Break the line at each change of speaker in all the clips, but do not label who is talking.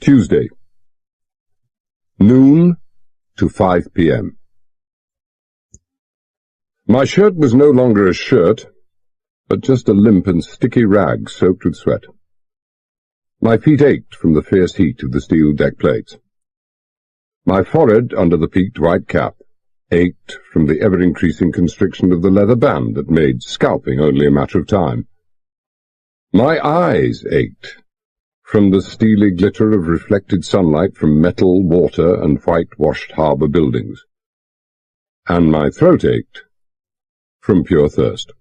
Tuesday, noon to 5 p.m. My shirt was no longer a shirt, but just a limp and sticky rag soaked with sweat. My feet ached from the fierce heat of the steel deck plates. My forehead, under the peaked white cap, ached from the ever-increasing constriction of the leather band that made scalping only a matter of time. My eyes ached from the steely glitter of reflected sunlight from metal, water, and whitewashed harbour buildings. And my throat ached from pure thirst.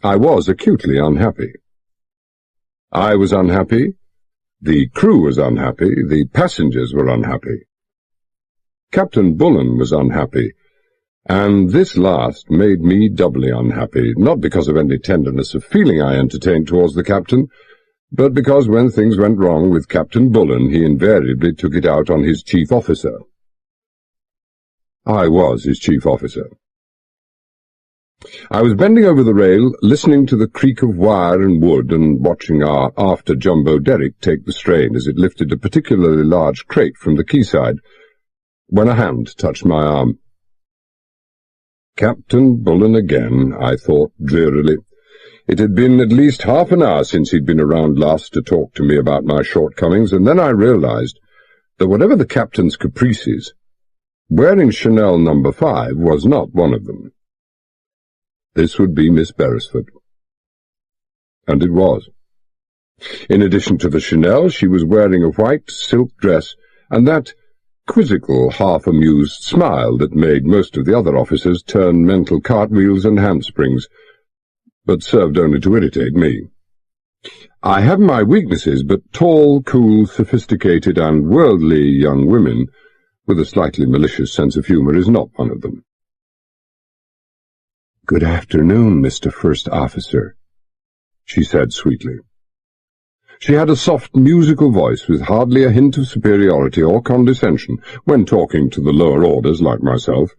I was acutely unhappy. I was unhappy, the crew was unhappy, the passengers were unhappy. Captain Bullen was unhappy, and this last made me doubly unhappy, not because of any tenderness of feeling I entertained towards the captain, but because when things went wrong with Captain Bullen, he invariably took it out on his chief officer. I was his chief officer. I was bending over the rail, listening to the creak of wire and wood and watching our after-jumbo derrick take the strain as it lifted a particularly large crate from the quayside, when a hand touched my arm. Captain Bullen again, I thought drearily. It had been at least half an hour since he'd been around last to talk to me about my shortcomings, and then I realized that whatever the captain's caprices, wearing Chanel No. 5 was not one of them. This would be Miss Beresford. And it was. In addition to the Chanel, she was wearing a white silk dress and that quizzical, half-amused smile that made most of the other officers turn mental cartwheels and handsprings, but served only to irritate me. I have my weaknesses, but tall, cool, sophisticated, and worldly young women with a slightly malicious sense of humour is not one of them. "Good afternoon, Mr. First Officer," she said sweetly. She had a soft, musical voice with hardly a hint of superiority or condescension when talking to the lower orders like myself,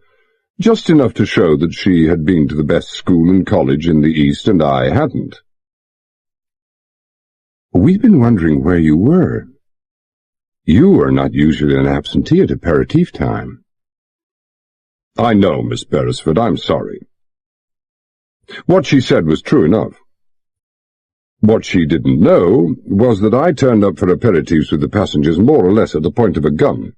just enough to show that she had been to the best school and college in the East and I hadn't. "We've been wondering where you were. You are not usually an absentee at aperitif time." "I know, Miss Beresford, I'm sorry." What she said was true enough. What she didn't know was that I turned up for aperitifs with the passengers more or less at the point of a gun.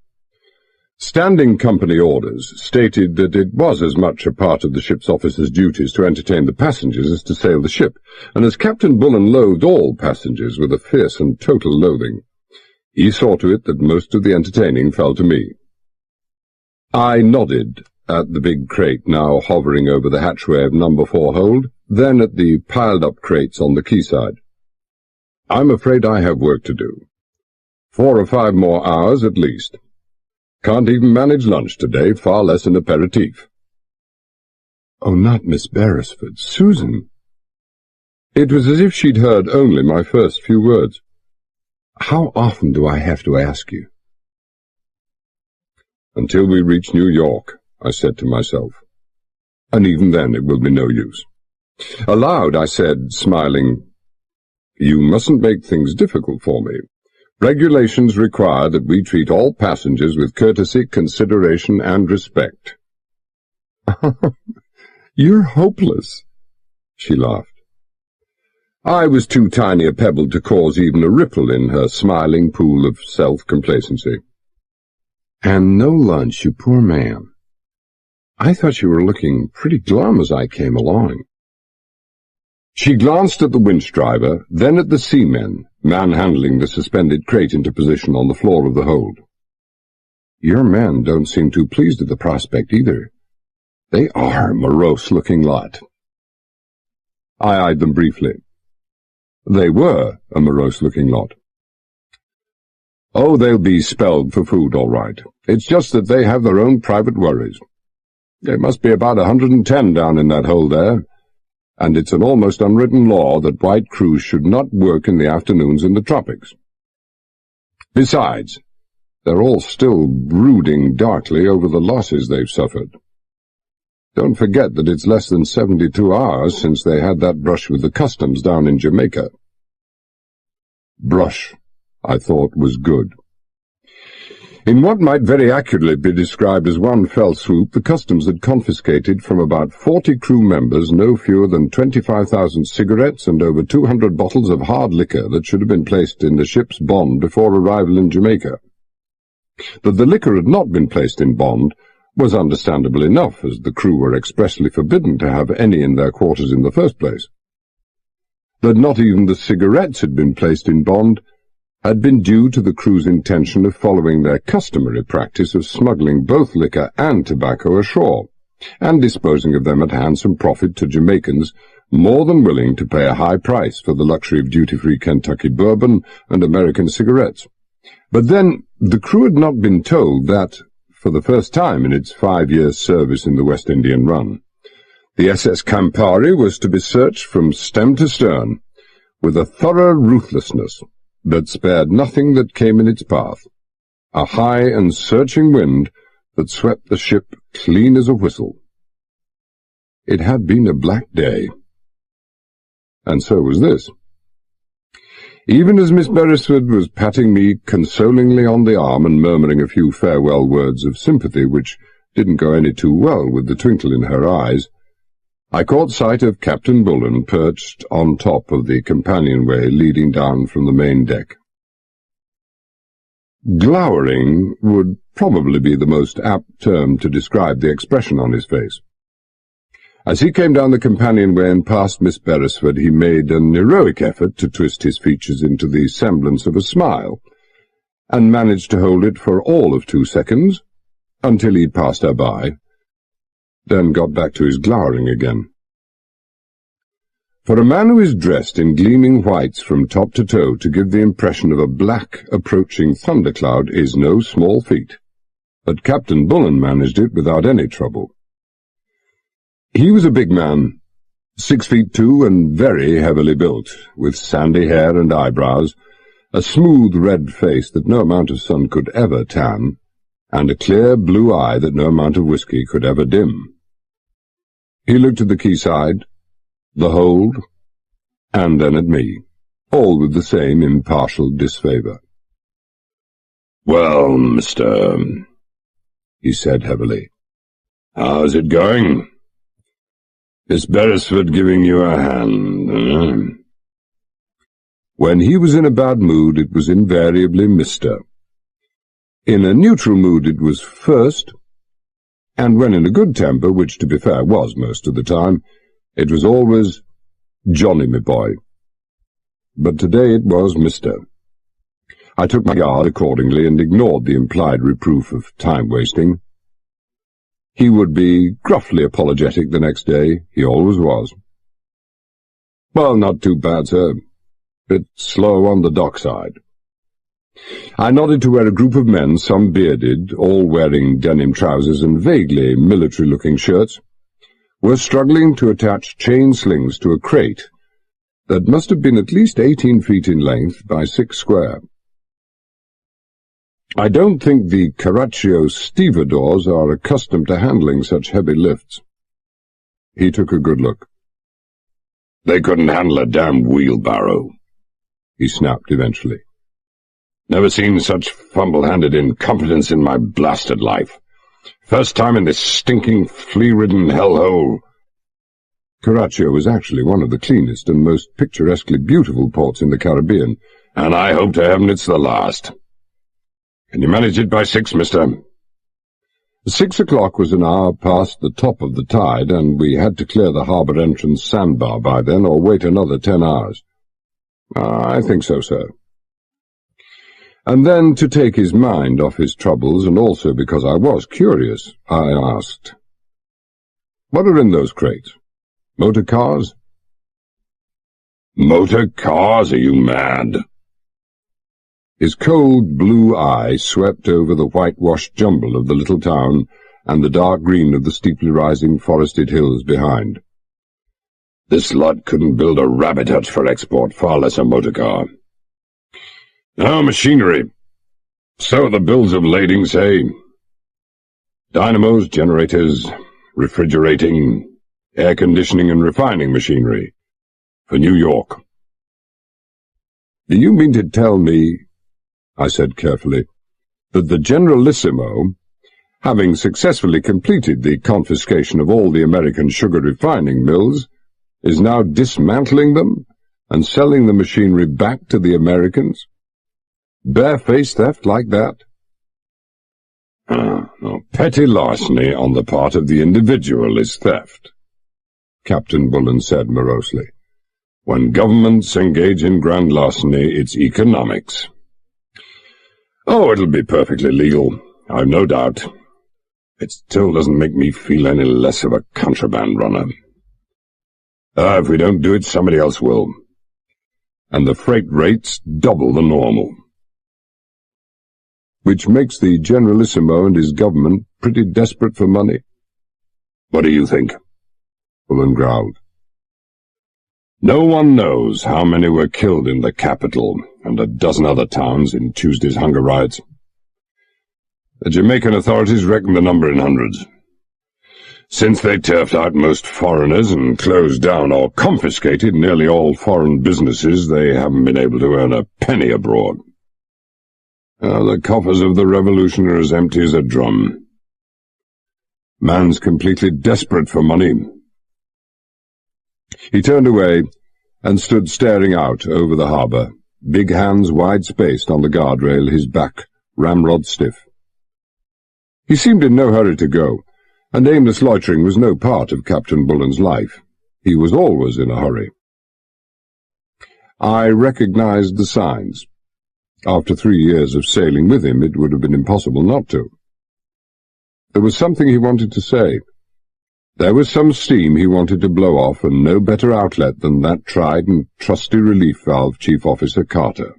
Standing company orders stated that it was as much a part of the ship's officers' duties to entertain the passengers as to sail the ship, and as Captain Bullen loathed all passengers with a fierce and total loathing, he saw to it that most of the entertaining fell to me. I nodded at the big crate now hovering over the hatchway of No. 4 hold, then at the piled-up crates on the quayside. "I'm afraid I have work to do. 4 or 5 more hours at least. Can't even manage lunch today, far less an aperitif." "Oh, not Miss Beresford, Susan." It was as if she'd heard only my first few words. "How often do I have to ask you?" "Until we reach New York," I said to myself. "And even then it will be no use." Aloud I said, smiling, "You mustn't make things difficult for me. Regulations require that we treat all passengers with courtesy, consideration, and respect." "You're hopeless," she laughed. I was too tiny a pebble to cause even a ripple in her smiling pool of self-complacency. "And no lunch, you poor man. I thought you were looking pretty glum as I came along." She glanced at the winch driver, then at the seamen, manhandling the suspended crate into position on the floor of the hold. "Your men don't seem too pleased at the prospect either. They are a morose-looking lot." I eyed them briefly. They were a morose-looking lot. "Oh, they'll be spelled for food, all right. It's just that they have their own private worries. There must be about 110 down in that hold there, and it's an almost unwritten law that white crews should not work in the afternoons in the tropics. Besides, they're all still brooding darkly over the losses they've suffered. Don't forget that it's less than 72 hours since they had that brush with the customs down in Jamaica." "Brush," I thought was good. In what might very accurately be described as one fell swoop, the customs had confiscated from about 40 crew members no fewer than 25,000 cigarettes and over 200 bottles of hard liquor that should have been placed in the ship's bond before arrival in Jamaica. That the liquor had not been placed in bond was understandable enough, as the crew were expressly forbidden to have any in their quarters in the first place. That not even the cigarettes had been placed in bond had been due to the crew's intention of following their customary practice of smuggling both liquor and tobacco ashore, and disposing of them at handsome profit to Jamaicans more than willing to pay a high price for the luxury of duty-free Kentucky bourbon and American cigarettes. But then the crew had not been told that, for the first time in its 5 years' service in the West Indian run, the SS Campari was to be searched from stem to stern, with a thorough ruthlessness that spared nothing that came in its path, a high and searching wind that swept the ship clean as a whistle. It had been a black day, and so was this. Even as Miss Beresford was patting me consolingly on the arm and murmuring a few farewell words of sympathy which didn't go any too well with the twinkle in her eyes, I caught sight of Captain Bullen perched on top of the companionway leading down from the main deck. Glowering would probably be the most apt term to describe the expression on his face. As he came down the companionway and past Miss Beresford, he made an heroic effort to twist his features into the semblance of a smile, and managed to hold it for all of 2 seconds, until he passed her by, then got back to his glowering again. For a man who is dressed in gleaming whites from top to toe to give the impression of a black, approaching thundercloud is no small feat, but Captain Bullen managed it without any trouble. He was a big man, 6'2" and very heavily built, with sandy hair and eyebrows, a smooth red face that no amount of sun could ever tan, and a clear blue eye that no amount of whiskey could ever dim. He looked at the quayside, the hold, and then at me, all with the same impartial disfavour. "Well, Mr. " he said heavily. "How's it going? Miss Beresford giving you a hand, When he was in a bad mood, it was invariably Mr. In a neutral mood, it was first, and when in a good temper, which, to be fair, was most of the time, it was always Johnny, my boy. But today it was Mr. I took my guard accordingly and ignored the implied reproof of time-wasting. He would be gruffly apologetic the next day. He always was. "Well, not too bad, sir. Bit slow on the dockside." I nodded to where a group of men, some bearded, all wearing denim trousers and vaguely military-looking shirts, were struggling to attach chain slings to a crate that must have been at least 18 feet in length by 6 square. I don't think the Carraccio stevedores are accustomed to handling such heavy lifts. He took a good look. "They couldn't handle a damn wheelbarrow," he snapped eventually. "Never seen such fumble-handed incompetence in my blasted life. First time in this stinking, flea-ridden hellhole." Carraccio was actually one of the cleanest and most picturesquely beautiful ports in the Caribbean, and I hope to heaven it's the last. "Can you manage it by 6, mister?" 6 o'clock was an hour past the top of the tide, and we had to clear the harbour entrance sandbar by then, or wait another 10 hours. "I think so, sir." And then, to take his mind off his troubles, and also because I was curious, I asked, "What are in those crates? Motor cars?" "Motor cars? Are you mad?" His cold blue eye swept over the whitewashed jumble of the little town and the dark green of the steeply rising forested hills behind. "This lot couldn't build a rabbit hutch for export, far less a motor car. No, machinery. So the bills of lading say. Dynamos, generators, refrigerating, air conditioning and refining machinery. For New York." "Do you mean to tell me I said carefully, that the Generalissimo, having successfully completed the confiscation of all the American sugar refining mills, is now dismantling them and selling the machinery back to the Americans? Barefaced theft like that? Petty larceny on the part of the individual is theft, Captain Bullen said morosely. When governments engage in grand larceny, it's economics. Oh, it'll be perfectly legal, I've no doubt. It still doesn't make me feel any less of a contraband runner. If we don't do it, somebody else will. And the freight rate's double the normal. Which makes the Generalissimo and his government pretty desperate for money. What do you think? Bullen growled. No one knows how many were killed in the capital and a dozen other towns in Tuesday's hunger riots. The Jamaican authorities reckon the number in hundreds. Since they turfed out most foreigners and closed down or confiscated nearly all foreign businesses, they haven't been able to earn a penny abroad. The coffers of the revolution are as empty as a drum. Man's completely desperate for money. He turned away and stood staring out over the harbour, big hands wide-spaced on the guardrail, his back ramrod stiff. He seemed in no hurry to go, and aimless loitering was no part of Captain Bullen's life. He was always in a hurry. I recognized the signs. After 3 years of sailing with him, it would have been impossible not to. There was something he wanted to say. There was some steam he wanted to blow off, and no better outlet than that tried and trusty relief valve Chief Officer Carter.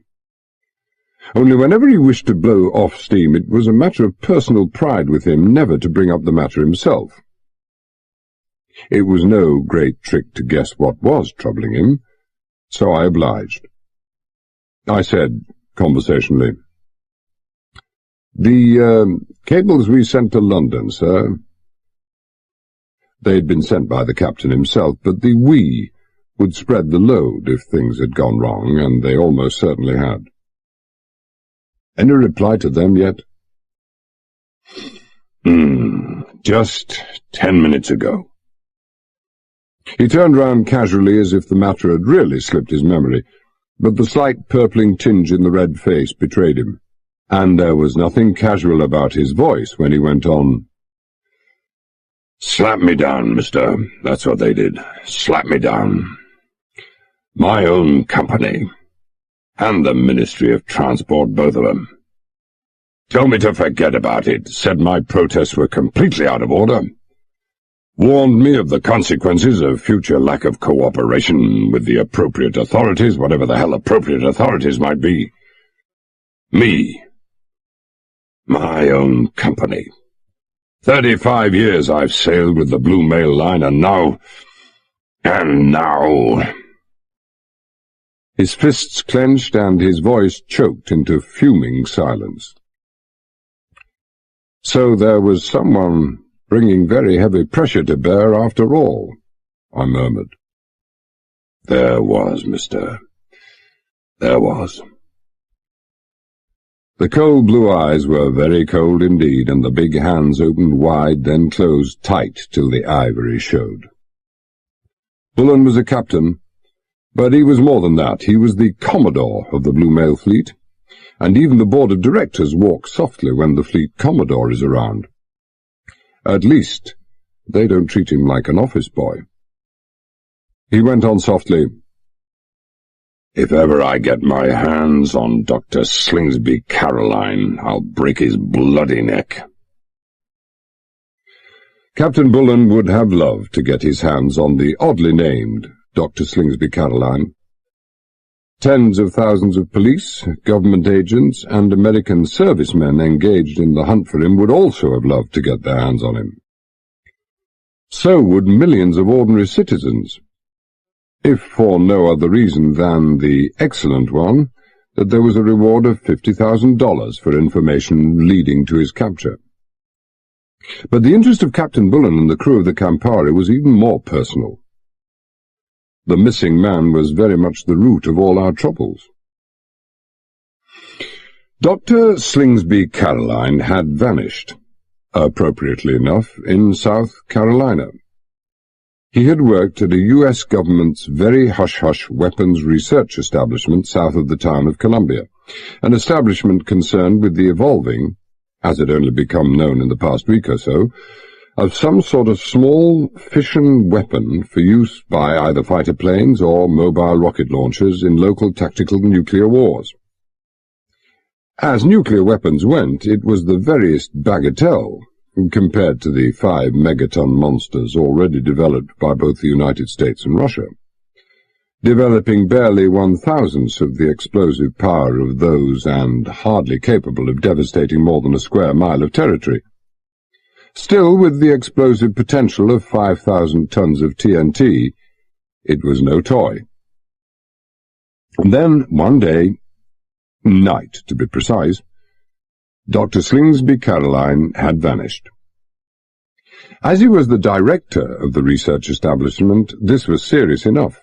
Only whenever he wished to blow off steam, it was a matter of personal pride with him never to bring up the matter himself. It was no great trick to guess what was troubling him, so I obliged. I said, conversationally, "The cables we sent to London, sir." They'd been sent by the captain himself, but the "we" would spread the load if things had gone wrong, and they almost certainly had. Any reply to them yet? Just 10 minutes ago. He turned round casually as if the matter had really slipped his memory, but the slight purpling tinge in the red face betrayed him, and there was nothing casual about his voice when he went on. "Slap me down, mister. That's what they did. Slap me down. My own company. And the Ministry of Transport, both of them. Told me to forget about it, said my protests were completely out of order. Warned me of the consequences of future lack of cooperation with the appropriate authorities, whatever the hell appropriate authorities might be. Me. My own company. 35 years I've sailed with the Blue Mail Line, and now... His fists clenched and his voice choked into fuming silence. So there was someone bringing very heavy pressure to bear after all, I murmured. There was, mister. There was. The cold blue eyes were very cold indeed, and the big hands opened wide, then closed tight till the ivory showed. Bullen was a captain, but he was more than that. He was the Commodore of the Blue Mail Fleet, and even the board of directors walk softly when the fleet Commodore is around. At least, they don't treat him like an office boy. He went on softly, If ever I get my hands on Dr. Slingsby Caroline, I'll break his bloody neck. Captain Bullen would have loved to get his hands on the oddly named Dr. Slingsby Caroline. Tens of thousands of police, government agents, and American servicemen engaged in the hunt for him would also have loved to get their hands on him. So would millions of ordinary citizens, if for no other reason than the excellent one that there was a reward of $50,000 for information leading to his capture. But the interest of Captain Bullen and the crew of the Campari was even more personal. The missing man was very much the root of all our troubles. Dr. Slingsby Caroline had vanished, appropriately enough, in South Carolina. He had worked at a U.S. government's very hush-hush weapons research establishment south of the town of Columbia, an establishment concerned with the evolving, as it only become known in the past week or so, of some sort of small fission weapon for use by either fighter planes or mobile rocket launchers in local tactical nuclear wars. As nuclear weapons went, it was the veriest bagatelle compared to the 5 megaton monsters already developed by both the United States and Russia, developing barely 1/1000th of the explosive power of those and hardly capable of devastating more than a square mile of territory. Still, with the explosive potential of 5,000 tons of TNT, it was no toy. And then, one day, night to be precise, Dr. Slingsby Caroline had vanished. As he was the director of the research establishment, this was serious enough.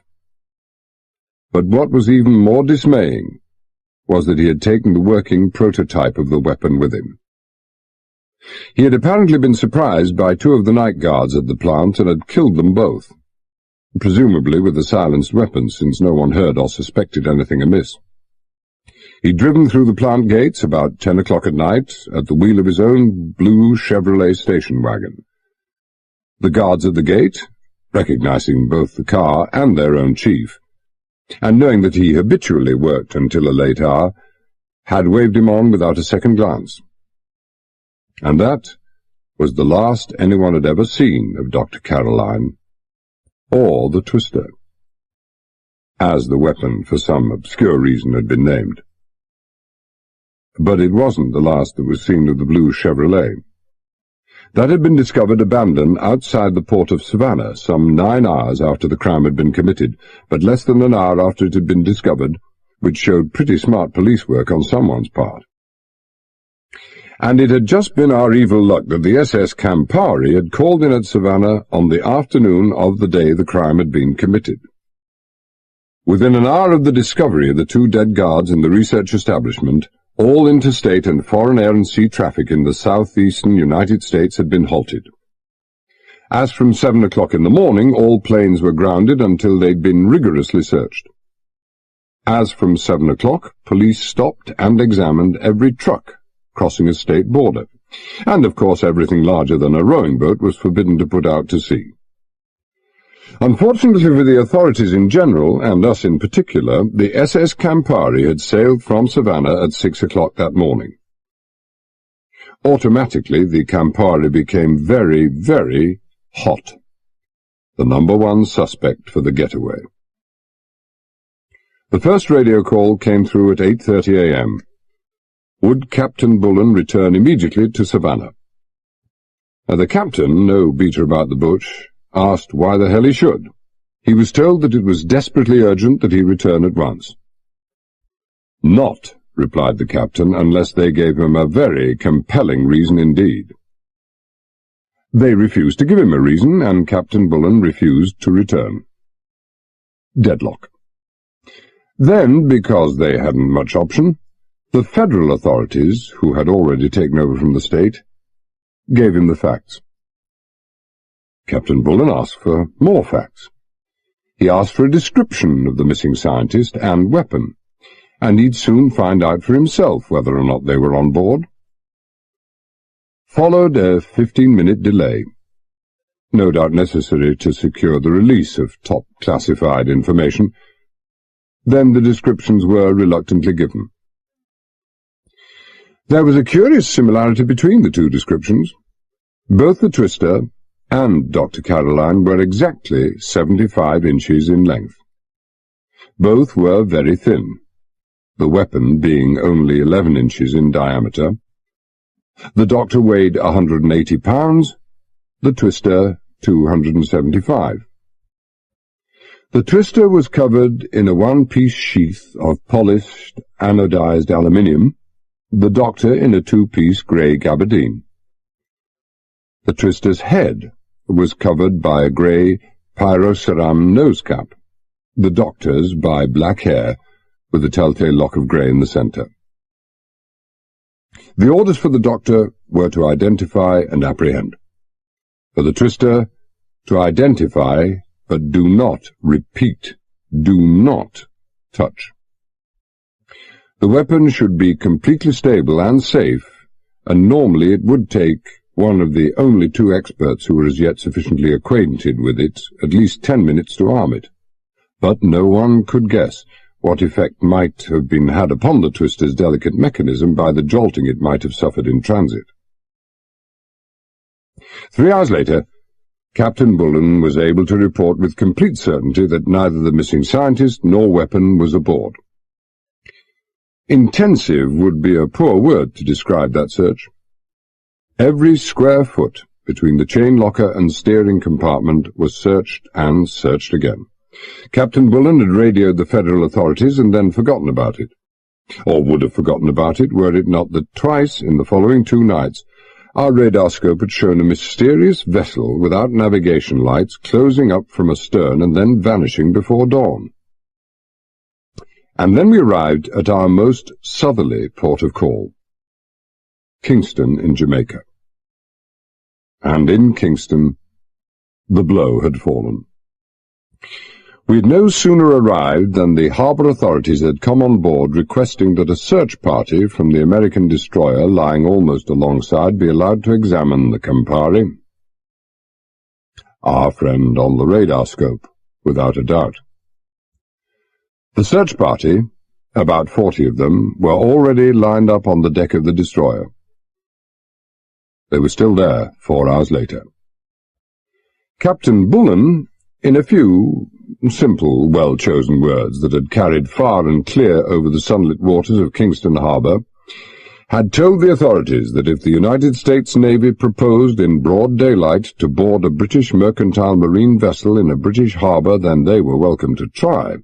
But what was even more dismaying was that he had taken the working prototype of the weapon with him. He had apparently been surprised by 2 of the night guards at the plant and had killed them both, presumably with the silenced weapons, since no one heard or suspected anything amiss. He'd driven through the plant gates about 10 o'clock at night at the wheel of his own blue Chevrolet station wagon. The guards at the gate, recognizing both the car and their own chief, and knowing that he habitually worked until a late hour, had waved him on without a second glance. And that was the last anyone had ever seen of Dr. Caroline, or the Twister, as the weapon for some obscure reason had been named. But it wasn't the last that was seen of the blue Chevrolet. That had been discovered abandoned outside the port of Savannah some 9 hours after the crime had been committed, but less than an hour after it had been discovered, which showed pretty smart police work on someone's part. And it had just been our evil luck that the SS Campari had called in at Savannah on the afternoon of the day the crime had been committed. Within an hour of the discovery of the 2 dead guards in the research establishment, all interstate and foreign air and sea traffic in the southeastern United States had been halted. As from 7 o'clock in the morning, all planes were grounded until they'd been rigorously searched. As from 7 o'clock, police stopped and examined every truck crossing a state border, and of course everything larger than a rowing boat was forbidden to put out to sea. Unfortunately for the authorities in general, and us in particular, the SS Campari had sailed from Savannah at 6 o'clock that morning. Automatically, the Campari became very, very hot, the #1 suspect for the getaway. The first radio call came through at 8:30 a.m. Would Captain Bullen return immediately to Savannah? The captain, no beater about the bush, asked why the hell he should. He was told that it was desperately urgent that he return at once. Not, replied the captain, unless they gave him a very compelling reason indeed. They refused to give him a reason, and Captain Bullen refused to return. Deadlock. Then, because they hadn't much option, the federal authorities, who had already taken over from the state, gave him the facts. Captain Bullen asked for more facts. He asked for a description of the missing scientist and weapon, and he'd soon find out for himself whether or not they were on board. Followed a 15-minute delay, no doubt necessary to secure the release of top classified information. Then the descriptions were reluctantly given. There was a curious similarity between the 2 descriptions. Both the Twister and Dr. Caroline were exactly 75 inches in length. Both were very thin, the weapon being only 11 inches in diameter. The doctor weighed 180 pounds, the Twister 275. The Twister was covered in a 1-piece sheath of polished anodized aluminium, the doctor in a 2-piece grey gabardine. The Twister's head was covered by a grey pyroceram nose cap, the doctor's by black hair with a telltale lock of grey in the centre. The orders for the doctor were to identify and apprehend. For the twister, to identify, but do not, repeat, do not touch. The weapon should be completely stable and safe, and normally it would take one of the only two experts who were as yet sufficiently acquainted with it at least 10 minutes to arm it. But no one could guess what effect might have been had upon the twister's delicate mechanism by the jolting it might have suffered in transit. 3 hours later, Captain Bullen was able to report with complete certainty that neither the missing scientist nor weapon was aboard. Intensive would be a poor word to describe that search. Every square foot between the chain locker and steering compartment was searched and searched again. Captain Bullen had radioed the federal authorities and then forgotten about it. Or would have forgotten about it were it not that twice in the following 2 nights our radar scope had shown a mysterious vessel without navigation lights closing up from astern and then vanishing before dawn. And then we arrived at our most southerly port of call, Kingston in Jamaica. And in Kingston, the blow had fallen. We had no sooner arrived than the harbour authorities had come on board requesting that a search party from the American destroyer lying almost alongside be allowed to examine the Campari. Our friend on the radar scope, without a doubt. The search party, about 40 of them, were already lined up on the deck of the destroyer. They were still there 4 hours later. Captain Bullen, in a few simple, well-chosen words that had carried far and clear over the sunlit waters of Kingston Harbour, had told the authorities that if the United States Navy proposed in broad daylight to board a British mercantile marine vessel in a British harbour, then they were welcome to try.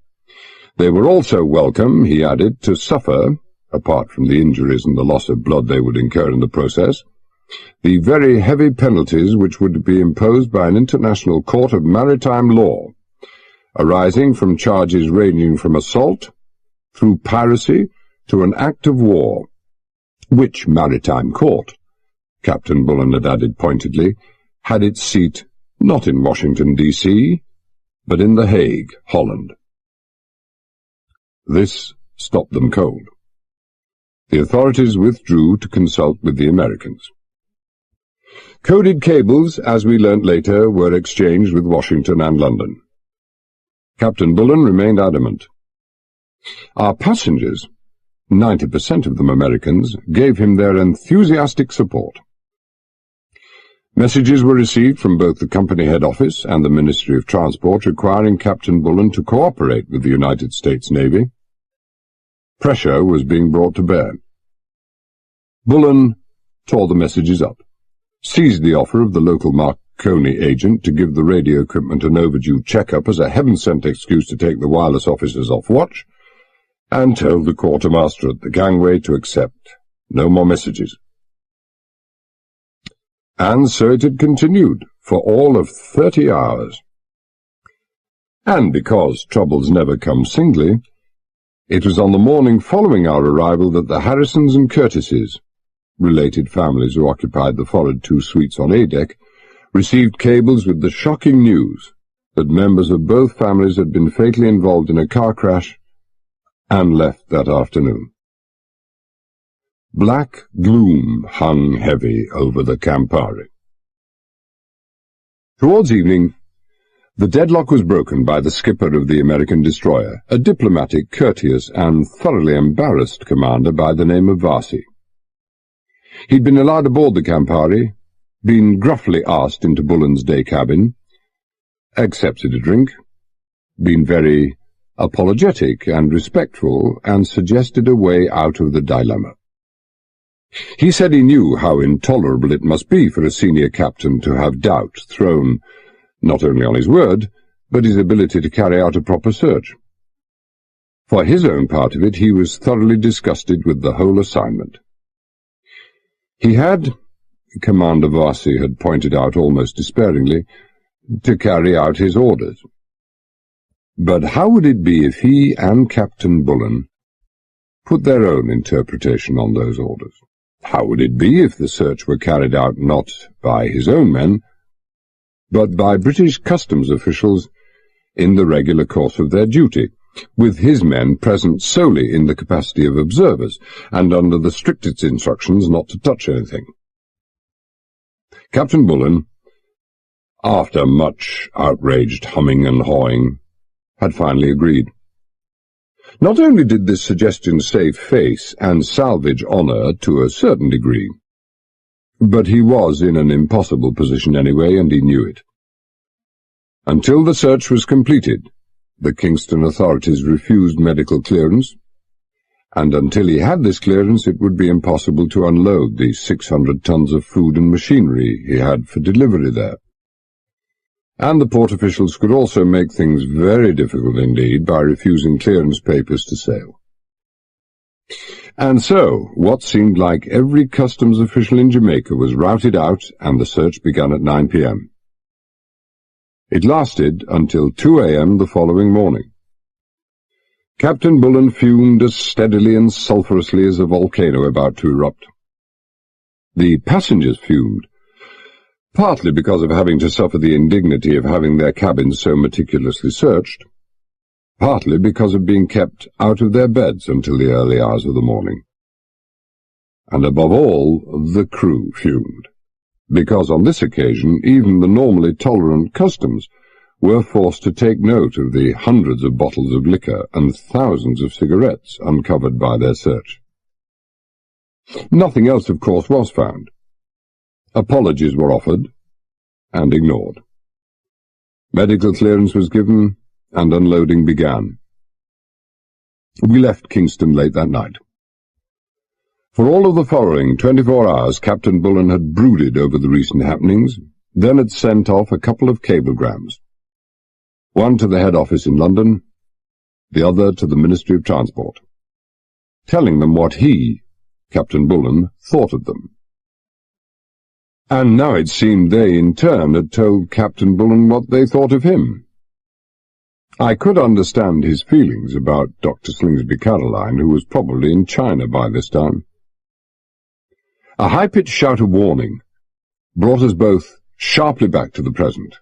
They were also welcome, he added, to suffer, apart from the injuries and the loss of blood they would incur in the process, the very heavy penalties which would be imposed by an international court of maritime law, arising from charges ranging from assault, through piracy, to an act of war, which maritime court, Captain Bullen had added pointedly, had its seat not in Washington, D.C., but in The Hague, Holland. This stopped them cold. The authorities withdrew to consult with the Americans. Coded cables, as we learnt later, were exchanged with Washington and London. Captain Bullen remained adamant. Our passengers, 90% of them Americans, gave him their enthusiastic support. Messages were received from both the company head office and the Ministry of Transport requiring Captain Bullen to cooperate with the United States Navy. Pressure was being brought to bear. Bullen tore the messages up, seized the offer of the local Marconi agent to give the radio equipment an overdue check-up as a heaven-sent excuse to take the wireless officers off watch, and told the quartermaster at the gangway to accept no more messages. And so it had continued for all of 30 hours. And because troubles never come singly, it was on the morning following our arrival that the Harrisons and Curtises, related families who occupied the forward 2 suites on A deck, received cables with the shocking news that members of both families had been fatally involved in a car crash and left that afternoon. Black gloom hung heavy over the Campari. Towards evening, the deadlock was broken by the skipper of the American destroyer, a diplomatic, courteous, and thoroughly embarrassed commander by the name of Varsi. He'd been allowed aboard the Campari, been gruffly asked into Bullen's day cabin, accepted a drink, been very apologetic and respectful, and suggested a way out of the dilemma. He said he knew how intolerable it must be for a senior captain to have doubt thrown not only on his word, but his ability to carry out a proper search. For his own part of it, he was thoroughly disgusted with the whole assignment. He had, Commander Varsi had pointed out almost despairingly, to carry out his orders. But how would it be if he and Captain Bullen put their own interpretation on those orders? How would it be if the search were carried out not by his own men, but by British customs officials in the regular course of their duty, with his men present solely in the capacity of observers, and under the strictest instructions not to touch anything? Captain Bullen, after much outraged humming and hawing, had finally agreed. Not only did this suggestion save face and salvage honour to a certain degree, but he was in an impossible position anyway, and he knew it. Until the search was completed, the Kingston authorities refused medical clearance, and until he had this clearance it would be impossible to unload the 600 tons of food and machinery he had for delivery there. And the port officials could also make things very difficult indeed by refusing clearance papers to sail. And so, what seemed like every customs official in Jamaica was routed out, and the search began at 9 p.m. It lasted until 2 a.m. the following morning. Captain Bullen fumed as steadily and sulphurously as a volcano about to erupt. The passengers fumed, partly because of having to suffer the indignity of having their cabins so meticulously searched, partly because of being kept out of their beds until the early hours of the morning. And above all, the crew fumed, because on this occasion even the normally tolerant customs were forced to take note of the hundreds of bottles of liquor and thousands of cigarettes uncovered by their search. Nothing else, of course, was found. Apologies were offered and ignored. Medical clearance was given, and unloading began. We left Kingston late that night. For all of the following 24 hours, Captain Bullen had brooded over the recent happenings, then had sent off a couple of cablegrams, one to the head office in London, the other to the Ministry of Transport, telling them what he, Captain Bullen, thought of them. And now it seemed they, in turn, had told Captain Bullen what they thought of him. I could understand his feelings about Dr. Slingsby Caroline, who was probably in China by this time. A high-pitched shout of warning brought us both sharply back to the present,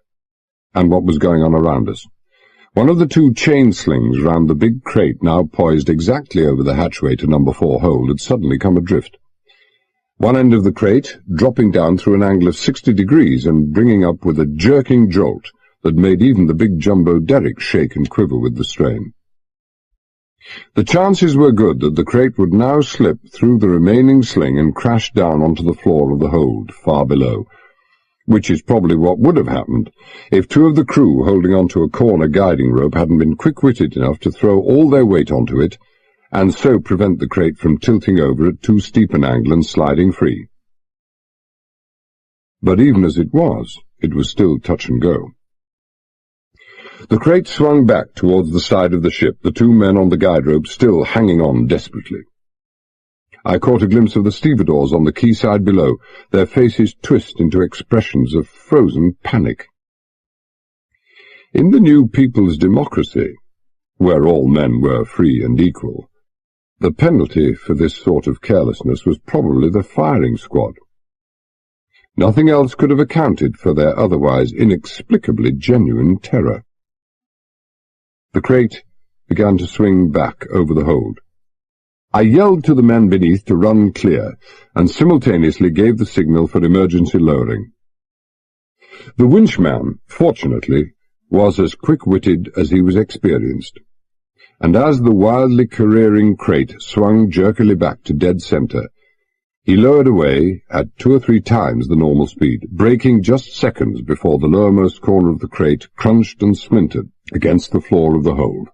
and what was going on around us. One of the two chain slings round the big crate, now poised exactly over the hatchway to number 4 hold, had suddenly come adrift. One end of the crate dropping down through an angle of 60 degrees and bringing up with a jerking jolt that made even the big jumbo derrick shake and quiver with the strain. The chances were good that the crate would now slip through the remaining sling and crash down onto the floor of the hold, far below, which is probably what would have happened if two of the crew holding onto a corner guiding rope hadn't been quick-witted enough to throw all their weight onto it and so prevent the crate from tilting over at too steep an angle and sliding free. But even as it was still touch and go. The crate swung back towards the side of the ship, the two men on the guide rope still hanging on desperately. I caught a glimpse of the stevedores on the quayside below, their faces twist into expressions of frozen panic. In the new people's democracy, where all men were free and equal, the penalty for this sort of carelessness was probably the firing squad. Nothing else could have accounted for their otherwise inexplicably genuine terror. The crate began to swing back over the hold. I yelled to the men beneath to run clear, and simultaneously gave the signal for emergency lowering. The winchman, fortunately, was as quick-witted as he was experienced, and as the wildly careering crate swung jerkily back to dead center, he lowered away at 2 or 3 times the normal speed, braking just seconds before the lowermost corner of the crate crunched and splintered against the floor of the hold.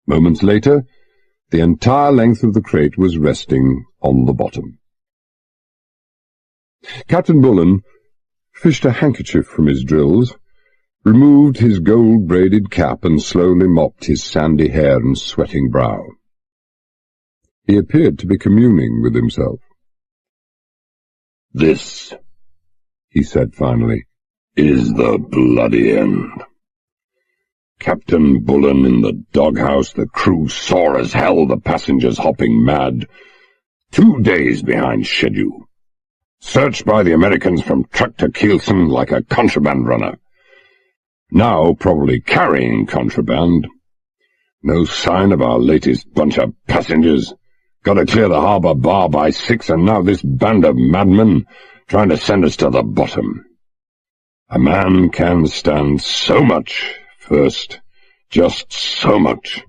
Moments later, the entire length of the crate was resting on the bottom. Captain Bullen fished a handkerchief from his drills, removed his gold-braided cap and slowly mopped his sandy hair and sweating brow. He appeared to be communing with himself. "This," he said finally, "is the bloody end. Captain Bullen in the doghouse, the crew sore as hell, the passengers hopping mad. 2 days behind schedule. Searched by the Americans from truck to keelson like a contraband runner. Now probably carrying contraband. No sign of our latest bunch of passengers. Got to clear the harbour bar by 6, and now this band of madmen trying to send us to the bottom. A man can stand so much, first, just so much.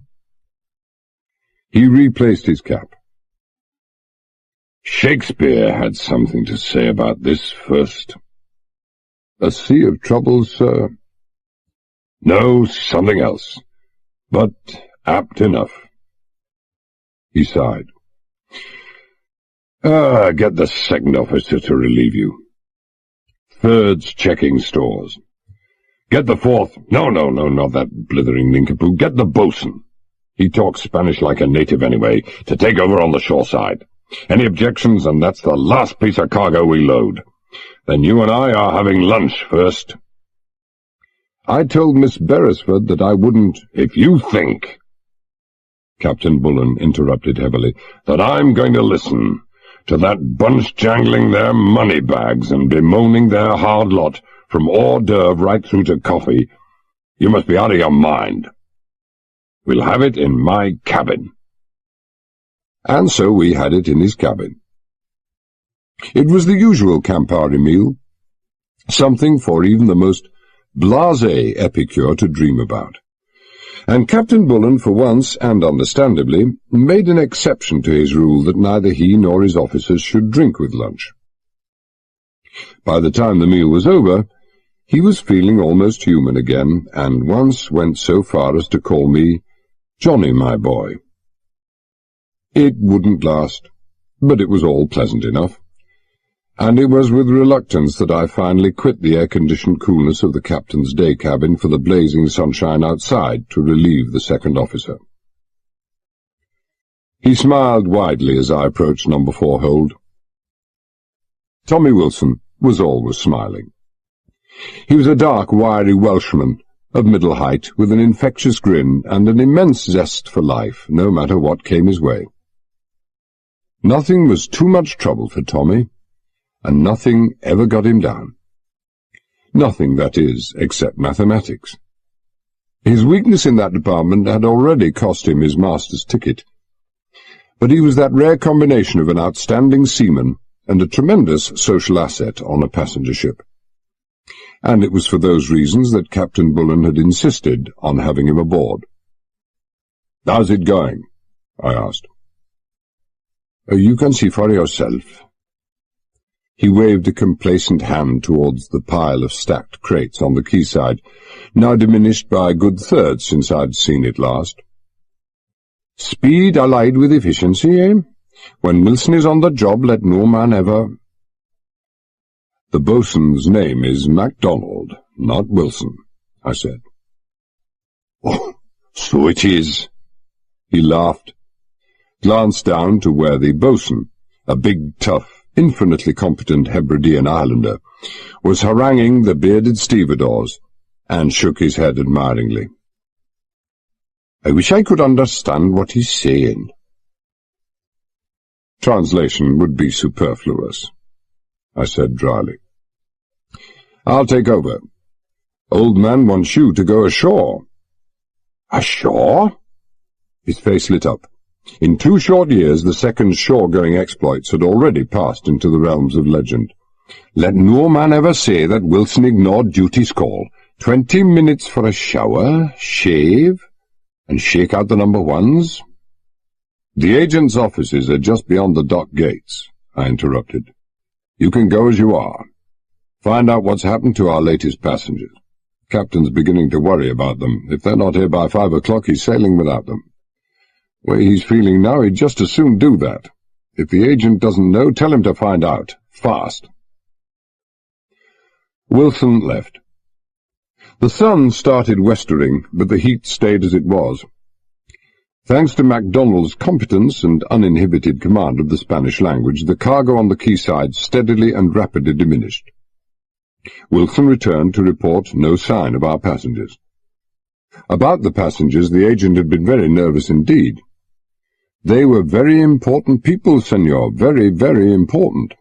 He replaced his cap. Shakespeare had something to say about this, first. A sea of troubles, sir? No, something else, but apt enough. He sighed. Get the second officer to relieve you. Third's checking stores. Get the fourth— No, not that blithering nincompoop. Get the bosun. He talks Spanish like a native anyway, to take over on the shore side. Any objections, and that's the last piece of cargo we load. Then you and I are having lunch first. I told Miss Beresford that I wouldn't— If you think, Captain Bullen interrupted heavily, that I'm going to listen to that bunch jangling their money bags and bemoaning their hard lot from hors d'oeuvre right through to coffee, you must be out of your mind. We'll have it in my cabin. And so we had it in his cabin. It was the usual Campari meal, something for even the most blasé epicure to dream about. And Captain Bullen, for once, and understandably, made an exception to his rule that neither he nor his officers should drink with lunch. By the time the meal was over, he was feeling almost human again, and once went so far as to call me Johnny, my boy. It wouldn't last, but it was all pleasant enough, and it was with reluctance that I finally quit the air-conditioned coolness of the captain's day cabin for the blazing sunshine outside to relieve the second officer. He smiled widely as I approached number 4 hold. Tommy Wilson was always smiling. He was a dark, wiry Welshman of middle height, with an infectious grin and an immense zest for life, no matter what came his way. Nothing was too much trouble for Tommy, and nothing ever got him down. Nothing, that is, except mathematics. His weakness in that department had already cost him his master's ticket, but he was that rare combination of an outstanding seaman and a tremendous social asset on a passenger ship. And it was for those reasons that Captain Bullen had insisted on having him aboard. "How's it going?" I asked. "You can see for yourself." He waved a complacent hand towards the pile of stacked crates on the quayside, now diminished by a good third since I'd seen it last. "Speed allied with efficiency, eh? When Wilson is on the job, let no man ever—" "The bosun's name is MacDonald, not Wilson," I said. "Oh, so it is." He laughed, glanced down to where the bosun, a big, tough, infinitely competent Hebridean Islander, was haranguing the bearded stevedores, and shook his head admiringly. "I wish I could understand what he's saying." Translation would be superfluous, I said dryly. "I'll take over. Old man wants you to go ashore." "Ashore?" His face lit up. In 2 short years, the second shore-going exploits had already passed into the realms of legend. Let no man ever say that Wilson ignored duty's call. 20 minutes for a shower, shave, and shake out the number 1s. "The agent's offices are just beyond the dock gates," I interrupted. "You can go as you are. Find out what's happened to our latest passengers. Captain's beginning to worry about them. If they're not here by 5 o'clock, he's sailing without them. Way he's feeling now, he'd just as soon do that. If the agent doesn't know, tell him to find out. Fast." Wilson left. The sun started westering, but the heat stayed as it was. Thanks to MacDonald's competence and uninhibited command of the Spanish language, the cargo on the quayside steadily and rapidly diminished. Wilson returned to report no sign of our passengers. About the passengers, the agent had been very nervous indeed. They were very important people, senor, very, very important.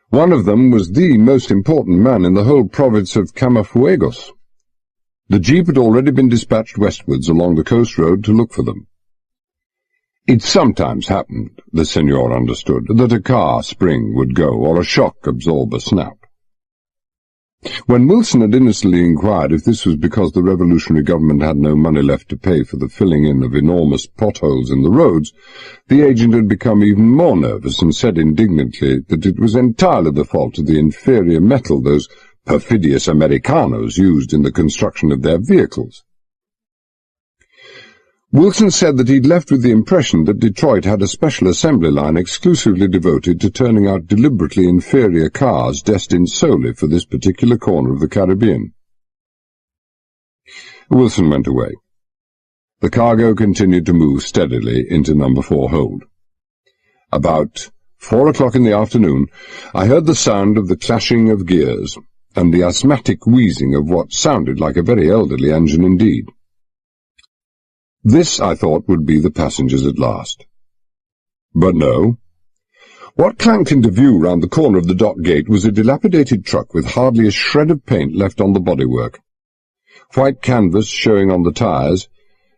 One of them was the most important man in the whole province of Camafuegos. The jeep had already been dispatched westwards along the coast road to look for them. It sometimes happened, the senor understood, that a car spring would go or a shock absorber snap. When Wilson had innocently inquired if this was because the revolutionary government had no money left to pay for the filling in of enormous potholes in the roads, the agent had become even more nervous and said indignantly that it was entirely the fault of the inferior metal those perfidious Americanos used in the construction of their vehicles. Wilson said that he'd left with the impression that Detroit had a special assembly line exclusively devoted to turning out deliberately inferior cars destined solely for this particular corner of the Caribbean. Wilson went away. The cargo continued to move steadily into number 4 hold. About 4 o'clock in the afternoon, I heard the sound of the clashing of gears and the asthmatic wheezing of what sounded like a very elderly engine indeed. This, I thought, would be the passengers at last. But no. What clanked into view round the corner of the dock gate was a dilapidated truck with hardly a shred of paint left on the bodywork, white canvas showing on the tyres,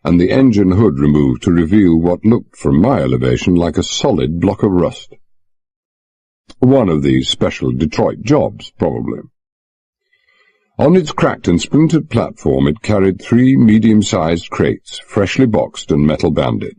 and the engine hood removed to reveal what looked, from my elevation, like a solid block of rust. One of these special Detroit jobs, probably. On its cracked and splintered platform it carried 3 medium-sized crates, freshly boxed and metal-banded.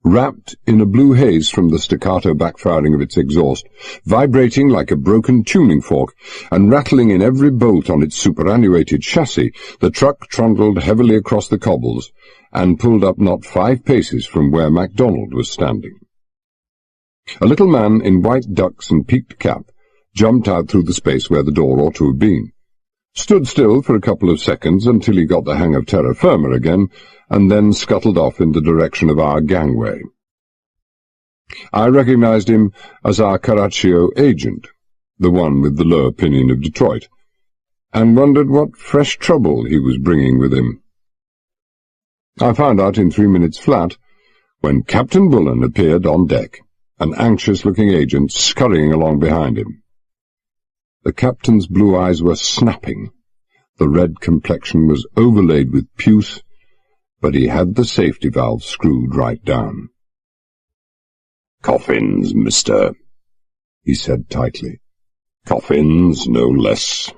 Wrapped in a blue haze from the staccato backfiring of its exhaust, vibrating like a broken tuning fork, and rattling in every bolt on its superannuated chassis, the truck trundled heavily across the cobbles, and pulled up not 5 paces from where MacDonald was standing. A little man in white ducks and peaked cap jumped out through the space where the door ought to have been, stood still for a couple of seconds until he got the hang of terra firma again, and then scuttled off in the direction of our gangway. I recognized him as our Carraccio agent, the one with the low opinion of Detroit, and wondered what fresh trouble he was bringing with him. I found out in 3 minutes flat, when Captain Bullen appeared on deck, an anxious-looking agent scurrying along behind him. The captain's blue eyes were snapping. The red complexion was overlaid with puce, but he had the safety valve screwed right down. "Coffins, mister," he said tightly. "Coffins, no less."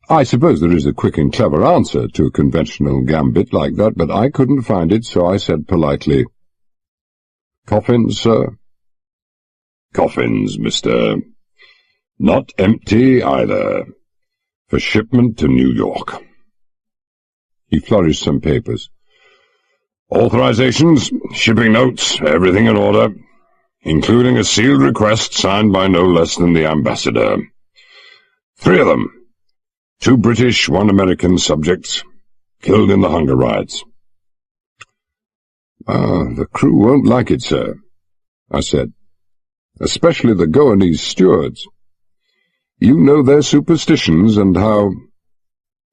I suppose there is a quick and clever answer to a conventional gambit like that, but I couldn't find it, so I said politely, "Coffins, sir?" "Coffins, mister. Not empty, either. For shipment to New York." He flourished some papers. "Authorizations, shipping notes, everything in order, including a sealed request signed by no less than the ambassador. 3 of them. 2 British, 1 American subjects, killed in the hunger riots." "The crew won't like it, sir," I said. "Especially the Goanese stewards. You know their superstitions and how—"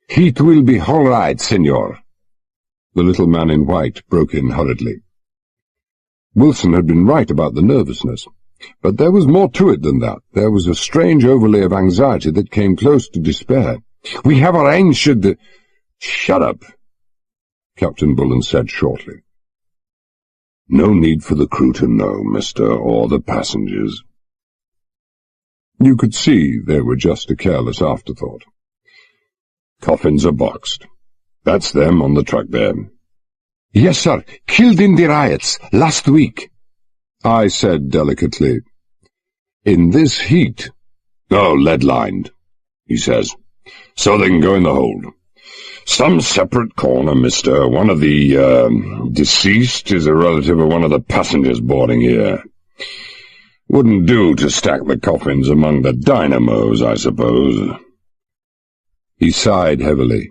"It will be all right, senor," the little man in white broke in hurriedly. Wilson had been right about the nervousness, but there was more to it than that. There was a strange overlay of anxiety that came close to despair. "We have arranged the—" "Shut up," Captain Bullen said shortly. "No need for the crew to know, mister, or the passengers." You could see they were just a careless afterthought. "Coffins are boxed. That's them on the truck there." "Yes, sir. Killed in the riots, last week," I said delicately. "In this heat?" "Oh, lead-lined," he says. "So they can go in the hold. Some separate corner, mister. One of the, deceased is a relative of one of the passengers boarding here. Wouldn't do to stack the coffins among the dynamos, I suppose." He sighed heavily.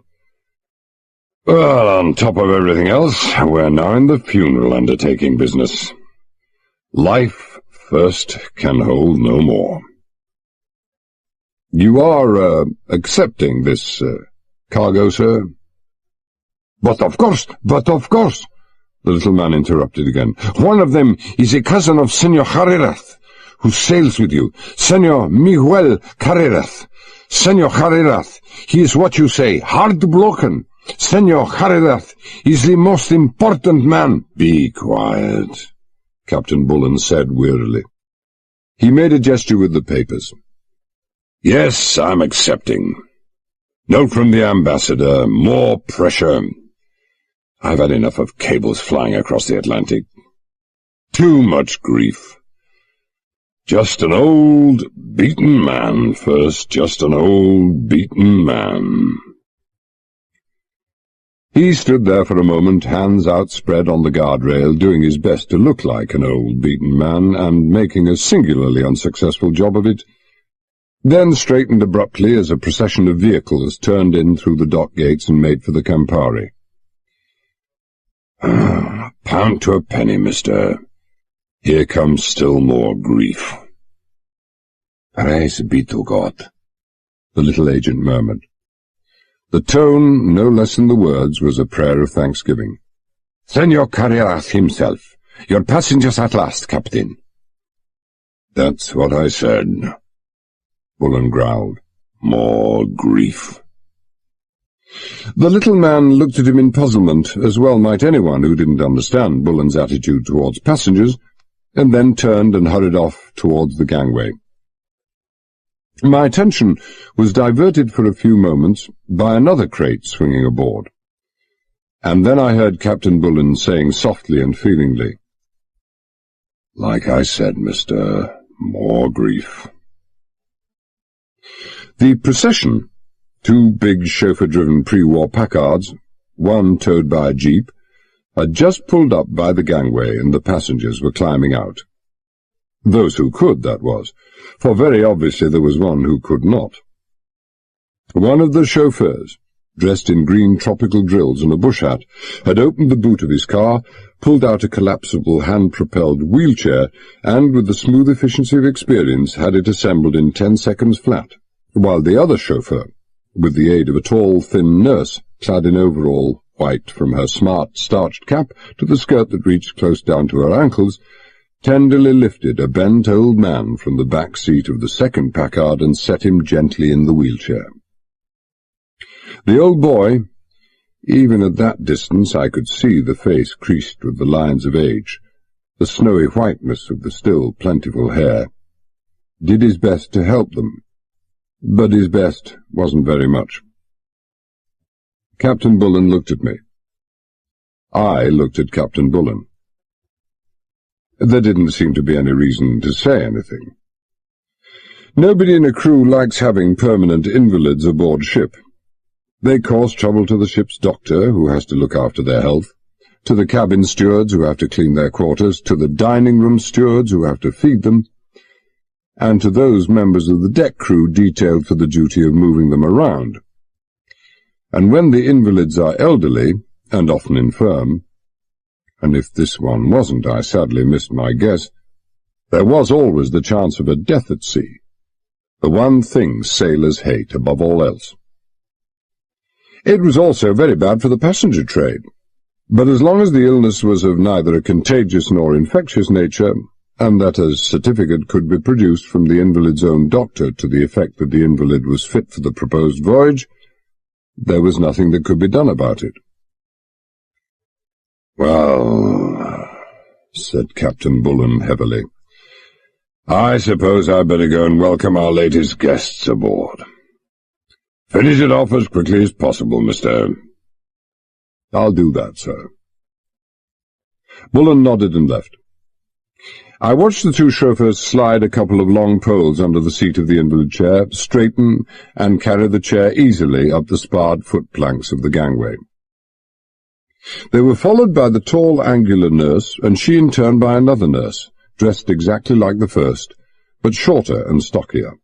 "Well, on top of everything else, we're now in the funeral undertaking business. Life first can hold no more." "You are, accepting this, cargo, sir?" But of course, the little man interrupted again. One of them is a cousin of Senor Carrerath, who sails with you. Senor Miguel Carrerath. Senor Carrerath, he is what you say, hard-broken. Senor Carrerath is the most important man. Be quiet, Captain Bullen said wearily. He made a gesture with the papers. Yes, I'm accepting. Note from the ambassador, more pressure. I've had enough of cables flying across the Atlantic. Too much grief. Just an old, beaten man first, just an old, beaten man. He stood there for a moment, hands outspread on the guardrail, doing his best to look like an old, beaten man, and making a singularly unsuccessful job of it, then straightened abruptly as a procession of vehicles turned in through the dock gates and made for the Campari. A pound to a penny, mister. Here comes still more grief. Praise be to God, the little agent murmured. The tone, no less than the words, was a prayer of thanksgiving. Senor Carrerath himself. Your passengers at last, Captain. That's what I said, Bullen growled. More grief. The little man looked at him in puzzlement, as well might anyone who didn't understand Bullen's attitude towards passengers, and then turned and hurried off towards the gangway. My attention was diverted for a few moments by another crate swinging aboard, and then I heard Captain Bullen saying softly and feelingly, "Like I said, mister, more grief." The procession, two big chauffeur-driven pre-war Packards, one towed by a jeep, had just pulled up by the gangway and the passengers were climbing out. Those who could, that was, for very obviously there was one who could not. One of the chauffeurs, dressed in green tropical drills and a bush hat, had opened the boot of his car, pulled out a collapsible hand-propelled wheelchair, and, with the smooth efficiency of experience, had it assembled in 10 seconds flat, while the other chauffeur, with the aid of a tall, thin nurse, clad in overall, white from her smart, starched cap to the skirt that reached close down to her ankles, tenderly lifted a bent old man from the back seat of the second Packard and set him gently in the wheelchair. The old boy, even at that distance I could see the face creased with the lines of age, the snowy whiteness of the still plentiful hair, did his best to help them, but his best wasn't very much. Captain Bullen looked at me. I looked at Captain Bullen. There didn't seem to be any reason to say anything. Nobody in a crew likes having permanent invalids aboard ship. They cause trouble to the ship's doctor, who has to look after their health, to the cabin stewards, who have to clean their quarters, to the dining-room stewards, who have to feed them, and to those members of the deck crew detailed for the duty of moving them around. And when the invalids are elderly, and often infirm, and if this one wasn't, I sadly missed my guess, there was always the chance of a death at sea, the one thing sailors hate above all else. It was also very bad for the passenger trade, but as long as the illness was of neither a contagious nor infectious nature, and that a certificate could be produced from the invalid's own doctor to the effect that the invalid was fit for the proposed voyage, there was nothing that could be done about it. "Well," said Captain Bullen heavily, "I suppose I'd better go and welcome our latest guests aboard. Finish it off as quickly as possible, mister." "I'll do that, sir." Bullen nodded and left. I watched the two chauffeurs slide a couple of long poles under the seat of the invalid chair, straighten, and carry the chair easily up the sparred foot-planks of the gangway. They were followed by the tall, angular nurse, and she in turn by another nurse, dressed exactly like the first, but shorter and stockier.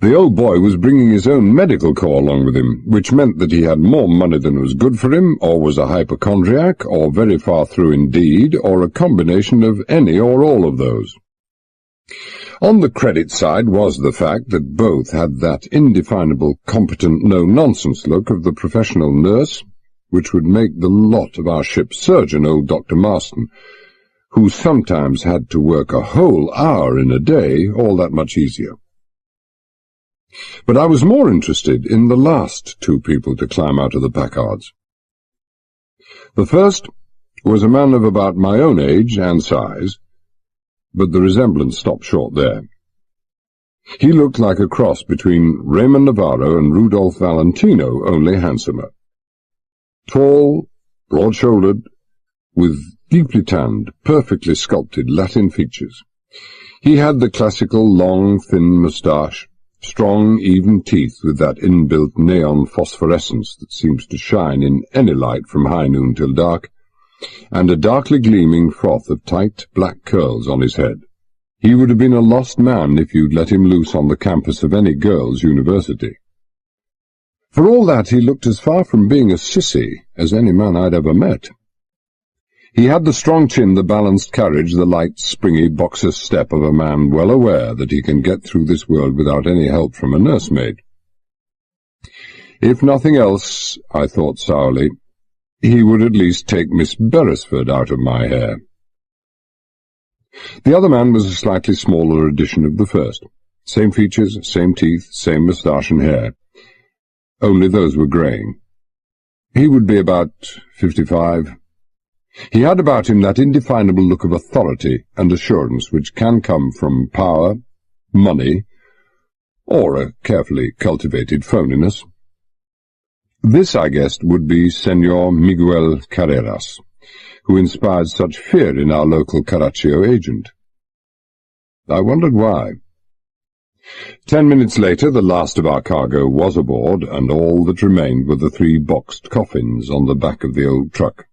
The old boy was bringing his own medical corps along with him, which meant that he had more money than was good for him, or was a hypochondriac, or very far through indeed, or a combination of any or all of those. On the credit side was the fact that both had that indefinable, competent, no-nonsense look of the professional nurse, which would make the lot of our ship's surgeon, old Dr. Marston, who sometimes had to work a whole hour in a day, all that much easier. But I was more interested in the last two people to climb out of the Packards. The first was a man of about my own age and size, but the resemblance stopped short there. He looked like a cross between Raymond Navarro and Rudolph Valentino, only handsomer. Tall, broad-shouldered, with deeply tanned, perfectly sculpted Latin features. He had the classical long, thin moustache, strong, even teeth with that inbuilt neon phosphorescence that seems to shine in any light from high noon till dark, and a darkly gleaming froth of tight black curls on his head. He would have been a lost man if you'd let him loose on the campus of any girls' university. For all that, he looked as far from being a sissy as any man I'd ever met. He had the strong chin, the balanced courage, the light, springy, boxer step of a man well aware that he can get through this world without any help from a nursemaid. If nothing else, I thought sourly, he would at least take Miss Beresford out of my hair. The other man was a slightly smaller edition of the first. Same features, same teeth, same moustache and hair. Only those were greying. He would be about 55. He had about him that indefinable look of authority and assurance which can come from power, money, or a carefully cultivated phoniness. This, I guessed, would be Senor Miguel Carreras, who inspired such fear in our local Carraccio agent. I wondered why. 10 minutes later, the last of our cargo was aboard, and all that remained were the 3 boxed coffins on the back of the old truck.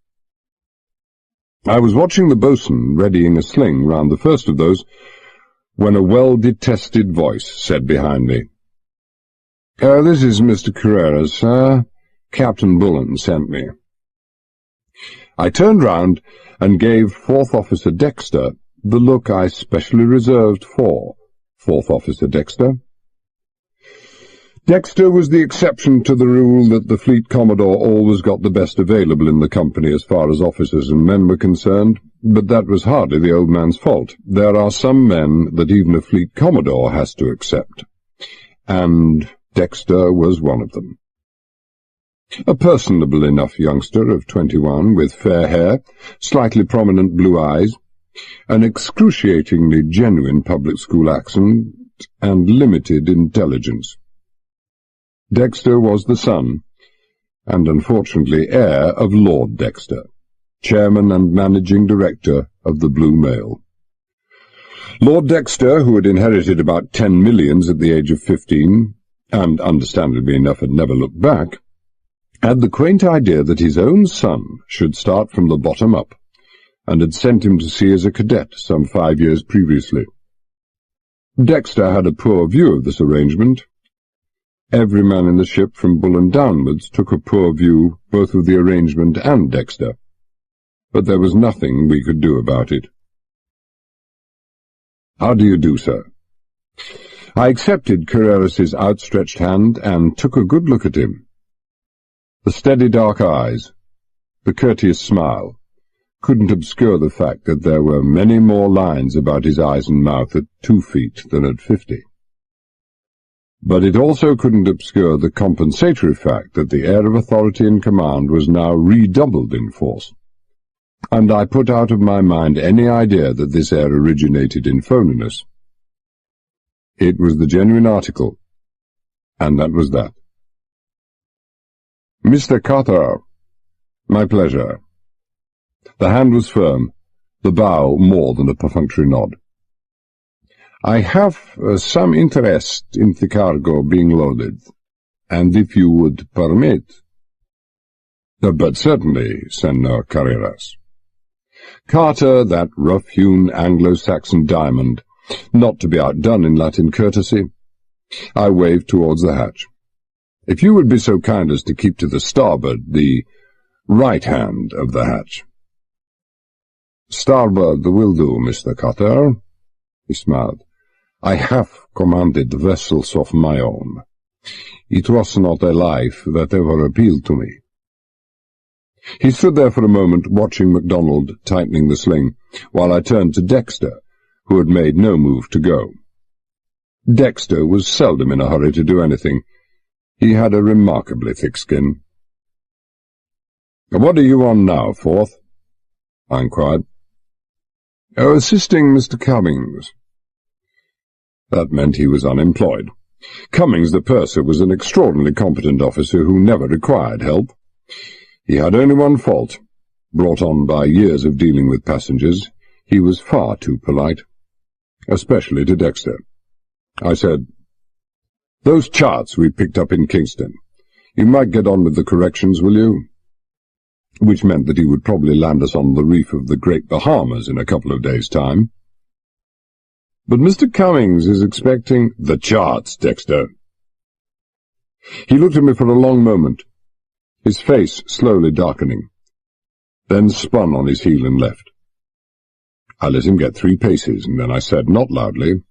I was watching the boatswain readying a sling round the first of those, when a well-detested voice said behind me, "This is Mr. Carreras, sir. Captain Bullen sent me." I turned round and gave Fourth Officer Dexter the look I specially reserved for Fourth Officer Dexter. Dexter was the exception to the rule that the Fleet Commodore always got the best available in the company as far as officers and men were concerned, but that was hardly the old man's fault. There are some men that even a Fleet Commodore has to accept, and Dexter was one of them. A personable enough youngster of 21, with fair hair, slightly prominent blue eyes, an excruciatingly genuine public school accent, and limited intelligence. Dexter was the son, and unfortunately heir, of Lord Dexter, chairman and managing director of the Blue Mail. Lord Dexter, who had inherited about 10 millions at the age of 15, and understandably enough had never looked back, had the quaint idea that his own son should start from the bottom up, and had sent him to sea as a cadet some 5 years previously. Dexter had a poor view of this arrangement. Every man in the ship from Bullen downwards took a poor view both of the arrangement and Dexter, but there was nothing we could do about it. "How do you do, sir?" I accepted Carreras's outstretched hand and took a good look at him. The steady dark eyes, the courteous smile, couldn't obscure the fact that there were many more lines about his eyes and mouth at 2 feet than at 50. But it also couldn't obscure the compensatory fact that the air of authority and command was now redoubled in force, and I put out of my mind any idea that this air originated in phoniness. It was the genuine article, and that was that. "Mr. Carter." "My pleasure." The hand was firm, the bow more than a perfunctory nod. "I have some interest in the cargo being loaded, and if you would permit—" "But certainly, Senor Carreras." Carter, that rough-hewn Anglo-Saxon diamond, not to be outdone in Latin courtesy. I waved towards the hatch. "If you would be so kind as to keep to the starboard, the right hand of the hatch." "Starboard will do, Mr. Carter," he smiled. "I have commanded vessels of my own. It was not a life that ever appealed to me." He stood there for a moment, watching MacDonald tightening the sling, while I turned to Dexter, who had made no move to go. Dexter was seldom in a hurry to do anything. He had a remarkably thick skin. "What are you on now, Fourth?" I inquired. "Oh, assisting Mr. Cummings." That meant he was unemployed. Cummings, the purser, was an extraordinarily competent officer who never required help. He had only one fault. Brought on by years of dealing with passengers, he was far too polite, especially to Dexter. I said, "Those charts we picked up in Kingston, you might get on with the corrections, will you?" Which meant that he would probably land us on the reef of the Great Bahamas in a couple of days' time. "But Mr. Cummings is expecting—" "The charts, Dexter." He looked at me for a long moment, his face slowly darkening, then spun on his heel and left. I let him get 3 paces, and then I said, not loudly,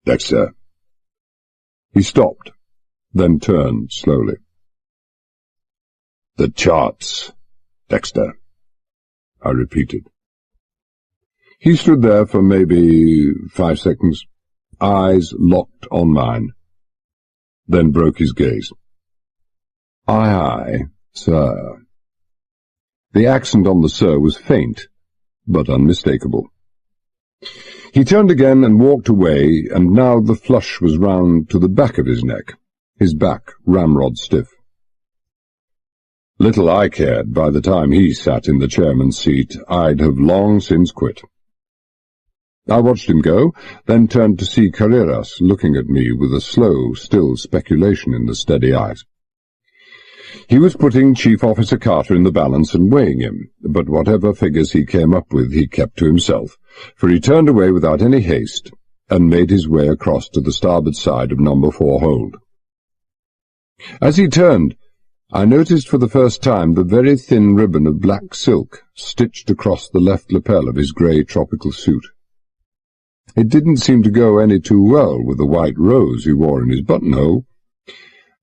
"Dexter." He stopped, then turned slowly. "The charts, Dexter," I repeated. He stood there for maybe 5 seconds, eyes locked on mine, then broke his gaze. "Aye, aye, sir." The accent on the sir was faint, but unmistakable. He turned again and walked away, and now the flush was round to the back of his neck, his back ramrod stiff. Little I cared, by the time he sat in the chairman's seat, I'd have long since quit. I watched him go, then turned to see Carreras looking at me with a slow, still speculation in the steady eyes. He was putting Chief Officer Carter in the balance and weighing him, but whatever figures he came up with he kept to himself, for he turned away without any haste and made his way across to the starboard side of No. 4 hold. As he turned, I noticed for the first time the very thin ribbon of black silk stitched across the left lapel of his grey tropical suit. It didn't seem to go any too well with the white rose he wore in his buttonhole,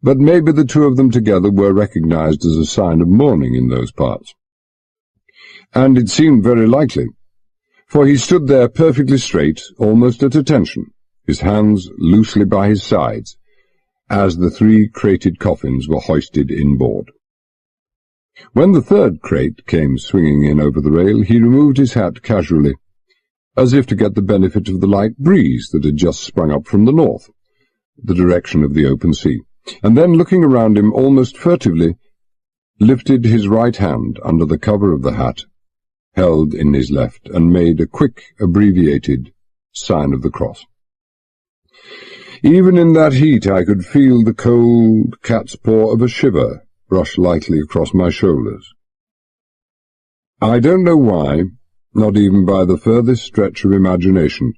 but maybe the two of them together were recognized as a sign of mourning in those parts. And it seemed very likely, for he stood there perfectly straight, almost at attention, his hands loosely by his sides, as the 3 crated coffins were hoisted inboard. When the 3rd crate came swinging in over the rail, he removed his hat casually, as if to get the benefit of the light breeze that had just sprung up from the north, the direction of the open sea, and then, looking around him almost furtively, lifted his right hand under the cover of the hat, held in his left, and made a quick, abbreviated sign of the cross. Even in that heat I could feel the cold cat's paw of a shiver brush lightly across my shoulders. I don't know why, not even by the furthest stretch of imagination,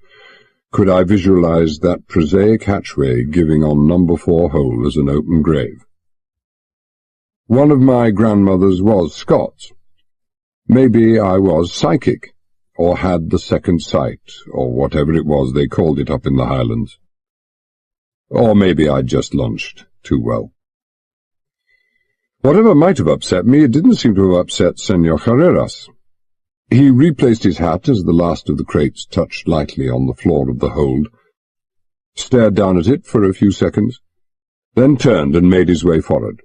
could I visualize that prosaic hatchway giving on No. 4 hole as an open grave. One of my grandmothers was Scots. Maybe I was psychic, or had the second sight, or whatever it was they called it up in the Highlands. Or maybe I'd just lunched too well. Whatever might have upset me, it didn't seem to have upset Senor Carreras. He replaced his hat as the last of the crates touched lightly on the floor of the hold, stared down at it for a few seconds, then turned and made his way forward,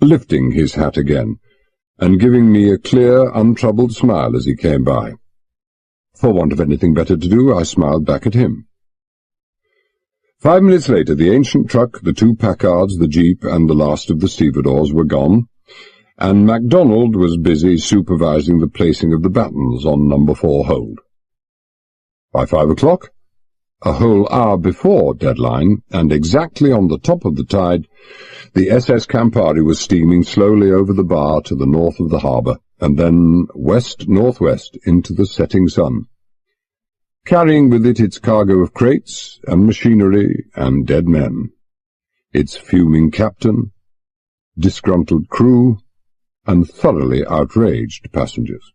lifting his hat again, and giving me a clear, untroubled smile as he came by. For want of anything better to do, I smiled back at him. 5 minutes later, the ancient truck, the 2 Packards, the jeep, and the last of the stevedores were gone, and MacDonald was busy supervising the placing of the battens on No. 4 hold. By 5 o'clock, a whole hour before deadline, and exactly on the top of the tide, the SS Campari was steaming slowly over the bar to the north of the harbour, and then west-northwest into the setting sun, carrying with it its cargo of crates and machinery and dead men, its fuming captain, disgruntled crew, and thoroughly outraged passengers.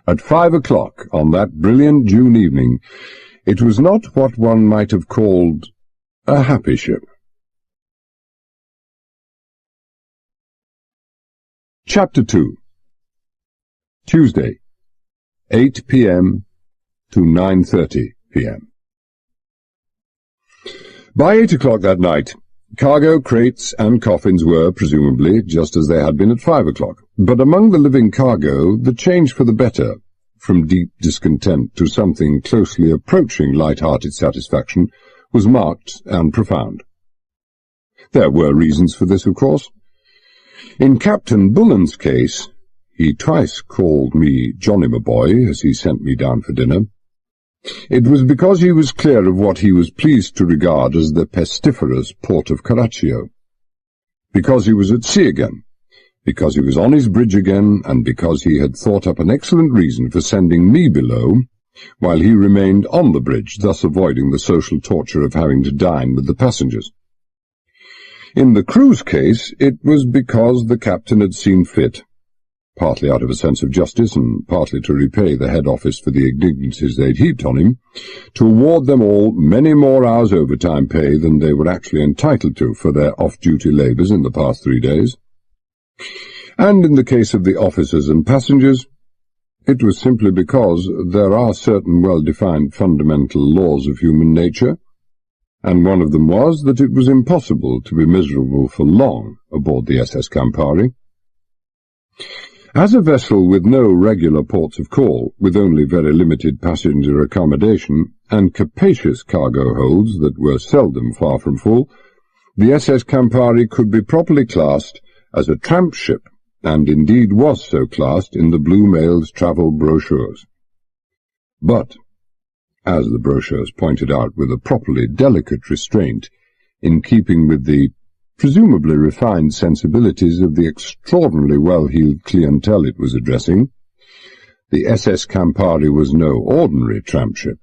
At 5 o'clock on that brilliant June evening, it was not what one might have called a happy ship. Chapter 2. Tuesday, 8 p.m. to 9:30 p.m. By 8 o'clock that night, cargo crates and coffins were, presumably, just as they had been at 5 o'clock. But among the living cargo, the change for the better, from deep discontent to something closely approaching light-hearted satisfaction, was marked and profound. There were reasons for this, of course. In Captain Bullen's case, he twice called me Johnny, my boy, as he sent me down for dinner. It was because he was clear of what he was pleased to regard as the pestiferous port of Carraccio, because he was at sea again, because he was on his bridge again, and because he had thought up an excellent reason for sending me below, while he remained on the bridge, thus avoiding the social torture of having to dine with the passengers. In the crew's case, it was because the captain had seen fit, partly out of a sense of justice and partly to repay the head office for the indignities they'd heaped on him, to award them all many more hours overtime pay than they were actually entitled to for their off-duty labours in the past 3 days. And in the case of the officers and passengers, it was simply because there are certain well-defined fundamental laws of human nature, and one of them was that it was impossible to be miserable for long aboard the SS Campari. As a vessel with no regular ports of call, with only very limited passenger accommodation, and capacious cargo holds that were seldom far from full, the SS Campari could be properly classed as a tramp ship, and indeed was so classed in the Blue Mail's travel brochures. But, as the brochures pointed out with a properly delicate restraint, in keeping with the presumably refined sensibilities of the extraordinarily well-heeled clientele it was addressing, the SS Campari was no ordinary tramp ship.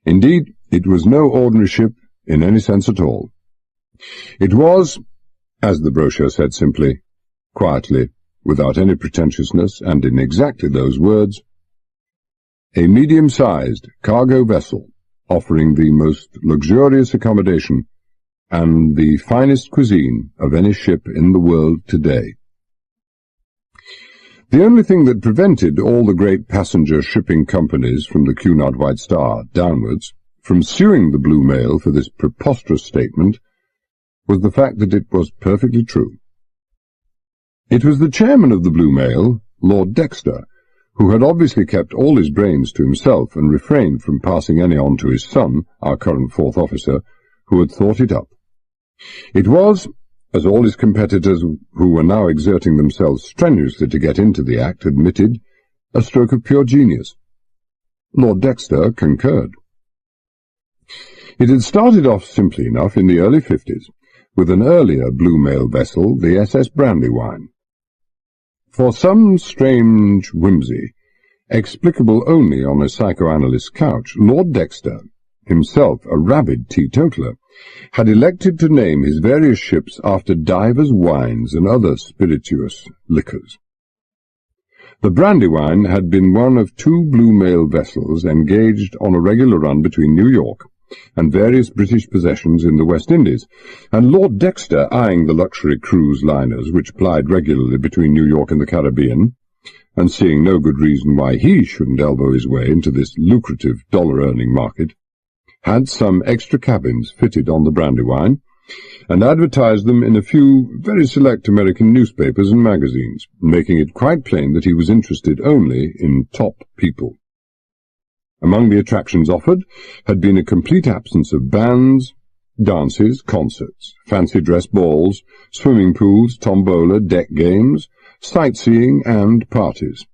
Indeed, it was no ordinary ship in any sense at all. It was, as the brochure said simply, quietly, without any pretentiousness, and in exactly those words, a medium-sized cargo vessel offering the most luxurious accommodation and the finest cuisine of any ship in the world today. The only thing that prevented all the great passenger shipping companies from the Cunard White Star downwards from suing the Blue Mail for this preposterous statement was the fact that it was perfectly true. It was the chairman of the Blue Mail, Lord Dexter, who had obviously kept all his brains to himself and refrained from passing any on to his son, our current fourth officer, who had thought it up. It was, as all his competitors who were now exerting themselves strenuously to get into the act admitted, a stroke of pure genius. Lord Dexter concurred. It had started off simply enough in the early 50s, with an earlier Blue Mail vessel, the SS Brandywine. For some strange whimsy, explicable only on a psychoanalyst's couch, Lord Dexter, himself a rabid teetotaler, had elected to name his various ships after divers wines and other spirituous liquors. The Brandywine had been one of 2 Blue Mail vessels engaged on a regular run between New York and various British possessions in the West Indies, and Lord Dexter, eyeing the luxury cruise liners which plied regularly between New York and the Caribbean, and seeing no good reason why he shouldn't elbow his way into this lucrative dollar-earning market, had some extra cabins fitted on the Brandywine, and advertised them in a few very select American newspapers and magazines, making it quite plain that he was interested only in top people. Among the attractions offered had been a complete absence of bands, dances, concerts, fancy dress balls, swimming pools, tombola, deck games, sightseeing, and parties.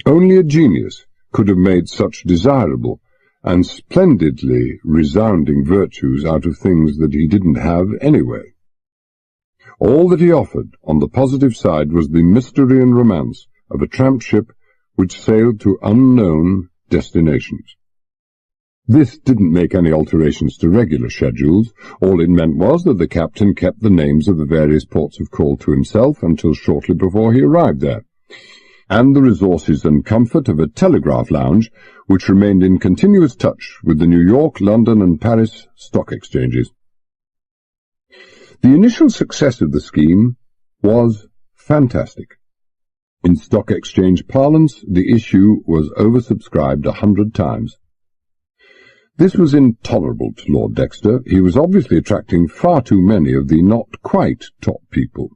Only a genius could have made such desirable and splendidly resounding virtues out of things that he didn't have anyway. All that he offered on the positive side was the mystery and romance of a tramp ship which sailed to unknown destinations. This didn't make any alterations to regular schedules. All it meant was that the captain kept the names of the various ports of call to himself until shortly before he arrived there, and the resources and comfort of a telegraph lounge which remained in continuous touch with the New York, London, and Paris stock exchanges. The initial success of the scheme was fantastic. In stock exchange parlance, the issue was oversubscribed 100 times. This was intolerable to Lord Dexter. He was obviously attracting far too many of the not-quite top people,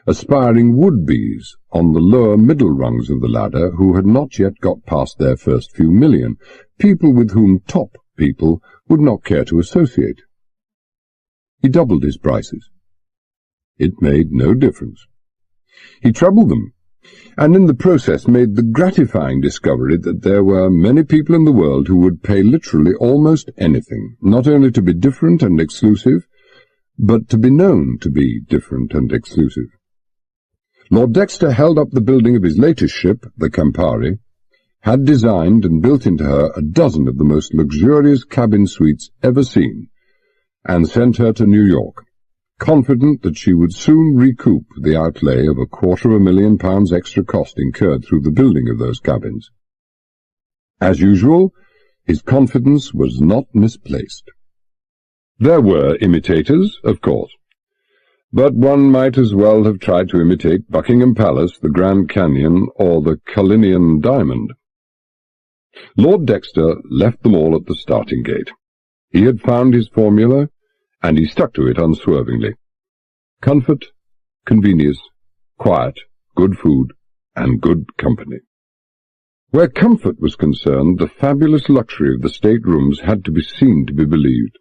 aspiring would-bes on the lower middle rungs of the ladder who had not yet got past their first few million, people with whom top people would not care to associate. He doubled his prices. It made no difference. He trebled them, and in the process made the gratifying discovery that there were many people in the world who would pay literally almost anything, not only to be different and exclusive, but to be known to be different and exclusive. Lord Dexter held up the building of his latest ship, the Campari, had designed and built into her a dozen of the most luxurious cabin suites ever seen, and sent her to New York, confident that she would soon recoup the outlay of £250,000 extra cost incurred through the building of those cabins. As usual, his confidence was not misplaced. There were imitators, of course, but one might as well have tried to imitate Buckingham Palace, the Grand Canyon, or the Cullinan Diamond. Lord Dexter left them all at the starting gate. He had found his formula, and he stuck to it unswervingly. Comfort, convenience, quiet, good food, and good company. Where comfort was concerned, the fabulous luxury of the state-rooms had to be seen to be believed.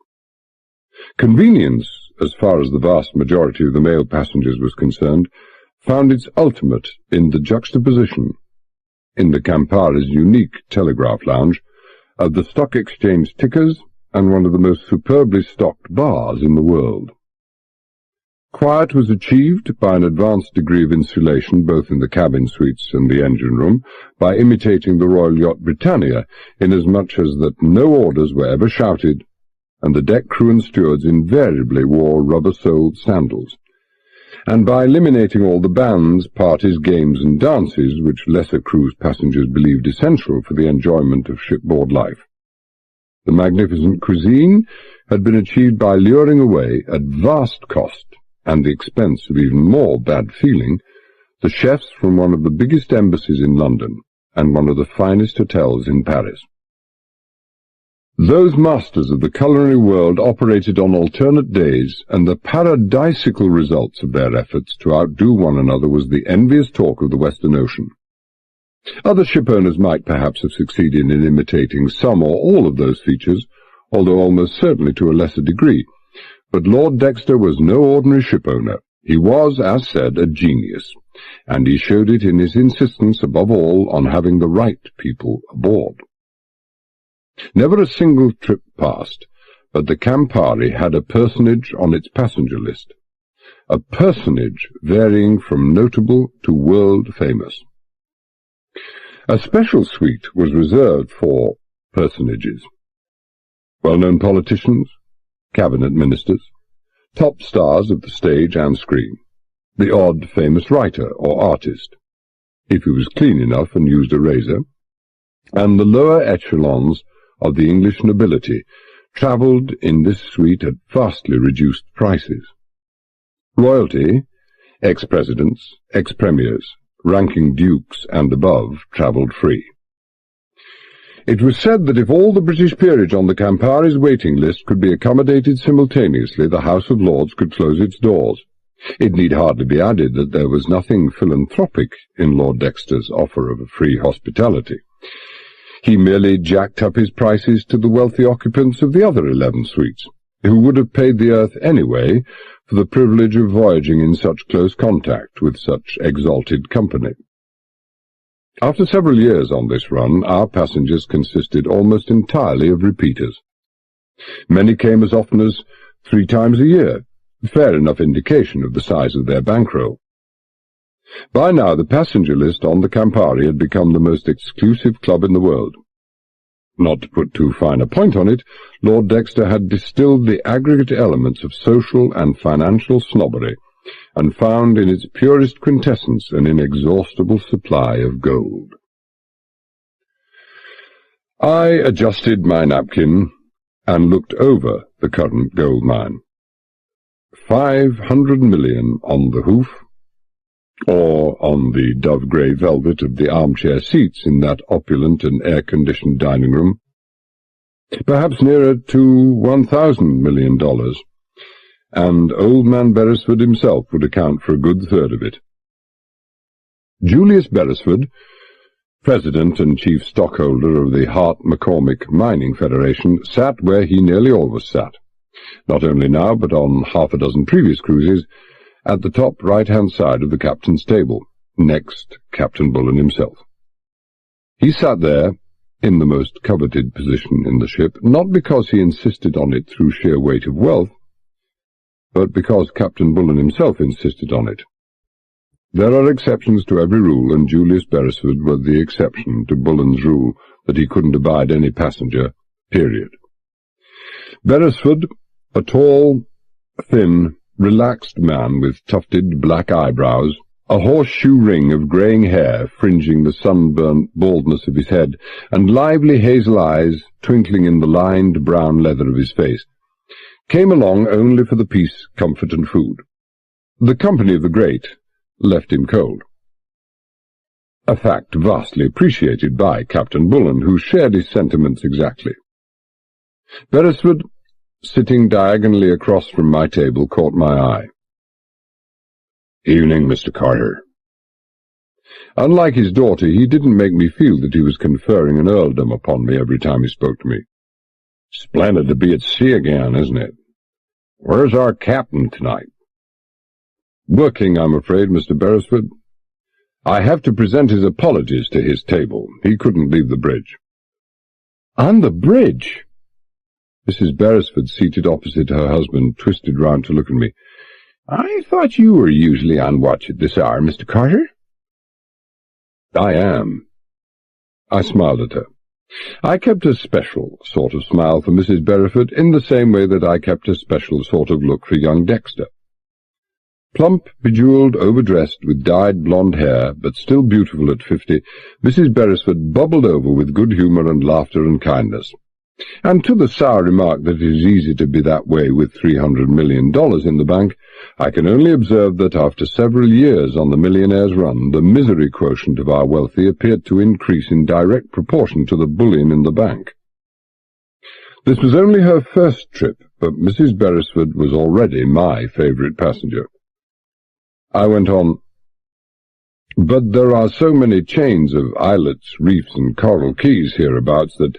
Convenience, as far as the vast majority of the male passengers was concerned, found its ultimate in the juxtaposition, in the Campari's unique telegraph lounge, of the stock exchange tickers and one of the most superbly stocked bars in the world. Quiet was achieved by an advanced degree of insulation both in the cabin suites and the engine-room, by imitating the Royal Yacht Britannia, inasmuch as that no orders were ever shouted, and the deck crew and stewards invariably wore rubber-soled sandals, and by eliminating all the bands, parties, games, and dances which lesser cruise passengers believed essential for the enjoyment of shipboard life. The magnificent cuisine had been achieved by luring away, at vast cost and the expense of even more bad feeling, the chefs from one of the biggest embassies in London and one of the finest hotels in Paris. Those masters of the culinary world operated on alternate days, and the paradisiacal results of their efforts to outdo one another was the envious talk of the Western Ocean. Other shipowners might perhaps have succeeded in imitating some or all of those features, although almost certainly to a lesser degree. But Lord Dexter was no ordinary shipowner. He was, as said, a genius, and he showed it in his insistence above all on having the right people aboard. Never a single trip passed, but the Campari had a personage on its passenger list, a personage varying from notable to world-famous. A special suite was reserved for personages. Well-known politicians, cabinet ministers, top stars of the stage and screen, the odd famous writer or artist, if he was clean enough and used a razor, and the lower echelons of the English nobility travelled in this suite at vastly reduced prices. Royalty, ex-presidents, ex-premiers, ranking dukes and above travelled free. It was said that if all the British peerage on the Campari's waiting list could be accommodated simultaneously, the House of Lords could close its doors. It need hardly be added that there was nothing philanthropic in Lord Dexter's offer of a free hospitality. He merely jacked up his prices to the wealthy occupants of the other 11 suites, who would have paid the earth anyway for the privilege of voyaging in such close contact with such exalted company. After several years on this run, our passengers consisted almost entirely of repeaters. Many came as often as 3 times a year, fair enough indication of the size of their bankroll. By now the passenger list on the Campari had become the most exclusive club in the world. Not to put too fine a point on it, Lord Dexter had distilled the aggregate elements of social and financial snobbery, and found in its purest quintessence an inexhaustible supply of gold. I adjusted my napkin and looked over the current gold mine. 500 million on the hoof, or on the dove-grey velvet of the armchair seats in that opulent and air-conditioned dining room. Perhaps nearer to $1,000 million, and old man Beresford himself would account for a good third of it. Julius Beresford, president and chief stockholder of the Hart-McCormick Mining Federation, sat where he nearly always sat, not only now but on half a dozen previous cruises, at the top right-hand side of the captain's table, next Captain Bullen himself. He sat there, in the most coveted position in the ship, not because he insisted on it through sheer weight of wealth, but because Captain Bullen himself insisted on it. There are exceptions to every rule, and Julius Beresford was the exception to Bullen's rule that he couldn't abide any passenger, period. Beresford, a tall, thin, relaxed man with tufted black eyebrows, a horseshoe ring of greying hair fringing the sunburnt baldness of his head, and lively hazel eyes twinkling in the lined brown leather of his face, came along only for the peace, comfort, and food. The company of the great left him cold. A fact vastly appreciated by Captain Bullen, who shared his sentiments exactly. Beresford, sitting diagonally across from my table, caught my eye. "Evening, Mr. Carter." Unlike his daughter, he didn't make me feel that he was conferring an earldom upon me every time he spoke to me. "Splendid to be at sea again, isn't it? Where's our captain tonight?" "Working, I'm afraid, Mr. Beresford. I have to present his apologies to his table. He couldn't leave the bridge." "On the bridge?" Mrs. Beresford, seated opposite her husband, twisted round to look at me. "I thought you were usually on watch at this hour, Mr. Carter." "I am." I smiled at her. I kept a special sort of smile for Mrs. Beresford, in the same way that I kept a special sort of look for young Dexter. Plump, bejewelled, overdressed, with dyed blonde hair, but still beautiful at 50, Mrs. Beresford bubbled over with good humour and laughter and kindness. And to the sour remark that it is easy to be that way with $300 million in the bank, I can only observe that after several years on the millionaire's run, the misery quotient of our wealthy appeared to increase in direct proportion to the bullion in the bank. This was only her first trip, but Mrs. Beresford was already my favourite passenger. I went on, "But there are so many chains of islets, reefs, and coral keys hereabouts that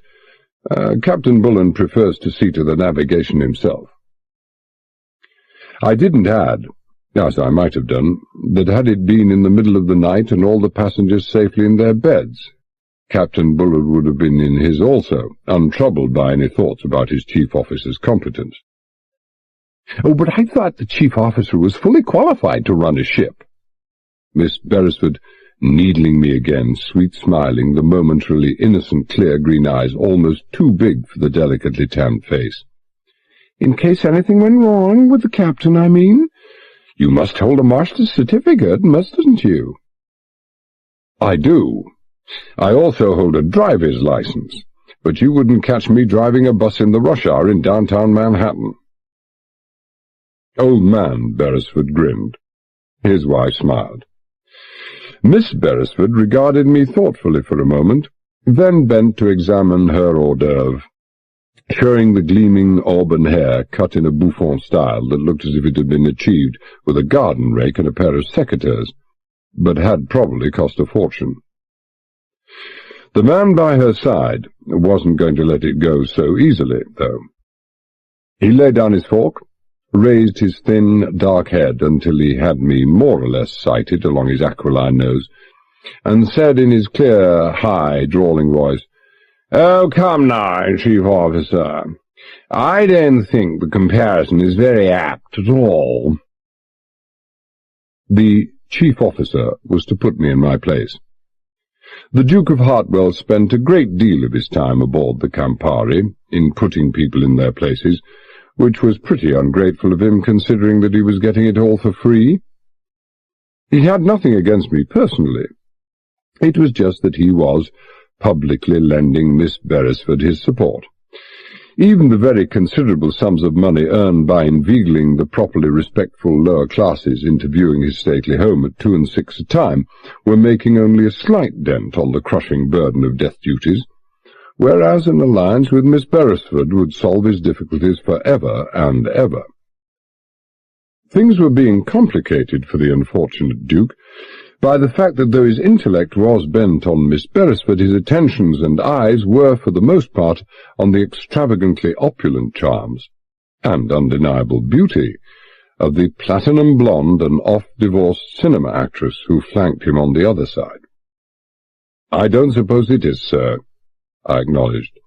Captain Bullen prefers to see to the navigation himself." I didn't add, as I might have done, that had it been in the middle of the night and all the passengers safely in their beds, Captain Bullen would have been in his also, untroubled by any thoughts about his chief officer's competence. "Oh, but I thought the chief officer was fully qualified to run a ship." Miss Beresford, needling me again, sweet-smiling, the momentarily innocent clear green eyes almost too big for the delicately tanned face. "In case anything went wrong with the captain, I mean. You must hold a master's certificate, mustn't you?" "I do. I also hold a driver's license, but you wouldn't catch me driving a bus in the rush hour in downtown Manhattan." Old man Beresford grinned. His wife smiled. Miss Beresford regarded me thoughtfully for a moment, then bent to examine her hors d'oeuvre, showing the gleaming auburn hair cut in a bouffant style that looked as if it had been achieved with a garden rake and a pair of secateurs, but had probably cost a fortune. The man by her side wasn't going to let it go so easily, though. He laid down his fork, raised his thin, dark head until he had me more or less sighted along his aquiline nose, and said in his clear, high, drawling voice, "Oh, come now, Chief Officer. I don't think the comparison is very apt at all." The Chief Officer was to put me in my place. The Duke of Hartwell spent a great deal of his time aboard the Campari, in putting people in their places, which was pretty ungrateful of him, considering that he was getting it all for free. He had nothing against me personally. It was just that he was publicly lending Miss Beresford his support. Even the very considerable sums of money earned by inveigling the properly respectful lower classes into viewing his stately home at 2 and 6 a time were making only a slight dent on the crushing burden of death duties, whereas an alliance with Miss Beresford would solve his difficulties for ever and ever. Things were being complicated for the unfortunate Duke by the fact that though his intellect was bent on Miss Beresford, his attentions and eyes were, for the most part, on the extravagantly opulent charms and undeniable beauty of the platinum blonde and oft-divorced cinema actress who flanked him on the other side. "I don't suppose it is, sir," I acknowledged.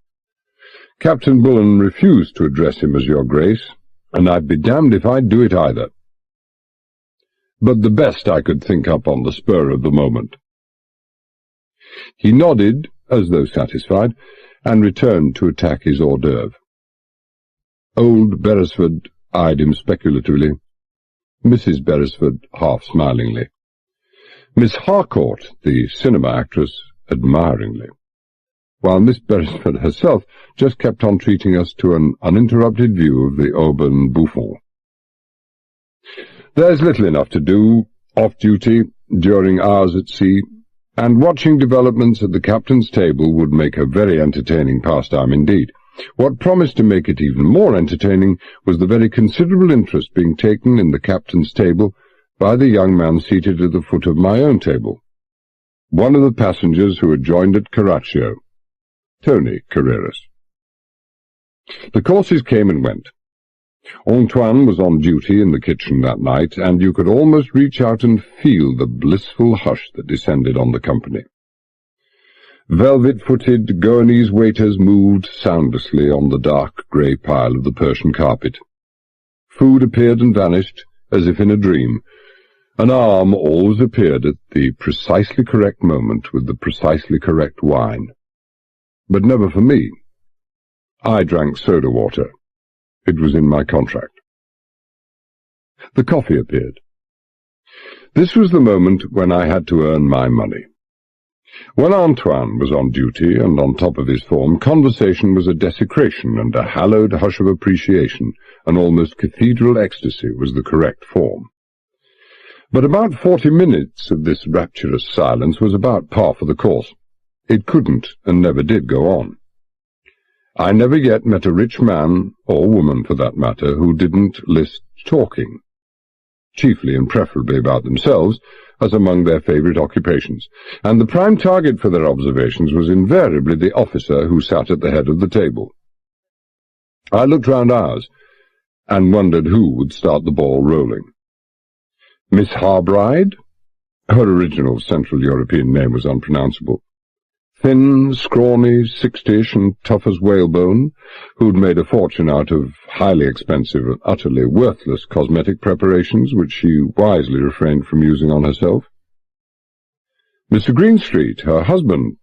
"Captain Bullen refused to address him as your grace, and I'd be damned if I'd do it either. But the best I could think up on the spur of the moment." He nodded, as though satisfied, and returned to attack his hors d'oeuvre. Old Beresford eyed him speculatively, Mrs. Beresford half-smilingly, Miss Harcourt, the cinema actress, admiringly, while Miss Beresford herself just kept on treating us to an uninterrupted view of the Auburn Bouffon. There's little enough to do, off-duty, during hours at sea, and watching developments at the captain's table would make a very entertaining pastime indeed. What promised to make it even more entertaining was the very considerable interest being taken in the captain's table by the young man seated at the foot of my own table, one of the passengers who had joined at Carraccio, Tony Carreras. The courses came and went. Antoine was on duty in the kitchen that night, and you could almost reach out and feel the blissful hush that descended on the company. Velvet-footed Goanese waiters moved soundlessly on the dark grey pile of the Persian carpet. Food appeared and vanished, as if in a dream. An arm always appeared at the precisely correct moment with the precisely correct wine. But never for me. I drank soda water. It was in my contract. The coffee appeared. This was the moment when I had to earn my money. When Antoine was on duty and on top of his form, conversation was a desecration, and a hallowed hush of appreciation, an almost cathedral ecstasy, was the correct form. But about 40 minutes of this rapturous silence was about par for the course. It couldn't and never did go on. I never yet met a rich man, or woman for that matter, who didn't list talking, chiefly and preferably about themselves, as among their favourite occupations, and the prime target for their observations was invariably the officer who sat at the head of the table. I looked round ours, and wondered who would start the ball rolling. Miss Harbride? Her original Central European name was unpronounceable. Thin, scrawny, 60-ish, and tough as whalebone, who'd made a fortune out of highly expensive and utterly worthless cosmetic preparations, which she wisely refrained from using on herself. Mr. Greenstreet, her husband,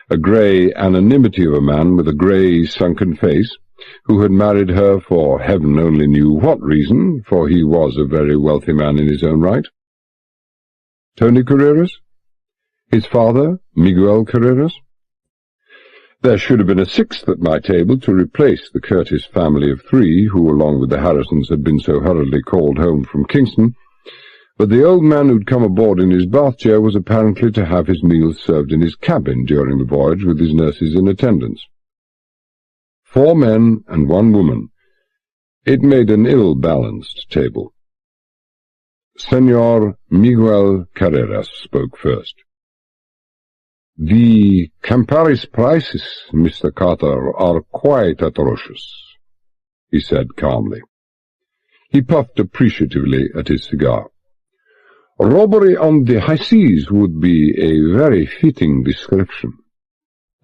a grey anonymity of a man with a grey, sunken face, who had married her for heaven only knew what reason, for he was a very wealthy man in his own right. Tony Carreras? His father, Miguel Carreras? There should have been a sixth at my table to replace the Curtis family of three, who, along with the Harrisons, had been so hurriedly called home from Kingston, but the old man who'd come aboard in his bath chair was apparently to have his meals served in his cabin during the voyage with his nurses in attendance. 4 men and 1 woman. It made an ill-balanced table. Senor Miguel Carreras spoke first. "The Campari's prices, Mr. Carter, are quite atrocious," he said calmly. He puffed appreciatively at his cigar. "Robbery on the high seas would be a very fitting description.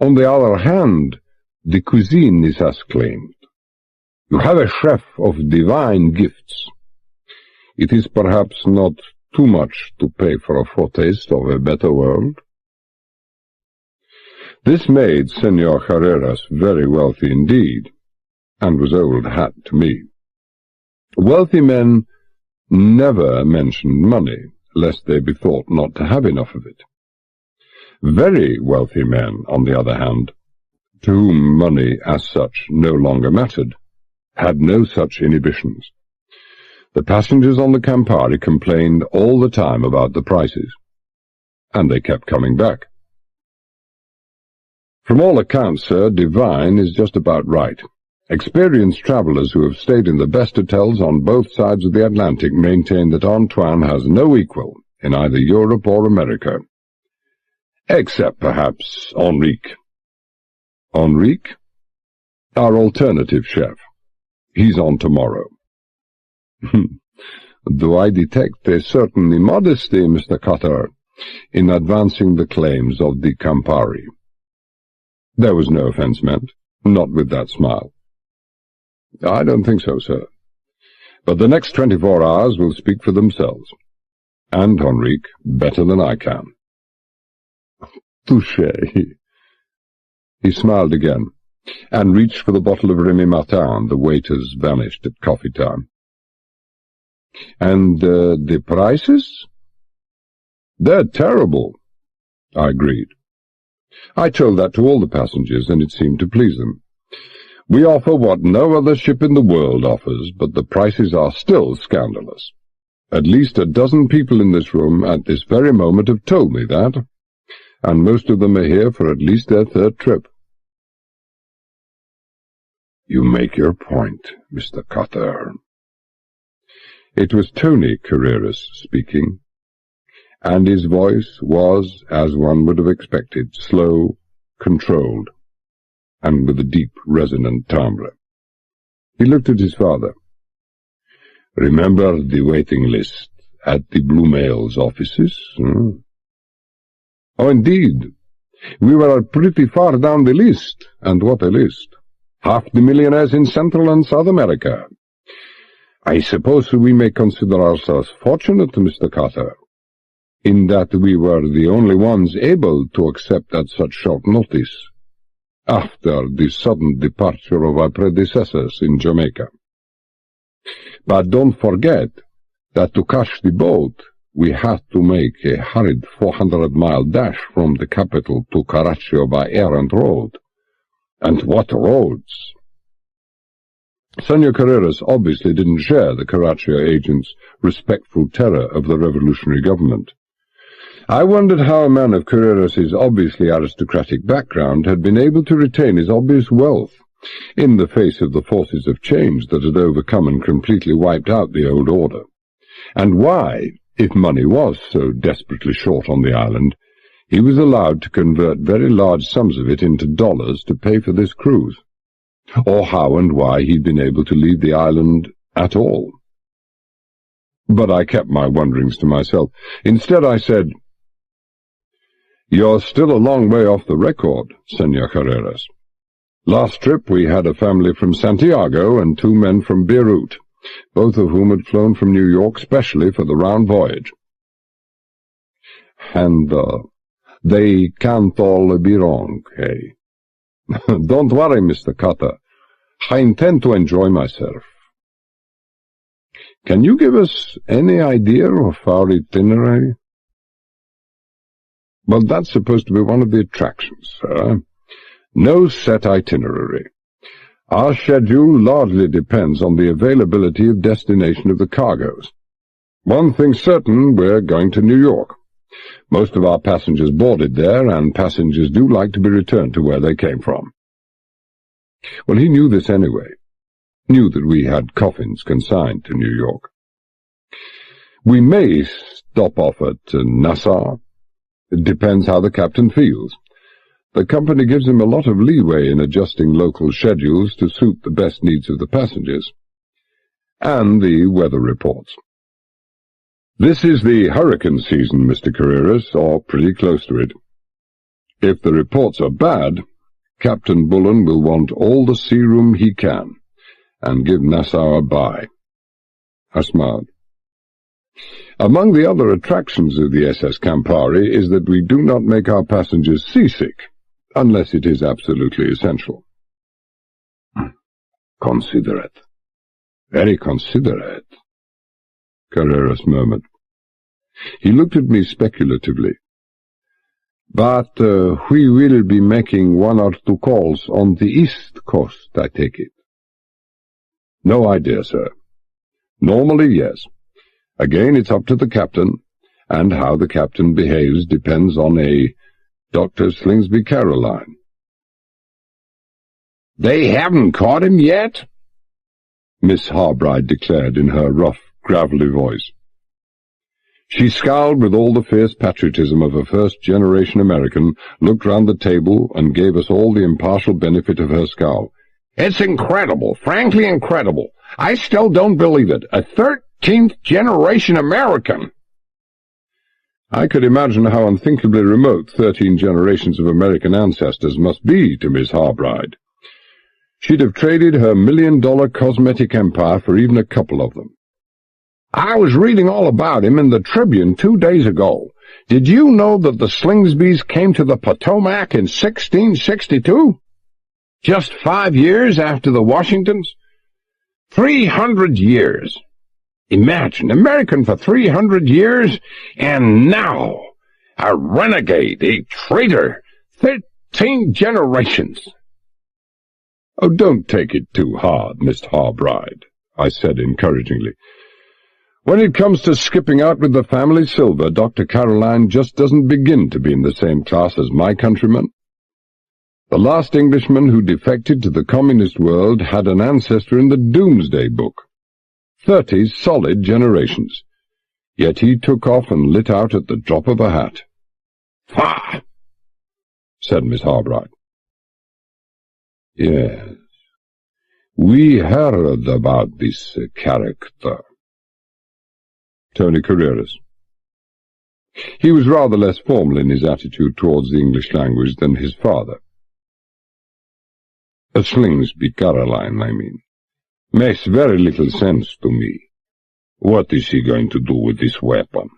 On the other hand, the cuisine is as claimed. You have a chef of divine gifts. It is perhaps not too much to pay for a foretaste of a better world." This made Senor Carreras very wealthy indeed, and was old hat to me. Wealthy men never mentioned money, lest they be thought not to have enough of it. Very wealthy men, on the other hand, to whom money as such no longer mattered, had no such inhibitions. The passengers on the Campari complained all the time about the prices, and they kept coming back. From all accounts, sir, divine is just about right. Experienced travellers who have stayed in the best hotels on both sides of the Atlantic maintain that Antoine has no equal in either Europe or America. Except, perhaps, Enrique. Enrique? Our alternative chef. He's on tomorrow. Do I detect a certain immodesty, Mr. Cutter, in advancing the claims of the Campari? There was no offence meant, not with that smile. I don't think so, sir. But the next 24 hours will speak for themselves. And, Enrique, better than I can. Touché. He smiled again, and reached for the bottle of Remy Martin the waiters vanished at coffee time. And the prices? They're terrible, I agreed. I told that to all the passengers, and it seemed to please them. We offer what no other ship in the world offers, but the prices are still scandalous. At least a dozen people in this room at this very moment have told me that, and most of them are here for at least their third trip. You make your point, Mr. Cutter. It was Tony Carreras speaking, and his voice was, as one would have expected, slow, controlled, and with a deep, resonant timbre. He looked at his father. Remember the waiting list at the Blue Mail's offices? Oh, indeed. We were pretty far down the list, and what a list. Half the millionaires in Central and South America. I suppose we may consider ourselves fortunate, Mr. Carter, in that we were the only ones able to accept at such short notice, after the sudden departure of our predecessors in Jamaica. But don't forget that to catch the boat, we had to make a hurried 400-mile dash from the capital to Caraccio by air and road. And what roads! Senor Carreras obviously didn't share the Caraccio agent's respectful terror of the revolutionary government. I wondered how a man of Carreras's obviously aristocratic background had been able to retain his obvious wealth in the face of the forces of change that had overcome and completely wiped out the old order, and why, if money was so desperately short on the island, he was allowed to convert very large sums of it into dollars to pay for this cruise, or how and why he'd been able to leave the island at all. But I kept my wonderings to myself. Instead I said, "You're still a long way off the record, Senor Carreras. Last trip we had a family from Santiago and 2 men from Beirut, both of whom had flown from New York specially for the round voyage. And they can't all be wrong, eh? Don't worry, Mr. Cutter. I intend to enjoy myself. Can you give us any idea of our itinerary?" "Well, that's supposed to be one of the attractions, sir. No set itinerary. Our schedule largely depends on the availability of destination of the cargoes. One thing's certain, we're going to New York. Most of our passengers boarded there, and passengers do like to be returned to where they came from." Well, he knew this anyway. Knew that we had coffins consigned to New York. "We may stop off at Nassau. It depends how the captain feels. The company gives him a lot of leeway in adjusting local schedules to suit the best needs of the passengers. And the weather reports. This is the hurricane season, Mr. Carreras, or pretty close to it. If the reports are bad, Captain Bullen will want all the sea room he can, and give Nassau a bye." I smiled. "Among the other attractions of the SS Campari is that we do not make our passengers seasick, unless it is absolutely essential." "Considerate. Very considerate," Carreras murmured. He looked at me speculatively. But we will be making 1 or 2 calls on the East Coast, I take it. No idea, sir. Normally, yes. Again, it's up to the captain, and how the captain behaves depends on a Dr. Slingsby Caroline. They haven't caught him yet? Miss Harbride declared in her rough, gravelly voice. She scowled with all the fierce patriotism of a first-generation American, looked round the table, and gave us all the impartial benefit of her scowl. It's incredible, frankly incredible. I still don't believe it. A 13th-generation American. I could imagine how unthinkably remote 13 generations of American ancestors must be to Miss Harbride. She'd have traded her $1-million cosmetic empire for even a couple of them. I was reading all about him in the Tribune 2 days ago. Did you know that the Slingsbys came to the Potomac in 1662? Just 5 years after the Washingtons? 300 years. Imagine, American for 300 years, and now a renegade, a traitor, 13 generations. Oh, don't take it too hard, Miss Harbride, I said encouragingly. When it comes to skipping out with the family silver, Dr. Caroline just doesn't begin to be in the same class as my countrymen. The last Englishman who defected to the communist world had an ancestor in the Doomsday Book. 30 solid generations. Yet he took off and lit out at the drop of a hat. "Ha!" said Miss Harbride. Yes, we heard about this character. Tony Carreras. He was rather less formal in his attitude towards the English language than his father. A Slingsby Caroline, I mean. Makes very little sense to me. What is he going to do with this weapon?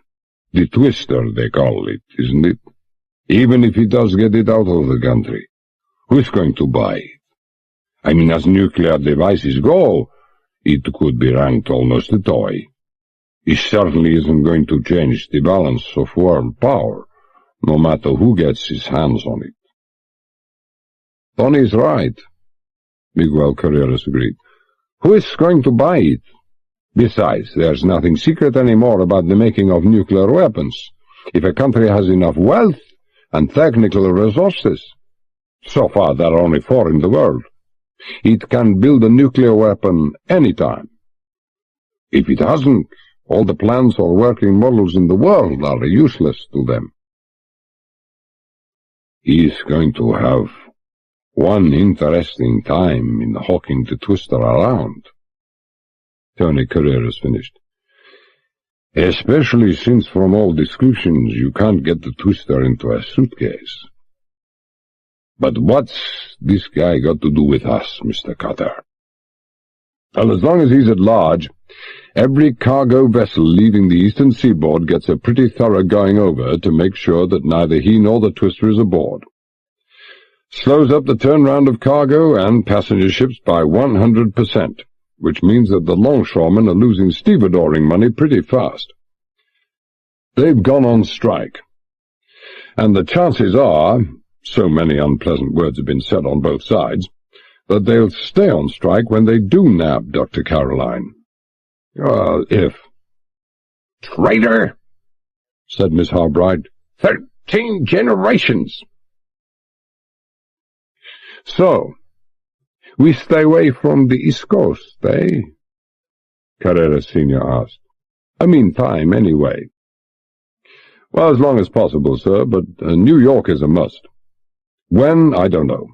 The twister, they call it, isn't it? Even if he does get it out of the country, who's going to buy it? I mean, as nuclear devices go, it could be ranked almost a toy. It certainly isn't going to change the balance of world power, no matter who gets his hands on it. Tony's right, Miguel Carreras agreed. Who is going to buy it? Besides, there's nothing secret anymore about the making of nuclear weapons. If a country has enough wealth and technical resources, so far there are only 4 in the world, it can build a nuclear weapon any time. If it hasn't, all the plans or working models in the world are useless to them. He's going to have one interesting time in hawking the twister around, Tony Carreras finished. Especially since from all descriptions you can't get the twister into a suitcase. But what's this guy got to do with us, Mr. Cutter? Well, as long as he's at large, every cargo vessel leaving the eastern seaboard gets a pretty thorough going over to make sure that neither he nor the twister is aboard. Slows up the turnaround of cargo and passenger ships by 100%, which means that the longshoremen are losing stevedoring money pretty fast. They've gone on strike, and the chances are, so many unpleasant words have been said on both sides, that they'll stay on strike when they do nab Dr. Caroline. If. Traitor, said Miss Harbride. 13 generations. So, we stay away from the East Coast, eh? Carreras Sr. asked. Meantime, anyway. Well, as long as possible, sir, but New York is a must. When, I don't know.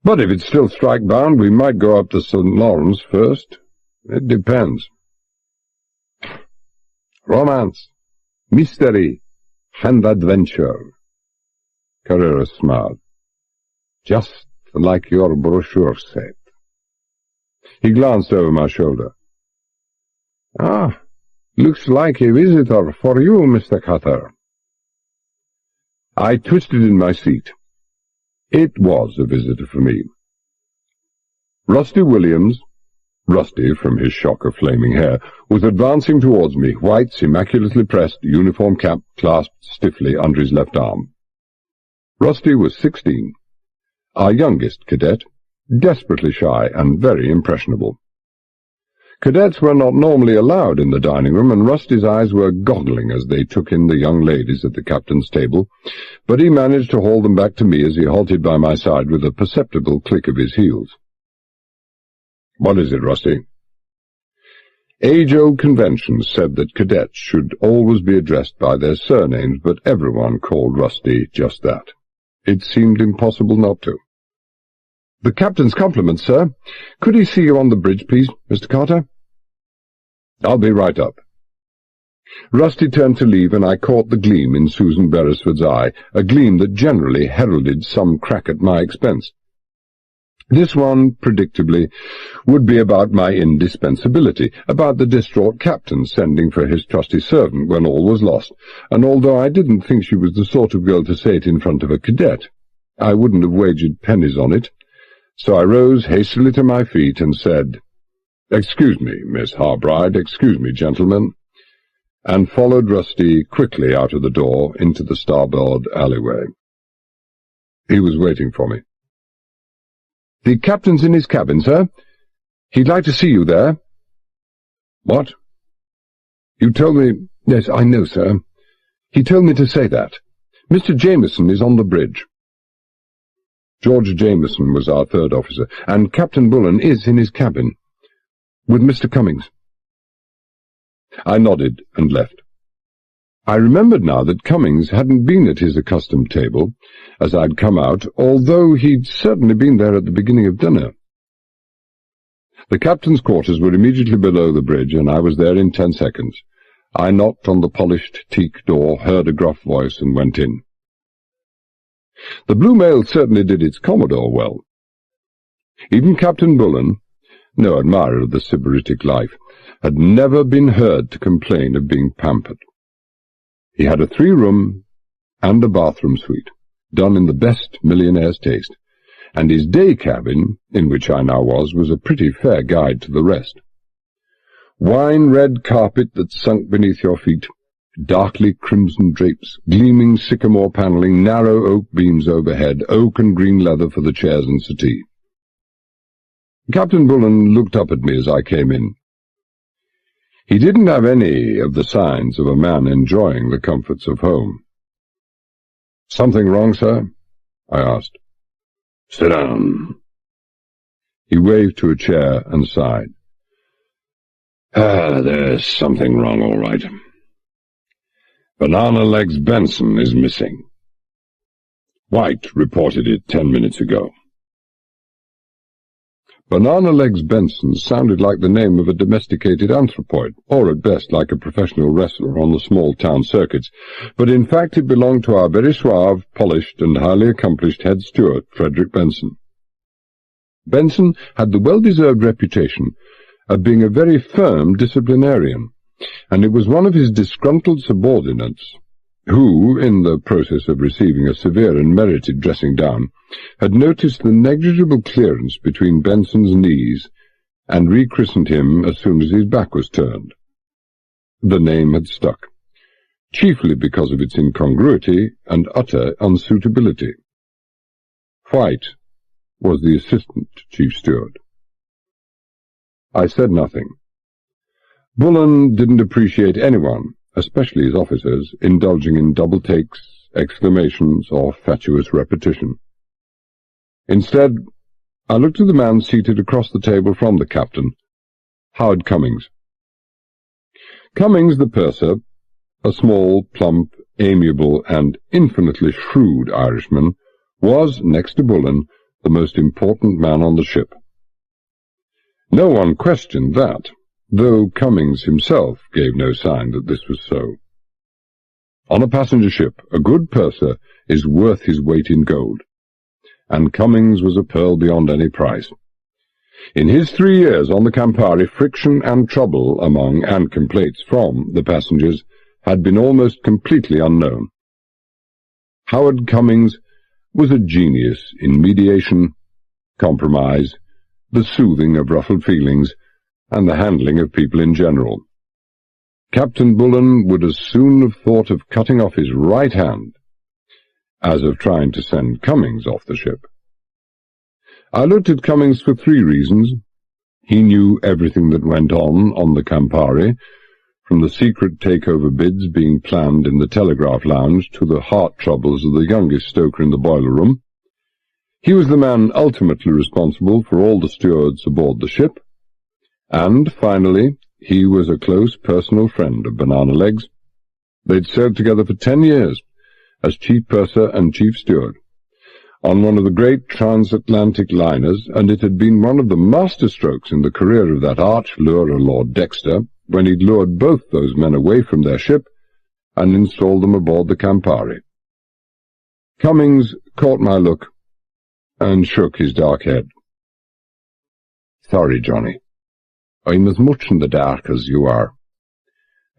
But if it's still strike-bound, we might go up to St. Lawrence first. It depends. Romance, mystery, and adventure. Carreras smiled. Just like your brochure said. He glanced over my shoulder. Looks like a visitor for you, Mr. Cutter. I twisted in my seat. It was a visitor for me. Rusty Williams, Rusty from his shock of flaming hair, was advancing towards me, white's immaculately pressed uniform cap clasped stiffly under his left arm. Rusty was 16, our youngest cadet, desperately shy and very impressionable. Cadets were not normally allowed in the dining room, and Rusty's eyes were goggling as they took in the young ladies at the captain's table, but he managed to haul them back to me as he halted by my side with a perceptible click of his heels. "What is it, Rusty?" Age-old conventions said that cadets should always be addressed by their surnames, but everyone called Rusty just that. It seemed impossible not to. "The captain's compliments, sir. Could he see you on the bridge, please, Mr. Carter?" "I'll be right up." Rusty turned to leave, and I caught the gleam in Susan Beresford's eye, a gleam that generally heralded some crack at my expense. This one, predictably, would be about my indispensability, about the distraught captain sending for his trusty servant when all was lost, and although I didn't think she was the sort of girl to say it in front of a cadet, I wouldn't have wagered pennies on it. So I rose hastily to my feet and said, "Excuse me, Miss Harbride, excuse me, gentlemen," and followed Rusty quickly out of the door into the starboard alleyway. He was waiting for me. "The captain's in his cabin, sir. He'd like to see you there." "What?" "You told me—" "Yes, I know, sir. He told me to say that. Mr. Jameson is on the bridge." George Jameson was our third officer, and Captain Bullen is in his cabin, with Mr. Cummings. I nodded and left. I remembered now that Cummings hadn't been at his accustomed table, as I'd come out, although he'd certainly been there at the beginning of dinner. The captain's quarters were immediately below the bridge, and I was there in 10 seconds. I knocked on the polished teak door, heard a gruff voice, and went in. The Blue Mail certainly did its Commodore well. Even Captain Bullen, no admirer of the sybaritic life, had never been heard to complain of being pampered. He had a 3-room and a bathroom suite, done in the best millionaire's taste, and his day cabin, in which I now was a pretty fair guide to the rest. Wine-red carpet that sunk beneath your feet, darkly crimson drapes, gleaming sycamore panelling, narrow oak beams overhead, oak and green leather for the chairs and settee. Captain Bullen looked up at me as I came in. He didn't have any of the signs of a man enjoying the comforts of home. "Something wrong, sir?" I asked. "Sit down." He waved to a chair and sighed. "There's something wrong, all right. Banana Legs Benson is missing. White reported it 10 minutes ago." Banana Legs Benson sounded like the name of a domesticated anthropoid, or at best like a professional wrestler on the small-town circuits, but in fact it belonged to our very suave, polished, and highly accomplished head steward, Frederick Benson. Benson had the well-deserved reputation of being a very firm disciplinarian, and it was one of his disgruntled subordinates who, in the process of receiving a severe and merited dressing-down, had noticed the negligible clearance between Benson's knees and rechristened him as soon as his back was turned. The name had stuck, chiefly because of its incongruity and utter unsuitability. White was the assistant chief steward. I said nothing. Bullen didn't appreciate anyone, especially his officers, indulging in double takes, exclamations, or fatuous repetition. Instead, I looked at the man seated across the table from the captain, Howard Cummings. Cummings, the purser, a small, plump, amiable, and infinitely shrewd Irishman, was, next to Bullen, the most important man on the ship. No one questioned that, though Cummings himself gave no sign that this was so. On a passenger ship, a good purser is worth his weight in gold, and Cummings was a pearl beyond any price. In his 3 years on the Campari, friction and trouble among, and complaints from, the passengers had been almost completely unknown. Howard Cummings was a genius in mediation, compromise, the soothing of ruffled feelings, and the handling of people in general. Captain Bullen would as soon have thought of cutting off his right hand, as of trying to send Cummings off the ship. I looked at Cummings for 3 reasons. He knew everything that went on the Campari, from the secret takeover bids being planned in the telegraph lounge to the heart troubles of the youngest stoker in the boiler room. He was the man ultimately responsible for all the stewards aboard the ship. And, finally, he was a close personal friend of Banana Legs. They'd served together for 10 years, as chief purser and chief steward, on one of the great transatlantic liners, and it had been one of the masterstrokes in the career of that arch-lurer Lord Dexter when he'd lured both those men away from their ship and installed them aboard the Campari. Cummings caught my look and shook his dark head. "Sorry, Johnny. I'm as much in the dark as you are.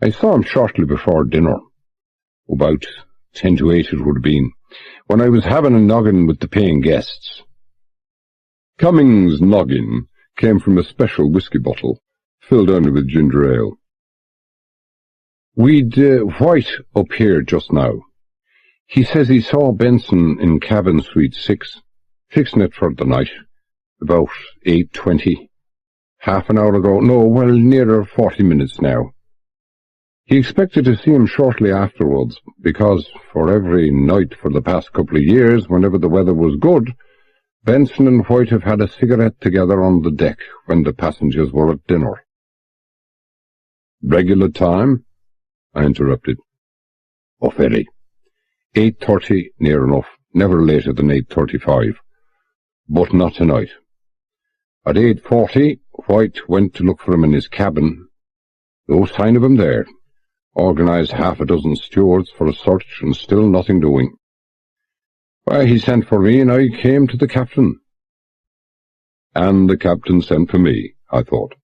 I saw him shortly before dinner, about 10 to 8 it would have been, when I was having a noggin with the paying guests." Cummings' noggin came from a special whisky bottle, filled only with ginger ale. "We'd White up here just now. He says he saw Benson in cabin suite 6, fixing it for the night, about 8:20. Half an hour ago, no, well, nearer 40 minutes now. He expected to see him shortly afterwards, because for every night for the past couple of years, whenever the weather was good, Benson and White have had a cigarette together on the deck when the passengers were at dinner." "Regular time?" I interrupted. "Oh, very. 8:30, near enough. Never later than 8:35. But not tonight. At 8:40, White went to look for him in his cabin. No sign of him there. Organized half a dozen stewards for a search, and still nothing doing. Why, he sent for me, and I came to the captain." And the captain sent for me, I thought.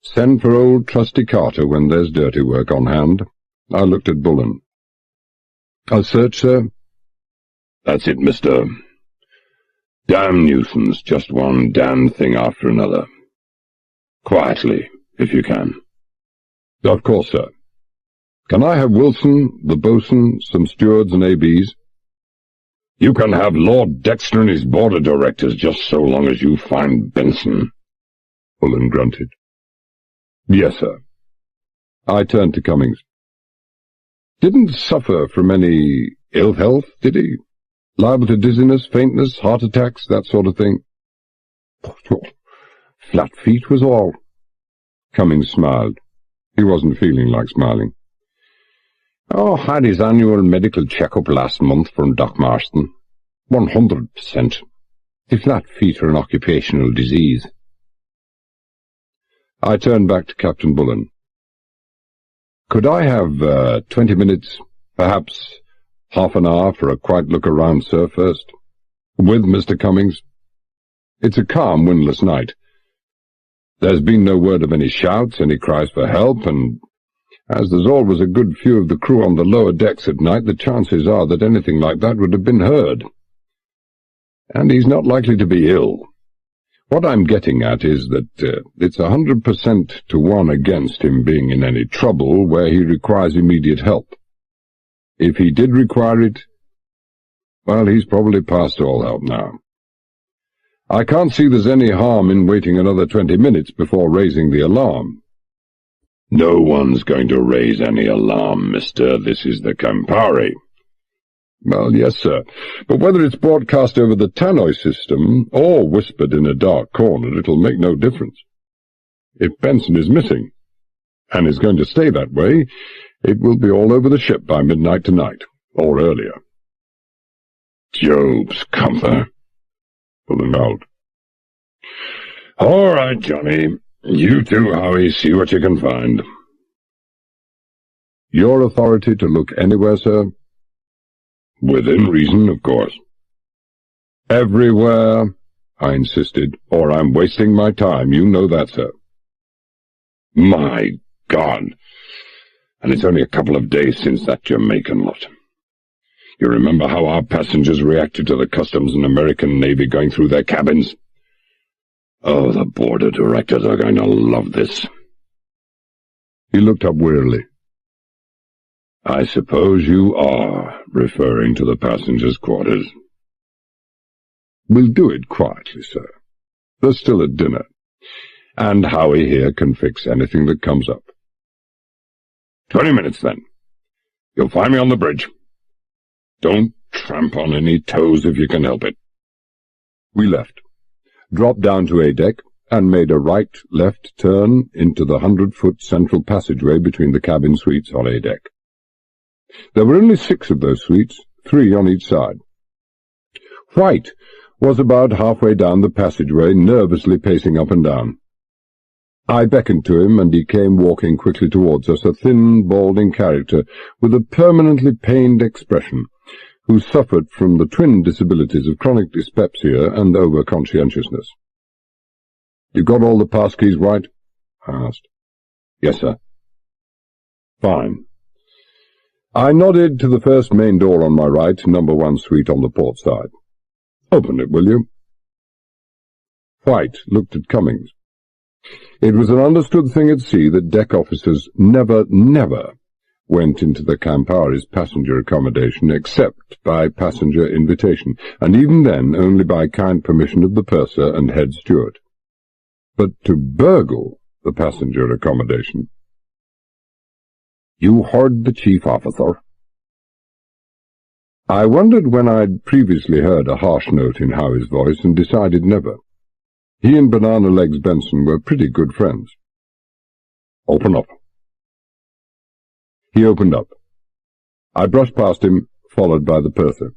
Send for old trusty Carter when there's dirty work on hand. I looked at Bullen. "A search, sir?" "That's it, mister. Damn nuisance, just one damn thing after another. Quietly, if you can." "Of course, sir. Can I have Wilson, the boatswain, some stewards and ABs?" "You can have Lord Dexter and his board of directors just so long as you find Benson," Bullen grunted. "Yes, sir." I turned to Cummings. "Didn't suffer from any ill health, did he? Liable to dizziness, faintness, heart attacks, that sort of thing?" "Flat feet was all." Cummings smiled. He wasn't feeling like smiling. "Oh, had his annual medical check-up last month from Doc Marston. 100%. The flat feet are an occupational disease." I turned back to Captain Bullen. "Could I have 20 minutes, perhaps half an hour for a quiet look around, sir, first? With Mr. Cummings? It's a calm, windless night. There's been no word of any shouts, any cries for help, and as there's always a good few of the crew on the lower decks at night, the chances are that anything like that would have been heard. And he's not likely to be ill. What I'm getting at is that it's 100% to 1 against him being in any trouble where he requires immediate help. If he did require it, well, he's probably past all help now. I can't see there's any harm in waiting another 20 minutes before raising the alarm." "No one's going to raise any alarm, mister. This is the Campari." "Well, yes, sir. But whether it's broadcast over the tannoy system or whispered in a dark corner, it'll make no difference. If Benson is missing, and is going to stay that way, it will be all over the ship by midnight tonight, or earlier." "Job's comfort," Bullen growled. "All right, Johnny. You too, Howie. See what you can find." "Your authority to look anywhere, sir?" "Within reason, of course." "Everywhere," I insisted, "or I'm wasting my time. You know that, sir." "My God! And it's only a couple of days since that Jamaican lot. You remember how our passengers reacted to the Customs and American Navy going through their cabins? Oh, the board of directors are going to love this." He looked up wearily. I suppose you are referring to the passengers' quarters. We'll do it quietly, sir. They're still at dinner, and Howie here can fix anything that comes up. 20 minutes, then. You'll find me on the bridge. Don't tramp on any toes if you can help it. We left, dropped down to A deck, and made a right-left turn into the 100-foot central passageway between the cabin suites on A deck. There were only 6 of those suites, 3 on each side. White was about halfway down the passageway, nervously pacing up and down. I beckoned to him, and he came walking quickly towards us, a thin, balding character with a permanently pained expression, who suffered from the twin disabilities of chronic dyspepsia and over-conscientiousness. "You got all the passkeys right?" I asked. "Yes, sir." "Fine." I nodded to the first main door on my right, number 1 suite on the port side. "Open it, will you?" White looked at Cummings. It was an understood thing at sea that deck officers never went into the Campari's passenger accommodation except by passenger invitation, and even then only by kind permission of the purser and head steward. But to burgle the passenger accommodation— "You heard the chief officer." I wondered when I'd previously heard a harsh note in Howie's voice, and decided never. He and Banana Legs Benson were pretty good friends. "Open up." He opened up. I brushed past him, followed by the purser.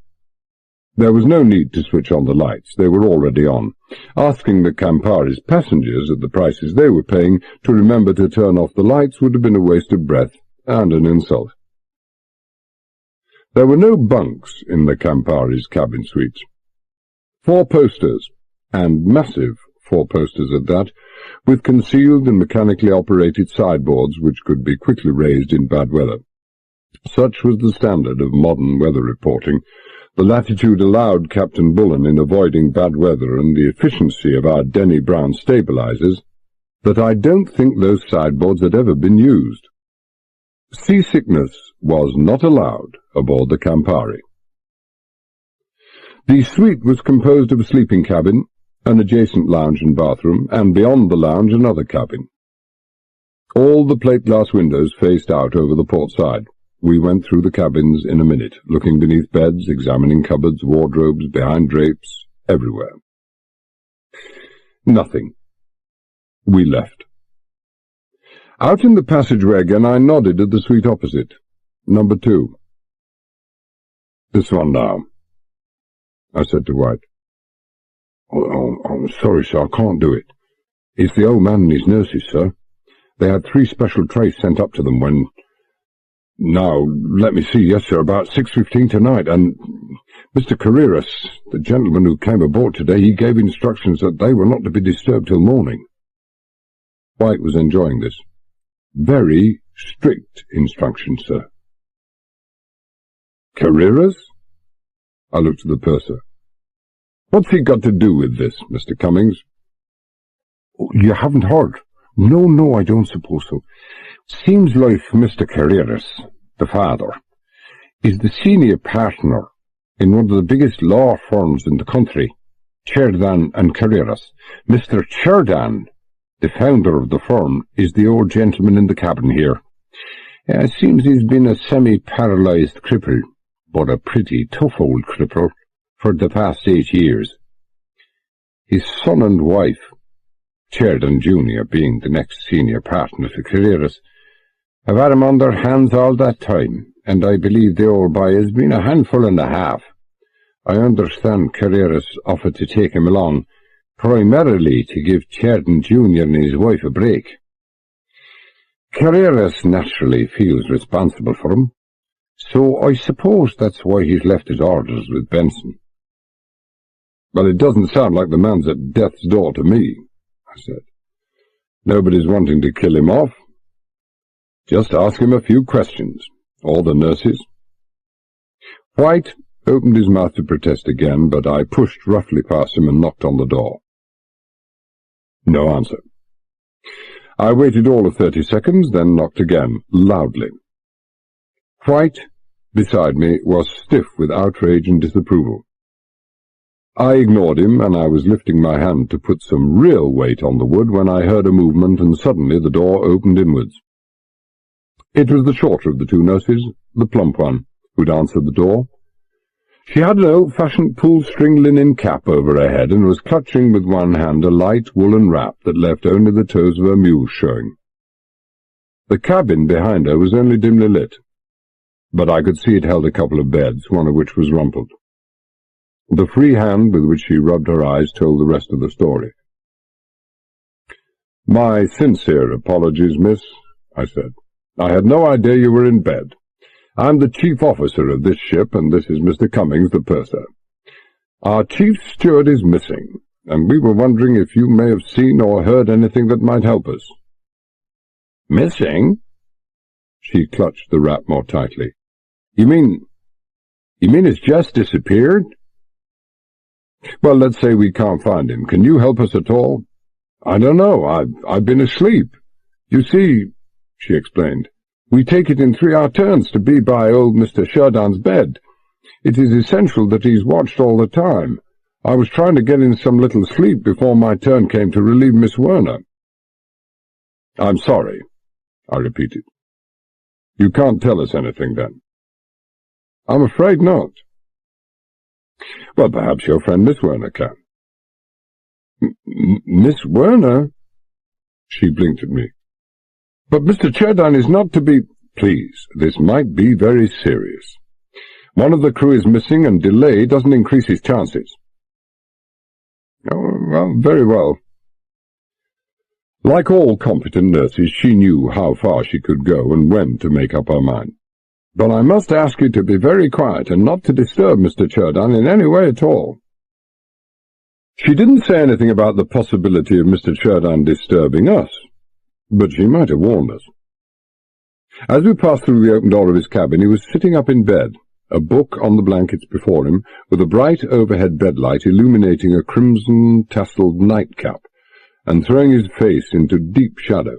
There was no need to switch on the lights. They were already on. Asking the Campari's passengers at the prices they were paying to remember to turn off the lights would have been a waste of breath and an insult. There were no bunks in the Campari's cabin suites. 4 posters, and massive 4 posters at that, with concealed and mechanically operated sideboards which could be quickly raised in bad weather. Such was the standard of modern weather reporting, the latitude allowed Captain Bullen in avoiding bad weather, and the efficiency of our Denny Brown stabilizers, that I don't think those sideboards had ever been used. Seasickness was not allowed aboard the Campari. The suite was composed of a sleeping cabin, an adjacent lounge and bathroom, and beyond the lounge another cabin. All the plate-glass windows faced out over the port side. We went through the cabins in a minute, looking beneath beds, examining cupboards, wardrobes, behind drapes, everywhere. Nothing. We left. Out in the passageway again, I nodded at the suite opposite. Number 2. "This one now," I said to White. I'm sorry, sir, I can't do it. It's the old man and his nurses, sir. They had 3 special trays sent up to them when— Now, let me see, yes, sir, about 6:15 tonight, and Mr. Carreras, the gentleman who came aboard today, he gave instructions that they were not to be disturbed till morning." White was enjoying this. "Very strict instructions, sir." "Carreras?" I looked at the purser. "What's he got to do with this, Mr. Cummings?" "You haven't heard?" No, I don't suppose so. Seems like Mr. Carreras, the father, is the senior partner in one of the biggest law firms in the country, Cherdan and Carreras. Mr. Cherdan, the founder of the firm, is the old gentleman in the cabin here. It seems he's been a semi-paralyzed cripple, but a pretty tough old cripple, for the past 8 years. His son and wife, Cherdan Jr. being the next senior partner to Carreras, have had him on their hands all that time, and I believe the old boy has been a handful and a half. I understand Carreras offered to take him along, primarily to give Cherdan Jr. and his wife a break. Carreras naturally feels responsible for him, so I suppose that's why he's left his orders with Benson. "Well, it doesn't sound like the man's at death's door to me," I said. "Nobody's wanting to kill him off. Just ask him a few questions, all the nurses." White opened his mouth to protest again, but I pushed roughly past him and knocked on the door. No answer. I waited all of 30 seconds, then knocked again, loudly. White, beside me, was stiff with outrage and disapproval. I ignored him, and I was lifting my hand to put some real weight on the wood when I heard a movement, and suddenly the door opened inwards. It was the shorter of the two nurses, the plump one, who'd answered the door. She had an old-fashioned pull-string linen cap over her head and was clutching with one hand a light woolen wrap that left only the toes of her mule showing. The cabin behind her was only dimly lit, but I could see it held a couple of beds, one of which was rumpled. The free hand with which she rubbed her eyes told the rest of the story. "My sincere apologies, miss," I said. "I had no idea you were in bed. I'm the chief officer of this ship, and this is Mr. Cummings, the purser. Our chief steward is missing, and we were wondering if you may have seen or heard anything that might help us." "Missing?" She clutched the wrap more tightly. You mean it's just disappeared?" "Well, let's say we can't find him. Can you help us at all?" "I don't know. I've been asleep. You see," she explained, "we take it in 3-hour turns to be by old Mr. Sheridan's bed. It is essential that he's watched all the time. I was trying to get in some little sleep before my turn came to relieve Miss Werner." "I'm sorry," I repeated. "You can't tell us anything, then?" "I'm afraid not." "Well, perhaps your friend Miss Werner can." "Miss Werner?" She blinked at me. "But Mr. Sheridan is not to be—" "Please, this might be very serious. One of the crew is missing, and delay doesn't increase his chances." "Oh, well, very well." Like all competent nurses, she knew how far she could go and when to make up her mind. "But I must ask you to be very quiet and not to disturb Mr. Sheridan in any way at all." She didn't say anything about the possibility of Mr. Sheridan disturbing us, but she might have warned us. As we passed through the open door of his cabin, he was sitting up in bed, a book on the blankets before him, with a bright overhead bedlight illuminating a crimson-tasseled nightcap, and throwing his face into deep shadow,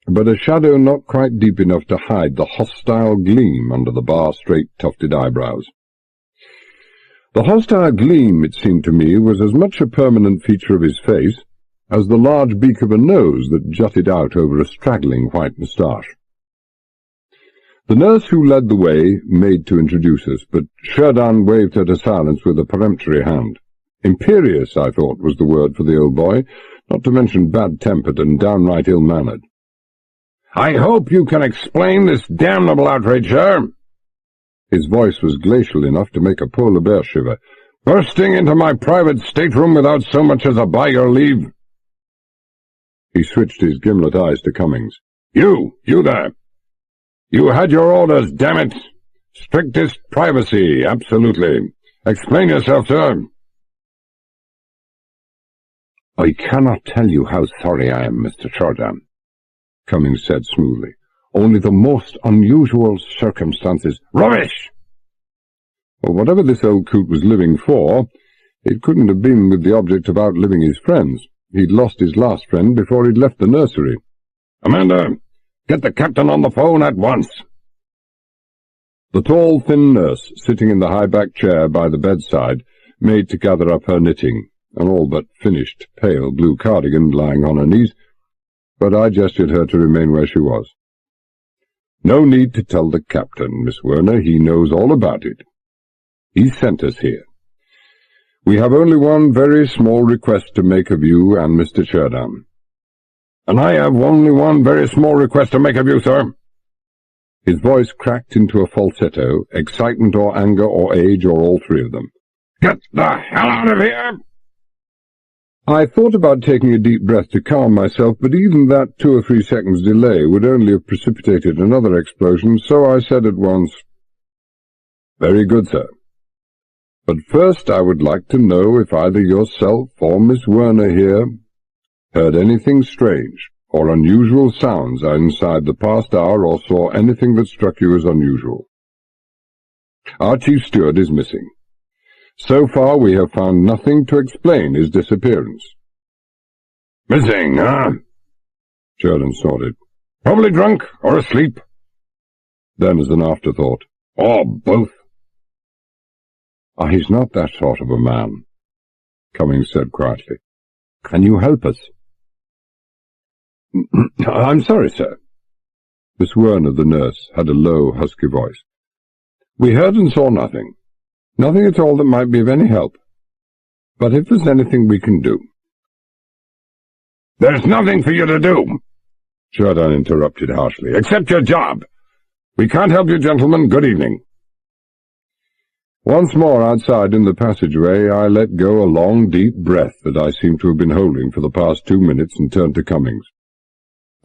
but a shadow not quite deep enough to hide the hostile gleam under the bar-straight tufted eyebrows. The hostile gleam, it seemed to me, was as much a permanent feature of his face as the large beak of a nose that jutted out over a straggling white moustache. The nurse who led the way made to introduce us, but Sheridan waved her to silence with a peremptory hand. Imperious, I thought, was the word for the old boy, not to mention bad-tempered and downright ill-mannered. "I hope you can explain this damnable outrage, sir." His voice was glacial enough to make a polar bear shiver. "Bursting into my private stateroom without so much as a by your leave." He switched his gimlet eyes to Cummings. You there. You had your orders, damn it. Strictest privacy, absolutely. Explain yourself, sir." "I cannot tell you how sorry I am, Mr. Sheridan," Cummings said smoothly. "Only the most unusual circumstances—" "Rubbish!" Well, whatever this old coot was living for, it couldn't have been with the object of outliving his friends. He'd lost his last friend before he'd left the nursery. "Amanda, get the captain on the phone at once." The tall, thin nurse, sitting in the high-backed chair by the bedside, made to gather up her knitting, an all but finished pale blue cardigan lying on her knees, but I gestured her to remain where she was. "No need to tell the captain, Miss Werner. He knows all about it. He sent us here. We have only one very small request to make of you and Mr. Sheridan." "And I have only one very small request to make of you, sir." His voice cracked into a falsetto, excitement or anger or age or all three of them. "Get the hell out of here!" I thought about taking a deep breath to calm myself, but even that 2 or 3 seconds delay would only have precipitated another explosion, so I said at once, "Very good, sir. But first I would like to know if either yourself or Miss Werner here heard anything strange or unusual sounds inside the past hour or saw anything that struck you as unusual. Our chief steward is missing. So far we have found nothing to explain his disappearance." "Missing, huh?" Sheridan snorted. "Probably drunk or asleep." Then, as an afterthought, "Or both." "He's not that sort of a man," Cummings said quietly. "Can you help us?" "I'm sorry, sir." Miss Werner, the nurse, had a low, husky voice. "We heard and saw nothing. Nothing at all that might be of any help. But if there's anything we can do—" "There's nothing for you to do," Jordan interrupted harshly, "except your job. We can't help you, gentlemen. Good evening." Once more outside in the passageway, I let go a long, deep breath that I seemed to have been holding for the past 2 minutes and turned to Cummings.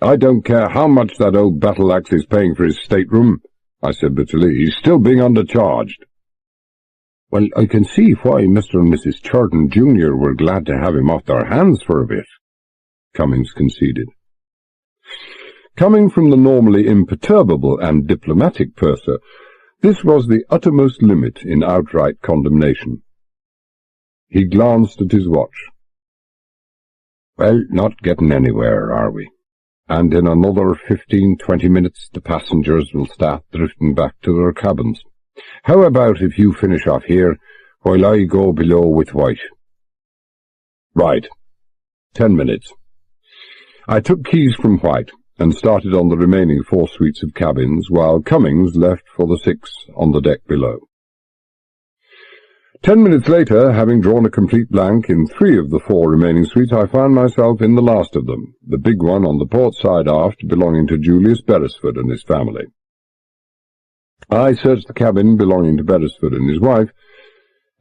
"I don't care how much that old battle-axe is paying for his stateroom," I said bitterly. "He's still being undercharged." "Well, I can see why Mr. and Mrs. Churton, Jr. were glad to have him off their hands for a bit," Cummings conceded. Coming from the normally imperturbable and diplomatic purser, this was the uttermost limit in outright condemnation. He glanced at his watch. "Well, not getting anywhere, are we? And in another 15-20 minutes the passengers will start drifting back to their cabins. How about if you finish off here, while I go below with White?" "Right. 10 minutes. I took keys from White and started on the remaining 4 suites of cabins, while Cummings left for the 6 on the deck below. 10 minutes later, having drawn a complete blank in 3 of the 4 remaining suites, I found myself in the last of them, the big one on the port side aft, belonging to Julius Beresford and his family. I searched the cabin belonging to Beresford and his wife,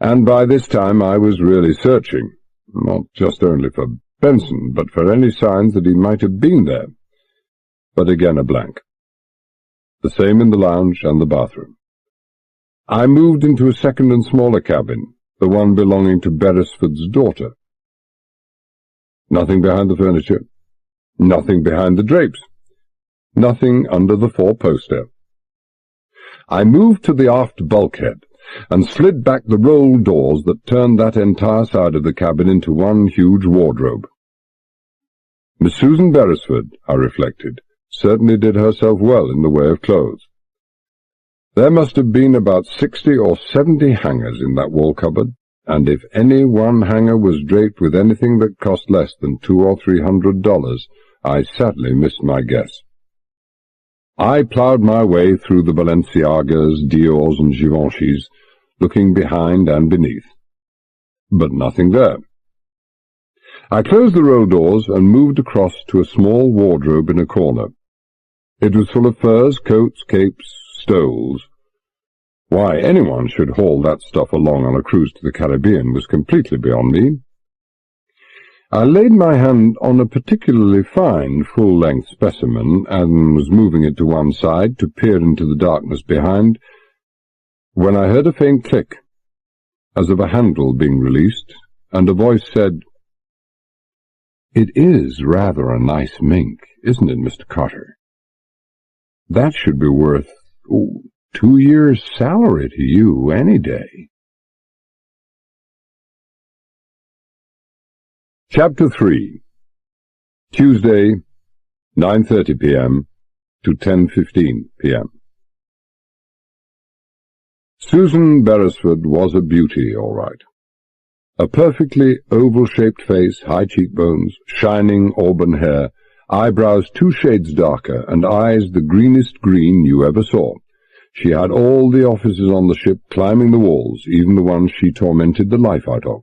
and by this time I was really searching, not just only for Benson, but for any signs that he might have been there. But again a blank. The same in the lounge and the bathroom. I moved into a second and smaller cabin, the one belonging to Beresford's daughter. Nothing behind the furniture, nothing behind the drapes, nothing under the 4-poster. I moved to the aft bulkhead and slid back the roll doors that turned that entire side of the cabin into one huge wardrobe. Miss Susan Beresford, I reflected, certainly did herself well in the way of clothes. There must have been about 60 or 70 hangers in that wall cupboard, and if any one hanger was draped with anything that cost less than $200 or $300, I sadly missed my guess. I ploughed my way through the Balenciagas, Diors, and Givenchy's, looking behind and beneath. But nothing there. I closed the roll doors and moved across to a small wardrobe in a corner. It was full of furs, coats, capes, stoles. Why anyone should haul that stuff along on a cruise to the Caribbean was completely beyond me. I laid my hand on a particularly fine, full-length specimen, and was moving it to one side to peer into the darkness behind, when I heard a faint click, as of a handle being released, and a voice said, "It is rather a nice mink, isn't it, Mr. Carter? That should be worth 2 years' salary to you any day." Chapter 3. Tuesday, 9:30 p.m. to 10:15 p.m. Susan Beresford was a beauty, all right. A perfectly oval-shaped face, high cheekbones, shining auburn hair, eyebrows 2 shades darker, and eyes the greenest green you ever saw. She had all the officers on the ship climbing the walls, even the ones she tormented the life out of.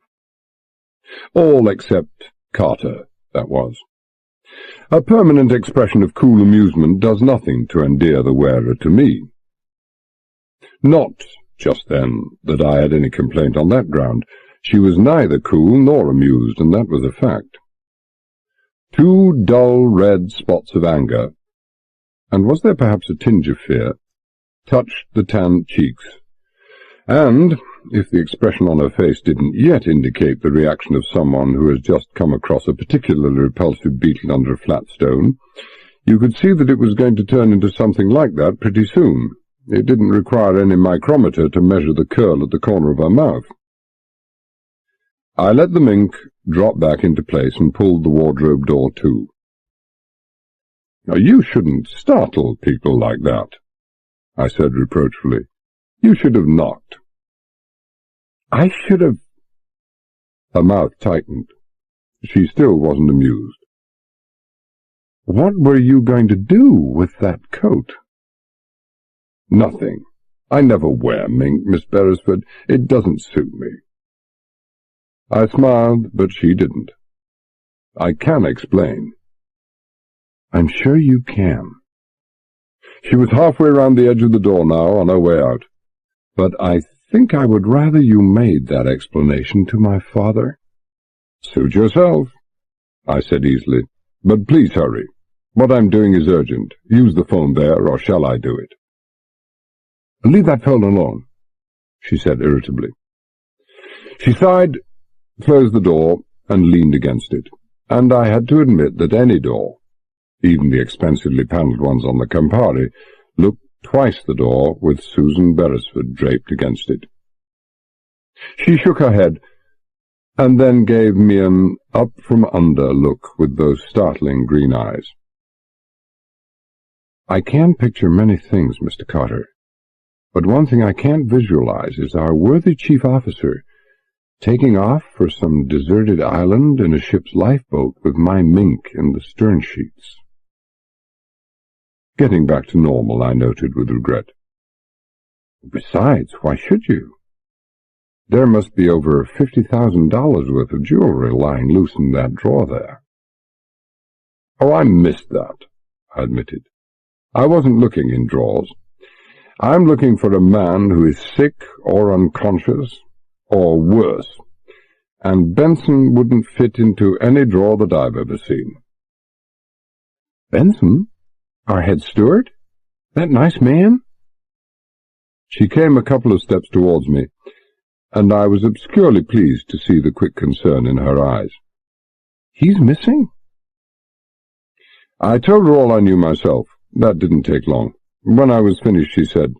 All except Carter, that was. A permanent expression of cool amusement does nothing to endear the wearer to me. Not, just then, that I had any complaint on that ground. She was neither cool nor amused, and that was a fact. 2 dull red spots of anger, and was there perhaps a tinge of fear, touched the tanned cheeks, and, if the expression on her face didn't yet indicate the reaction of someone who has just come across a particularly repulsive beetle under a flat stone, you could see that it was going to turn into something like that pretty soon. It didn't require any micrometer to measure the curl at the corner of her mouth. I let the mink drop back into place and pulled the wardrobe door to. "Now, you shouldn't startle people like that," I said reproachfully. You should have knocked. I should have... Her mouth tightened. She still wasn't amused. What were you going to do with that coat? Nothing. I never wear mink, Miss Beresford. It doesn't suit me. I smiled, but she didn't. I can explain. I'm sure you can. She was halfway round the edge of the door now, on her way out. But I think I would rather you made that explanation to my father. Suit yourself, I said easily. But please hurry. What I'm doing is urgent. Use the phone there, or shall I do it? Leave that phone alone, she said irritably. She sighed, closed the door, and leaned against it, and I had to admit that any door, even the expensively panelled ones on the Campari, looked twice the door with Susan Beresford draped against it. She shook her head, and then gave me an up-from-under look with those startling green eyes. I can picture many things, Mr. Carter, but one thing I can't visualize is our worthy chief officer taking off for some deserted island in a ship's lifeboat with my mink in the stern sheets. Getting back to normal, I noted with regret. Besides, why should you? There must be over $50,000 worth of jewelry lying loose in that drawer there. Oh, I missed that, I admitted. I wasn't looking in drawers. I'm looking for a man who is sick or unconscious, or worse, and Benson wouldn't fit into any drawer that I've ever seen. Benson? Our head steward? That nice man? She came a couple of steps towards me, and I was obscurely pleased to see the quick concern in her eyes. He's missing? I told her all I knew myself. That didn't take long. When I was finished, she said,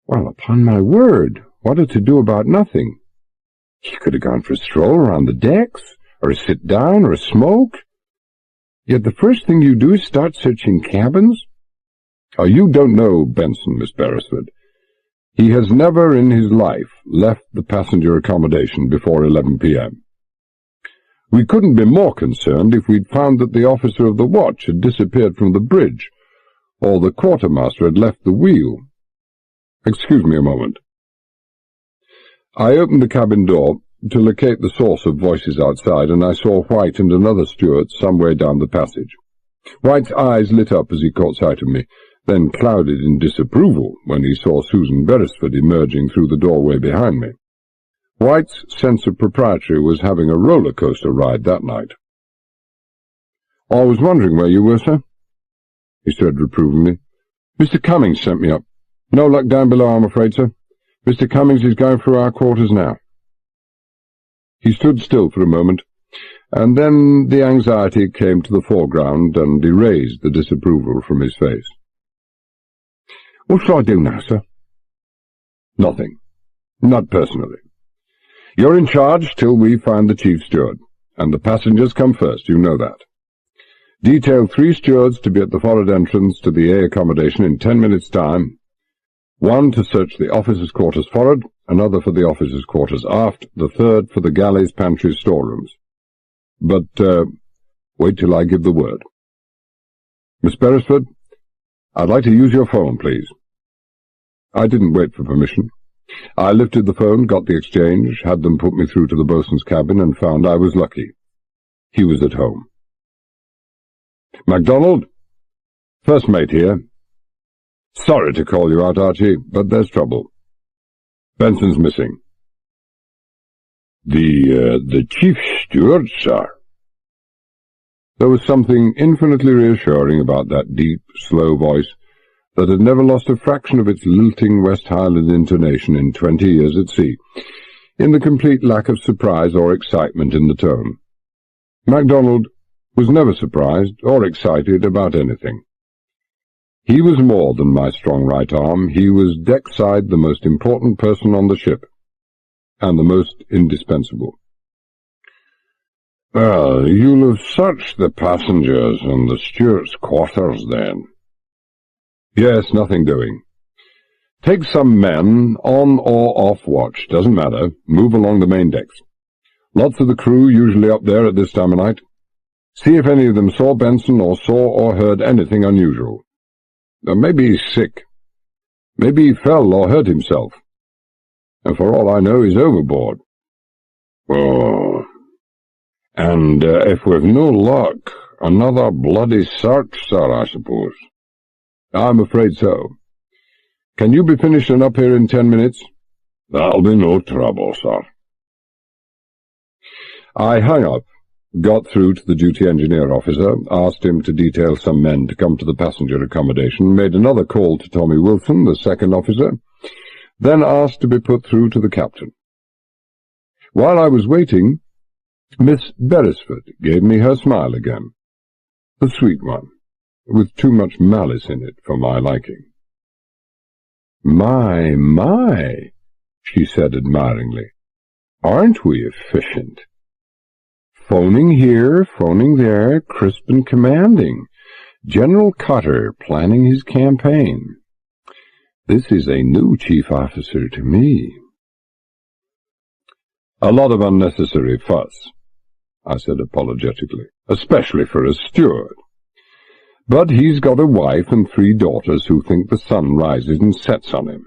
Well, upon my word, what a to-do about nothing. He could have gone for a stroll around the decks, or a sit-down, or a smoke. Yet the first thing you do is start searching cabins? Oh, you don't know Benson, Miss Beresford. He has never in his life left the passenger accommodation before 11 p.m. We couldn't be more concerned if we'd found that the officer of the watch had disappeared from the bridge, or the quartermaster had left the wheel. Excuse me a moment. I opened the cabin door to locate the source of voices outside, and I saw White and another steward some way down the passage. White's eyes lit up as he caught sight of me, then clouded in disapproval when he saw Susan Beresford emerging through the doorway behind me. White's sense of propriety was having a roller-coaster ride that night. I was wondering where you were, sir, he said reprovingly. Mr. Cummings sent me up. No luck down below, I'm afraid, sir. Mr. Cummings is going through our quarters now. He stood still for a moment, and then the anxiety came to the foreground and erased the disapproval from his face. What shall I do now, sir? Nothing. Not personally. You're in charge till we find the chief steward, and the passengers come first, you know that. Detail 3 stewards to be at the forward entrance to the A accommodation in 10 minutes' time, 1 to search the officers' quarters forward, another for the officers' quarters aft, the third for the galley's pantry storerooms. But, wait till I give the word. Miss Beresford, I'd like to use your phone, please. I didn't wait for permission. I lifted the phone, got the exchange, had them put me through to the boatswain's cabin, and found I was lucky. He was at home. MacDonald? First mate here. Sorry to call you out, Archie, but there's trouble. Benson's missing. The chief steward, sir? There was something infinitely reassuring about that deep, slow voice that had never lost a fraction of its lilting West Highland intonation in 20 years at sea, in the complete lack of surprise or excitement in the tone. MacDonald was never surprised or excited about anything. He was more than my strong right arm. He was deckside the most important person on the ship, and the most indispensable. Well, you'll have searched the passengers and the steward's quarters, then? Yes, nothing doing. Take some men, on or off watch, doesn't matter. Move along the main decks. Lots of the crew usually up there at this time of night. See if any of them saw Benson or saw or heard anything unusual. Maybe he's sick. Maybe he fell or hurt himself. And for all I know, he's overboard. Oh. And if we've no luck, another bloody search, sir, I suppose. I'm afraid so. Can you be finishing up here in 10 minutes? That'll be no trouble, sir. I hung up, got through to the duty engineer officer, asked him to detail some men to come to the passenger accommodation, made another call to Tommy Wilson, the second officer, then asked to be put through to the captain. While I was waiting, Miss Beresford gave me her smile again, the sweet one, with too much malice in it for my liking. My, she said admiringly. Aren't we efficient? Phoning here, phoning there, crisp and commanding. General Cutter planning his campaign. This is a new chief officer to me. A lot of unnecessary fuss, I said apologetically, especially for a steward. But he's got a wife and 3 daughters who think the sun rises and sets on him.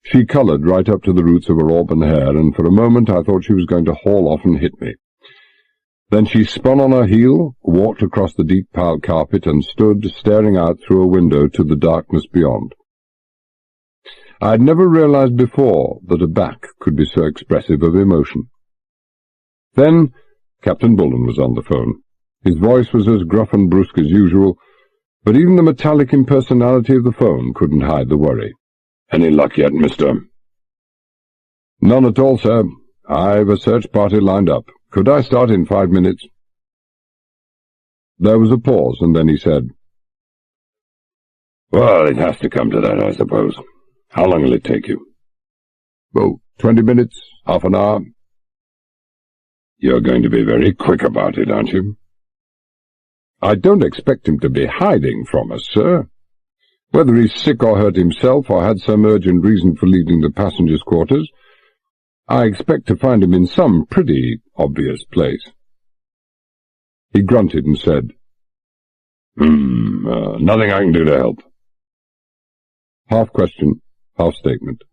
She coloured right up to the roots of her auburn hair, and for a moment I thought she was going to haul off and hit me. Then she spun on her heel, walked across the deep piled carpet, and stood staring out through a window to the darkness beyond. I had never realized before that a back could be so expressive of emotion. Then Captain Bullen was on the phone. His voice was as gruff and brusque as usual, but even the metallic impersonality of the phone couldn't hide the worry. "Any luck yet, mister?" "None at all, sir. I've a search party lined up. Could I start in 5 minutes?" There was a pause, and then he said, "Well, it has to come to that, I suppose. How long will it take you?" "Oh, 20 minutes, half an hour." "You're going to be very quick about it, aren't you?" "I don't expect him to be hiding from us, sir. Whether he's sick or hurt himself or had some urgent reason for leaving the passengers' quarters, I expect to find him in some pretty obvious place." He grunted and said, Nothing I can do to help." Half question, half statement.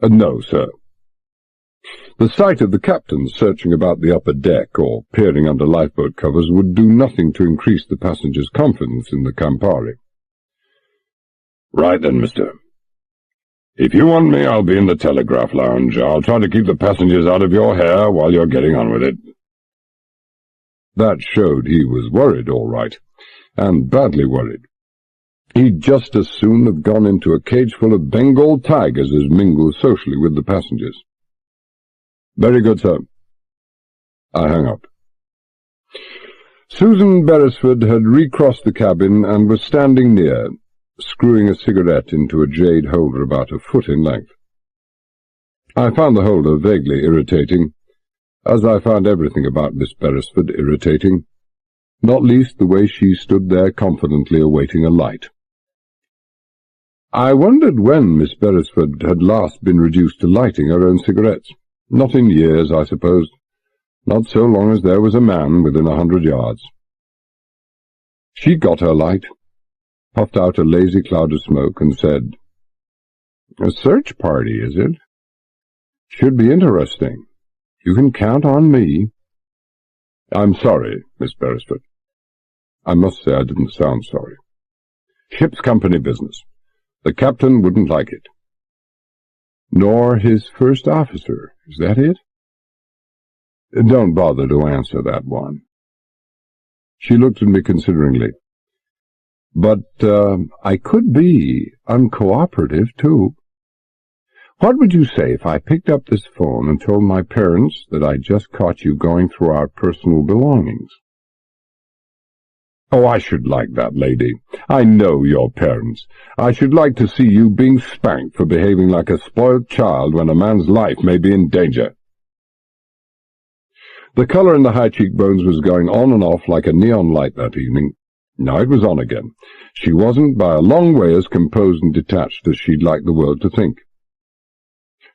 "No, sir." The sight of the captain searching about the upper deck or peering under lifeboat covers would do nothing to increase the passengers' confidence in the Campari. "Right then, mister. If you want me, I'll be in the telegraph lounge. I'll try to keep the passengers out of your hair while you're getting on with it." That showed he was worried, all right, and badly worried. He'd just as soon have gone into a cage full of Bengal tigers as mingle socially with the passengers. "Very good, sir." I hung up. Susan Beresford had recrossed the cabin and was standing near, screwing a cigarette into a jade holder about a foot in length. I found the holder vaguely irritating, as I found everything about Miss Beresford irritating, not least the way she stood there confidently awaiting a light. I wondered when Miss Beresford had last been reduced to lighting her own cigarettes. Not in years, I suppose. Not so long as there was a man within 100 yards. She got her light, puffed out a lazy cloud of smoke, and said, "A search party, is it? Should be interesting. You can count on me." "I'm sorry, Miss Beresford." I must say I didn't sound sorry. "Ship's company business. The captain wouldn't like it." "Nor his first officer, is that it?" "Don't bother to answer that one." She looked at me consideringly. "But I could be uncooperative, too. What would you say if I picked up this phone and told my parents that I just caught you going through our personal belongings?" "Oh, I should like that, lady. I know your parents. I should like to see you being spanked for behaving like a spoiled child when a man's life may be in danger." The colour in the high cheekbones was going on and off like a neon light that evening, Now it was on again. She wasn't by a long way as composed and detached as she'd like the world to think.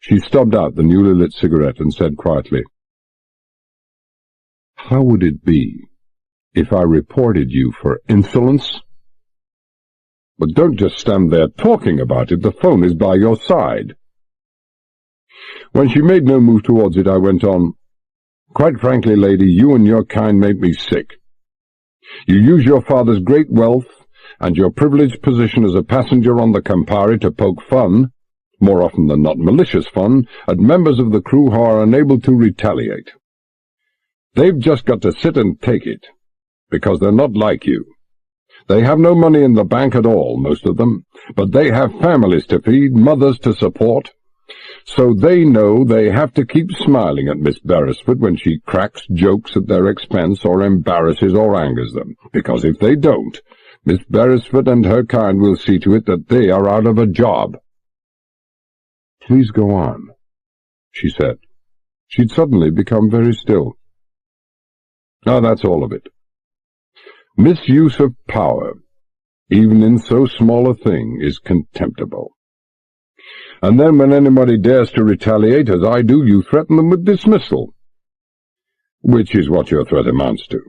She stubbed out the newly lit cigarette and said quietly, "How would it be if I reported you for insolence?" "But don't just stand there talking about it. The phone is by your side." When she made no move towards it, I went on, "Quite frankly, lady, you and your kind make me sick. You use your father's great wealth and your privileged position as a passenger on the Campari to poke fun, more often than not malicious fun, at members of the crew who are unable to retaliate. They've just got to sit and take it, because they're not like you. They have no money in the bank at all, most of them, but they have families to feed, mothers to support, so they know they have to keep smiling at Miss Beresford when she cracks jokes at their expense or embarrasses or angers them, because if they don't, Miss Beresford and her kind will see to it that they are out of a job." "Please go on," she said. She'd suddenly become very still. "Oh, that's all of it. Misuse of power, even in so small a thing, is contemptible. And then when anybody dares to retaliate, as I do, you threaten them with dismissal, which is what your threat amounts to.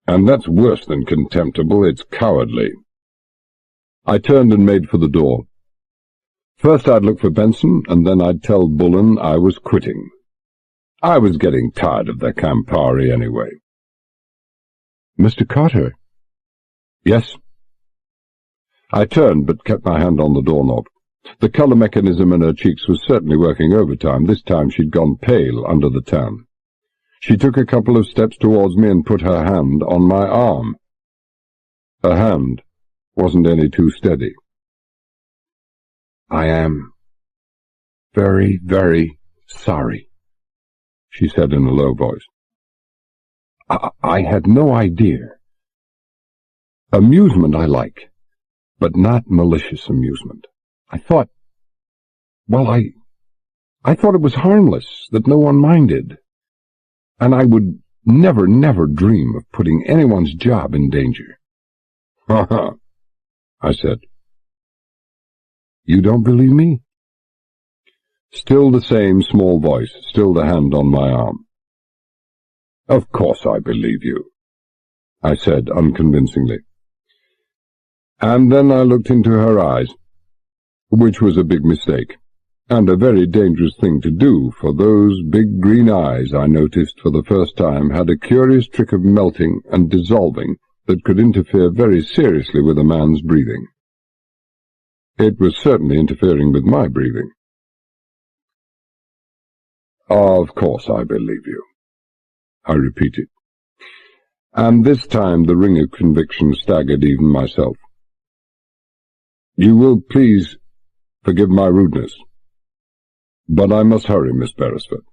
And that's worse than contemptible, it's cowardly." I turned and made for the door. First I'd look for Benson, and then I'd tell Bullen I was quitting. I was getting tired of the Campari anyway. "Mr. Carter?" "Yes?" I turned, but kept my hand on the doorknob. The colour mechanism in her cheeks was certainly working overtime. This time she'd gone pale under the tan. She took a couple of steps towards me and put her hand on my arm. Her hand wasn't any too steady. "I am very, very sorry," she said in a low voice. I had no idea. Amusement I like, but not malicious amusement. I thought it was harmless, that no one minded, and I would never, never dream of putting anyone's job in danger." "Ha ha," I said. "You don't believe me?" Still the same small voice, still the hand on my arm. "Of course I believe you," I said unconvincingly. And then I looked into her eyes, which was a big mistake, and a very dangerous thing to do, for those big green eyes, I noticed for the first time, had a curious trick of melting and dissolving that could interfere very seriously with a man's breathing. It was certainly interfering with my breathing. "Of course I believe you," I repeated, and this time the ring of conviction staggered even myself. "You will please forgive my rudeness, but I must hurry, Miss Beresford."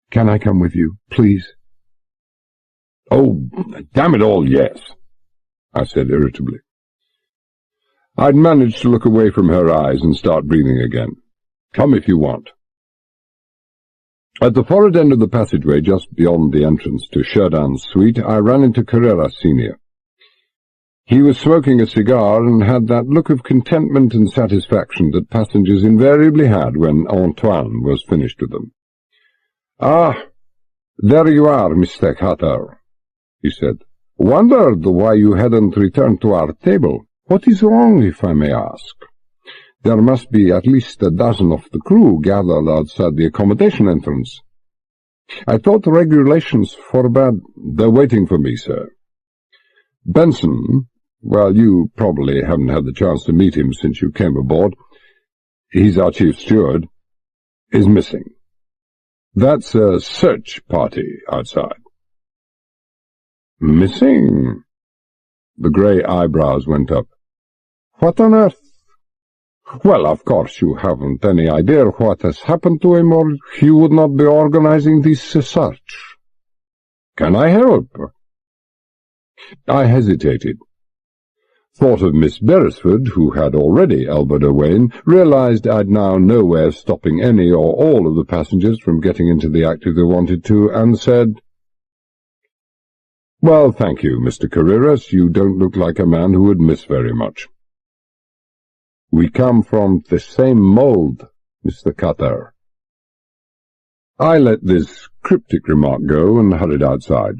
"Can I come with you, please?" "Oh, damn it all, yes," I said irritably. I'd managed to look away from her eyes and start breathing again. "Come if you want." At the forward end of the passageway, just beyond the entrance to Sheridan's suite, I ran into Carrera Sr. He was smoking a cigar and had that look of contentment and satisfaction that passengers invariably had when Antoine was finished with them. "Ah, there you are, Mr. Carter," he said. "Wondered why you hadn't returned to our table. What is wrong, if I may ask? There must be at least a dozen of the crew gathered outside the accommodation entrance. I thought regulations forbade—" "They're waiting for me, sir. Benson, well, you probably haven't had the chance to meet him since you came aboard. He's our chief steward, is missing. That's a search party outside." "Missing?" The grey eyebrows went up. "What on earth? Well, of course you haven't any idea what has happened to him, or he would not be organizing this search. Can I help?" I hesitated. Thought of Miss Beresford, who had already elbowed her way in, realized I'd now no way of stopping any or all of the passengers from getting into the act if they wanted to, and said, Well, thank you, Mr. Carreras. You don't look like a man who would miss very much. We come from the same mould, Mr. Cutter. I let this cryptic remark go and hurried outside.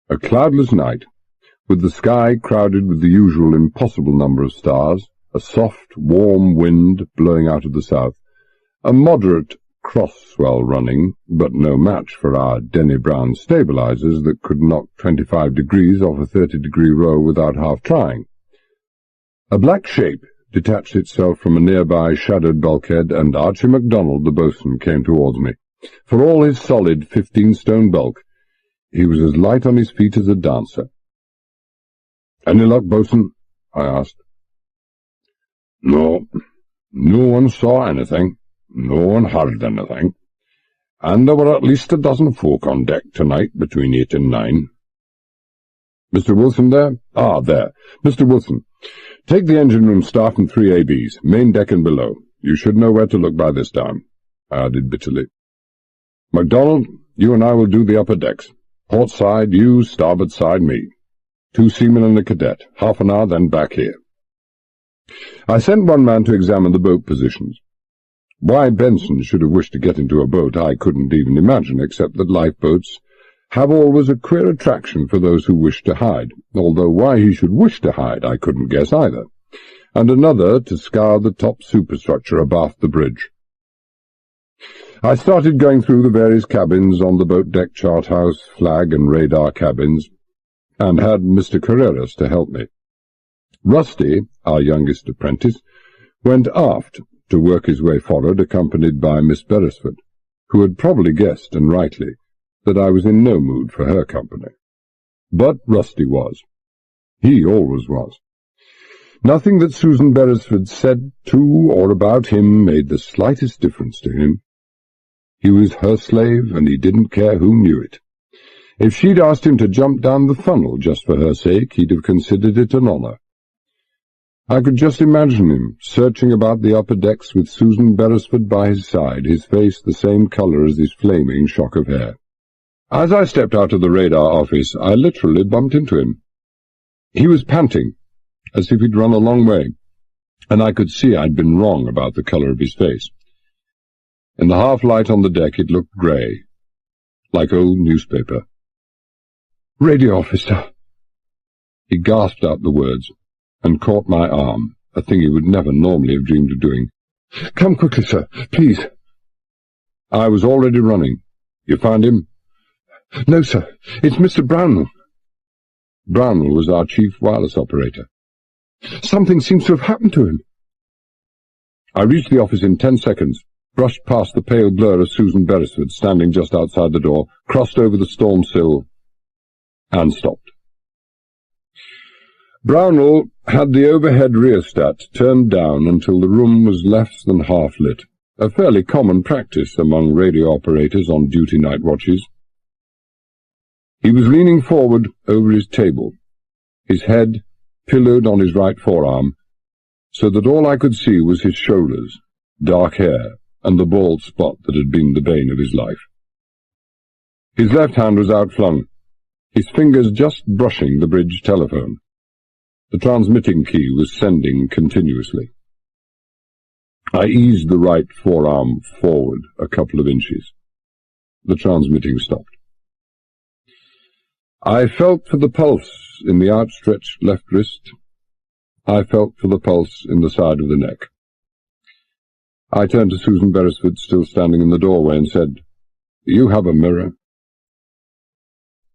A cloudless night, with the sky crowded with the usual impossible number of stars, a soft, warm wind blowing out of the south, a moderate cross-swell running, but no match for our Denny Brown stabilizers that could knock 25 degrees off a 30-degree row without half trying. A black shape detached itself from a nearby shadowed bulkhead, and Archie MacDonald, the boatswain, came towards me. For all his solid 15-stone bulk, he was as light on his feet as a dancer. "Any luck, boatswain?" I asked. "No. No one saw anything. No one heard anything. And there were at least a dozen folk on deck tonight between 8 and 9. Mr. Wilson there? Ah, there. Mr. Wilson, take the engine room staff and 3 ABs, main deck and below. You should know where to look by this time," I added bitterly. "MacDonald, you and I will do the upper decks. Port side, you, starboard side, me. 2 seamen and a cadet. Half an hour, then back here." I sent one man to examine the boat positions. Why Benson should have wished to get into a boat I couldn't even imagine, except that lifeboats have always a queer attraction for those who wish to hide, although why he should wish to hide I couldn't guess either, and another to scour the top superstructure abaft the bridge. I started going through the various cabins on the boat deck, chart house, flag and radar cabins, and had Mr. Carreras to help me. Rusty, our youngest apprentice, went aft to work his way forward, accompanied by Miss Beresford, who had probably guessed, and rightly, that I was in no mood for her company. But Rusty was. He always was. Nothing that Susan Beresford said to or about him made the slightest difference to him. He was her slave, and he didn't care who knew it. If she'd asked him to jump down the funnel just for her sake, he'd have considered it an honor. I could just imagine him, searching about the upper decks with Susan Beresford by his side, his face the same color as his flaming shock of hair. As I stepped out of the radar office, I literally bumped into him. He was panting, as if he'd run a long way, and I could see I'd been wrong about the color of his face. In the half-light on the deck it looked grey, like old newspaper. "Radio officer." He gasped out the words, and caught my arm, a thing he would never normally have dreamed of doing. "Come quickly, sir, please." I was already running. "You found him?" "No, sir. It's Mr. Brownell." Brownell was our chief wireless operator. "Something seems to have happened to him." I reached the office in 10 seconds, brushed past the pale blur of Susan Beresford standing just outside the door, crossed over the storm sill, and stopped. Brownell had the overhead rheostat turned down until the room was less than half lit, a fairly common practice among radio operators on duty night watches. He was leaning forward over his table, his head pillowed on his right forearm, so that all I could see was his shoulders, dark hair, and the bald spot that had been the bane of his life. His left hand was outflung, his fingers just brushing the bridge telephone. The transmitting key was sending continuously. I eased the right forearm forward a couple of inches. The transmitting stopped. I felt for the pulse in the outstretched left wrist. I felt for the pulse in the side of the neck. I turned to Susan Beresford, still standing in the doorway, and said, "You have a mirror?"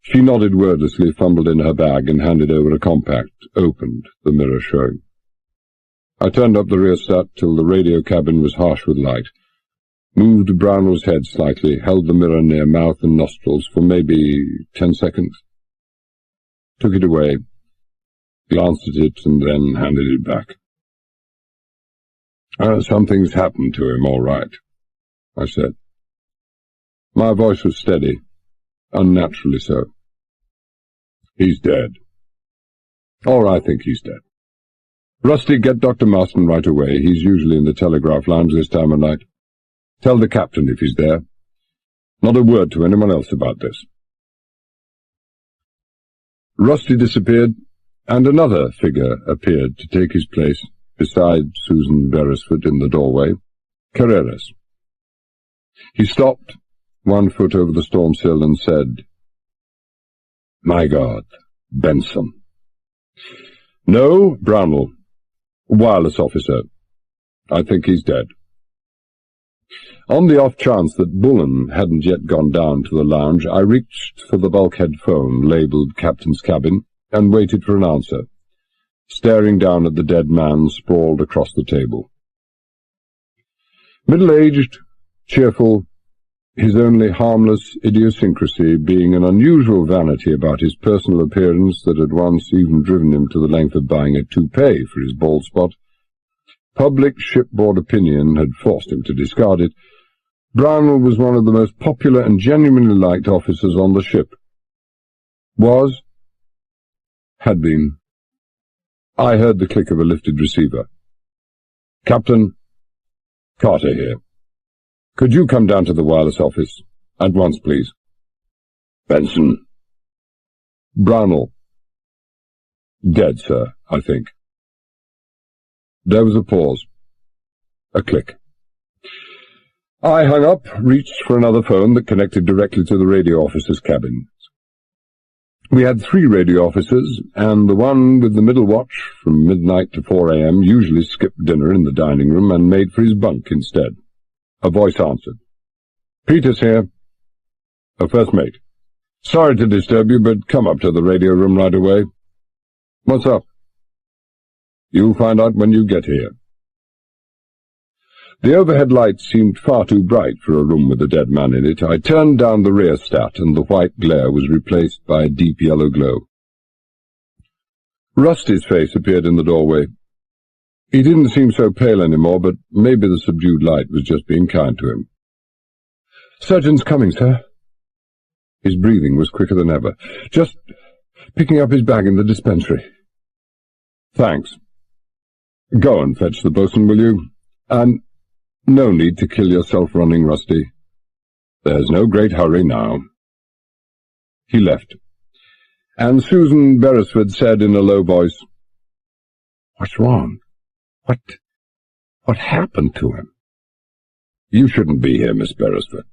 She nodded wordlessly, fumbled in her bag, and handed over a compact, opened, the mirror showing. I turned up the rheostat till the radio cabin was harsh with light, moved Brownell's head slightly, held the mirror near mouth and nostrils for maybe 10 seconds, took it away, glanced at it, and then handed it back. "Something's happened to him, all right," I said. My voice was steady, unnaturally so. "He's dead." "Or I think he's dead. Rusty, get Dr. Marston right away. He's usually in the telegraph lounge this time of night. Tell the captain if he's there. Not a word to anyone else about this." Rusty disappeared, and another figure appeared to take his place beside Susan Beresford in the doorway, Carreras. He stopped, 1 foot over the storm sill, and said, "My God, Benson." "No, Brownell. Wireless officer. I think he's dead." On the off chance that Bullen hadn't yet gone down to the lounge, I reached for the bulkhead phone labelled Captain's Cabin and waited for an answer, staring down at the dead man sprawled across the table. Middle-aged, cheerful, his only harmless idiosyncrasy being an unusual vanity about his personal appearance that had once even driven him to the length of buying a toupee for his bald spot. Public shipboard opinion had forced him to discard it. Brownell was one of the most popular and genuinely liked officers on the ship. Was? Had been. I heard the click of a lifted receiver. "Captain, Carter here. Could you come down to the wireless office? At once, please." "Benson." "Brownell." "Dead, sir, I think." There was a pause. A click. I hung up, reached for another phone that connected directly to the radio officer's cabin. We had 3 radio officers, and the one with the middle watch from midnight to 4 a.m. usually skipped dinner in the dining room and made for his bunk instead. A voice answered. "Peters here." "A first mate. Sorry to disturb you, but come up to the radio room right away." "What's up?" "You'll find out when you get here." The overhead light seemed far too bright for a room with a dead man in it. I turned down the rheostat, and the white glare was replaced by a deep yellow glow. Rusty's face appeared in the doorway. He didn't seem so pale anymore, but maybe the subdued light was just being kind to him. "Surgeon's coming, sir." His breathing was quicker than ever. "Just picking up his bag in the dispensary." "Thanks. Go and fetch the bosun, will you? And no need to kill yourself running, Rusty. There's no great hurry now." He left, and Susan Beresford said in a low voice, "What's wrong? What happened to him?" "You shouldn't be here, Miss Beresford."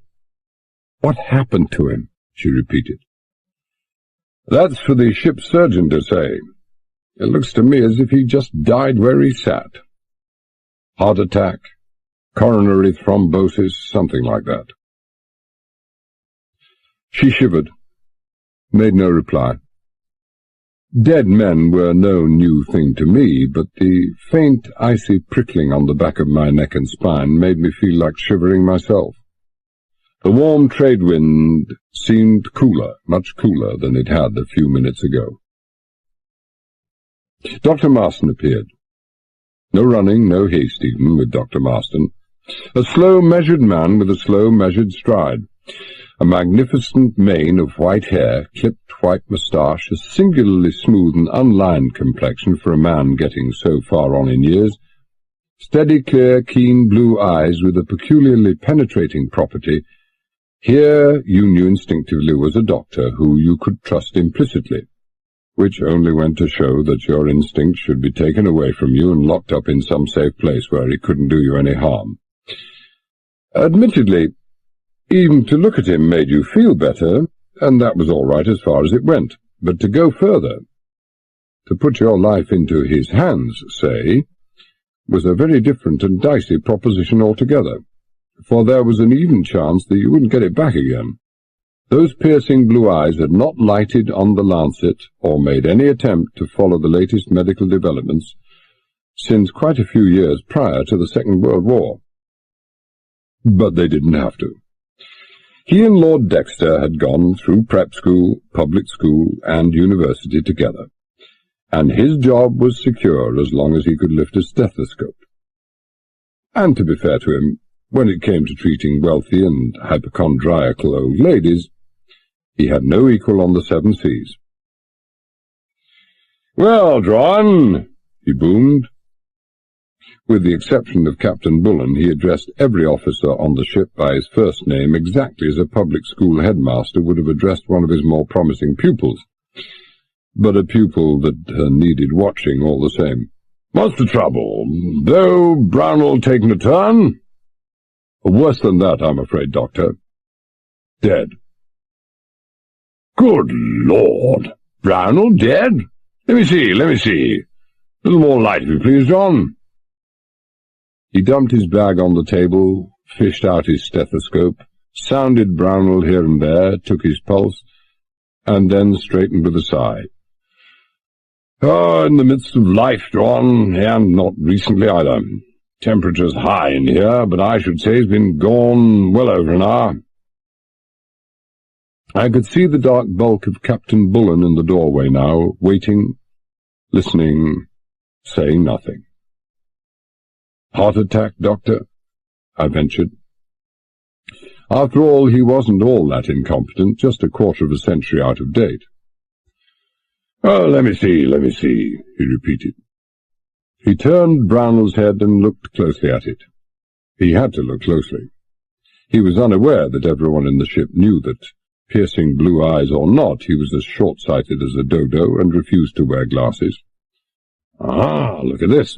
"What happened to him?" she repeated. "That's for the ship's surgeon to say. It looks to me as if he just died where he sat. Heart attack, coronary thrombosis, something like that." She shivered, made no reply. Dead men were no new thing to me, but the faint, icy prickling on the back of my neck and spine made me feel like shivering myself. The warm trade wind seemed cooler, much cooler than it had a few minutes ago. Dr. Marston appeared. No running, no haste even, with Dr. Marston. A slow, measured man with a slow, measured stride. A magnificent mane of white hair, clipped white moustache, a singularly smooth and unlined complexion for a man getting so far on in years. Steady, clear, keen blue eyes with a peculiarly penetrating property. Here you knew instinctively was a doctor who you could trust implicitly, which only went to show that your instincts should be taken away from you and locked up in some safe place where he couldn't do you any harm. Admittedly, even to look at him made you feel better, and that was all right as far as it went. But to go further, to put your life into his hands, say, was a very different and dicey proposition altogether, for there was an even chance that you wouldn't get it back again. Those piercing blue eyes had not lighted on the Lancet or made any attempt to follow the latest medical developments since quite a few years prior to the Second World War. But they didn't have to. He and Lord Dexter had gone through prep school, public school, and university together, and his job was secure as long as he could lift a stethoscope. And to be fair to him, when it came to treating wealthy and hypochondriacal old ladies, he had no equal on the 7 seas. "Well, Drawn," he boomed. With the exception of Captain Bullen, he addressed every officer on the ship by his first name exactly as a public school headmaster would have addressed one of his more promising pupils. but a pupil that needed watching all the same. "What's the trouble? Though Brownell taken a turn?" "Worse than that, I'm afraid, Doctor. Dead." "Good Lord! Brownell dead? Let me see. A little more light, if you please, John." He dumped his bag on the table, fished out his stethoscope, sounded Brownell here and there, took his pulse, and then straightened with a sigh. "Oh, in the midst of life, John, and not recently either. Temperature's high in here, but I should say he's been gone well over an hour." I could see the dark bulk of Captain Bullen in the doorway now, waiting, listening, saying nothing. "Heart attack, Doctor?" I ventured. After all, he wasn't all that incompetent, just a quarter of a century out of date. "Oh, let me see, he repeated. He turned Brownell's head and looked closely at it. He had to look closely. He was unaware that everyone in the ship knew that, piercing blue eyes or not, he was as short-sighted as a dodo and refused to wear glasses. "Ah, look at this.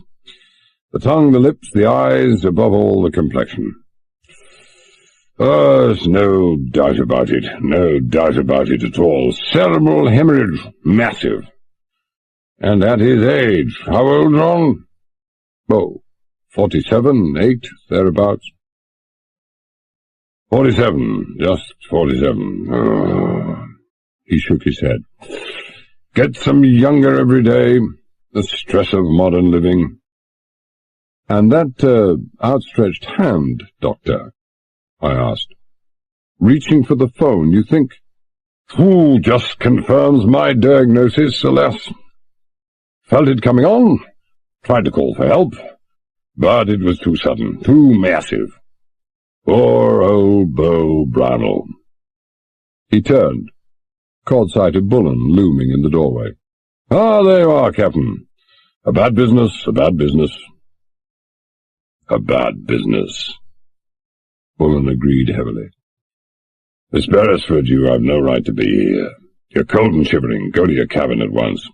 The tongue, the lips, the eyes, above all, the complexion. There's no doubt about it at all. Cerebral hemorrhage, massive. And at his age, how old, John?" "Oh, 47, 8, thereabouts." 47, just 47. Oh. He shook his head. "Get some younger every day, the stress of modern living." "And that outstretched hand, Doctor?" I asked. "Reaching for the phone, you think—" "Just confirms my diagnosis, alas. Felt it coming on, tried to call for help, but it was too sudden, too massive. Poor old Beau Brownell." He turned, caught sight of Bullen looming in the doorway. "Ah, there you are, Captain. A bad business, a bad business." "A bad business," Bullen agreed heavily. "Miss Beresford, you have no right to be here. You're cold and shivering. Go to your cabin at once."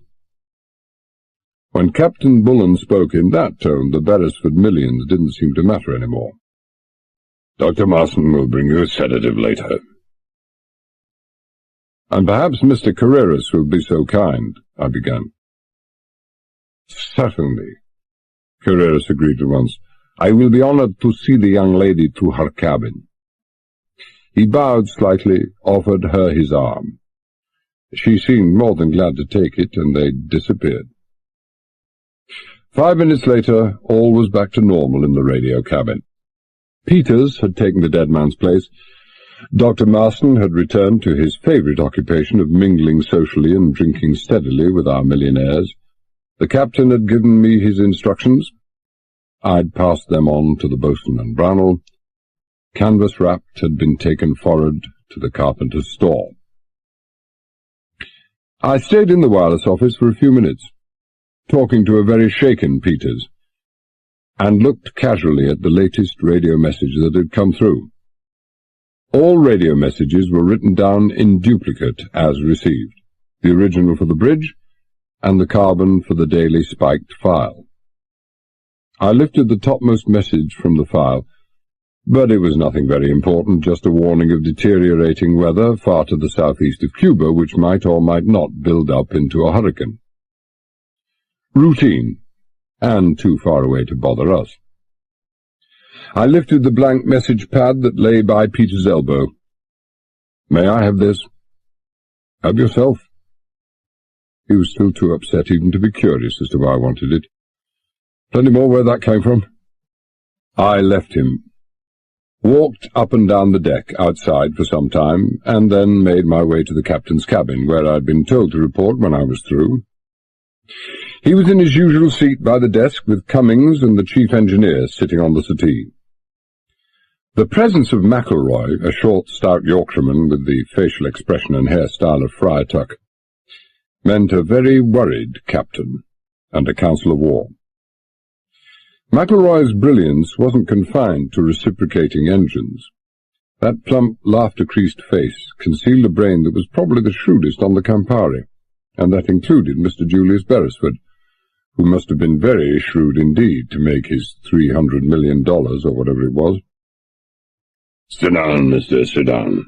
When Captain Bullen spoke in that tone, the Beresford millions didn't seem to matter anymore. "Dr. Marston will bring you a sedative later." "And perhaps Mr. Carreras will be so kind," I began. "Certainly," Carreras agreed at once. "I will be honored to see the young lady to her cabin." He bowed slightly, offered her his arm. She seemed more than glad to take it, and they disappeared. 5 minutes later, all was back to normal in the radio cabin. Peters had taken the dead man's place. Dr. Marston had returned to his favourite occupation of mingling socially and drinking steadily with our millionaires. The captain had given me his instructions. I'd passed them on to the boatswain and Brownell. Canvas wrapped had been taken forward to the carpenter's store. I stayed in the wireless office for a few minutes, talking to a very shaken Peters, and looked casually at the latest radio message that had come through. All radio messages were written down in duplicate as received, the original for the bridge and the carbon for the daily spiked file. I lifted the topmost message from the file, but it was nothing very important, just a warning of deteriorating weather far to the southeast of Cuba, which might or might not build up into a hurricane. Routine, and too far away to bother us. I lifted the blank message pad that lay by Peter's elbow. "May I have this?" "Have yourself." He was still too upset even to be curious as to why I wanted it. "Plenty more where that came from?" I left him, walked up and down the deck outside for some time, and then made my way to the captain's cabin, where I'd been told to report when I was through. He was in his usual seat by the desk, with Cummings and the chief engineer sitting on the settee. The presence of McElroy, a short, stout Yorkshireman with the facial expression and hairstyle of Friar Tuck, meant a very worried captain and a council of war. McElroy's brilliance wasn't confined to reciprocating engines. That plump, laughter-creased face concealed a brain that was probably the shrewdest on the Campari. and that included Mr. Julius Beresford, who must have been very shrewd indeed to make his $300 million, or whatever it was.
"Sit down, mister, sit down,"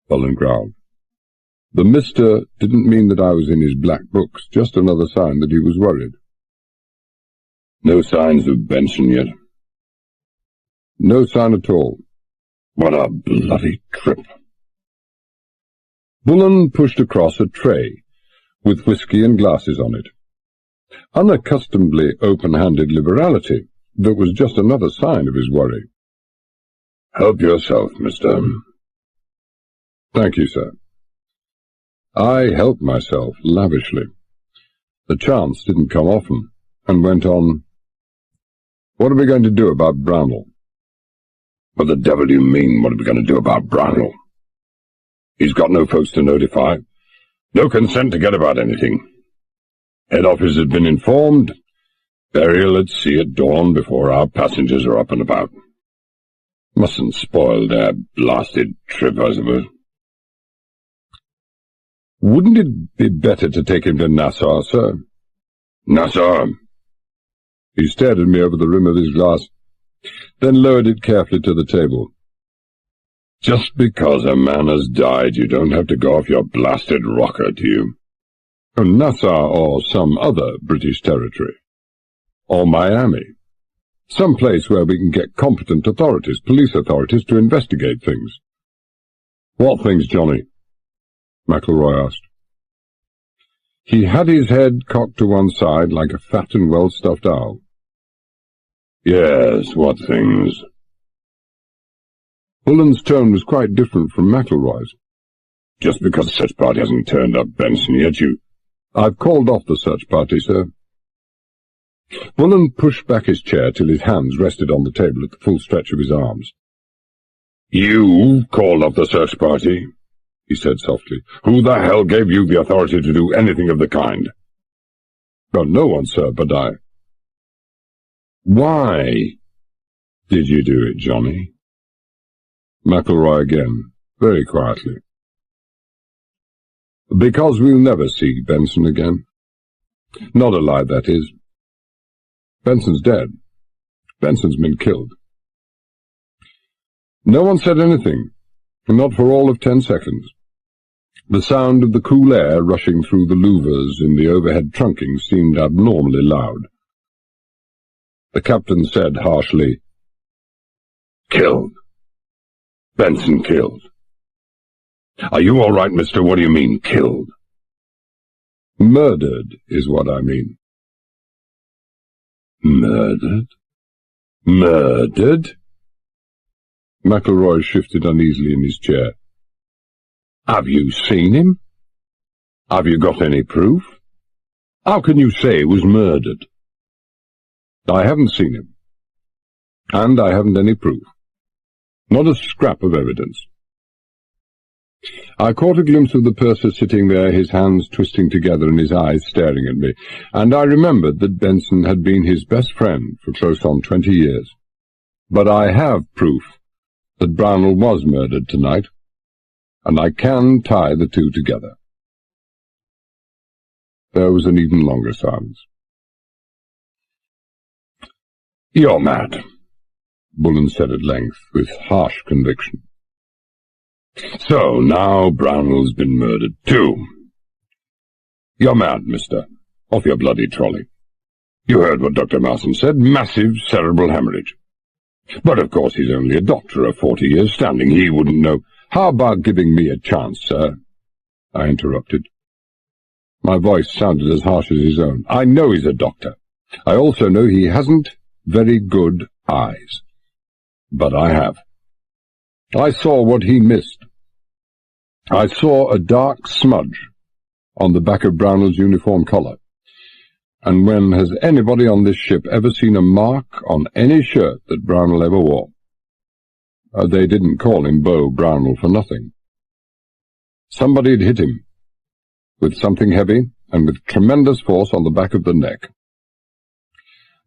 Bullen growled. The mister didn't mean that I was in his black books, just another sign that he was worried.
"No signs of Benson yet?"
No sign at all.
"What a bloody trip."
Bullen pushed across a tray, with whiskey and glasses on it. Unaccustomedly open-handed liberality that was just another sign of his worry.
"Help yourself, mister."
"Thank you, sir." I helped myself lavishly. The chance didn't come often, and went on, "What are we going to do about Brownell?"
"What the devil do you mean, what are we going to do about Brownell? He's got no folks to notify, no consent to get about anything. Head office has been informed. Burial at sea at dawn before our passengers are up and about. Mustn't spoil their blasted trip, I suppose."
"Wouldn't it be better to take him to Nassau, sir?"
"Nassau?"
He stared at me over the rim of his glass, then lowered it carefully to the table.
"Just because a man has died, you don't have to go off your blasted rocker, do you?"
"Nassau or some other British territory. Or Miami. Some place where we can get competent authorities, police authorities, to investigate things." "What things, Johnny?" McElroy asked. He had his head cocked to one side like a fat and well-stuffed owl.
"Yes, what things?"
Bullen's tone was quite different from McElroy's.
"Just because the search party hasn't turned up, Benson, yet you—"
"I've called off the search party, sir." Bullen pushed back his chair till his hands rested on the table at the full stretch of his arms.
"You called off the search party?" he said softly. "Who the hell gave you the authority to do anything of the kind?"
"Oh, no one, sir, but I."
"Why did you do it, Johnny?"
McElroy again, very quietly. "Because we'll never see Benson again. Not alive, that is. Benson's dead. Benson's been killed." No one said anything, not for all of 10 seconds. The sound of the cool air rushing through the louvers in the overhead trunking seemed abnormally loud. The captain said harshly,
"Killed. Benson killed. Are you all right, mister? What do you mean, killed?"
"Murdered is what I mean."
"Murdered? Murdered?"
McElroy shifted uneasily in his chair.
"Have you seen him? Have you got any proof? How can you say he was murdered?"
"I haven't seen him. And I haven't any proof. Not a scrap of evidence." I caught a glimpse of the purser sitting there, his hands twisting together and his eyes staring at me, and I remembered that Benson had been his best friend for close on 20 years. But I have proof that Brownell was murdered tonight, and I can tie the two together. There was an even longer silence.
"You're mad,"
Bullen said at length, with harsh conviction.
"So now Brownell's been murdered too. You're mad, mister. Off your bloody trolley. You heard what Dr. Marson said, massive cerebral hemorrhage. But of course he's only a doctor of 40 years standing. He wouldn't know."
"How about giving me a chance, sir?" I interrupted. My voice sounded as harsh as his own. "I know he's a doctor. I also know he hasn't very good eyes. But I have. I saw what he missed. I saw a dark smudge on the back of Brownell's uniform collar. And when has anybody on this ship ever seen a mark on any shirt that Brownell ever wore? They didn't call him Beau Brownell for nothing. Somebody had hit him with something heavy and with tremendous force on the back of the neck.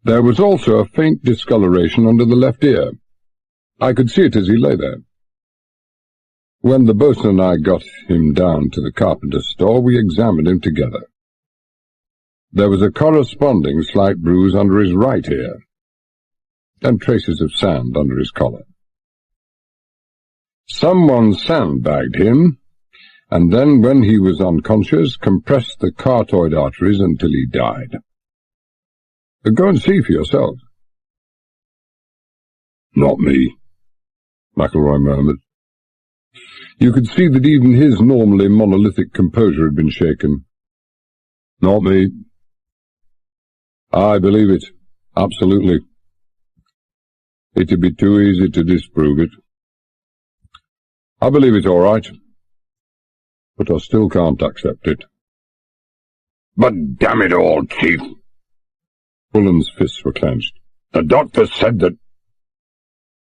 There was also a faint discoloration under the left ear. I could see it as he lay there. When the boatswain and I got him down to the carpenter's store, we examined him together. There was a corresponding slight bruise under his right ear, and traces of sand under his collar. Someone sandbagged him, and then, when he was unconscious, compressed the carotid arteries until he died. Go and see for yourself.
Not me,
McElroy murmured. You could see that even his normally monolithic composure had been shaken.
Not me.
I believe it. Absolutely. It'd be too easy to disprove it. I believe it all right, but I still can't accept it.
But damn it all, Chief.
Bullen's fists were clenched.
The doctor said that...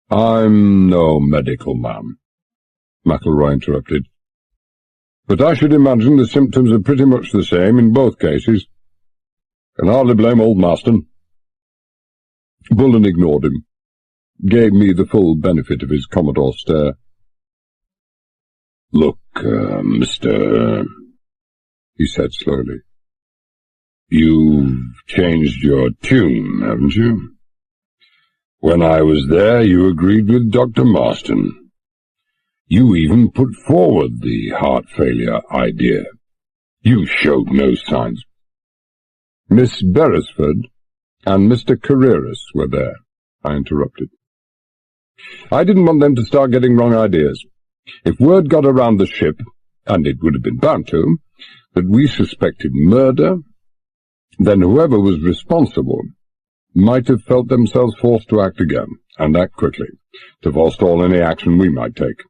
I'm no medical man, McElroy interrupted. But I should imagine the symptoms are pretty much the same in both cases. Can hardly blame old Marston. Bullen ignored him, gave me the full benefit of his Commodore stare.
Look, Mr.
he said slowly.
You've changed your tune, haven't you? When I was there, you agreed with Dr. Marston. You even put forward the heart failure idea. You showed no signs.
Miss Beresford and Mr. Carreras were there, I interrupted. I didn't want them to start getting wrong ideas. If word got around the ship, and it would have been bound to, that we suspected murder, then whoever was responsible might have felt themselves forced to act again, and act quickly, to forestall any action we might take.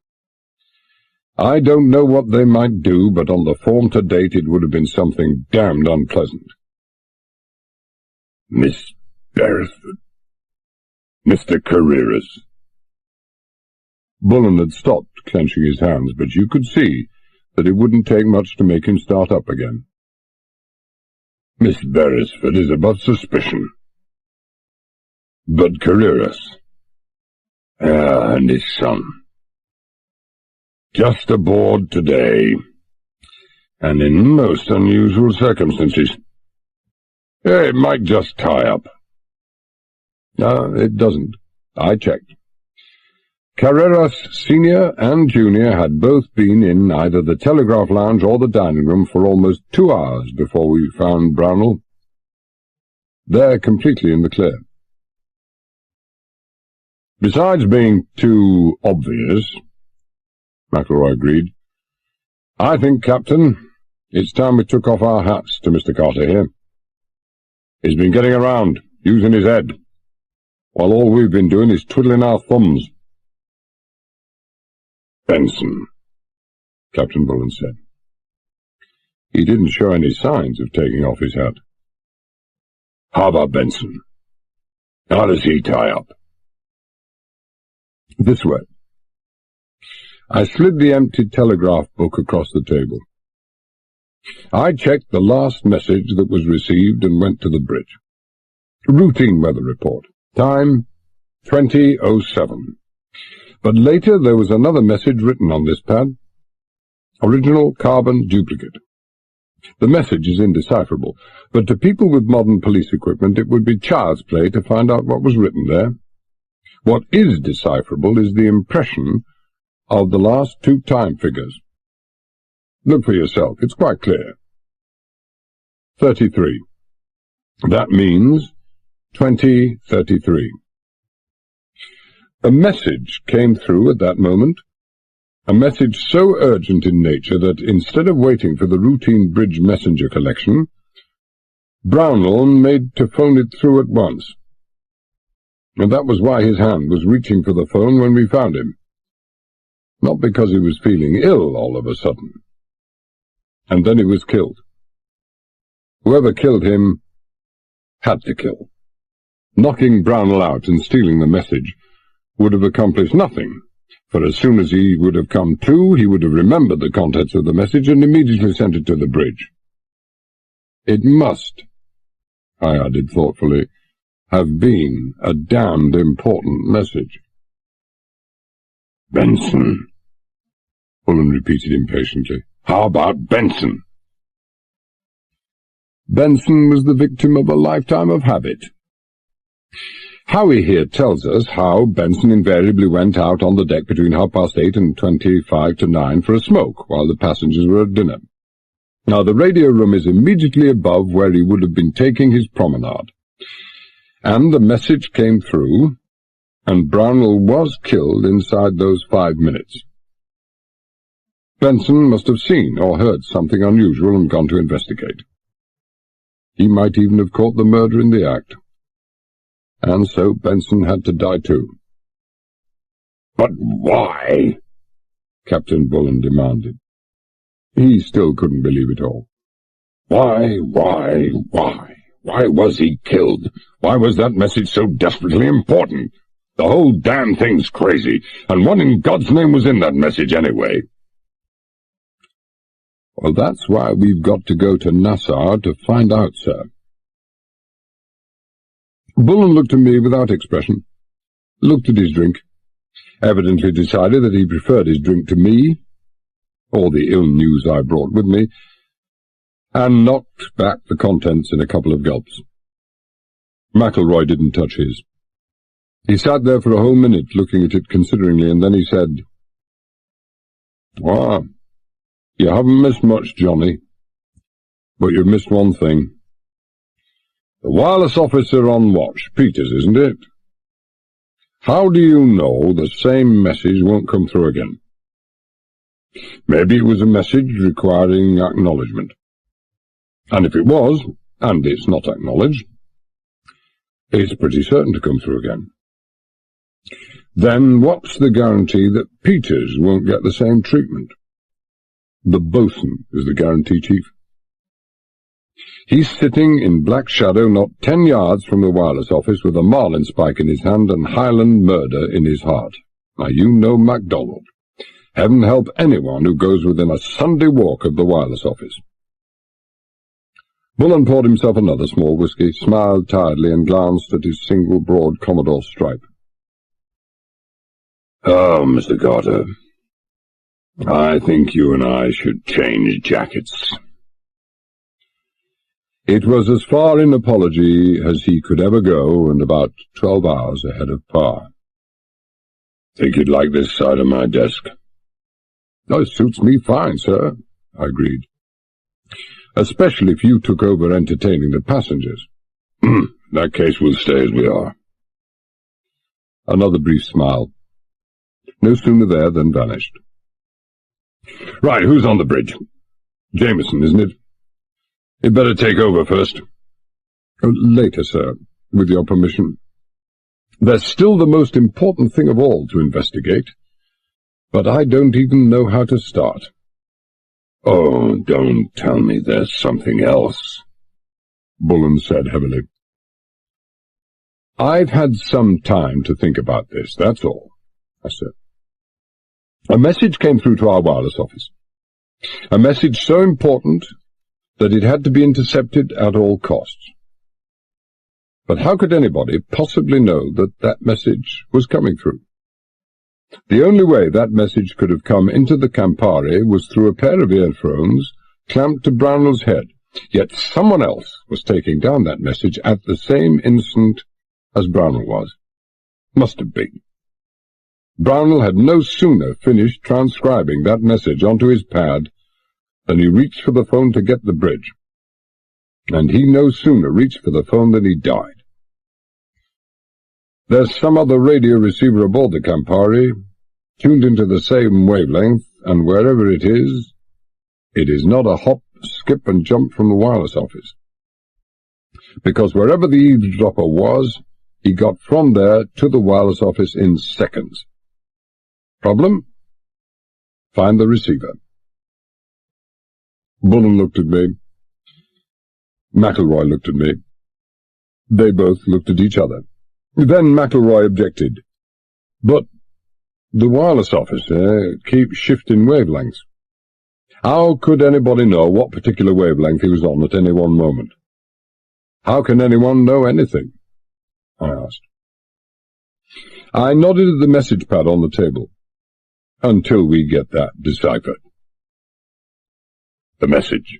I don't know what they might do, but on the form to date it would have been something damned unpleasant.
Miss Beresford. Mr. Carreras.
Bullen had stopped clenching his hands, but you could see that it wouldn't take much to make him start up again.
Miss Beresford is above suspicion. But Carreras, and his son, just aboard today, and in most unusual circumstances. It might just tie up.
No, it doesn't. I checked. Carreras Sr. and Jr. had both been in either the telegraph lounge or the dining room for almost 2 hours before we found Brownell. They're completely in the clear. Besides being too obvious, McElroy agreed, I think, Captain, it's time we took off our hats to Mr. Carter here. He's been getting around, using his head, while all we've been doing is twiddling our thumbs.
Benson,
Captain Bullen said. He didn't show any signs of taking off his hat.
How about Benson? How does he tie up?
This way. I slid the empty telegraph book across the table. I checked the last message that was received and went to the bridge. Routine weather report. Time, 20:07. But later there was another message written on this pad. Original carbon duplicate. The message is indecipherable, but to people with modern police equipment it would be child's play to find out what was written there. What is decipherable is the impression of the last 2 time figures. Look for yourself, it's quite clear. 33. That means 2033. A message came through at that moment, a message so urgent in nature that instead of waiting for the routine bridge messenger collection, Brownell made to phone it through at once. And that was why his hand was reaching for the phone when we found him. Not because he was feeling ill all of a sudden. And then he was killed. Whoever killed him had to kill. Knocking Brownell out and stealing the message would have accomplished nothing, for as soon as he would have come to, he would have remembered the contents of the message and immediately sent it to the bridge. It must, I added thoughtfully, have been a damned important message.
Benson, Bullen repeated impatiently. How about Benson?
Benson was the victim of a lifetime of habit. Howie here tells us how Benson invariably went out on the deck between 8:30 and 9:25 for a smoke while the passengers were at dinner. Now, the radio room is immediately above where he would have been taking his promenade. And the message came through, and Brownell was killed inside those 5 minutes. Benson must have seen or heard something unusual and gone to investigate. He might even have caught the murder in the act. And so Benson had to die too.
But why?
Captain Bullen demanded. He still couldn't believe it all.
Why was he killed? Why was that message so desperately important? The whole damn thing's crazy, and what in God's name was in that message anyway?
Well, that's why we've got to go to Nassau to find out, sir. Bullen looked at me without expression, looked at his drink, evidently decided that he preferred his drink to me, or the ill news I brought with me, and knocked back the contents in a couple of gulps. McElroy didn't touch his. He sat there for a whole minute looking at it consideringly, and then he said, "Ah, you haven't missed much, Johnny, but you've missed one thing. The wireless officer on watch, Peters, isn't it? How do you know the same message won't come through again? Maybe it was a message requiring acknowledgement. And if it was, and it's not acknowledged, it's pretty certain to come through again. Then what's the guarantee that Peters won't get the same treatment? The bosun is the guarantee, Chief. He's sitting in black shadow not 10 yards from the wireless office with a marlin spike in his hand and Highland murder in his heart. Now you know MacDonald. Heaven help anyone who goes within a Sunday walk of the wireless office." Bullen poured himself another small whisky, smiled tiredly, and glanced at his single broad Commodore stripe.
"Oh, Mr. Carter, I think you and I should change jackets."
It was as far in apology as he could ever go, and about 12 hours ahead of par.
"Think you'd like this side of my desk?"
"Oh, it suits me fine, sir," I agreed. "Especially if you took over entertaining the passengers."
"In that case, we'll stay as we are."
Another brief smile. No sooner there than vanished.
"Right, who's on the bridge?"
"Jameson, isn't it?"
"You'd better take over first."
"Later, sir, with your permission. There's still the most important thing of all to investigate, but I don't even know how to start."
"Oh, don't tell me there's something else,"
Bullen said heavily. "I've had some time to think about this, that's all," I said. "A message came through to our wireless office. A message so important that it had to be intercepted at all costs. But how could anybody possibly know that that message was coming through? The only way that message could have come into the Campari was through a pair of earphones clamped to Brownell's head, yet someone else was taking down that message at the same instant as Brownell was. Must have been. Brownell had no sooner finished transcribing that message onto his pad than he reached for the phone to get the bridge, and he no sooner reached for the phone than he died. There's some other radio receiver aboard the Campari, tuned into the same wavelength, and wherever it is not a hop, skip, and jump from the wireless office. Because wherever the eavesdropper was, he got from there to the wireless office in seconds. Problem? Find the receiver." Bullen looked at me. McElroy looked at me. They both looked at each other. Then McElroy objected. "But the wireless office keeps shifting wavelengths. How could anybody know what particular wavelength he was on at any one moment? How can anyone know anything?" I asked. I nodded at the message pad on the table.
until we get that deciphered. The message.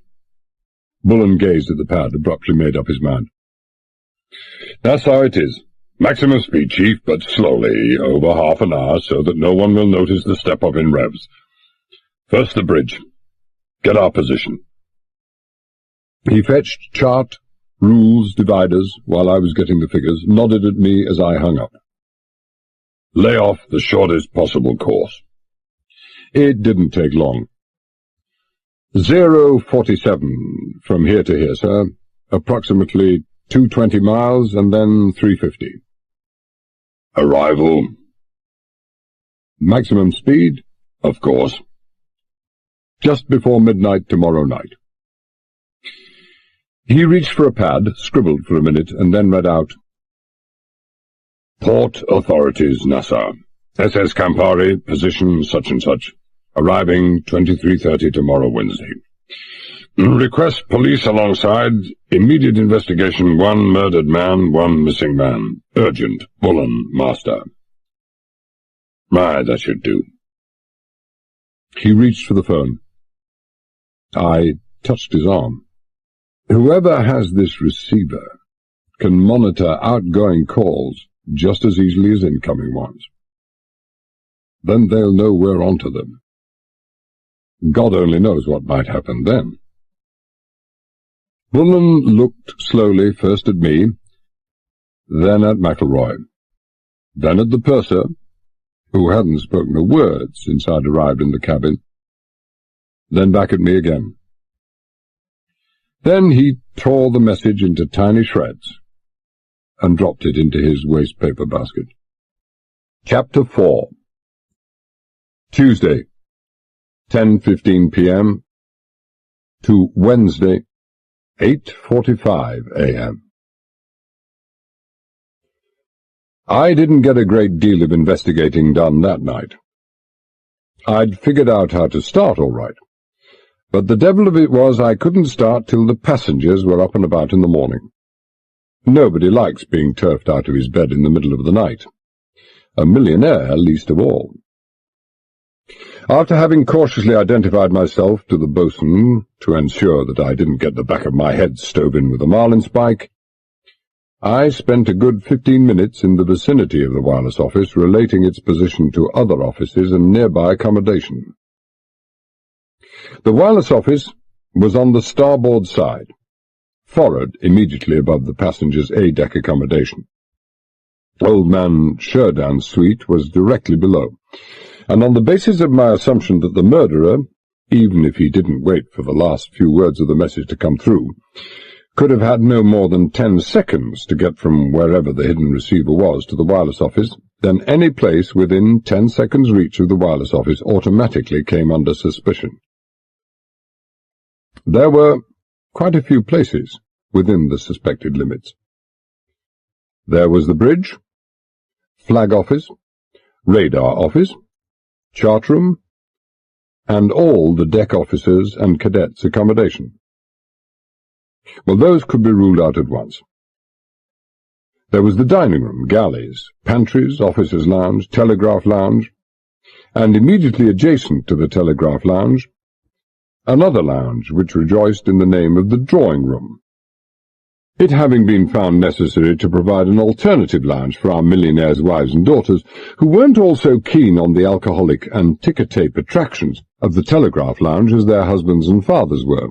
Bullen gazed at the pad, abruptly made up his mind. That's how it is. Maximum speed, Chief, but slowly, over half an hour, so that no one will notice the step-up in revs. First the bridge. Get our position. He fetched chart, rules, dividers, while I was getting the figures, nodded at me as I hung up. Lay off the shortest possible course. It didn't take long. 047 from here to here, sir. Approximately 220 miles, and then 350. Arrival. Maximum speed, of course. Just before midnight tomorrow night. He reached for a pad, scribbled for a minute, and then read out, Port Authorities, Nassau. SS Campari, position such and such. Arriving 23:30 tomorrow Wednesday. Request police alongside. Immediate investigation. 1 murdered man, 1 missing man. Urgent. Bullen, master. That should do. He reached for the phone. I touched his arm. Whoever has this receiver can monitor outgoing calls just as easily as incoming ones. Then they'll know we're onto them. God only knows what might happen then. Bullen looked slowly first at me, then at McElroy, then at the purser, who hadn't spoken a word since I'd arrived in the cabin, then back at me again. Then he tore the message into tiny shreds and dropped it into his waste paper basket. Chapter 4. Tuesday, 10:15 p.m. to Wednesday, 8:45 a.m. I didn't get a great deal of investigating done that night. I'd figured out how to start all right, but the devil of it was I couldn't start till the passengers were up and about in the morning. Nobody likes being turfed out of his bed in the middle of the night. A millionaire least of all. After having cautiously identified myself to the boatswain to ensure that I didn't get the back of my head stove in with a marlinspike, I spent a good 15 minutes in the vicinity of the wireless office, relating its position to other offices and nearby accommodation. The wireless office was on the starboard side, forward immediately above the passengers' A-deck accommodation. Old man Sheridan's suite was directly below, and on the basis of my assumption that the murderer, even if he didn't wait for the last few words of the message to come through, could have had no more than 10 seconds to get from wherever the hidden receiver was to the wireless office, then any place within 10 seconds' reach of the wireless office automatically came under suspicion. There were quite a few places within the suspected limits. There was the bridge, flag office, radar office, chart room, and all the deck officers' and cadets' accommodation. Well, those could be ruled out at once. There was the dining room, galleys, pantries, officers' lounge, telegraph lounge, and immediately adjacent to the telegraph lounge, another lounge which rejoiced in the name of the drawing room, it having been found necessary to provide an alternative lounge for our millionaires' wives and daughters, who weren't all so keen on the alcoholic and ticker-tape attractions of the telegraph lounge as their husbands and fathers were.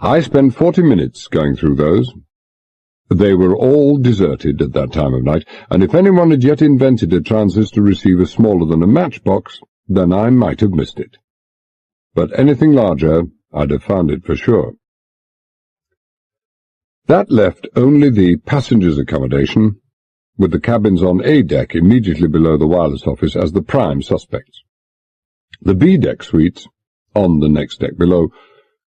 I spent 40 minutes going through those. They were all deserted at that time of night, and if anyone had yet invented a transistor receiver smaller than a matchbox, then I might have missed it. But anything larger, I'd have found it for sure. That left only the passengers' accommodation, with the cabins on A-deck immediately below the wireless office as the prime suspects. The B-deck suites, on the next deck below,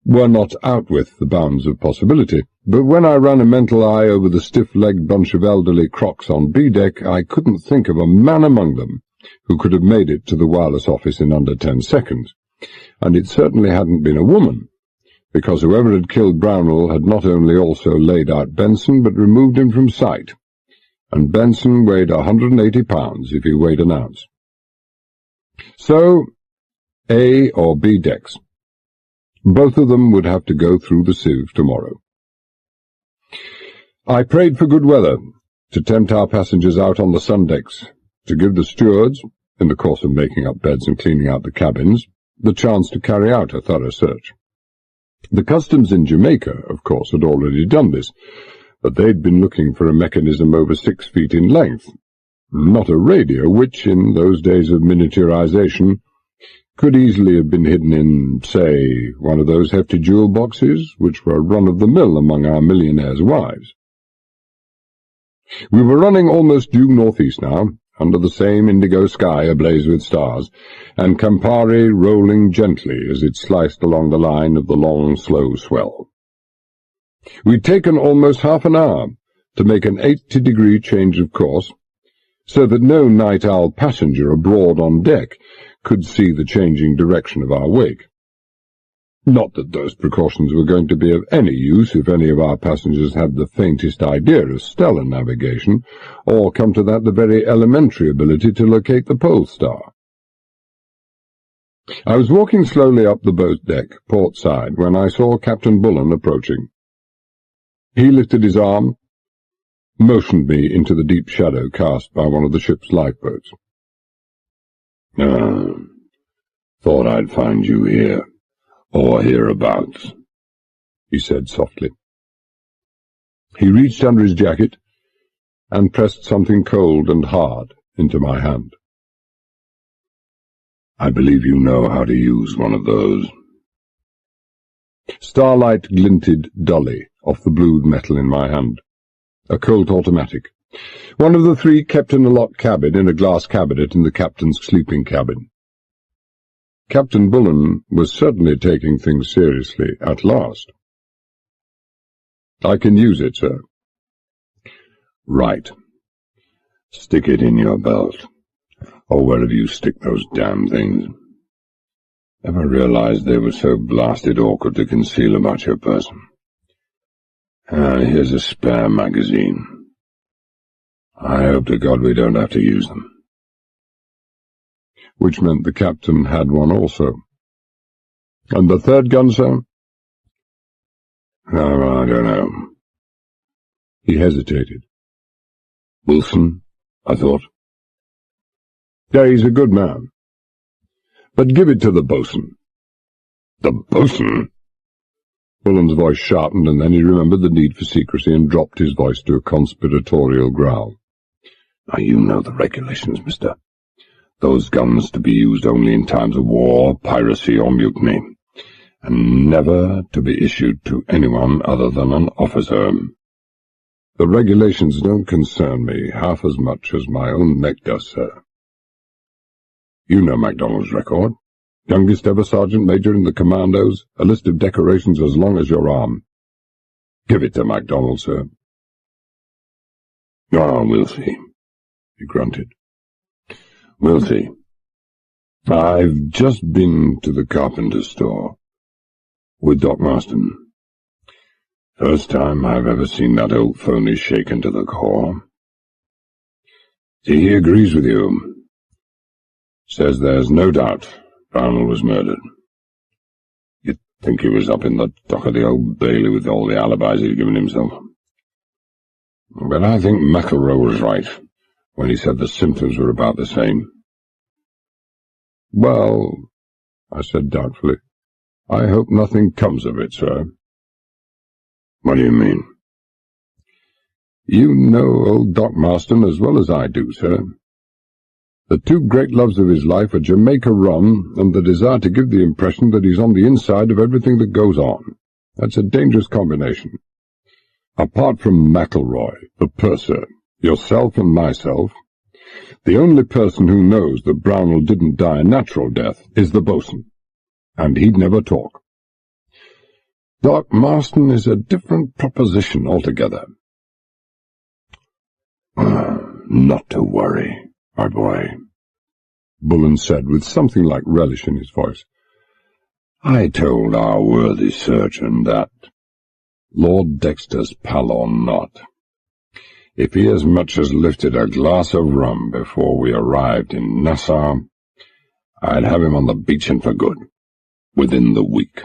were not out with the bounds of possibility, but when I ran a mental eye over the stiff-legged bunch of elderly crocs on B-deck, I couldn't think of a man among them who could have made it to the wireless office in under 10 seconds, and it certainly hadn't been a woman, because whoever had killed Brownell had not only also laid out Benson, but removed him from sight, and Benson weighed 180 pounds if he weighed an ounce.
So, A or B decks. Both of them would have to go through the sieve tomorrow. I prayed for good weather, to tempt our passengers out on the sun decks, to give the stewards, in the course of making up beds and cleaning out the cabins, the chance to carry out a thorough search. The customs in Jamaica, of course, had already done this, but they'd been looking for a mechanism over 6 feet in length, not a radio which, in those days of miniaturization, could easily have been hidden in, say, one of those hefty jewel boxes which were run-of-the-mill among our millionaires' wives. We were running almost due northeast now, under the same indigo sky ablaze with stars, and Campari rolling gently as it sliced along the line of the long, slow swell. We'd taken almost half an hour to make an 80-degree change of course, so that no night-owl passenger abroad on deck could see the changing direction of our wake. Not that those precautions were going to be of any use if any of our passengers had the faintest idea of stellar navigation, or come to that the very elementary ability to locate the pole star. I was walking slowly up the boat deck, port side, when I saw Captain Bullen approaching. He lifted his arm, motioned me into the deep shadow cast by one of the ship's lifeboats.
Thought I'd find you here, or hereabouts, he said softly.
He reached under his jacket and pressed something cold and hard into my hand.
I believe you know how to use one of those.
Starlight glinted dully off the blued metal in my hand. A Colt automatic. One of the 3 kept in a locked cabin in a glass cabinet in the captain's sleeping cabin. Captain Bullen was certainly taking things seriously at last. I can use it, sir.
Right. Stick it in your belt, or wherever you stick those damn things. Never realized they were so blasted awkward to conceal about your person. Here's a spare magazine. I hope to God we don't have to use them.
Which meant the captain had one also. And the 3rd gun, sir?
Oh, I don't know.
He hesitated.
Wilson, I thought.
Yeah, he's a good man. But give it to the bosun.
The bosun?
Bullen's voice sharpened, and then he remembered the need for secrecy and dropped his voice to a conspiratorial growl.
Now you know the regulations, mister. Those guns to be used only in times of war, piracy, or mutiny, and never to be issued to anyone other than an officer.
The regulations don't concern me half as much as my own neck does, sir. You know MacDonald's record. Youngest ever sergeant major in the commandos, a list of decorations as long as your arm. Give it to MacDonald, sir.
Oh, we'll see, he grunted. We'll see. I've just been to the carpenter's store with Doc Marston. First time I've ever seen that old phony shaken to the core. See, he agrees with you. Says there's no doubt Brownell was murdered. You'd think he was up in the dock of the Old Bailey with all the alibis he'd given himself. But I think McElroy was right when he said the symptoms were about the same.
Well, I said doubtfully, I hope nothing comes of it, sir.
What do you mean?
You know old Doc Marston as well as I do, sir. The 2 great loves of his life are Jamaica rum and the desire to give the impression that he's on the inside of everything that goes on. That's a dangerous combination. Apart from McElroy, the purser, yourself and myself, the only person who knows that Brownell didn't die a natural death is the bosun, and he'd never talk. Doc Marston is a different proposition altogether.
Not to worry, my boy,
Bullen said with something like relish in his voice.
I told our worthy surgeon that, Lord Dexter's pal or not, if he as much as lifted a glass of rum before we arrived in Nassau, I'd have him on the beach and for good, within the week.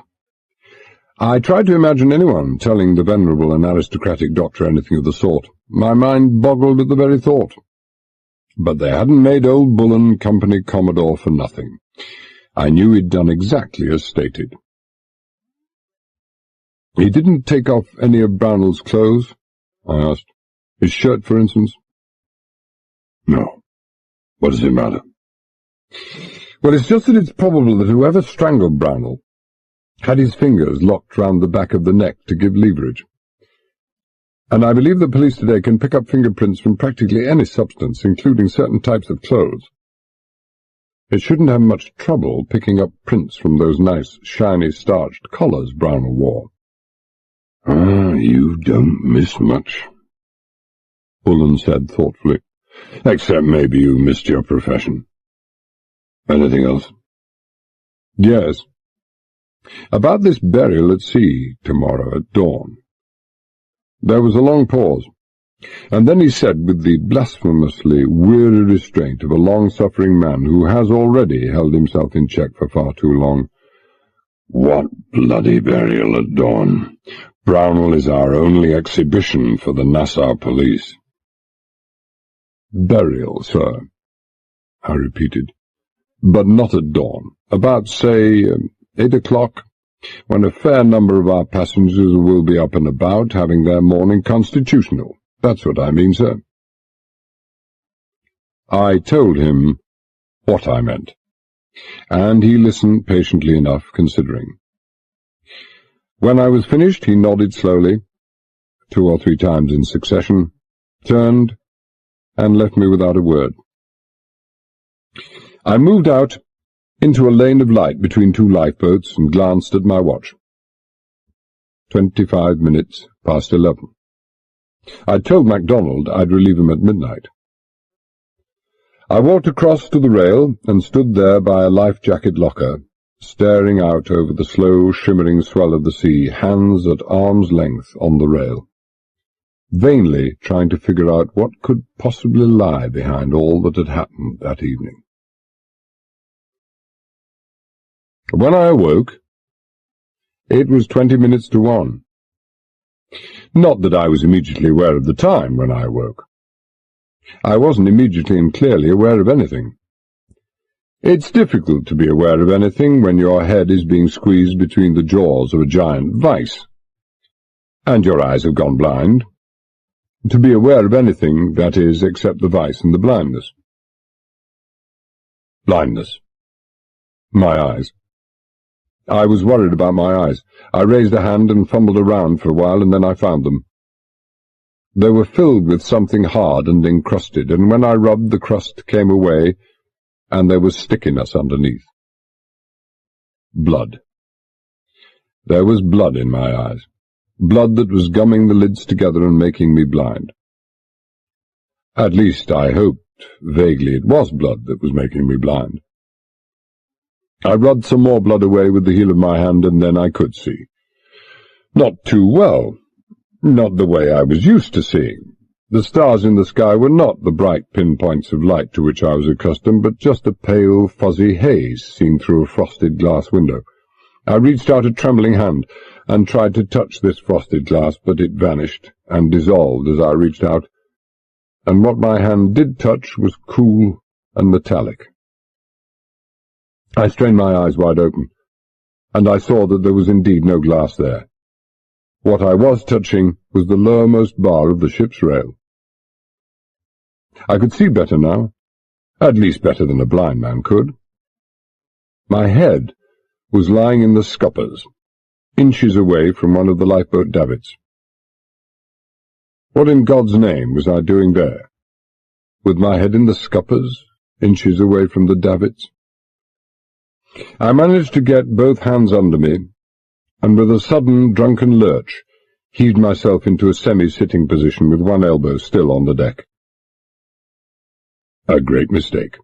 I tried to imagine anyone telling the venerable and aristocratic doctor anything of the sort. My mind boggled at the very thought. But they hadn't made old Bullen Company Commodore for nothing. I knew he'd done exactly as stated. He didn't take off any of Brownell's clothes? I asked. His shirt, for instance?
No. What does it matter?
Well, it's just that it's probable that whoever strangled Brownell had his fingers locked round the back of the neck to give leverage. And I believe the police today can pick up fingerprints from practically any substance, including certain types of clothes. It shouldn't have much trouble picking up prints from those nice, shiny, starched collars Brownell wore.
Ah, you don't miss much,
Bullen said thoughtfully.
Except maybe you missed your profession. Anything else?
Yes. About this burial at sea tomorrow at dawn. There was a long pause, and then he said with the blasphemously weary restraint of a long-suffering man who has already held himself in check for far too long,
"What bloody burial at dawn? Brownell is our only exhibition for the Nassau police."
"Burial, sir," I repeated, "but not at dawn. About, say, 8 o'clock, when a fair number of our passengers will be up and about, having their morning constitutional. That's what I mean, sir." I told him what I meant, and he listened patiently enough, considering. When I was finished, he nodded slowly, 2 or 3 times in succession, turned, and left me without a word. I moved out into a lane of light between 2 lifeboats and glanced at my watch. 25 minutes past 11. I'd told MacDonald I'd relieve him at midnight. I walked across to the rail and stood there by a life-jacket locker, staring out over the slow, shimmering swell of the sea, hands at arm's length on the rail, vainly trying to figure out what could possibly lie behind all that had happened that evening. When I awoke, it was 20 minutes to 1. Not that I was immediately aware of the time when I awoke. I wasn't immediately and clearly aware of anything. It's difficult to be aware of anything when your head is being squeezed between the jaws of a giant vice, and your eyes have gone blind. To be aware of anything, that is, except the vice and the blindness. Blindness. My eyes. I was worried about my eyes. I raised a hand and fumbled around for a while, and then I found them. They were filled with something hard and encrusted, and when I rubbed, the crust came away, and there was stickiness underneath. Blood. There was blood in my eyes. Blood that was gumming the lids together and making me blind. At least I hoped vaguely it was blood that was making me blind. I rubbed some more blood away with the heel of my hand, and then I could see. Not too well. Not the way I was used to seeing. The stars in the sky were not the bright pinpoints of light to which I was accustomed, but just a pale, fuzzy haze seen through a frosted glass window. I reached out a trembling hand and tried to touch this frosted glass, but it vanished and dissolved as I reached out, and what my hand did touch was cool and metallic. I strained my eyes wide open, and I saw that there was indeed no glass there. What I was touching was the lowermost bar of the ship's rail. I could see better now, at least better than a blind man could. My head was lying in the scuppers, inches away from one of the lifeboat davits. What in God's name was I doing there, with my head in the scuppers, inches away from the davits? I managed to get both hands under me, and with a sudden drunken lurch, heaved myself into a semi-sitting position with one elbow still on the deck. A great mistake.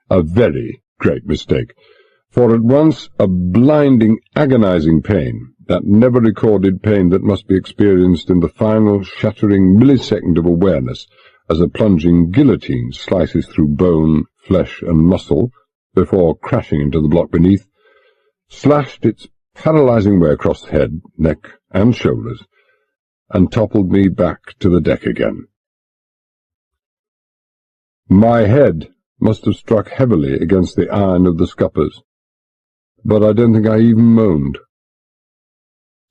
A very great mistake. For at once a blinding, agonizing pain, that never-recorded pain that must be experienced in the final, shattering millisecond of awareness as a plunging guillotine slices through bone, flesh, and muscle, before crashing into the block beneath, slashed its paralyzing way across the head, neck, and shoulders, and toppled me back to the deck again. My head must have struck heavily against the iron of the scuppers, but I don't think I even moaned.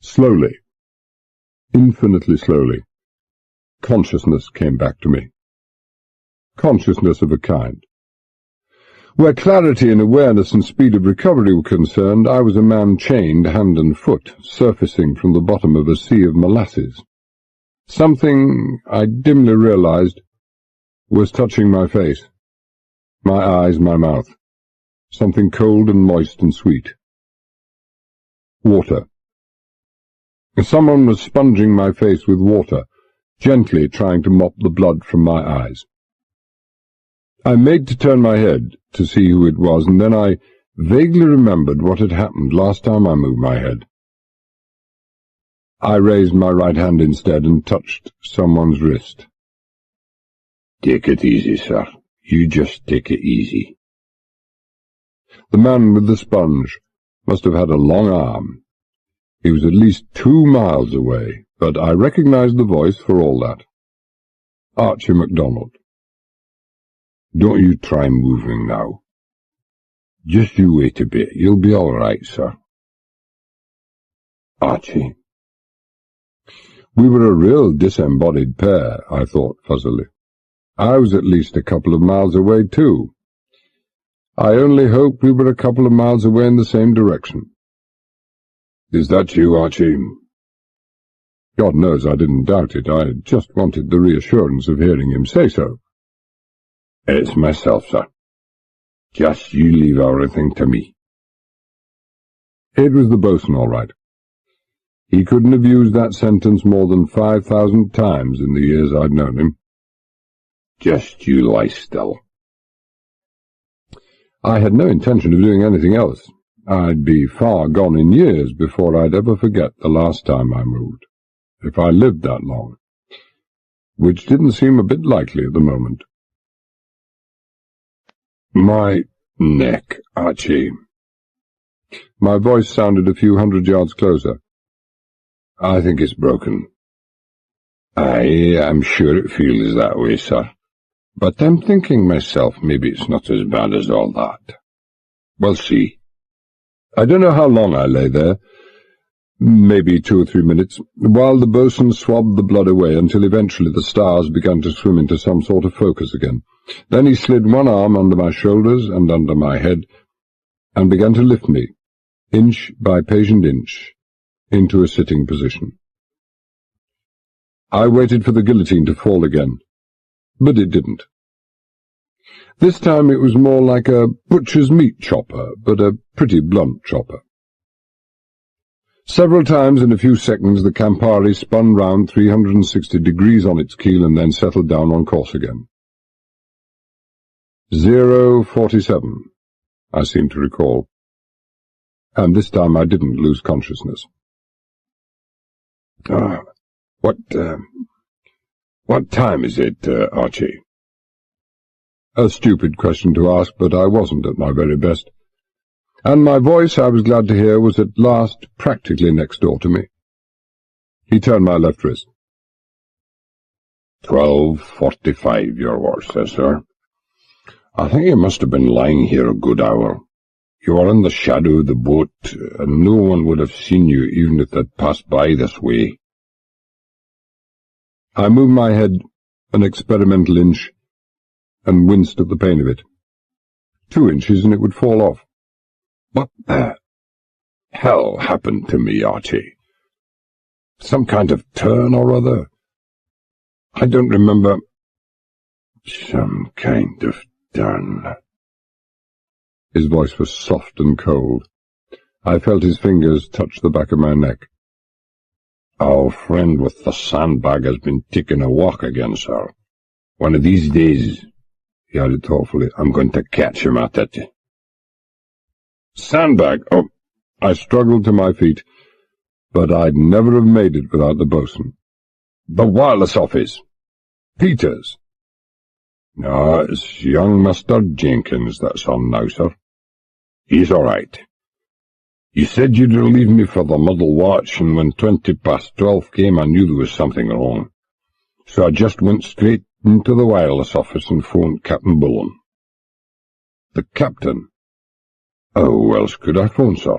Slowly, infinitely slowly, consciousness came back to me. Consciousness of a kind. Where clarity and awareness and speed of recovery were concerned, I was a man chained hand and foot, surfacing from the bottom of a sea of molasses. Something, I dimly realized, was touching my face, my eyes, my mouth. Something cold and moist and sweet. Water. Someone was sponging my face with water, gently trying to mop the blood from my eyes. I made to turn my head to see who it was, and then I vaguely remembered what had happened last time I moved my head. I raised my right hand instead and touched someone's wrist.
"Take it easy, sir. You just take it easy."
The man with the sponge must have had a long arm. He was at least 2 miles away, but I recognized the voice for all that. Archie MacDonald.
"Don't you try moving now. Just you wait a bit. You'll be all right, sir." Archie.
We were a real disembodied pair, I thought fuzzily. I was at least a couple of miles away, too. I only hoped we were a couple of miles away in the same direction.
"Is that you, Archie?"
God knows I didn't doubt it. I just wanted the reassurance of hearing him say so.
"It's myself, sir. Just you leave everything to me."
It was the bosun, all right. He couldn't have used that sentence more than 5,000 times in the years I'd known him.
"Just you lie still."
I had no intention of doing anything else. I'd be far gone in years before I'd ever forget the last time I moved, if I lived that long, which didn't seem a bit likely at the moment.
"My neck, Archie."
My voice sounded a few hundred yards closer.
"I think it's broken." "I'm sure it feels that way, sir. But I'm thinking myself maybe it's not as bad as all that. We'll see."
I don't know how long I lay there, maybe 2 or 3 minutes, while the bosun swabbed the blood away until eventually the stars began to swim into some sort of focus again. Then he slid one arm under my shoulders and under my head, and began to lift me, inch by patient inch, into a sitting position. I waited for the guillotine to fall again, but it didn't. This time it was more like a butcher's meat chopper, but a pretty blunt chopper. Several times in a few seconds the Campari spun round 360 degrees on its keel and then settled down on course again. 047, I seem to recall, and this time I didn't lose consciousness.
What time is it, Archie?"
A stupid question to ask, but I wasn't at my very best. And my voice, I was glad to hear, was at last practically next door to me. He turned my left wrist.
12:45, your watch says, sir. I think you must have been lying here a good hour. You are in the shadow of the boat, and no one would have seen you even if they'd passed by this way.
I moved my head an experimental inch and winced at the pain of it. 2 inches and it would fall off.
What the hell happened to me, Archie? Some kind of turn or other? I don't remember. Some kind of turn.
His voice was soft and cold. I felt his fingers touch the back of my neck.
Our friend with the sandbag has been taking a walk again, sir. One of these days, he added thoughtfully, I'm going to catch him at it.
Sandbag? Oh, I struggled to my feet, but I'd never have made it without the bosun.
The wireless office.
Peters.
No, it's young Mr. Jenkins that's on now, sir. He's all right. You said you'd relieve me for the middle watch, and when 12 came, I knew there was something wrong. So I just went straight into the wireless office and phoned Captain Bullion.
The captain? Oh, who else could I phone, sir?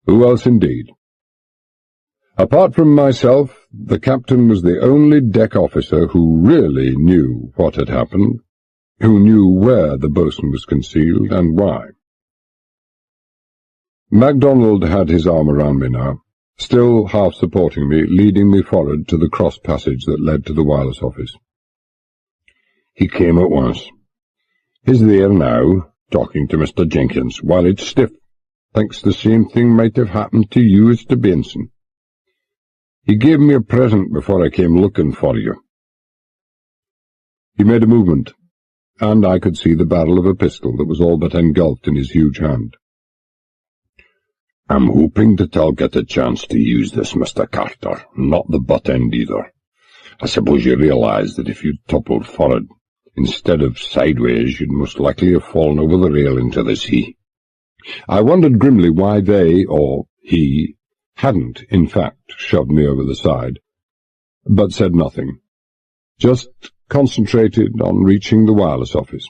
Who else indeed? Apart from myself, the captain was the only deck officer who really knew what had happened, who knew where the boatswain was concealed and why. MacDonald had his arm around me now, still half supporting me, leading me forward to the cross passage that led to the wireless office.
He came at once. He's there now, talking to Mr. Jenkins, while it's stiff. Thinks the same thing might have happened to you as to Benson. He gave me a present before I came looking for you.
He made a movement, and I could see the barrel of a pistol that was all but engulfed in his huge hand.
I'm hoping that I'll get a chance to use this, Mr. Carter, not the butt end either. I suppose you realize that if you'd toppled forward, instead of sideways, you'd most likely have fallen over the rail into the sea.
I wondered grimly why they, or he, hadn't, in fact, shoved me over the side, but said nothing, just concentrated on reaching the wireless office.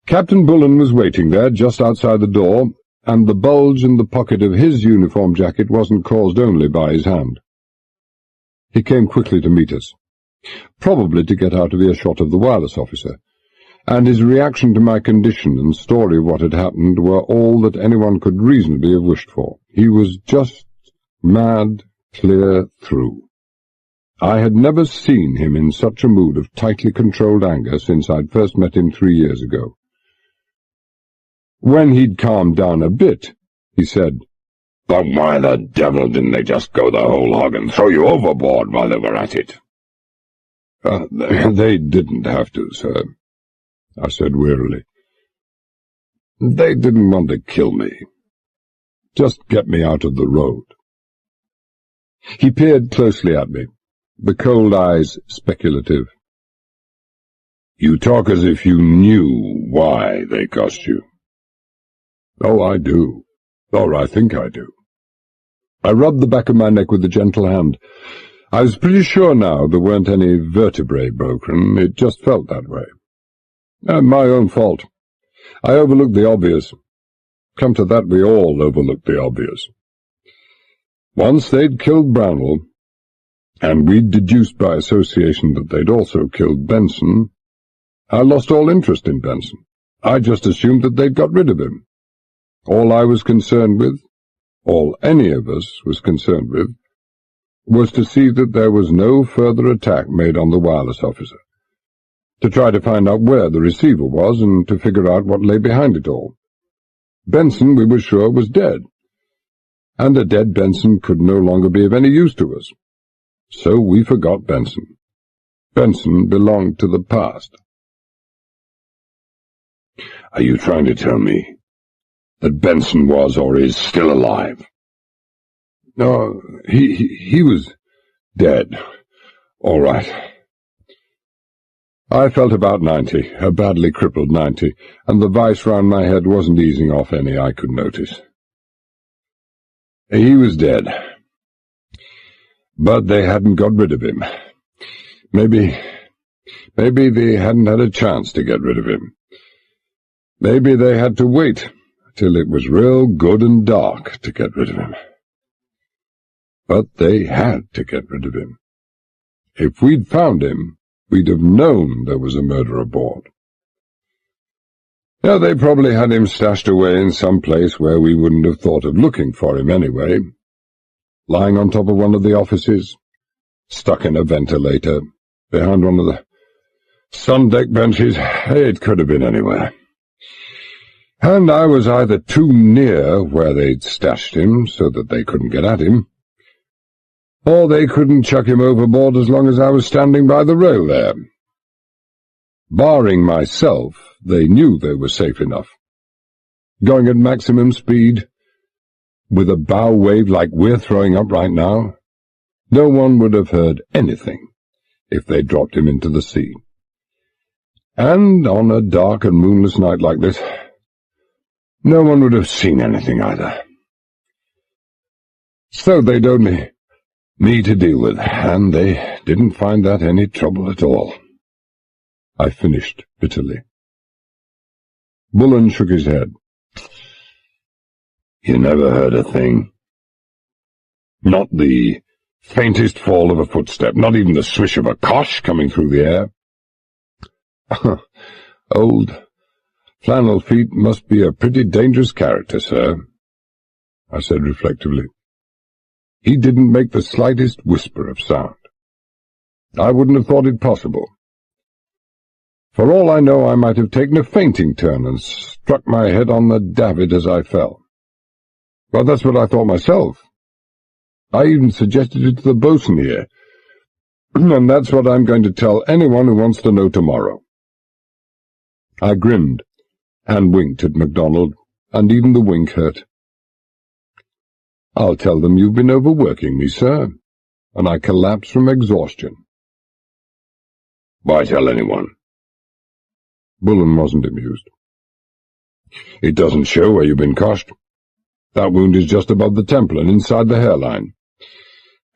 Captain Bullion was waiting there, just outside the door, and the bulge in the pocket of his uniform jacket wasn't caused only by his hand. He came quickly to meet us, probably to get out of earshot of the wireless officer, and his reaction to my condition and story of what had happened were all that anyone could reasonably have wished for. He was just mad clear through. I had never seen him in such a mood of tightly controlled anger since I'd first met him 3 years ago. When he'd calmed down a bit, he said,
"But why the devil didn't they just go the whole hog and throw you overboard while they were at it?"
They didn't have to, sir," I said wearily. "They didn't want to kill me. Just get me out of the road." He peered closely at me, the cold eyes speculative.
"You talk as if you knew why they cost you."
"Oh, I do. Or I think I do." I rubbed the back of my neck with a gentle hand. I was pretty sure now there weren't any vertebrae broken. It just felt that way. My own fault. I overlooked the obvious. Come to that, we all overlooked the obvious. Once they'd killed Brownell, and we'd deduced by association that they'd also killed Benson, I lost all interest in Benson. I just assumed that they'd got rid of him. All I was concerned with, all any of us was concerned with, was to see that there was no further attack made on the wireless officer, to try to find out where the receiver was and to figure out what lay behind it all. Benson, we were sure, was dead, and a dead Benson could no longer be of any use to us. So we forgot Benson. Benson belonged to the past.
"Are you trying to tell me that Benson was or is still alive?"
"No, he was dead. All right." I felt about 90, a badly crippled 90, and the vice round my head wasn't easing off any I could notice. He was dead. But they hadn't got rid of him. Maybe they hadn't had a chance to get rid of him. Maybe they had to wait till it was real good and dark to get rid of him. But they had to get rid of him. If we'd found him, we'd have known there was a murder aboard. Now, they probably had him stashed away in some place where we wouldn't have thought of looking for him anyway. Lying on top of one of the offices, stuck in a ventilator, behind one of the sun-deck benches. It could have been anywhere. And I was either too near where they'd stashed him so that they couldn't get at him, or they couldn't chuck him overboard as long as I was standing by the rail there. Barring myself, they knew they were safe enough. Going at maximum speed, with a bow wave like we're throwing up right now, no one would have heard anything if they dropped him into the sea.
And on a dark and moonless night like this, no one would have seen anything either. So they'd only me to deal with, and they didn't find that any trouble at all. I finished bitterly. Bullen shook his head. You never heard a thing. Not the faintest fall of a footstep, not even the swish of a cosh coming through the air. Old Flannel Feet must be a pretty dangerous character, sir, I said reflectively. He didn't make the slightest whisper of sound. I wouldn't have thought it possible. For all I know, I might have taken a fainting turn and struck my head on the davit as I fell. Well, that's what I thought myself. I even suggested it to the boatswain here, and that's what I'm going to tell anyone who wants to know tomorrow. I grinned and winked at MacDonald, and even the wink hurt. I'll tell them you've been overworking me, sir, and I collapsed from exhaustion. Why tell anyone? Bullen wasn't amused. It doesn't show where you've been coshed. That wound is just above the temple and inside the hairline.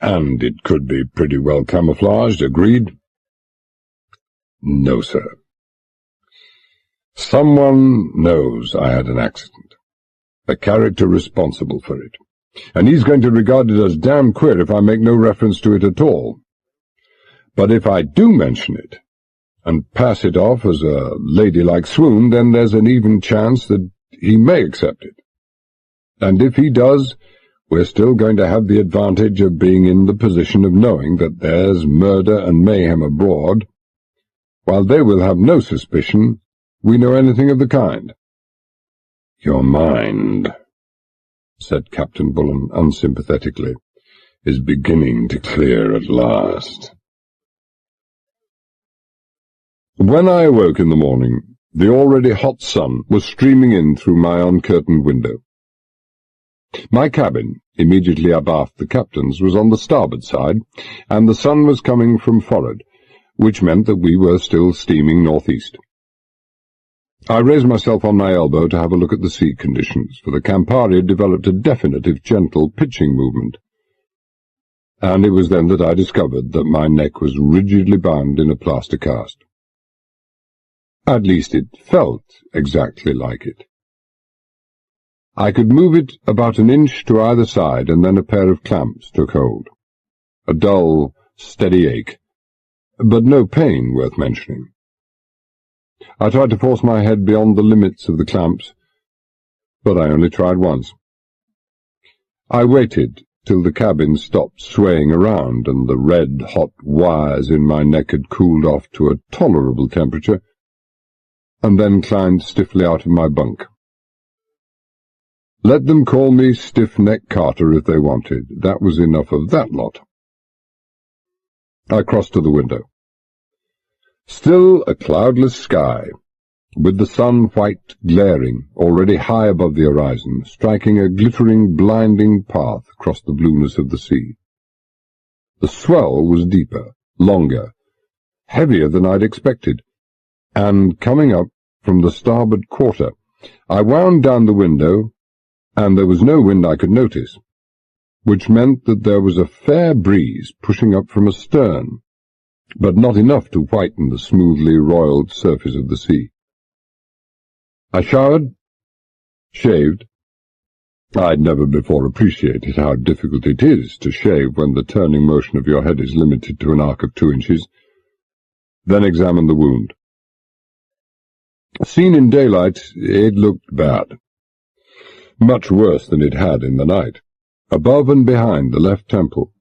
And it could be pretty well camouflaged, agreed? No, sir. Someone knows I had an accident, a character responsible for it, and he's going to regard it as damn queer if I make no reference to it at all. But if I do mention it, and pass it off as a ladylike swoon, then there's an even chance that he may accept it. And if he does, we're still going to have the advantage of being in the position of knowing that there's murder and mayhem abroad, while they will have no suspicion we know anything of the kind. Your mind, said Captain Bullen unsympathetically, is beginning to clear at last. When I awoke in the morning, the already hot sun was streaming in through my uncurtained window. My cabin, immediately abaft the captain's, was on the starboard side, and the sun was coming from forward, which meant that we were still steaming northeast. I raised myself on my elbow to have a look at the sea conditions, for the Campari had developed a definite, if gentle, pitching movement. And it was then that I discovered that my neck was rigidly bound in a plaster cast. At least it felt exactly like it. I could move it about an inch to either side, and then a pair of clamps took hold. A dull, steady ache, but no pain worth mentioning. I tried to force my head beyond the limits of the clamps, but I only tried once. I waited till the cabin stopped swaying around and the red-hot wires in my neck had cooled off to a tolerable temperature, and then climbed stiffly out of my bunk. Let them call me Stiff-Neck Carter if they wanted. That was enough of that lot. I crossed to the window. Still a cloudless sky, with the sun white glaring, already high above the horizon, striking a glittering, blinding path across the blueness of the sea. The swell was deeper, longer, heavier than I'd expected, and coming up from the starboard quarter, I wound down the window, and there was no wind I could notice, which meant that there was a fair breeze pushing up from astern, but not enough to whiten the smoothly roiled surface of the sea. I showered, shaved. I'd never before appreciated how difficult it is to shave when the turning motion of your head is limited to an arc of 2 inches, then examined the wound. Seen in daylight, it looked bad. Much worse than it had in the night. Above and behind the left temple,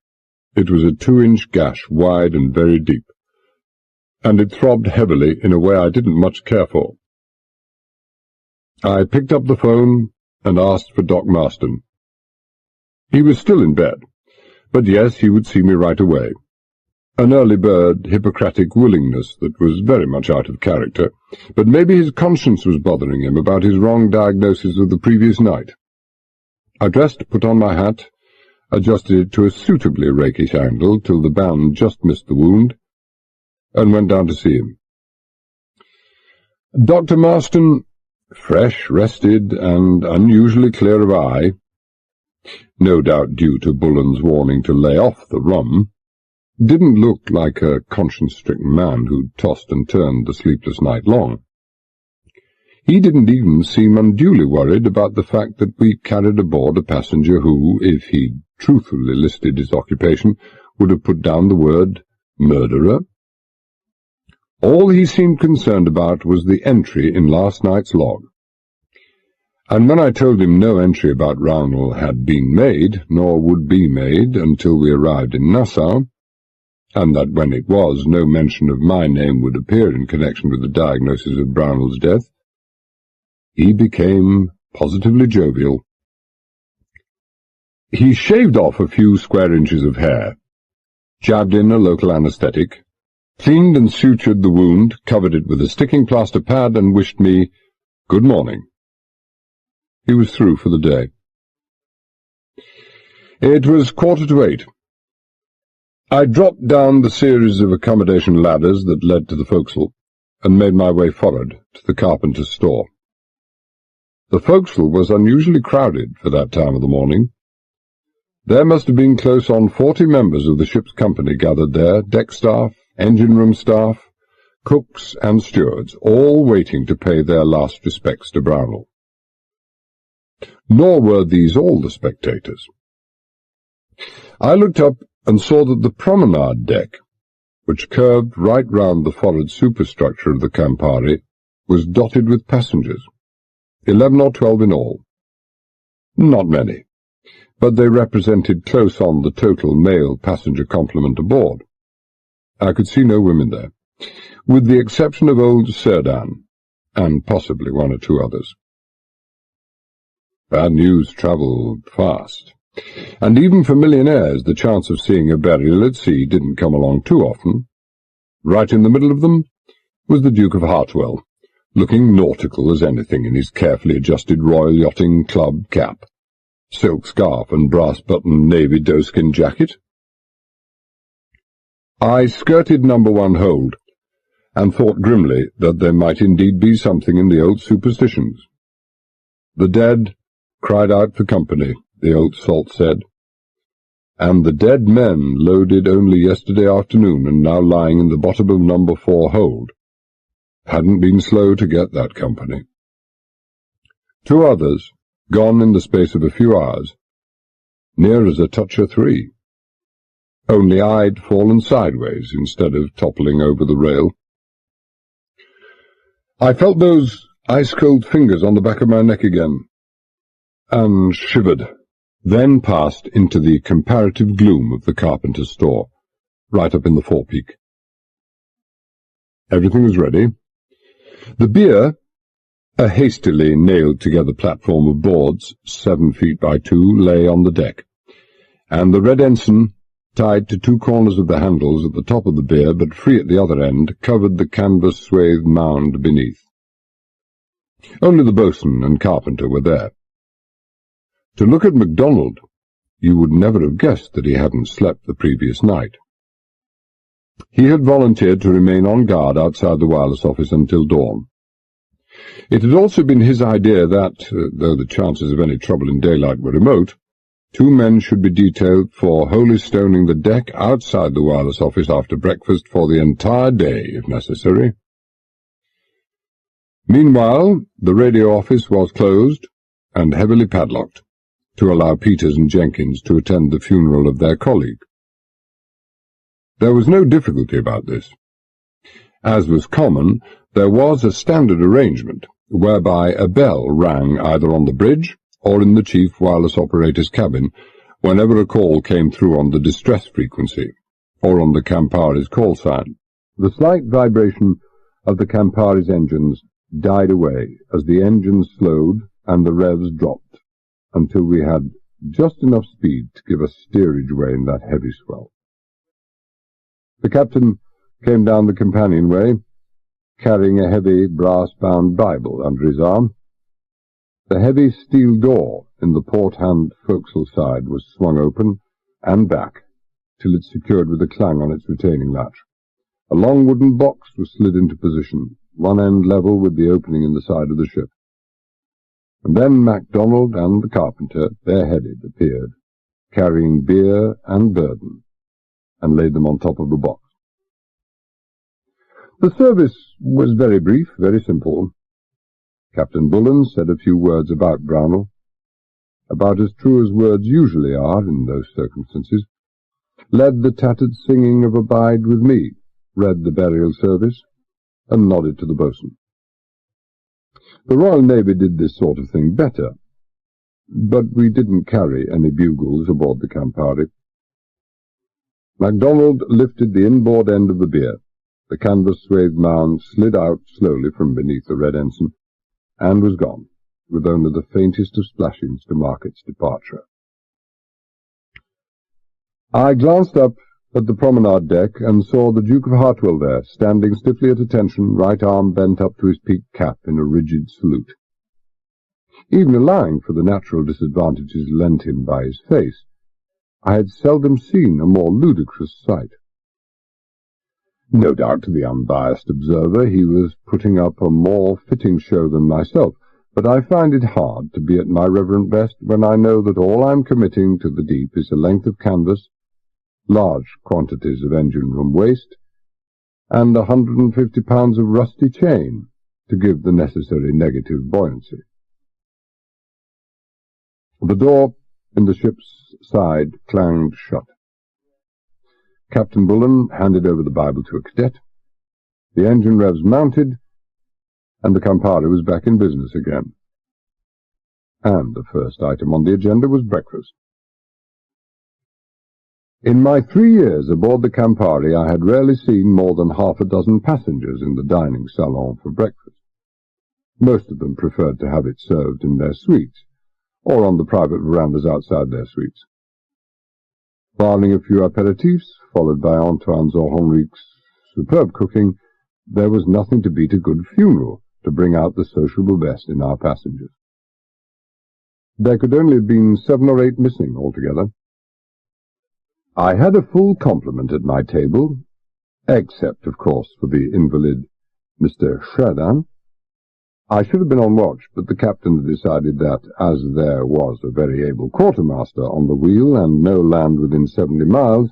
it was a 2-inch gash, wide and very deep, and it throbbed heavily in a way I didn't much care for. I picked up the phone and asked for Doc Marston. He was still in bed, but yes, he would see me right away. An early bird, Hippocratic willingness that was very much out of character, but maybe his conscience was bothering him about his wrong diagnosis of the previous night. I dressed, put on my hat, adjusted it to a suitably rakish angle till the band just missed the wound, and went down to see him.
Dr. Marston, fresh, rested, and unusually clear of eye, no doubt due to Bullen's warning to lay off the rum, didn't look like a conscience-stricken man who'd tossed and turned the sleepless night long. He didn't even seem unduly worried about the fact that we carried aboard a passenger who, if he'd truthfully listed his occupation, would have put down the word murderer. All he seemed concerned about was the entry in last night's log. And when I told him no entry about Brownell had been made, nor would be made until we arrived in Nassau, and that when it was, no mention of my name would appear in connection with the diagnosis of Brownell's death, he became positively jovial. He shaved off a few square inches of hair, jabbed in a local anaesthetic, cleaned and sutured the wound, covered it with a sticking plaster pad, and wished me good morning. He was through for the day. It was 7:45. I dropped down the series of accommodation ladders that led to the forecastle, and made my way forward to the carpenter's store. The forecastle was unusually crowded for that time of the morning. There must have been close on 40 members of the ship's company gathered there, deck staff, engine-room staff, cooks and stewards, all waiting to pay their last respects to Brownell. Nor were these all the spectators. I looked up and saw that the promenade deck, which curved right round the forward superstructure of the Campari, was dotted with passengers, 11 or 12 in all. Not many, but they represented close on the total male passenger complement aboard. I could see no women there, with the exception of old Serdan, and possibly one or two others. Bad news travelled fast, and even for millionaires the chance of seeing a burial at sea didn't come along too often. Right in the middle of them was the Duke of Hartwell, looking nautical as anything in his carefully adjusted Royal Yachting Club cap, silk scarf and brass-buttoned navy doeskin jacket. I skirted number 1 hold, and thought grimly that there might indeed be something in the old superstitions. The dead cried out for company, the old salt said, and the dead men loaded only yesterday afternoon and now lying in the bottom of number 4 hold hadn't been slow to get that company. 2 others, gone in the space of a few hours, near as a touch of 3. Only I'd fallen sideways instead of toppling over the rail. I felt those ice-cold fingers on the back of my neck again, and shivered, then passed into the comparative gloom of the carpenter's store, right up in the forepeak. Everything was ready. The beer, a hastily nailed-together platform of boards, 7 feet by 2, lay on the deck, and the red ensign, tied to 2 corners of the handles at the top of the beer, but free at the other end, covered the canvas-swathed mound beneath. Only the boatswain and carpenter were there. To look at MacDonald, you would never have guessed that he hadn't slept the previous night. He had volunteered to remain on guard outside the wireless office until dawn. It had also been his idea that, though the chances of any trouble in daylight were remote, 2 men should be detailed for holy stoning the deck outside the wireless office after breakfast for the entire day, if necessary. Meanwhile, the radio office was closed and heavily padlocked, to allow Peters and Jenkins to attend the funeral of their colleague. There was no difficulty about this. As was common, there was a standard arrangement whereby a bell rang either on the bridge or in the chief wireless operator's cabin whenever a call came through on the distress frequency, or on the Campari's call sign. The slight vibration of the Campari's engines died away as the engines slowed and the revs dropped, until we had just enough speed to give us steerage way in that heavy swell. The captain came down the companionway, carrying a heavy brass-bound Bible under his arm. The heavy steel door in the port-hand forecastle side was swung open and back, till it secured with a clang on its retaining latch. A long wooden box was slid into position, one end level with the opening in the side of the ship. And then MacDonald and the carpenter, bareheaded, appeared, carrying beer and burden, and laid them on top of the box. The service was very brief, very simple. Captain Bullen said a few words about Brownell, about as true as words usually are in those circumstances, led the tattered singing of Abide With Me, read the burial service, and nodded to the boatswain. The Royal Navy did this sort of thing better, but we didn't carry any bugles aboard the Campari. MacDonald lifted the inboard end of the bier. The canvas-swathed mound slid out slowly from beneath the red ensign, and was gone, with only the faintest of splashings to mark its departure. I glanced up at the promenade deck and saw the Duke of Hartwell there, standing stiffly at attention, right arm bent up to his peaked cap in a rigid salute. Even allowing for the natural disadvantages lent him by his face, I had seldom seen a more ludicrous sight. No doubt to the unbiased observer he was putting up a more fitting show than myself, but I find it hard to be at my reverent best when I know that all I'm committing to the deep is a length of canvas, large quantities of engine-room waste, and 150 pounds of rusty chain to give the necessary negative buoyancy. The door in the ship's side clanged shut. Captain Bullen handed over the Bible to a cadet. The engine revs mounted, and the Campari was back in business again. And the first item on the agenda was breakfast. In my 3 years aboard the Campari, I had rarely seen more than half a dozen passengers in the dining salon for breakfast. Most of them preferred to have it served in their suites, or on the private verandas outside their suites. Barring a few aperitifs, followed by Antoine's or Henrique's superb cooking, there was nothing to beat a good funeral to bring out the sociable best in our passengers. There could only have been 7 or 8 missing altogether. I had a full complement at my table, except, of course, for the invalid Mr. Sheridan. I should have been on watch, but the captain had decided that, as there was a very able quartermaster on the wheel and no land within 70 miles,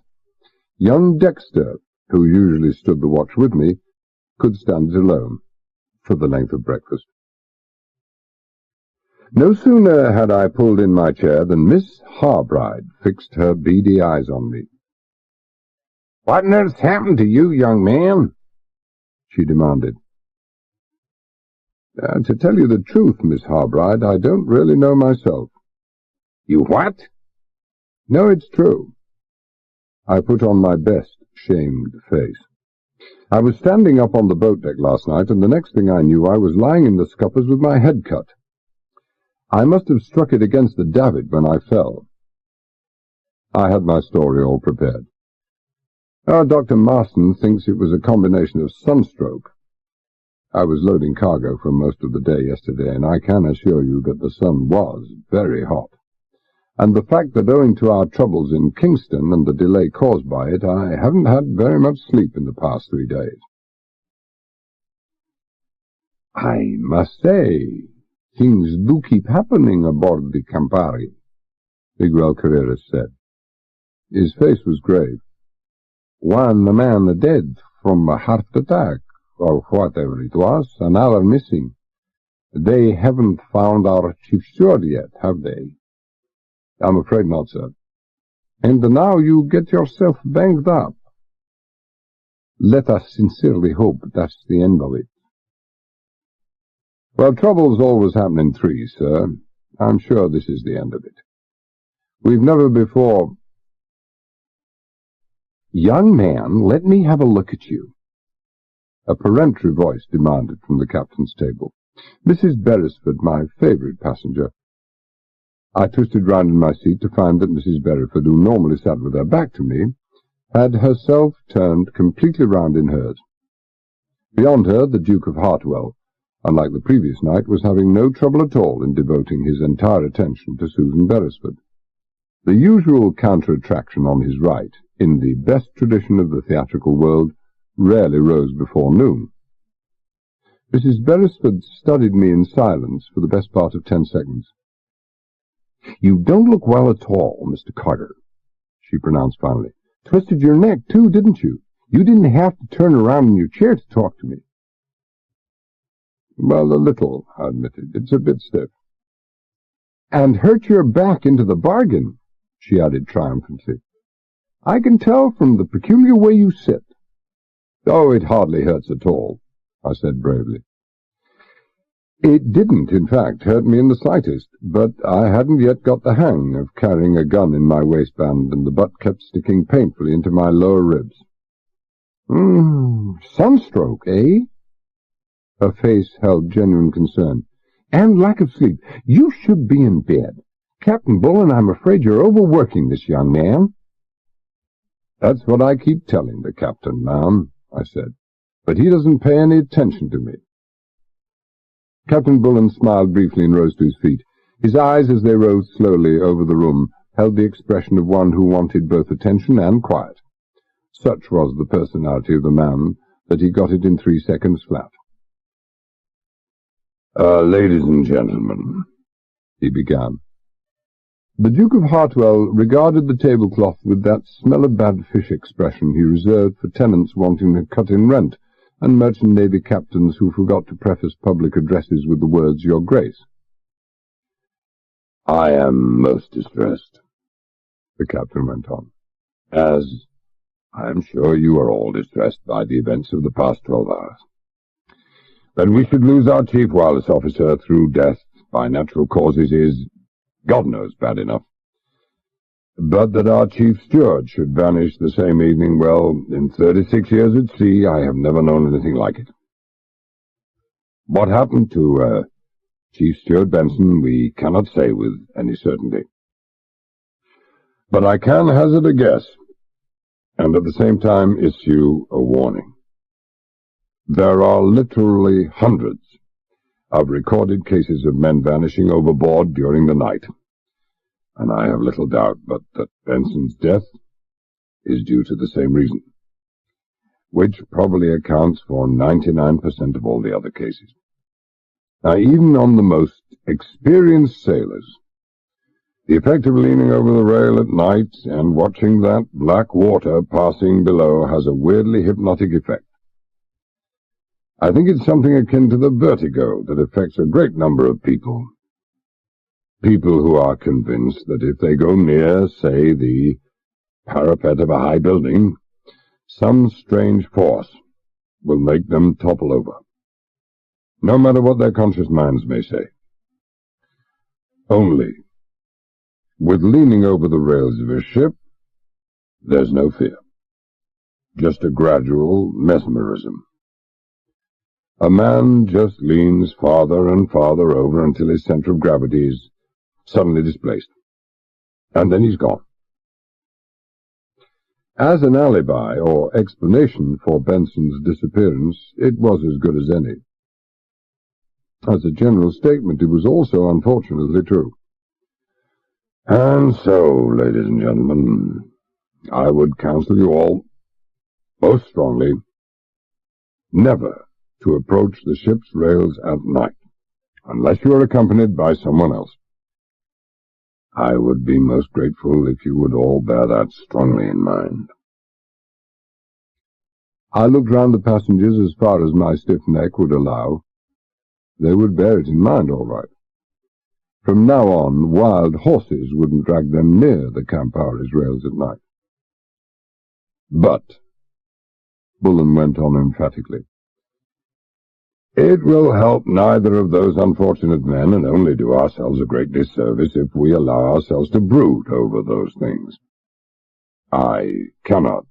young Dexter, who usually stood the watch with me, could stand it alone for the length of breakfast. No sooner had I pulled in my chair than Miss Harbride fixed her beady eyes on me. "What on earth's happened to you, young man?" she demanded. To tell you the truth, Miss Harbride, I don't really know myself." "You what?" "No, it's true." I put on my best shamed face. I was standing up on the boat deck last night, and the next thing I knew I was lying in the scuppers with my head cut. I must have struck it against the davit when I fell. I had my story all prepared. Dr. Marston thinks it was a combination of sunstroke. I was loading cargo for most of the day yesterday, and I can assure you that the sun was very hot. And the fact that owing to our troubles in Kingston and the delay caused by it, I haven't had very much sleep in the past 3 days. "I must say, things do keep happening aboard the Campari," Miguel Carreras said. His face was grave. "One man dead from a heart attack, or whatever it was, another missing. They haven't found our chief steward yet, have they?" "I'm afraid not, sir." "And now you get yourself banged up." "Let us sincerely hope that's the end of it." "Well, troubles always happen in threes, sir. I'm sure this is the end of it. We've never before—" "Young man, let me have a look at you," a peremptory voice demanded from the captain's table. Mrs. Beresford, my favourite passenger. I twisted round in my seat to find that Mrs. Beresford, who normally sat with her back to me, had herself turned completely round in hers. Beyond her, the Duke of Hartwell, unlike the previous night, was having no trouble at all in devoting his entire attention to Susan Beresford. The usual counter-attraction on his right, in the best tradition of the theatrical world, rarely rose before noon. Mrs. Beresford studied me in silence for the best part of 10 seconds. "You don't look well at all, Mr. Carter," she pronounced finally. "Twisted your neck, too, didn't you? You didn't have to turn around in your chair to talk to me." "Well, a little," I admitted. "It's a bit stiff." "And hurt your back into the bargain," she added triumphantly. "I can tell from the peculiar way you sit." "Oh, it hardly hurts at all," I said bravely. It didn't, in fact, hurt me in the slightest, but I hadn't yet got the hang of carrying a gun in my waistband, and the butt kept sticking painfully into my lower ribs. Sunstroke, eh?" Her face held genuine concern. "And lack of sleep. You should be in bed. Captain Bullen, I'm afraid you're overworking this young man." "That's what I keep telling the captain, ma'am," I said, "but he doesn't pay any attention to me." Captain Bullen smiled briefly and rose to his feet. His eyes, as they roved slowly over the room, held the expression of one who wanted both attention and quiet. Such was the personality of the man that he got it in 3 seconds flat.
"Ladies and gentlemen," he began.
The Duke of Hartwell regarded the tablecloth with that smell-of-bad-fish expression he reserved for tenants wanting to cut in rent, and merchant navy captains who forgot to preface public addresses with the words, "Your Grace."
"I am most distressed," the captain went on, "as I am sure you are all distressed by the events of the past 12 hours. That we should lose our chief wireless officer through death by natural causes is, God knows, bad enough. But that our chief steward should vanish the same evening, well, in 36 years at sea, I have never known anything like it. What happened to Chief Steward Benson, we cannot say with any certainty. But I can hazard a guess, and at the same time issue a warning. There are literally hundreds of recorded cases of men vanishing overboard during the night, and I have little doubt but that Benson's death is due to the same reason, which probably accounts for 99% of all the other cases. Now, even on the most experienced sailors, the effect of leaning over the rail at night and watching that black water passing below has a weirdly hypnotic effect. I think it's something akin to the vertigo that affects a great number of people. People who are convinced that if they go near, say, the parapet of a high building, some strange force will make them topple over, no matter what their conscious minds may say. Only, with leaning over the rails of a ship, there's no fear, just a gradual mesmerism. A man just leans farther and farther over until his center of gravity is suddenly displaced, and then he's gone. As an alibi or explanation for Benson's disappearance, it was as good as any. As a general statement, it was also unfortunately true. And so, ladies and gentlemen, I would counsel you all, most strongly, never to approach the ship's rails at night, unless you are accompanied by someone else. I would be most grateful if you would all bear that strongly in mind. I looked round the passengers as far as my stiff neck would allow. They would bear it in mind, all right. From now on, wild horses wouldn't drag them near the Campari's rails at night. But, Bullen went on emphatically, it will help neither of those unfortunate men and only do ourselves a great disservice if we allow ourselves to brood over those things. I cannot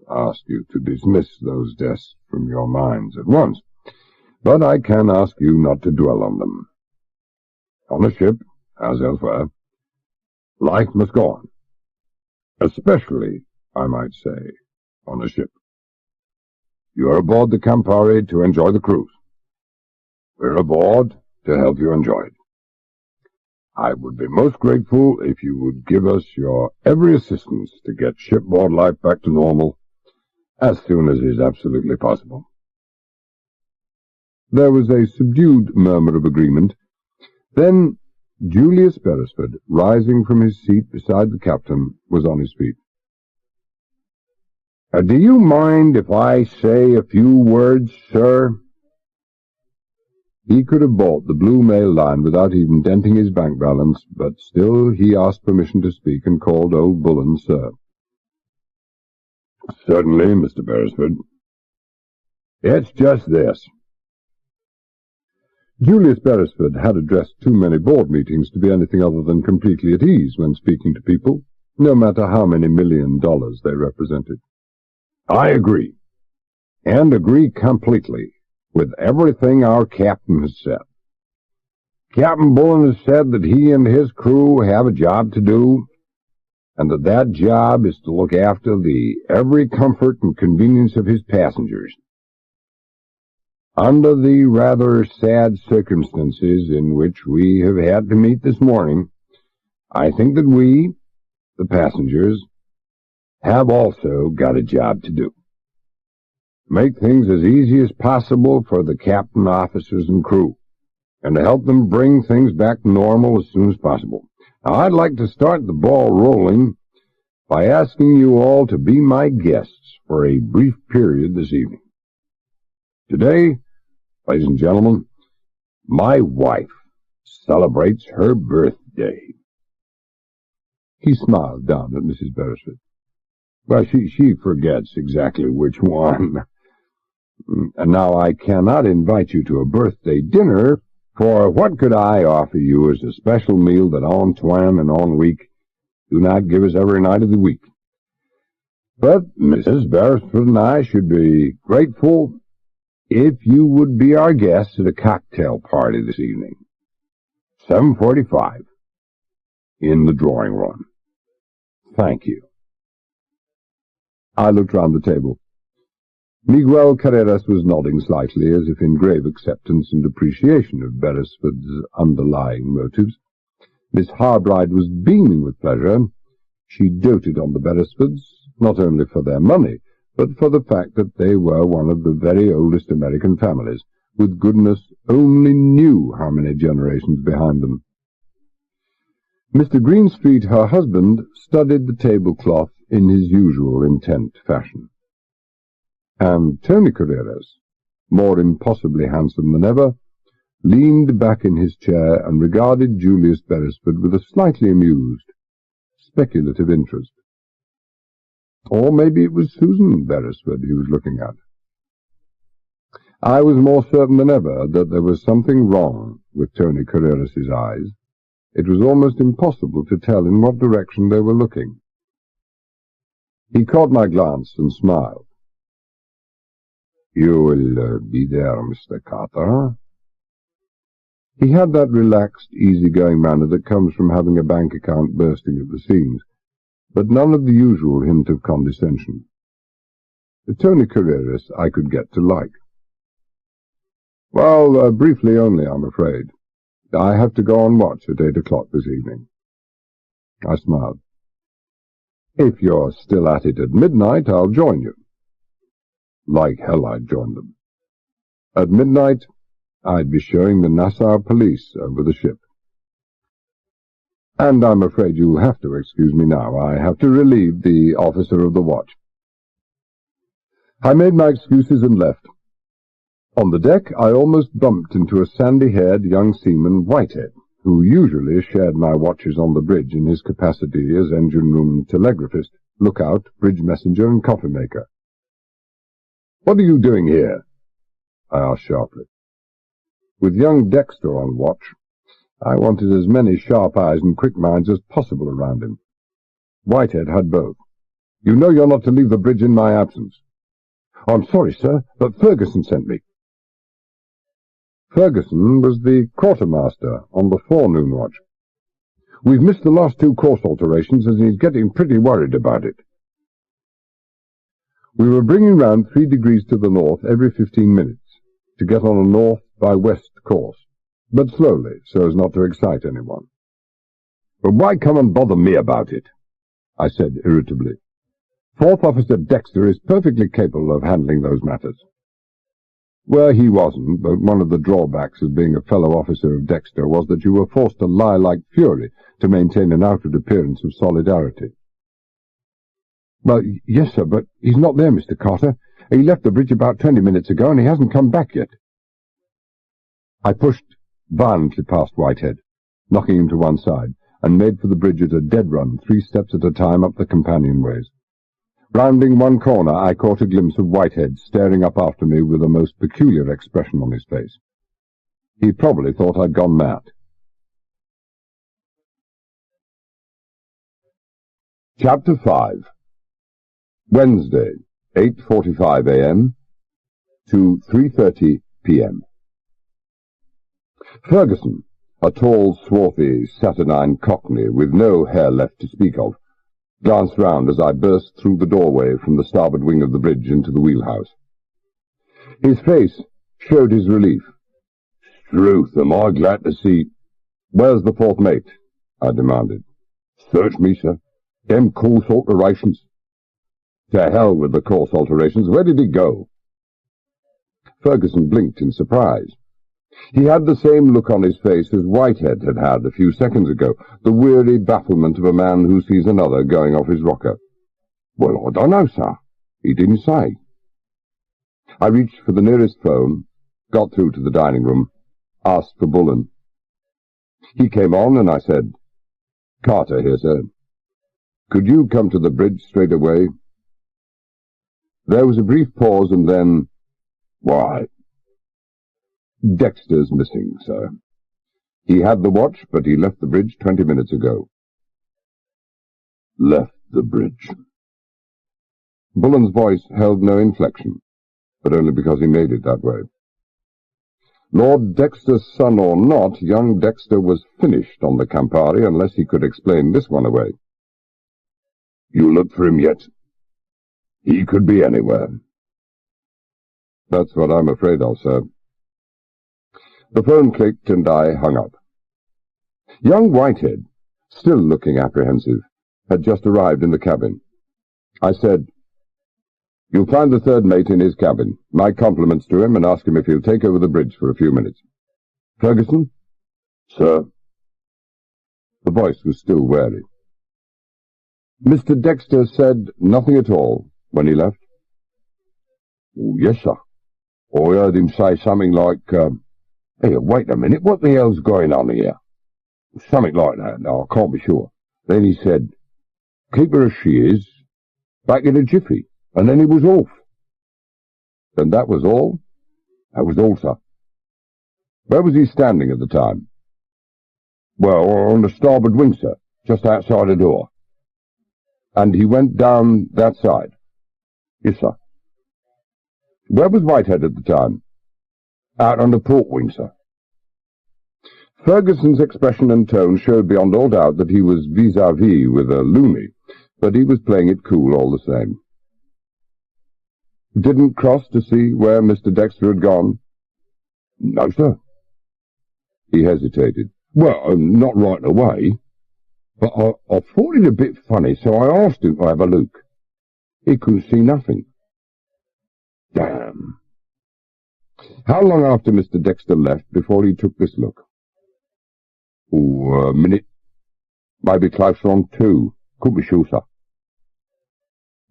ask you to dismiss those deaths from your minds at once, but I can ask you not to dwell on them. On a ship, as elsewhere, life must go on. Especially, I might say, on a ship. You are aboard the Campari to enjoy the cruise. We're aboard to help you enjoy it. I would be most grateful if you would give us your every assistance to get shipboard life back to normal as soon as is absolutely possible.
There was a subdued murmur of agreement. Then Julius Beresford, rising from his seat beside the captain, was on his feet.
Do you mind if I say a few words, sir?
He could have bought the Blue Mail line without even denting his bank balance, but still he asked permission to speak and called old Bullen, sir.
Certainly, Mr. Beresford. It's just this.
Julius Beresford had addressed too many board meetings to be anything other than completely at ease when speaking to people, no matter how many $1 million they represented.
I agree, and agree completely, with everything our captain has said. Captain Bullen has said that he and his crew have a job to do, and that job is to look after the every comfort and convenience of his passengers. Under the rather sad circumstances in which we have had to meet this morning, I think that we, the passengers, have also got a job to do. Make things as easy as possible for the captain, officers, and crew, and to help them bring things back to normal as soon as possible. Now, I'd like to start the ball rolling by asking you all to be my guests for a brief period this evening. Today, ladies and gentlemen, my wife celebrates her birthday.
He smiled down at Mrs. Beresford.
Well, she forgets exactly which one.
And now I cannot invite you to a birthday dinner, for what could I offer you as a special meal that Antoine and Henrique do not give us every night of the week? But Mrs. Beresford and I should be grateful if you would be our guests at a cocktail party this evening. 7:45 in the drawing room. Thank you. I looked round the table. Miguel Carreras was nodding slightly, as if in grave acceptance and appreciation of Beresford's underlying motives. Miss Harbride was beaming with pleasure. She doted on the Beresfords, not only for their money, but for the fact that they were one of the very oldest American families, with goodness only knew how many generations behind them. Mr. Greenstreet, her husband, studied the tablecloth in his usual intent fashion. And Tony Carreras, more impossibly handsome than ever, leaned back in his chair and regarded Julius Beresford with a slightly amused, speculative interest. Or maybe it was Susan Beresford he was looking at. I was more certain than ever that there was something wrong with Tony Carreras's eyes. It was almost impossible to tell in what direction they were looking. He caught my glance and smiled. "You will be there, Mr. Carter?" He had that relaxed, easy-going manner that comes from having a bank account bursting at the seams, but none of the usual hint of condescension. Tony Carreras I could get to like. "Well, briefly only, I'm afraid. I have to go on watch at 8 o'clock this evening." I smiled. "If you're still at it at midnight, I'll join you." Like hell I'd join them. At midnight, I'd be showing the Nassau police over the ship. And I'm afraid you'll have to excuse me now. I have to relieve the officer of the watch. I made my excuses and left. On the deck, I almost bumped into a sandy-haired young seaman, Whitehead, who usually shared my watches on the bridge in his capacity as engine-room telegraphist, lookout, bridge messenger, and coffee-maker. "What are you doing here?" I asked sharply. With young Dexter on watch, I wanted as many sharp eyes and quick minds as possible around him. Whitehead had both. "You know you're not to leave the bridge in my absence." "I'm sorry, sir, but Ferguson sent me." Ferguson was the quartermaster on the forenoon watch. "We've missed the last 2 course alterations, and he's getting pretty worried about it." We were bringing round 3 degrees to the north every 15 minutes, to get on a north by west course, but slowly, so as not to excite anyone. "But why come and bother me about it?" I said irritably. "Fourth Officer Dexter is perfectly capable of handling those matters." Well, he wasn't, but one of the drawbacks of being a fellow officer of Dexter was that you were forced to lie like fury to maintain an outward appearance of solidarity. Well, yes, sir, but he's not there, Mr. Carter. He left the bridge about 20 minutes ago, and he hasn't come back yet. I pushed violently past Whitehead, knocking him to one side, and made for the bridge at a dead run, 3 steps at a time up the companionways. Rounding one corner, I caught a glimpse of Whitehead staring up after me with a most peculiar expression on his face. He probably thought I'd gone mad. Chapter 5. Wednesday, 8:45 a.m. to 3:30 p.m. Ferguson, a tall, swarthy, saturnine cockney with no hair left to speak of, glanced round as I burst through the doorway from the starboard wing of the bridge into the wheelhouse. His face showed his relief. "Struth, am I glad to see—" "Where's the fourth mate?" I demanded. "Search me, sir. Them course alterations." "To hell with the course alterations. Where did he go?" Ferguson blinked in surprise. He had the same look on his face as Whitehead had had a few seconds ago, the weary bafflement of a man who sees another going off his rocker. "Well, I don't know, sir. He didn't say." I reached for the nearest phone, got through to the dining room, asked for Bullen. He came on, and I said, "Carter here, sir. Could you come to the bridge straight away?" There was a brief pause, and then, "Why?" "Dexter's missing, sir. He had the watch, but he left the bridge 20 minutes ago." "Left the bridge." Bullen's voice held no inflection, but only because he made it that way. Lord Dexter's son or not, young Dexter was finished on the Campari unless he could explain this one away. "You looked for him yet?" "He could be anywhere." "That's what I'm afraid of, sir." The phone clicked, and I hung up. Young Whitehead, still looking apprehensive, had just arrived in the cabin. I said, "You'll find the third mate in his cabin. My compliments to him, and ask him if he'll take over the bridge for a few minutes. Ferguson?" "Sir?" The voice was still wary. "Mr. Dexter said nothing at all when he left?" "Oh, yes, sir. I heard him say something like, hey, wait a minute, what the hell's going on here? Something like that, now, I can't be sure. Then he said, keep her as she is, back in a jiffy, and then he was off." "And that was all?" "That was all, sir." "Where was he standing at the time?" "Well, on the starboard wing, sir, just outside the door." "And he went down that side?" "Yes, sir." "Where was Whitehead at the time?" "Out on the port wing, sir." Ferguson's expression and tone showed beyond all doubt that he was vis-à-vis with a loony, but he was playing it cool all the same. "Didn't cross to see where Mr. Dexter had gone?" "No, sir." He hesitated. "Well, not right away, but I thought it a bit funny, so I asked him to have a look. He couldn't see nothing." "Damn." "How long after Mr. Dexter left before he took this look?" "Oh, a minute. Maybe closer on 2. Couldn't be sure, sir."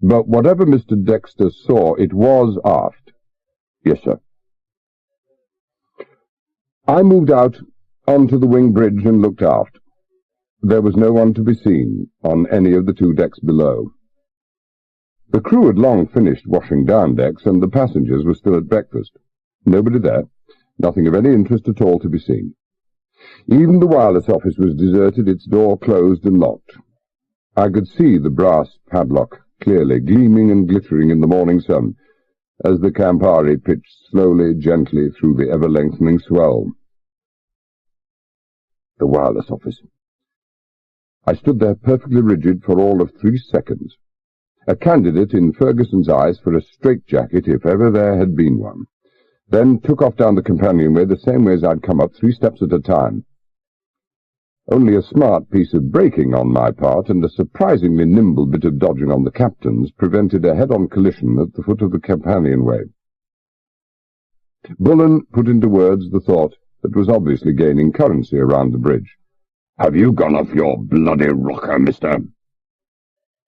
"But whatever Mr. Dexter saw, it was aft?" "Yes, sir." I moved out onto the wing bridge and looked aft. There was no one to be seen on any of the 2 decks below. The crew had long finished washing down decks, and the passengers were still at breakfast. Nobody there, nothing of any interest at all to be seen. Even the wireless office was deserted, its door closed and locked. I could see the brass padlock clearly, gleaming and glittering in the morning sun, as the Campari pitched slowly, gently through the ever-lengthening swell. The wireless office. I stood there perfectly rigid for all of 3 seconds, a candidate in Ferguson's eyes for a straitjacket if ever there had been one, then took off down the companionway the same way as I'd come up, 3 steps at a time. Only a smart piece of braking on my part and a surprisingly nimble bit of dodging on the captain's prevented a head-on collision at the foot of the companionway. Bullen put into words the thought that was obviously gaining currency around the bridge.
"Have you gone off your bloody rocker, mister?"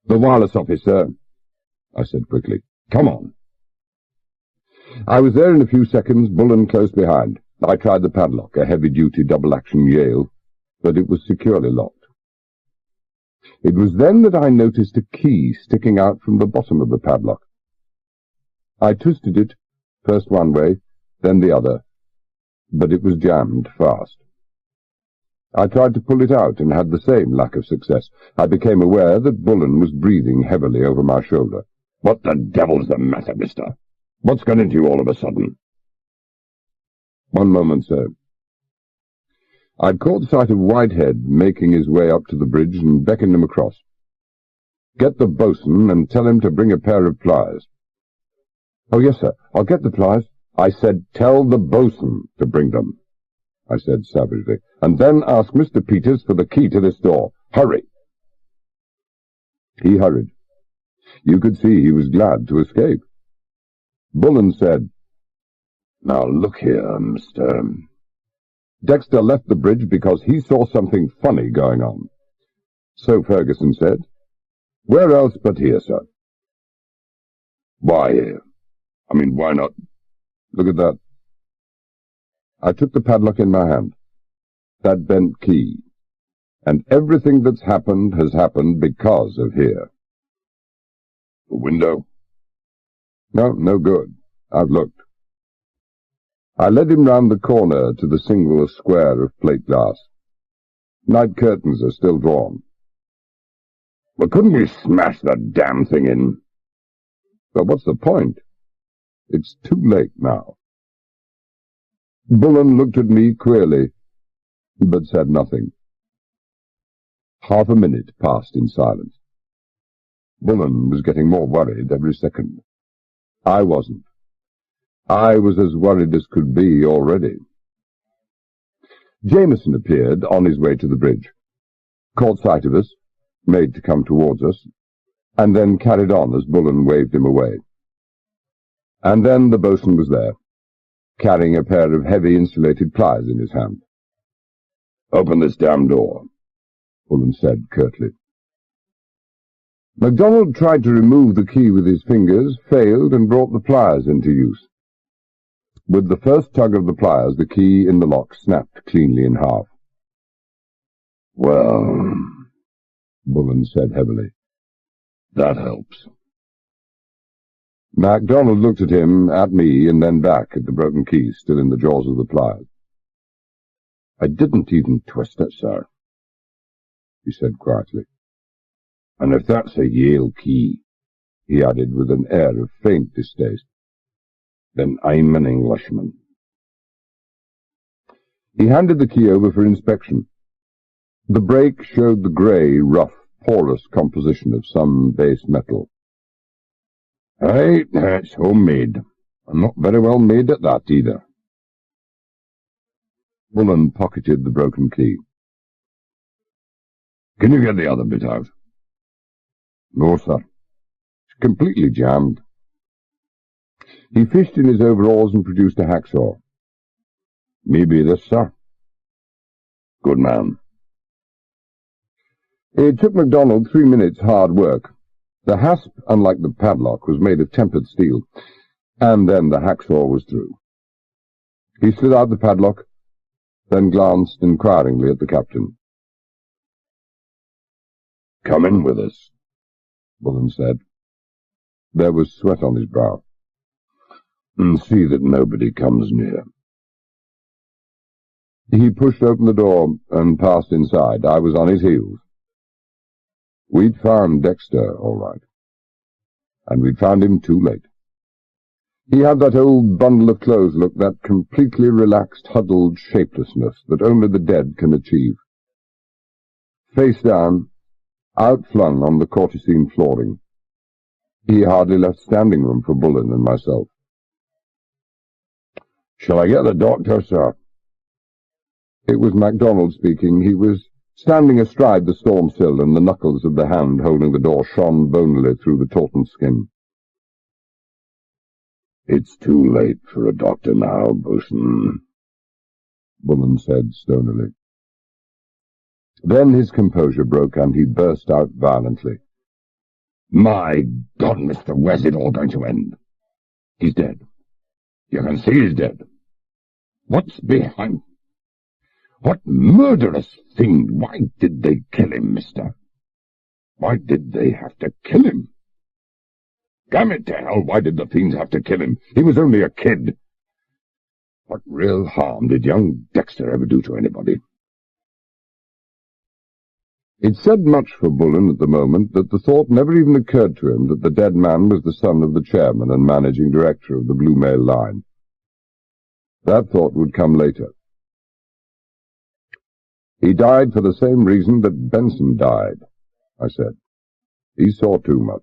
"The wireless office, sir," I said quickly. "Come on." I was there in a few seconds, Bullen close behind. I tried the padlock, a heavy-duty double-action Yale, but it was securely locked. It was then that I noticed a key sticking out from the bottom of the padlock. I twisted it, first one way, then the other, but it was jammed fast. I tried to pull it out and had the same lack of success. I became aware that Bullen was breathing heavily over my shoulder.
"What the devil's the matter, mister? What's got into you all of a sudden?"
"One moment, sir." I'd caught sight of Whitehead making his way up to the bridge and beckoned him across. "Get the bosun and tell him to bring a pair of pliers." "Oh, yes, sir. I'll get the pliers."
"I said tell the bosun to bring them," I said savagely, "and then ask Mr. Peters for the key to this door. Hurry!"
He hurried. You could see he was glad to escape. Bullen said,
"Now look here, Mr.
Dexter left the bridge because he saw something funny going on." "So Ferguson said." "Where else but here, sir?"
"Why here? I mean, why not?"
"Look at that." I took the padlock in my hand. That bent key. And everything that's happened has happened because of here.
"The window?"
"No, no good. I've looked." I led him round the corner to the single square of plate glass. Night curtains are still drawn.
"Well, couldn't you smash the damn thing in?"
"But what's the point? It's too late now." Bullen looked at me queerly, but said nothing. Half a minute passed in silence. Bullen was getting more worried every second. I wasn't. I was as worried as could be already. Jameson appeared on his way to the bridge, caught sight of us, made to come towards us, and then carried on as Bullen waved him away. And then the bosun was there, carrying a pair of heavy insulated pliers in his hand.
"Open this damn door,"
Bullen said curtly. MacDonald tried to remove the key with his fingers, failed, and brought the pliers into use. With the first tug of the pliers, the key in the lock snapped cleanly in half.
"Well,"
Bullen said heavily,
"that helps."
MacDonald looked at him, at me, and then back at the broken key still in the jaws of the pliers. "I didn't even twist it, sir," he said quietly.
"And if that's a Yale key,"
he added with an air of faint distaste,
"then I'm an Englishman."
He handed the key over for inspection. The break showed the grey, rough, porous composition of some base metal.
"Aye, it's homemade, and not very well made at that, either."
Bullen pocketed the broken key.
"Can you get the other bit out?"
"No, sir. It's completely jammed." He fished in his overalls and produced a hacksaw. "Maybe this, sir."
"Good man."
It took MacDonald 3 minutes' hard work. The hasp, unlike the padlock, was made of tempered steel, and then the hacksaw was through. He slid out the padlock, then glanced inquiringly at the captain.
"Come in with us,"
Bullen said. There was sweat on his brow.
"And see that nobody comes near."
He pushed open the door and passed inside. I was on his heels. We'd found Dexter, all right. And we'd found him too late. He had that old bundle of clothes look, that completely relaxed, huddled shapelessness that only the dead can achieve. Face down, outflung on the courtesan flooring, he hardly left standing room for Bullen and myself.
"Shall I get the doctor, sir?"
It was MacDonald speaking. He was standing astride the storm sill, and the knuckles of the hand holding the door shone bonily through the tautened skin.
It's too late for a doctor now, Bosun, Bullen said stonily.
Then his composure broke, and he burst out violently.
My God, mister, where's it all going to end? He's dead. You can see he's dead. What's behind? What murderous thing? Why did they kill him, mister? Why did they have to kill him? Damn it to hell, why did the fiends have to kill him? He was only a kid. What real harm did young Dexter ever do to anybody?
It said much for Bullen at the moment that the thought never even occurred to him that the dead man was the son of the chairman and managing director of the Blue Mail Line. That thought would come later. He died for the same reason that Benson died, I said. He saw too much.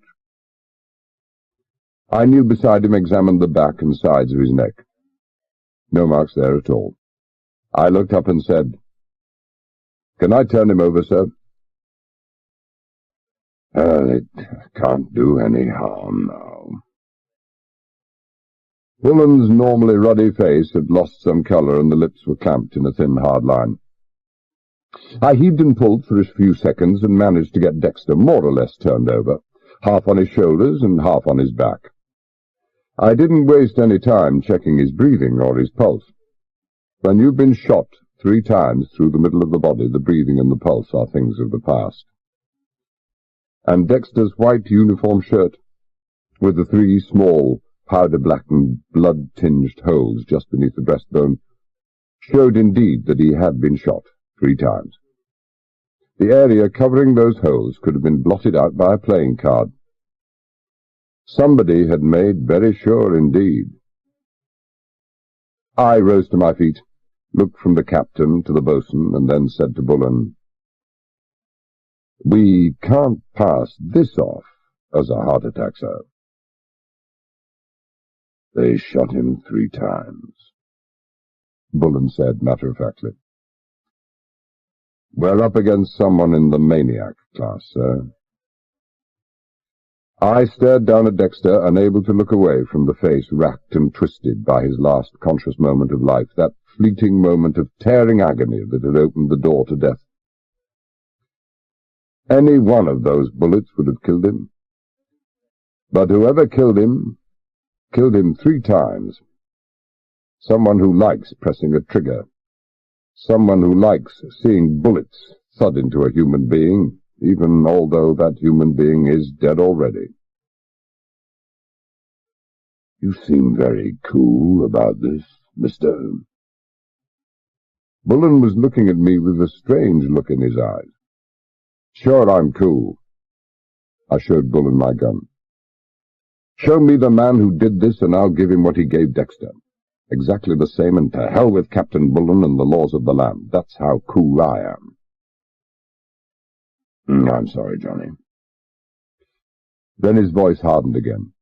I knew beside him examined the back and sides of his neck. No marks there at all. I looked up and said, "Can I turn him over, sir?"
It can't do any harm now.
Bullen's normally ruddy face had lost some colour, and the lips were clamped in a thin, hard line. I heaved and pulled for a few seconds and managed to get Dexter more or less turned over, half on his shoulders and half on his back. I didn't waste any time checking his breathing or his pulse. When you've been shot 3 times through the middle of the body, the breathing and the pulse are things of the past. And Dexter's white uniform shirt, with the 3 small, powder-blackened, blood-tinged holes just beneath the breastbone, showed indeed that he had been shot 3 times. The area covering those holes could have been blotted out by a playing card. Somebody had made very sure indeed. I rose to my feet, looked from the captain to the boatswain, and then said to Bullen, "We can't pass this off as a heart attack, sir."
They shot him 3 times,
Bullen said matter-of-factly. "We're up against someone in the maniac class, sir." I stared down at Dexter, unable to look away from the face racked and twisted by his last conscious moment of life, that fleeting moment of tearing agony that had opened the door to death. Any one of those bullets would have killed him. But whoever killed him 3 times. Someone who likes pressing a trigger. Someone who likes seeing bullets thud into a human being, even although that human being is dead already.
You seem very cool about this, mister.
Bullen was looking at me with a strange look in his eyes. "Sure, I'm cool." I showed Bullen my gun. "Show me the man who did this, and I'll give him what he gave Dexter. Exactly the same, and to hell with Captain Bullen and the laws of the land. That's how cool I am."
"I'm sorry, Johnny."
Then his voice hardened again.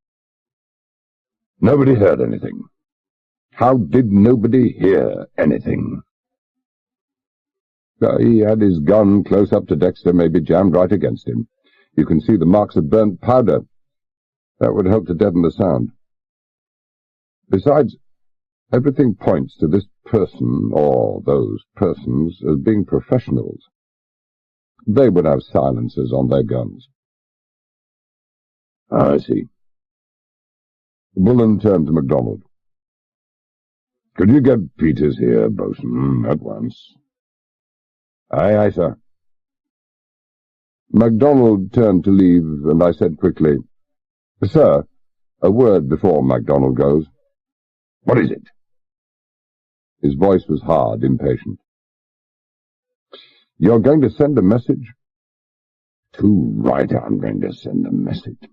"Nobody heard anything." "How did nobody hear anything?"
He had his gun close up to Dexter, maybe jammed right against him. You can see the marks of burnt powder. That would help to deaden the sound. Besides, everything points to this person, or those persons, as being professionals. They would have silencers on their guns.
I see.
Bullen turned to MacDonald.
"Could you get Peters here, bosun, at once?"
"Aye, aye, sir." MacDonald turned to leave, and I said quickly, "Sir, a word before MacDonald goes."
"What is it?"
His voice was hard, impatient. "You're going to send a message?"
"Too right, I'm going to send a message.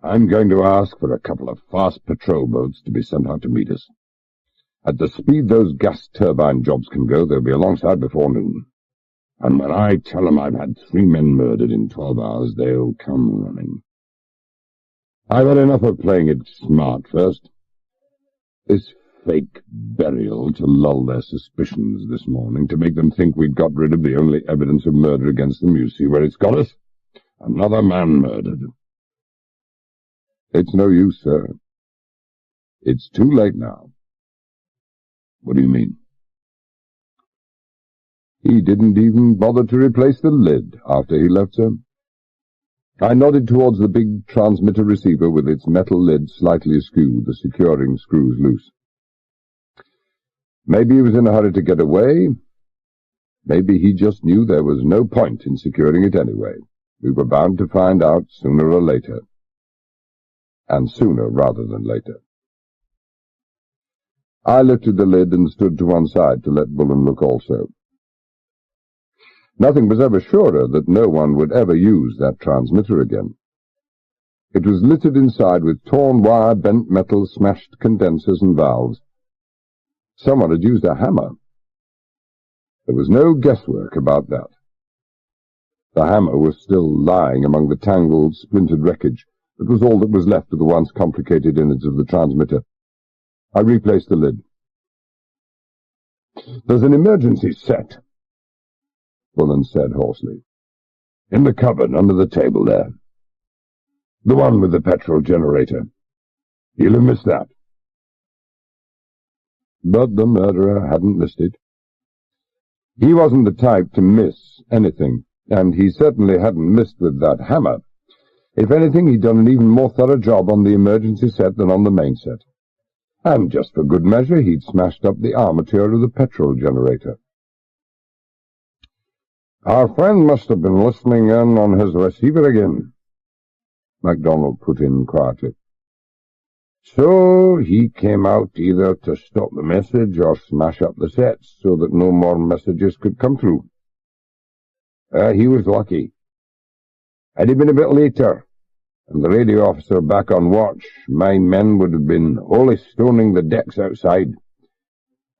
I'm going to ask for a couple of fast patrol boats to be sent out to meet us. At the speed those gas turbine jobs can go, they'll be alongside before noon. And when I tell them I've had 3 men murdered in 12 hours, they'll come running. I've had enough of playing it smart first. This fake burial to lull their suspicions this morning, to make them think we'd got rid of the only evidence of murder against them. You see where it's got us? Another man murdered."
"It's no use, sir." It's too late now.
What do you mean?
He didn't even bother to replace the lid after he left, sir. I nodded towards the big transmitter receiver with its metal lid slightly askew, the securing screws loose. Maybe he was in a hurry to get away. Maybe he just knew there was no point in securing it anyway. We were bound to find out sooner or later. And sooner rather than later. I lifted the lid and stood to one side to let Bullen look also. Nothing was ever surer that no one would ever use that transmitter again. It was littered inside with torn wire, bent metal, smashed condensers and valves. Someone had used a hammer. There was no guesswork about that. The hammer was still lying among the tangled, splintered wreckage. It was all that was left of the once complicated innards of the transmitter. I replaced the lid. "There's an emergency set," Bullen said hoarsely. "In the cupboard under the table there. The one with the petrol generator. You'll have missed that." But the murderer hadn't missed it. He wasn't the type to miss anything, and he certainly hadn't missed with that hammer. If anything, he'd done an even more thorough job on the emergency set than on the main set. And just for good measure, he'd smashed up the armature of the petrol generator. "Our friend must have been listening in on his receiver again," MacDonald put in quietly. "So he came out either to stop the message or smash up the sets so that no more messages could come through. He was lucky. Had he been a bit later, and the radio officer back on watch, my men would have been holy stoning the decks outside,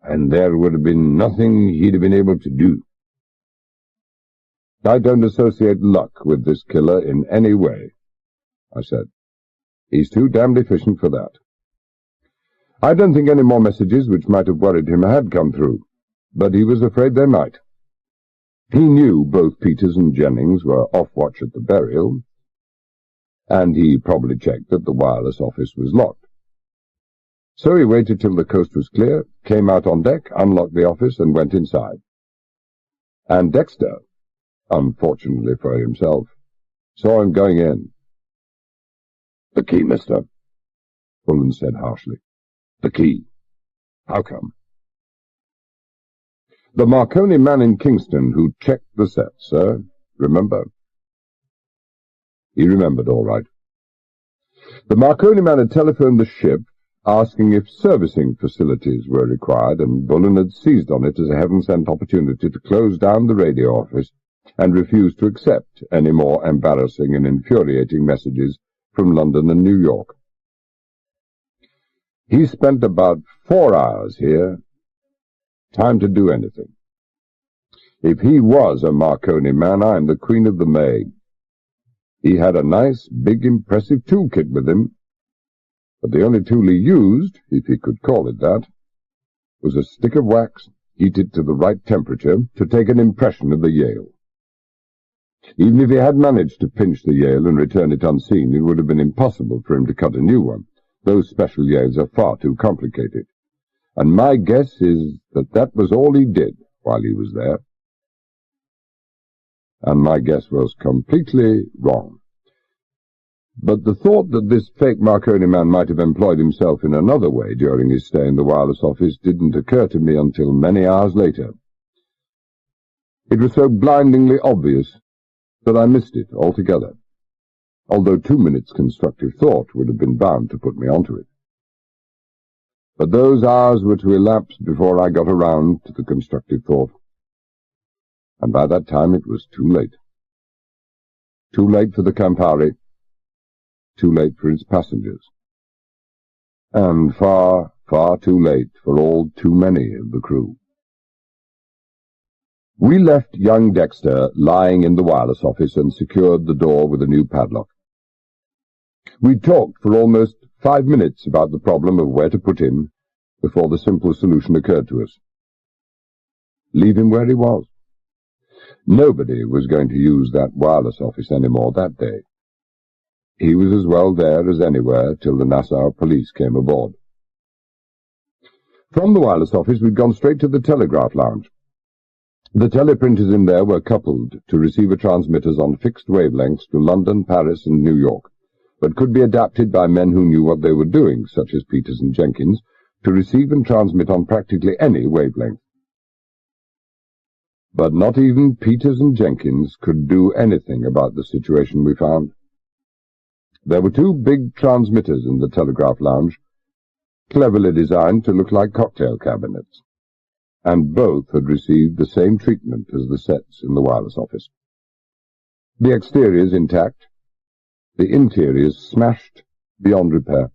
and there would have been nothing he'd have been able to do." "I don't associate luck with this killer in any way," I said. "He's too damned efficient for that." I don't think any more messages which might have worried him had come through, but he was afraid they might. He knew both Peters and Jennings were off watch at the burial, and he probably checked that the wireless office was locked. So he waited till the coast was clear, came out on deck, unlocked the office, and went inside. And Dexter, unfortunately for himself, saw him going in. "The key, mister," Bullen said harshly. "The key. How come?" "The Marconi man in Kingston who checked the set, sir. Remember?" He remembered all right. The Marconi man had telephoned the ship, asking if servicing facilities were required, and Bullen had seized on it as a heaven-sent opportunity to close down the radio office and refuse to accept any more embarrassing and infuriating messages from London and New York. He spent about 4 hours here. Time to do anything. If he was a Marconi man, I'm the Queen of the May. He had a nice, big, impressive toolkit with him, but the only tool he used, if he could call it that, was a stick of wax heated to the right temperature to take an impression of the Yale. Even if he had managed to pinch the Yale and return it unseen, it would have been impossible for him to cut a new one. Those special Yales are far too complicated. And my guess is that that was all he did while he was there. And my guess was completely wrong. But the thought that this fake Marconi man might have employed himself in another way during his stay in the wireless office didn't occur to me until many hours later. It was so blindingly obvious that I missed it altogether, although 2 minutes' constructive thought would have been bound to put me onto it. But those hours were to elapse before I got around to the constructive thought, and by that time it was too late. Too late for the Campari, too late for its passengers, and far, far too late for all too many of the crew. We left young Dexter lying in the wireless office and secured the door with a new padlock. We talked for almost 5 minutes about the problem of where to put him before the simple solution occurred to us. Leave him where he was. Nobody was going to use that wireless office any more that day. He was as well there as anywhere till the Nassau police came aboard. From the wireless office we'd gone straight to the telegraph lounge. The teleprinters in there were coupled to receiver transmitters on fixed wavelengths to London, Paris, and New York, but could be adapted by men who knew what they were doing, such as Peters and Jenkins, to receive and transmit on practically any wavelength. But not even Peters and Jenkins could do anything about the situation we found. There were two big transmitters in the telegraph lounge, cleverly designed to look like cocktail cabinets, and both had received the same treatment as the sets in the wireless office. The exteriors intact, the interiors smashed beyond repair.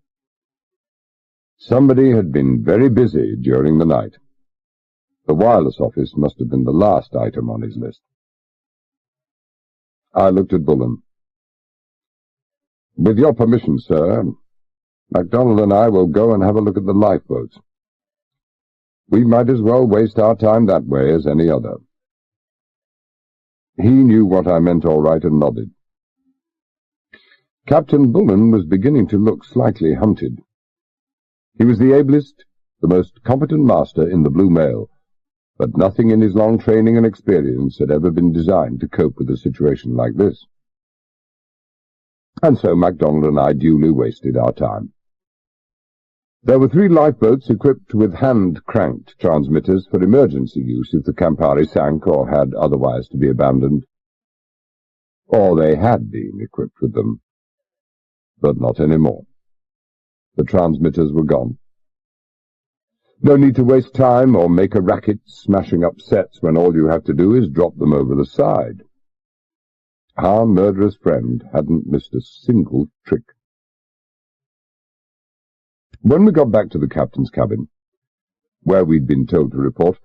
Somebody had been very busy during the night. The wireless office must have been the last item on his list. I looked at Bullen. "With your permission, sir, MacDonald and I will go and have a look at the lifeboats. We might as well waste our time that way as any other." He knew what I meant all right and nodded. Captain Bullen was beginning to look slightly hunted. He was the ablest, the most competent master in the Blue Mail, but nothing in his long training and experience had ever been designed to cope with a situation like this. And so MacDonald and I duly wasted our time. There were 3 lifeboats equipped with hand-cranked transmitters for emergency use if the Campari sank or had otherwise to be abandoned. Or they had been equipped with them, but not anymore. The transmitters were gone. No need to waste time or make a racket smashing up sets when all you have to do is drop them over the side. Our murderous friend hadn't missed a single trick. When we got back to the captain's cabin, where we'd been told to report,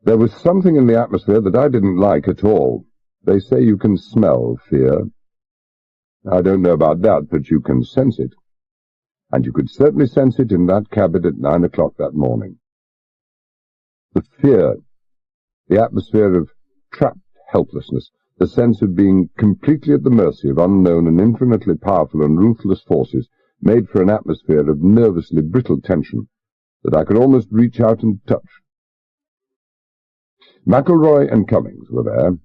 there was something in the atmosphere that I didn't like at all. They say you can smell fear. I don't know about that, but you can sense it. And you could certainly sense it in that cabin at 9 o'clock that morning. The fear, the atmosphere of trapped helplessness, the sense of being completely at the mercy of unknown and infinitely powerful and ruthless forces, made for an atmosphere of nervously brittle tension that I could almost reach out and touch. McElroy and Cummings were there,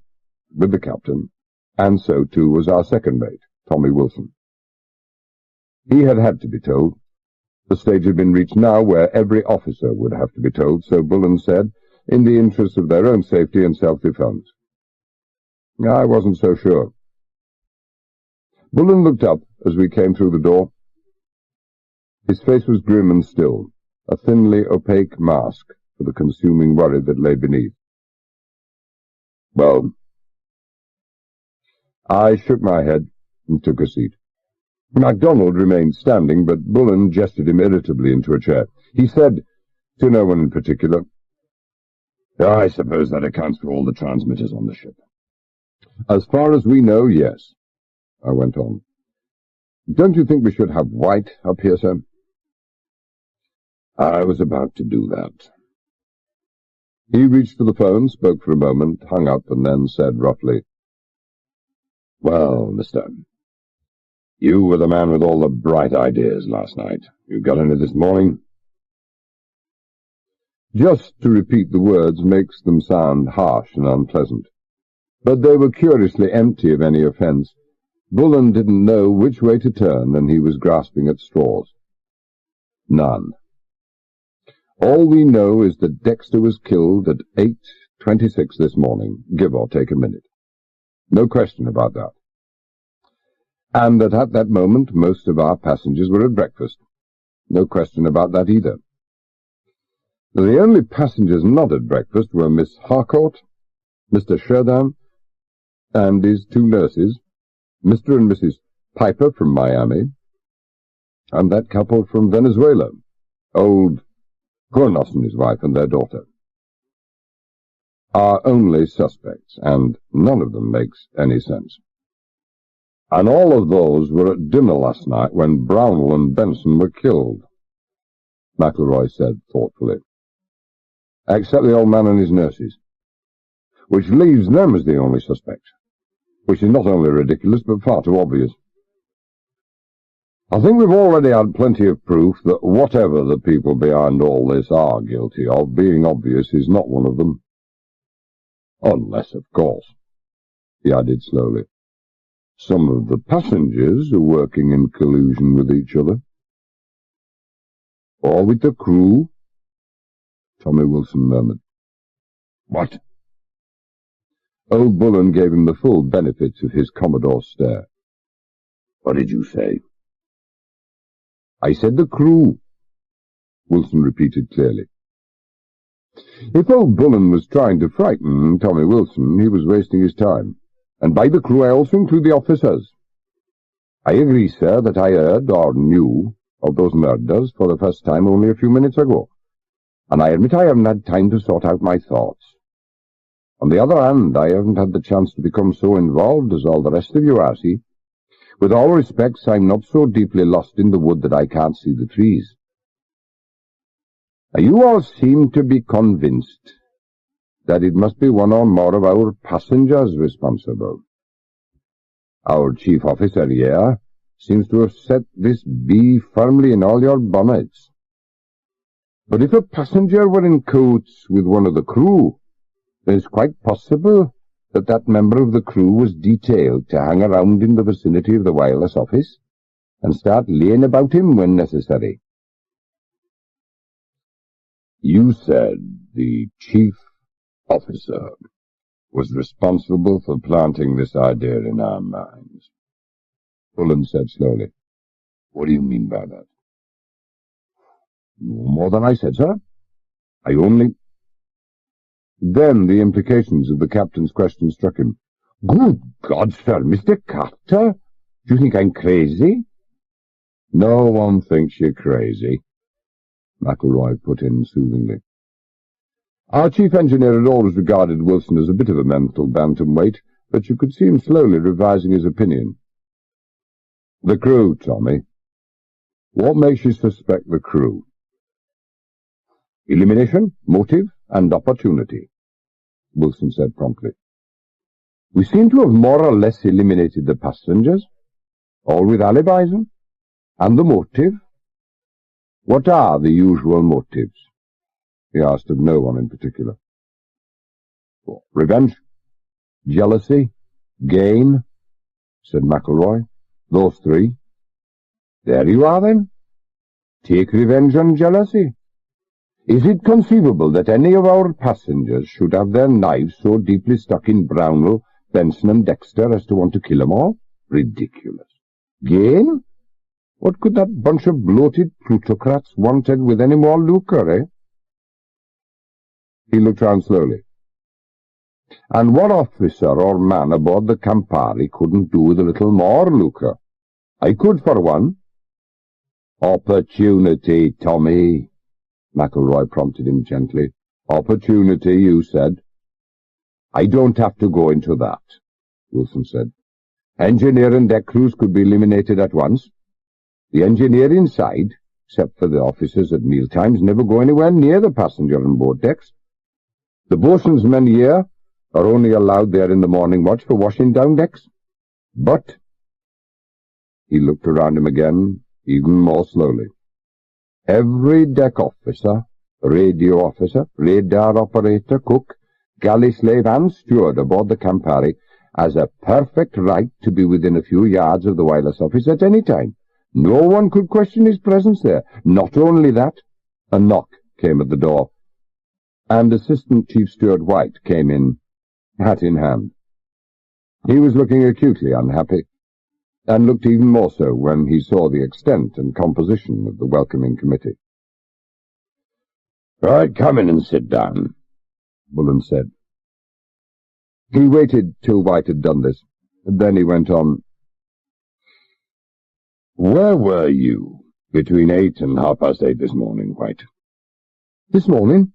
with the captain, and so too was our second mate, Tommy Wilson. He had had to be told. The stage had been reached now where every officer would have to be told, so Bullen said, in the interests of their own safety and self-defense. I wasn't so sure. Bullen looked up as we came through the door. His face was grim and still, a thinly opaque mask for the consuming worry that lay beneath. "Well?" I shook my head and took a seat. MacDonald remained standing, but Bullen gestured him irritably into a chair. He said, to no one in particular, "I suppose that accounts for all the transmitters on the ship." "As far as we know, yes," I went on. "Don't you think we should have white up here, sir?" I was about to do that. He reached for the phone, spoke for a moment, hung up, and then said roughly, "Well, mister, you were the man with all the bright ideas last night. You got any this morning?" Just to repeat the words makes them sound harsh and unpleasant. But they were curiously empty of any offence. Bullen didn't know which way to turn, and he was grasping at straws. None. All we know is that Dexter was killed at 8:26 this morning, give or take a minute. No question about that. And that at that moment most of our passengers were at breakfast. No question about that either. The only passengers not at breakfast were Miss Harcourt, Mr. Sheridan, and his 2 nurses, Mr. and Mrs. Piper from Miami, and that couple from Venezuela, old Cornos and his wife and their daughter. Our only suspects, and none of them makes any sense. And all of those were at dinner last night when Brownell and Benson were killed, McElroy said thoughtfully. Except the old man and his nurses, which leaves them as the only suspects, which is not only ridiculous but far too obvious. I think we've already had plenty of proof that whatever the people behind all this are guilty of, being obvious is not one of them. Unless, of course, he added slowly, some of the passengers are working in collusion with each other. Or with the crew, Tommy Wilson murmured. What? Old Bullen gave him the full benefits of his Commodore's stare. What did you say? I said the crew, Wilson repeated clearly. If old Bullen was trying to frighten Tommy Wilson, he was wasting his time. And by the crew I also include the officers. I agree, sir, that I heard or knew of those murders for the first time only a few minutes ago, and I admit I haven't had time to sort out my thoughts. On the other hand, I haven't had the chance to become so involved as all the rest of you are, see? With all respects, I'm not so deeply lost in the wood that I can't see the trees. You all seem to be convinced that it must be one or more of our passengers responsible. Our chief officer here seems to have set this bee firmly in all your bonnets. But if a passenger were in cahoots with one of the crew, then it's quite possible that that member of the crew was detailed to hang around in the vicinity of the wireless office and start laying about him when necessary. You said the chief officer was responsible for planting this idea in our minds. Bullen said slowly. What do you mean by that? No more than I said, sir. I only... Then the implications of the captain's question struck him. Good God, sir, Mr. Carter, do you think I'm crazy? No one thinks you're crazy, McElroy put in soothingly. Our chief engineer had always regarded Wilson as a bit of a mental bantamweight, but you could see him slowly revising his opinion. The crew, Tommy. What makes you suspect the crew? Elimination, motive, and opportunity, Wilson said promptly. We seem to have more or less eliminated the passengers, all with alibis, and the motive. What are the usual motives? He asked of no one in particular. Revenge, jealousy, gain, said McElroy. Those three. There you are, then. Take revenge and jealousy. Is it conceivable that any of our passengers should have their knives so deeply stuck in Brownell, Benson, and Dexter as to want to kill them all? Ridiculous. Gain? What could that bunch of bloated plutocrats wanted with any more lucre, eh? He looked round slowly. And what officer or man aboard the Campari couldn't do with a little more lucre? I could, for one. Opportunity, Tommy, McElroy prompted him gently. Opportunity, you said. I don't have to go into that, Wilson said. Engineer and deck crews could be eliminated at once. The engineer inside, except for the officers at mealtimes, never go anywhere near the passenger and board decks. The boatswain's men here are only allowed there in the morning watch for washing down decks. But, he looked around him again, even more slowly. Every deck officer, radio officer, radar operator, cook, galley slave, and steward aboard the Campari has a perfect right to be within a few yards of the wireless office at any time. No one could question his presence there. Not only that, a knock came at the door, and Assistant Chief Steward White came in, hat in hand. He was looking acutely unhappy, and looked even more so when he saw the extent and composition of the welcoming committee. "Right, come in and sit down," Bullen said. He waited till White had done this. Then he went on. "Where were you between 8 and 8:30 this morning, White?" "This morning?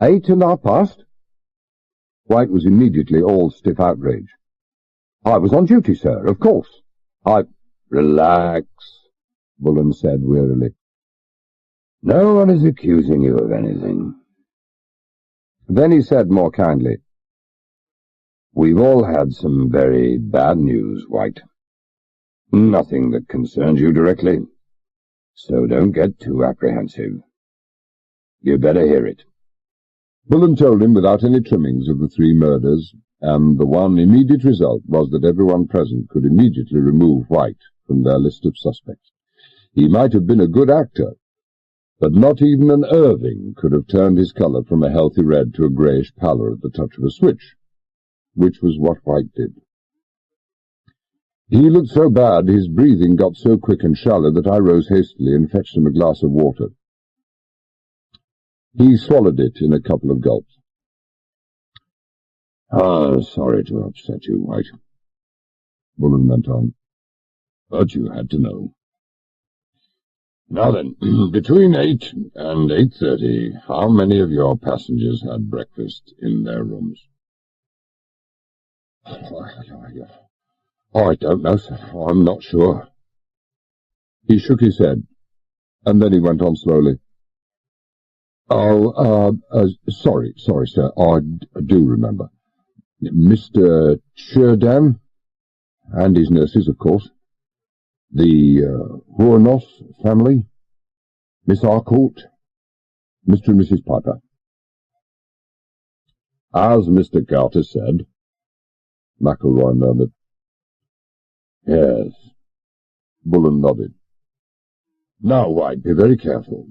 8 and 8:30?" White was immediately all stiff outrage. "I was on duty, sir, of course. Relax," Bullen said wearily. "No one is accusing you of anything." Then he said more kindly, "We've all had some very bad news, White.
Nothing that concerns you directly, so don't get too apprehensive. You'd better hear it.
Bullen told him without any trimmings of the 3 murders, and the one immediate result was that everyone present could immediately remove White from their list of suspects. He might have been a good actor, but not even an Irving could have turned his colour from a healthy red to a greyish pallor at the touch of a switch, which was what White did. He looked so bad, his breathing got so quick and shallow that I rose hastily and fetched him a glass of water. He swallowed it in a couple of gulps.
Sorry to upset you, White. Bullen went on. But you had to know. Now then, between 8 and 8:30, how many of your passengers had breakfast in their rooms?
I don't know, sir. I'm not sure. He shook his head, and then he went on slowly. Sorry, sir. I do remember. Mr. Cherdan, and his nurses, of course. The Hornos family, Miss Harcourt, Mr. and Mrs. Piper.
As Mr. Carter said,
McElroy murmured.
Yes.
Bullen nodded.
Now, White, be very careful.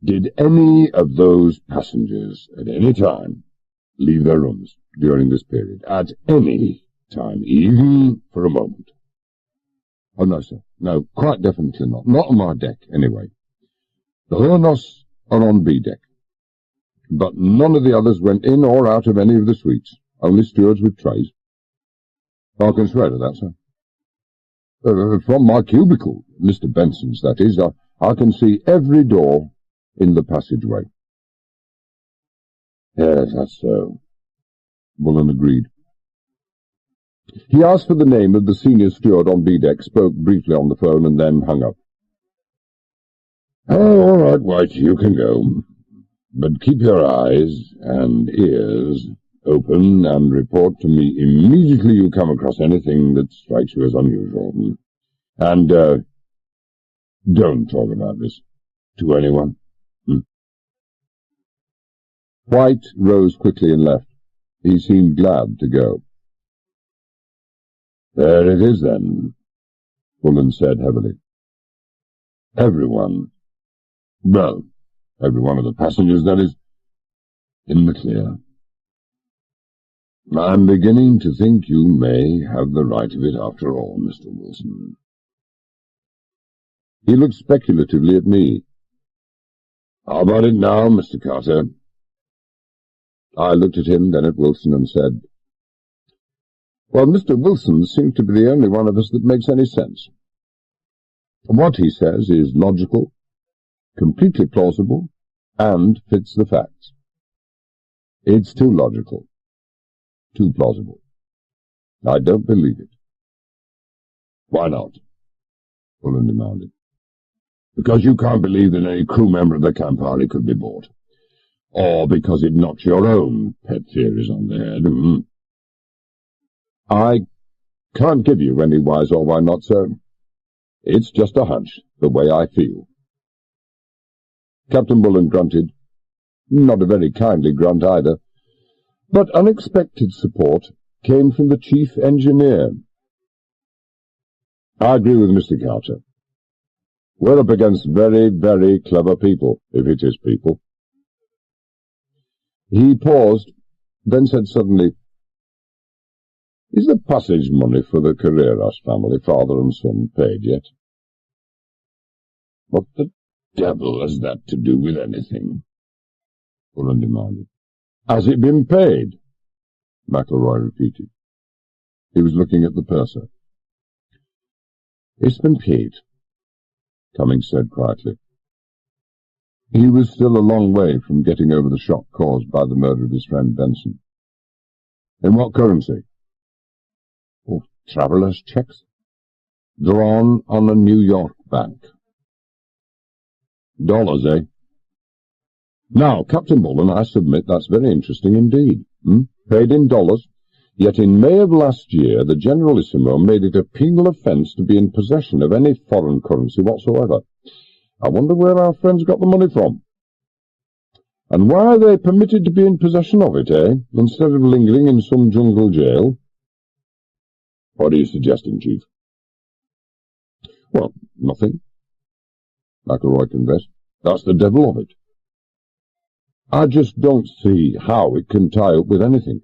Did any of those passengers at any time leave their rooms during this period? At any time, even for a moment?
Oh, no, sir. No, quite definitely not. Not on my deck, anyway. The Hornos are on B deck. But none of the others went in or out of any of the suites. Only stewards with trays. I can swear to that, sir. From my cubicle, Mr. Benson's, that is, I can see every door in the passageway.
Yes, that's so.
Bullen agreed. He asked for the name of the senior steward on B-deck, spoke briefly on the phone, and then hung up.
Oh, all right, White, you can go. But keep your eyes and ears open and report to me immediately you come across anything that strikes you as unusual. And, don't talk about this to anyone.
White rose quickly and left. He seemed glad to go.
There it is, then,
Bullen said heavily.
Everyone, well, every one of the passengers, that is, in the clear. I'm beginning to think you may have the right of it after all, Mr. Wilson.
He looked speculatively at me.
How about it now, Mr. Carter?
I looked at him, then at Wilson, and said, Well, Mr. Wilson seems to be the only one of us that makes any sense. What he says is logical, completely plausible, and fits the facts. It's too logical, too plausible. I don't believe it.
Why not?
Bullen demanded.
Because you can't believe that any crew member of the Campari could be bought. Or because it knocks your own pet theories on the head.
I can't give you any whys or why not, sir. It's just a hunch, the way I feel. Captain Bullen grunted. Not a very kindly grunt either. But unexpected support came from the chief engineer.
I agree with Mr. Carter.
We're up against very, very clever people, if it is people. He paused, then said suddenly, Is the passage money for the Carreras family, father and son, paid yet?
What the devil has that to do with anything?
Bullen demanded. Has it been paid? McElroy repeated. He was looking at the purser. It's been paid, Cummings said quietly. He was still a long way from getting over the shock caused by the murder of his friend Benson. In what currency? Oh, traveller's checks. Drawn on a New York bank. Dollars, eh? Now, Captain Bullen, I submit that's very interesting indeed. Paid in dollars. Yet in May of last year, the Generalissimo made it a penal offence to be in possession of any foreign currency whatsoever. I wonder where our friends got the money from. And why are they permitted to be in possession of it, instead of lingering in some jungle jail? What are you suggesting, Chief? Well, nothing, McElroy confessed. That's the devil of it. I just don't see how it can tie up with anything.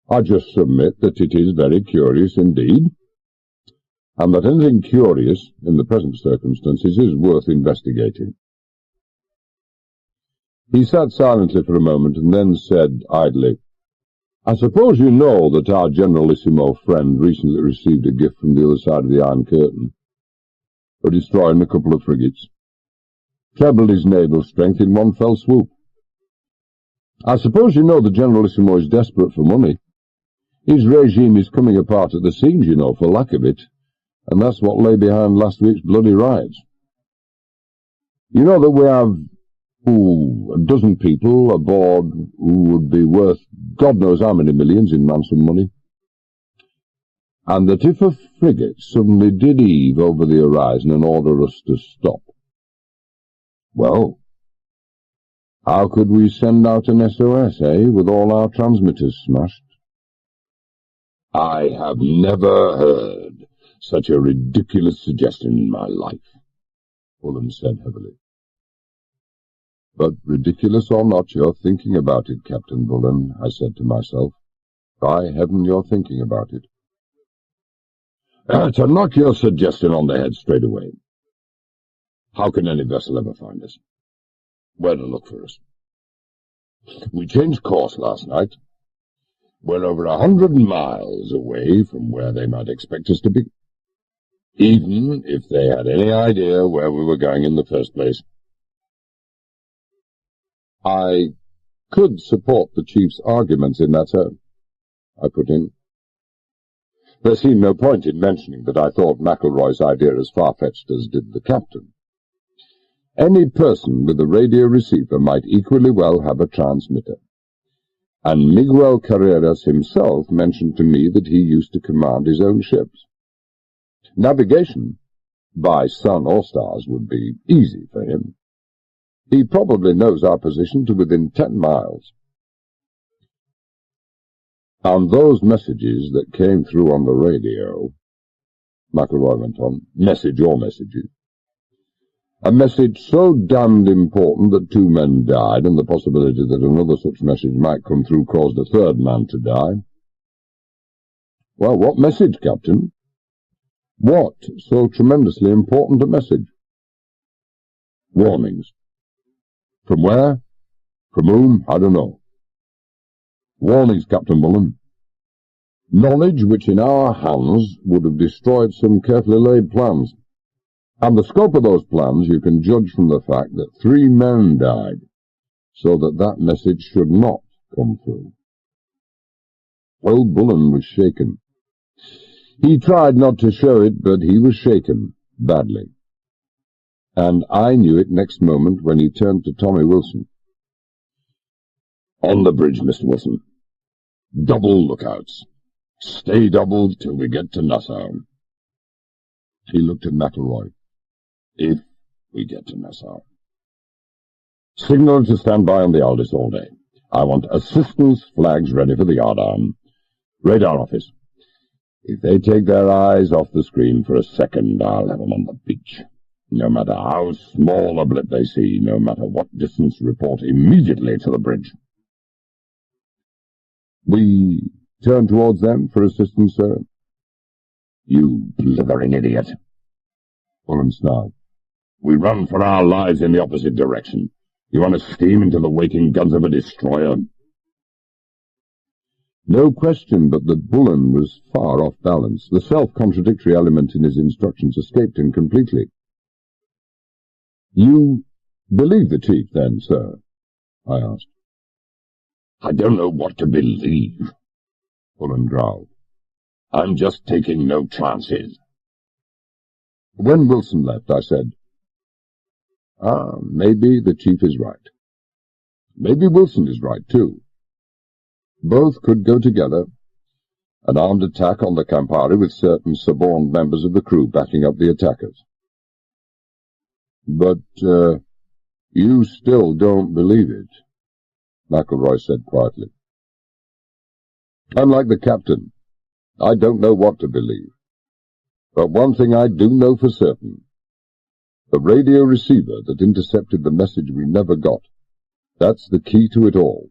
I just submit that it is very curious indeed, and that anything curious in the present circumstances is worth investigating. He sat silently for a moment and then said idly, I suppose you know that our Generalissimo friend recently received a gift from the other side of the Iron Curtain for destroying a couple of frigates. Trebled his naval strength in one fell swoop. I suppose you know the Generalissimo is desperate for money. His regime is coming apart at the seams, you know, for lack of it, and that's what lay behind last week's bloody riots. You know that we have, a dozen people aboard who would be worth God knows how many millions in ransom money, and that if a frigate suddenly did heave over the horizon and order us to stop, well, how could we send out an SOS, with all our transmitters smashed? I have never heard such a ridiculous suggestion in my life, Bullen said heavily. But ridiculous or not, you're thinking about it, Captain Bullen, I said to myself. By heaven, you're thinking about it. To knock your suggestion on the head straight away. How can any vessel ever find us? Where to look for us? We changed course last night. We're over 100 miles away from where they might expect us to be, even if they had any idea where we were going in the first place. I could support the Chief's arguments in that tone, I put in. There seemed no point in mentioning that I thought McElroy's idea as far-fetched as did the captain. Any person with a radio receiver might equally well have a transmitter, and Miguel Carreras himself mentioned to me that he used to command his own ships. Navigation, by sun or stars, would be easy for him. He probably knows our position to within 10 miles. And those messages that came through on the radio, McElroy went on, message or messages, a message so damned important that 2 men died, and the possibility that another such message might come through caused a 3rd man to die. Well, what message, Captain? What so tremendously important a message? Warnings. From where? From whom? I don't know. Warnings, Captain Bullen. Knowledge which in our hands would have destroyed some carefully laid plans. And the scope of those plans you can judge from the fact that 3 men died, so that that message should not come through. Well, Bullen was shaken. He tried not to show it, but he was shaken, badly. And I knew it next moment when he turned to Tommy Wilson. On the bridge, Mr. Wilson. Double lookouts. Stay doubled till we get to Nassau. He looked at McElroy. If we get to Nassau. Signal to stand by on the Wildest all day. I want assistance flags ready for the yardarm. Radar office. If they take their eyes off the screen for a second, I'll have them on the beach. No matter how small a blip they see, no matter what distance, report immediately to the bridge. We turn towards them for assistance, sir. You blithering idiot. Bullen snarled. We run for our lives in the opposite direction. You want to steam into the waiting guns of a destroyer? No question but that Bullen was far off balance. The self-contradictory element in his instructions escaped him completely. You believe the Chief, then, sir? I asked. I don't know what to believe, Bullen growled. I'm just taking no chances. When Wilson left, I said, maybe the Chief is right. Maybe Wilson is right, too. Both could go together, An armed attack on the Campari with certain suborned members of the crew backing up the attackers. But, you still don't believe it, McElroy said quietly. I'm like the captain. I don't know what to believe. But one thing I do know for certain. The radio receiver that intercepted the message we never got. That's the key to it all.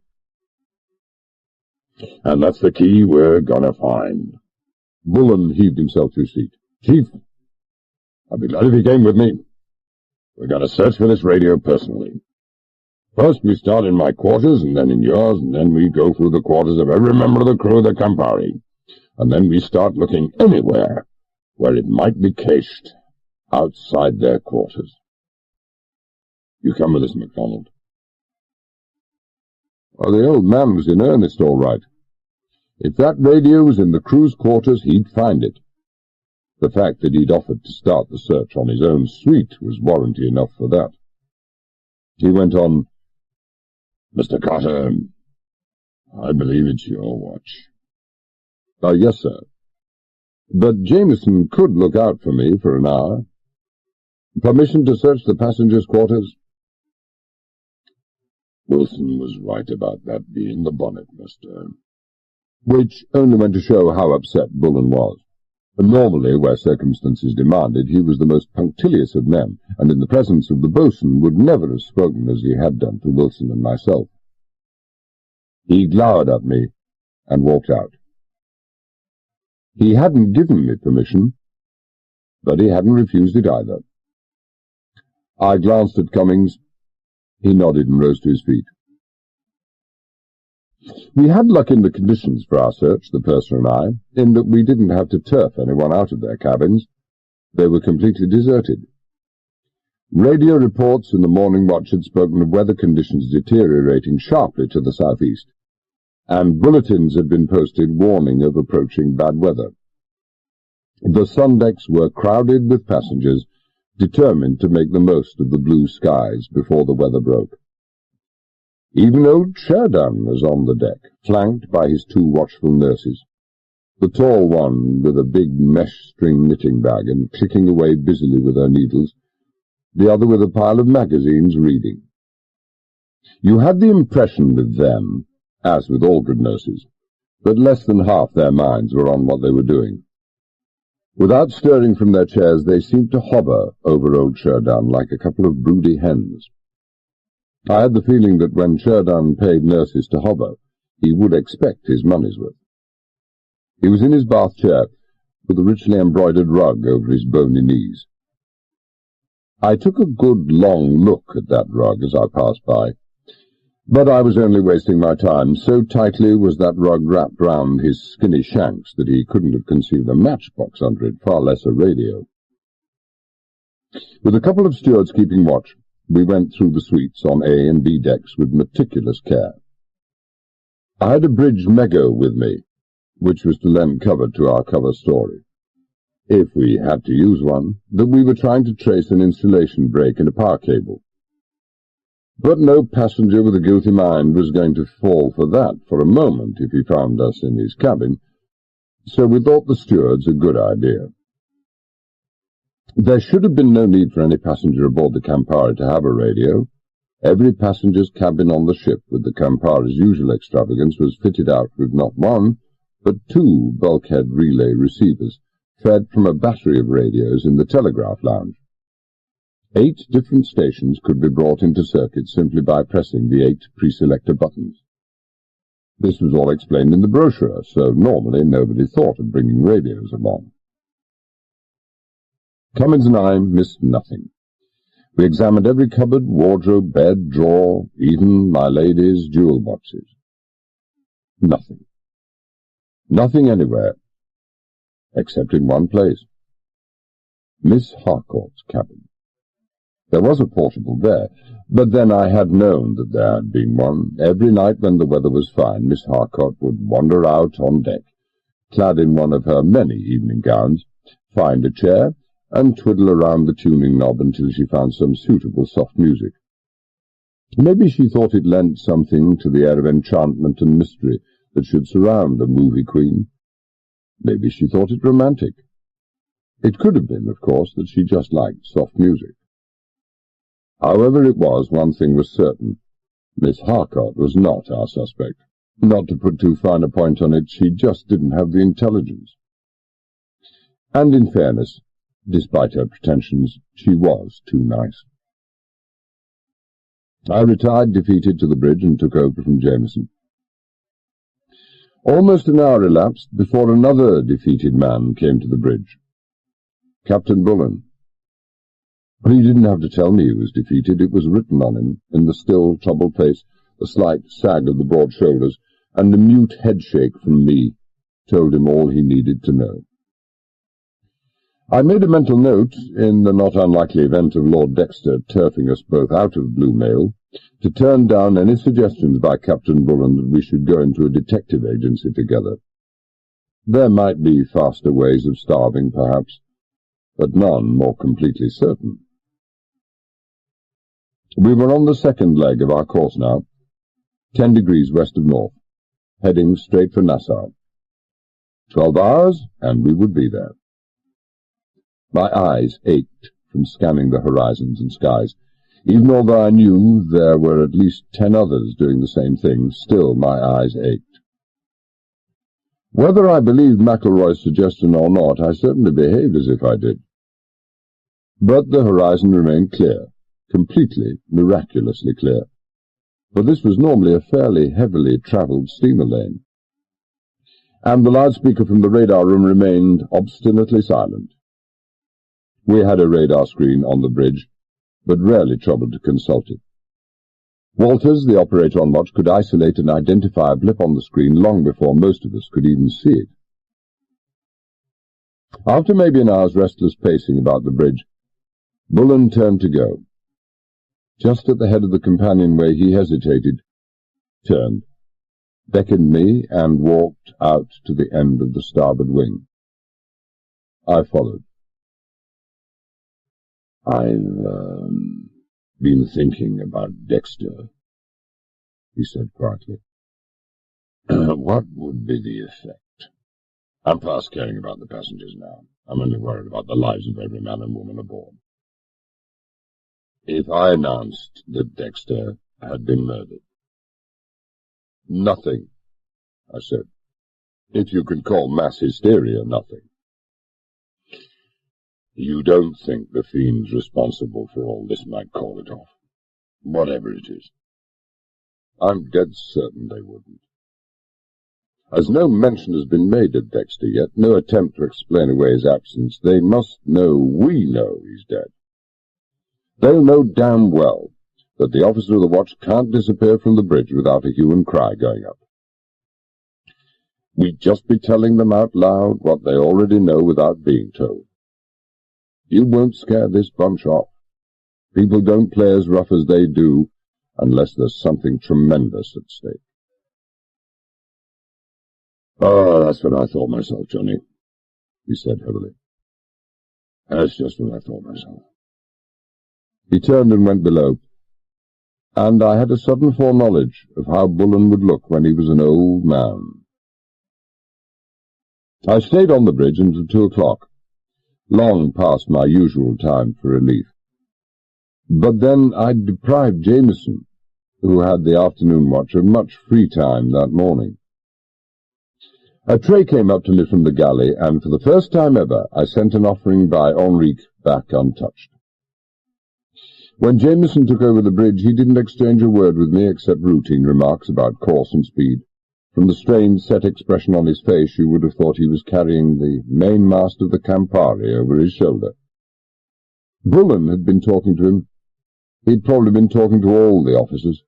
And that's the key we're gonna find.
Bullen heaved himself to his feet.
Chief, I'd be glad if you came with me. We're gonna search for this radio personally. First we start in my quarters, and then in yours, and then we go through the quarters of every member of the crew of the Campari. And then we start looking anywhere where it might be cached outside their quarters. You come with us, MacDonald.
Well, the old man was in earnest, all right. If that radio was in the crew's quarters, he'd find it. The fact that he'd offered to start the search on his own suite was warranty enough for that. He went on,
Mr. Carter, I believe it's your watch.
Yes, sir. But Jameson could look out for me for an hour. Permission to search the passengers' quarters?
Wilson was right about that being the bonnet, mister.
Which only went to show how upset Bullen was. Normally, where circumstances demanded, he was the most punctilious of men, and in the presence of the boatswain would never have spoken as he had done to Wilson and myself. He glowered at me and walked out. He hadn't given me permission, but he hadn't refused it either. I glanced at Cummings. He nodded and rose to his feet. We had luck in the conditions for our search, the purser and I, in that we didn't have to turf anyone out of their cabins. They were completely deserted. Radio reports in the morning watch had spoken of weather conditions deteriorating sharply to the southeast, and bulletins had been posted warning of approaching bad weather. The sun decks were crowded with passengers, determined to make the most of the blue skies before the weather broke. Even old Sheridan was on the deck, flanked by his two watchful nurses, the tall one with a big mesh-string knitting bag and clicking away busily with her needles, the other with a pile of magazines reading. You had the impression with them, as with all good nurses, that less than half their minds were on what they were doing. Without stirring from their chairs, they seemed to hover over old Sheridan like a couple of broody hens. I had the feeling that when Sheridan paid nurses to hover, he would expect his money's worth. He was in his bath chair, with a richly embroidered rug over his bony knees. I took a good long look at that rug as I passed by, but I was only wasting my time. So tightly was that rug wrapped round his skinny shanks that he couldn't have conceived a matchbox under it, far less a radio. With a couple of stewards keeping watch, we went through the suites on A and B decks with meticulous care. I had a bridge Mego with me, which was to lend cover to our cover story, if we had to use one, that we were trying to trace an insulation break in a power cable. But no passenger with a guilty mind was going to fall for that for a moment if he found us in his cabin, so we thought the stewards a good idea. There should have been no need for any passenger aboard the Campari to have a radio. Every passenger's cabin on the ship with the Campari's usual extravagance was fitted out with not one, but two bulkhead relay receivers, fed from a battery of radios in the telegraph lounge. 8 different stations could be brought into circuit simply by pressing the 8 preselector buttons. This was all explained in the brochure, so normally nobody thought of bringing radios along. Cummins and I missed nothing. We examined every cupboard, wardrobe, bed, drawer, even my lady's jewel boxes. Nothing. Nothing anywhere, except in one place. Miss Harcourt's cabin. There was a portable there, but then I had known that there had been one. Every night when the weather was fine, Miss Harcourt would wander out on deck, clad in one of her many evening gowns, find a chair, and twiddle around the tuning knob until she found some suitable soft music. Maybe she thought it lent something to the air of enchantment and mystery that should surround a movie queen. Maybe she thought it romantic. It could have been, of course, that she just liked soft music. However it was, one thing was certain. Miss Harcourt was not our suspect. Not to put too fine a point on it, she just didn't have the intelligence. And in fairness, despite her pretensions, she was too nice. I retired defeated to the bridge and took over from Jameson. Almost an hour elapsed before another defeated man came to the bridge. Captain Bullen. But he didn't have to tell me he was defeated. It was written on him, in the still, troubled face, a slight sag of the broad shoulders, and a mute headshake from me told him all he needed to know. I made a mental note, in the not unlikely event of Lord Dexter turfing us both out of Blue Mail, to turn down any suggestions by Captain Bullen that we should go into a detective agency together. There might be faster ways of starving, perhaps, but none more completely certain. We were on the second leg of our course now, 10 degrees west of north, heading straight for Nassau. 12 hours, and we would be there. My eyes ached from scanning the horizons and skies. Even although I knew there were at least 10 others doing the same thing, still my eyes ached. Whether I believed McElroy's suggestion or not, I certainly behaved as if I did. But the horizon remained clear, completely, miraculously clear, for this was normally a fairly heavily travelled steamer lane. And the loudspeaker from the radar room remained obstinately silent. We had a radar screen on the bridge, but rarely troubled to consult it. Walters, the operator on watch, could isolate and identify a blip on the screen long before most of us could even see it. After maybe an hour's restless pacing about the bridge, Bullen turned to go. Just at the head of the companionway he hesitated, turned, beckoned me, and walked out to the end of the starboard wing. I followed. "I've been thinking about Dexter," he said quietly. "What would be the effect? I'm past caring about the passengers now. I'm only worried about the lives of every man and woman aboard. If I announced that Dexter had been murdered." "Nothing," I said. "If you could call mass hysteria nothing." "You don't think the fiends responsible for all this might call it off, whatever it is?" "I'm dead certain they wouldn't. As no mention has been made of Dexter yet, no attempt to explain away his absence, they must know we know he's dead. They'll know damn well that the officer of the watch can't disappear from the bridge without a hue and cry going up. We'd just be telling them out loud what they already know without being told. You won't scare this bunch off. People don't play as rough as they do unless there's something tremendous at stake." "Oh, that's what I thought myself, Johnny," he said heavily. "That's just what I thought myself." He turned and went below, and I had a sudden foreknowledge of how Bullen would look when he was an old man. I stayed on the bridge until 2 o'clock, long past my usual time for relief. But then I'd deprived Jameson, who had the afternoon watch, of much free time that morning. A tray came up to me from the galley, and for the first time ever I sent an offering by Henrique back untouched. When Jameson took over the bridge, he didn't exchange a word with me except routine remarks about course and speed. From the strained, set expression on his face, you would have thought he was carrying the mainmast of the Campari over his shoulder. Bullen had been talking to him. He'd probably been talking to all the officers.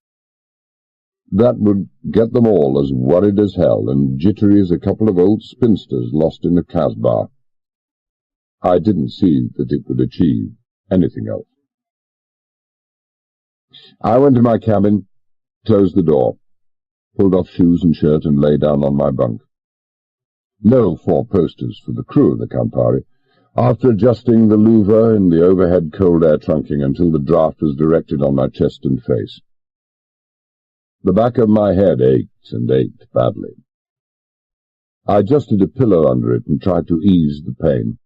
That would get them all as worried as hell and jittery as a couple of old spinsters lost in a Casbah. I didn't see that it would achieve anything else. I went to my cabin, closed the door, pulled off shoes and shirt, and lay down on my bunk. No 4 posters for the crew of the Campari. After adjusting the louver in the overhead cold air trunking until the draft was directed on my chest and face. The back of my head ached and ached badly. I adjusted a pillow under it and tried to ease the pain.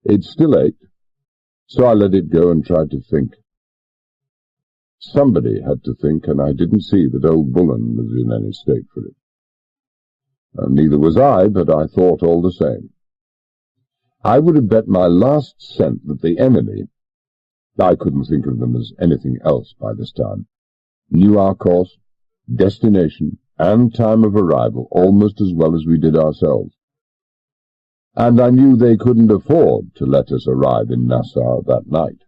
It still ached, so I let it go and tried to think. Somebody had to think, and I didn't see that old Bullen was in any state for it. And neither was I, but I thought all the same. I would have bet my last cent that the enemy, I couldn't think of them as anything else by this time, knew our course, destination, and time of arrival almost as well as we did ourselves. And I knew they couldn't afford to let us arrive in Nassau that night.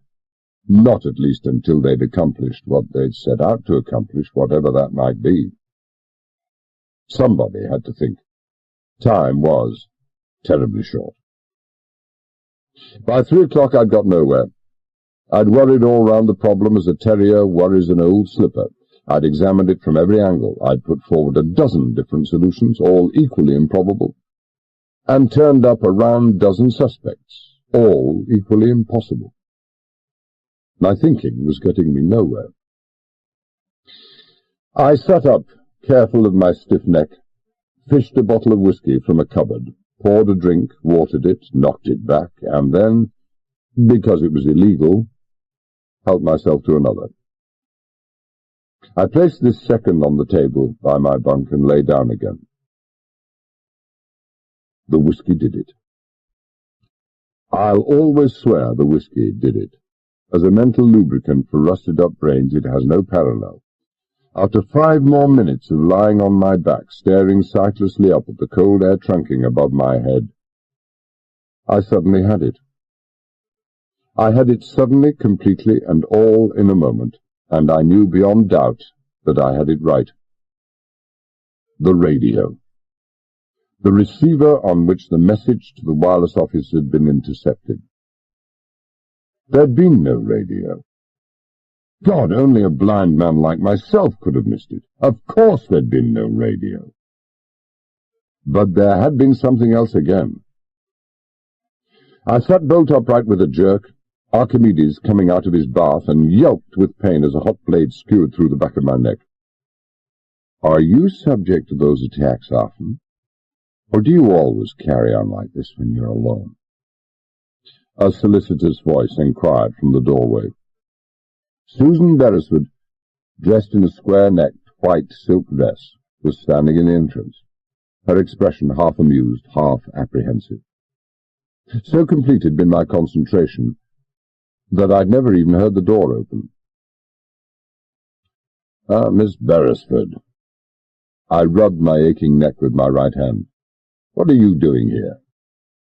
Not at least until they'd accomplished what they'd set out to accomplish, whatever that might be. Somebody had to think. Time was terribly short. By 3 o'clock I'd got nowhere. I'd worried all round the problem as a terrier worries an old slipper. I'd examined it from every angle. I'd put forward a dozen different solutions, all equally improbable, and turned up a round dozen suspects, all equally impossible. My thinking was getting me nowhere. I sat up, careful of my stiff neck, fished a bottle of whiskey from a cupboard, poured a drink, watered it, knocked it back, and then, because it was illegal, helped myself to another. I placed this second on the table by my bunk and lay down again. The whiskey did it. I'll always swear the whiskey did it. As a mental lubricant for rusted-up brains, it has no parallel. After 5 more minutes of lying on my back, staring sightlessly up at the cold air trunking above my head, I suddenly had it. I had it suddenly, completely, and all in a moment, and I knew beyond doubt that I had it right. The radio. The receiver on which the message to the wireless office had been intercepted. There'd been no radio. God, only a blind man like myself could have missed it. Of course there'd been no radio. But there had been something else again. I sat bolt upright with a jerk, Archimedes coming out of his bath, and yelped with pain as a hot blade skewered through the back of my neck. Are you subject to those attacks often? Or do you always carry on like this when you're alone? A solicitous voice inquired from the doorway. Susan Beresford, dressed in a square-necked white silk dress, was standing in the entrance, her expression half amused, half apprehensive. So complete had been my concentration that I'd never even heard the door open. "Ah, Miss Beresford." I rubbed my aching neck with my right hand. "What are you doing here?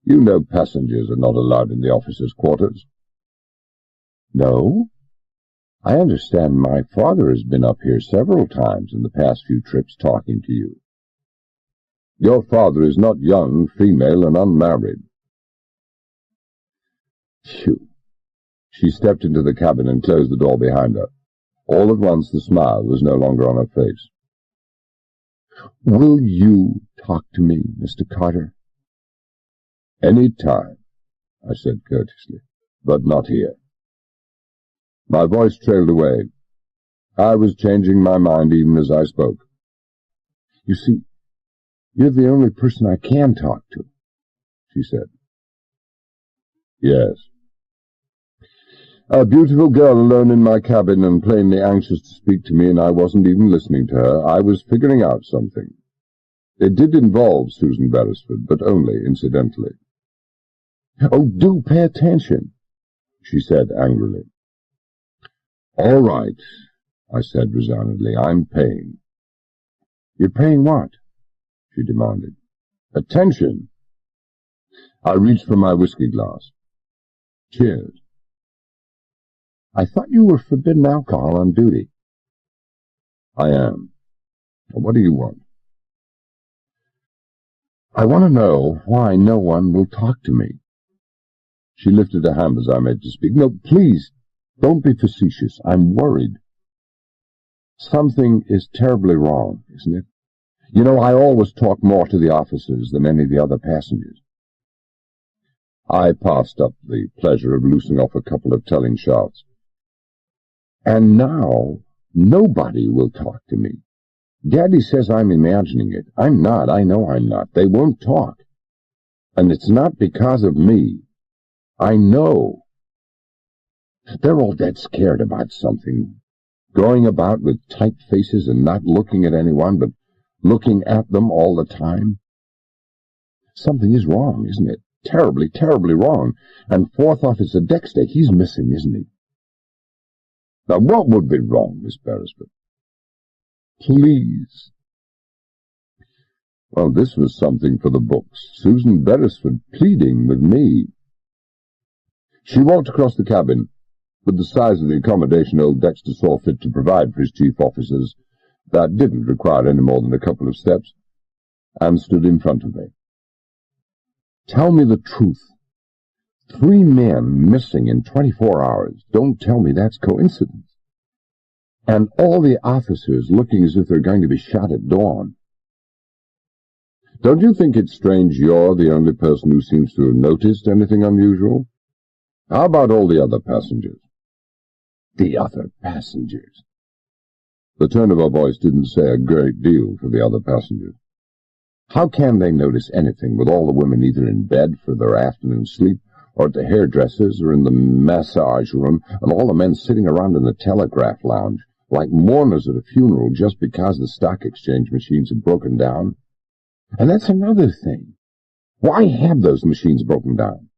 You know passengers are not allowed in the officers' quarters." "No? I understand my father has been up here several times in the past few trips talking to you." "Your father is not young, female, and unmarried." Phew. She stepped into the cabin and closed the door behind her. All at once the smile was no longer on her face. "Will you talk to me, Mr. Carter?" "Any time," I said courteously, "but not here." My voice trailed away. I was changing my mind even as I spoke. "You see, you're the only person I can talk to," she said. "Yes." A beautiful girl alone in my cabin and plainly anxious to speak to me, and I wasn't even listening to her. I was figuring out something. It did involve Susan Beresford, but only incidentally. "Oh, do pay attention," she said angrily. "All right," I said resignedly. "I'm paying." "You're paying what?" she demanded. "Attention." I reached for my whiskey glass. "Cheers." "I thought you were forbidden alcohol on duty." "I am. What do you want?" "I want to know why no one will talk to me." She lifted a hand as I made to speak. "No, please, don't be facetious. I'm worried. Something is terribly wrong, isn't it? You know, I always talk more to the officers than any of the other passengers." I passed up the pleasure of loosing off a couple of telling shots. "And now nobody will talk to me.
Daddy says I'm imagining it. I'm not. I know I'm not. They won't talk. And it's not because of me. I know. They're all dead scared about something, going about with tight faces and not looking at anyone, but looking at them all the time. Something is wrong, isn't it? Terribly, terribly wrong. And Fourth Officer Dexter, he's missing, isn't he?
Now, what would be wrong, Miss Beresford?
Please.
Well, this was something for the books. Susan Beresford pleading with me. She walked across the cabin, with the size of the accommodation old Dexter saw fit to provide for his chief officers, that didn't require any more than a couple of steps, and stood in front of me.
Tell me the truth. 3 men missing in 24 hours. Don't tell me that's coincidence. And all the officers looking as if they're going to be shot at dawn.
Don't you think it's strange you're the only person who seems to have noticed anything unusual? How about all the other passengers?
The other passengers.
The tone of her voice didn't say a great deal for the other passengers.
How can they notice anything with all the women either in bed for their afternoon sleep, or at the hairdresser's, or in the massage room, and all the men sitting around in the telegraph lounge, like mourners at a funeral just because the stock exchange machines have broken down? And that's another thing. Why have those machines broken down?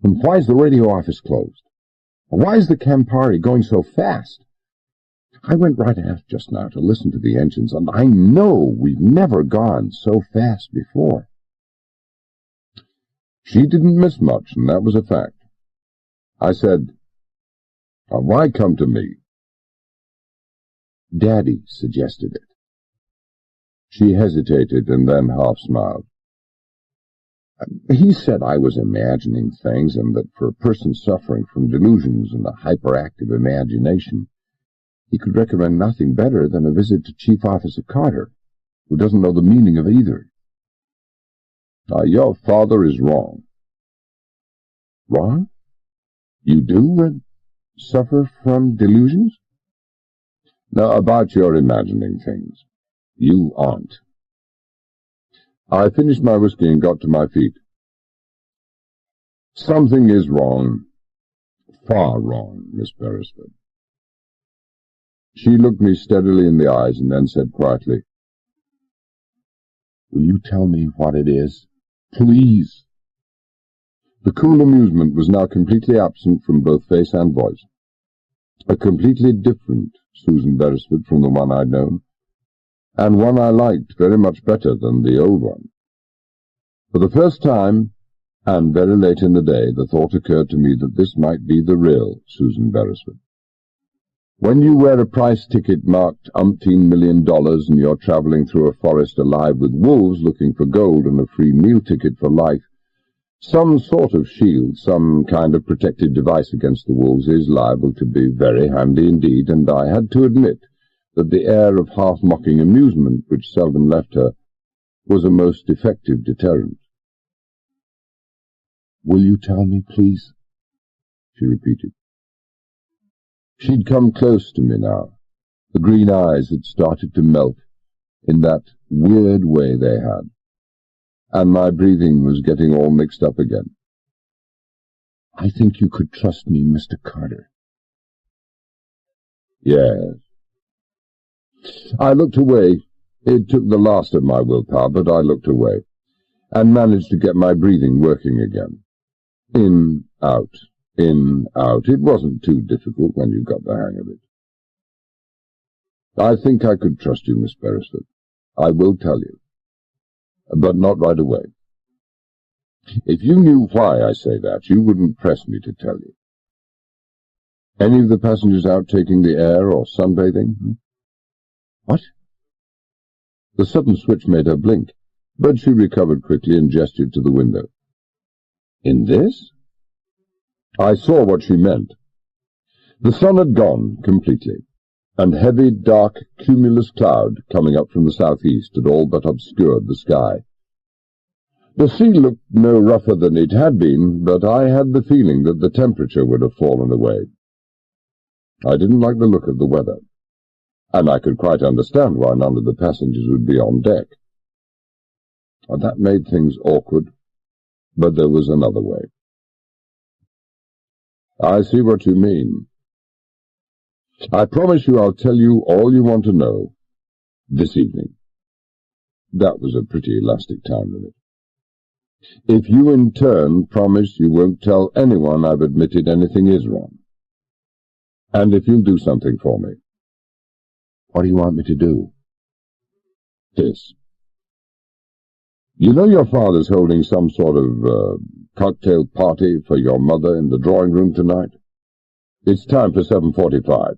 And why is the radio office closed? Why is the Campari going so fast? I went right aft just now to listen to the engines, and I know we've never gone so fast before.
She didn't miss much, and that was a fact. I said, why come to me?
Daddy suggested it.
She hesitated and then half-smiled.
He said I was imagining things, and that for a person suffering from delusions and a hyperactive imagination, he could recommend nothing better than a visit to Chief Officer Carter, who doesn't know the meaning of either.
Your father is wrong.
Wrong? You do suffer from delusions?
Now, about your imagining things. You aren't. I finished my whiskey and got to my feet. Something is wrong. Far wrong, Miss Beresford. She looked me steadily in the eyes and then said quietly,
Will you tell me what it is? Please.
The cool amusement was now completely absent from both face and voice. A completely different Susan Beresford from the one I'd known, and one I liked very much better than the old one. For the first time, and very late in the day, the thought occurred to me that this might be the real Susan Beresford. When you wear a price ticket marked umpteen $1 million and you're traveling through a forest alive with wolves looking for gold and a free meal ticket for life, some sort of shield, some kind of protective device against the wolves is liable to be very handy indeed, and I had to admit that the air of half-mocking amusement which seldom left her was a most effective deterrent.
Will you tell me, please?
She repeated. She'd come close to me now. The green eyes had started to melt in that weird way they had, and my breathing was getting all mixed up again.
I think you could trust me, Mr. Carter.
Yes. I looked away. It took the last of my willpower, but I looked away, and managed to get my breathing working again. In, out, in, out. It wasn't too difficult when you got the hang of it. I think I could trust you, Miss Beresford. I will tell you. But not right away. If you knew why I say that, you wouldn't press me to tell you. Any of the passengers out taking the air or sunbathing?
What?
The sudden switch made her blink, but she recovered quickly and gestured to the window.
In this?
I saw what she meant. The sun had gone completely, and heavy, dark, cumulus cloud coming up from the southeast had all but obscured the sky. The sea looked no rougher than it had been, but I had the feeling that the temperature would have fallen away. I didn't like the look of the weather.
and I could quite understand why none of the passengers would be on deck. That made things awkward, but there was another way. I see what you mean. I promise you I'll tell you all you want to know this evening. That was a pretty elastic time limit. If you in turn promise you won't tell anyone I've admitted anything is wrong. And if you'll do something for me. What do you want me to do? This. You know your father's holding some sort of cocktail party for your mother in the drawing room tonight? It's time for 7:45.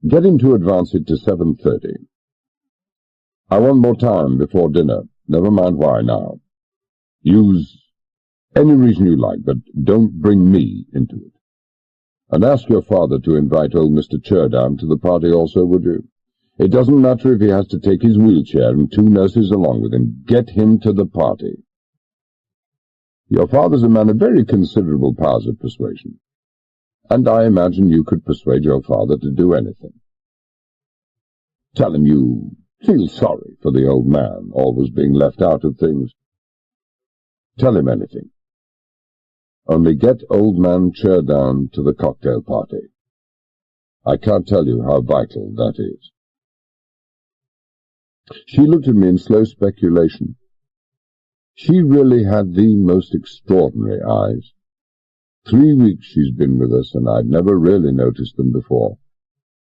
Get him to advance it to 7:30. I want more time before dinner. Never mind why now. Use any reason you like, but don't bring me into it. And ask your father to invite old Mr. Cherdown to the party also, would you? It doesn't matter if he has to take his wheelchair and 2 nurses along with him. Get him to the party. Your father's a man of very considerable powers of persuasion, and I imagine you could persuade your father to do anything. Tell him you feel sorry for the old man, always being left out of things. Tell him anything. Only get old man Cherdown to the cocktail party. I can't tell you how vital that is. She looked at me in slow speculation. She really had the most extraordinary eyes. 3 weeks she's been with us, and I'd never really noticed them before.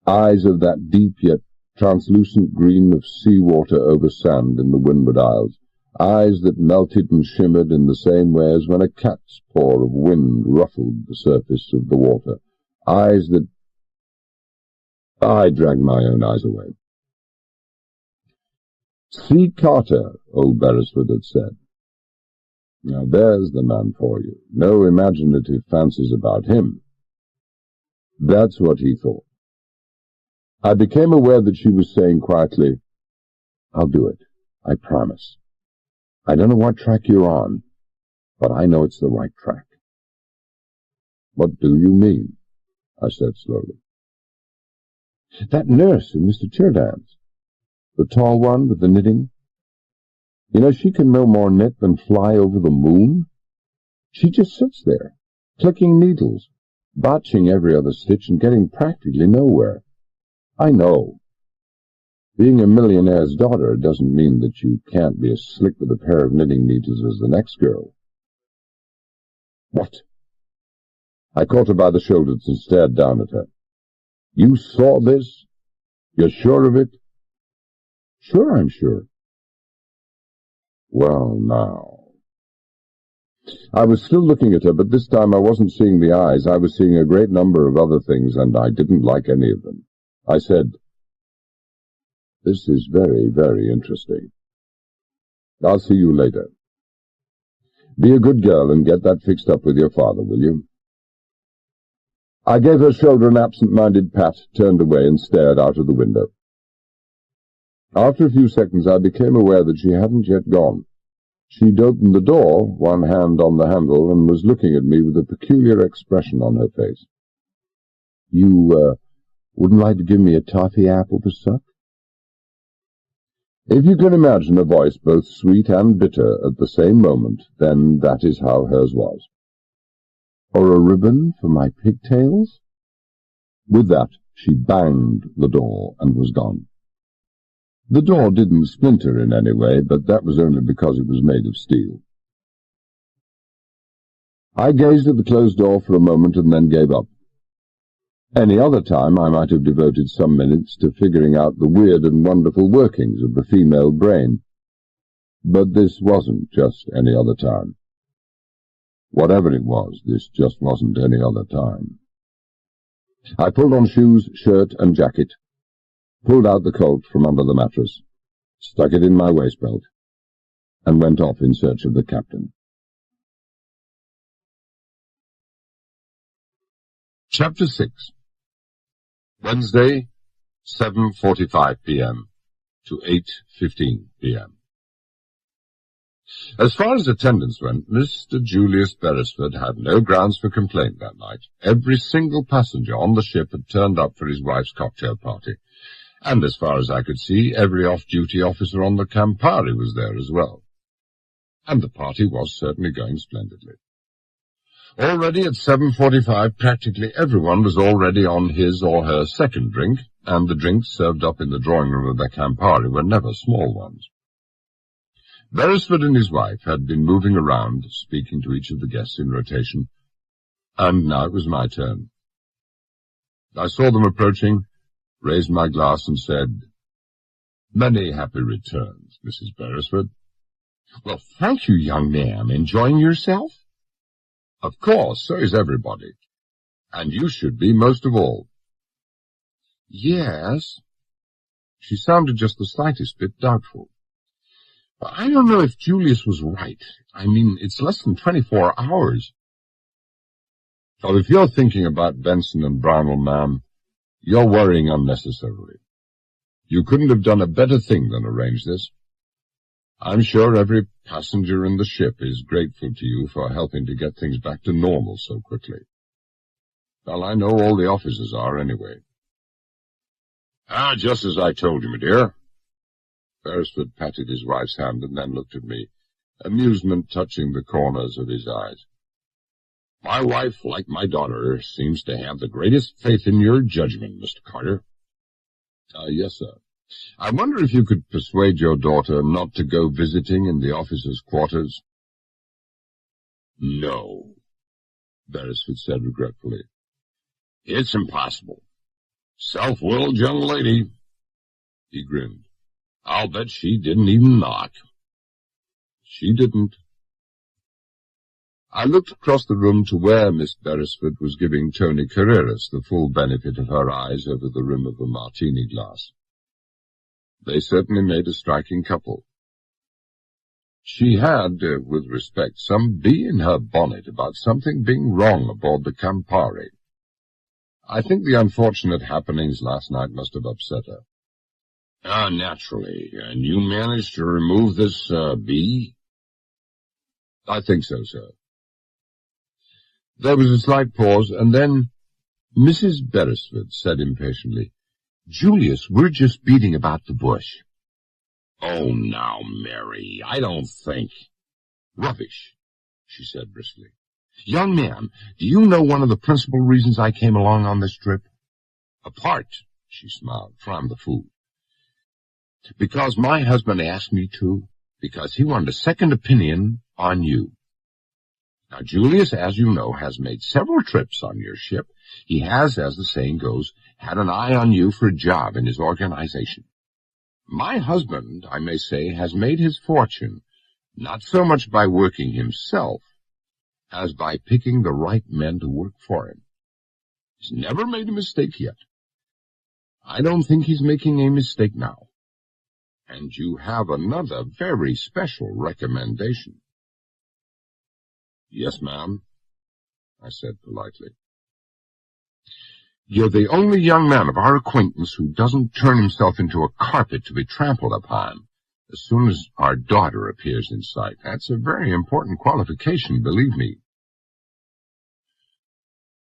Eyes of that deep yet translucent green of sea-water over sand in the windward isles. Eyes that melted and shimmered in the same way as when a cat's paw of wind ruffled the surface of the water. Eyes that... I dragged my own eyes away. "See Carter," old Beresford had said. Now there's the man for you. No imaginative fancies about him. That's what he thought. I became aware that she was saying quietly, "I'll do it. I promise. I don't know what track you're on, but I know it's the right track." "What do you mean?" I said slowly. "That nurse of Mr. Cherdown's. The tall one with the knitting. You know, she can no more knit than fly over the moon. She just sits there, clicking needles, botching every other stitch and getting practically nowhere. I know. Being a millionaire's daughter doesn't mean that you can't be as slick with a pair of knitting needles as the next girl." "What?" I caught her by the shoulders and stared down at her. "You saw this? You're sure of it?" "Sure, I'm sure." Well, now. I was still looking at her, but this time I wasn't seeing the eyes. I was seeing a great number of other things, and I didn't like any of them. I said, "This is very, very interesting. I'll see you later. Be a good girl and get that fixed up with your father, will you?" I gave her shoulder an absent-minded pat, turned away, and stared out of the window. After a few seconds I became aware that she hadn't yet gone. She'd opened the door, one hand on the handle, and was looking at me with a peculiar expression on her face. "You, wouldn't like to give me a toffee apple to suck?" If you can imagine a voice both sweet and bitter at the same moment, then that is how hers was. "Or a ribbon for my pigtails?" With that, she banged the door and was gone. The door didn't splinter in any way, but that was only because it was made of steel. I gazed at the closed door for a moment and then gave up. Any other time I might have devoted some minutes to figuring out the weird and wonderful workings of the female brain. But this wasn't just any other time. Whatever it was, this just wasn't any other time. I pulled on shoes, shirt, and jacket, pulled out the Colt from under the mattress, stuck it in my waist-belt, and went off in search of the captain. Chapter 6. Wednesday, 7:45 p.m. to 8:15 p.m. As far as attendance went, Mr. Julius Beresford had no grounds for complaint that night. Every single passenger on the ship had turned up for his wife's cocktail party. And as far as I could see, every off-duty officer on the Campari was there as well. And the party was certainly going splendidly. Already at 7:45, practically everyone was already on his or her second drink, and the drinks served up in the drawing room of the Campari were never small ones. Beresford and his wife had been moving around, speaking to each of the guests in rotation, and now it was my turn. I saw them approaching, raised my glass and said, "Many happy returns, Mrs. Beresford." "Well, thank you, young man. Enjoying yourself?" "Of course, so is everybody. And you should be most of all." "Yes." She sounded just the slightest bit doubtful. "I don't know if Julius was right. I mean, it's less than 24 hours. Well, if you're thinking about Benson and Brownell, ma'am, you're worrying unnecessarily. You couldn't have done a better thing than arrange this. I'm sure every passenger in the ship is grateful to you for helping to get things back to normal so quickly. Well, I know all the officers are anyway."
Just as I told you, my dear."
Beresford patted his wife's hand and then looked at me, amusement touching the corners of his eyes.
"My wife, like my daughter, seems to have the greatest faith in your judgment, Mr. Carter."
Yes, sir. I wonder if you could persuade your daughter not to go visiting in the officers' quarters?"
"No,"
Beresford said regretfully.
"It's impossible. Self-willed young lady."
He grinned.
"I'll bet she didn't even knock."
"She didn't." I looked across the room to where Miss Beresford was giving Tony Carreras the full benefit of her eyes over the rim of a martini glass. They certainly made a striking couple. She had, with respect, some bee in her bonnet about something being wrong aboard the Campari. I think the unfortunate happenings last night must have upset her.
Naturally. And you managed to remove this, bee?"
"I think so, sir." There was a slight pause, and then Mrs. Beresford said impatiently, "Julius, we're just beating about the bush."
"Oh, now, Mary, I don't think—"
"Rubbish," she said briskly. "Young man, do you know one of the principal reasons I came along on this trip?" "Apart," she smiled, "from the food. Because my husband asked me to, because he wanted a second opinion on you. Now, Julius, as you know, has made several trips on your ship. He has, as the saying goes, had an eye on you for a job in his organization. My husband, I may say, has made his fortune, not so much by working himself, as by picking the right men to work for him. He's never made a mistake yet. I don't think he's making a mistake now. And you have another very special recommendation." "Yes, ma'am," I said politely. "You're the only young man of our acquaintance who doesn't turn himself into a carpet to be trampled upon as soon as our daughter appears in sight. That's a very important qualification, believe me."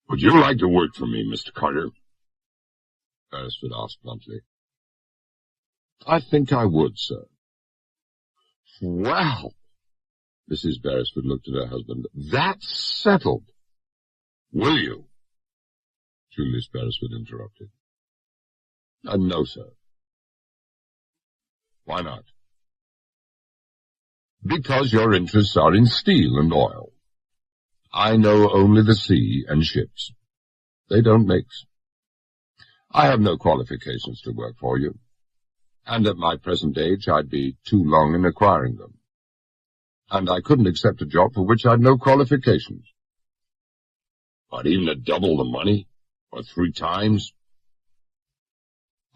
"Would you like to work for me, Mr. Carter?"
Beresford asked bluntly. "I think I would, sir." "Well," Mrs. Beresford looked at her husband, "that's settled."
"Will you?"
Julius Beresford interrupted. "No, sir."
"Why not?"
"Because your interests are in steel and oil. I know only the sea and ships. They don't mix. I have no qualifications to work for you, and at my present age I'd be too long in acquiring them. And I couldn't accept a job for which I'd no qualifications."
"But even at double the money? Or 3 times?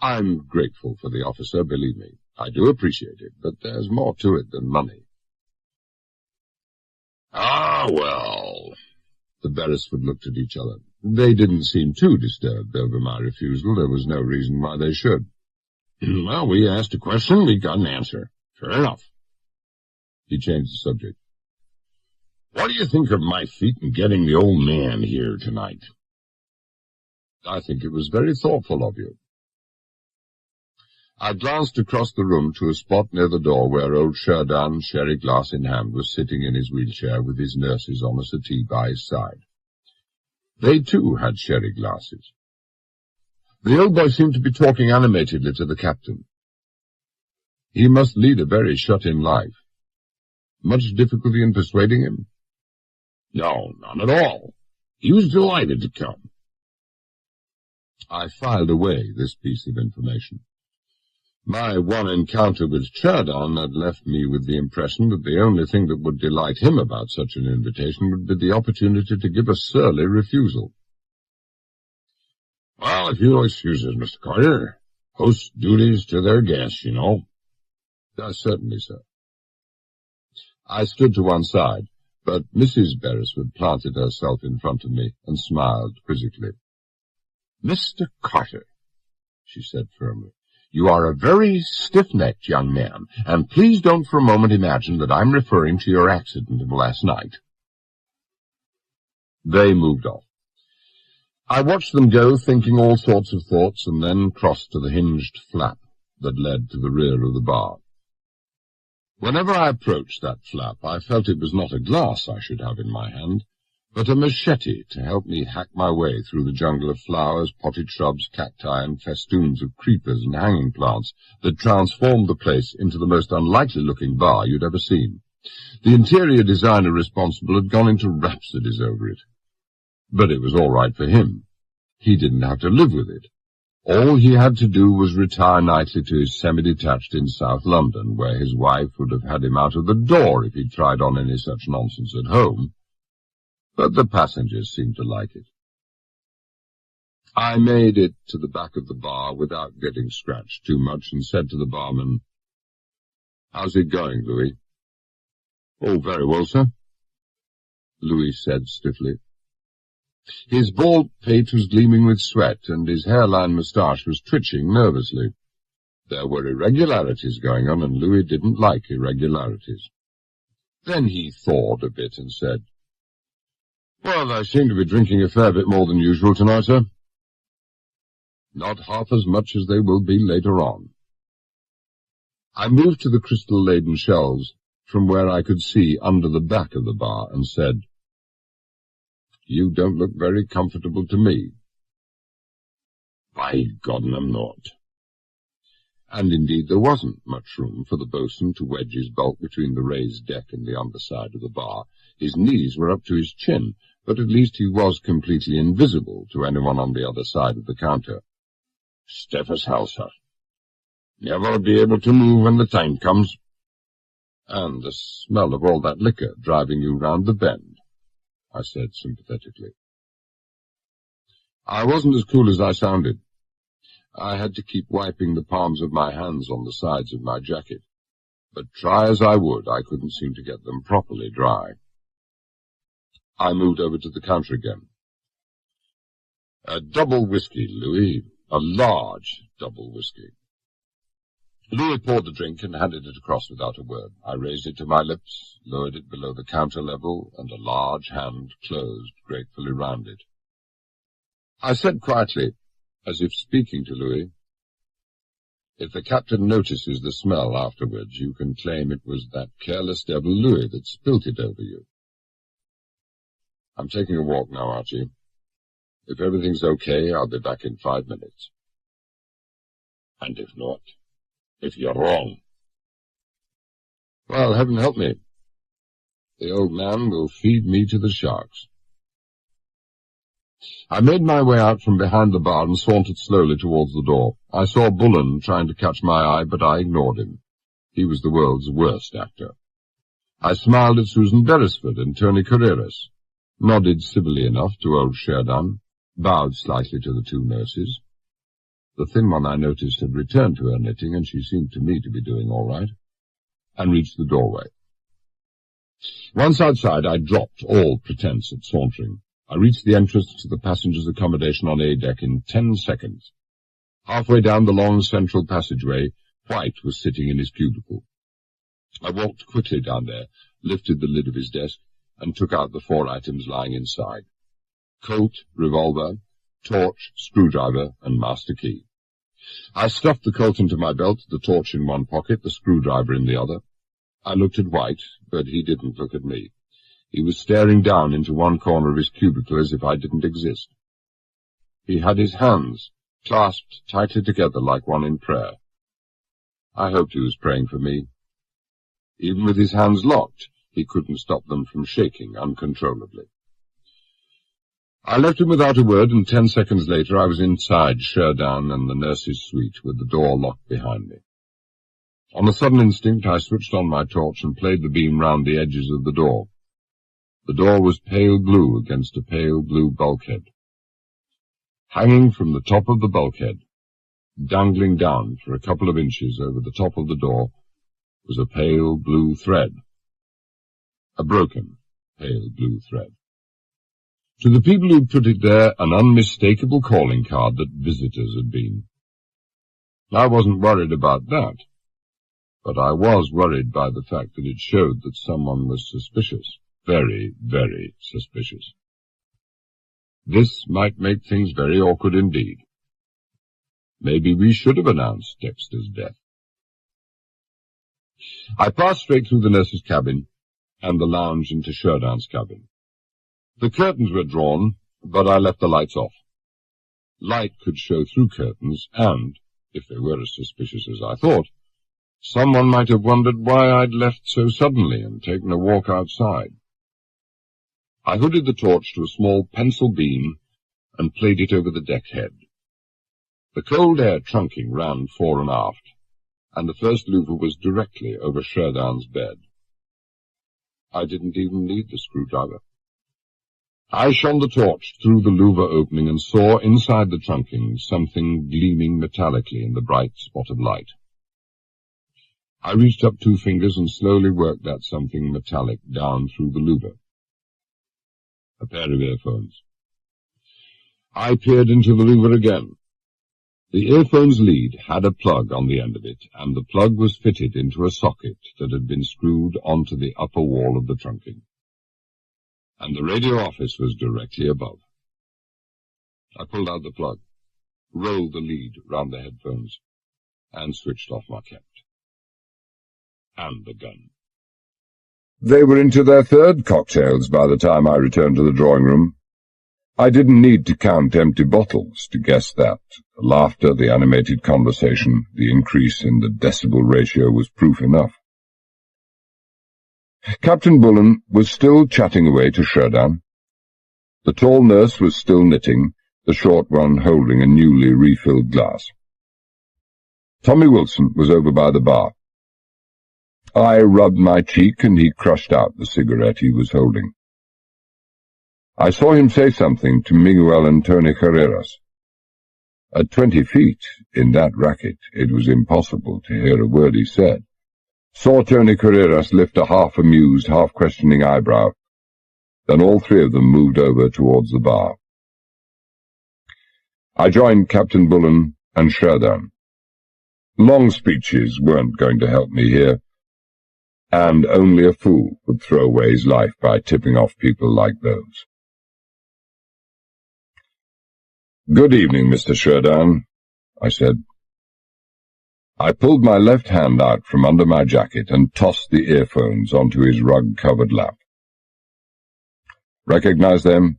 "I'm grateful for the offer, sir, believe me. I do appreciate it, but there's more to it than money."
"Ah, well."
The Beresford looked at each other. They didn't seem too disturbed over my refusal. There was no reason why they should.
"Well, we asked a question, we got an answer. Fair enough."
He changed the subject.
"What do you think of my feat in getting the old man here tonight?"
"I think it was very thoughtful of you." I glanced across the room to a spot near the door where old Sheridan, sherry glass in hand, was sitting in his wheelchair with his nurses on a settee by his side. They, too, had sherry glasses. The old boy seemed to be talking animatedly to the captain. He must lead a very shut-in life. Much difficulty in persuading him?
No, none at all. He was delighted to come.
I filed away this piece of information. My one encounter with Sheridan had left me with the impression that the only thing that would delight him about such an invitation would be the opportunity to give a surly refusal.
Well, if you'll excuse us, Mr. Carter, host duties to their guests, you know.
Certainly, sir. I stood to one side, but Mrs. Beresford planted herself in front of me and smiled quizzically. "Mr. Carter," she said firmly, "you are a very stiff-necked young man, and please don't for a moment imagine that I'm referring to your accident of last night." They moved off. I watched them go, thinking all sorts of thoughts, and then crossed to the hinged flap that led to the rear of the bar. Whenever I approached that flap, I felt it was not a glass I should have in my hand, but a machete to help me hack my way through the jungle of flowers, potted shrubs, cacti, and festoons of creepers and hanging plants that transformed the place into the most unlikely-looking bar you'd ever seen. The interior designer responsible had gone into rhapsodies over it. But it was all right for him. He didn't have to live with it. All he had to do was retire nightly to his semi-detached in South London, where his wife would have had him out of the door if he'd tried on any such nonsense at home. But the passengers seemed to like it. I made it to the back of the bar without getting scratched too much and said to the barman, "How's it going, Louis?" "Oh, very well, sir," Louis said stiffly. His bald pate was gleaming with sweat, and his hairline moustache was twitching nervously. There were irregularities going on, and Louis didn't like irregularities. Then he thawed a bit and said, "Well, I seem to be drinking a fair bit more than usual tonight, sir." "Not half as much as they will be later on." I moved to the crystal-laden shelves from where I could see under the back of the bar and said, "You don't look very comfortable to me."
"By God, I'm not."
And indeed there wasn't much room for the boatswain to wedge his bulk between the raised deck and the underside of the bar. His knees were up to his chin, but at least he was completely invisible to anyone on the other side of the counter.
"Stiff as hell, sir. Never be able to move when the time comes."
"And the smell of all that liquor driving you round the bend," I said sympathetically. I wasn't as cool as I sounded. I had to keep wiping the palms of my hands on the sides of my jacket, but try as I would, I couldn't seem to get them properly dry. I moved over to the counter again. "A double whiskey, Louis. A large double whiskey." Louis poured the drink and handed it across without a word. I raised it to my lips, lowered it below the counter level, and a large hand closed gratefully round it. I said quietly, as if speaking to Louis, "If the captain notices the smell afterwards, you can claim it was that careless devil Louis that spilt it over you. I'm taking a walk now, Archie. If everything's okay, I'll be back in 5 minutes.
And if not? If you're wrong?"
"Well, heaven help me. The old man will feed me to the sharks." I made my way out from behind the bar and sauntered slowly towards the door. I saw Bullen trying to catch my eye, but I ignored him. He was the world's worst actor. I smiled at Susan Beresford and Tony Carreras, nodded civilly enough to old Sheridan, bowed slightly to the two nurses. The thin one I noticed had returned to her knitting, and she seemed to me to be doing all right, and reached the doorway. Once outside, I dropped all pretense at sauntering. I reached the entrance to the passengers' accommodation on A deck in 10 seconds. Halfway down the long central passageway, White was sitting in his cubicle. I walked quickly down there, lifted the lid of his desk, and took out the 4 items lying inside: Colt, revolver, torch, screwdriver, and master key. I stuffed the Colt into my belt, the torch in one pocket, the screwdriver in the other. I looked at White, but he didn't look at me. He was staring down into one corner of his cubicle as if I didn't exist. He had his hands clasped tightly together like one in prayer. I hoped he was praying for me. Even with his hands locked, he couldn't stop them from shaking uncontrollably. I left him without a word, and 10 seconds later I was inside Sheridan and the nurse's suite with the door locked behind me. On a sudden instinct, I switched on my torch and played the beam round the edges of the door. The door was pale blue against a pale blue bulkhead. Hanging from the top of the bulkhead, dangling down for a couple of inches over the top of the door, was a pale blue thread. A broken pale blue thread. To the people who put it there, an unmistakable calling card that visitors had been. I wasn't worried about that, but I was worried by the fact that it showed that someone was suspicious. Very, very suspicious. This might make things very awkward indeed. Maybe we should have announced Dexter's death. I passed straight through the nurse's cabin and the lounge into Sheridan's cabin. The curtains were drawn, but I left the lights off. Light could show through curtains, and, if they were as suspicious as I thought, someone might have wondered why I'd left so suddenly and taken a walk outside. I hooded the torch to a small pencil beam and played it over the deck head. The cold air trunking ran fore and aft, and the first louver was directly over Sheridan's bed. I didn't even need the screwdriver. I shone the torch through the louver opening and saw inside the trunking something gleaming metallically in the bright spot of light. I reached up 2 fingers and slowly worked that something metallic down through the louver. A pair of earphones. I peered into the louver again. The earphone's lead had a plug on the end of it, and the plug was fitted into a socket that had been screwed onto the upper wall of the trunking. And the radio office was directly above. I pulled out the plug, rolled the lead round the headphones, and switched off my kept. And the gun.
They were into their 3rd cocktails by the time I returned to the drawing room. I didn't need to count empty bottles to guess that. The laughter, the animated conversation, the increase in the decibel ratio was proof enough. Captain Bullen was still chatting away to Sheridan. The tall nurse was still knitting, the short one holding a newly refilled glass. Tommy Wilson was over by the bar. I rubbed my cheek and he crushed out the cigarette he was holding. I saw him say something to Miguel and Tony Carreras. At 20 feet, in that racket, it was impossible to hear a word he said. Saw Tony Carreras lift a half-amused, half-questioning eyebrow. Then all 3 of them moved over towards the bar. I joined Captain Bullen and Sheridan. Long speeches weren't going to help me here, and only a fool would throw away his life by tipping off people like those. "Good evening, Mr. Sheridan," I said. I pulled my left hand out from under my jacket and tossed the earphones onto his rug-covered lap. "Recognize them?"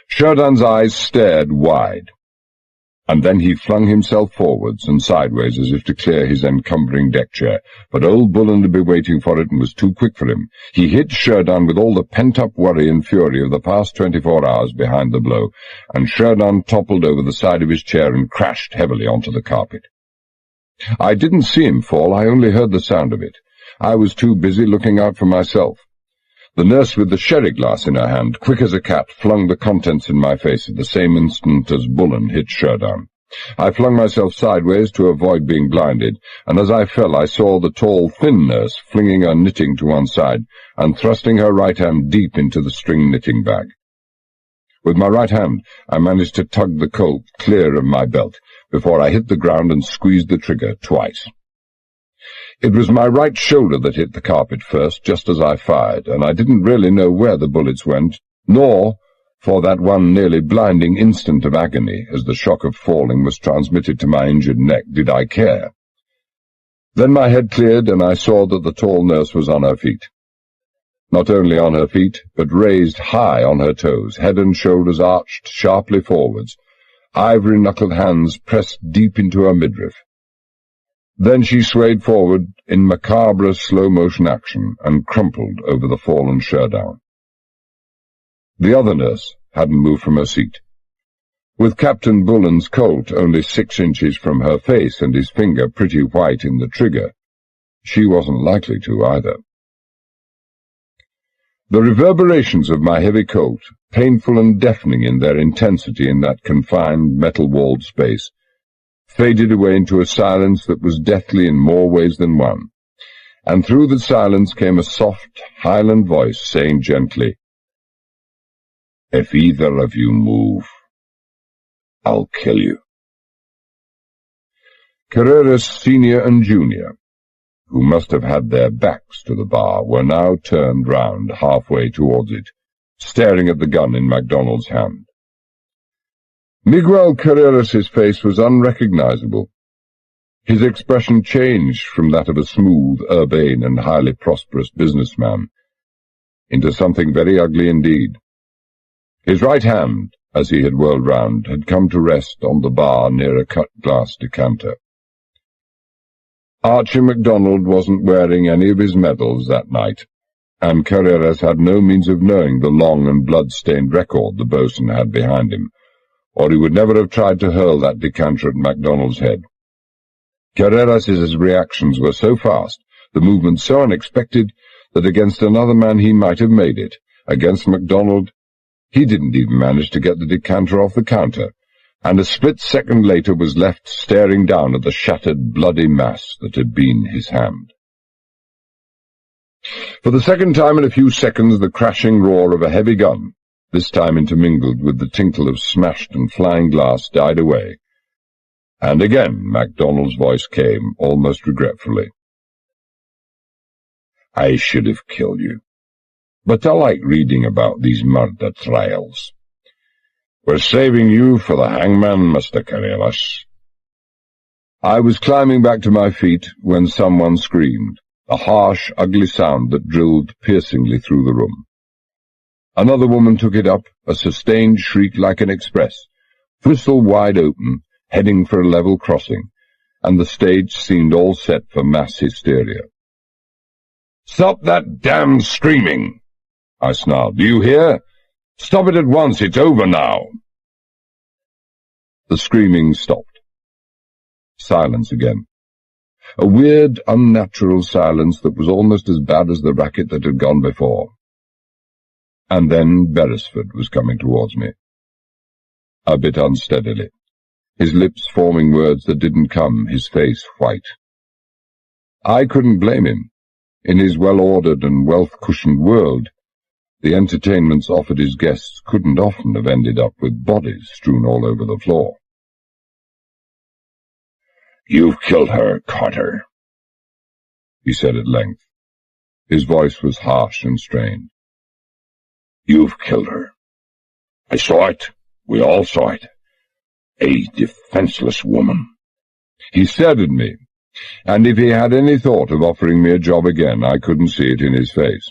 Sheridan's eyes stared wide, and then he flung himself forwards and sideways as if to clear his encumbering deck chair, but old Bullen had been waiting for it and was too quick for him. He hit Sheridan with all the pent-up worry and fury of the past 24 hours behind the blow, and Sheridan toppled over the side of his chair and crashed heavily onto the carpet. I didn't see him fall, I only heard the sound of it. I was too busy looking out for myself. The nurse with the sherry glass in her hand, quick as a cat, flung the contents in my face at the same instant as Bullen hit Sheridan. I flung myself sideways to avoid being blinded, and as I fell I saw the tall, thin nurse flinging her knitting to one side and thrusting her right hand deep into the string knitting bag. With my right hand I managed to tug the Colt clear of my belt before I hit the ground and squeezed the trigger twice. It was my right shoulder that hit the carpet first, just as I fired, and I didn't really know where the bullets went, nor For that one nearly blinding instant of agony as the shock of falling was transmitted to my injured neck did I care. Then my head cleared, and I saw that the tall nurse was on her feet. Not only on her feet, but raised high on her toes, head and shoulders arched sharply forwards, ivory-knuckled hands pressed deep into her midriff. Then she swayed forward in macabre slow-motion action and crumpled over the fallen Shootouts. The other nurse hadn't moved from her seat. With Captain Bullen's Colt only 6 inches from her face and his finger pretty white in the trigger, she wasn't likely to either. The reverberations of my heavy Colt, painful and deafening in their intensity in that confined, metal-walled space, faded away into a silence that was deathly in more ways than one, and through the silence came a soft Highland voice saying gently, "If either of you move, I'll kill you." Carreras Senior and Junior, who must have had their backs to the bar, were now turned round halfway towards it, staring at the gun in MacDonald's hand. Miguel Carreras's face was unrecognizable. His expression changed from that of a smooth, urbane, and highly prosperous businessman into something very ugly indeed. His right hand, as he had whirled round, had come to rest on the bar near a cut-glass decanter. Archie MacDonald wasn't wearing any of his medals that night, and Carreras had no means of knowing the long and blood-stained record the boatswain had behind him, or he would never have tried to hurl that decanter at MacDonald's head. Carreras's reactions were so fast, the movement so unexpected, that against another man he might have made it. Against MacDonald, he didn't even manage to get the decanter off the counter, and a split second later was left staring down at the shattered, bloody mass that had been his hand. For the second time in a few seconds the crashing roar of a heavy gun, this time intermingled with the tinkle of smashed and flying glass, died away, and again MacDonald's voice came, almost regretfully. "I should have killed you, but I like reading about these murder trials. We're saving you for the hangman, Mr. Carreras." I was climbing back to my feet when someone screamed, a harsh, ugly sound that drilled piercingly through the room. Another woman took it up, a sustained shriek like an express, whistle wide open, heading for a level crossing, and the stage seemed all set for mass hysteria. "Stop that damned screaming!" I snarled. "Do you hear? Stop it at once, it's over now." The screaming stopped. Silence again. A weird, unnatural silence that was almost as bad as the racket that had gone before. And then Beresford was coming towards me. A bit unsteadily, his lips forming words that didn't come, his face white. I couldn't blame him. In his well-ordered and wealth-cushioned world, the entertainments offered his guests couldn't often have ended up with bodies strewn all over the floor. "You've killed her, Carter," he said at length. His voice was harsh and strained. "You've killed her. I saw it. We all saw it. A defenseless woman." He stared at me, and if he had any thought of offering me a job again, I couldn't see it in his face.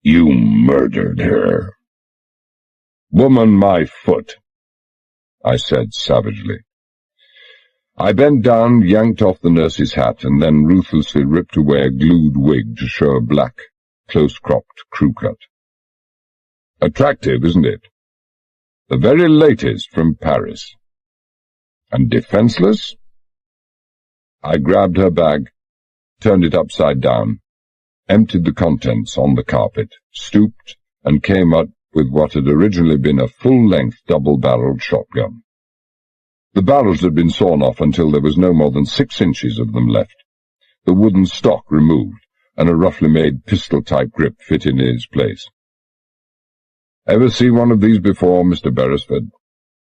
"You murdered her." "Woman, my foot," I said savagely. I bent down, yanked off the nurse's hat, and then ruthlessly ripped away a glued wig to show a black, close-cropped crew cut. Attractive, isn't it? The very latest from Paris. And defenseless? I grabbed her bag, turned it upside down, emptied the contents on the carpet, stooped, and came up with what had originally been a full-length double-barreled shotgun. The barrels had been sawn off until there was no more than 6 inches of them left, the wooden stock removed, and a roughly made pistol-type grip fit in its place. "Ever see one of these before, Mr. Beresford?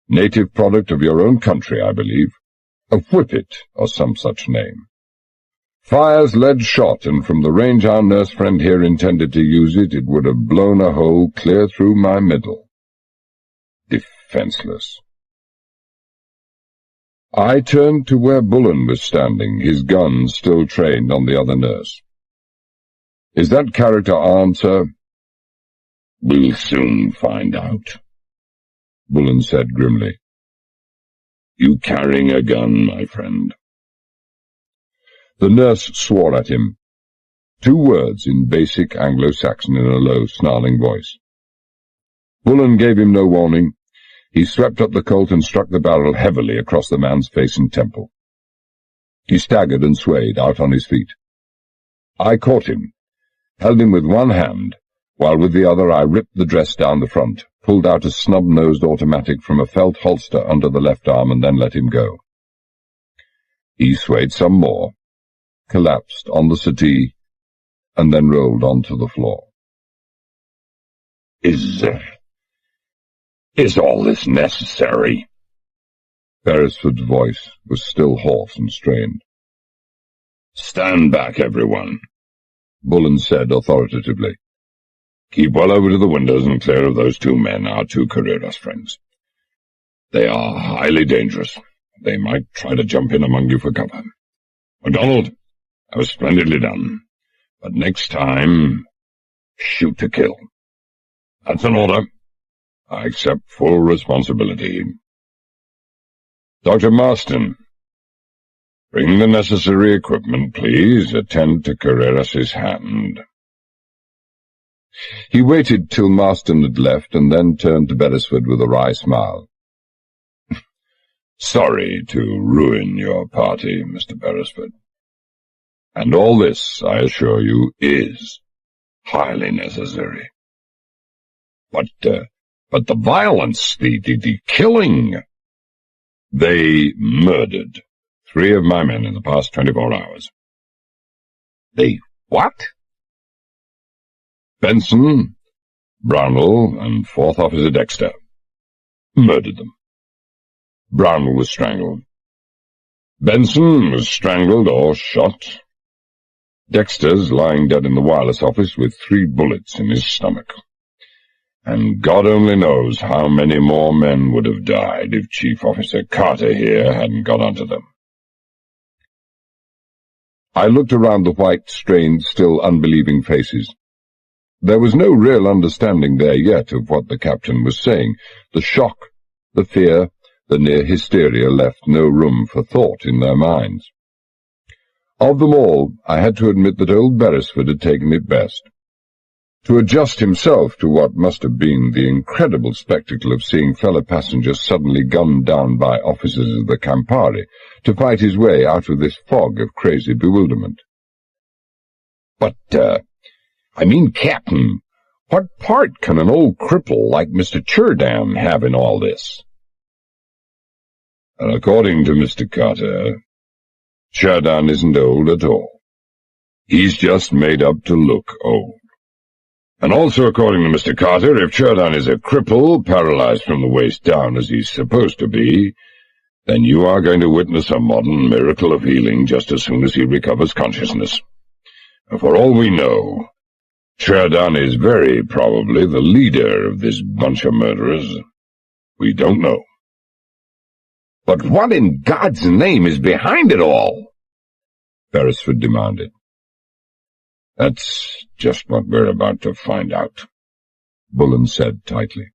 Native product of your own country, I believe. A whippet, or some such name. Fires lead shot, and from the range our nurse friend here intended to use it, it would have blown a hole clear through my middle." defenseless. I turned to where Bullen was standing, his gun still trained on the other nurse. "Is that character armed, sir?" "We'll soon find out," Bullen said grimly. "You carrying a gun, my friend?" The nurse swore at him. 2 words in basic Anglo-Saxon in a low, snarling voice. Bullen gave him no warning. He swept up the Colt and struck the barrel heavily across the man's face and temple. He staggered and swayed, out on his feet. I caught him, held him with one hand, while with the other I ripped the dress down the front, pulled out a snub-nosed automatic from a felt holster under the left arm, and then let him go. He swayed some more, collapsed on the settee, and then rolled onto the floor. Is all this necessary?" Beresford's voice was still hoarse and strained. "Stand back, everyone," Bullen said authoritatively. "Keep well over to the windows and clear of those 2 men, our 2 Carreras friends. They are highly dangerous. They might try to jump in among you for cover. MacDonald, that was splendidly done. But next time, shoot to kill. That's an order. I accept full responsibility. Dr. Marston, bring the necessary equipment, please. Attend to Carreras's hand." He waited till Marston had left, and then turned to Beresford with a wry smile. "Sorry to ruin your party, Mr. Beresford. And all this, I assure you, is highly necessary. But the violence, the killing. They murdered 3 of my men in the past 24 hours. They what? Benson, Brownell, and 4th Officer Dexter. Murdered them. Brownell was strangled. Benson was strangled or shot. Dexter's lying dead in the wireless office with 3 bullets in his stomach. And God only knows how many more men would have died if Chief Officer Carter here hadn't got onto them." I looked around the white, strained, still unbelieving faces. There was no real understanding there yet of what the captain was saying. The shock, the fear, the near hysteria left no room for thought in their minds. Of them all, I had to admit that old Beresford had taken it best. To adjust himself to what must have been the incredible spectacle of seeing fellow passengers suddenly gunned down by officers of the Campari, to fight his way out of this fog of crazy bewilderment. "But, I mean, Captain, what part can an old cripple like Mr. Cherdan have in all this?" "According to Mr. Carter, Cherdan isn't old at all. He's just made up to look old. And also, according to Mr. Carter, if Cherdan is a cripple, paralyzed from the waist down as he's supposed to be, then you are going to witness a modern miracle of healing just as soon as he recovers consciousness. For all we know, Cherdan is very probably the leader of this bunch of murderers. We don't know." "But what in God's name is behind it all?" Beresford demanded. "That's just what we're about to find out," Bullen said tightly.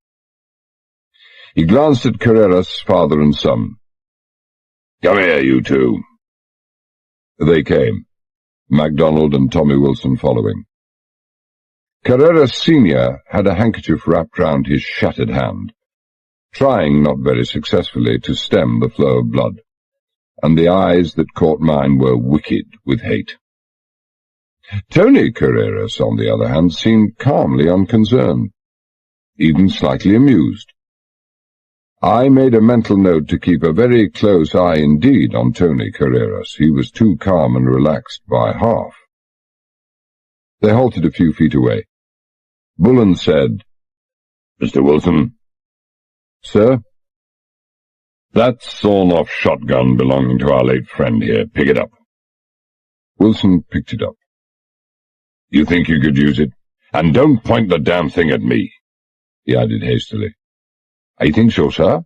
He glanced at Carreras, father and son. "Come here, you 2. They came, MacDonald and Tommy Wilson following. Carreras Sr. had a handkerchief wrapped round his shattered hand, trying, not very successfully, to stem the flow of blood, and the eyes that caught mine were wicked with hate. Tony Carreras, on the other hand, seemed calmly unconcerned, even slightly amused. I made a mental note to keep a very close eye indeed on Tony Carreras. He was too calm and relaxed by half. They halted a few feet away. Bullen said, "Mr. Wilson." "Sir?" "That sawn-off shotgun belonging to our late friend here. Pick it up." Wilson picked it up. "You think you could use it? And don't point the damn thing at me," he added hastily. I think so, sir.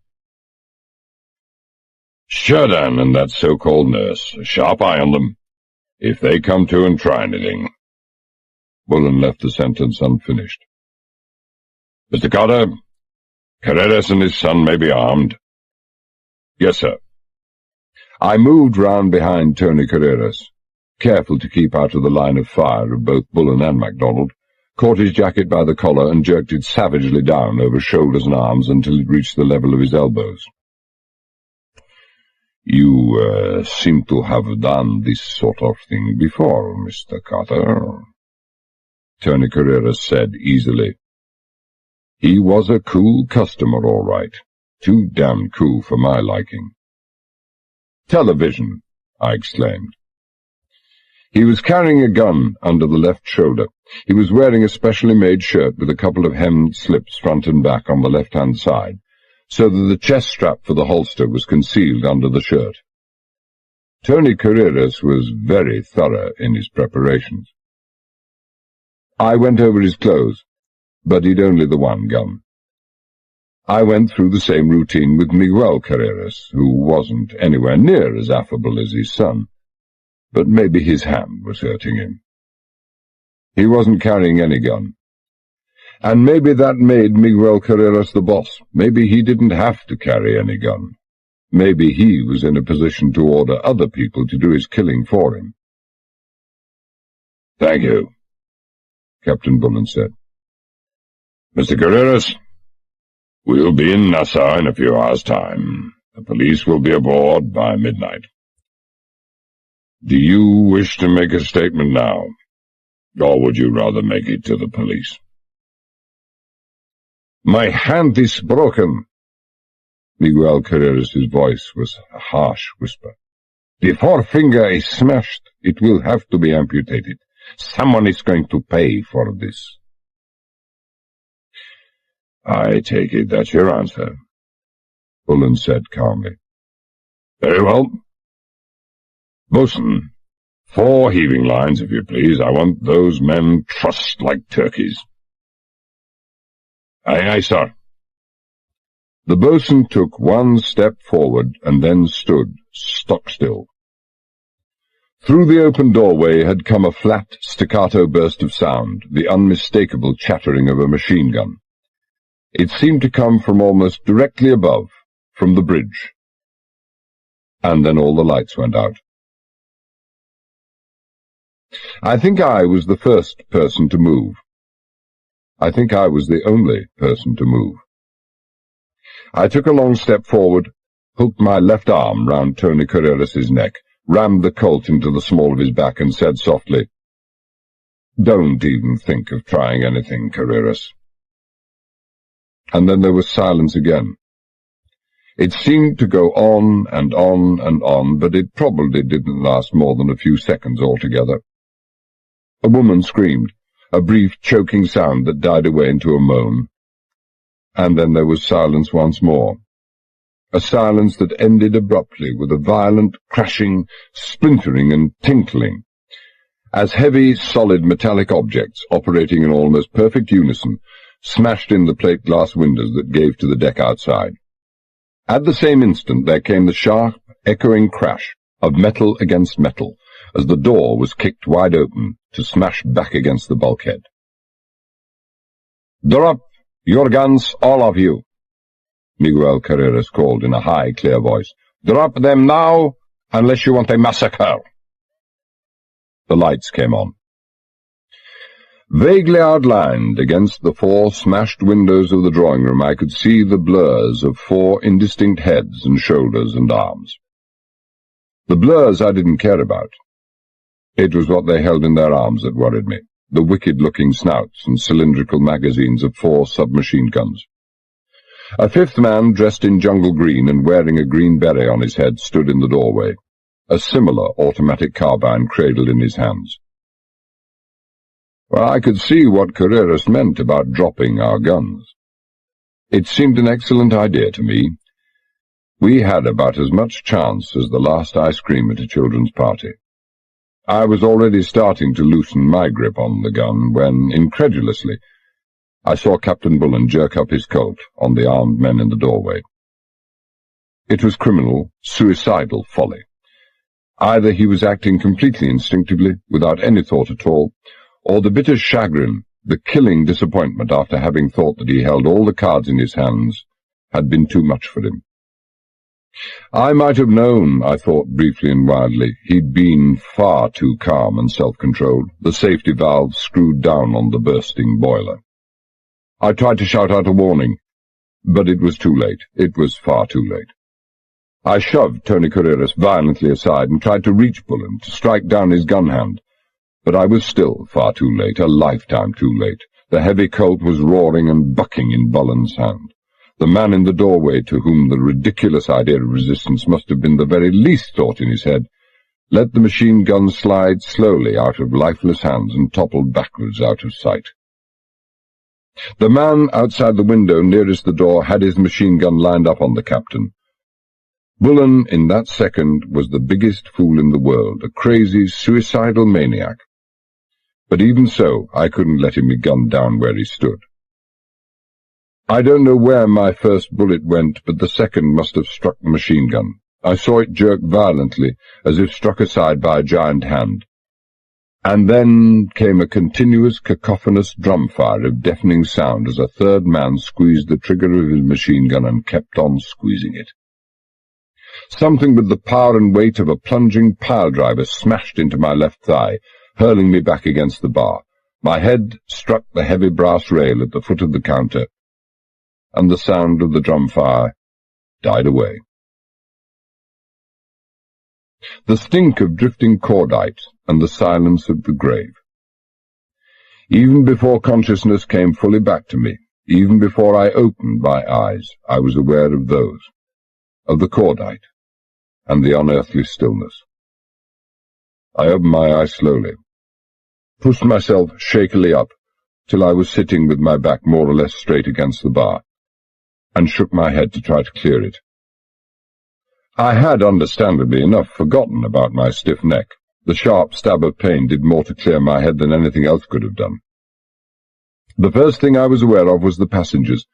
Sheridan and that so-called nurse, a sharp eye on them. If they come to and try anything. Bullen left the sentence unfinished. Mr. Carter, Carreras and his son may be armed. Yes, sir. I moved round behind Tony Carreras, careful to keep out of the line of fire of both Bullen and MacDonald, caught his jacket by the collar and jerked it savagely down over shoulders and arms until it reached the level of his elbows. You seem to have done this sort of thing before, Mr. Carter, Tony Carreras said easily. He was a cool customer, all right. Too damn cool for my liking. Television, I exclaimed. He was carrying a gun under the left shoulder. He was wearing a specially made shirt with a couple of hemmed slips front and back on the left-hand side, so that the chest strap for the holster was concealed under the shirt. Tony Carreras was very thorough in his preparations. I went over his clothes, but he'd only the one gun. I went through the same routine with Miguel Carreras, who wasn't anywhere near as affable as his son, but maybe his hand was hurting him. He wasn't carrying any gun. And maybe that made Miguel Carreras the boss. Maybe he didn't have to carry any gun. Maybe he was in a position to order other people to do his killing for him. Thank you, Captain Bullen said. Mr. Carreras, we'll be in Nassau in a few hours' time. The police will be aboard by midnight. Do you wish to make a statement now, or would you rather make it to the police? My hand is broken. Miguel Carreras' voice was a harsh whisper. The forefinger is smashed. It will have to be amputated. Someone is going to pay for this. I take it that's your answer, Bullen said calmly. Very well. Bosun, 4 heaving lines, if you please. I want those men trussed like turkeys. Aye, aye, sir. The bosun took one step forward and then stood stock still. Through the open doorway had come a flat, staccato burst of sound, the unmistakable chattering of a machine gun. It seemed to come from almost directly above, from the bridge. And then all the lights went out. I think I was the first person to move. I think I was the only person to move. I took a long step forward, hooked my left arm round Tony Carreras' neck, rammed the Colt into the small of his back, and said softly, Don't even think of trying anything, Carreras. And then there was silence again. It seemed to go on and on and on, but it probably didn't last more than a few seconds altogether. A woman screamed, a brief choking sound that died away into a moan. And then there was silence once more. A silence that ended abruptly with a violent crashing, splintering and tinkling, as heavy, solid metallic objects, operating in almost perfect unison, smashed in the plate glass windows that gave to the deck outside. At the same instant there came the sharp, echoing crash of metal against metal, as the door was kicked wide open to smash back against the bulkhead. Drop your guns, all of you, Miguel Carreras called in a high, clear voice. Drop them now, unless you want a massacre. The lights came on. Vaguely outlined against the 4 smashed windows of the drawing-room, I could see the blurs of 4 indistinct heads and shoulders and arms. The blurs I didn't care about. It was what they held in their arms that worried me, the wicked-looking snouts and cylindrical magazines of 4 submachine guns. A 5th man, dressed in jungle green and wearing a green beret on his head, stood in the doorway, a similar automatic carbine cradled in his hands. Well, I could see what Carreras meant about dropping our guns. It seemed an excellent idea to me. We had about as much chance as the last ice cream at a children's party. I was already starting to loosen my grip on the gun when, incredulously, I saw Captain Bullen jerk up his coat on the armed men in the doorway. It was criminal, suicidal folly. Either he was acting completely instinctively, without any thought at all, or the bitter chagrin, the killing disappointment after having thought that he held all the cards in his hands, had been too much for him. I might have known, I thought briefly and wildly. He'd been far too calm and self-controlled, the safety valve screwed down on the bursting boiler. I tried to shout out a warning, but it was too late. It was far too late. I shoved Tony Carreras violently aside and tried to reach Bullen, to strike down his gun hand. But I was still far too late, a lifetime too late. The heavy Colt was roaring and bucking in Bullen's hand. The man in the doorway, to whom the ridiculous idea of resistance must have been the very least thought in his head, let the machine gun slide slowly out of lifeless hands and toppled backwards out of sight. The man outside the window nearest the door had his machine gun lined up on the captain. Bullen, in that second, was the biggest fool in the world, a crazy, suicidal maniac. But even so, I couldn't let him be gunned down where he stood. I don't know where my first bullet went, but the second must have struck the machine gun. I saw it jerk violently, as if struck aside by a giant hand. And then came a continuous, cacophonous drumfire of deafening sound as a third man squeezed the trigger of his machine gun and kept on squeezing it. Something with the power and weight of a plunging piledriver smashed into my left thigh, hurling me back against the bar. My head struck the heavy brass rail at the foot of the counter, and the sound of the drumfire died away. The stink of drifting cordite and the silence of the grave. Even before consciousness came fully back to me, even before I opened my eyes, I was aware of those, of the cordite, and the unearthly stillness. I opened my eyes slowly, pushed myself shakily up till I was sitting with my back more or less straight against the bar, and shook my head to try to clear it. I had, understandably enough, forgotten about my stiff neck. The sharp stab of pain did more to clear my head than anything else could have done. The first thing I was aware of was the passengers.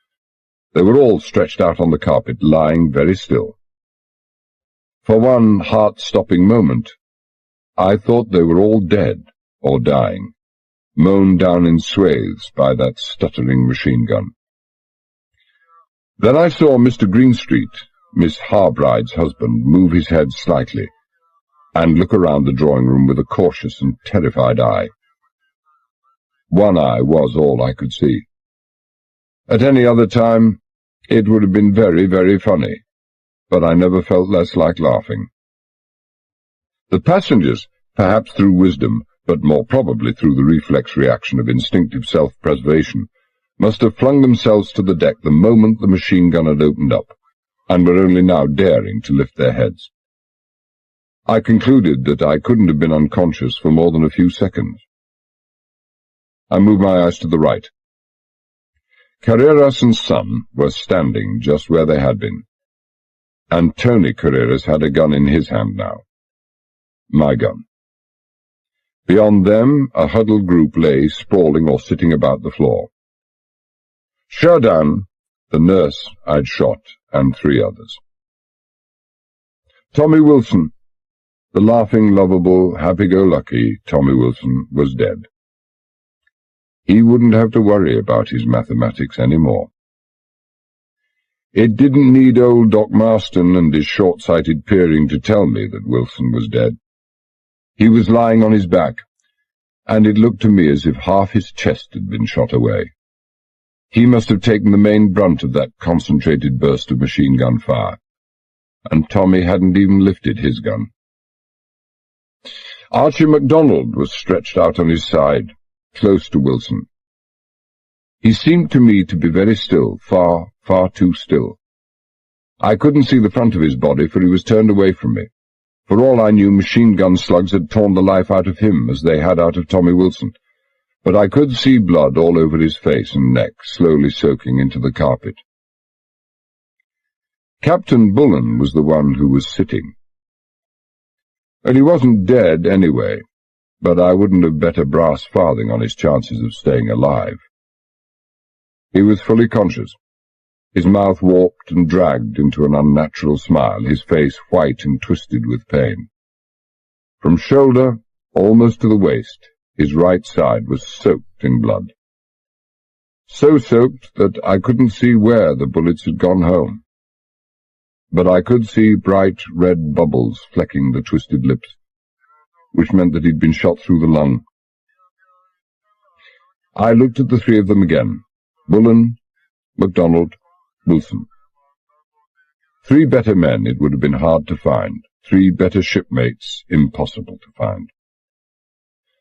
They were all stretched out on the carpet, lying very still. For one heart-stopping moment, I thought they were all dead or dying, mown down in swathes by that stuttering machine gun. Then I saw Mr. Greenstreet, Miss Harbride's husband, move his head slightly and look around the drawing-room with a cautious and terrified eye. One eye was all I could see. At any other time, it would have been very, very funny, but I never felt less like laughing. The passengers, perhaps through wisdom, but more probably through the reflex reaction of instinctive self-preservation, must have flung themselves to the deck the moment the machine gun had opened up, and were only now daring to lift their heads. I concluded that I couldn't have been unconscious for more than a few seconds. I moved my eyes to the right. Carreras and son were standing just where they had been, and Tony Carreras had a gun in his hand now. My gun. Beyond them, a huddled group lay sprawling or sitting about the floor. Sheridan, the nurse I'd shot, and 3 others. Tommy Wilson, the laughing, lovable, happy-go-lucky Tommy Wilson, was dead. He wouldn't have to worry about his mathematics any more. It didn't need old Doc Marston and his short-sighted peering to tell me that Wilson was dead. He was lying on his back, and it looked to me as if half his chest had been shot away. He must have taken the main brunt of that concentrated burst of machine gun fire, and Tommy hadn't even lifted his gun. Archie MacDonald was stretched out on his side, close to Wilson. He seemed to me to be very still, far, far too still. I couldn't see the front of his body, for he was turned away from me. For all I knew, machine gun slugs had torn the life out of him as they had out of Tommy Wilson. But I could see blood all over his face and neck, slowly soaking into the carpet. Captain Bullen was the one who was sitting. And he wasn't dead anyway, but I wouldn't have bet a brass farthing on his chances of staying alive. He was fully conscious, his mouth warped and dragged into an unnatural smile, his face white and twisted with pain. From shoulder almost to the waist, his right side was soaked in blood. So soaked that I couldn't see where the bullets had gone home. But I could see bright red bubbles flecking the twisted lips, which meant that he'd been shot through the lung. I looked at the three of them again, Bullen, MacDonald, Wilson. 3 better men it would have been hard to find, 3 better shipmates impossible to find.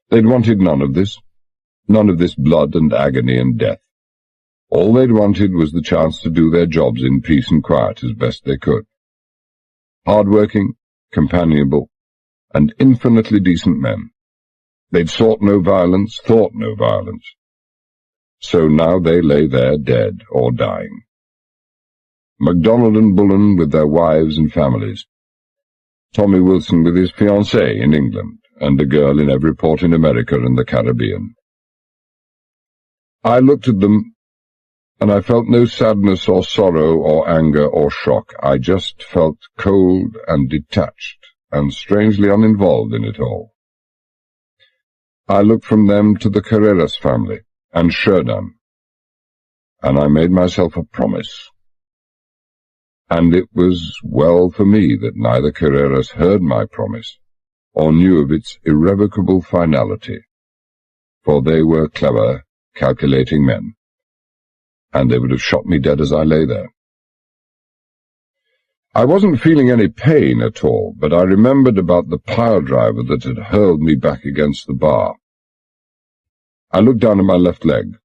They'd wanted none of this blood and agony and death. All they'd wanted was the chance to do their jobs in peace and quiet as best they could. Hard-working, companionable, and infinitely decent men. They'd sought no violence, thought no violence. So now they lay there dead or dying. MacDonald and Bullen with their wives and families. Tommy Wilson with his fiancée in England, and a girl in every port in America and the Caribbean. I looked at them, and I felt no sadness or sorrow or anger or shock. I just felt cold and detached and strangely uninvolved in it all. I looked from them to the Carreras family and Sheridan, and I made myself a promise. And it was well for me that neither Carreras heard my promise or knew of its irrevocable finality, for they were clever, calculating men, and they would have shot me dead as I lay there. I wasn't feeling any pain at all, but I remembered about the pile driver that had hurled me back against the bar. I looked down at my left leg,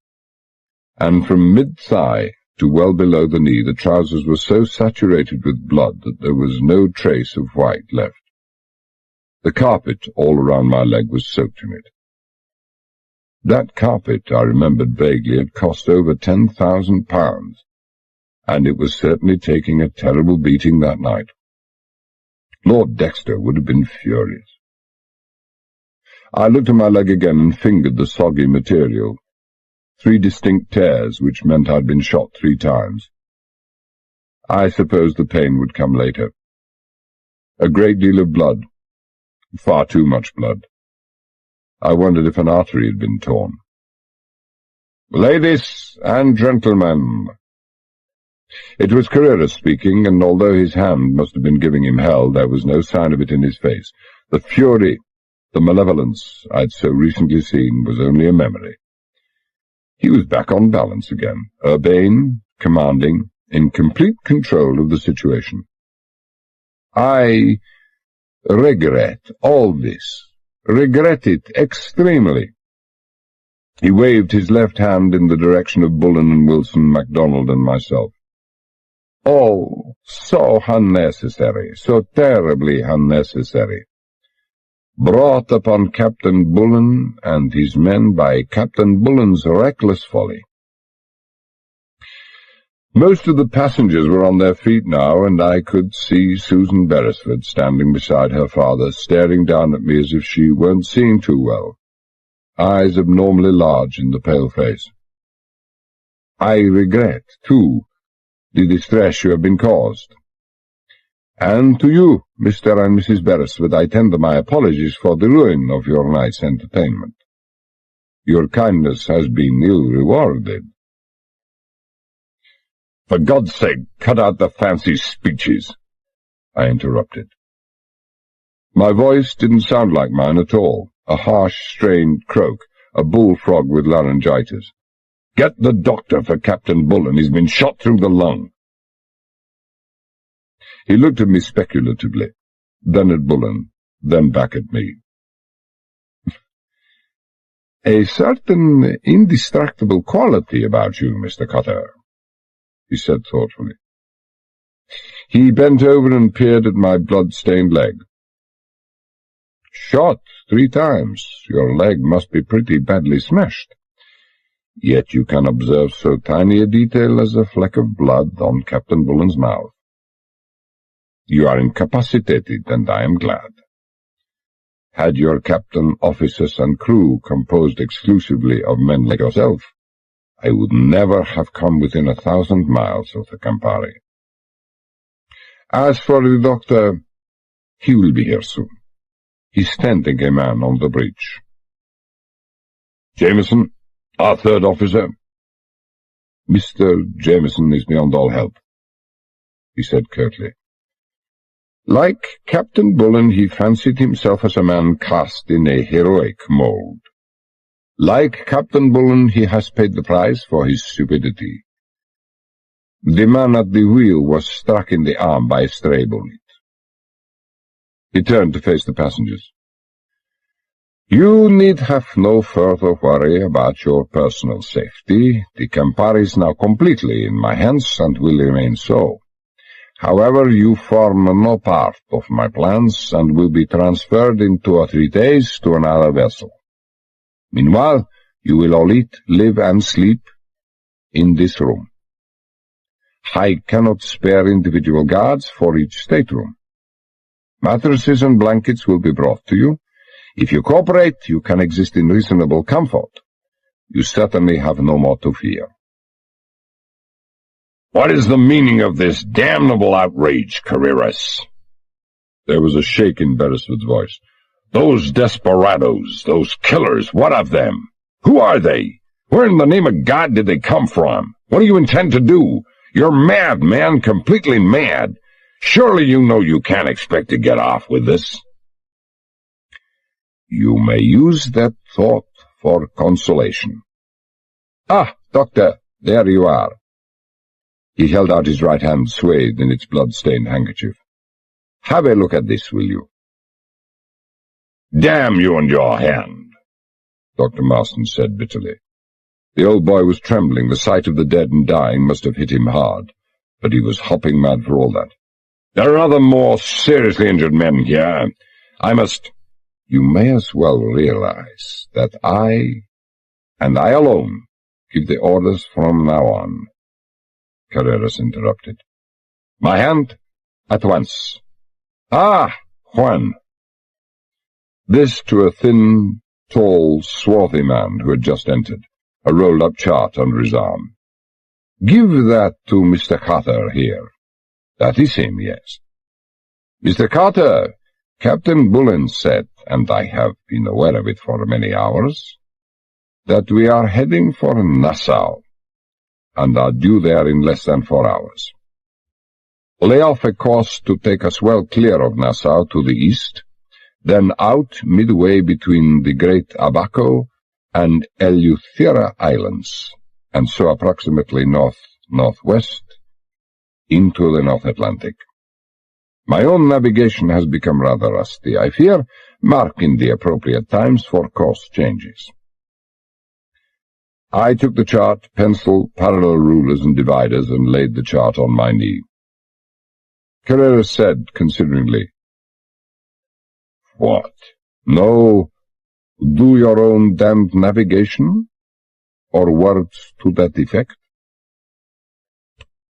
and from mid-thigh to well below the knee the trousers were so saturated with blood that there was no trace of white left. The carpet all around my leg was soaked in it. That carpet, I remembered vaguely, had cost over £10,000, and it was certainly taking a terrible beating that night. Lord Dexter would have been furious. I looked at my leg again and fingered the soggy material. 3 distinct tears, which meant I'd been shot 3 times. I suppose the pain would come later. A great deal of blood. Far too much blood. I wondered if an artery had been torn. "Ladies and gentlemen." It was Carreras speaking, and although his hand must have been giving him hell, there was no sign of it in his face. The fury, the malevolence I'd so recently seen was only a memory. He was back on balance again, urbane, commanding, in complete control of the situation. "I regret all this. Regret it extremely." He waved his left hand in the direction of Bullen and Wilson, MacDonald and myself. "All so unnecessary, so terribly unnecessary. Brought upon Captain Bullen and his men by Captain Bullen's reckless folly." Most of the passengers were on their feet now, and I could see Susan Beresford standing beside her father, staring down at me as if she weren't seeing too well, eyes abnormally large in the pale face. "I regret, too, the distress you have been caused. And to you, Mr. and Mrs. Beresford, I tender my apologies for the ruin of your night's entertainment. Your kindness has been ill rewarded." "For God's sake, cut out the fancy speeches," I interrupted. My voice didn't sound like mine at all, a harsh, strained croak, a bullfrog with laryngitis. "Get the doctor for Captain Bullen. He's been shot through the lung." He looked at me speculatively, then at Bullen, then back at me. "A certain indestructible quality about you, Mr. Cotter," he said thoughtfully. He bent over and peered at my blood-stained leg. "Shot 3 times. Your leg must be pretty badly smashed. Yet you can observe so tiny a detail as a fleck of blood on Captain Bullen's mouth. You are incapacitated, and I am glad. Had your captain, officers, and crew composed exclusively of men like yourself, I would never have come within 1,000 miles of the Campari. As for the doctor, he will be here soon. He's standing a man on the bridge. Jameson, our third officer. Mr. Jameson is beyond all help, he said curtly. Like Captain Bullen, he fancied himself as a man cast in a heroic mold. Like Captain Bullen, he has paid the price for his stupidity. The man at the wheel was struck in the arm by a stray bullet. He turned to face the passengers. You need have no further worry about your personal safety. The Campari is now completely in my hands and will remain so. However, you form no part of my plans and will be transferred in 2 or 3 days to another vessel. Meanwhile, you will all eat, live, and sleep in this room. I cannot spare individual guards for each stateroom. Mattresses and blankets will be brought to you. If you cooperate, you can exist in reasonable comfort. You certainly have no more to fear. What is the meaning of this damnable outrage, Carreras? There was a shake in Beresford's voice. Those desperados, those killers, what of them? Who are they? Where in the name of God did they come from? What do you intend to do? You're mad, man, completely mad. Surely you know you can't expect to get off with this. You may use that thought for consolation. Ah, Doctor, there you are. He held out his right hand, swathed in its blood-stained handkerchief. Have a look at this, will you? Damn you and your hand, Dr. Marston said bitterly. The old boy was trembling. The sight of the dead and dying must have hit him hard, but he was hopping mad for all that. There are other more seriously injured men here. I must— You may as well realize that I, and I alone, give the orders from now on, Carreras interrupted. My hand, at once. Ah, Juan. This to a thin, tall, swarthy man who had just entered, a rolled-up chart under his arm. Give that to Mr. Carter here. That is him, yes. Mr. Carter, Captain Bullen said, and I have been aware of it for many hours, that we are heading for Nassau, and are due there in less than 4 hours. Lay off a course to take us well clear of Nassau to the east, then out midway between the Great Abaco and Eleuthera Islands, and so approximately north-northwest into the North Atlantic. My own navigation has become rather rusty, I fear, marking the appropriate times for course changes. I took the chart, pencil, parallel rulers and dividers, and laid the chart on my knee. Carreras said, consideringly, What? No, do your own damned navigation? Or words to that effect?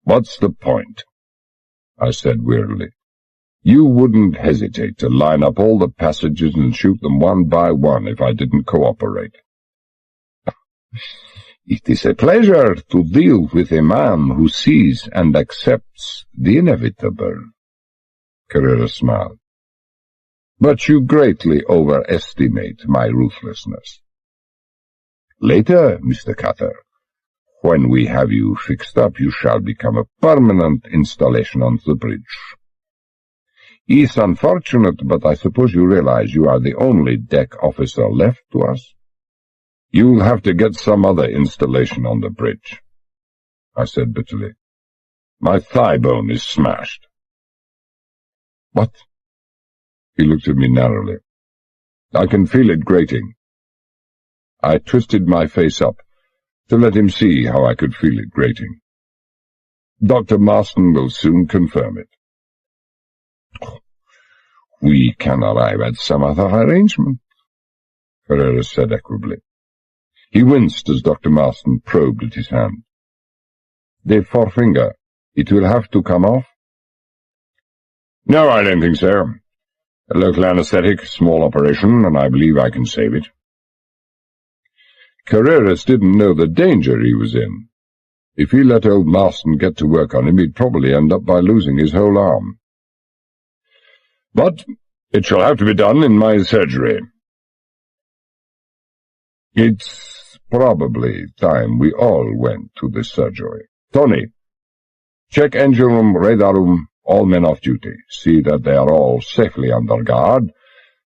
What's the point? I said wearily. You wouldn't hesitate to line up all the passages and shoot them one by one if I didn't cooperate. It is a pleasure to deal with a man who sees and accepts the inevitable. Carreras smiled. But you greatly overestimate my ruthlessness. Later, Mr. Carter, when we have you fixed up, you shall become a permanent installation on the bridge. It's unfortunate, but I suppose you realize you are the only deck officer left to us. You'll have to get some other installation on the bridge, I said bitterly. My thigh bone is smashed. What? He looked at me narrowly. I can feel it grating. I twisted my face up to let him see how I could feel it grating. Dr. Marston will soon confirm it. We can arrive at some other arrangement, Carreras said equably. He winced as Dr. Marston probed at his hand. The forefinger, it will have to come off? No, I don't think so. A local anesthetic, small operation, and I believe I can save it. Carreras didn't know the danger he was in. If he let old Marston get to work on him, he'd probably end up by losing his whole arm. But it shall have to be done in my surgery. It's probably time we all went to the surgery. Tony, check engine room, radar room, all men off duty. See that they are all safely under guard.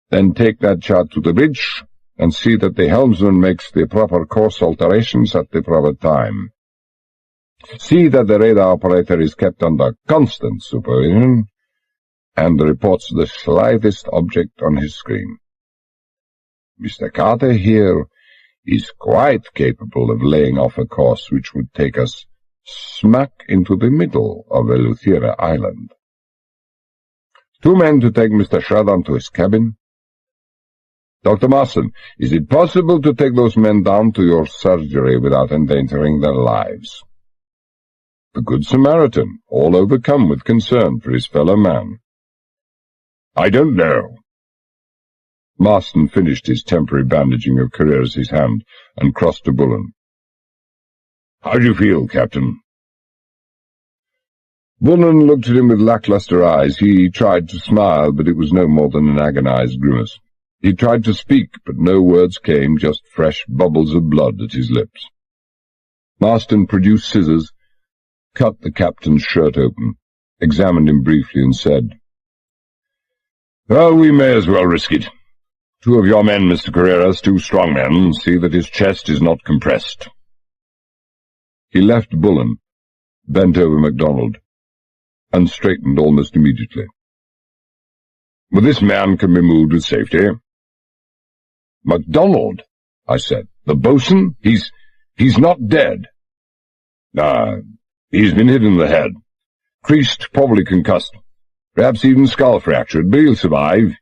Then take that chart to the bridge and see that the helmsman makes the proper course alterations at the proper time. See that the radar operator is kept under constant supervision and reports the slightest object on his screen. Mr. Carter here is quite capable of laying off a course which would take us smack into the middle of Eleuthera Island. 2 men to take Mr. Shraddam to his cabin. Dr. Marston, is it possible to take those men down to your surgery without endangering their lives? The Good Samaritan, all overcome with concern for his fellow man. I don't know. Marston finished his temporary bandaging of Carreras' hand and crossed to Bullen. How do you feel, Captain? Bullen looked at him with lackluster eyes. He tried to smile, but it was no more than an agonized grimace. He tried to speak, but no words came, just fresh bubbles of blood at his lips. Marston produced scissors, cut the captain's shirt open, examined him briefly, and said, Well, we may as well risk it. 2 of your men, Mr. Carreras, 2 strong men, see that his chest is not compressed. He left Bullen, bent over MacDonald, and straightened almost immediately. Well, this man can be moved with safety. MacDonald, I said. The boatswain? He's not dead. He's been hit in the head. Creased, probably concussed. Perhaps even skull fractured, but he'll survive.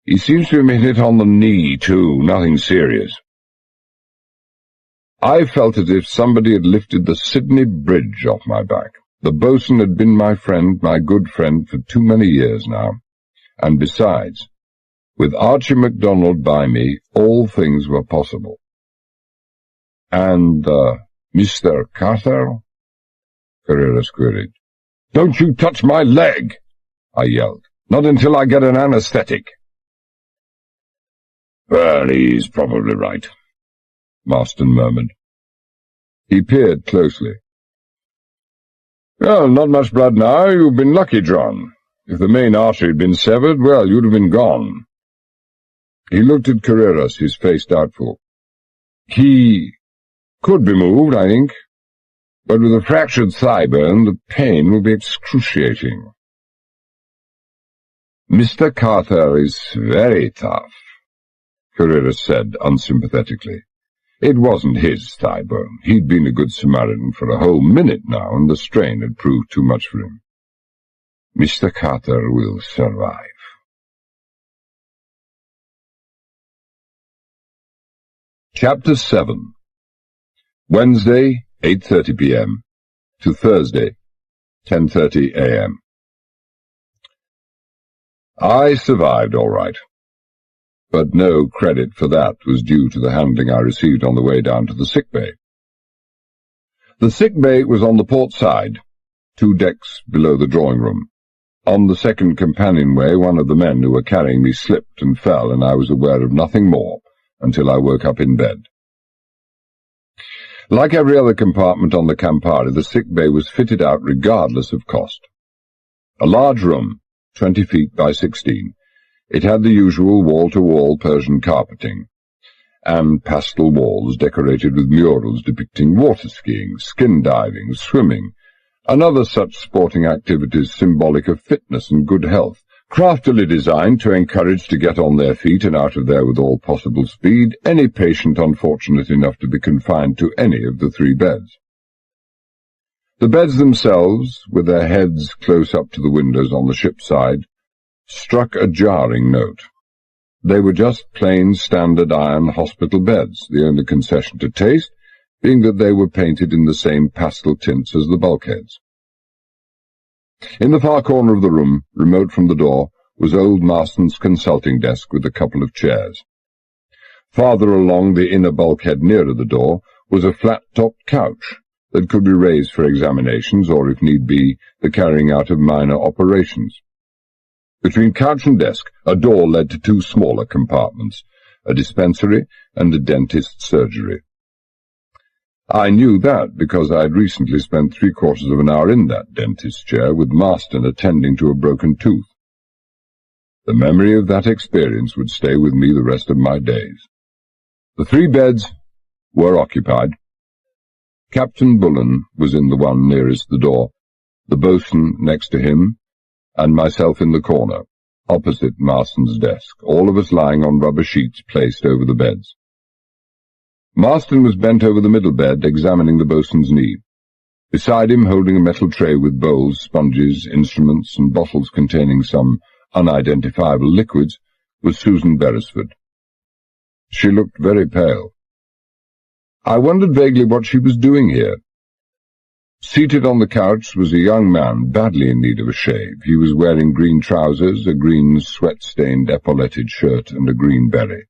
He seems to have been hit on the knee, too. Nothing serious. I felt as if somebody had lifted the Sydney Bridge off my back. The boatswain had been my friend, my good friend, for too many years now. And besides, with Archie MacDonald by me, all things were possible. And, Mr. Carter? Carreras queried. Don't you touch my leg! I yelled. Not until I get an anesthetic. Well, he's probably right, Marston murmured. He peered closely. Well, not much blood now. You've been lucky, John. If the main artery had been severed, well, you'd have been gone. He looked at Carreras, his face doubtful. He could be moved, I think, but with a fractured thigh bone, the pain will be excruciating. Mr. Carter is very tough, Carreras said unsympathetically. It wasn't his thigh bone. He'd been a good Samaritan for a whole minute now, and the strain had proved too much for him. Mr. Carter will survive. Chapter 7. Wednesday, 8:30 p.m. to Thursday, 10:30 a.m. I survived all right, but no credit for that was due to the handling I received on the way down to the sick bay. The sick bay was on the port side, 2 decks below the drawing room. On the second companionway, one of the men who were carrying me slipped and fell, and I was aware of nothing more until I woke up in bed. Like every other compartment on the Campari, the sick bay was fitted out regardless of cost. A large room, 20 feet by 16. It had the usual wall-to-wall Persian carpeting, and pastel walls decorated with murals depicting water skiing, skin diving, swimming, and other such sporting activities symbolic of fitness and good health, craftily designed to encourage to get on their feet and out of there with all possible speed any patient unfortunate enough to be confined to any of the 3 beds. The beds themselves, with their heads close up to the windows on the ship's side, struck a jarring note. They were just plain standard iron hospital beds, the only concession to taste being that they were painted in the same pastel tints as the bulkheads. In the far corner of the room, remote from the door, was old Marston's consulting desk with a couple of chairs.
Farther along the inner bulkhead nearer the door was a flat-topped couch that could be raised for examinations or, if need be, the carrying out of minor operations. Between couch and desk, a door led to two smaller compartments, a dispensary and a dentist's surgery. I knew that because I had recently spent 3/4 of an hour in that dentist's chair with Marston attending to a broken tooth. The memory of that experience would stay with me the rest of my days. The 3 beds were occupied. Captain Bullen was in the one nearest the door, the boatswain next to him, and myself in the corner, opposite Marston's desk, all of us lying on rubber sheets placed over the beds. Marston was bent over the middle bed, examining the boatswain's knee. Beside him, holding a metal tray with bowls, sponges, instruments, and bottles containing some unidentifiable liquids, was Susan Beresford. She looked very pale. I wondered vaguely what she was doing here. Seated on the couch was a young man, badly in need of a shave. He was wearing green trousers, a green sweat-stained epauletted shirt, and a green beret.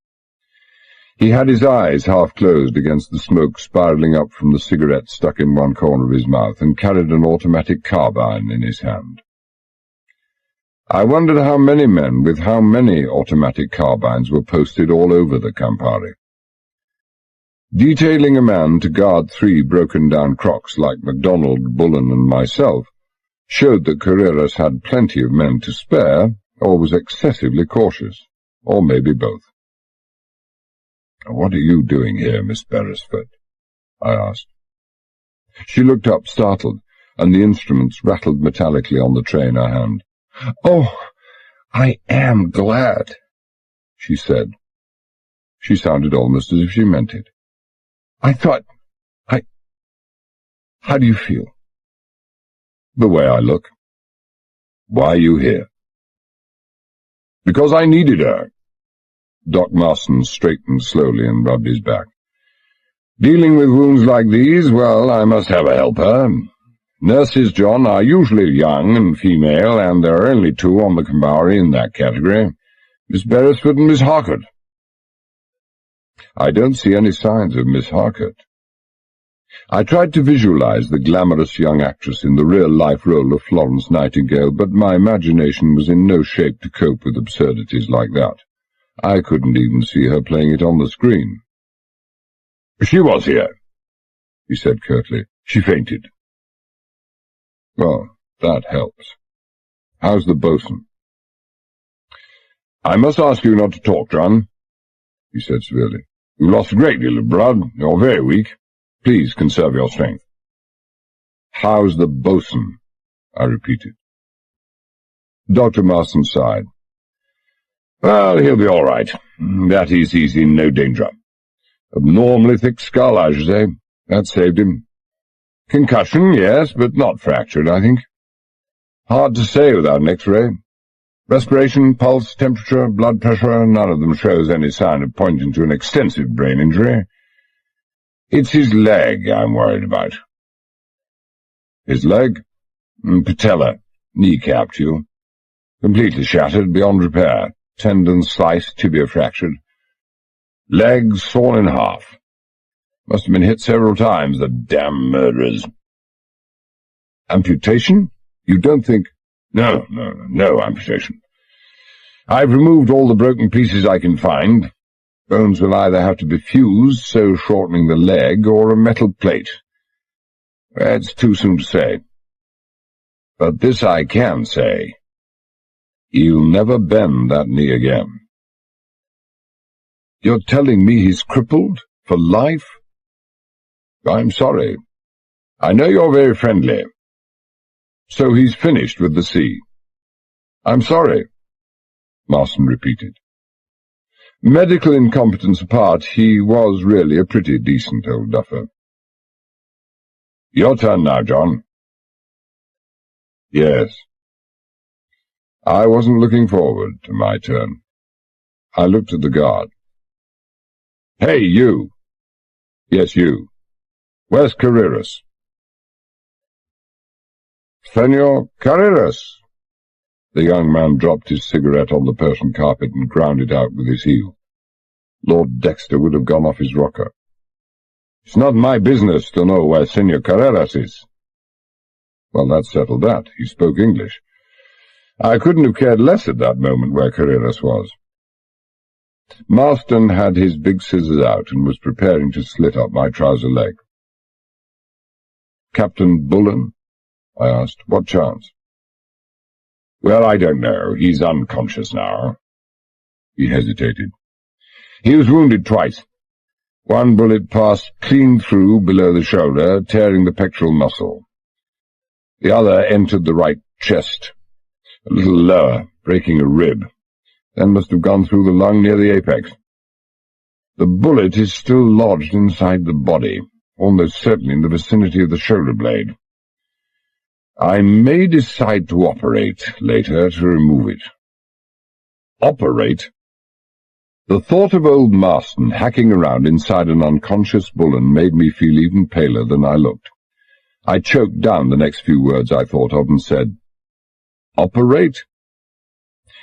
He had his eyes half closed against the smoke spiralling up from the cigarette stuck in one corner of his mouth, and carried an automatic carbine in his hand. I wondered how many men with how many automatic carbines were posted all over the Campari. Detailing a man to guard 3 broken-down crocks like MacDonald, Bullen, and myself showed that Carreras had plenty of men to spare, or was excessively cautious, or maybe both. "What are you doing here, Miss Beresford?" I asked. She looked up, startled, and the instruments rattled metallically on the tray in her hand. "Oh, I am glad," she said. She sounded almost as if she meant it. How do you feel?" "The way I look." "Why are you here?" "Because I needed her." Doc Marston straightened slowly and rubbed his back. "Dealing with wounds like these, well, I must have a helper. Nurses, John, are usually young and female, and there are only 2 on the Campari in that category, Miss Beresford and Miss Harcourt." "I don't see any signs of Miss Harcourt." I tried to visualize the glamorous young actress in the real-life role of Florence Nightingale, but my imagination was in no shape to cope with absurdities like that. I couldn't even see her playing it on the screen. "She was here," he said curtly. "She fainted." "Well, that helps. How's the boatswain?" "I must ask you not to talk, John," he said severely. "You've lost a great deal of blood. You're very weak. Please conserve your strength." "How's the boatswain?" I repeated. Dr. Marston sighed. "Well, he'll be all right. That is, he's in no danger. Abnormally thick skull, I should say. That saved him. Concussion, yes, but not fractured, I think. Hard to say without an X-ray. Respiration, pulse, temperature, blood pressure, none of them shows any sign of pointing to an extensive brain injury. It's his leg I'm worried about." "His leg?" "Patella. Kneecap, too. Completely shattered, beyond repair. Tendon sliced, tibia fractured. Legs sawn in half. Must have been hit several times, the damn murderers." "Amputation? You don't think—" No amputation. I've removed all the broken pieces I can find. Bones will either have to be fused, so shortening the leg, or a metal plate. It's too soon to say. But this I can say. He'll never bend that knee again." "You're telling me he's crippled? For life?" "I'm sorry. I know you're very friendly. So he's finished with the sea." "I'm sorry," Marston repeated. Medical incompetence apart, he was really a pretty decent old duffer. "Your turn now, John." "Yes." I wasn't looking forward to my turn. I looked at the guard. "Hey, you." "Yes, you. Where's Carreras?" "Senor Carreras." The young man dropped his cigarette on the Persian carpet and ground it out with his heel.
Lord Dexter would have gone off his rocker. "It's not my business to know where Senor Carreras is." Well, that settled that. He spoke English. I couldn't have cared less at that moment where Carreras was. Marston had his big scissors out and was preparing to slit up my trouser leg. "Captain Bullen?" I asked. "What chance?" "Well, I don't know. He's unconscious now." He hesitated. "He was wounded twice. One bullet passed clean through below the shoulder, tearing the pectoral muscle. The other entered the right chest, a little lower, breaking a rib, then must have gone through the lung near the apex. The bullet is still lodged inside the body, almost certainly in the vicinity of the shoulder blade. I may decide to operate later to remove it." Operate? The thought of old Marston hacking around inside an unconscious Bullen made me feel even paler than I looked. I choked down the next few words I thought of and said, "Operate?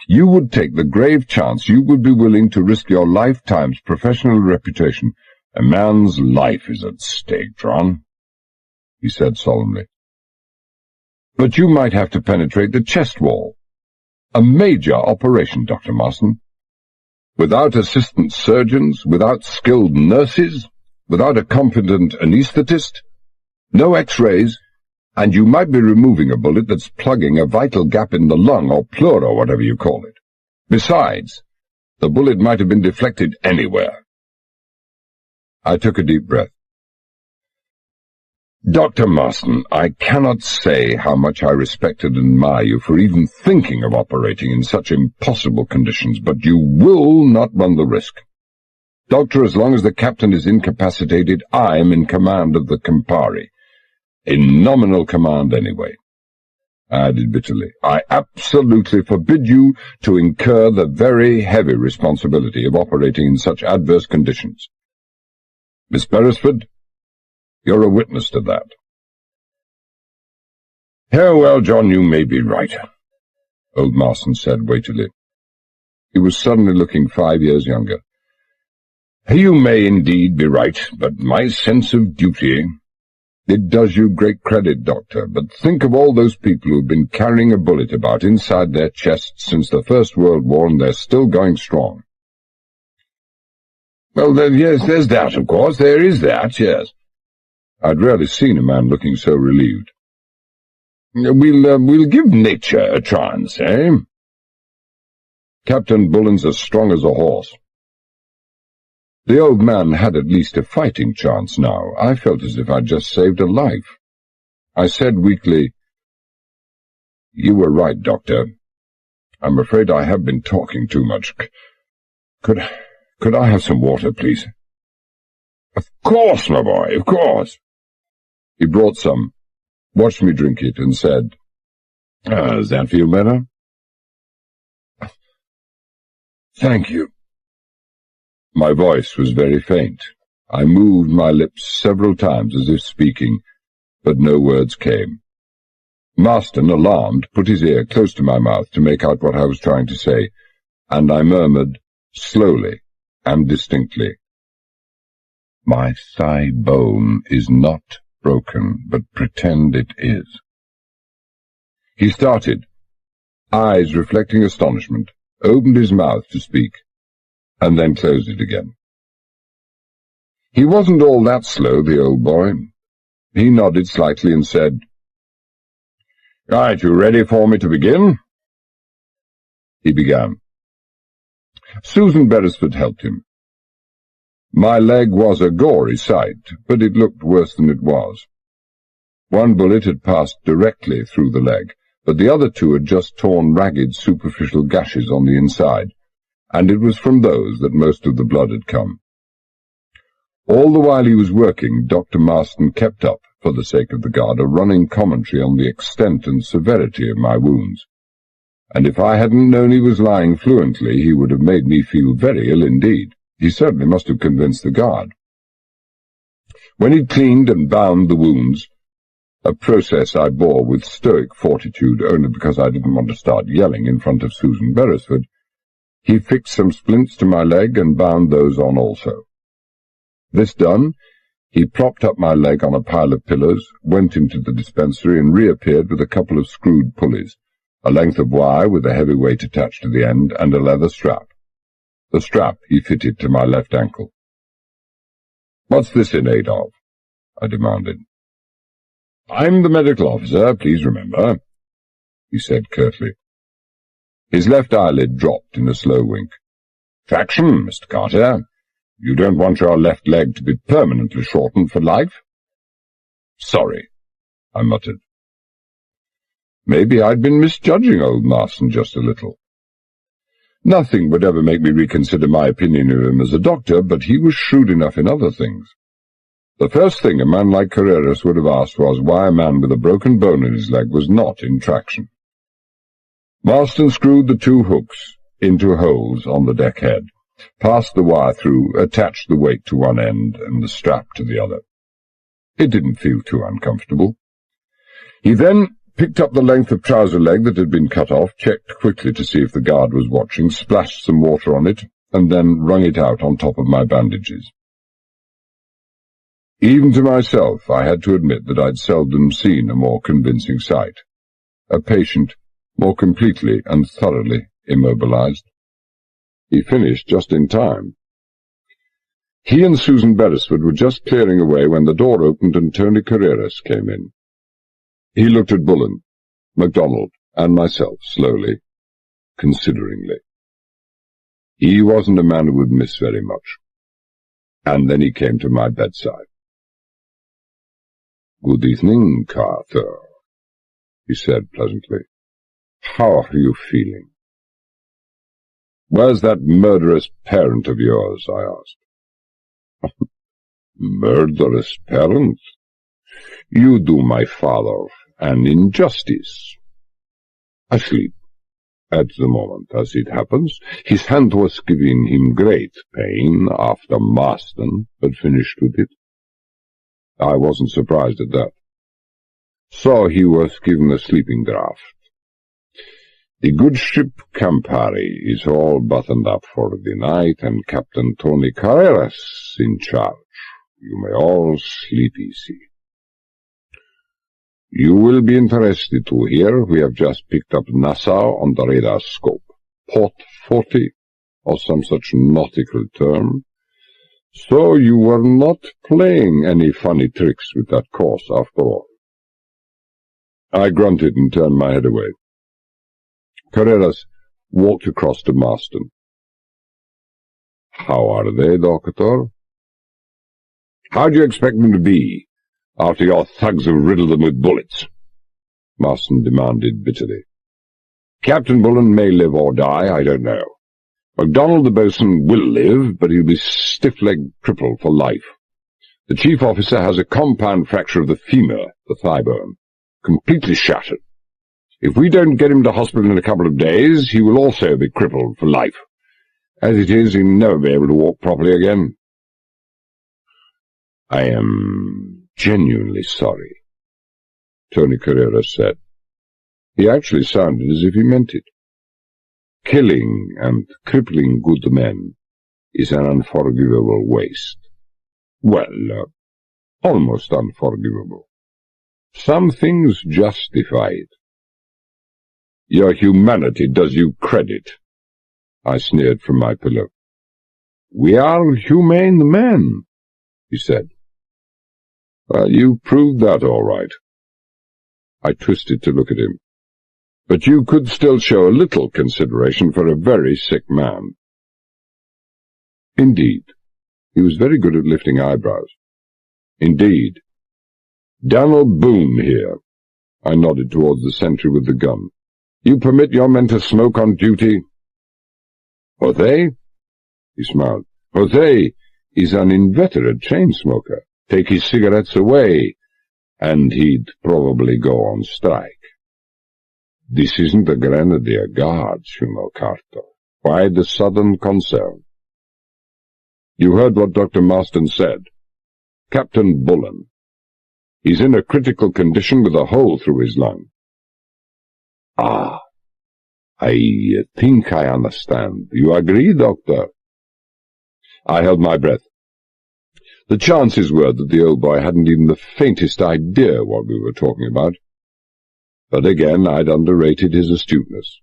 You would take the grave chance you would be willing to risk your lifetime's professional reputation. A man's life is at stake, John," he said solemnly. "But you might have to penetrate the chest wall. A major operation, Dr. Marston. Without assistant surgeons, without skilled nurses, without a competent anesthetist, no X-rays, and you might be removing a bullet that's plugging a vital gap in the lung or pleura or whatever you call it. Besides, the bullet might have been deflected anywhere." I took a deep breath. "Dr. Marston, I cannot say how much I respect and admire you for even thinking of operating in such impossible conditions, but you will not run the risk. Doctor, as long as the captain is incapacitated, I am in command of the Campari. In nominal command, anyway." I added bitterly, "I absolutely forbid you to incur the very heavy responsibility of operating in such adverse conditions. Miss Beresford, you're a witness to that." "Oh, well, John, you may be right," old Marston said weightily. He was suddenly looking 5 years younger. "You may indeed be right, but my sense of duty—" "It does you great credit, Doctor, but think of all those people who've been carrying a bullet about inside their chests since the First World War, and they're still going strong." "Well, yes, there's that, of course. There is that, yes." I'd rarely seen a man looking so relieved. We'll give nature a chance, eh?" "Captain Bullen's as strong as a horse." The old man had at least a fighting chance now. I felt as if I'd just saved a life. I said weakly, "You were right, Doctor. I'm afraid I have been talking too much. Could I have some water, please?" "Of course, my boy, of course." He brought some, watched me drink it, and said, "Does that feel better?" "Thank you." My voice was very faint. I moved my lips several times as if speaking, but no words came. Marston, alarmed, put his ear close to my mouth to make out what I was trying to say, and I murmured, slowly and distinctly, "My thigh bone is not broken, but pretend it is." He started, eyes reflecting astonishment, opened his mouth to speak, and then closed it again. He wasn't all that slow, the old boy. He nodded slightly and said, "Right, you ready for me to begin?" He began. Susan Beresford helped him. My leg was a gory sight, but it looked worse than it was. One bullet had passed directly through the leg, but the other two had just torn ragged superficial gashes on the inside, and it was from those that most of the blood had come. All the while he was working, Dr. Marston kept up, for the sake of the guard, a running commentary on the extent and severity of my wounds, and if I hadn't known he was lying fluently, he would have made me feel very ill indeed. He certainly must have convinced the guard. When he'd cleaned and bound the wounds, a process I bore with stoic fortitude only because I didn't want to start yelling in front of Susan Beresford,
He fixed some splints to my leg and bound those on also. This done, he propped up my leg on a pile of pillows, went into the dispensary, and reappeared with a couple of screwed pulleys, a length of wire with a heavy weight attached to the end, and a leather strap. The strap he fitted to my left ankle. "What's this in aid of?" I demanded. "I'm the medical officer, please remember," he said curtly. His left eyelid dropped in a slow wink. "Traction, Mr. Carter. You don't want your left leg to be permanently shortened for life?" "Sorry," I muttered. Maybe I'd been misjudging old Marston just a little. Nothing would ever make me reconsider my opinion of him as a doctor, but he was shrewd enough in other things. The first thing a man like Carreras would have asked was why a man with a broken bone in his leg was not in traction. Marston screwed the two hooks into holes on the deck head, passed the wire through, attached the weight to one end and the strap to the other. It didn't feel too uncomfortable. He then picked up the length of trouser leg that had been cut off, checked quickly to see if the guard was watching, splashed some water on it, and then wrung it out on top of my bandages. Even to myself, I had to admit that I'd seldom seen a more convincing sight. A patient more completely and thoroughly immobilized. He finished just in time. He and Susan Beresford were just clearing away when the door opened and Tony Carreras came in. He looked at Bullen, MacDonald, and myself slowly, consideringly. He wasn't a man who would miss very much. And then he came to my bedside. "Good evening, Carter," he said pleasantly. "How are you feeling?" "Where's that murderous parent of yours?" I asked. "Murderous parent? You do my father an injustice. Asleep at the moment, as it happens. His hand was giving him great pain after Marston had finished with it." I wasn't surprised at that. So he was given a sleeping draught. The good ship Campari is all buttoned up for the night, and Captain Tony Carreras in charge. You may all sleep easy. You will be interested to hear we have just picked up Nassau on the radar scope. Port 40, or some such nautical term. So you were not playing any funny tricks with that course after all. I grunted and turned my head away. Carreras walked across to Marston. "How are they, Doctor?" "How do you expect them to be, after your thugs have riddled them with bullets?" Marston demanded bitterly. "Captain Bullen may live or die, I don't know. MacDonald the boatswain will live, but he'll be stiff-legged crippled for life. The chief officer has a compound fracture of the femur, the thigh bone, completely shattered. If we don't get him to hospital in a couple of days, he will also be crippled for life. As it is, he'll never be able to walk properly again." "I am genuinely sorry," Tony Carreras said. He actually sounded as if he meant it. "Killing and crippling good men is an unforgivable waste. Well, almost unforgivable. Some things justify it." "Your humanity does you credit," I sneered from my pillow. "We are humane men," he said. "Well, you proved that all right." I twisted to look at him. "But you could still show a little consideration for a very sick man." Indeed, he was very good at lifting eyebrows. "Indeed. Daniel Boone here." I nodded towards the sentry with the gun. "You permit your men to smoke on duty?" "Jose?" He smiled. "Jose is an inveterate chain-smoker. Take his cigarettes away, and he'd probably go on strike. This isn't the Grenadier Guards, you know, Carter. Why the sudden concern?" "You heard what Dr. Marston said. Captain Bullen. He's in a critical condition with a hole through his lung." "Ah, I think I understand. You agree, Doctor? I held my breath. The chances were that the old boy hadn't even the faintest idea what we were talking about. But again, I'd underrated his astuteness.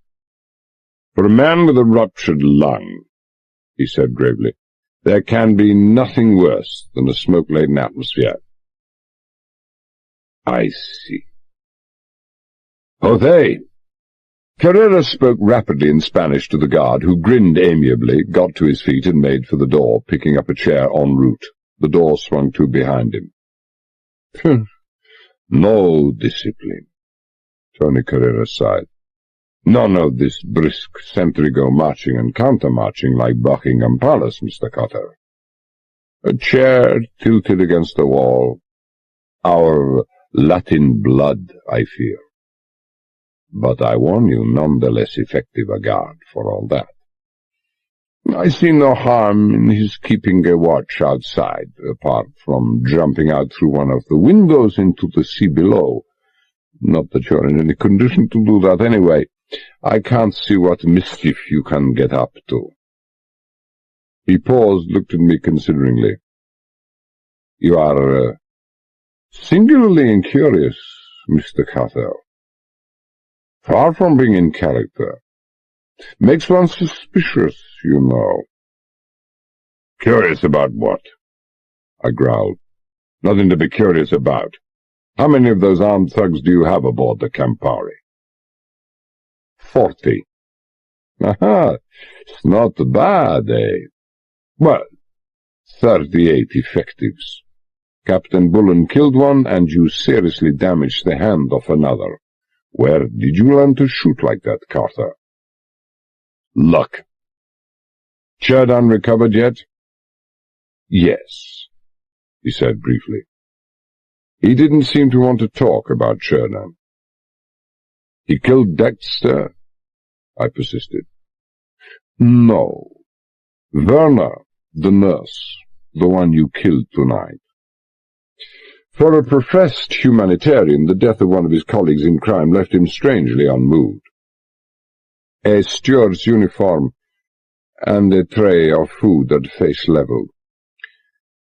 For a man with a ruptured lung, he said gravely, there can be nothing worse than a smoke-laden atmosphere. I see. Jose! Carrera spoke rapidly in Spanish to the guard, who grinned amiably, got to his feet and made for the door, picking up a chair en route. The door swung to behind him. No discipline. Tony Carrera sighed. None of this brisk sentry-go marching and counter-marching like Buckingham Palace, Mr. Cotter. A chair tilted against the wall. Our Latin blood, I fear. But I warn you, none the less effective a guard for all that. I see no harm in his keeping a watch outside, apart from jumping out through one of the windows into the sea below. Not that you're in any condition to do that anyway. I can't see what mischief you can get up to. He paused, looked at me consideringly. You are singularly incurious, Mr. Carter. Far from being in character. Makes one suspicious, you know. Curious about what? I growled. Nothing to be curious about. How many of those armed thugs do you have aboard the Campari? 40. Aha, it's not bad, eh? Well, 38 effectives. Captain Bullen killed one, and you seriously damaged the hand of another. Where did you learn to shoot like that, Carter? Luck. Sheridan recovered yet? Yes, he said briefly. He didn't seem to want to talk about Sheridan. He killed Dexter? I persisted. No. Werner, the nurse, the one you killed tonight. For a professed humanitarian, the death of one of his colleagues in crime left him strangely unmoved. A steward's uniform and a tray of food at face level.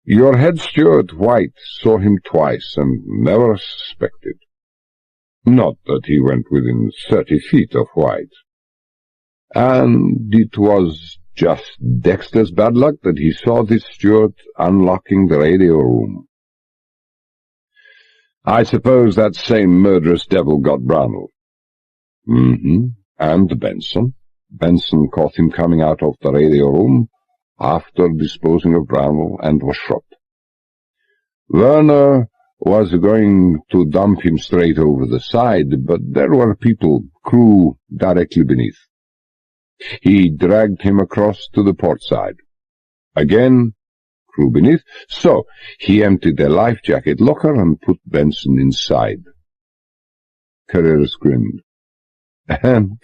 Your head steward, White, saw him twice and never suspected. Not that he went within 30 feet of White. And it was just Dexter's bad luck that he saw this steward unlocking the radio room. I suppose that same murderous devil got Brownell. And Benson. Benson caught him coming out of the radio room after disposing of Brownell and was shot. Werner was going to dump him straight over the side, but there were people, crew, directly beneath. He dragged him across to the port side. Again, crew beneath, so he emptied their life jacket locker and put Benson inside. Carreras grinned. And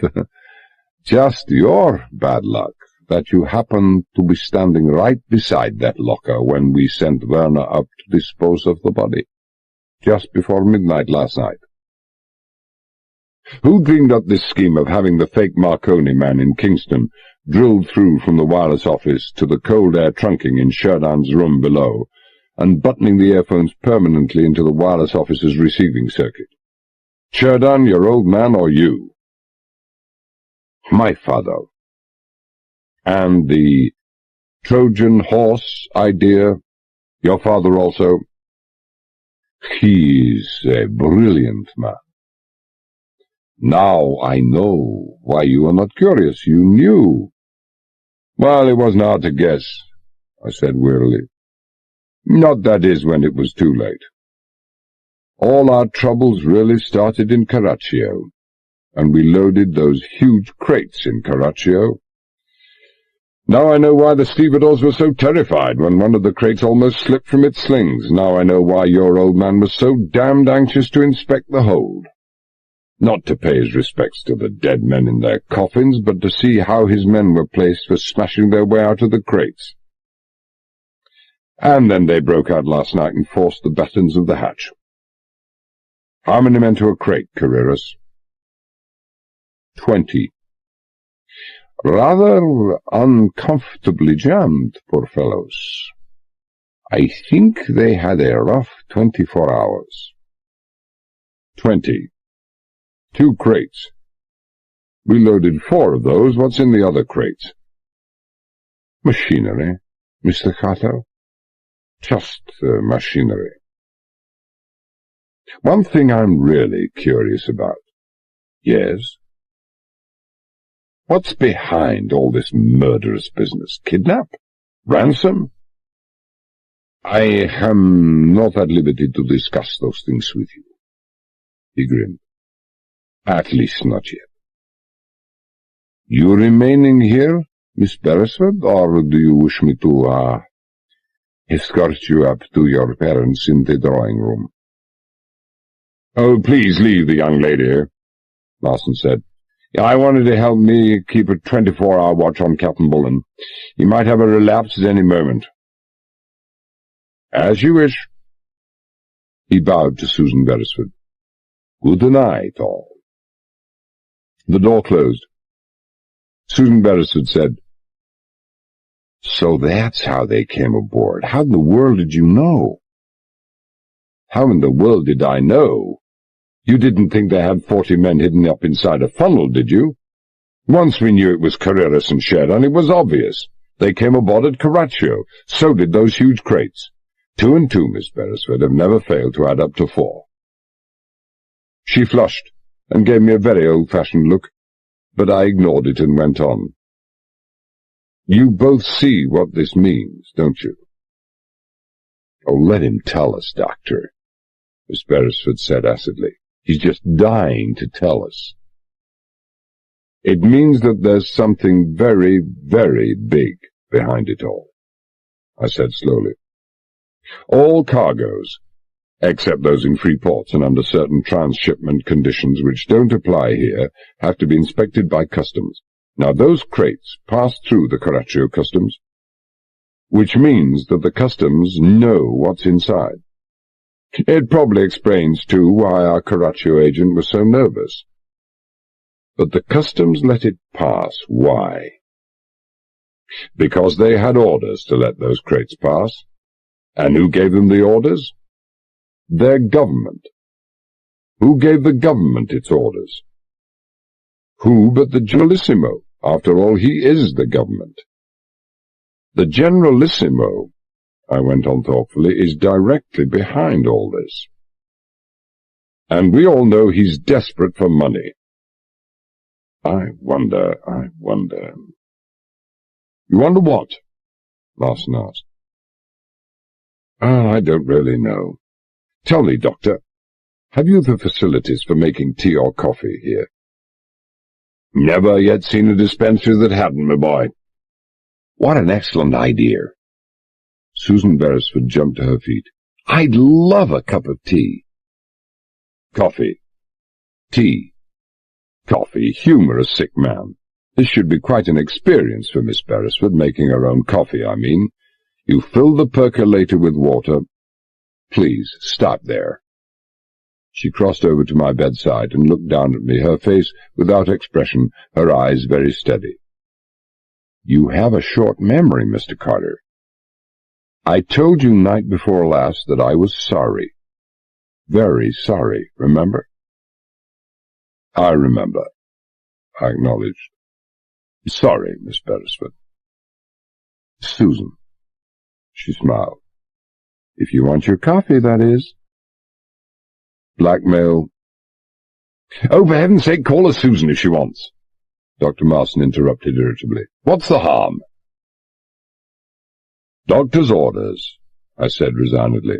just your bad luck that you happened to be standing right beside that locker when we sent Werner up to dispose of the body, just before midnight last night. Who dreamed up this scheme of having the fake Marconi man in Kingston drilled through from the wireless office to the cold air trunking in Sheridan's room below, and buttoning the earphones permanently into the wireless office's receiving circuit? Sheridan, your old man, or you? My father. And the Trojan horse idea, your father also? He's a brilliant man. Now I know why you were not curious. You knew. Well, it wasn't hard to guess, I said wearily. Not that is when it was too late. All our troubles really started in Carraccio, and we loaded those huge crates in Carraccio. Now I know why the stevedores were so terrified when one of the crates almost slipped from its slings. Now I know why your old man was so damned anxious to inspect the hold. Not to pay his respects to the dead men in their coffins, but to see how his men were placed for smashing their way out of the crates. And then they broke out last night and forced the battens of the hatch. How many men to a crate, Carreras? 20, Rather uncomfortably jammed, poor fellows. I think they had a rough 24 hours.
20. 2 crates. We loaded 4 of those. What's in the other crates?
Machinery, Mr. Carter. Just machinery. One thing I'm really curious about.
Yes?
What's behind all this murderous business? Kidnap? Ransom? I am not at liberty to discuss those things with you. He grinned. At least not yet. You remaining here, Miss Beresford, or do you wish me to, escort you up to your parents in the drawing room?
Oh, please leave the young lady here, Larson said. I wanted to help me keep a 24-hour watch on Captain Bullen. He might have a relapse at any moment.
As you wish. He bowed to Susan Beresford. Good night, all. The door closed. Susan Beresford said, So that's how they came aboard. How in the world did you know? How in the world did I know? You didn't think they had 40 men hidden up inside a funnel, did you? Once we knew it was Carreras and Sheridan, it was obvious. They came aboard at Carraccio. So did those huge crates. 2 and 2, Miss Beresford, have never failed to add up to 4. She flushed and gave me a very old-fashioned look, but I ignored it and went on. You both see what this means, don't you? Oh, let him tell us, Doctor, Miss Beresford said acidly. He's just dying to tell us. It means that there's something very, very big behind it all, I said slowly. All cargoes, except those in free ports and under certain transshipment conditions which don't apply here, have to be inspected by customs. Now those crates pass through the Carraccio customs, which means that the customs know what's inside. It probably explains, too, why our Carraccio agent was so nervous. But the customs let it pass. Why? Because they had orders to let those crates pass. And who gave them the orders? Their government. Who gave the government its orders? Who but the Generalissimo? After all, he is the government. The Generalissimo, I went on thoughtfully, is directly behind all this. And we all know he's desperate for money. I wonder. You wonder what? Larson asked. I don't really know. Tell me, Doctor, have you the facilities for making tea or coffee here?
Never yet seen a dispensary that hadn't, my boy.
What an excellent idea. Susan Beresford jumped to her feet. I'd love a cup of tea.
Coffee.
Tea. Coffee. Humour a sick man. This should be quite an experience for Miss Beresford, making her own coffee, I mean. You fill the percolator with water. Please, stop there. She crossed over to my bedside and looked down at me, her face without expression, her eyes very steady. You have a short memory, Mr. Carter. I told you night before last that I was sorry. Very sorry, remember? I remember, I acknowledged. Sorry, Miss Beresford. Susan. She smiled. If you want your coffee, that is. Blackmail.
Oh, for heaven's sake, call her Susan if she wants. Dr. Marston interrupted irritably. What's the harm?
Doctor's orders, I said resignedly.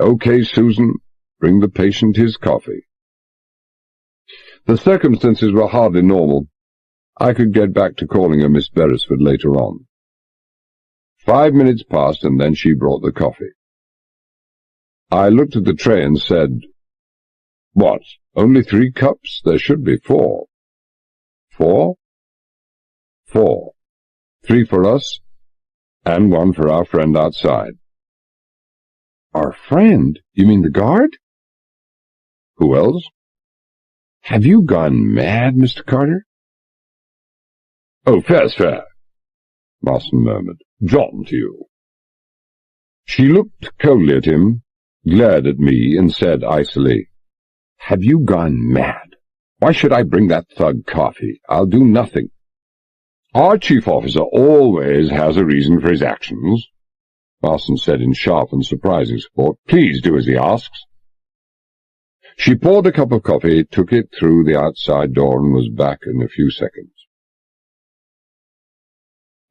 Okay, Susan, bring the patient his coffee. The circumstances were hardly normal. I could get back to calling her Miss Beresford later on. 5 minutes passed, and then she brought the coffee. I looked at the tray and said, What, only 3 cups? There should be 4. 4? 4. 3 for us, and 1 for our friend outside. Our friend? You mean the guard? Who else? Have you gone mad, Mr. Carter?
"Oh, fair's fair," Marston murmured. "John to you." She looked coldly at him, glared at me, and said icily, "Have you gone mad? Why should I bring that thug coffee? I'll do nothing." "Our chief officer always has a reason for his actions," Marston said in sharp and surprising support. "Please do as he asks." She poured a cup of coffee, took it through the outside door, and was back in a few seconds.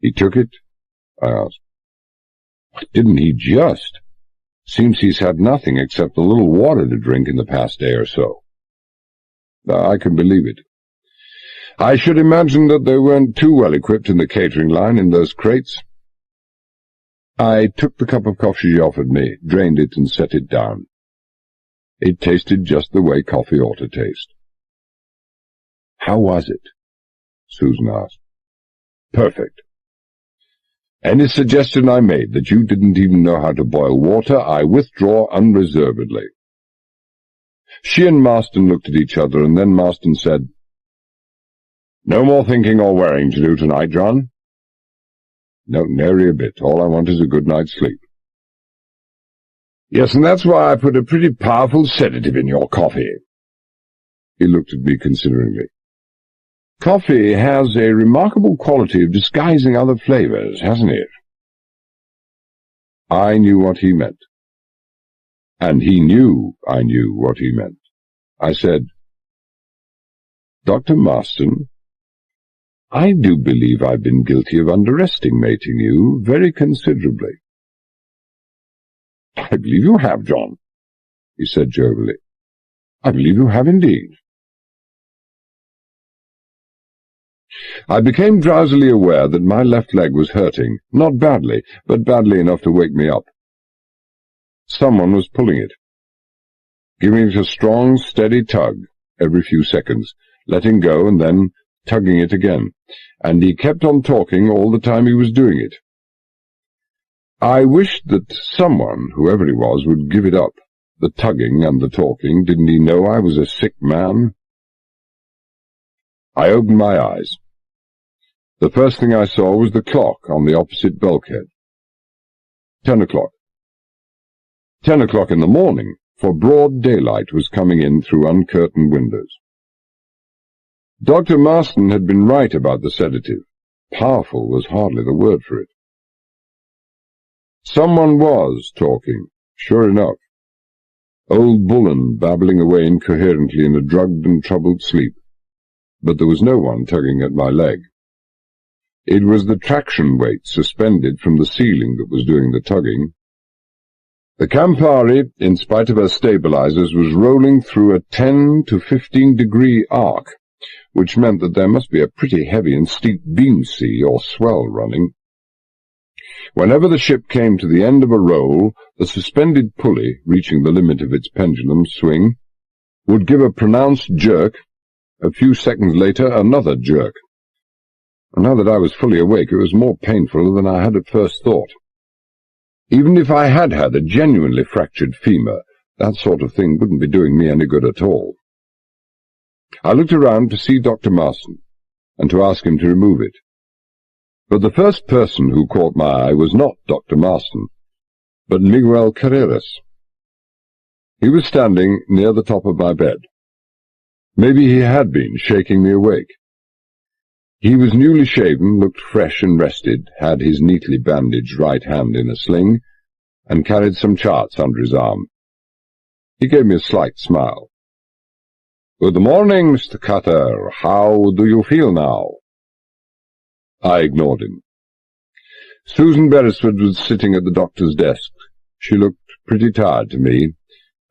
"He took it?" I asked. "Didn't he just? Seems he's had nothing except a little water to drink in the past day or so." "I can believe it. I should imagine that they weren't too well equipped in the catering line in those crates." I took the cup of coffee she offered me, drained it, and set it down. It tasted just the way coffee ought to taste. "How was it?" Susan asked. "Perfect. Any suggestion I made that you didn't even know how to boil water, I withdraw unreservedly." She and Marston looked at each other, and then Marston said, "No more thinking or worrying to do tonight, John?" "No, nary a bit. All I want is a good night's sleep." "Yes, and that's why I put a pretty powerful sedative in your coffee." He looked at me consideringly. "Coffee has a remarkable quality of disguising other flavors, hasn't it?" I knew what he meant. And he knew I knew what he meant. I said, "Dr. Marston, I do believe I've been guilty of underestimating you very considerably." "I believe you have, John," he said jovially. "I believe you have indeed." I became drowsily aware that my left leg was hurting, not badly, but badly enough to wake me up. Someone was pulling it, giving it a strong, steady tug every few seconds, letting go and then tugging it again, and he kept on talking all the time he was doing it. I wished that someone, whoever he was, would give it up, the tugging and the talking. Didn't he know I was a sick man? I opened my eyes. The first thing I saw was the clock on the opposite bulkhead. 10 o'clock. 10 o'clock in the morning, for broad daylight was coming in through uncurtained windows. Dr. Marston had been right about the sedative. Powerful was hardly the word for it. Someone was talking, sure enough. Old Bullion babbling away incoherently in a drugged and troubled sleep. But there was no one tugging at my leg. It was the traction weight suspended from the ceiling that was doing the tugging. The Campari, in spite of her stabilizers, was rolling through a 10 to 15-degree arc, which meant that there must be a pretty heavy and steep beam sea or swell running. Whenever the ship came to the end of a roll, the suspended pulley, reaching the limit of its pendulum swing, would give a pronounced jerk. A few seconds later, another jerk. And now that I was fully awake, it was more painful than I had at first thought. Even if I had had a genuinely fractured femur, that sort of thing wouldn't be doing me any good at all. I looked around to see Dr. Marston, and to ask him to remove it. But the first person who caught my eye was not Dr. Marston, but Miguel Carreras. He was standing near the top of my bed. Maybe he had been shaking me awake. He was newly shaven, looked fresh and rested, had his neatly bandaged right hand in a sling, and carried some charts under his arm. He gave me a slight smile. "Good morning, Mr. Cutter. How do you feel now?" I ignored him. Susan Beresford was sitting at the doctor's desk. She looked pretty tired to me,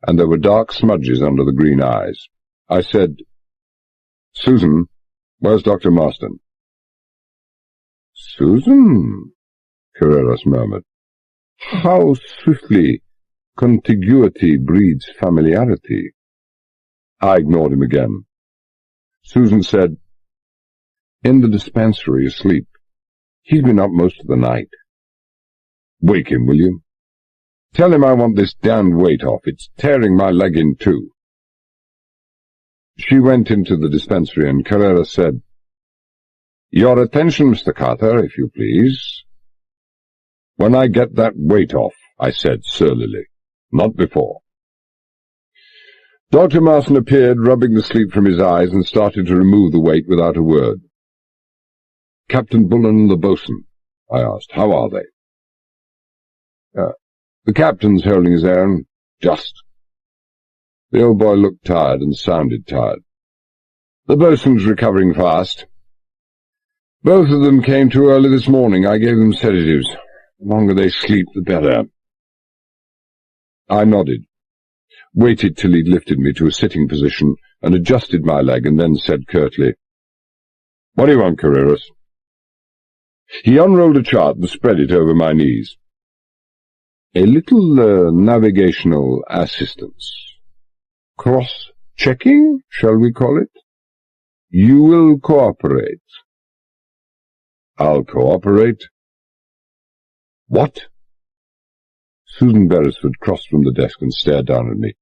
and there were dark smudges under the green eyes. I said, "Susan, where's Dr. Marston?" "Susan," Carreras murmured. "How swiftly contiguity breeds familiarity." I ignored him again. Susan said, "In the dispensary asleep. He's been up most of the night." "Wake him, will you? Tell him I want this damned weight off. It's tearing my leg in two." She went into the dispensary, and Carreras said,
Your attention, Mr. Carter, if you please. When I get that weight off, I said surlily. Not before. Dr. Marston appeared, rubbing the sleep from his eyes, and started to remove the weight without a word. Captain Bullen and the boatswain, I asked. How are they? The captain's holding his own. Just. The old boy looked tired and sounded tired. The boatswain's recovering fast. Both of them came too early this morning. I gave them sedatives. The longer they sleep, the better. I nodded, waited till he'd lifted me to a sitting position and adjusted my leg, and then said curtly, "What do you want, Carreras?" He unrolled a chart and spread it over my knees. A little navigational assistance. Cross-checking, shall we call it? You will cooperate. I'll cooperate. What? Susan Beresford crossed from the desk and stared down at me.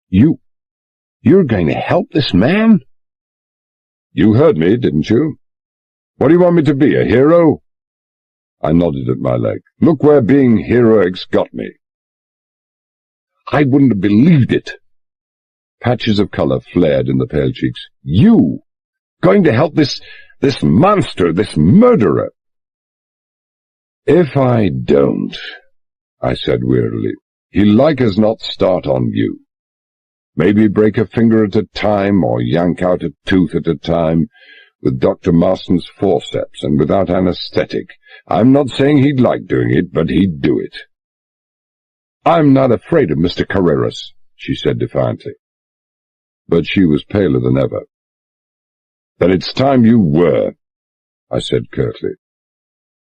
You're going to help this man? You heard me, didn't you? What do you want me to be, a hero? I nodded at my leg. Look where being heroic's got me. I wouldn't have believed it. Patches of colour flared in the pale cheeks. You, going to help this monster, this murderer? If I don't, I said wearily, he'll like as not start on you. Maybe break a finger at a time, or yank out a tooth at a time, with Dr. Marston's forceps and without anaesthetic. I'm not saying he'd like doing it, but he'd do it. I'm not afraid of Mr. Carreras, she said defiantly. But she was paler than ever. Then it's time you were, I said curtly.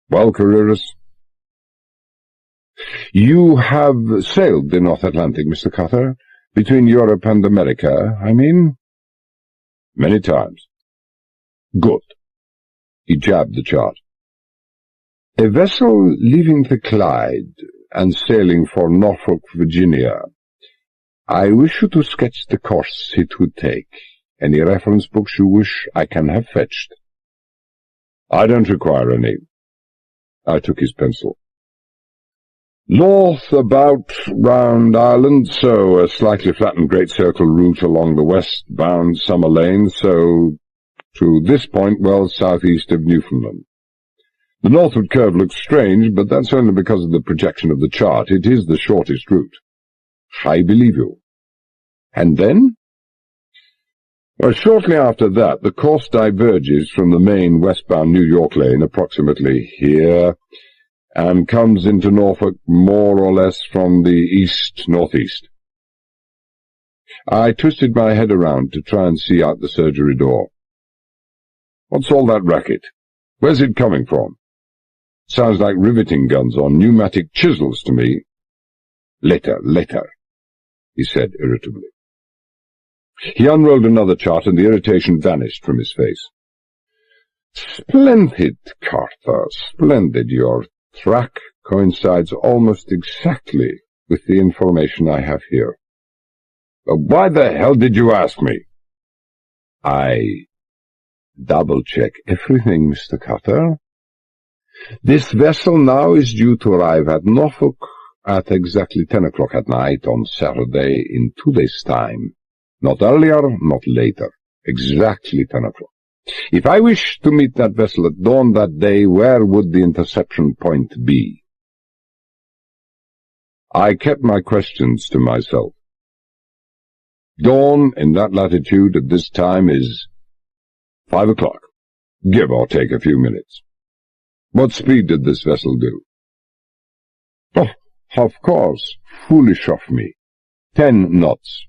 Well, Carreras? You have sailed the North Atlantic, Mr. Carter, between Europe and America, I mean? Many times. Good. He jabbed the chart. A vessel leaving the Clyde and sailing for Norfolk, Virginia. I wish you to sketch the course it would take. Any reference books you wish I can have fetched. I don't require any. I took his pencil. North about Round Island, so a slightly flattened great circle route along the west-bound Summer Lane, so to this point well southeast of Newfoundland. The northward curve looks strange, but that's only because of the projection of the chart. It is the shortest route. I believe you. And then? Well, shortly after that, the course diverges from the main westbound New York lane approximately here, and comes into Norfolk more or less from the east-northeast. I twisted my head around to try and see out the surgery door. What's all that racket? Where's it coming from? Sounds like riveting guns or pneumatic chisels to me. Later, he said irritably. He unrolled another chart, and the irritation vanished from his face. Splendid, Carter, splendid. Your track coincides almost exactly with the information I have here. But why the hell did you ask me? I double-check everything, Mr. Carter. This vessel now is due to arrive at Norfolk at exactly 10 o'clock at night on Saturday in 2 days' time. Not earlier, not later. Exactly 10 o'clock. If I wish to meet that vessel at dawn that day, where would the interception point be? I kept my questions to myself. Dawn in that latitude at this time is 5 o'clock, give or take a few minutes. What speed did this vessel do? Oh, of course, foolish of me. 10 knots.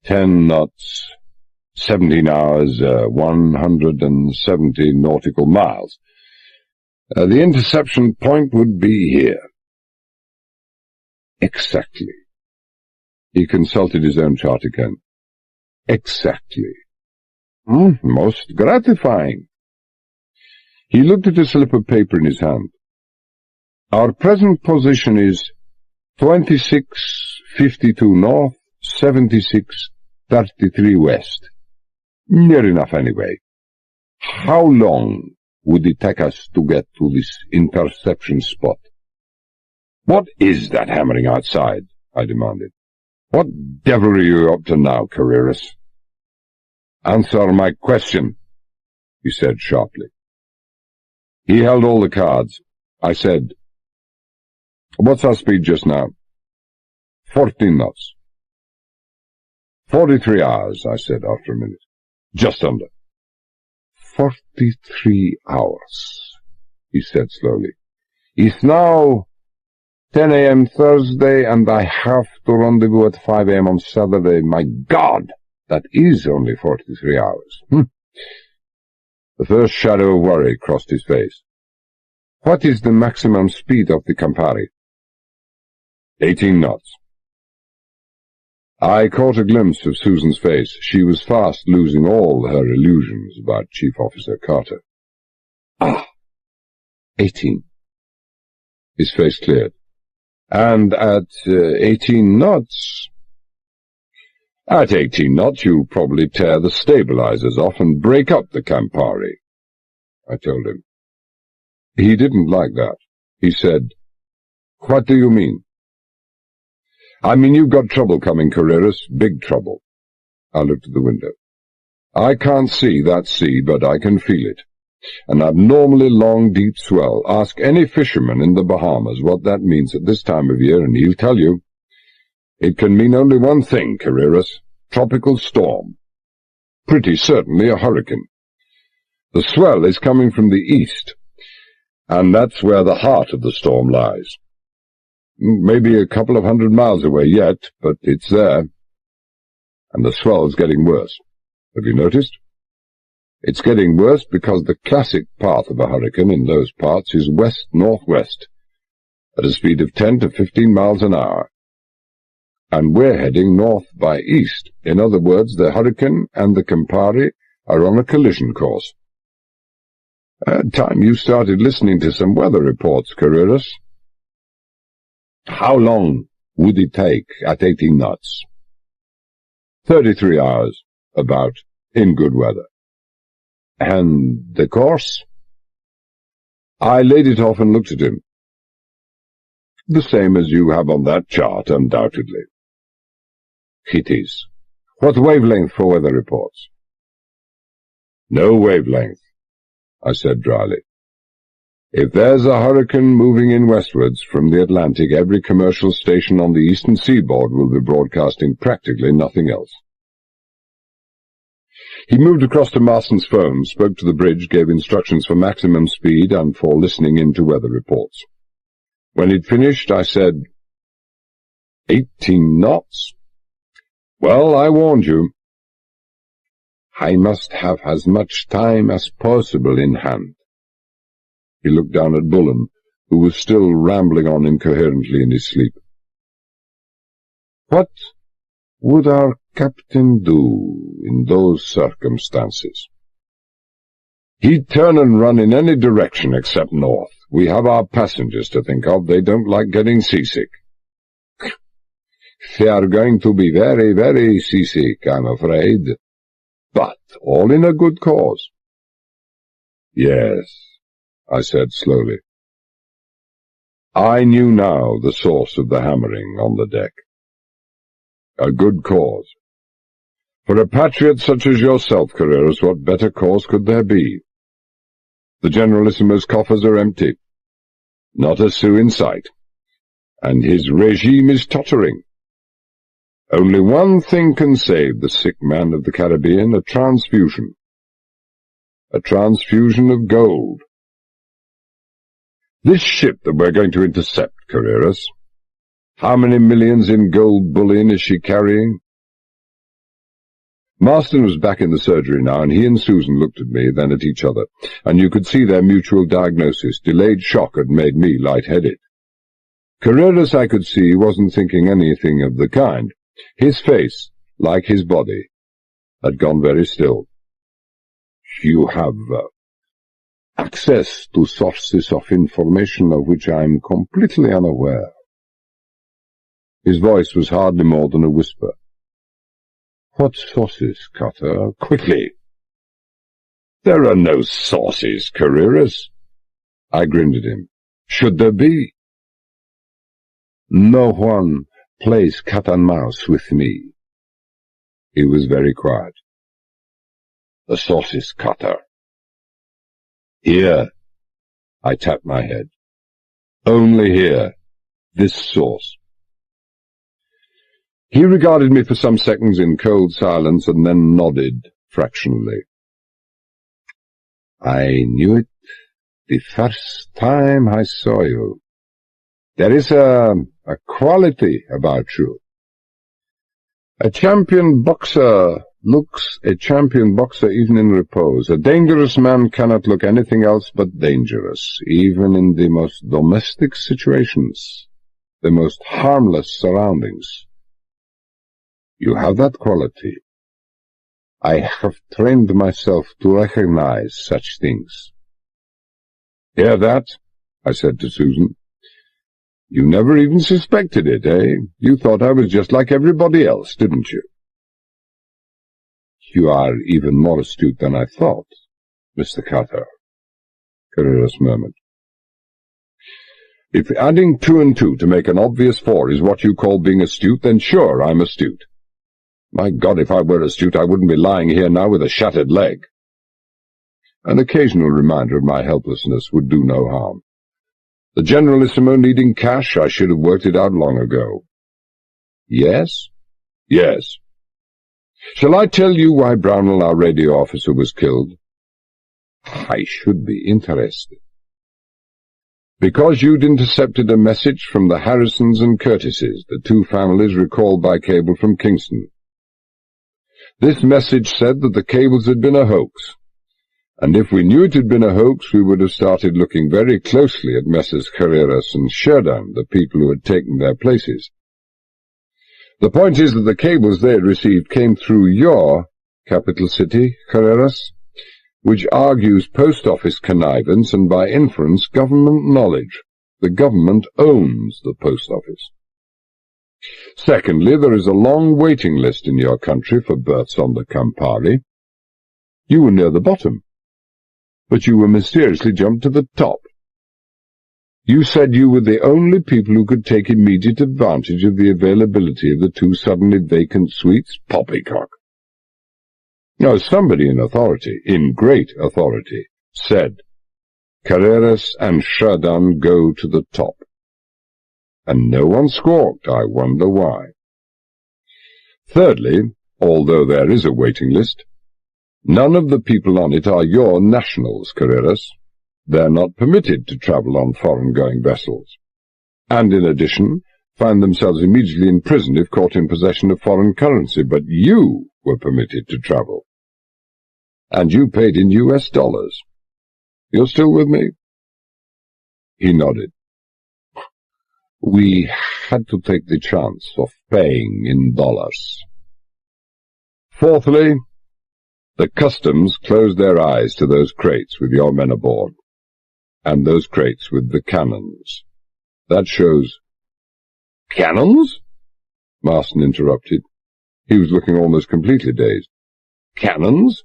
10 knots, 17 hours, 170 nautical miles. The interception point would be here. Exactly. He consulted his own chart again. Exactly. Most gratifying. He looked at a slip of paper in his hand. Our present position is 26:52 north, 76:33 west. Near enough anyway. How long would it take us to get to this interception spot? What is that hammering outside? I demanded. What devil are you up to now, Carreras? Answer my question, he said sharply. He held all the cards. I said, what's our speed just now? 14 knots. 43 hours, I said after a minute. Just under. 43 hours, he said slowly. It's now 10 a.m. Thursday, and I have to rendezvous at 5 a.m. on Saturday. My God, that is only 43 hours. The first shadow of worry crossed his face. What is the maximum speed of the Campari? 18 knots. I caught a glimpse of Susan's face. She was fast losing all her illusions about Chief Officer Carter. 18. His face cleared. And at 18 knots... At 18 knots you'll probably tear the stabilizers off and break up the Campari, I told him. He didn't like that. He said, What do you mean? I mean, you've got trouble coming, Carreras, big trouble. I looked at the window. I can't see that sea, but I can feel it. An abnormally long, deep swell. Ask any fisherman in the Bahamas what that means at this time of year, and he'll tell you. It can mean only one thing, Carreras. Tropical storm. Pretty certainly a hurricane. The swell is coming from the east, and that's where the heart of the storm lies. Maybe a couple of 100 miles away yet, but it's there. And the swell's getting worse. Have you noticed? It's getting worse because the classic path of a hurricane in those parts is west-northwest, at a speed of 10 to 15 miles an hour. And we're heading north by east. In other words, the hurricane and the Campari are on a collision course. Time you started listening to some weather reports, Carreras. How long would it take at 18 knots? 33 hours, about, in good weather. And the course? I laid it off and looked at him. The same as you have on that chart, undoubtedly. It is. What wavelength for weather reports? No wavelength, I said dryly. If there's a hurricane moving in westwards from the Atlantic, every commercial station on the eastern seaboard will be broadcasting practically nothing else. He moved across to Marston's phone, spoke to the bridge, gave instructions for maximum speed and for listening in to weather reports. When he'd finished, I said, 18 knots? Well, I warned you. I must have as much time as possible in hand. He looked down at Bullen, who was still rambling on incoherently in his sleep. What would our captain do in those circumstances? He'd turn and run in any direction except north. We have our passengers to think of. They don't like getting seasick. They are going to be very, very seasick, I'm afraid. But all in a good cause. Yes, I said slowly. I knew now the source of the hammering on the deck. A good cause. For a patriot such as yourself, Carreras, what better cause could there be? The Generalissimo's coffers are empty. Not a sou in sight. And his regime is tottering. Only one thing can save the sick man of the Caribbean, a transfusion. A transfusion of gold. This ship that we're going to intercept, Carreras, how many millions in gold bullion is she carrying? Marston was back in the surgery now, and he and Susan looked at me, then at each other, and you could see their mutual diagnosis. Delayed shock had made me light-headed. Carreras, I could see, wasn't thinking anything of the kind. His face, like his body, had gone very still. You have access to sources of information of which I am completely unaware. His voice was hardly more than a whisper. What sources, Carter? Quickly!
There are no sources, Carreras. I grinned at him. Should there be?
No one plays cat and mouse with me. He was very quiet.
The sources, Cutter.
Here. I tapped my head. Only here. This source. He regarded me for some seconds in cold silence and then nodded fractionally. I knew it the first time I saw you. There is a quality about you. A champion boxer looks a champion boxer even in repose. A dangerous man cannot look anything else but dangerous, even in the most domestic situations, the most harmless surroundings. You have that quality. I have trained myself to recognize such things. Hear that? I said to Susan. You never even suspected it, eh? You thought I was just like everybody else, didn't you? You are even more astute than I thought, Mr. Carter, Carreras murmured. If adding 2 and 2 to make an obvious 4 is what you call being astute, then sure, I'm astute. My God, if I were astute, I wouldn't be lying here now with a shattered leg. An occasional reminder of my helplessness would do no harm. The Generalissimo needing cash, I should have worked it out long ago. Yes? Yes. Shall I tell you why Brownell, our radio officer, was killed? I should be interested. Because you'd intercepted a message from the Harrisons and Curtises, the 2 families recalled by cable from Kingston. This message said that the cables had been a hoax, and if we knew it had been a hoax, we would have started looking very closely at Messrs. Carreras and Sheridan, the people who had taken their places. The point is that the cables they had received came through your capital city, Carreras, which argues post office connivance and by inference government knowledge. The government owns the post office. Secondly, there is a long waiting list in your country for berths on the Campari. You were near the bottom, but you were mysteriously jumped to the top. You said you were the only people who could take immediate advantage of the availability of the 2 suddenly vacant suites. Poppycock. Now, somebody in authority, in great authority, said, Carreras and Sheridan go to the top. And no one squawked. I wonder why. Thirdly, although there is a waiting list, none of the people on it are your nationals, Carreras. They're not permitted to travel on foreign-going vessels, and in addition find themselves immediately in prison if caught in possession of foreign currency. But you were permitted to travel, and you paid in US dollars. You're still with me? He nodded. We had to take the chance of paying in dollars. Fourthly, the customs closed their eyes to those crates with your men aboard, and those crates with the cannons. That shows— Cannons? Marston interrupted. He was looking almost completely dazed. Cannons?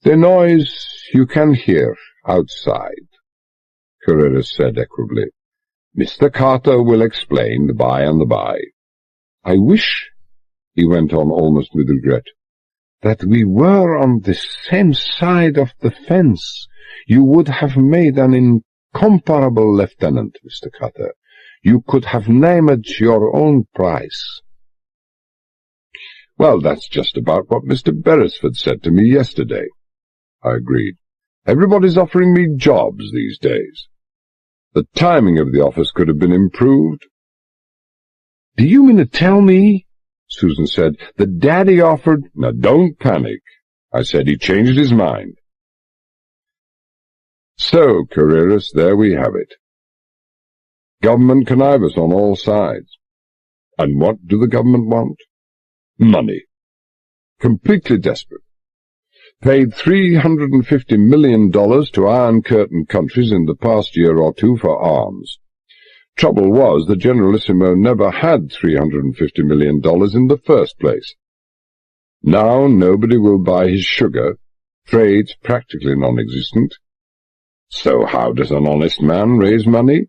The noise you can hear outside, Carreras said equably. Mr. Carter will explain by and by. I wish, he went on almost with regret, that we were on the same side of the fence. You would have made an incomparable lieutenant, Mr. Carter. You could have named your own price. Well, that's just about what Mr. Beresford said to me yesterday, I agreed. Everybody's offering me jobs these days. The timing of the office could have been improved. Do you mean to tell me, Susan said, that Daddy offered— Now, don't panic. I said he changed his mind. So, Carreras, there we have it. Government connives on all sides. And what do the government want? Money. Completely desperate. Paid $350 million to Iron Curtain countries in the past year or two for arms. Trouble was, the Generalissimo never had $350 million in the first place. Now nobody will buy his sugar. Trade's practically non-existent. So how does an honest man raise money?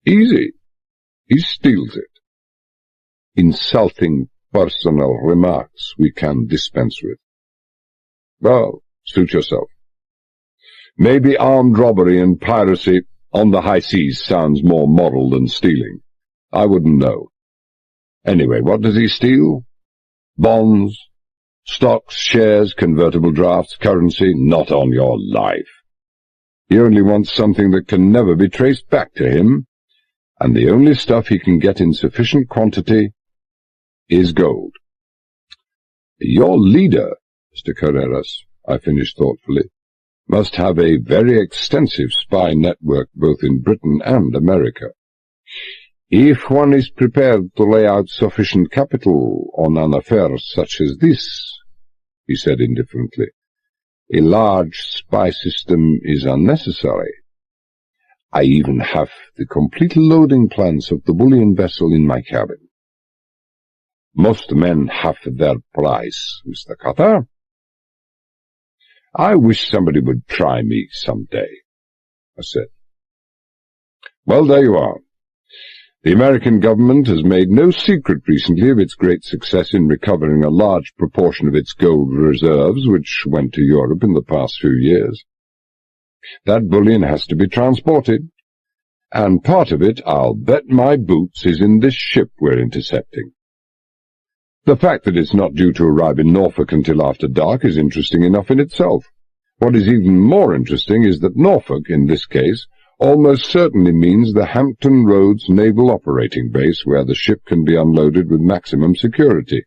Easy. He steals it. Insulting personal remarks we can dispense with. Well, suit yourself. Maybe armed robbery and piracy on the high seas sounds more moral than stealing. I wouldn't know. Anyway, what does he steal? Bonds, stocks, shares, convertible drafts, currency, not on your life. He only wants something that can never be traced back to him, and the only stuff he can get in sufficient quantity is gold. Your leader, Mr. Carreras, I finished thoughtfully, must have a very extensive spy network both in Britain and America. If one is prepared to lay out sufficient capital on an affair such as this, he said indifferently, a large spy system is unnecessary. I even have the complete loading plans of the bullion vessel in my cabin. Most men have their price, Mr. Cutter. I wish somebody would try me some day, I said. Well, there you are. The American government has made no secret recently of its great success in recovering a large proportion of its gold reserves, which went to Europe in the past few years. That bullion has to be transported, and part of it, I'll bet my boots, is in this ship we're intercepting. The fact that it's not due to arrive in Norfolk until after dark is interesting enough in itself. What is even more interesting is that Norfolk, in this case, almost certainly means the Hampton Roads Naval Operating Base, where the ship can be unloaded with maximum security.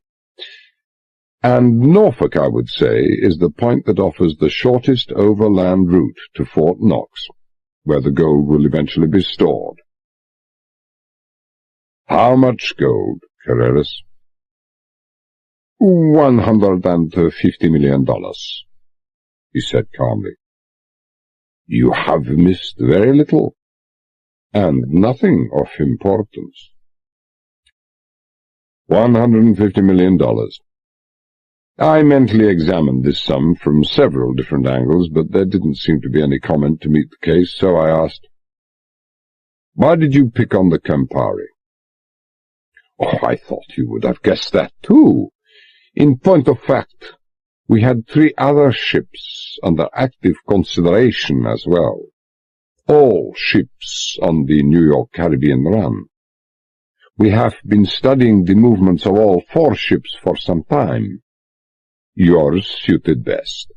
And Norfolk, I would say, is the point that offers the shortest overland route to Fort Knox, where the gold will eventually be stored. How much gold, Carreras? $150 million, he said calmly. You have missed very little, and nothing of importance. $150 million. I mentally examined this sum from several different angles, but there didn't seem to be any comment to meet the case, so I asked, why did you pick on the Campari? Oh, I thought you would have guessed that, too. In point of fact, we had 3 other ships under active consideration as well. All ships on the New York Caribbean run. We have been studying the movements of all 4 ships for some time. Yours suited best.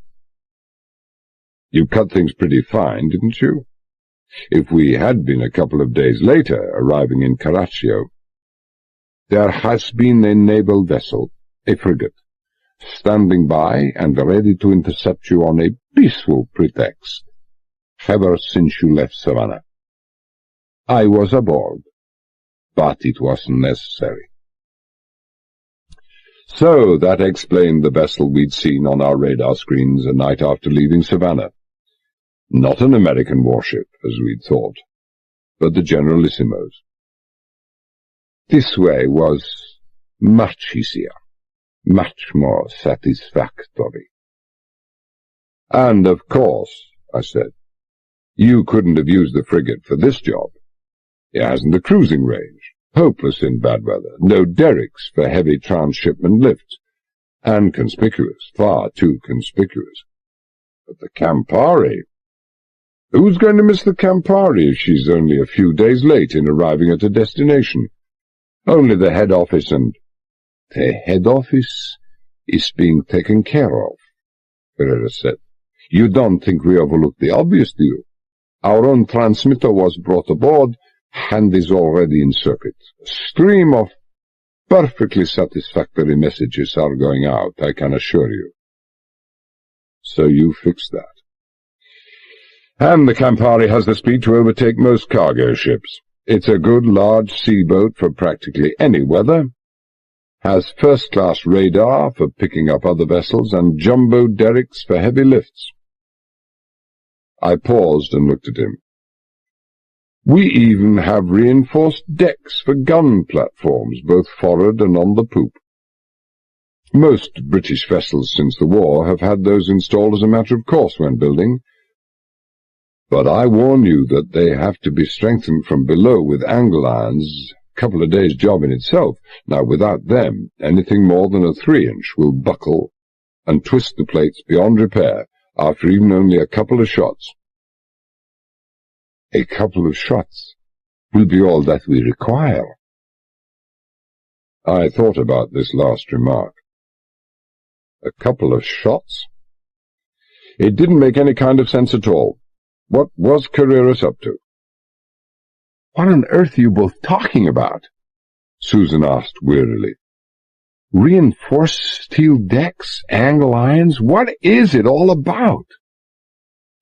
You cut things pretty fine, didn't you? If we had been a couple of days later, arriving in Caracciolo, there has been a naval vessel, a frigate, standing by and ready to intercept you on a peaceful pretext, ever since you left Savannah. I was aboard, but it wasn't necessary. So that explained the vessel we'd seen on our radar screens a night after leaving Savannah. Not an American warship, as we'd thought, but the Generalissimo's. This way was much easier, much more satisfactory. And, of course, I said, you couldn't have used the frigate for this job. It hasn't the cruising range, hopeless in bad weather, no derricks for heavy transshipment lifts, and conspicuous, far too conspicuous. But the Campari... Who's going to miss the Campari if she's only a few days late in arriving at her destination? Only the head office, and the head office is being taken care of, Pereira said. You don't think we overlooked the obvious, do you? Our own transmitter was brought aboard, and is already in circuit. A stream of perfectly satisfactory messages are going out, I can assure you. So you fixed that. And the Campari has the speed to overtake most cargo ships. It's a good large sea boat for practically any weather, has first-class radar for picking up other vessels, and jumbo derricks for heavy lifts. I paused and looked at him. We even have reinforced decks for gun platforms, both forward and on the poop. Most British vessels since the war have had those installed as a matter of course when building, but I warn you that they have to be strengthened from below with angle irons, a couple of days' job in itself. Now, without them, anything more than a 3-inch will buckle and twist the plates beyond repair after even only a couple of shots. A couple of shots will be all that we require. I thought about this last remark. A couple of shots? It didn't make any kind of sense at all. What was Carreras up to? What on earth are you both talking about? Susan asked wearily. Reinforced steel decks, angle irons, what is it all about?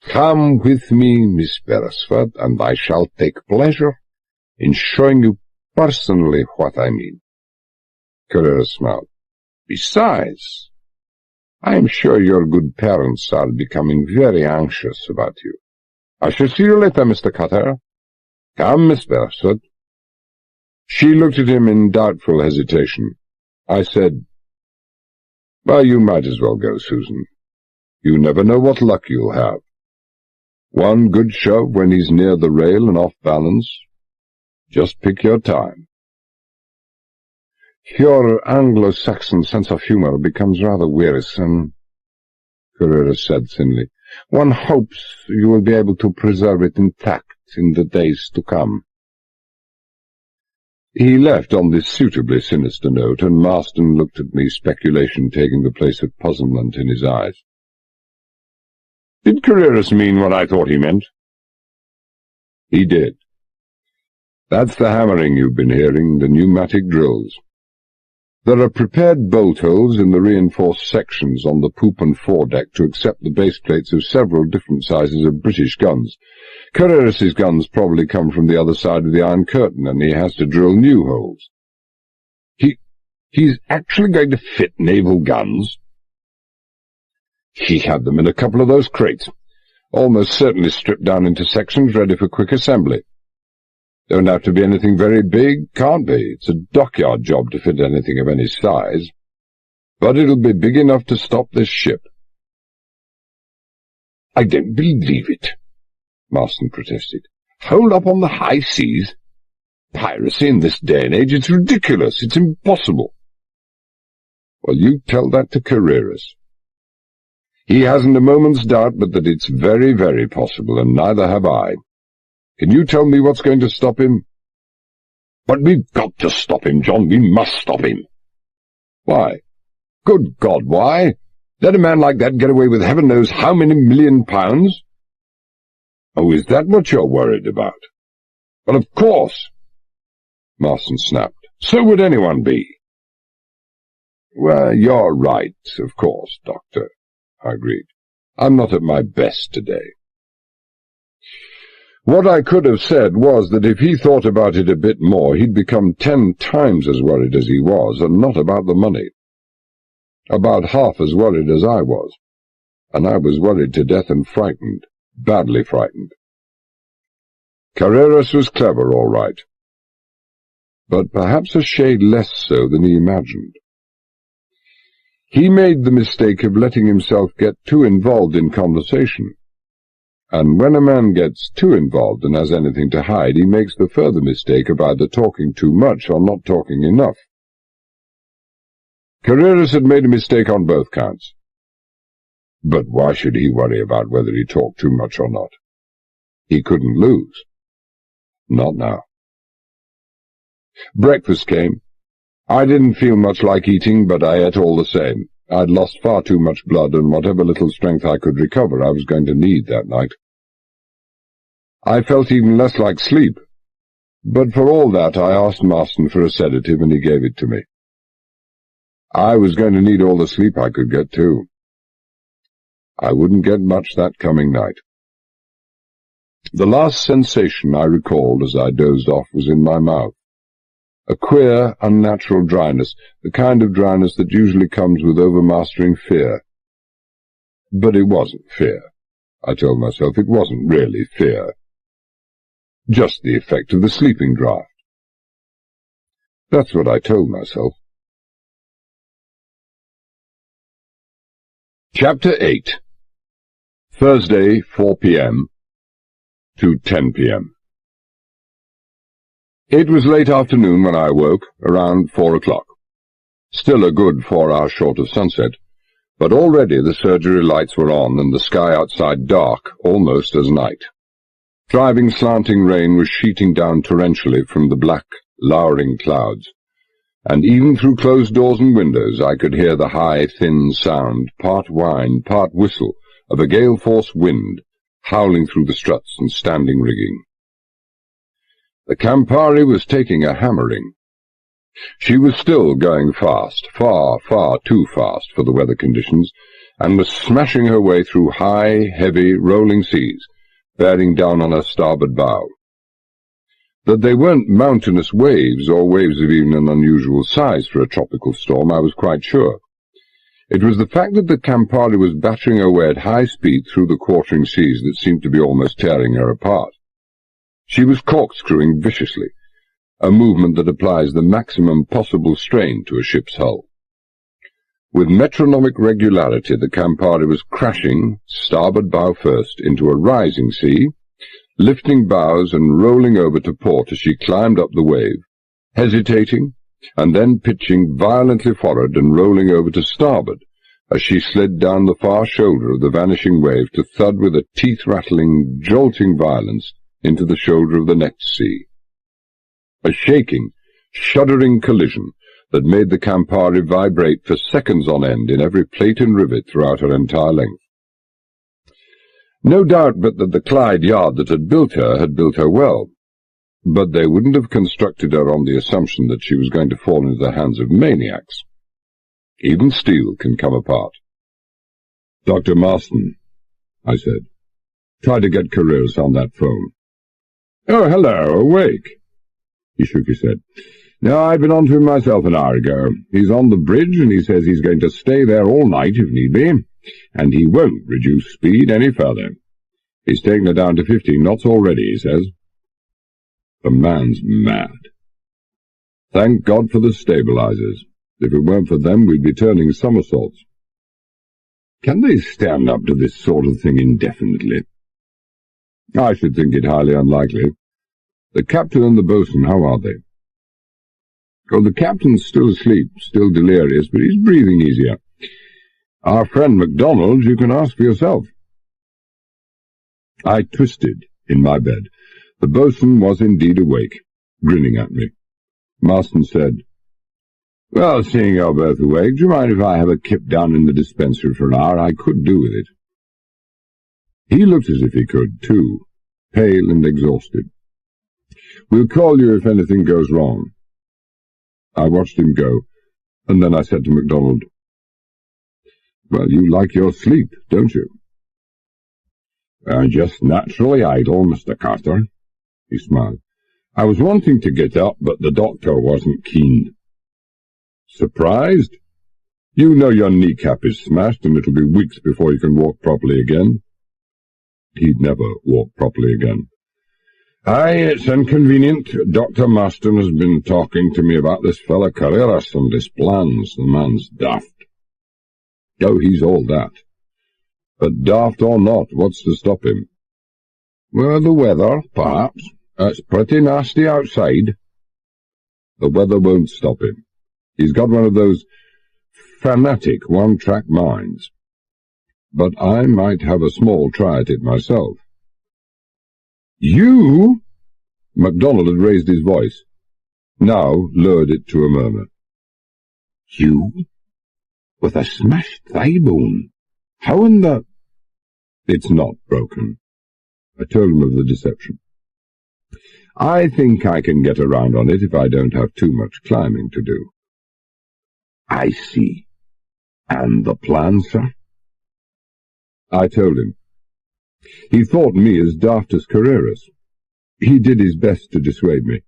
Come with me, Miss Beresford, and I shall take pleasure in showing you personally what I mean. Carreras smiled. Besides, I am sure your good parents are becoming very anxious about you. I shall see you later, Mr. Cutter. Come, Miss Beresford. She looked at him in doubtful hesitation. I said, Well, you might as well go, Susan. You never know what luck you'll have. One good shove when he's near the rail and off balance. Just pick your time. Your Anglo-Saxon sense of humor becomes rather wearisome, Carreras said thinly. One hopes you will be able to preserve it intact in the days to come. He left on this suitably sinister note, and Marston looked at me, speculation taking the place of puzzlement in his eyes. Did Carreras mean what I thought he meant? He did. That's the hammering you've been hearing, the pneumatic drills. There are prepared bolt holes in the reinforced sections on the poop and foredeck to accept the base plates of several different sizes of British guns. Carreras's guns probably come from the other side of the Iron Curtain, and he has to drill new holes. He's actually going to fit naval guns? He had them in a couple of those crates, almost certainly stripped down into sections ready for quick assembly. Don't have to be anything very big, can't be. It's a dockyard job to fit anything of any size. But it'll be big enough to stop this ship. I don't believe it, Marston protested. Hold up on the high seas? Piracy in this day and age, it's ridiculous, it's impossible. Well, you tell that to Carreras. He hasn't a moment's doubt but that it's very, very possible, and neither have I. Can you tell me what's going to stop him? But we've got to stop him, John. We must stop him. Why? Good God, why? Let a man like that get away with heaven knows how many £1 million? Oh, is that what you're worried about? Well, of course, Marston snapped. So would anyone be. Well, you're right, of course, Doctor, I agreed. I'm not at my best today. What I could have said was that if he thought about it a bit more, he'd become 10 times as worried as he was, and not about the money. About half as worried as I was, and I was worried to death and frightened, badly frightened. Carreras was clever, all right, but perhaps a shade less so than he imagined. He made the mistake of letting himself get too involved in conversation. And when a man gets too involved and has anything to hide, he makes the further mistake of either talking too much or not talking enough. Carreras had made a mistake on both counts. But why should he worry about whether he talked too much or not? He couldn't lose. Not now. Breakfast came. I didn't feel much like eating, but I ate all the same. I'd lost far too much blood, and whatever little strength I could recover I was going to need that night. I felt even less like sleep, but for all that I asked Marston for a sedative, and he gave it to me. I was going to need all the sleep I could get, too. I wouldn't get much that coming night. The last sensation I recalled as I dozed off was in my mouth. A queer, unnatural dryness, the kind of dryness that usually comes with overmastering fear. But it wasn't fear. I told myself it wasn't really fear. Just the effect of the sleeping draught. That's what I told myself. Chapter 8. Thursday, 4 p.m. to 10 p.m. It was late afternoon when I awoke, around 4 o'clock. Still a good 4 hours short of sunset, but already the surgery lights were on and the sky outside dark, almost as night. Driving slanting rain was sheeting down torrentially from the black, lowering clouds, and even through closed doors and windows I could hear the high, thin sound, part whine, part whistle, of a gale-force wind howling through the struts and standing rigging. The Campari was taking a hammering. She was still going fast, far, far too fast for the weather conditions, and was smashing her way through high, heavy, rolling seas, bearing down on her starboard bow. That they weren't mountainous waves, or waves of even an unusual size for a tropical storm, I was quite sure. It was the fact that the Campari was battering away at high speed through the quartering seas that seemed to be almost tearing her apart. She was corkscrewing viciously, a movement that applies the maximum possible strain to a ship's hull. With metronomic regularity, the Campari was crashing, starboard bow first, into a rising sea, lifting bows and rolling over to port as she climbed up the wave, hesitating, and then pitching violently forward and rolling over to starboard as she slid down the far shoulder of the vanishing wave to thud with a teeth-rattling, jolting violence into the shoulder of the next sea. A shaking, shuddering collision that made the Campari vibrate for seconds on end in every plate and rivet throughout her entire length. No doubt but that the Clyde yard that had built her well, but they wouldn't have constructed her on the assumption that she was going to fall into the hands of maniacs. Even steel can come apart. "Dr. Marston," I said, "try to get Carreras on that phone." "Oh, hello, awake?" He shook his head. "No, I'd been on to him myself an hour ago. He's on the bridge, and he says he's going to stay there all night if need be, and he won't reduce speed any further. He's taken her down to 15 knots already, he says." The man's mad. Thank God for the stabilizers. If it weren't for them, we'd be turning somersaults. Can they stand up to this sort of thing indefinitely? I should think it highly unlikely. The captain and the boatswain, how are they? Oh, the captain's still asleep, still delirious, but he's breathing easier. Our friend MacDonald, you can ask for yourself. I twisted in my bed. The boatswain was indeed awake, grinning at me. Marston said, "Well, seeing you're both awake, do you mind if I have a kip down in the dispensary for an hour? I could do with it." He looked as if he could, too, pale and exhausted. "We'll call you if anything goes wrong." I watched him go, and then I said to MacDonald, "Well, you like your sleep, don't you?" "Just naturally idle, Mr. Carter." He smiled. "I was wanting to get up, but the doctor wasn't keen." "Surprised? You know your kneecap is smashed, and it'll be weeks before you can walk properly again." He'd never walk properly again. "Aye, it's inconvenient. Dr. Marston has been talking to me about this fella Carreras and his plans. The man's daft." "Oh, he's all that. But daft or not, what's to stop him?" "Well, the weather, perhaps. It's pretty nasty outside." "The weather won't stop him. He's got one of those fanatic one-track minds. But I might have a small try at it myself." "You?" MacDonald had raised his voice, now lowered it to a murmur. "You? With a smashed thigh bone? How in the—" "It's not broken." I told him of the deception. "I think I can get around on it if I don't have too much climbing to do." "I see. And the plan, sir?" I told him. He thought me as daft as Carreras. He did his best to dissuade me,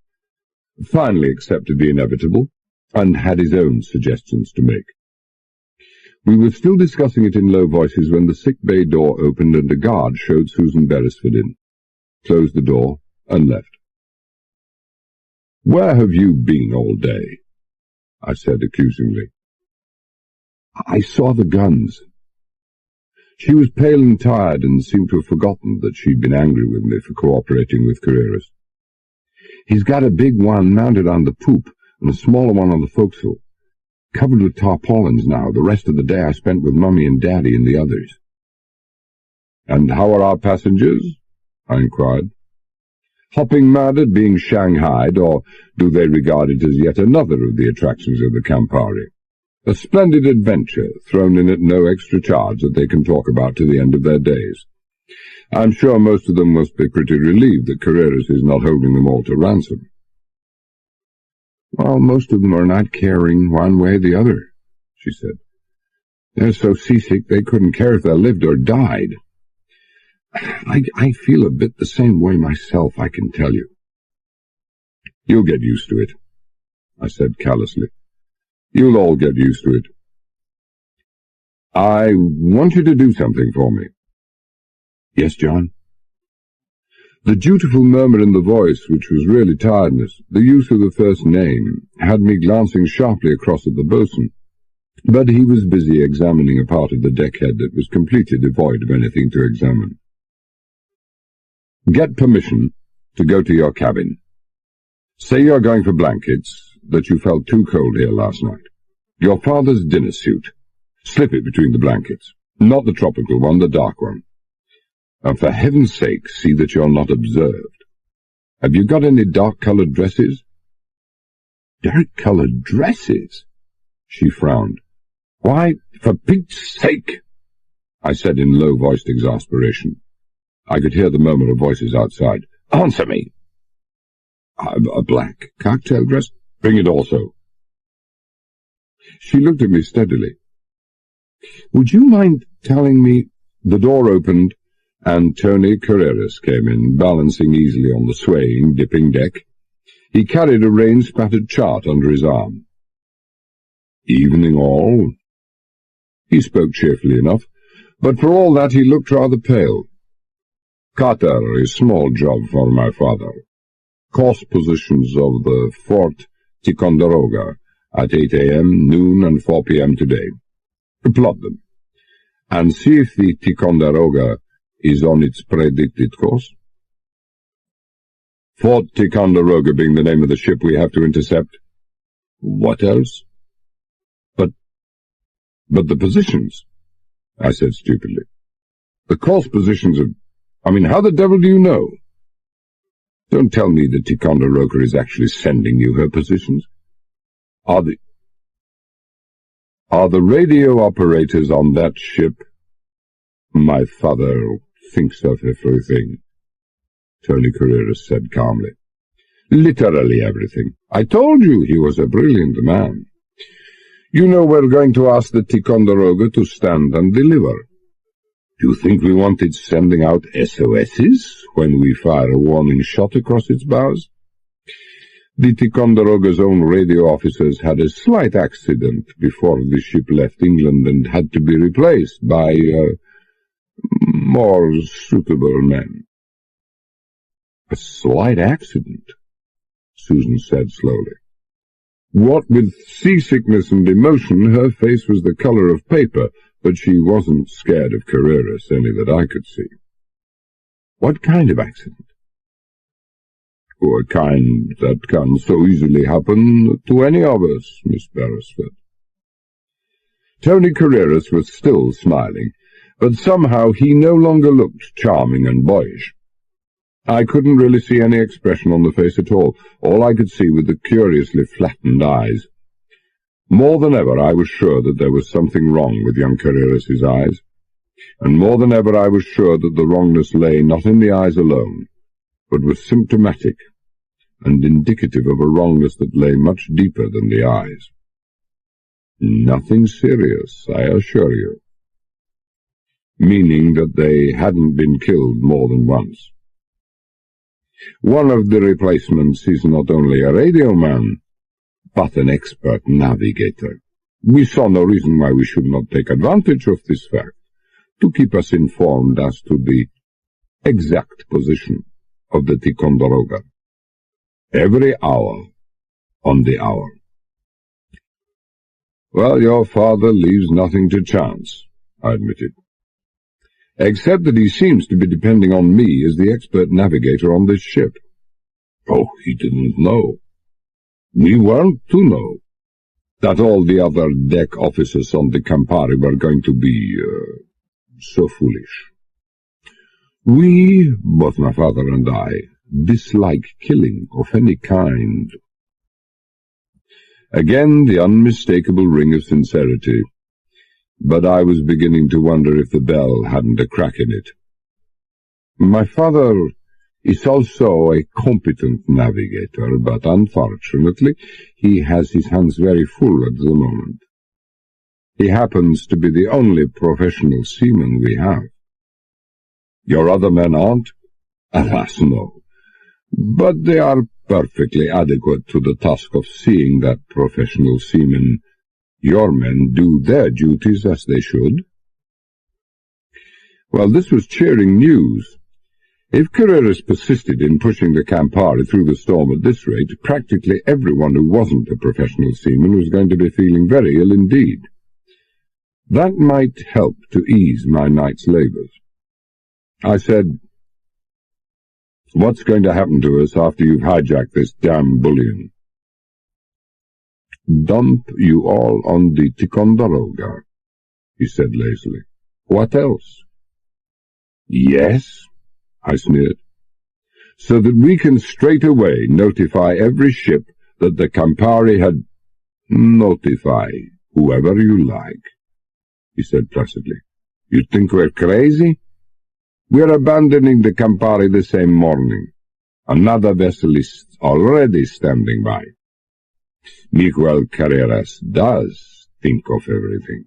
finally accepted the inevitable, and had his own suggestions to make. We were still discussing it in low voices when the sick-bay door opened and a guard showed Susan Beresford in, closed the door, and left. "Where have you been all day?" I said accusingly. "I saw the guns. She was pale and tired and seemed to have forgotten that she'd been angry with me for cooperating with Carreras. "He's got a big one mounted on the poop and a smaller one on the forecastle. Covered with tarpaulins now. The rest of the day I spent with Mummy and Daddy and the others." "And how are our passengers?" I inquired. "Hopping mad at being shanghaied, or do they regard it as yet another of the attractions of the Campari? A splendid adventure, thrown in at no extra charge that they can talk about to the end of their days. I'm sure most of them must be pretty relieved that Carreras is not holding them all to ransom." "Well, most of them are not caring one way or the other," she said. "They're so seasick they couldn't care if they lived or died. I feel a bit the same way myself, I can tell you." "You'll get used to it," I said callously. "You'll all get used to it. I want you to do something for me." "Yes, John?" The dutiful murmur in the voice, which was really tiredness, the use of the first name, had me glancing sharply across at the boatswain, but he was busy examining a part of the deckhead that was completely devoid of anything to examine. "Get permission to go to your cabin. Say you're going for blankets, that you felt too cold here last night. Your father's dinner suit. Slip it between the blankets. Not the tropical one, the dark one. And for heaven's sake, see that you're not observed. Have you got any dark-coloured dresses?" "Dark-coloured dresses?" She frowned. "Why, for Pete's sake!" I said in low-voiced exasperation. I could hear the murmur of voices outside. "Answer me!" "A black cocktail dress?" "Bring it also." She looked at me steadily. "Would you mind telling me—" The door opened, and Tony Carreras came in, balancing easily on the swaying, dipping deck. He carried a rain-spattered chart under his arm. "Evening all." He spoke cheerfully enough, but for all that he looked rather pale. "Cutter is small job for my father. Course positions of the Fort Ticonderoga at 8 a.m., noon, and 4 p.m. today. Plot them, and see if the Ticonderoga is on its predicted course." "Fort Ticonderoga being the name of the ship we have to intercept." "What else?" But the positions," I said stupidly. "The course positions of... how the devil do you know? Don't tell me that Ticonderoga is actually sending you her positions. Are the radio operators on that ship?" "My father thinks of everything," Tony Carreras said calmly. "Literally everything. I told you he was a brilliant man. You know we're going to ask the Ticonderoga to stand and deliver. Do you think we wanted sending out SOSs when we fire a warning shot across its bows? The Ticonderoga's own radio officers had a slight accident before the ship left England and had to be replaced by more suitable men." "A slight accident," Susan said slowly. What with seasickness and emotion, her face was the colour of paper, but she wasn't scared of Carreras, any that I could see. "What kind of accident?" "A kind that can so easily happen to any of us, Miss Beresford." Tony Carreras was still smiling, but somehow he no longer looked charming and boyish. I couldn't really see any expression on the face at all. All I could see were the curiously flattened eyes. More than ever I was sure that there was something wrong with young Carreras's eyes, and more than ever I was sure that the wrongness lay not in the eyes alone, but was symptomatic and indicative of a wrongness that lay much deeper than the eyes. Nothing serious, I assure you. Meaning that they hadn't been killed more than once. One of the replacements is not only a radio man, but an expert navigator. We saw no reason why we should not take advantage of this fact to keep us informed as to the exact position of the Ticonderoga. Every hour on the hour. Well, your father leaves nothing to chance, I admitted. except that he seems to be depending on me as the expert navigator on this ship.
Oh, he didn't know. We weren't to know
that all the other deck officers on the Campari were going to be, so foolish. We, both my father and I, dislike killing of any kind. Again the unmistakable ring of sincerity, but I was beginning to wonder if the bell hadn't a crack in it. My father is also a competent navigator, but unfortunately he has his hands very full at the moment. He happens to be the only professional seaman we have. Your other men aren't? Alas, no. But they are perfectly adequate to the task of seeing that professional seamen, your men, do their duties as they should. Well, this was cheering news. If Carreras persisted in pushing the Campari through the storm at this rate, practically everyone who wasn't a professional seaman was going to be feeling very ill indeed. That might help to ease my night's labours. I said, "What's going to happen to us after you've hijacked this damn bullion?" "Dump you all on the Ticonderoga," he said lazily. "What else?" "Yes," I sneered, "so that we can straight away notify every ship that the Campari had—" "Notify whoever you like," he said placidly. "You think we're crazy? We're abandoning the Campari the same morning. Another vessel is already standing by. Miguel Carreras does think of everything."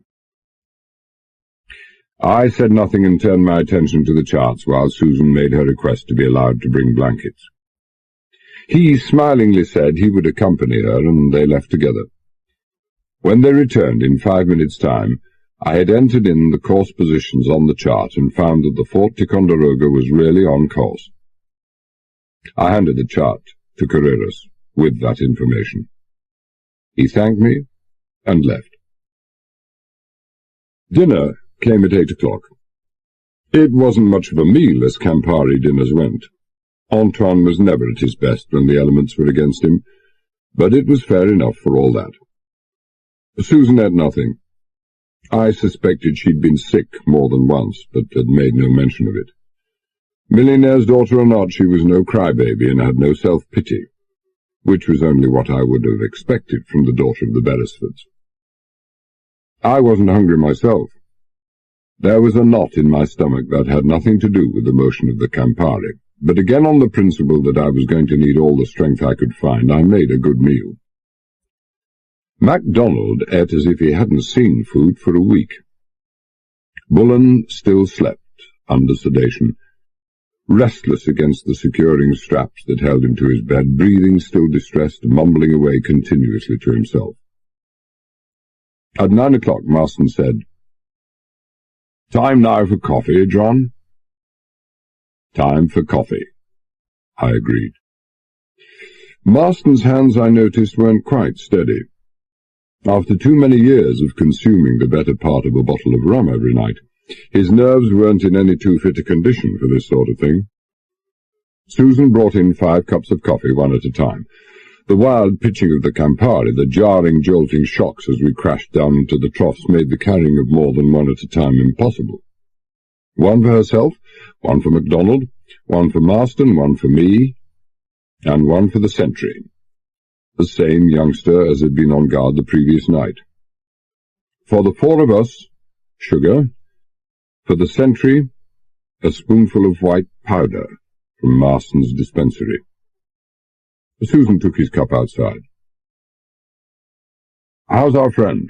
I said nothing and turned my attention to the charts while Susan made her request to be allowed to bring blankets. He smilingly said he would accompany her, and they left together. When they returned in 5 minutes' time, I had entered in the course positions on the chart and found that the Fort Ticonderoga was really on course. I handed the chart to Carreras with that information. He thanked me and left. Dinner came at 8 o'clock. It wasn't much of a meal as Campari dinners went. Antoine was never at his best when the elements were against him, but it was fair enough for all that. Susan ate nothing. I suspected she'd been sick more than once, but had made no mention of it. Millionaire's daughter or not, she was no crybaby and had no self-pity, which was only what I would have expected from the daughter of the Beresfords. I wasn't hungry myself. There was a knot in my stomach that had nothing to do with the motion of the Campari, but again on the principle that I was going to need all the strength I could find, I made a good meal. MacDonald ate as if he hadn't seen food for a week. Bullen still slept, under sedation, restless against the securing straps that held him to his bed, breathing still distressed, mumbling away continuously to himself. At 9 o'clock, Marston said, "Time now for coffee, John?" "Time for coffee," I agreed. Marston's hands, I noticed, weren't quite steady. After too many years of consuming the better part of a bottle of rum every night, his nerves weren't in any too fit a condition for this sort of thing. Susan brought in 5 cups of coffee, one at a time. The wild pitching of the Campari, the jarring, jolting shocks as we crashed down into the troughs, made the carrying of more than one at a time impossible. One for herself, one for MacDonald, one for Marston, one for me, and one for the sentry, the same youngster as had been on guard the previous night. For the 4 of us, sugar. For the sentry, a spoonful of white powder from Marston's dispensary. Susan took his cup outside. "How's our friend?"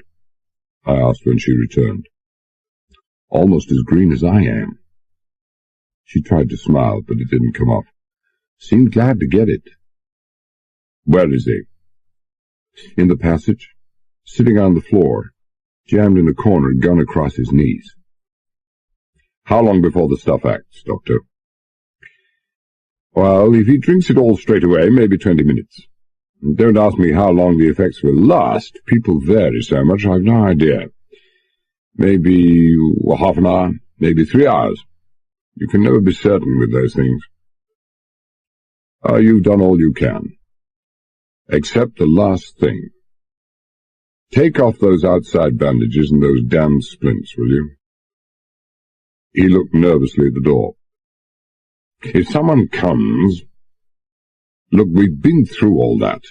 I asked when she returned. "Almost as green as I am." She tried to smile, but it didn't come off. Seemed glad to get it. "Where is he?" "In the passage, sitting on the floor, jammed in a corner, gun across his knees." "How long before the stuff acts, Doctor?" "Well, if he drinks it all straight away, maybe 20 minutes. Don't ask me how long the effects will last. People vary so much, I've no idea. Maybe half an hour, maybe 3 hours.
You can never be certain with those things. You've done all you can. Except the last thing. Take off those outside bandages and those damned splints, will you? He looked nervously at the door. If someone comes... Look, we've been through all that,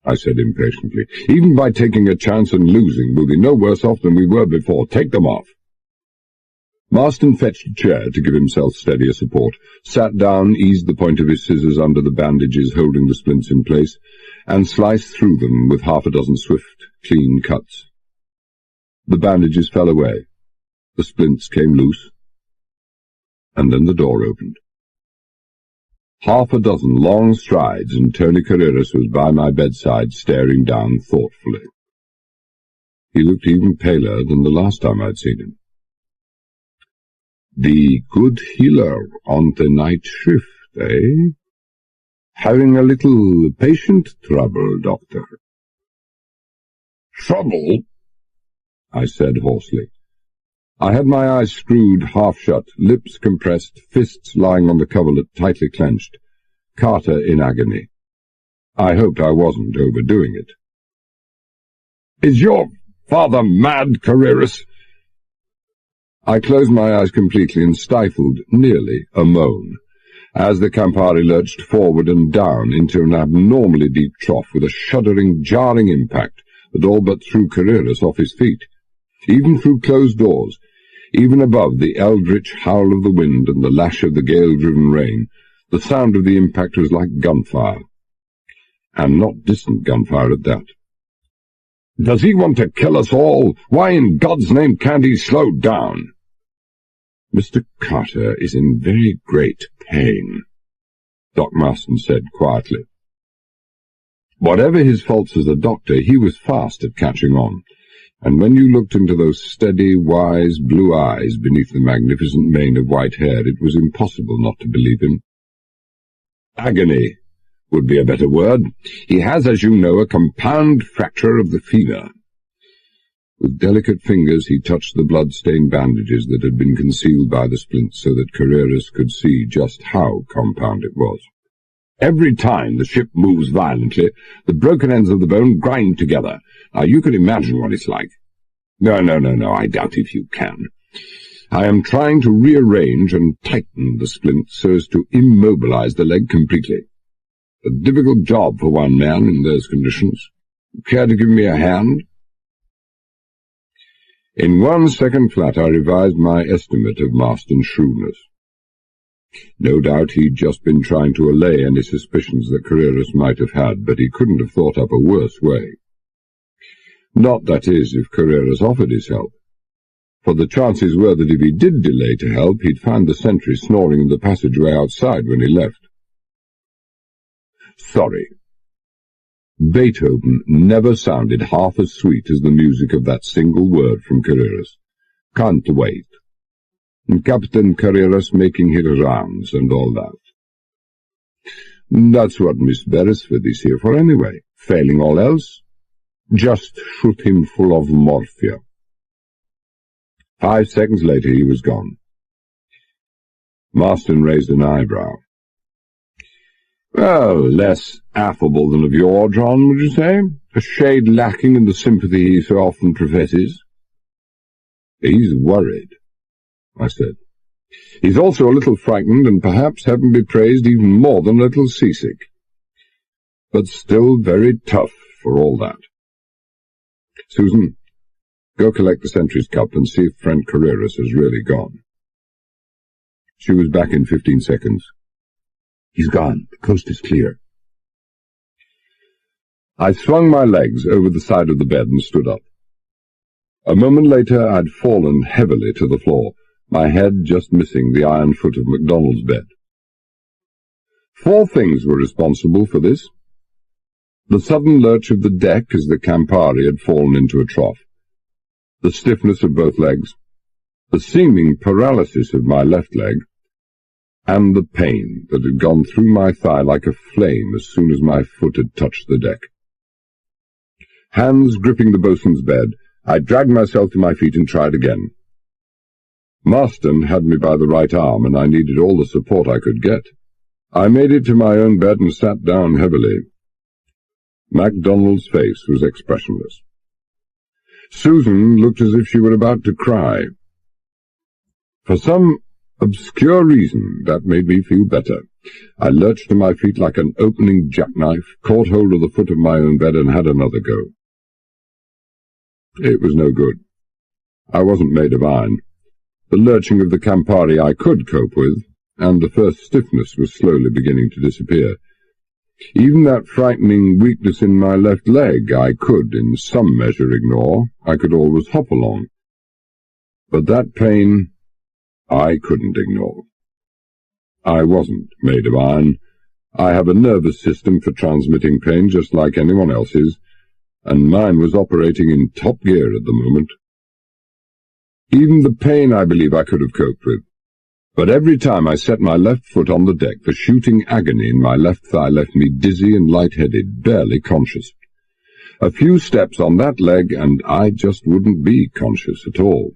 I said impatiently. Even by taking a chance and losing, we'll be no worse off than we were before. Take them off. Marston fetched a chair to give himself steadier support, sat down, eased the point of his scissors under the bandages holding the splints in place, and sliced through them with half a dozen swift, clean cuts. The bandages fell away. The splints came loose. And then the door opened. Half a dozen long strides, and Tony Carreras was by my bedside, staring down thoughtfully. He looked even paler than the last time I'd seen him. The good healer on the night shift, eh? Having a little patient trouble, Doctor. Trouble? I said hoarsely. I had my eyes screwed half shut, lips compressed, fists lying on the coverlet tightly clenched. Carter in agony. I hoped I wasn't overdoing it. Is your father mad, Carreras? I closed my eyes completely and stifled, nearly, a moan, as the Campari lurched forward and down into an abnormally deep trough with a shuddering, jarring impact that all but threw Carreras off his feet. Even through closed doors, even above the eldritch howl of the wind and the lash of the gale-driven rain, the sound of the impact was like gunfire, and not distant gunfire at that. Does he want to kill us all? Why in God's name can't he slow down? Mr. Carter is in very great pain, Doc Marston said quietly. Whatever his faults as a doctor, he was fast at catching on, and when you looked into those steady, wise blue eyes beneath the magnificent mane of white hair, it was impossible not to believe him. Agony would be a better word. He has, as you know, a compound fracture of the femur. With delicate fingers he touched the blood-stained bandages that had been concealed by the splints so that Carreras could see just how compound it was. Every time the ship moves violently, the broken ends of the bone grind together. Now, you can imagine what it's like. No, I doubt if you can. I am trying to rearrange and tighten the splints so as to immobilize the leg completely. A difficult job for one man in those conditions. Care to give me a hand? In 1 second flat I revised my estimate of Marston's shrewdness. No doubt he'd just been trying to allay any suspicions that Carreras might have had, but he couldn't have thought up a worse way. Not, that is, if Carreras offered his help, for the chances were that if he did delay to help, he'd find the sentry snoring in the passageway outside when he left. Sorry. Beethoven never sounded half as sweet as the music of that single word from Carreras. Can't wait. And Captain Carreras making his rounds and all that. That's what Miss Beresford is here for anyway. Failing all else, just shoot him full of morphia. 5 seconds later he was gone. Marston raised an eyebrow. Well, less affable than of yore, John, would you say? A shade lacking in the sympathy he so often professes. He's worried, I said. He's also a little frightened and perhaps, heaven be praised, even more than a little seasick. But still very tough for all that. Susan, go collect the sentry's cup and see if friend Carreras has really gone. She was back in 15 seconds. He's gone. The coast is clear. I swung my legs over the side of the bed and stood up. A moment later I'd fallen heavily to the floor, my head just missing the iron foot of MacDonald's bed. 4 things were responsible for this. The sudden lurch of the deck as the Campari had fallen into a trough, the stiffness of both legs, the seeming paralysis of my left leg, and the pain that had gone through my thigh like a flame as soon as my foot had touched the deck. Hands gripping the bosun's bed, I dragged myself to my feet and tried again. Marston had me by the right arm, and I needed all the support I could get. I made it to my own bed and sat down heavily. MacDonald's face was expressionless. Susan looked as if she were about to cry. For some obscure reason, that made me feel better. I lurched to my feet like an opening jackknife, caught hold of the foot of my own bed, and had another go. It was no good. I wasn't made of iron. The lurching of the Campari I could cope with, and the first stiffness was slowly beginning to disappear. Even that frightening weakness in my left leg I could, in some measure, ignore. I could always hop along. But that pain I couldn't ignore. I wasn't made of iron. I have a nervous system for transmitting pain just like anyone else's, and mine was operating in top gear at the moment. Even the pain I believe I could have coped with. But every time I set my left foot on the deck, the shooting agony in my left thigh left me dizzy and light-headed, barely conscious. A few steps on that leg, and I just wouldn't be conscious at all.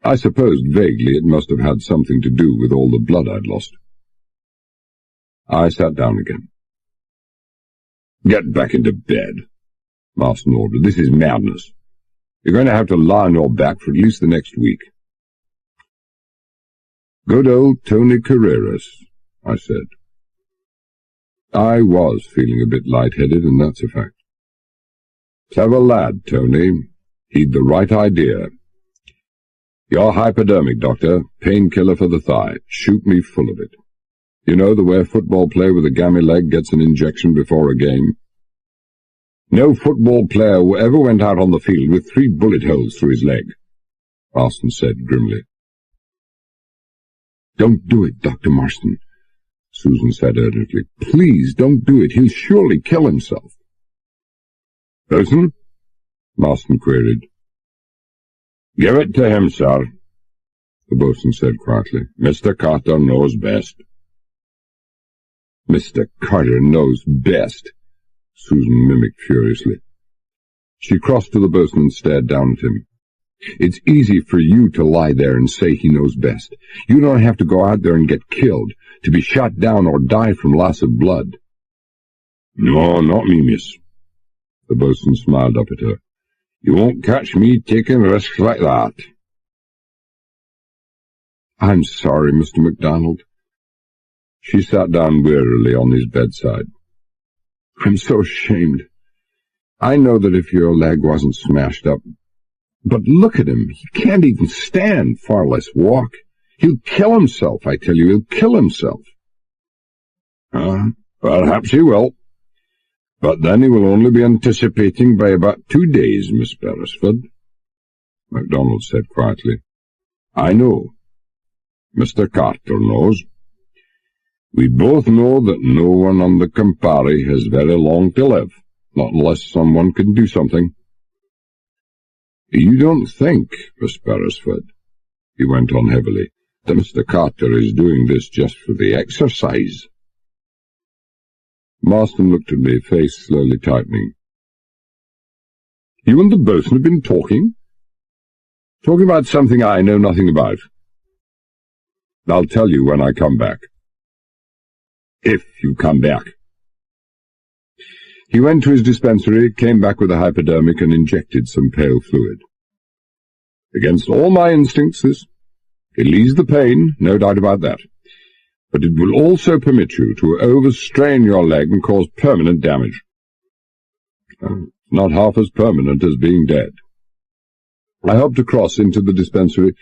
I supposed vaguely it must have had something to do with all the blood I'd lost. I sat down again. "Get back into bed," Marston ordered. "This is madness. You're going to have to lie on your back for at least the next week." "Good old Tony Carreras," I said. I was feeling a bit light-headed, and that's a fact. "Clever lad, Tony. He'd the right idea. Your hypodermic, Doctor. Painkiller for the thigh. Shoot me full of it. You know the way a football player with a gammy leg gets an injection before a game? No football player who ever went out on the field with 3 bullet holes through his leg," Marston said grimly. "Don't do it, Dr. Marston," Susan said urgently. "Please don't do it. He'll surely kill himself." "Bosun?" Marston queried. "Give it to him, sir," the bosun said quietly. "Mr. Carter knows best." "Mr. Carter knows best," Susan mimicked furiously. She crossed to the bosun and stared down at him. "It's easy for you to lie there and say he knows best. You don't have to go out there and get killed, to be shot down or die from loss of blood." "No, not me, miss." The bosun smiled up at her. "You won't catch me taking risks like that." "I'm sorry, Mr. MacDonald." She sat down wearily on his bedside. "I'm so ashamed. I know that if your leg wasn't smashed up, but look at him. He can't even stand, far less walk. He'll kill himself, I tell you. He'll kill himself." Perhaps he will. But then he will only be anticipating by about 2 days, Miss Beresford," MacDonald said quietly. "I know. Mr. Carter knows. We both know that no one on the Campari has very long to live, not unless someone can do something. You don't think, Miss Beresford," he went on heavily, "that Mr. Carter is doing this just for the exercise?" Marston looked at me, face slowly tightening. "You and the bosun have been talking? Talking about something I know nothing about. I'll tell you when I come back. If you come back." He went to his dispensary, came back with a hypodermic, and injected some pale fluid. "Against all my instincts, this. It'll ease the pain, no doubt about that. But it will also permit you to overstrain your leg and cause permanent damage. Not half as permanent as being dead." I helped across into the dispensary,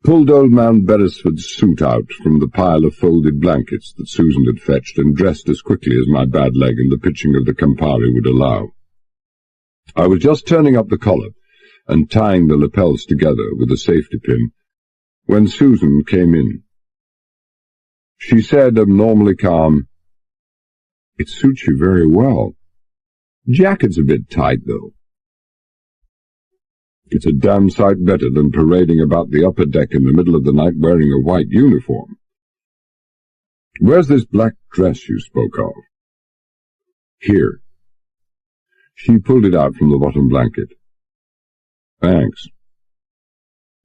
pulled old man Beresford's suit out from the pile of folded blankets that Susan had fetched, and dressed as quickly as my bad leg and the pitching of the Campari would allow. I was just turning up the collar and tying the lapels together with a safety pin when Susan came in. She said, abnormally calm, "It suits you very well. Jacket's a bit tight, though." "It's a damn sight better than parading about the upper deck in the middle of the night wearing a white uniform. Where's this black dress you spoke of?" "Here." She pulled it out from the bottom blanket. "Thanks."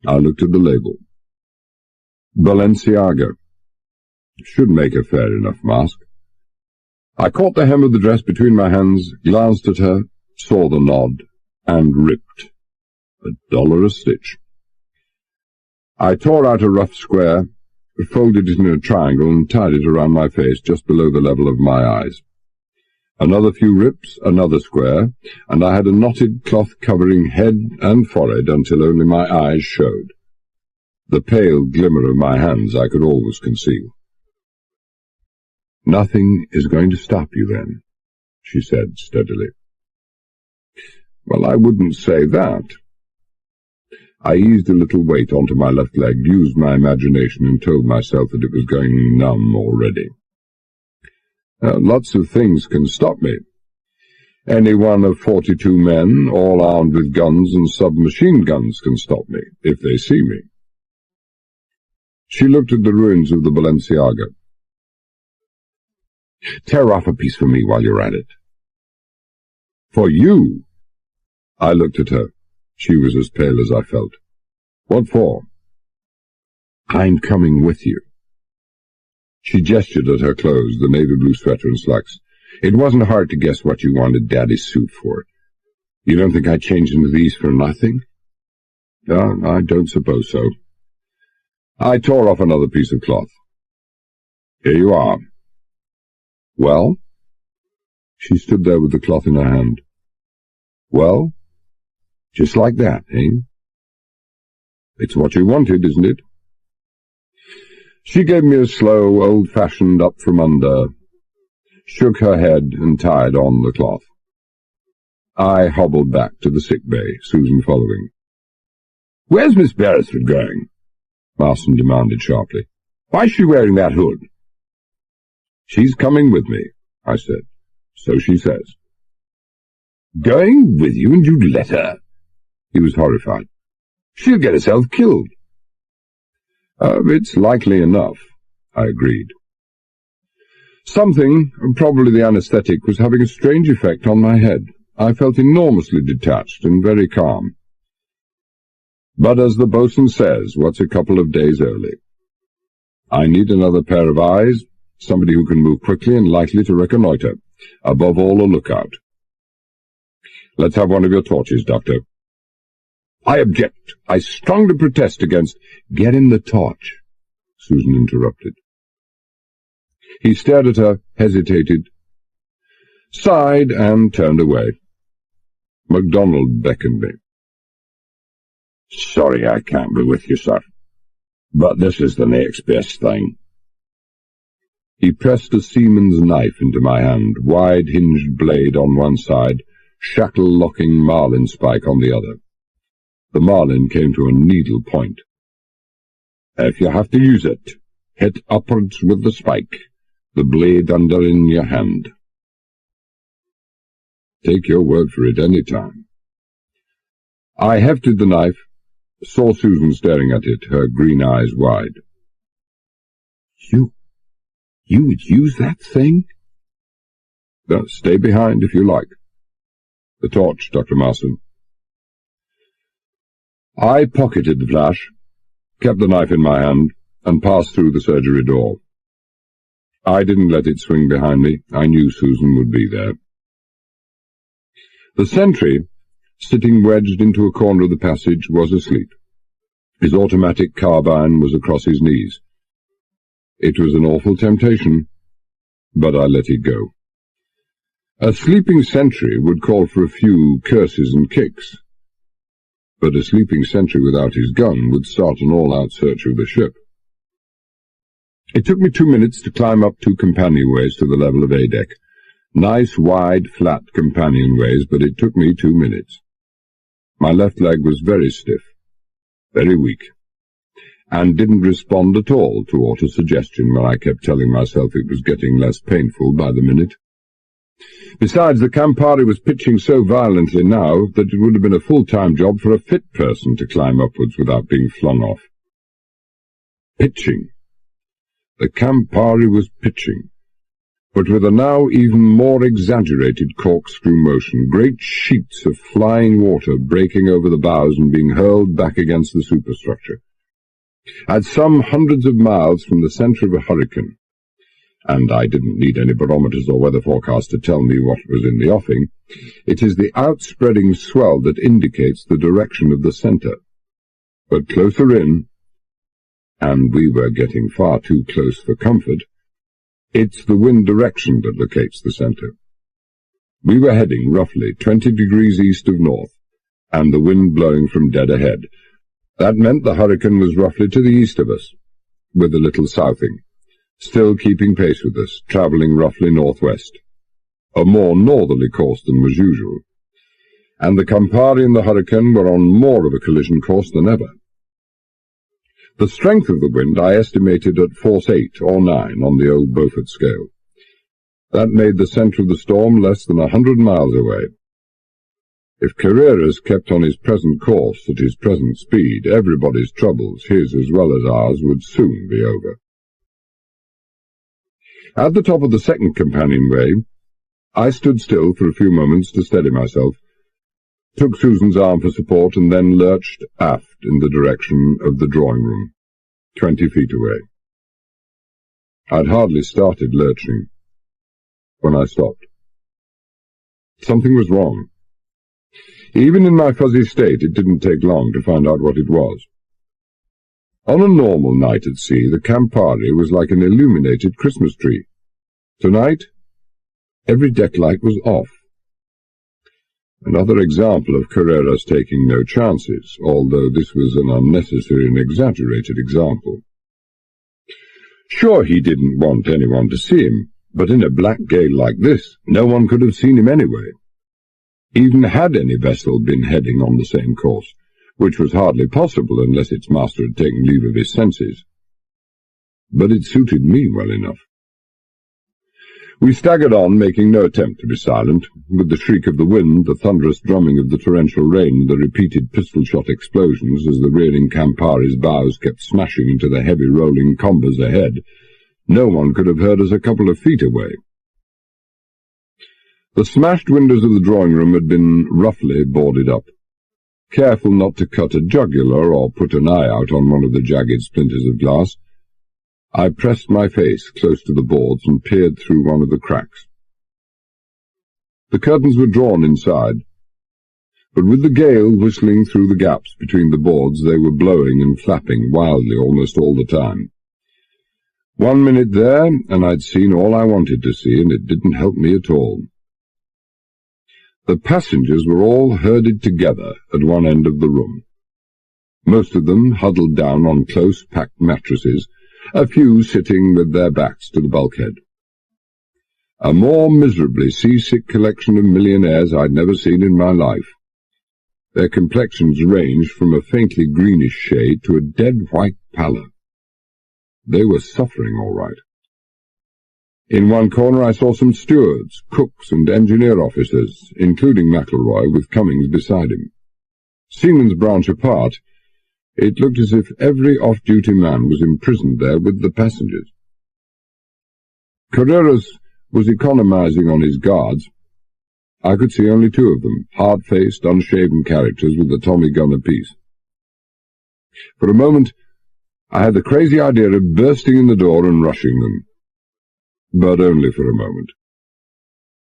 I looked at the label.
Balenciaga. Should make a fair enough mask. I caught the hem of the dress between my hands, glanced at her, saw the nod, and ripped. $1 a stitch. I tore out a rough square, folded it in a triangle, and tied it around my face just below the level of my eyes. Another few rips, another square, and I had a knotted cloth covering head and forehead until only my eyes showed. The pale glimmer of my hands I could always conceal. "Nothing is going to stop you, then," she said steadily. "Well, I wouldn't say that." I eased a little weight onto my left leg, used my imagination, and told myself that it was going numb already. Lots of things can stop me. Any one of 42 men, all armed with guns and submachine guns, can stop me, if they see me. She looked at the ruins of the Balenciaga. "Tear off a piece for me while you're at it." "For you?" I looked at her. She was as pale as I felt. "What for?" "I'm coming with you." She gestured at her clothes, the navy blue sweater and slacks. "It wasn't hard to guess what you wanted Daddy's suit for. You don't think I'd change into these for nothing?" I don't suppose so." I tore off another piece of cloth. "Here you are." "Well?" She stood there with the cloth in her hand. "Well? Just like that, eh?" "It's what you wanted, isn't it?" She gave me a slow, old-fashioned up-from-under, shook her head, and tied on the cloth. I hobbled back to the sick bay, Susan following. "Where's Miss Beresford going?" Marston demanded sharply. "Why's she wearing that hood?" "She's coming with me," I said. "So she says." "Going with you, and you'd let her?" He was horrified. "She'll get herself killed." It's likely enough," I agreed. Something, probably the anesthetic, was having a strange effect on my head. I felt enormously detached and very calm. But as the bosun says, what's a couple of days early? I need another pair of eyes, somebody who can move quickly and likely to reconnoitre. Above all, a lookout. "Let's have one of your torches, Doctor." "I object. I strongly protest against—" "Get in the torch," Susan interrupted. He stared at her, hesitated, sighed, and turned away. MacDonald beckoned me. "Sorry I can't be with you, sir, but this is the next best thing." He pressed a seaman's knife into my hand, wide-hinged blade on one side, shackle-locking marlin spike on the other. The marlin came to a needle point. "If you have to use it, hit upwards with the spike, the blade under in your hand." Take your word for it any time. I hefted the knife, saw Susan staring at it, her green eyes wide. You would use that thing?" "Stay behind if you like." "The torch, Dr. Marston." I pocketed the flash, kept the knife in my hand, and passed through the surgery door. I didn't let it swing behind me. I knew Susan would be there. The sentry, sitting wedged into a corner of the passage, was asleep. His automatic carbine was across his knees. It was an awful temptation, but I let it go. A sleeping sentry would call for a few curses and kicks, but a sleeping sentry without his gun would start an all-out search of the ship. It took me 2 minutes to climb up 2 companionways to the level of A-deck. Nice, wide, flat companionways, but it took me 2 minutes. My left leg was very stiff, very weak, and didn't respond at all to autosuggestion when I kept telling myself it was getting less painful by the minute. Besides, the Campari was pitching so violently now that it would have been a full-time job for a fit person to climb upwards without being flung off. Pitching. The Campari was pitching, but with a now even more exaggerated corkscrew motion, great sheets of flying water breaking over the bows and being hurled back against the superstructure. At some hundreds of miles from the centre of a hurricane, and I didn't need any barometers or weather forecasts to tell me what was in the offing, it is the outspreading swell that indicates the direction of the centre. But closer in, and we were getting far too close for comfort, it's the wind direction that locates the centre. We were heading roughly 20 degrees east of north, and the wind blowing from dead ahead. That meant the hurricane was roughly to the east of us, with a little southing, still keeping pace with us, travelling roughly northwest, a more northerly course than was usual, and the Campari and the hurricane were on more of a collision course than ever. The strength of the wind I estimated at force 8 or 9 on the old Beaufort scale. That made the centre of the storm less than 100 miles away. If Carreras kept on his present course at his present speed, everybody's troubles, his as well as ours, would soon be over. At the top of the second companionway, I stood still for a few moments to steady myself, took Susan's arm for support, and then lurched aft in the direction of the drawing-room, 20 feet away. I'd hardly started lurching when I stopped. Something was wrong. Even in my fuzzy state, it didn't take long to find out what it was. On a normal night at sea, the Campari was like an illuminated Christmas tree. Tonight, every deck light was off. Another example of Carreras taking no chances, although this was an unnecessary and exaggerated example. Sure, he didn't want anyone to see him, but in a black gale like this, no one could have seen him anyway. Even had any vessel been heading on the same course, which was hardly possible unless its master had taken leave of his senses. But it suited me well enough. We staggered on, making no attempt to be silent, with the shriek of the wind, the thunderous drumming of the torrential rain, the repeated pistol-shot explosions as the rearing Campari's bows kept smashing into the heavy rolling combers ahead. No one could have heard us a couple of feet away. The smashed windows of the drawing-room had been roughly boarded up. Careful not to cut a jugular or put an eye out on one of the jagged splinters of glass, I pressed my face close to the boards and peered through one of the cracks. The curtains were drawn inside, but with the gale whistling through the gaps between the boards, they were blowing and flapping wildly almost all the time. 1 minute there, and I'd seen all I wanted to see, and it didn't help me at all. The passengers were all herded together at one end of the room, most of them huddled down on close-packed mattresses, a few sitting with their backs to the bulkhead. A more miserably seasick collection of millionaires I'd never seen in my life. Their complexions ranged from a faintly greenish shade to a dead white pallor. They were suffering all right. In one corner I saw some stewards, cooks, and engineer officers, including McElroy, with Cummings beside him. Seaman's branch apart, it looked as if every off-duty man was imprisoned there with the passengers. Carreras was economizing on his guards. I could see only 2 of them, hard-faced, unshaven characters with a Tommy gun apiece. For a moment, I had the crazy idea of bursting in the door and rushing them. But only for a moment.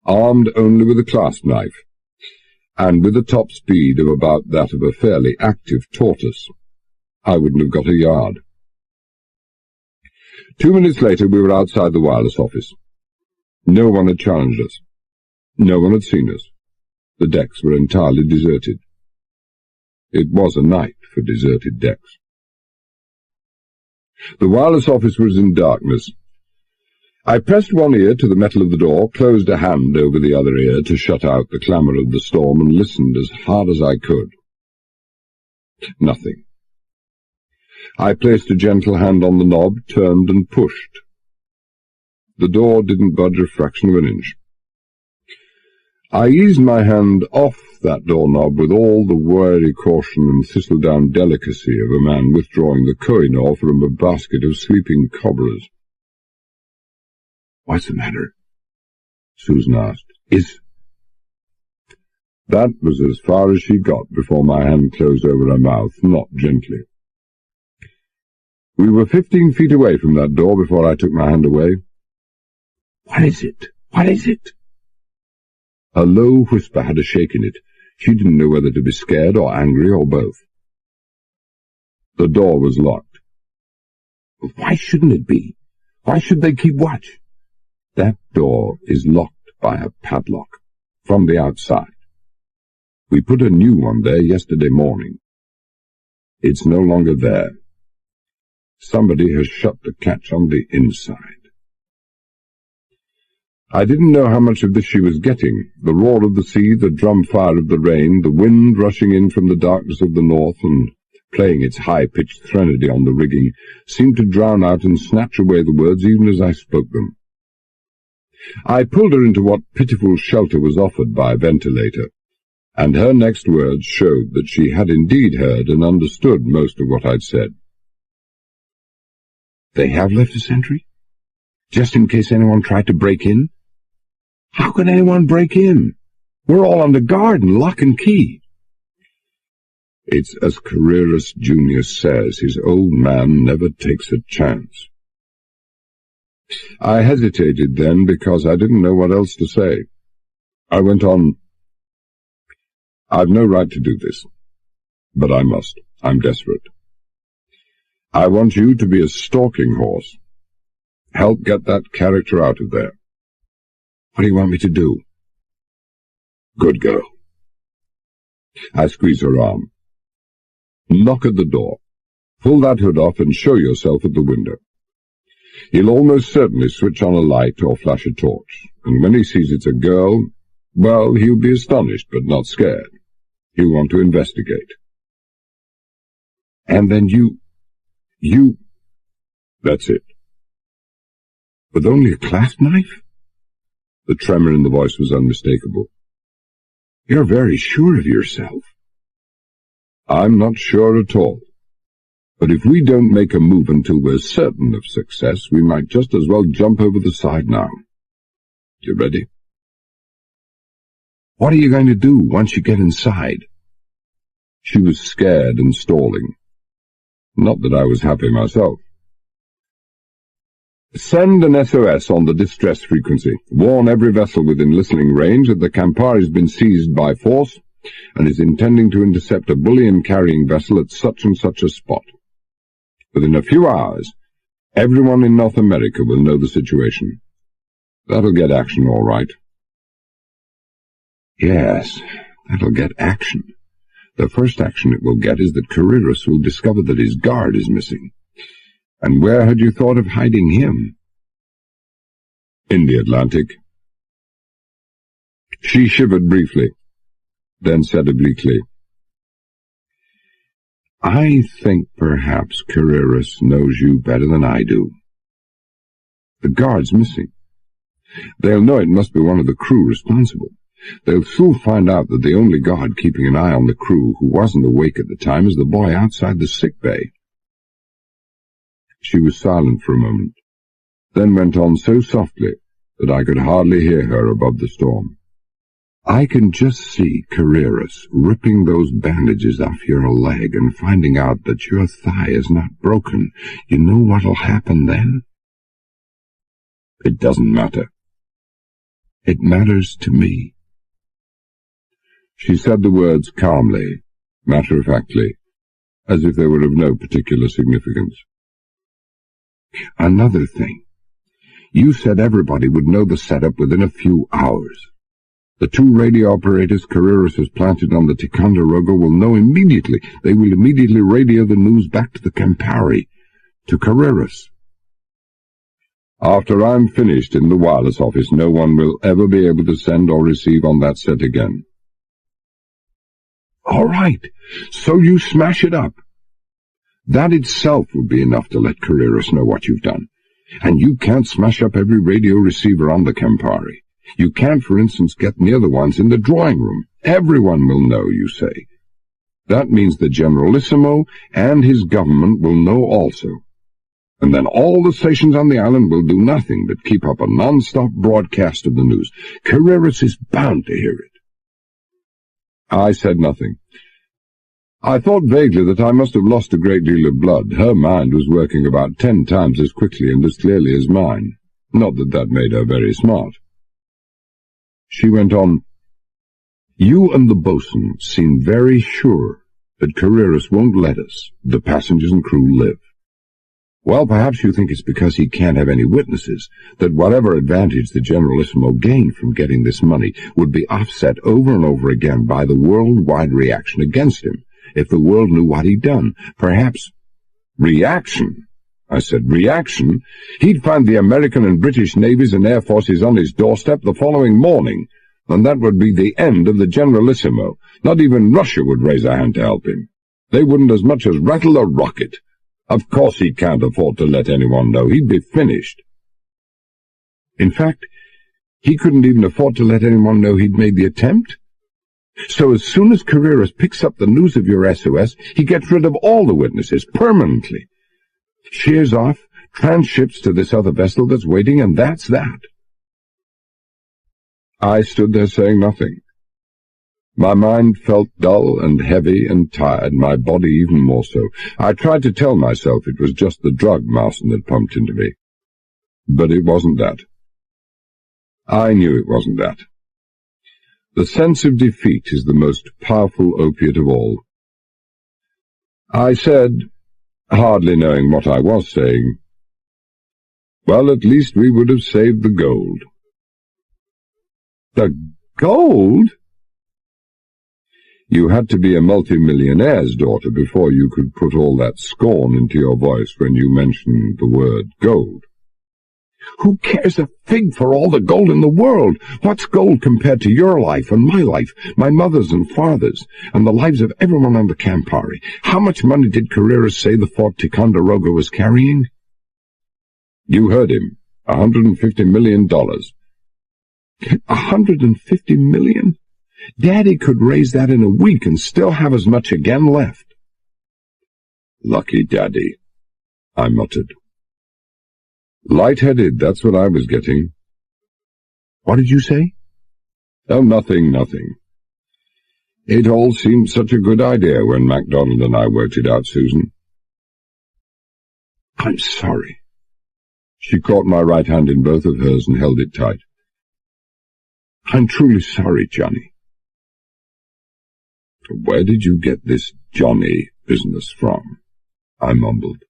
Armed only with a clasp knife, and with a top speed of about that of a fairly active tortoise, I wouldn't have got a yard. 2 minutes later we were outside the wireless office. No one had challenged us. No one had seen us. The decks were entirely deserted. It was a night for deserted decks. The wireless office was in darkness. I pressed one ear to the metal of the door, closed a hand over the other ear to shut out the clamour of the storm, and listened as hard as I could. Nothing. I placed a gentle hand on the knob, turned and pushed. The door didn't budge a fraction of an inch. I eased my hand off that doorknob with all the wary caution and thistledown delicacy of a man withdrawing the Koh-i-Noor from a basket of sleeping cobblers. "What's the matter?" Susan asked. That was as far as she got before my hand closed over her mouth, not gently.
We were 15 feet away from that door before I took my hand away.
"What is it? What is it?"
Her low whisper had a shake in it. She didn't know whether to be scared or angry or both. The door was locked.
"Why shouldn't it be? Why should they keep watch?"
That door is locked by a padlock, from the outside. We put a new one there yesterday morning. It's no longer there. Somebody has shut the catch on the inside. I didn't know how much of this she was getting. The roar of the sea, the drum fire of the rain, the wind rushing in from the darkness of the north and playing its high-pitched threnody on the rigging, seemed to drown out and snatch away the words even as I spoke them. I pulled her into what pitiful shelter was offered by a ventilator, and her next words showed that she had indeed heard and understood most of what I'd said.
"They have left a sentry? Just in case anyone tried to break in?" "How can anyone break in? We're all under guard and lock and key."
It's as Carreras Jr. says, his old man never takes a chance. I hesitated then because I didn't know what else to say. I went on, "I've no right to do this, but I must. I'm desperate. I want you to be a stalking horse. Help get that character out of there."
"What do you want me to do?"
"Good girl." I squeeze her arm. "Knock at the door. Pull that hood off and show yourself at the window. He'll almost certainly switch on a light or flash a torch, and when he sees it's a girl, well, he'll be astonished but not scared. He'll want to investigate."
"And then you...
That's it."
With only a clasp knife?"
The tremor in the voice was unmistakable.
"You're very sure of yourself."
"I'm not sure at all. But if we don't make a move until we're certain of success, we might just as well jump over the side now. You ready?"
"What are you going to do once you get inside?"
She was scared and stalling. Not that I was happy myself. "Send an SOS on the distress frequency. Warn every vessel within listening range that the Campari has been seized by force and is intending to intercept a bullion-carrying vessel at such and such a spot. Within a few hours, everyone in North America will know the situation. That'll get action, all right."
"Yes, that'll get action. The first action it will get is that Carreras will discover that his guard is missing. And where had you thought of hiding him?"
"In the Atlantic." She shivered briefly, then said obliquely,
"I think perhaps Carreras knows you better than I do. The guard's missing. They'll know it must be one of the crew responsible. They'll soon find out that the only guard keeping an eye on the crew who wasn't awake at the time is the boy outside the sick bay." She was silent for a moment, then went on so softly that I could hardly hear her above the storm. "I can just see Carreras ripping those bandages off your leg and finding out that your thigh is not broken. You know what'll happen then?"
"It doesn't matter."
"It matters to me."
She said the words calmly, matter-of-factly, as if they were of no particular significance.
"Another thing. You said everybody would know the setup within a few hours. The 2 radio operators Carreras has planted on the Ticonderoga will know immediately. They will immediately radio the news back to the Campari, to Carreras."
"After I'm finished in the wireless office, no one will ever be able to send or receive on that set again."
"All right, so you smash it up. That itself would be enough to let Carreras know what you've done. And you can't smash up every radio receiver on the Campari. You can't, for instance, get near the ones in the drawing room. Everyone will know, you say. That means the Generalissimo and his government will know also. And then all the stations on the island will do nothing but keep up a non-stop broadcast of the news. Carreras is bound to hear it."
I said nothing. I thought vaguely that I must have lost a great deal of blood. Her mind was working about 10 times as quickly and as clearly as mine. Not that that made her very smart. She went on, "You and the bosun seem very sure that Carreras won't let us, the passengers and crew, live. Well, perhaps you think it's because he can't have any witnesses, that whatever advantage the Generalissimo gained from getting this money would be offset over and over again by the worldwide reaction against him, if the world knew what he'd done. Perhaps—" "Reaction?" I said. "Reaction? He'd find the American and British navies and air forces on his doorstep the following morning, and that would be the end of the Generalissimo. Not even Russia would raise a hand to help him. They wouldn't as much as rattle a rocket. Of course he can't afford to let anyone know. He'd be finished. In fact, he couldn't even afford to let anyone know he'd made the attempt. So as soon as Carreras picks up the news of your SOS, he gets rid of all the witnesses, permanently. Shears off, transships to this other vessel that's waiting, and that's that." I stood there saying nothing. My mind felt dull and heavy and tired, my body even more so. I tried to tell myself it was just the drug Marston had pumped into me. But it wasn't that. I knew it wasn't that. The sense of defeat is the most powerful opiate of all. I said, hardly knowing what I was saying, "Well, at least we would have saved the gold." "The gold?" "You had to be a multimillionaire's daughter before you could put all that scorn into your voice when you mentioned the word gold." "Who cares a fig for all the gold in the world? What's gold compared to your life and my life, my mother's and father's, and the lives of everyone on the Campari? How much money did Carreras say the Fort Ticonderoga was carrying?" "You heard him. $150 million. $150 million? Daddy could raise that in a week and still have as much again left." "Lucky Daddy," I muttered. Light-headed, that's what I was getting. "What did you say?" "Oh, nothing. It all seemed such a good idea when MacDonald and I worked it out, Susan." "I'm sorry." She caught my right hand in both of hers and held it tight. "I'm truly sorry, Johnny." "Where did you get this Johnny business from?" I mumbled.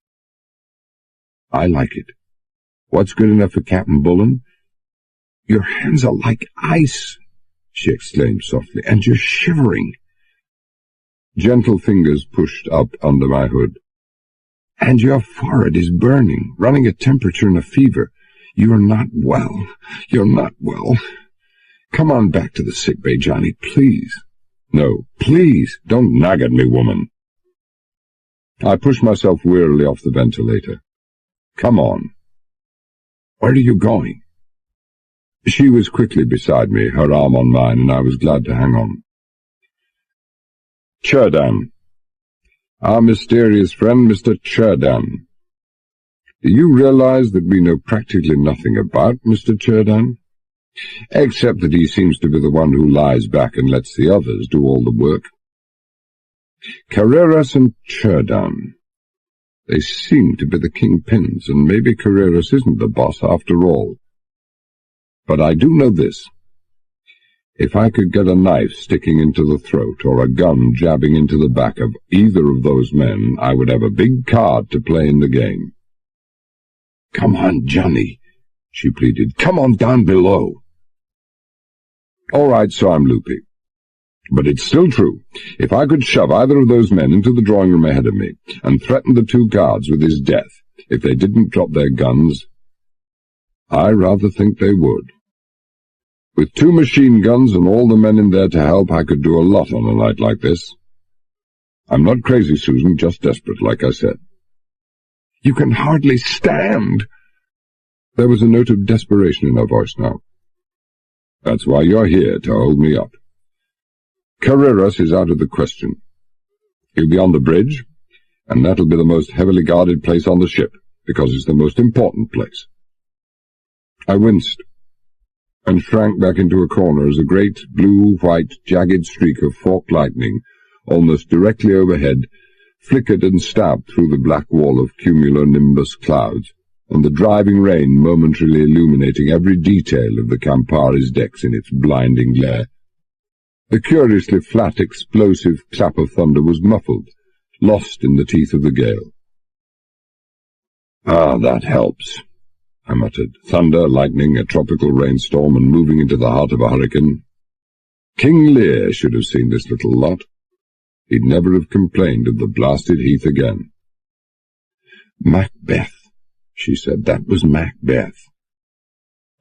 "I like it. What's good enough for Captain Bullen?" "Your hands are like ice," she exclaimed softly, "and you're shivering." Gentle fingers pushed up under my hood. "And your forehead is burning, running a temperature and a fever. You're not well. You're not well. Come on back to the sick bay, Johnny, please." "No, please, don't nag at me, woman." I pushed myself wearily off the ventilator. "Come on." "Where are you going?" She was quickly beside me, her arm on mine, and I was glad to hang on. "Cherdan. Our mysterious friend, Mr. Cherdan. Do you realize that we know practically nothing about Mr. Cherdan? Except that he seems to be the one who lies back and lets the others do all the work. Carreras and Cherdan. They seem to be the kingpins, and maybe Carreras isn't the boss after all. But I do know this. If I could get a knife sticking into the throat or a gun jabbing into the back of either of those men, I would have a big card to play in the game." "Come on, Johnny," she pleaded. "Come on down below." "All right, so I'm loopy. But it's still true. If I could shove either of those men into the drawing room ahead of me and threaten the two guards with his death if they didn't drop their guns, I rather think they would. With 2 machine guns and all the men in there to help, I could do a lot on a night like this. I'm not crazy, Susan, just desperate, like I said." "You can hardly stand." There was a note of desperation in her voice now. "That's why you're here, to hold me up. Carreras is out of the question. He'll be on the bridge, and that'll be the most heavily guarded place on the ship, because it's the most important place." I winced, and shrank back into a corner as a great, blue-white, jagged streak of forked lightning almost directly overhead, flickered and stabbed through the black wall of cumulonimbus clouds, and the driving rain momentarily illuminating every detail of the Campari's decks in its blinding glare. The curiously flat, explosive clap of thunder was muffled, lost in the teeth of the gale. "Ah, that helps," I muttered. "Thunder, lightning, a tropical rainstorm, and moving into the heart of a hurricane. King Lear should have seen this little lot. He'd never have complained of the blasted heath again." "Macbeth," she said. "That was Macbeth."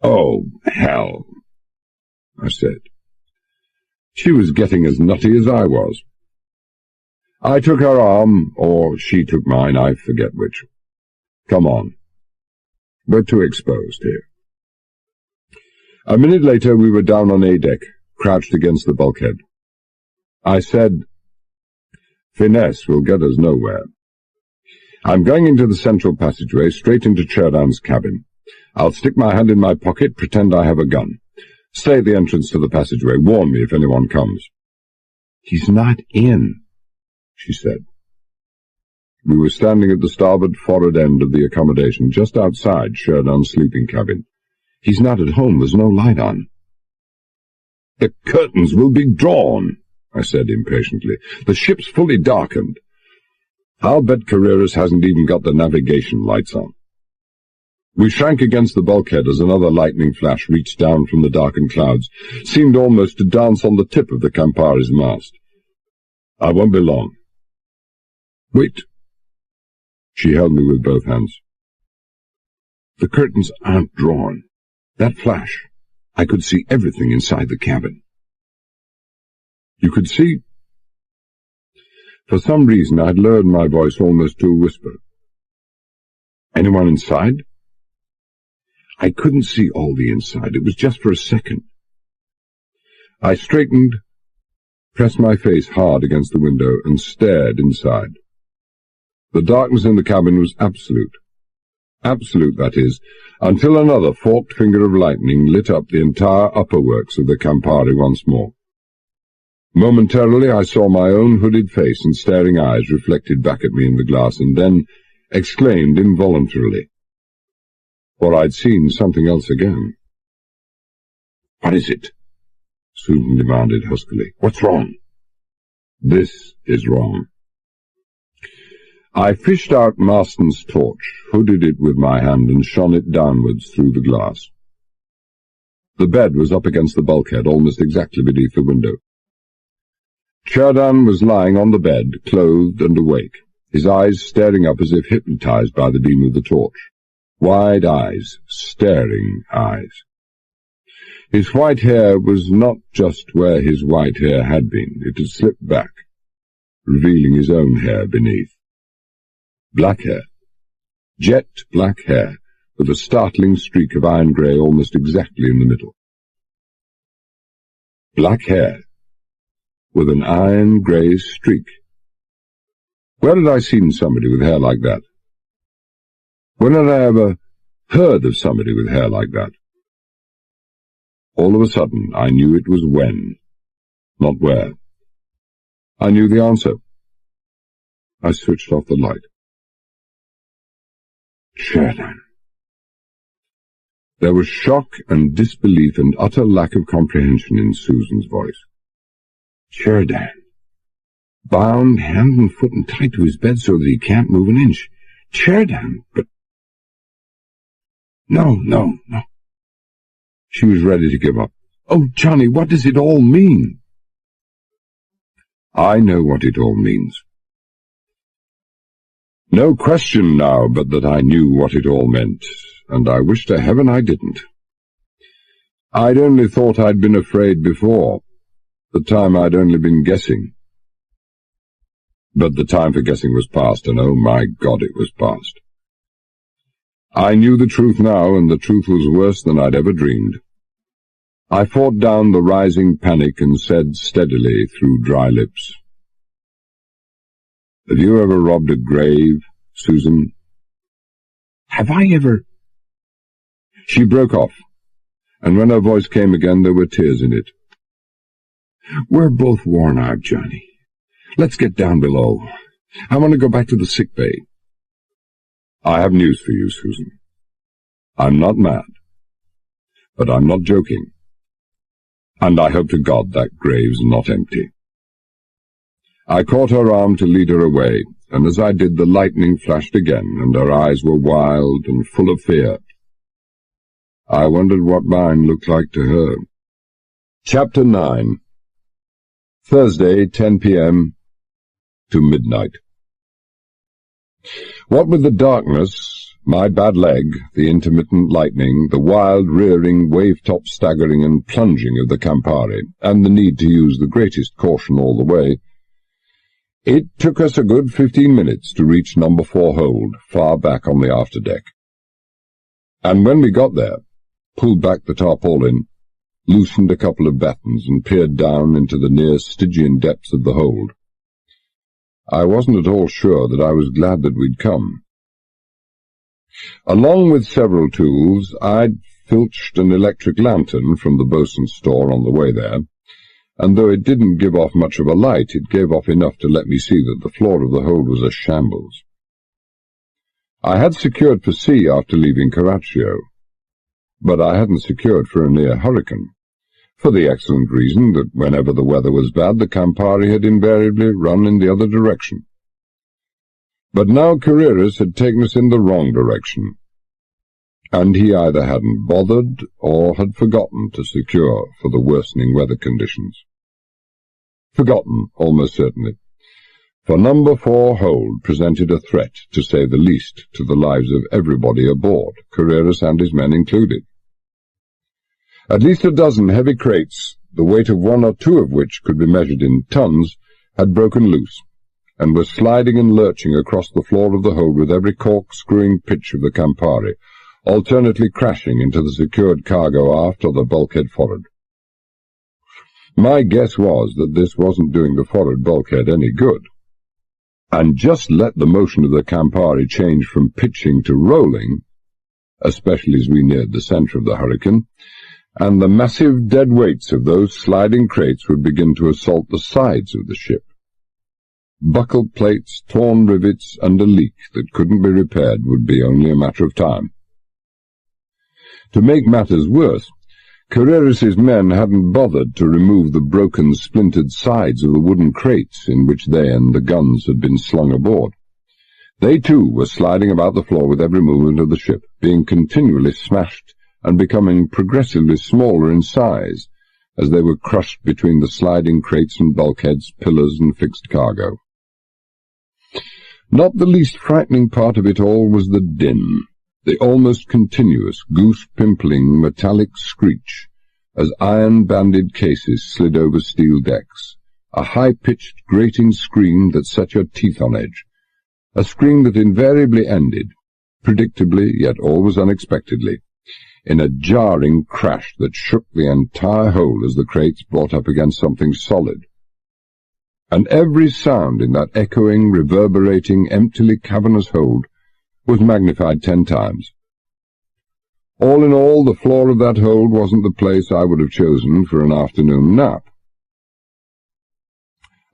"Oh, hell," I said. She was getting as nutty as I was. I took her arm, or she took mine, I forget which. "Come on. We're too exposed here." A minute later we were down on A deck, crouched against the bulkhead. I said, "Finesse will get us nowhere. I'm going into the central passageway, straight into Cherdan's cabin. I'll stick my hand in my pocket, pretend I have a gun. Stay at the entrance to the passageway. Warn me if anyone comes." "He's not in," she said. We were standing at the starboard forward end of the accommodation, just outside Cherdan's sleeping cabin. "He's not at home. There's no light on." "The curtains will be drawn," I said impatiently. "The ship's fully darkened. I'll bet Carreras hasn't even got the navigation lights on." We shrank against the bulkhead as another lightning flash reached down from the darkened clouds, seemed almost to dance on the tip of the Campari's mast. "I won't be long." "Wait." She held me with both hands. "The curtains aren't drawn. That flash, I could see everything inside the cabin." "You could see?" For some reason I'd lowered my voice almost to a whisper. "Anyone inside?" "I couldn't see all the inside. It was just for a second." I straightened, pressed my face hard against the window, and stared inside. The darkness in the cabin was absolute. Absolute, that is, until another forked finger of lightning lit up the entire upper works of the Campari once more. Momentarily I saw my own hooded face and staring eyes reflected back at me in the glass, and then exclaimed involuntarily, for I'd seen something else again. "What is it?" Susan demanded huskily. "What's wrong?" "This is wrong." I fished out Marston's torch, hooded it with my hand, and shone it downwards through the glass. The bed was up against the bulkhead, almost exactly beneath the window. Cherdan was lying on the bed, clothed and awake, his eyes staring up as if hypnotized by the beam of the torch. Wide eyes, staring eyes. His white hair was not just where his white hair had been. It had slipped back, revealing his own hair beneath. Black hair. Jet black hair, with a startling streak of iron grey almost exactly in the middle. Black hair, with an iron grey streak. Where had I seen somebody with hair like that? When had I ever heard of somebody with hair like that? All of a sudden, I knew it was when, not where. I knew the answer. I switched off the light. Cherdan. There was shock and disbelief and utter lack of comprehension in Susan's voice. Cherdan. Bound hand and foot and tied to his bed so that he can't move an inch. Cherdan, but... No. She was ready to give up. "Oh, Johnny, what does it all mean?" I know what it all means. No question now but that I knew what it all meant, and I wish to heaven I didn't. I'd only thought I'd been afraid before, the time I'd only been guessing. But the time for guessing was past, and oh my God, it was past. I knew the truth now, and the truth was worse than I'd ever dreamed. I fought down the rising panic and said steadily through dry lips, "Have you ever robbed a grave, Susan?" "Have I ever—" She broke off, and when her voice came again there were tears in it. "We're both worn out, Johnny. Let's get down below. I want to go back to the sick bay. I have news for you, Susan. I'm not mad. But I'm not joking. And I hope to God that grave's not empty. I caught her arm to lead her away, and as I did, the lightning flashed again, and her eyes were wild and full of fear. I wondered what mine looked like to her. Chapter 9. Thursday, 10 p.m. to midnight. What with the darkness, my bad leg, the intermittent lightning, the wild rearing, wave-top staggering and plunging of the Campari, and the need to use the greatest caution all the way, it took us a good 15 minutes to reach number 4 hold, far back on the afterdeck. And when we got there, pulled back the tarpaulin, loosened a couple of battens, and peered down into the near Stygian depths of the hold, I wasn't at all sure that I was glad that we'd come. Along with several tools, I'd filched an electric lantern from the boatswain's store on the way there, and though it didn't give off much of a light, it gave off enough to let me see that the floor of the hold was a shambles. I had secured for sea after leaving Carraccio, but I hadn't secured for a near hurricane, for the excellent reason that whenever the weather was bad, the Campari had invariably run in the other direction. But now Carreras had taken us in the wrong direction, and he either hadn't bothered or had forgotten to secure for the worsening weather conditions. Forgotten, almost certainly, for number 4 hold presented a threat, to say the least, to the lives of everybody aboard, Carreras and his men included. At least a dozen heavy crates, the weight of 1 or 2 of which could be measured in tons, had broken loose, and were sliding and lurching across the floor of the hold with every corkscrewing pitch of the Campari, alternately crashing into the secured cargo aft or the bulkhead forward. My guess was that this wasn't doing the forward bulkhead any good, and just let the motion of the Campari change from pitching to rolling, especially as we neared the centre of the hurricane, and the massive dead weights of those sliding crates would begin to assault the sides of the ship. Buckled plates, torn rivets, and a leak that couldn't be repaired would be only a matter of time. To make matters worse, Carreras's men hadn't bothered to remove the broken, splintered sides of the wooden crates in which they and the guns had been slung aboard. They, too, were sliding about the floor with every movement of the ship, being continually smashed and becoming progressively smaller in size as they were crushed between the sliding crates and bulkheads, pillars, and fixed cargo. Not the least frightening part of it all was the din, the almost continuous, goose-pimpling, metallic screech as iron-banded cases slid over steel decks, a high-pitched, grating scream that set your teeth on edge, a scream that invariably ended, predictably yet always unexpectedly, in a jarring crash that shook the entire hold as the crates brought up against something solid. And every sound in that echoing, reverberating, emptily cavernous hold was magnified 10 times. All in all, the floor of that hold wasn't the place I would have chosen for an afternoon nap.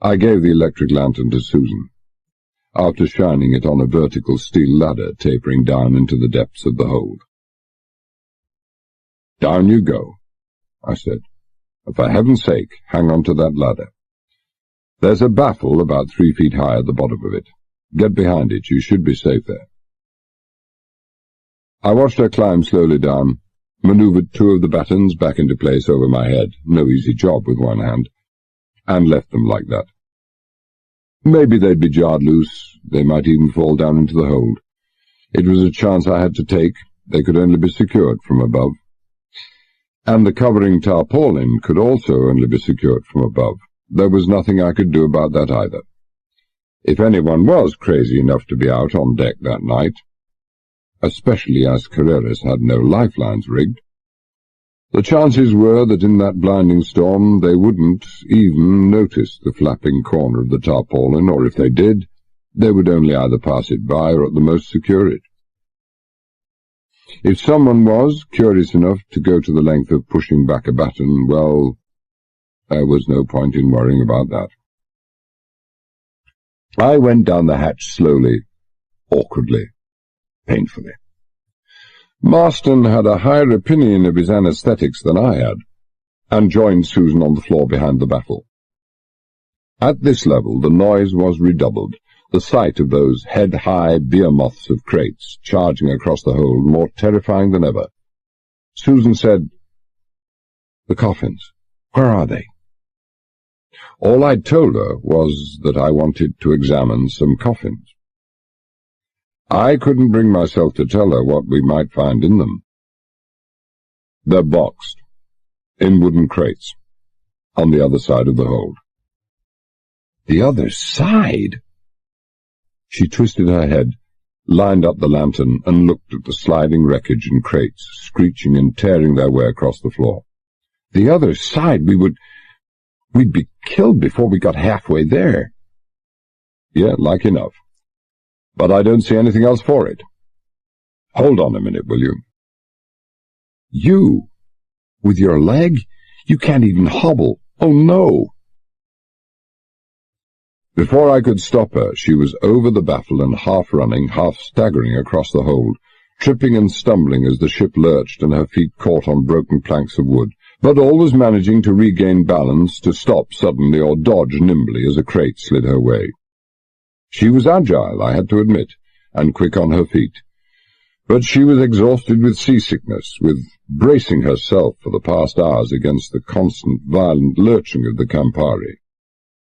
I gave the electric lantern to Susan, after shining it on a vertical steel ladder tapering down into the depths of the hold. "Down you go," I said. "For heaven's sake, hang on to that ladder. There's a baffle about 3 feet high at the bottom of it. Get behind it, you should be safe there." I watched her climb slowly down, manoeuvred 2 of the battens back into place over my head, no easy job with one hand, and left them like that. Maybe they'd be jarred loose, they might even fall down into the hold. It was a chance I had to take, they could only be secured from above. And the covering tarpaulin could also only be secured from above. There was nothing I could do about that either. If anyone was crazy enough to be out on deck that night, especially as Carreras had no lifelines rigged, the chances were that in that blinding storm they wouldn't even notice the flapping corner of the tarpaulin, or if they did, they would only either pass it by or at the most secure it. If someone was curious enough to go to the length of pushing back a batten, well, there was no point in worrying about that.
I went down the hatch slowly, awkwardly, painfully. Marston had a higher opinion of his anaesthetics than I had, and joined Susan on the floor behind the baffle. At this level the noise was redoubled, the sight of those head-high behemoths of crates charging across the hold more terrifying than ever. Susan said, "The coffins, where are they?" All I'd told her was that I wanted to examine some coffins. I couldn't bring myself to tell her what we might find in them. They're boxed, in wooden crates, on the other side of the hold. The other side? She twisted her head, lined up the lantern, and looked at the sliding wreckage and crates, screeching and tearing their way across the floor. The other side, we'd be killed before we got halfway there. Yeah, like enough. But I don't see anything else for it. Hold on a minute, will you? You? With your leg? You can't even hobble. Oh, no! Before I could stop her, she was over the baffle and half-running, half-staggering across the hold, tripping and stumbling as the ship lurched and her feet caught on broken planks of wood, but always managing to regain balance, to stop suddenly or dodge nimbly as a crate slid her way. She was agile, I had to admit, and quick on her feet, but she was exhausted with seasickness, with bracing herself for the past hours against the constant, violent lurching of the Campari.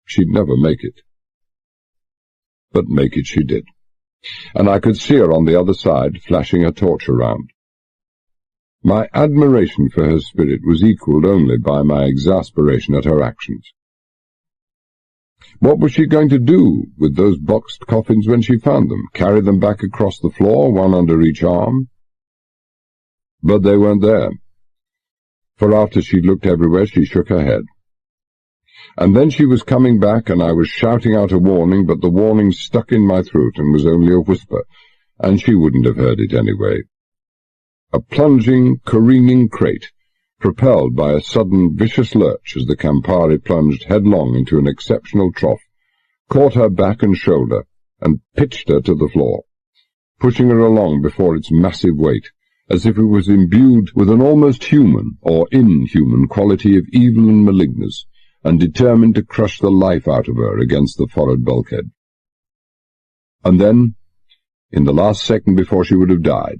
She'd never make it. But make it she did, and I could see her on the other side, flashing her torch around. My admiration for her spirit was equalled only by my exasperation at her actions. What was she going to do with those boxed coffins when she found them? Carry them back across the floor, one under each arm? But they weren't there, for after she'd looked everywhere she shook her head. And then she was coming back, and I was shouting out a warning, but the warning stuck in my throat and was only a whisper, and she wouldn't have heard it anyway. A plunging, careening crate, propelled by a sudden vicious lurch as the Campari plunged headlong into an exceptional trough, caught her back and shoulder, and pitched her to the floor, pushing her along before its massive weight, as if it was imbued with an almost human or inhuman quality of evil and malignance, and determined to crush the life out of her against the forward bulkhead. And then, in the last second before she would have died,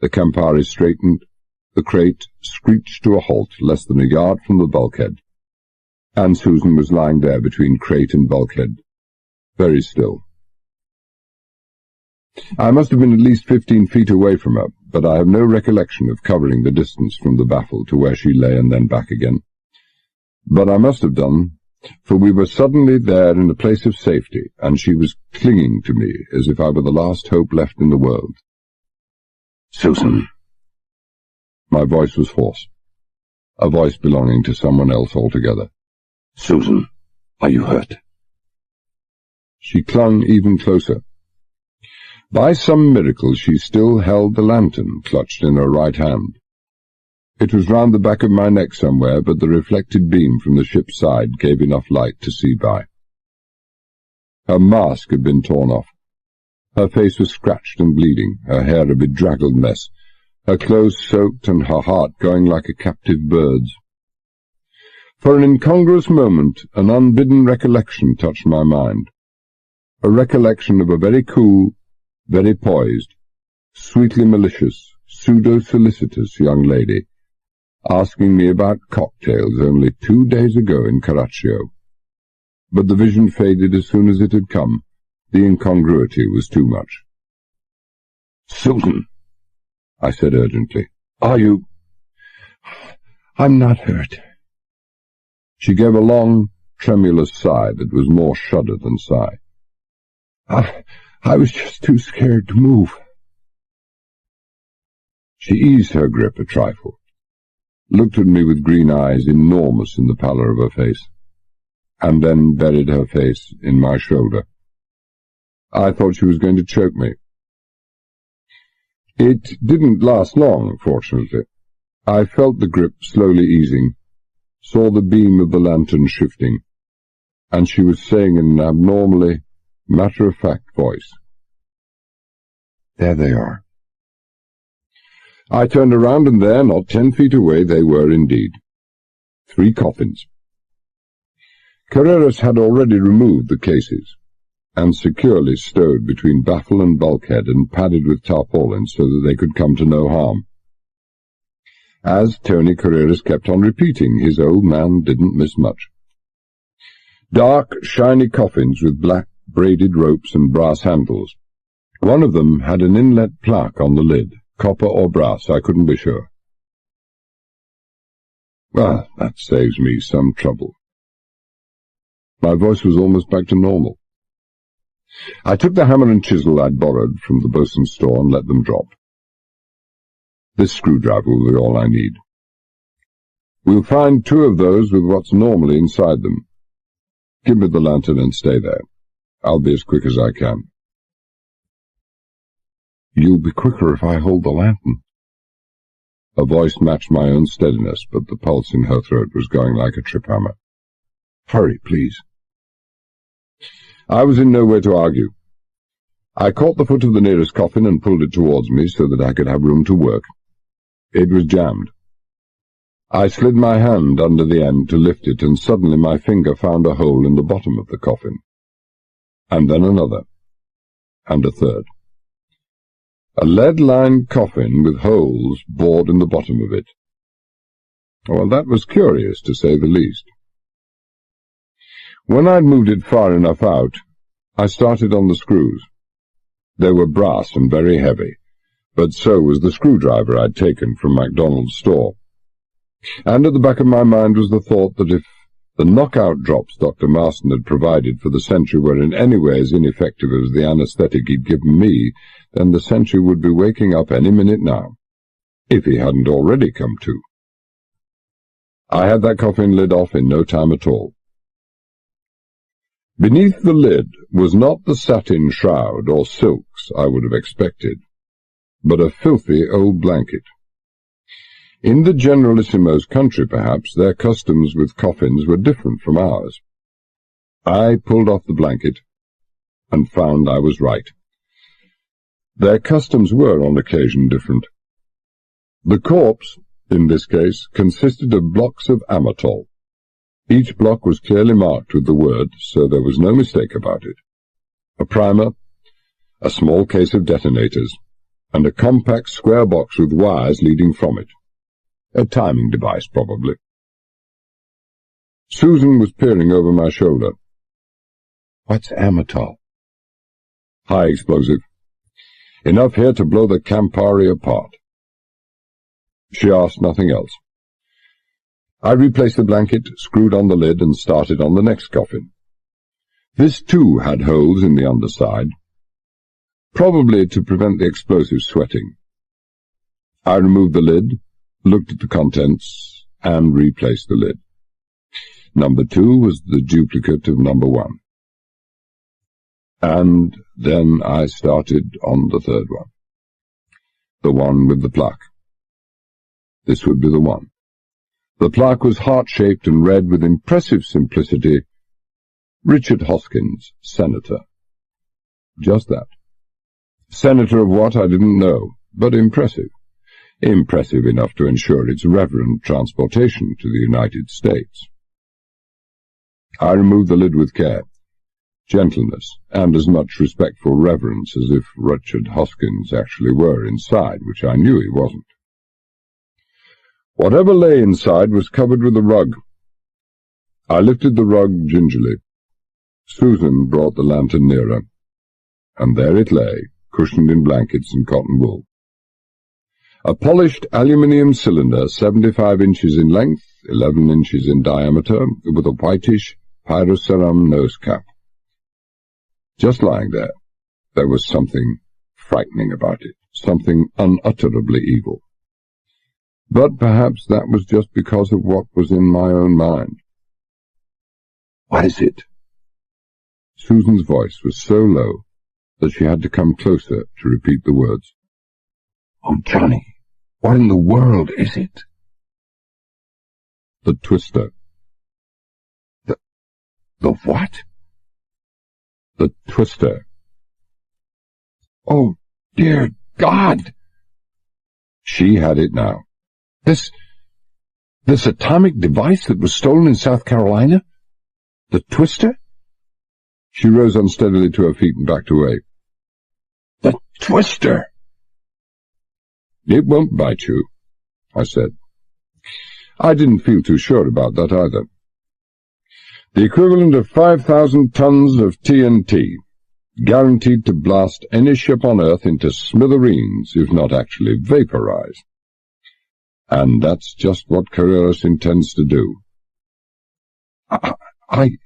the Campari straightened, the crate screeched to a halt less than a yard from the bulkhead, and Susan was lying there between crate and bulkhead, very still. I must have been at least 15 feet away from her, but I have no recollection of covering the distance from the baffle to where she lay and then back again. But I must have done, for we were suddenly there in a place of safety, and she was clinging to me as if I were the last hope left in the world. "Susan." My voice was hoarse, a voice belonging to someone else altogether. "Susan, are you hurt?" She clung even closer. By some miracle she still held the lantern clutched in her right hand. It was round the back of my neck somewhere, but the reflected beam from the ship's side gave enough light to see by. Her mask had been torn off. Her face was scratched and bleeding, her hair a bedraggled mess, her clothes soaked and her heart going like a captive bird's. For an incongruous moment, an unbidden recollection touched my mind. A recollection of a very cool, very poised, sweetly malicious, pseudo-solicitous young lady, asking me about cocktails only 2 days ago in Carraccio. But the vision faded as soon as it had come. The incongruity was too much. "Susan," I said urgently, "are you—" "I'm not hurt." She gave a long, tremulous sigh that was more shudder than sigh. I was just too scared to move." She eased her grip a trifle, looked at me with green eyes enormous in the pallor of her face, and then buried her face in my shoulder. I thought she was going to choke me. It didn't last long, fortunately. I felt the grip slowly easing, saw the beam of the lantern shifting, and she was saying in an abnormally, matter-of-fact voice.
There they are.
I turned around, and there, not 10 feet away, they were indeed. 3 coffins. Carreras had already removed the cases, and securely stowed between baffle and bulkhead and padded with tarpaulins so that they could come to no harm. As Tony Carreras kept on repeating, his old man didn't miss much. Dark, shiny coffins with black braided ropes and brass handles. One of them had an inlet plaque on the lid, copper or brass, I couldn't be sure. Well, that saves me some trouble. My voice was almost back to normal. I took the hammer and chisel I'd borrowed from the bosun's store and let them drop. This screwdriver will be all I need. We'll find 2 of those with what's normally inside them. Give me the lantern and stay there. I'll be as quick as I can.
You'll be quicker if I hold the lantern.
A voice matched my own steadiness, but the pulse in her throat was going like a trip hammer.
Hurry, please.
I was in no way to argue. I caught the foot of the nearest coffin and pulled it towards me so that I could have room to work. It was jammed. I slid my hand under the end to lift it, and suddenly my finger found a hole in the bottom of the coffin. And then another. And a third. A lead-lined coffin with holes bored in the bottom of it. Well, that was curious, to say the least. When I'd moved it far enough out, I started on the screws. They were brass and very heavy, but so was the screwdriver I'd taken from MacDonald's store. And at the back of my mind was the thought that if the knockout drops Dr. Marston had provided for the sentry were in any way as ineffective as the anaesthetic he'd given me, then the sentry would be waking up any minute now, if he hadn't already come to. I had that coffin lid off in no time at all. Beneath the lid was not the satin shroud or silks I would have expected, but a filthy old blanket. In the Generalissimo's country, perhaps, their customs with coffins were different from ours. I pulled off the blanket and found I was right. Their customs were, on occasion, different. The corpse, in this case, consisted of blocks of amatol. Each block was clearly marked with the word, so there was no mistake about it. A primer, a small case of detonators, and a compact square box with wires leading from it. A timing device, probably. Susan was peering over my shoulder.
What's amatol?
High explosive. Enough here to blow the Campari apart. She asked nothing else. I replaced the blanket, screwed on the lid, and started on the next coffin. This, too, had holes in the underside, probably to prevent the explosive sweating. I removed the lid, looked at the contents, and replaced the lid. Number 2 was the duplicate of number 1. And then I started on the third one. The one with the plaque. This would be the one. The plaque was heart-shaped and read with impressive simplicity, Richard Hoskins, Senator. Just that. Senator of what, I didn't know, but impressive. Impressive enough to ensure its reverent transportation to the United States. I removed the lid with care, gentleness, and as much respectful reverence as if Richard Hoskins actually were inside, which I knew he wasn't. Whatever lay inside was covered with a rug. I lifted the rug gingerly. Susan brought the lantern nearer, and there it lay, cushioned in blankets and cotton wool. A polished aluminium cylinder, 75 inches in length, 11 inches in diameter, with a whitish pyroceram nose cap. Just lying there was something frightening about it, something unutterably evil. But perhaps that was just because of what was in my own mind.
What is it?
Susan's voice was so low that she had to come closer to repeat the words.
Oh, Johnny, what in the world is it?
The twister.
The what?
The Twister. Oh, dear God! She had it now. This atomic device that was stolen in South Carolina? The Twister? She rose unsteadily to her feet and backed away. The Twister! It won't bite you, I said. I didn't feel too sure about that either. The equivalent of 5,000 tons of TNT, guaranteed to blast any ship on Earth into smithereens, if not actually vaporize. And that's just what Carreras intends to do. I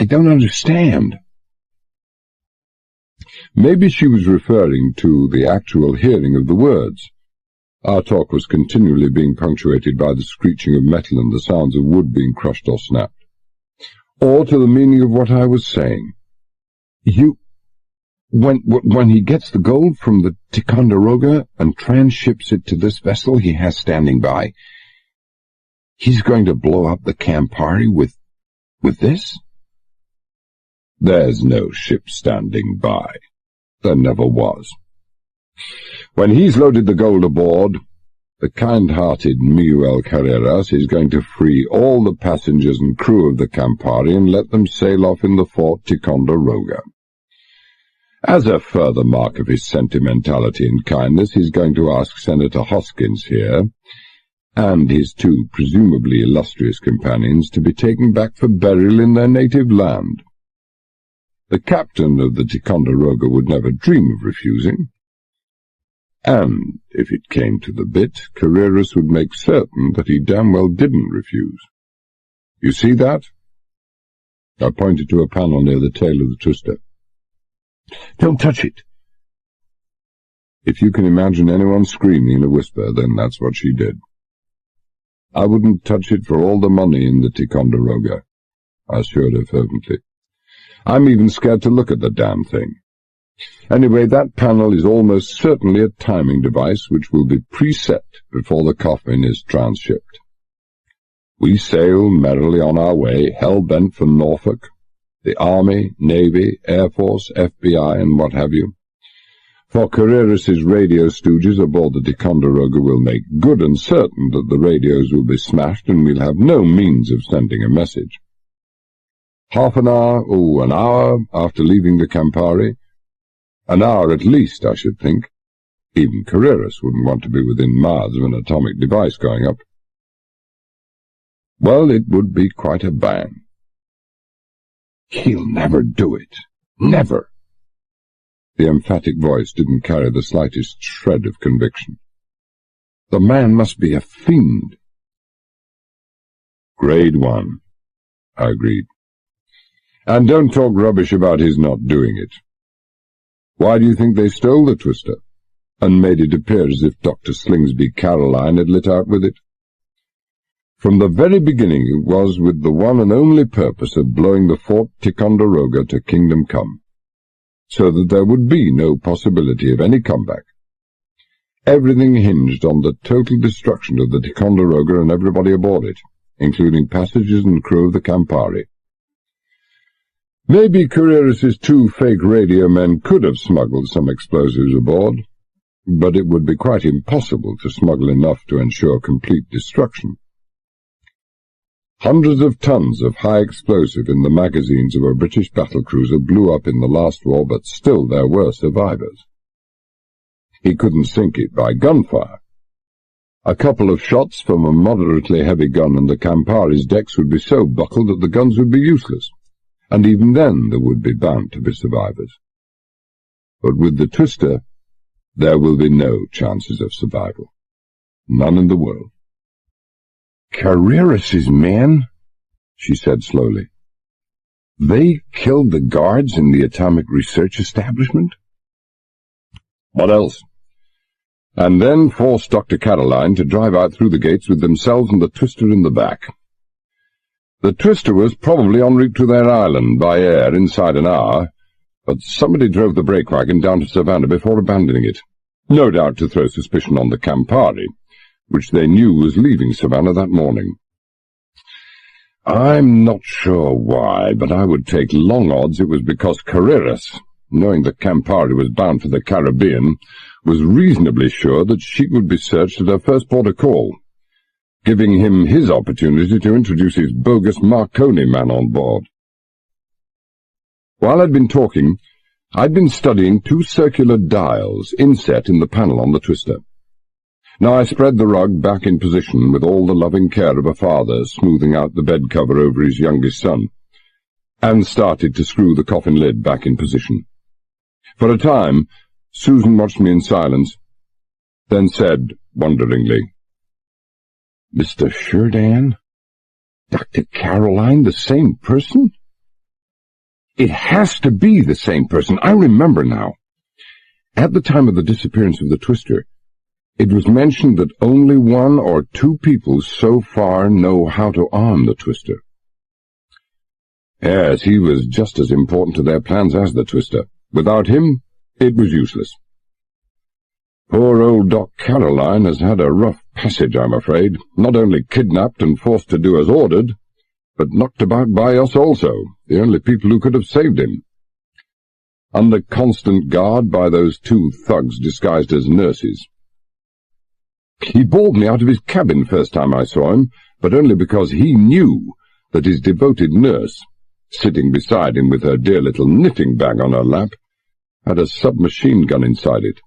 don't understand. Maybe she was referring to the actual hearing of the words. Our talk was continually being punctuated by the screeching of metal and the sounds of wood being crushed or snapped. Or to the meaning of what I was saying. When he gets the gold from the Ticonderoga and transships it to this vessel he has standing by, he's going to blow up the Campari with this? There's no ship standing by. There never was. When he's loaded the gold aboard, the kind-hearted Miguel Carreras is going to free all the passengers and crew of the Campari and let them sail off in the Fort Ticonderoga. As a further mark of his sentimentality and kindness, he's going to ask Senator Hoskins here, and his two presumably illustrious companions, to be taken back for burial in their native land. The captain of the Ticonderoga would never dream of refusing. And, if it came to the bit, Carreras would make certain that he damn well didn't refuse. You see that? I pointed to a panel near the tail of the Twister. Don't touch it. If you can imagine anyone screaming in a whisper, then that's what she did. I wouldn't touch it for all the money in the Ticonderoga, I assured her fervently. I'm even scared to look at the damn thing. Anyway, that panel is almost certainly a timing device which will be preset before the coffin is transshipped. We sail merrily on our way, hell-bent for Norfolk, the Army, Navy, Air Force, FBI, and what have you. For Carreras's radio stooges aboard the Ticonderoga will make good and certain that the radios will be smashed and we'll have no means of sending a message. Half an hour, an hour after leaving the Campari, an hour at least, I should think. Even Carreras wouldn't want to be within miles of an atomic device going up. Well, it would be quite a bang. He'll never do it. Never. The emphatic voice didn't carry the slightest shred of conviction. The man must be a fiend. Grade 1, I agreed. And don't talk rubbish about his not doing it. Why do you think they stole the Twister, and made it appear as if Dr. Slingsby Caroline had lit out with it? From the very beginning it was with the one and only purpose of blowing the Fort Ticonderoga to kingdom come, so that there would be no possibility of any comeback. Everything hinged on the total destruction of the Ticonderoga and everybody aboard it, including passengers and crew of the Campari. Maybe Carreras's two fake radio men could have smuggled some explosives aboard, but it would be quite impossible to smuggle enough to ensure complete destruction. Hundreds of tons of high explosive in the magazines of a British battlecruiser blew up in the last war, but still there were survivors. He couldn't sink it by gunfire. A couple of shots from a moderately heavy gun and the Campari's decks would be so buckled that the guns would be useless, and even then there would be bound to be survivors. But with the Twister, there will be no chances of survival. None in the world. Carreras's men, she said slowly. They killed the guards in the atomic research establishment? What else? And then forced Dr. Caroline to drive out through the gates with themselves and the Twister in the back. The Twister was probably en route to their island by air inside an hour, but somebody drove the brake wagon down to Savannah before abandoning it, no doubt to throw suspicion on the Campari, which they knew was leaving Savannah that morning. I'm not sure why, but I would take long odds it was because Carreras, knowing that Campari was bound for the Caribbean, was reasonably sure that she would be searched at her first port of call, giving him his opportunity to introduce his bogus Marconi man on board. While I'd been talking, I'd been studying two circular dials inset in the panel on the twister. Now I spread the rug back in position with all the loving care of a father smoothing out the bed cover over his youngest son, and started to screw the coffin lid back in position. For a time, Susan watched me in silence, then said, wonderingly, "Mr. Sheridan? Dr. Caroline, the same person? It has to be the same person. I remember now. At the time of the disappearance of the twister, it was mentioned that only one or two people so far know how to arm the twister." Yes, he was just as important to their plans as the twister. Without him, it was useless. Poor old Doc Caroline has had a rough passage, I'm afraid, not only kidnapped and forced to do as ordered, but knocked about by us also, the only people who could have saved him. Under constant guard by those two thugs disguised as nurses. He bawled me out of his cabin first time I saw him, but only because he knew that his devoted nurse, sitting beside him with her dear little knitting bag on her lap, had a submachine gun inside it.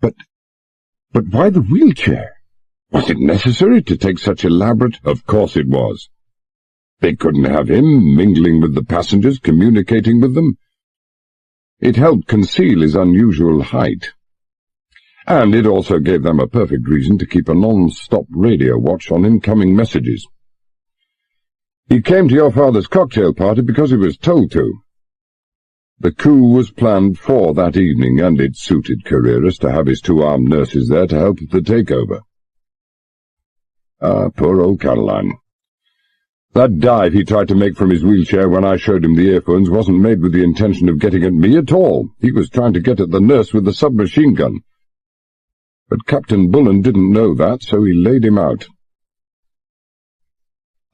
But why the wheelchair? Was it necessary to take such elaborate— Of course it was. They couldn't have him mingling with the passengers, communicating with them. It helped conceal his unusual height. And it also gave them a perfect reason to keep a non-stop radio watch on incoming messages. He came to your father's cocktail party because he was told to. The coup was planned for that evening, and it suited Carreras to have his two armed nurses there to help with the takeover. Ah, poor old Caroline. That dive he tried to make from his wheelchair when I showed him the earphones wasn't made with the intention of getting at me at all. He was trying to get at the nurse with the submachine gun. But Captain Bullen didn't know that, so he laid him out.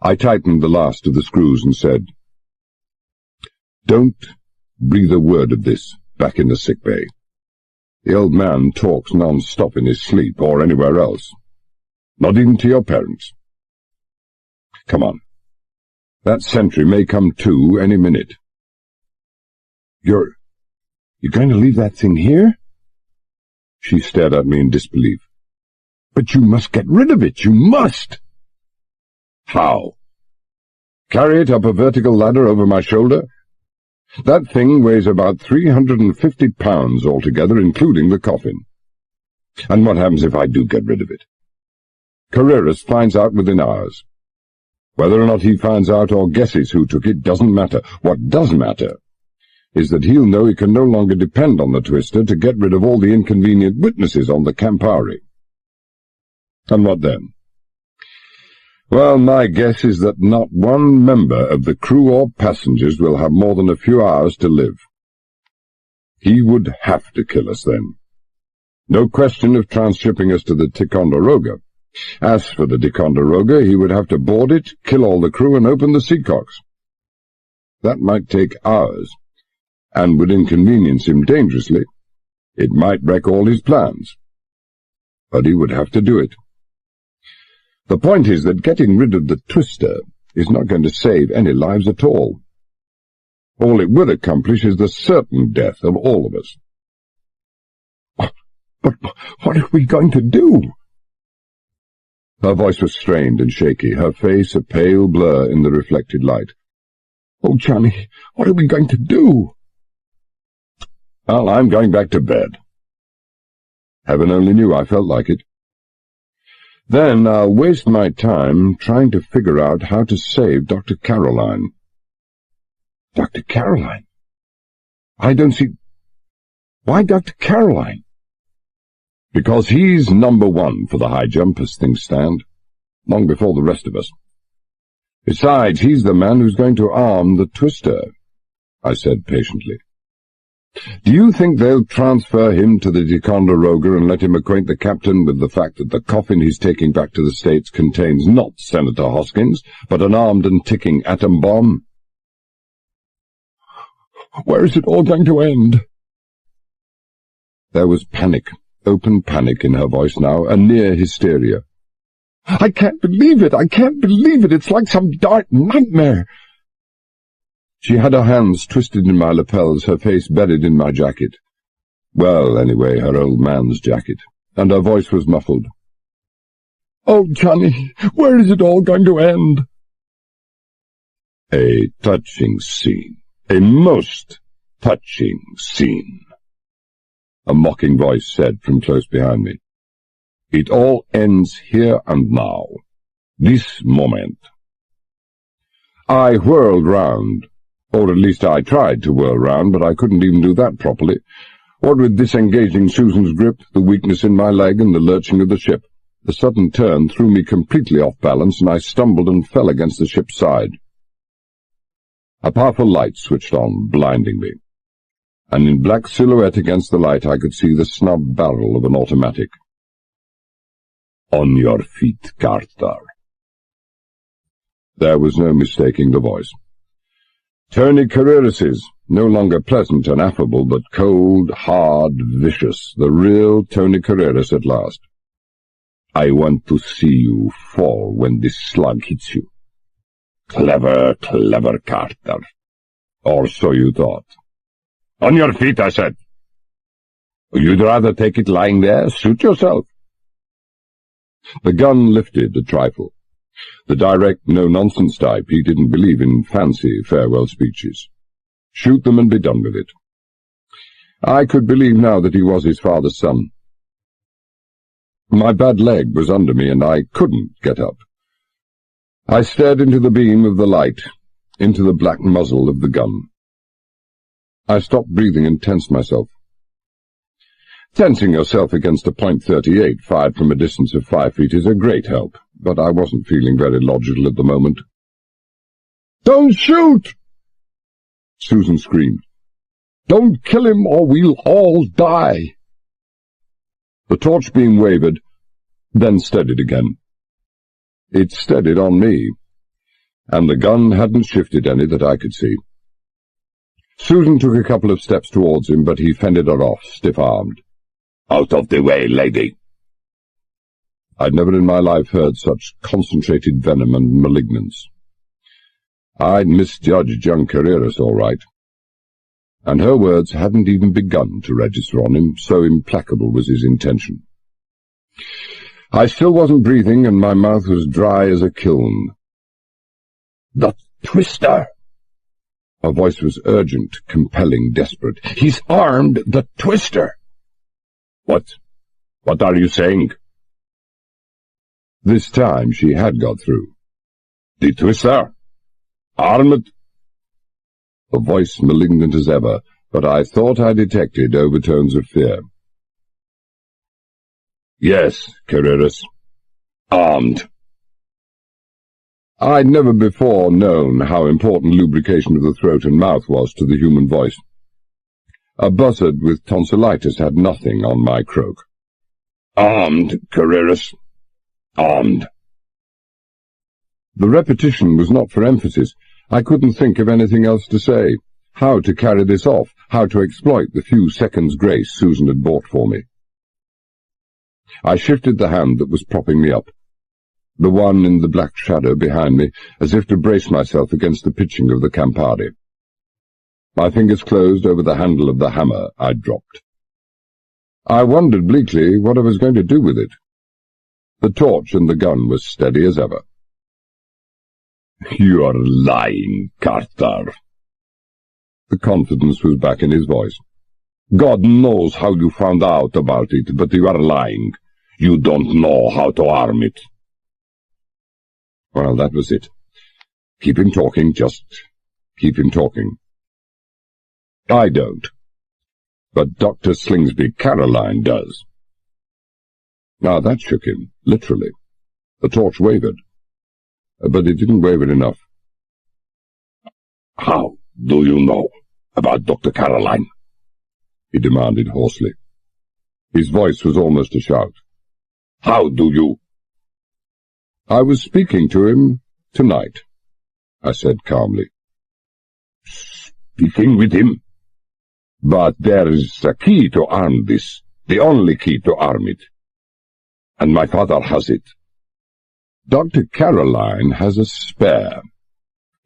I tightened the last of the screws and said, "Don't breathe a word of this back in the sick bay. The old man talks non-stop in his sleep or anywhere else. Not even to your parents. Come on. That sentry may come to any minute." You're going to leave that thing here?" She stared at me in disbelief. "But you must get rid of it, you must!" "How? Carry it up a vertical ladder over my shoulder? That thing weighs about 350 pounds altogether, including the coffin. And what happens if I do get rid of it? Carreras finds out within hours. Whether or not he finds out or guesses who took it doesn't matter. What does matter is that he'll know he can no longer depend on the twister to get rid of all the inconvenient witnesses on the Campari. And what then? Well, my guess is that not one member of the crew or passengers will have more than a few hours to live. He would have to kill us then. No question of transshipping us to the Ticonderoga. As for the Ticonderoga, he would have to board it, kill all the crew, and open the seacocks. That might take hours, and would inconvenience him dangerously. It might wreck all his plans. But he would have to do it. The point is that getting rid of the twister is not going to save any lives at all. All it will accomplish is the certain death of all of us. But what are we going to do? Her voice was strained and shaky, her face a pale blur in the reflected light. Oh, Johnny, what are we going to do? Well, I'm going back to bed. Heaven only knew I felt like it. Then I'll waste my time trying to figure out how to save Dr. Caroline. Dr. Caroline? I don't see— Why Dr. Caroline? Because he's number one for the high jump as things stand, long before the rest of us. Besides, he's the man who's going to arm the twister, I said patiently.
Do you think they'll transfer him to the Ticonderoga and let him acquaint the captain with the fact that the coffin he's taking back to the States contains not Senator Hoskins, but an armed and ticking atom bomb? Where is it all going to end? There was panic, open panic in her voice now, a near hysteria. I can't believe it! I can't believe it! It's like some dark nightmare! She had her hands twisted in my lapels, her face buried in my jacket. Well, anyway, her old man's jacket, and her voice was muffled. Oh, Johnny, where is it all going to end? A touching scene. A most touching scene, a mocking voice said from close behind me. It all ends here and now, this moment. I whirled round, or at least I tried to whirl round, but I couldn't even do that properly. What with disengaging Susan's grip, the weakness in my leg, and the lurching of the ship, the sudden turn threw me completely off balance, and I stumbled and fell against the ship's side. A powerful light switched on, blinding me, and in black silhouette against the light I could see the snub barrel of an automatic. On your feet, Carter. There was no mistaking the voice. Tony Carreras', no longer pleasant and affable, but cold, hard, vicious, the real Tony Carreras at last. I want to see you fall when this slug hits you. Clever, clever Carter. Or so you thought. On your feet, I said. You'd rather take it lying there? Suit yourself. The gun lifted a trifle. The direct, no-nonsense type, he didn't believe in fancy farewell speeches. Shoot them and be done with it. I could believe now that he was his father's son. My bad leg was under me, and I couldn't get up. I stared into the beam of the light, into the black muzzle of the gun. I stopped breathing and tensed myself. Tensing yourself against a .38 fired from a distance of 5 feet is a great help, but I wasn't feeling very logical at the moment. Don't shoot! Susan screamed. Don't kill him or we'll all die. The torch beam wavered, then steadied again. It steadied on me, and the gun hadn't shifted any that I could see. Susan took a couple of steps towards him, but he fended her off, stiff-armed. Out of the way, lady. I'd never in my life heard such concentrated venom and malignance. I'd misjudged young Carreras all right, and her words hadn't even begun to register on him, so implacable was his intention. I still wasn't breathing, and my mouth was dry as a kiln. The Twister! Her voice was urgent, compelling, desperate. He's armed, the Twister! What? What are you saying? This time she had got through. The Twister? Armed? A voice malignant as ever, but I thought I detected overtones of fear. Yes, Carreras. Armed. I'd never before known how important lubrication of the throat and mouth was to the human voice. A buzzard with tonsillitis had nothing on my croak. Armed, Carreras. Armed. The repetition was not for emphasis. I couldn't think of anything else to say. How to carry this off, how to exploit the few seconds' grace Susan had bought for me. I shifted the hand that was propping me up, the one in the black shadow behind me, as if to brace myself against the pitching of the Campari. My fingers closed over the handle of the hammer I'd dropped. I wondered bleakly what I was going to do with it. The torch and the gun was steady as ever. You're lying, Carter. The confidence was back in his voice. God knows how you found out about it, but you are lying. You don't know how to arm it. Well, that was it. Keep him talking, just keep him talking. I don't. But Dr. Slingsby Caroline does. Now that shook him, literally. The torch wavered. But it didn't waver enough. How do you know about Dr. Caroline? he demanded hoarsely. His voice was almost a shout. "How do you?" "I was speaking to him tonight," I said calmly. "Speaking with him? But there is a key to arm this, the only key to arm it. And my father has it. Dr. Caroline has a spare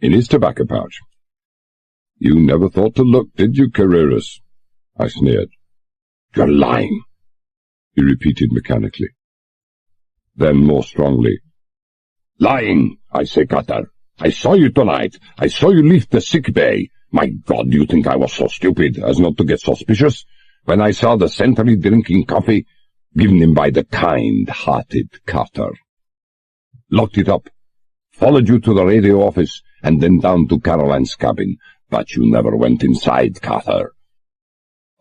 in his tobacco pouch." "You never thought to look, did you, Carreras?" I sneered. "You're lying," he repeated mechanically. Then more strongly, "Lying, I say, Cutter. I saw you tonight. I saw you leave the sick bay. My God, do you think I was so stupid as not to get suspicious when I saw the sentry drinking coffee given him by the kind-hearted Carter? Locked it up, followed you to the radio office, and then down to Caroline's cabin. But you never went inside, Carter.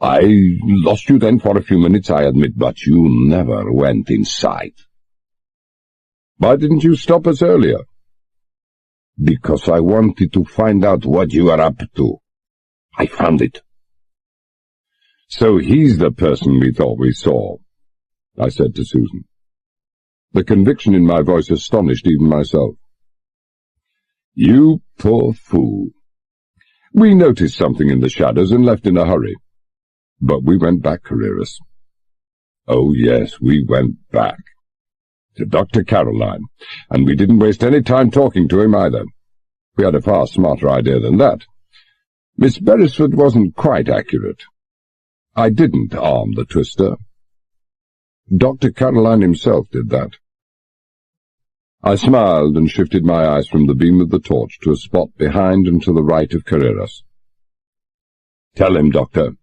I lost you then for a few minutes, I admit, but you never went inside." "Why didn't you stop us earlier?" "Because I wanted to find out what you are up to. I found it." "So he's the person we thought we saw," I said to Susan. The conviction in my voice astonished even myself. "You poor fool. We noticed something in the shadows and left in a hurry. But we went back, Carreras. Oh, yes, we went back. To Dr. Caroline, and we didn't waste any time talking to him either. We had a far smarter idea than that. Miss Beresford wasn't quite accurate. I didn't arm the twister. Dr. Caroline himself did that." I smiled and shifted my eyes from the beam of the torch to a spot behind and to the right of Carreras. "Tell him, Doctor."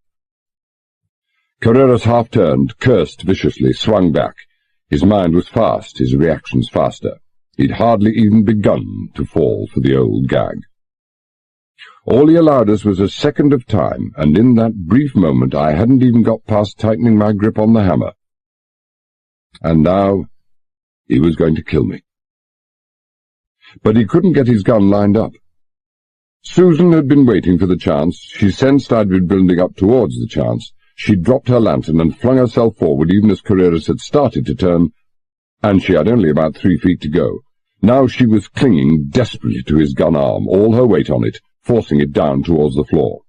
Carreras half-turned, cursed viciously, swung back. His mind was fast, his reactions faster. He'd hardly even begun to fall for the old gag. All he allowed us was a second of time, and in that brief moment I hadn't even got past tightening my grip on the hammer. And now he was going to kill me. But he couldn't get his gun lined up. Susan had been waiting for the chance. She sensed I'd been building up towards the chance. She dropped her lantern and flung herself forward even as Carreras had started to turn, and she had only about 3 feet to go. Now she was clinging desperately to his gun arm, all her weight on it, forcing it down towards the floor.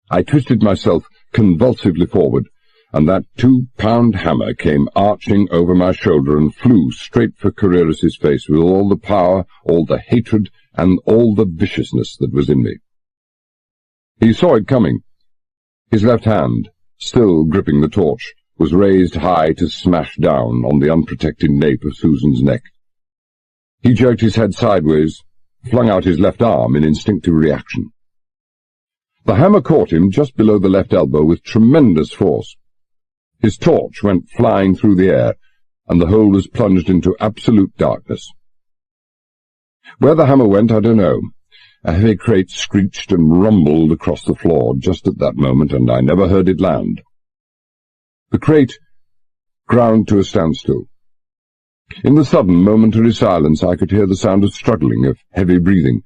I twisted myself convulsively forward, and that 2-pound hammer came arching over my shoulder and flew straight for Carreras's face with all the power, all the hatred, and all the viciousness that was in me. He saw it coming. His left hand, still gripping the torch, was raised high to smash down on the unprotected nape of Susan's neck. He jerked his head sideways, flung out his left arm in instinctive reaction. The hammer caught him just below the left elbow with tremendous force. His torch went flying through the air, and the hole was plunged into absolute darkness. Where the hammer went, I don't know. A heavy crate screeched and rumbled across the floor just at that moment, and I never heard it land. The crate ground to a standstill. In the sudden, momentary silence, I could hear the sound of struggling, of heavy breathing.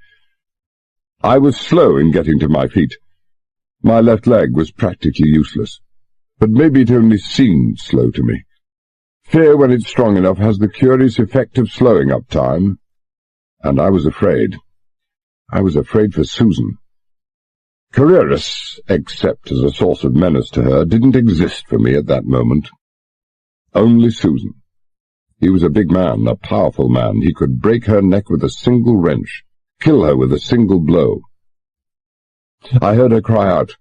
I was slow in getting to my feet. My left leg was practically useless, but maybe it only seemed slow to me. Fear, when it's strong enough, has the curious effect of slowing up time, and I was afraid. I was afraid for Susan. Carreras, except as a source of menace to her, didn't exist for me at that moment. Only Susan. He was a big man, a powerful man. He could break her neck with a single wrench, kill her with a single blow. I heard her cry out,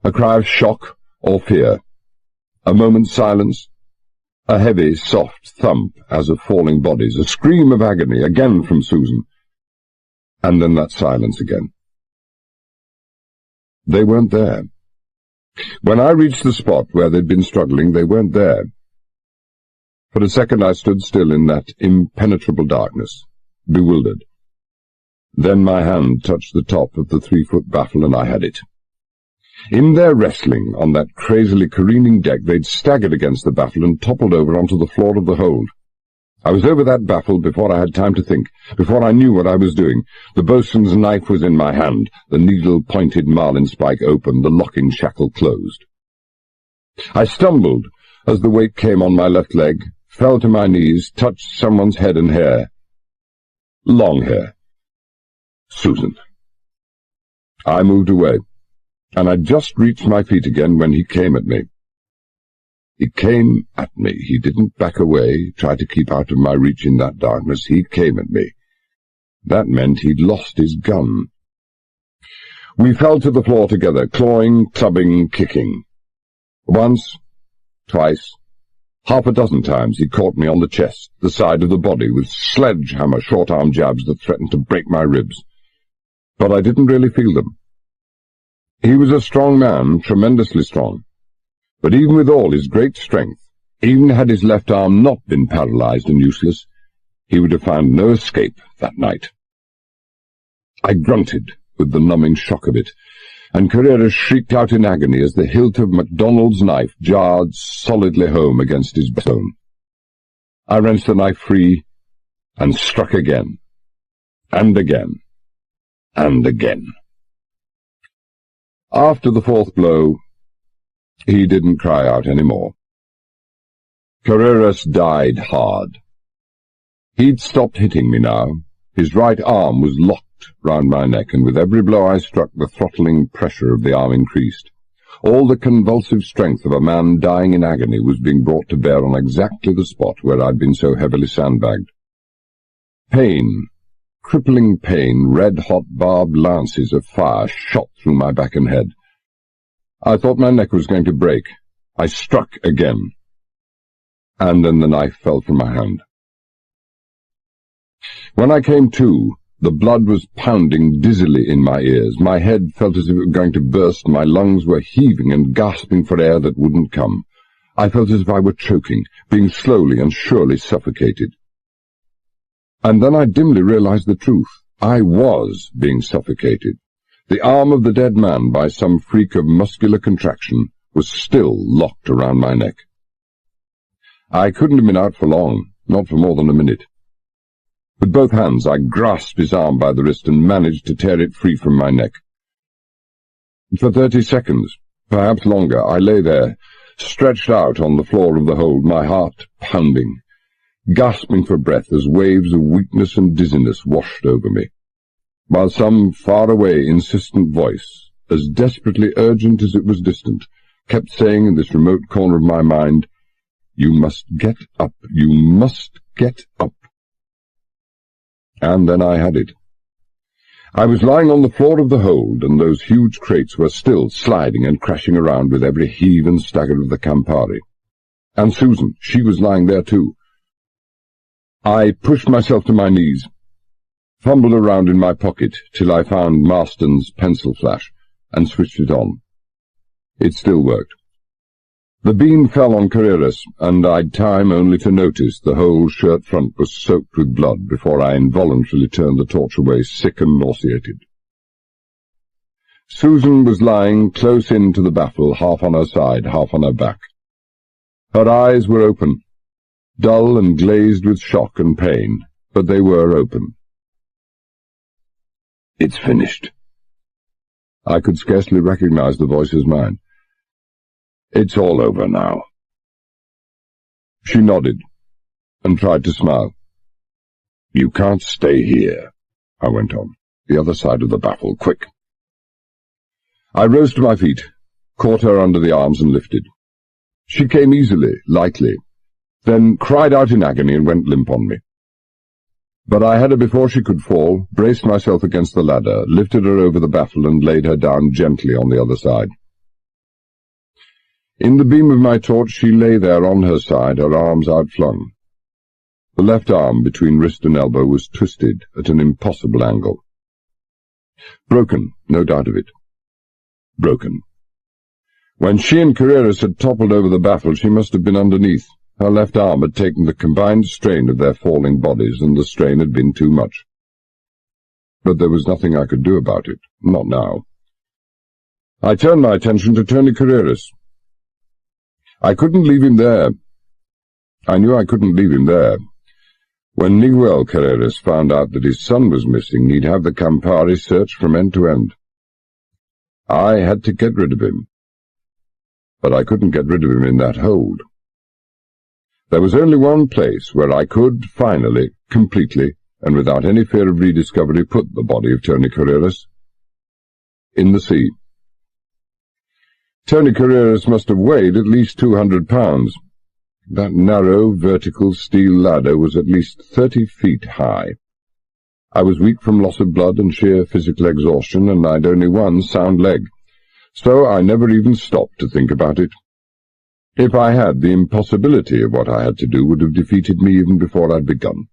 a cry of shock or fear. A moment's silence, a heavy, soft thump as of falling bodies, a scream of agony, again from Susan, and then that silence again. They weren't there. When I reached the spot where they'd been struggling, they weren't there. For a second I stood still in that impenetrable darkness, bewildered. Then my hand touched the top of the 3-foot baffle, and I had it. In their wrestling on that crazily careening deck, they'd staggered against the baffle and toppled over onto the floor of the hold. I was over that baffle before I had time to think, before I knew what I was doing. The boatswain's knife was in my hand, the needle-pointed marlinspike open, the locking shackle closed. I stumbled as the weight came on my left leg, fell to my knees, touched someone's head and hair. Long hair. Susan. I moved away, and I'd just reached my feet again when he came at me. He came at me. He didn't back away, try to keep out of my reach in that darkness. He came at me. That meant he'd lost his gun. We fell to the floor together, clawing, clubbing, kicking. Once, twice, half a dozen times he caught me on the chest, the side of the body, with sledgehammer short-arm jabs that threatened to break my ribs. But I didn't really feel them. He was a strong man, tremendously strong. But even with all his great strength, even had his left arm not been paralyzed and useless, he would have found no escape that night. I grunted with the numbing shock of it, and Carrera shrieked out in agony as the hilt of MacDonald's knife jarred solidly home against his bone. I wrenched the knife free and struck again, and again, and again. After the fourth blow, he didn't cry out any more. Carreras died hard. He'd stopped hitting me now. His right arm was locked round my neck, and with every blow I struck, the throttling pressure of the arm increased. All the convulsive strength of a man dying in agony was being brought to bear on exactly the spot where I'd been so heavily sandbagged. Pain, crippling pain, red-hot barbed lances of fire shot through my back and head. I thought my neck was going to break. I struck again, and then the knife fell from my hand. When I came to, the blood was pounding dizzily in my ears. My head felt as if it were going to burst. My lungs were heaving and gasping for air that wouldn't come. I felt as if I were choking, being slowly and surely suffocated. And then I dimly realized the truth. I was being suffocated. The arm of the dead man, by some freak of muscular contraction, was still locked around my neck. I couldn't have been out for long, not for more than a minute. With both hands I grasped his arm by the wrist and managed to tear it free from my neck. For 30 seconds, perhaps longer, I lay there, stretched out on the floor of the hold, my heart pounding, gasping for breath as waves of weakness and dizziness washed over me, while some far-away, insistent voice, as desperately urgent as it was distant, kept saying in this remote corner of my mind, "You must get up, you must get up." And then I had it. I was lying on the floor of the hold, and those huge crates were still sliding and crashing around with every heave and stagger of the Campari. And Susan, she was lying there too. I pushed myself to my knees, fumbled around in my pocket till I found Marston's pencil flash, and switched it on. It still worked. The beam fell on Carreras, and I'd time only to notice the whole shirt front was soaked with blood before I involuntarily turned the torch away, sick and nauseated. Susan was lying close in to the baffle, half on her side, half on her back. Her eyes were open, dull and glazed with shock and pain, but they were open. "It's finished." I could scarcely recognize the voice as mine. "It's all over now." She nodded and tried to smile. "You can't stay here," I went on. "The other side of the baffle, quick." I rose to my feet, caught her under the arms and lifted. She came easily, lightly, then cried out in agony and went limp on me. But I had her before she could fall, braced myself against the ladder, lifted her over the baffle and laid her down gently on the other side. In the beam of my torch she lay there on her side, her arms outflung. The left arm between wrist and elbow was twisted at an impossible angle. Broken, no doubt of it. Broken. When she and Carreras had toppled over the baffle, she must have been underneath. Her left arm had taken the combined strain of their falling bodies, and the strain had been too much. But there was nothing I could do about it, not now. I turned my attention to Tony Carreras. I couldn't leave him there. I knew I couldn't leave him there. When Miguel Carreras found out that his son was missing, he'd have the Campari searched from end to end. I had to get rid of him. but I couldn't get rid of him in that hold. There was only one place where I could, finally, completely, and without any fear of rediscovery, put the body of Tony Carreras. In the sea. Tony Carreras must have weighed at least 200 pounds. That narrow, vertical steel ladder was at least 30 feet high. I was weak from loss of blood and sheer physical exhaustion, and I'd only one sound leg, so I never even stopped to think about it. If I had, the impossibility of what I had to do would have defeated me even before I'd begun.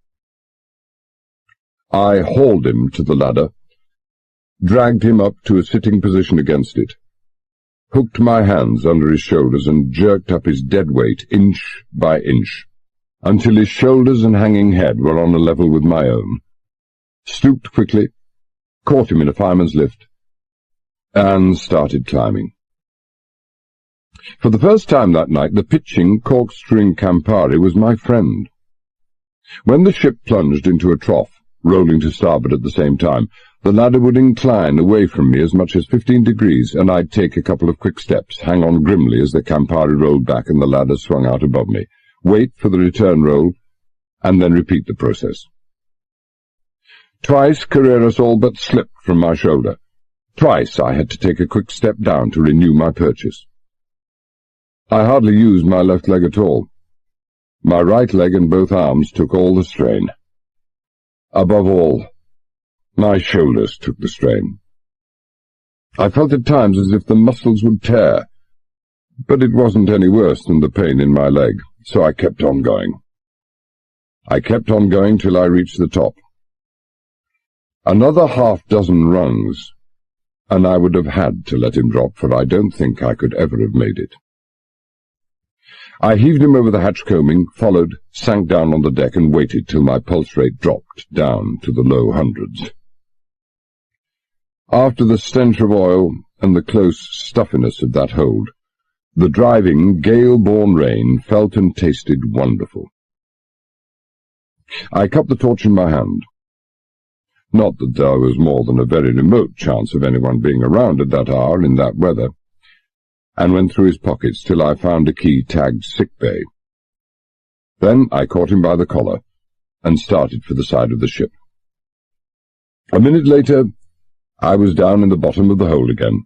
I hauled him to the ladder, dragged him up to a sitting position against it, hooked my hands under his shoulders and jerked up his dead weight inch by inch, until his shoulders and hanging head were on a level with my own, stooped quickly, caught him in a fireman's lift, and started climbing. For the first time that night, the pitching, corkscrewing Campari was my friend. When the ship plunged into a trough, rolling to starboard at the same time, the ladder would incline away from me as much as 15 degrees, and I'd take a couple of quick steps, hang on grimly as the Campari rolled back and the ladder swung out above me, wait for the return roll, and then repeat the process. Twice Carreras all but slipped from my shoulder. Twice I had to take a quick step down to renew my purchase. I hardly used my left leg at all. My right leg and both arms took all the strain. Above all, my shoulders took the strain. I felt at times as if the muscles would tear, but it wasn't any worse than the pain in my leg, so I kept on going. I kept on going till I reached the top. Another half-dozen rungs, and I would have had to let him drop, for I don't think I could ever have made it. I heaved him over the hatch combing, followed, sank down on the deck, and waited till my pulse rate dropped down to the low hundreds. After the stench of oil and the close stuffiness of that hold, the driving, gale-born rain felt and tasted wonderful. I cupped the torch in my hand. Not that there was more than a very remote chance of anyone being around at that hour in that weather, and went through his pockets till I found a key tagged sick bay. Then I caught him by the collar and started for the side of the ship. A minute later, I was down in the bottom of the hold again.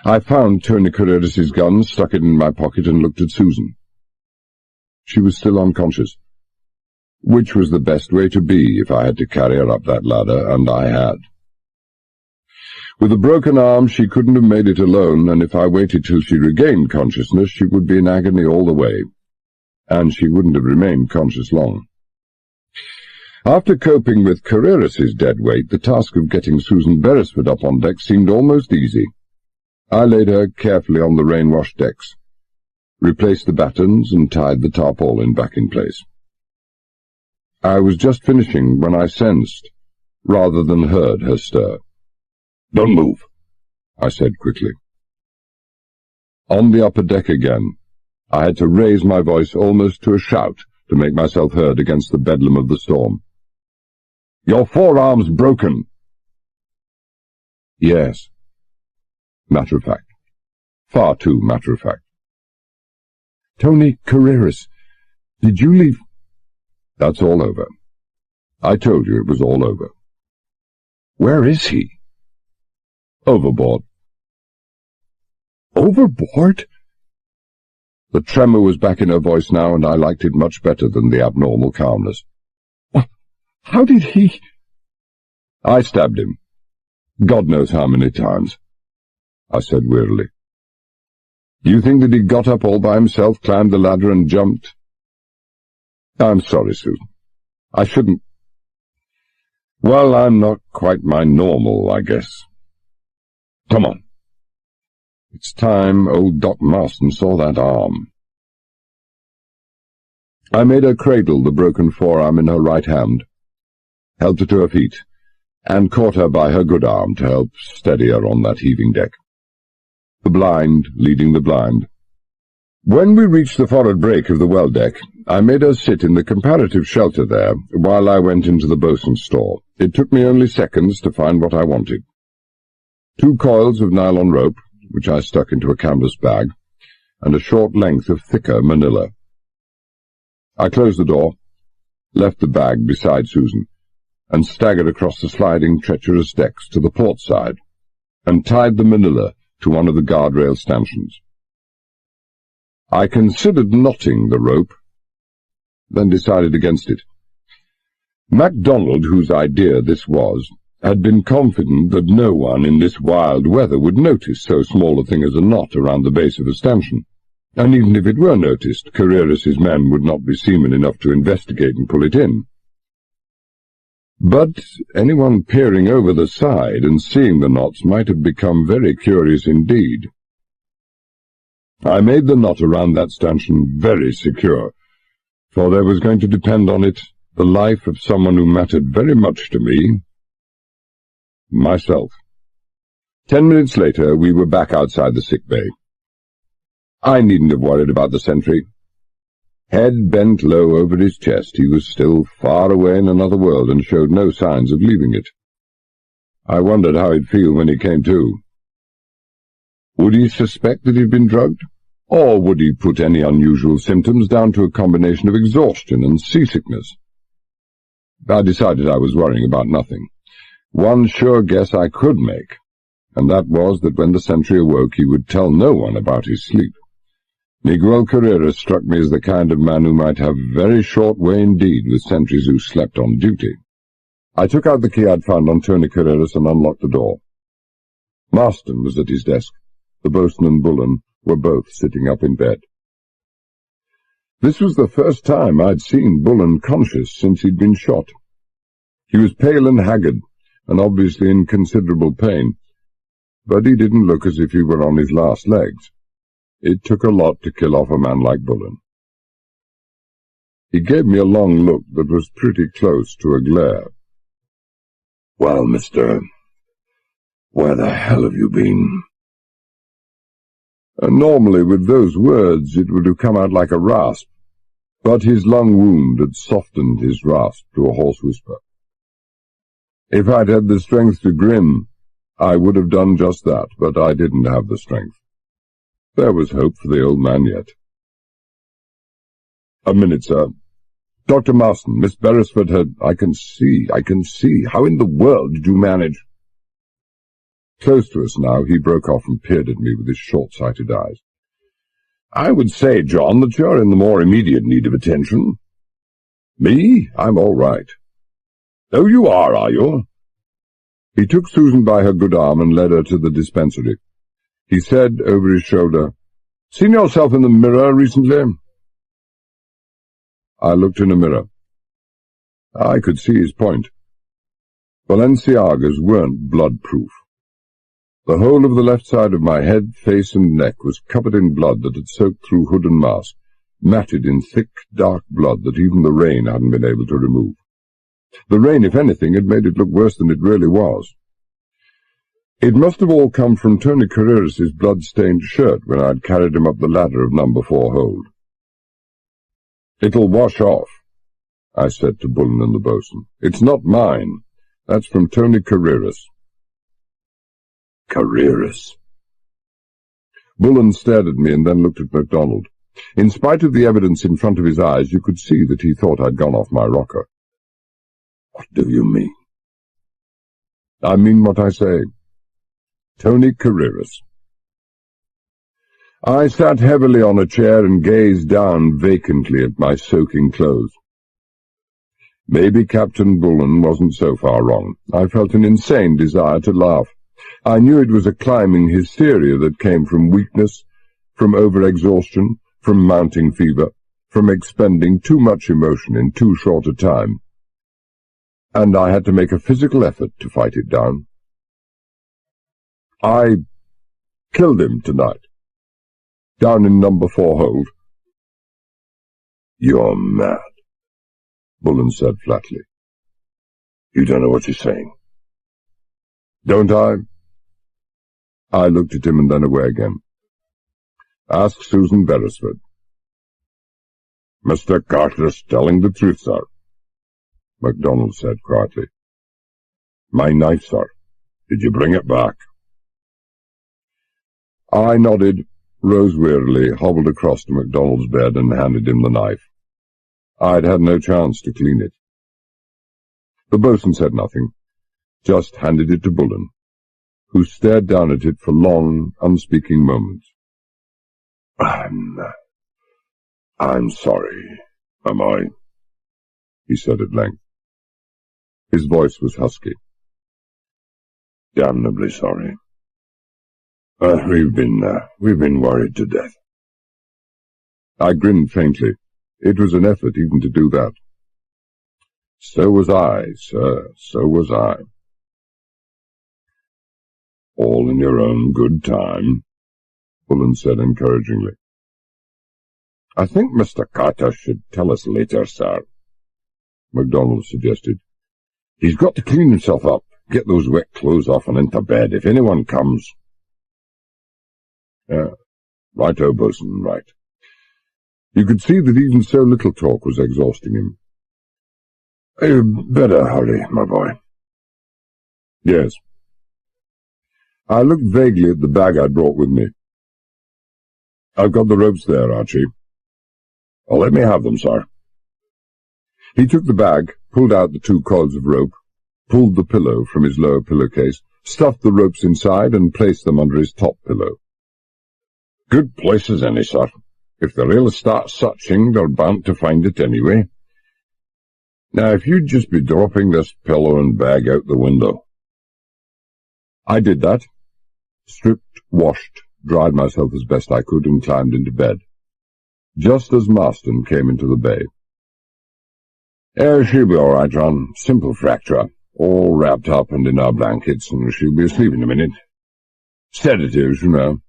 I found Tony Carreras' gun, stuck it in my pocket, and looked at Susan. She was still unconscious, which was the best way to be if I had to carry her up that ladder, and I had. With a broken arm, she couldn't have made it alone, and if I waited till she regained consciousness, she would be in agony all the way, and she wouldn't have remained conscious long. After coping with Carreras' dead weight, the task of getting Susan Beresford up on deck seemed almost easy. I laid her carefully on the rain-washed decks, replaced the battens, and tied the tarpaulin back in place. I was just finishing when I sensed, rather than heard, her stir. "Don't move," I said quickly. On the upper deck again, I had to raise my voice almost to a shout to make myself heard against the bedlam of the storm. "Your forearm's broken." "Yes." Matter of fact. Far too matter of fact. "Tony Carreras, did you leave—" "That's all over. I told you it was all over." "Where is he?" "Overboard." "Overboard?" The tremor was back in her voice now, and I liked it much better than the abnormal calmness. "How did he—" "I stabbed him. God knows how many times," I said wearily. "Do you think that he got up all by himself, climbed the ladder, and jumped?" "I'm sorry, Susan. I shouldn't—" "Well, I'm not quite my normal, I guess. Come on. It's time old Doc Marston saw that arm." I made her cradle the broken forearm in her right hand, helped her to her feet, and caught her by her good arm to help steady her on that heaving deck. The blind leading the blind. When we reached the forward break of the well deck, I made her sit in the comparative shelter there while I went into the boatswain's store. It took me only seconds to find what I wanted. 2 coils of nylon rope, which I stuck into a canvas bag, and a short length of thicker manila. I closed the door, left the bag beside Susan, and staggered across the sliding, treacherous decks to the port side, and tied the manila to one of the guardrail stanchions. I considered knotting the rope, then decided against it. MacDonald, whose idea this was, had been confident that no one in this wild weather would notice so small a thing as a knot around the base of a stanchion, and even if it were noticed, Carreras' men would not be seamen enough to investigate and pull it in. But anyone peering over the side and seeing the knots might have become very curious indeed. I made the knot around that stanchion very secure, for there was going to depend on it the life of someone who mattered very much to me, myself. 10 minutes later, we were back outside the sick bay. I needn't have worried about the sentry. Head bent low over his chest, he was still far away in another world and showed no signs of leaving it. I wondered how he'd feel when he came to. Would he suspect that he'd been drugged? Or would he put any unusual symptoms down to a combination of exhaustion and seasickness? I decided I was worrying about nothing. One sure guess I could make, and that was that when the sentry awoke he would tell no one about his sleep. Miguel Carreras struck me as the kind of man who might have very short way indeed with sentries who slept on duty. I took out the key I'd found on Tony Carreras and unlocked the door. Marston was at his desk. The boatswain and Bullen were both sitting up in bed. This was the first time I'd seen Bullen conscious since he'd been shot. He was pale and haggard, and obviously in considerable pain, but he didn't look as if he were on his last legs. It took a lot to kill off a man like Bullen. He gave me a long look that was pretty close to a glare.
"Well, mister, where the hell have you been?"
Normally with those words it would have come out like a rasp, but his lung wound had softened his rasp to a hoarse whisper. If I'd had the strength to grin, I would have done just that, but I didn't have the strength. There was hope for the old man yet. "A minute, sir. Dr. Marston, Miss Beresford had— I can see. How in the world did you manage—" Close to us now, he broke off and peered at me with his short-sighted eyes. "I would say, John, that you're in the more immediate need of attention." "Me? I'm all right." "Oh, you are you?" He took Susan by her good arm and led her to the dispensary. He said over his shoulder, "Seen yourself in the mirror recently?" I looked in a mirror. I could see his point. Balenciagas weren't blood-proof. The whole of the left side of my head, face, and neck was covered in blood that had soaked through hood and mask, matted in thick, dark blood that even the rain hadn't been able to remove. The rain, if anything, had made it look worse than it really was. It must have all come from Tony Carreras' blood-stained shirt when I'd carried him up the ladder of number 4 hold. "It'll wash off," I said to Bullen and the boatswain. "It's not mine. That's from Tony Carreras."
"Carreras?"
Bullen stared at me and then looked at MacDonald. In spite of the evidence in front of his eyes, you could see that he thought I'd gone off my rocker.
"What do you mean?"
"I mean what I say. Tony Carreras." I sat heavily on a chair and gazed down vacantly at my soaking clothes. Maybe Captain Bullen wasn't so far wrong. I felt an insane desire to laugh. I knew it was a climbing hysteria that came from weakness, from over-exhaustion, from mounting fever, from expending too much emotion in too short a time. And I had to make a physical effort to fight it down. "I killed him tonight, down in number 4 hold."
"You're mad,"
Bullen said flatly.
"You don't know what you're saying."
"Don't I?" I looked at him and then away again. "Ask Susan Beresford."
"Mr. Carter's telling the truth, sir,"
MacDonald said quietly.
"My knife, sir. Did you bring it back?"
I nodded,
rose wearily, hobbled across to MacDonald's bed and handed him the knife. I'd had no chance to clean it. The boatswain said nothing, just handed it to Bullen, who stared down at it for long, unspeaking moments. I'm sorry, am I? He said at length. His voice was husky. Damnably sorry. We've been worried to death. I grinned faintly. It was an effort even to do that. So was I, sir, so was I. All in your own good time, Bullen said encouragingly. I think Mr. Carter should tell us later, sir, MacDonald suggested. He's got to clean himself up, get those wet clothes off and into bed if anyone comes. Right-o, bosun, right. You could see that even so little talk was exhausting him. You'd better hurry, my boy. Yes. I looked vaguely at the bag I'd brought with me. I've got the ropes there, Archie. Oh, let me have them, sir. He took the bag, pulled out the 2 coils of rope, pulled the pillow from his lower pillowcase, stuffed the ropes inside, and placed them under his top pillow. Good place as any, sir. If the rails start searching, they're bound to find it anyway. Now, if you'd just be dropping this pillow and bag out the window. I did that. Stripped, washed, dried myself as best I could, and climbed into bed. Just as Marston came into the bay. She'll be all right, Ron. Simple fracture. All wrapped up and in our blankets, and she'll be asleep in a minute. Sedatives, you know.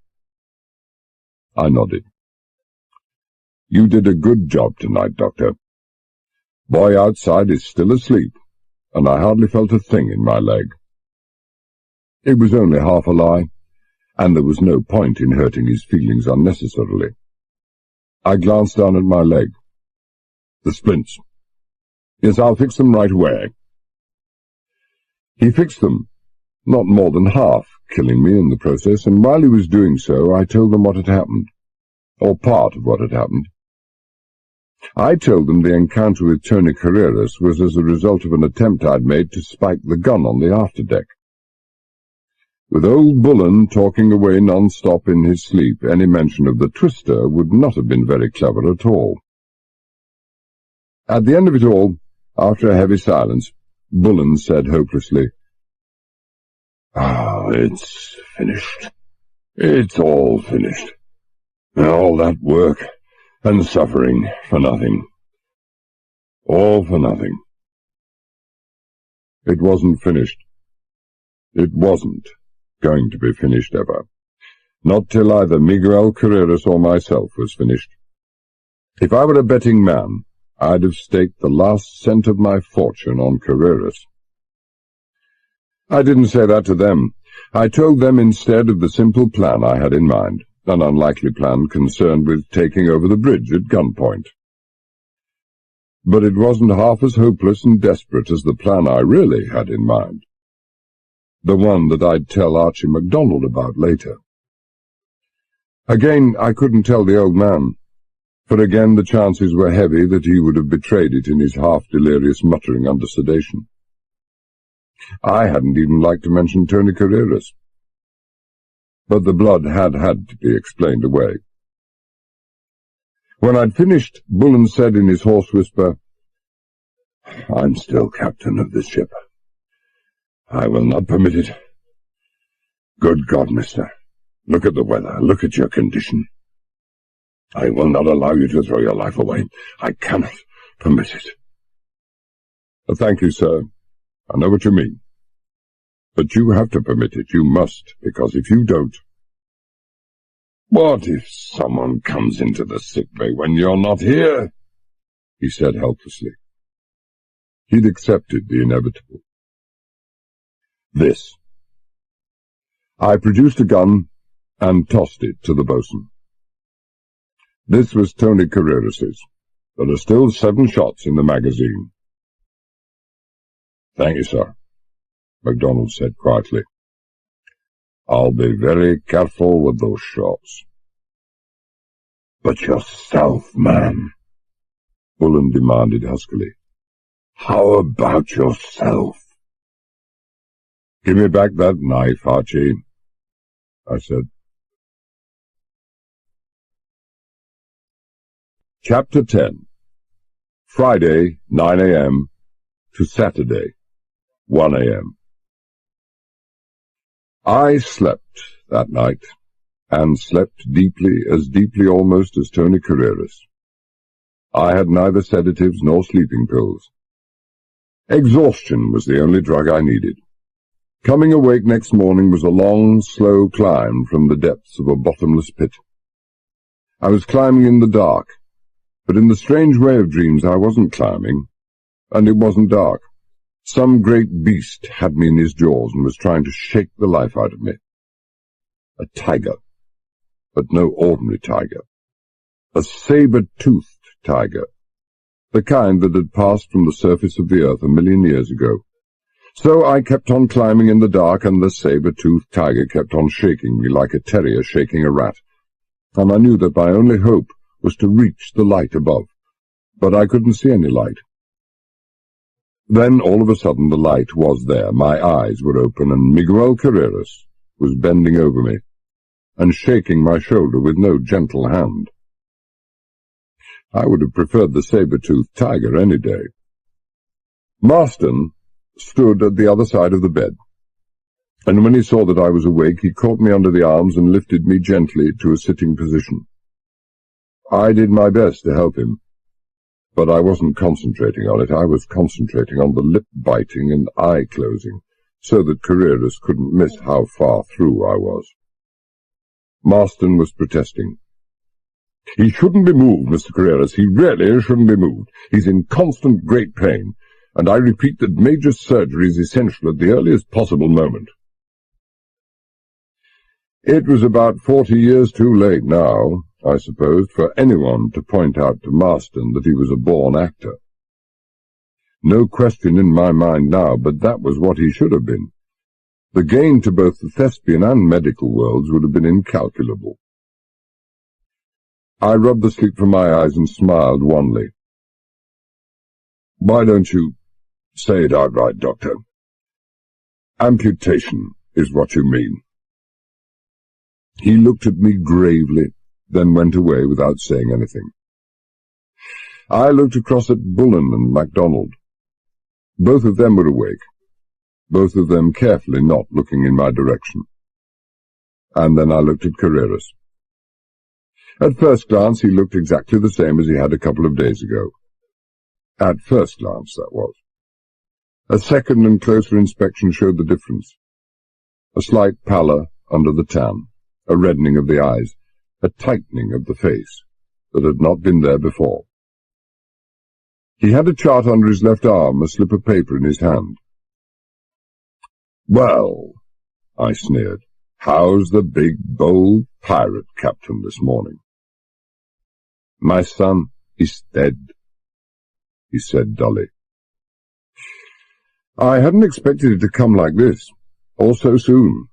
I nodded. You did a good job tonight, Doctor. Boy outside is still asleep, and I hardly felt a thing in my leg. It was only half a lie, and there was no point in hurting his feelings unnecessarily. I glanced down at my leg. The splints. Yes, I'll fix them right away. He fixed them, not more than half, killing me in the process, and while he was doing so, I told them what had happened, or part of what had happened. I told them the encounter with Tony Carreras was as a result of an attempt I'd made to spike the gun on the afterdeck. With old Bullen talking away non-stop in his sleep, any mention of the twister would not have been very clever at all. At the end of it all, after a heavy silence, Bullen said hopelessly, It's finished. It's all finished. All that work and suffering for nothing. All for nothing. It wasn't finished. It wasn't going to be finished ever. Not till either Miguel Carreras or myself was finished. If I were a betting man, I'd have staked the last cent of my fortune on Carreras. I didn't say that to them. I told them instead of the simple plan I had in mind, an unlikely plan concerned with taking over the bridge at gunpoint. But it wasn't half as hopeless and desperate as the plan I really had in mind, the one that I'd tell Archie MacDonald about later. Again, I couldn't tell the old man, for again the chances were heavy that he would have betrayed it in his half-delirious muttering under sedation. I hadn't even liked to mention Tony Carreras. But the blood had to be explained away. When I'd finished, Bullen said in his hoarse whisper, I'm still captain of this ship. I will not permit it. Good God, mister, look at the weather, look at your condition. I will not allow you to throw your life away. I cannot permit it. Thank you, sir. I know what you mean. But you have to permit it, you must, because if you don't... What if someone comes into the sickbay when you're not here? He said helplessly. He'd accepted the inevitable. This. I produced a gun and tossed it to the boatswain. This was Tony Carreras's. There are still 7 shots in the magazine. Thank you, sir, MacDonald said quietly. I'll be very careful with those shots. But yourself, man, Bullen demanded huskily. How about yourself?
Give me back that knife, Archie, I said. Chapter 10. Friday, 9 a.m. to Saturday, 1 a.m. I slept that night, and slept deeply almost as Tony Carreras. I had neither sedatives nor sleeping pills. Exhaustion was the only drug I needed. Coming awake next morning was a long, slow climb from the depths of a bottomless pit. I was climbing in the dark, but in the strange way of dreams I wasn't climbing, and it wasn't dark. Some great beast had me in his jaws and was trying to shake the life out of me. A tiger, but no ordinary tiger. A saber-toothed tiger, the kind that had passed from the surface of the earth 1,000,000 years ago. So I kept on climbing in the dark, and the saber-toothed tiger kept on shaking me like a terrier shaking a rat, and I knew that my only hope was to reach the light above, but I couldn't see any light. Then, all of a sudden, the light was there. My eyes were open, and Miguel Carreras was bending over me and shaking my shoulder with no gentle hand. I would have preferred the saber-toothed tiger any day. Marston stood at the other side of the bed, and when he saw that I was awake, he caught me under the arms and lifted me gently to a sitting position. I did my best to help him, but I wasn't concentrating on it. I was concentrating on the lip-biting and eye-closing, so that Carreras couldn't miss how far through I was. Marston was protesting. "He shouldn't be moved, Mr. Carreras. He really shouldn't be moved. He's in constant great pain, and I repeat that major surgery is essential at the earliest possible moment." It was about 40 years too late now, I supposed, for anyone to point out to Marston that he was a born actor. No question in my mind now, but that was what he should have been. The gain to both the thespian and medical worlds would have been incalculable. I rubbed the sleep from my eyes and smiled wanly. "Why don't you say it outright, Doctor? Amputation is what you mean." He looked at me gravely, then went away without saying anything. I looked across at Bullen and MacDonald. Both of them were awake, both of them carefully not looking in my direction. And then I looked at Carreras. At first glance he looked exactly the same as he had a couple of days ago. At first glance, that was. A second and closer inspection showed the difference. A slight pallor under the tan, a reddening of the eyes, a tightening of the face that had not been there before. He had a chart under his left arm, a slip of paper in his hand. "Well," I sneered, "how's the big, bold pirate captain this morning?" "My son is dead," he said dully. I hadn't expected it to come like this, or so soon.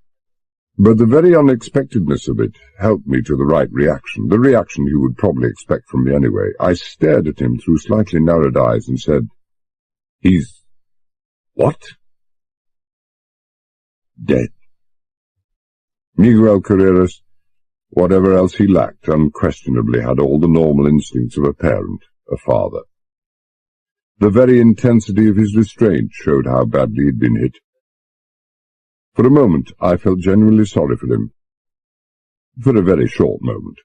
But the very unexpectedness of it helped me to the right reaction, the reaction you would probably expect from me anyway. I stared at him through slightly narrowed eyes and said, "He's what?" "Dead." Miguel Carreras, whatever else he lacked, unquestionably had all the normal instincts of a parent, a father. The very intensity of his restraint showed how badly he'd been hit. For a moment, I felt genuinely sorry for him. For a very short moment.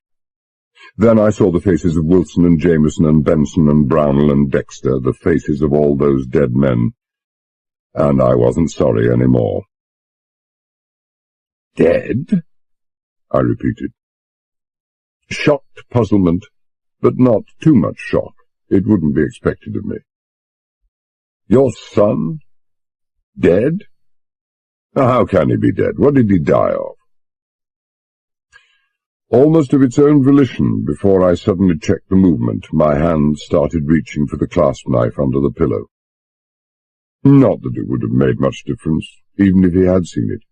Then I saw the faces of Wilson and Jameson and Benson and Brownell and Dexter, the faces of all those dead men, and I wasn't sorry any more. "Dead?" I repeated. Shocked puzzlement, but not too much shock. It wouldn't be expected of me. "Your son? Dead? How can he be dead? What did he die of?" Almost of its own volition, before I suddenly checked the movement, my hand started reaching for the clasp knife under the pillow. Not that it would have made much difference, even if he had seen it.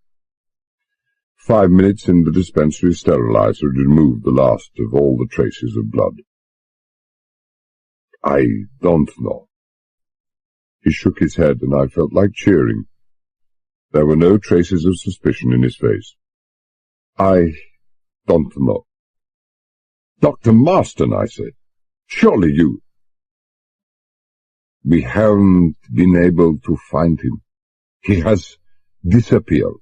5 minutes in the dispensary sterilizer had removed the last of all the traces of blood. I don't know. He shook his head, and I felt like cheering. There were no traces of suspicion in his face. I don't know. Dr. Marston, I said. Surely you... We haven't been able to find him. He has disappeared.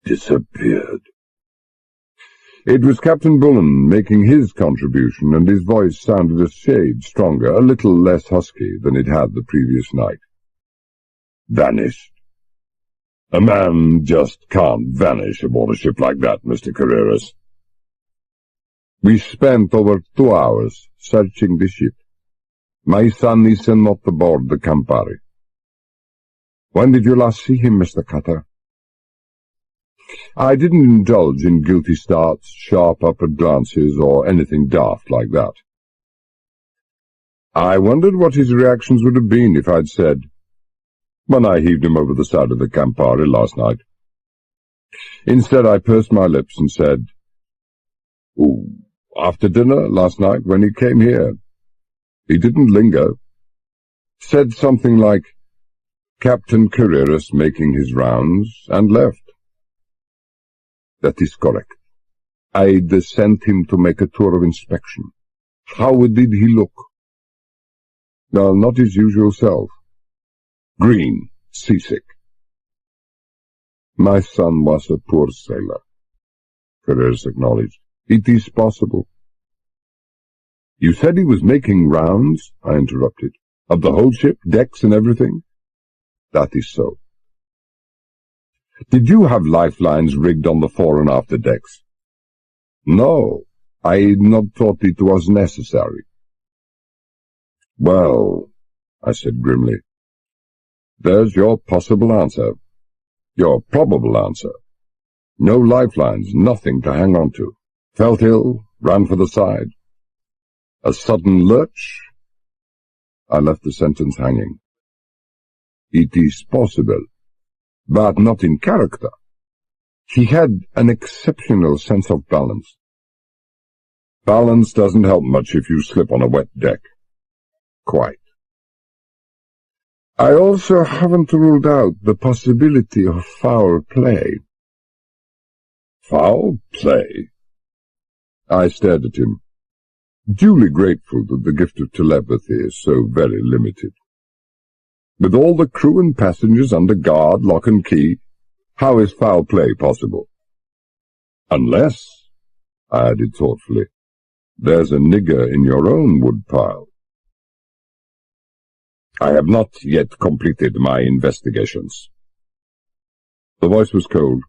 Disappeared. It was Captain Bullen making his contribution, and his voice sounded a shade stronger, a little less husky than it had the previous night. Vanished. A man just can't vanish aboard a ship like that, Mr. Carreras. We spent over 2 hours searching the ship. My son is not aboard the Campari. When did you last see him, Mr. Cutter? I didn't indulge in guilty starts, sharp upward glances, or anything daft like that. I wondered what his reactions would have been if I'd said, when I heaved him over the side of the Campari last night. Instead, I pursed my lips and said, "Oh, after dinner last night when he came here. He didn't linger. Said something like, Captain Carreras making his rounds, and left." That is correct. I'd sent him to make a tour of inspection. How did he look? Well, not his usual self. Green, seasick. My son was a poor sailor, Carreras acknowledged. It is possible. You said he was making rounds, I interrupted. Of the whole ship, decks and everything? That is so. Did you have lifelines rigged on the fore and after decks? No, I had not thought it was necessary. Well, I said grimly, there's your possible answer. Your probable answer. No lifelines, nothing to hang on to. Felt ill, ran for the side. A sudden lurch. I left the sentence hanging. It is possible, but not in character. He had an exceptional sense of balance. Balance doesn't help much if you slip on a wet deck. Quite. I also haven't ruled out the possibility of foul play. Foul play? I stared at him, duly grateful that the gift of telepathy is so very limited. With all the crew and passengers under guard, lock and key, how is foul play possible? Unless, I added thoughtfully, there's a nigger in your own woodpile. I have not yet completed my investigations. The voice was cold,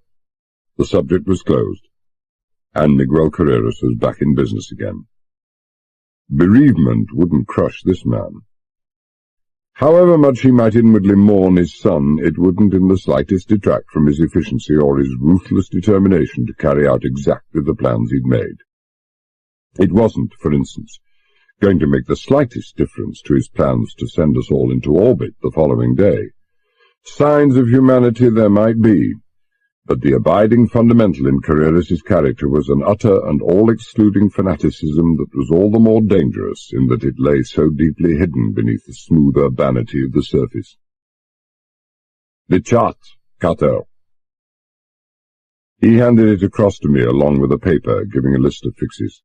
the subject was closed, and Miguel Carreras was back in business again. Bereavement wouldn't crush this man. However much he might inwardly mourn his son, it wouldn't in the slightest detract from his efficiency or his ruthless determination to carry out exactly the plans he'd made. It wasn't, for instance, going to make the slightest difference to his plans to send us all into orbit the following day. Signs of humanity there might be, but the abiding fundamental in Carreras' character was an utter and all-excluding fanaticism that was all the more dangerous in that it lay so deeply hidden beneath the smooth urbanity of the surface. The chart, Cutter. He handed it across to me along with a paper, giving a list of fixes.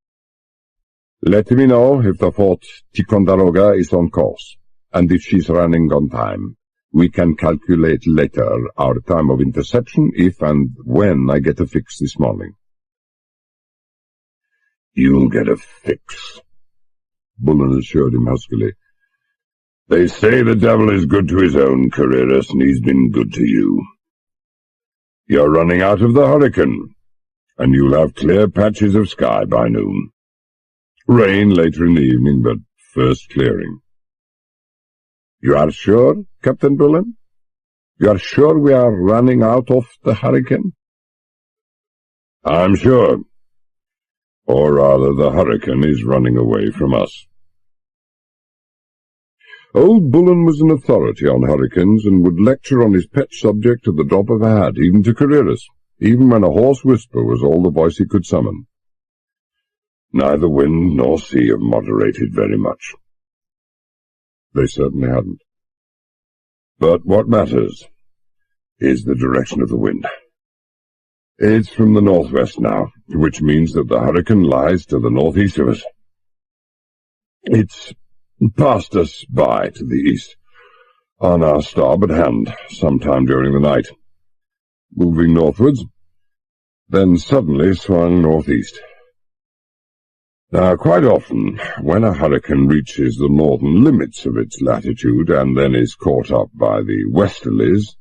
Let me know if the Fort Ticonderoga is on course, and if she's running on time. We can calculate later our time of interception if and when I get a fix this morning. You'll get a fix, Bullen assured him huskily. They say the devil is good to his own, Carreras, and he's been good to you. You're running out of the hurricane, and you'll have clear patches of sky by noon. Rain later in the evening, but first clearing. You are sure, Captain Bullen? You are sure we are running out of the hurricane? I'm sure. Or rather, the hurricane is running away from us. Old Bullen was an authority on hurricanes and would lecture on his pet subject at the drop of a hat, even to Carreras,
even when a hoarse whisper was all the voice he could summon. Neither wind nor sea have moderated very much. They certainly hadn't. But what matters is the direction of the wind. It's from the northwest now, which means that the hurricane lies to the northeast of us. It's passed us by to the east, on our starboard hand, sometime during the night, moving northwards, then suddenly swung northeast. Now, quite often, when a hurricane reaches the northern limits of its latitude and then is caught up by the westerlies,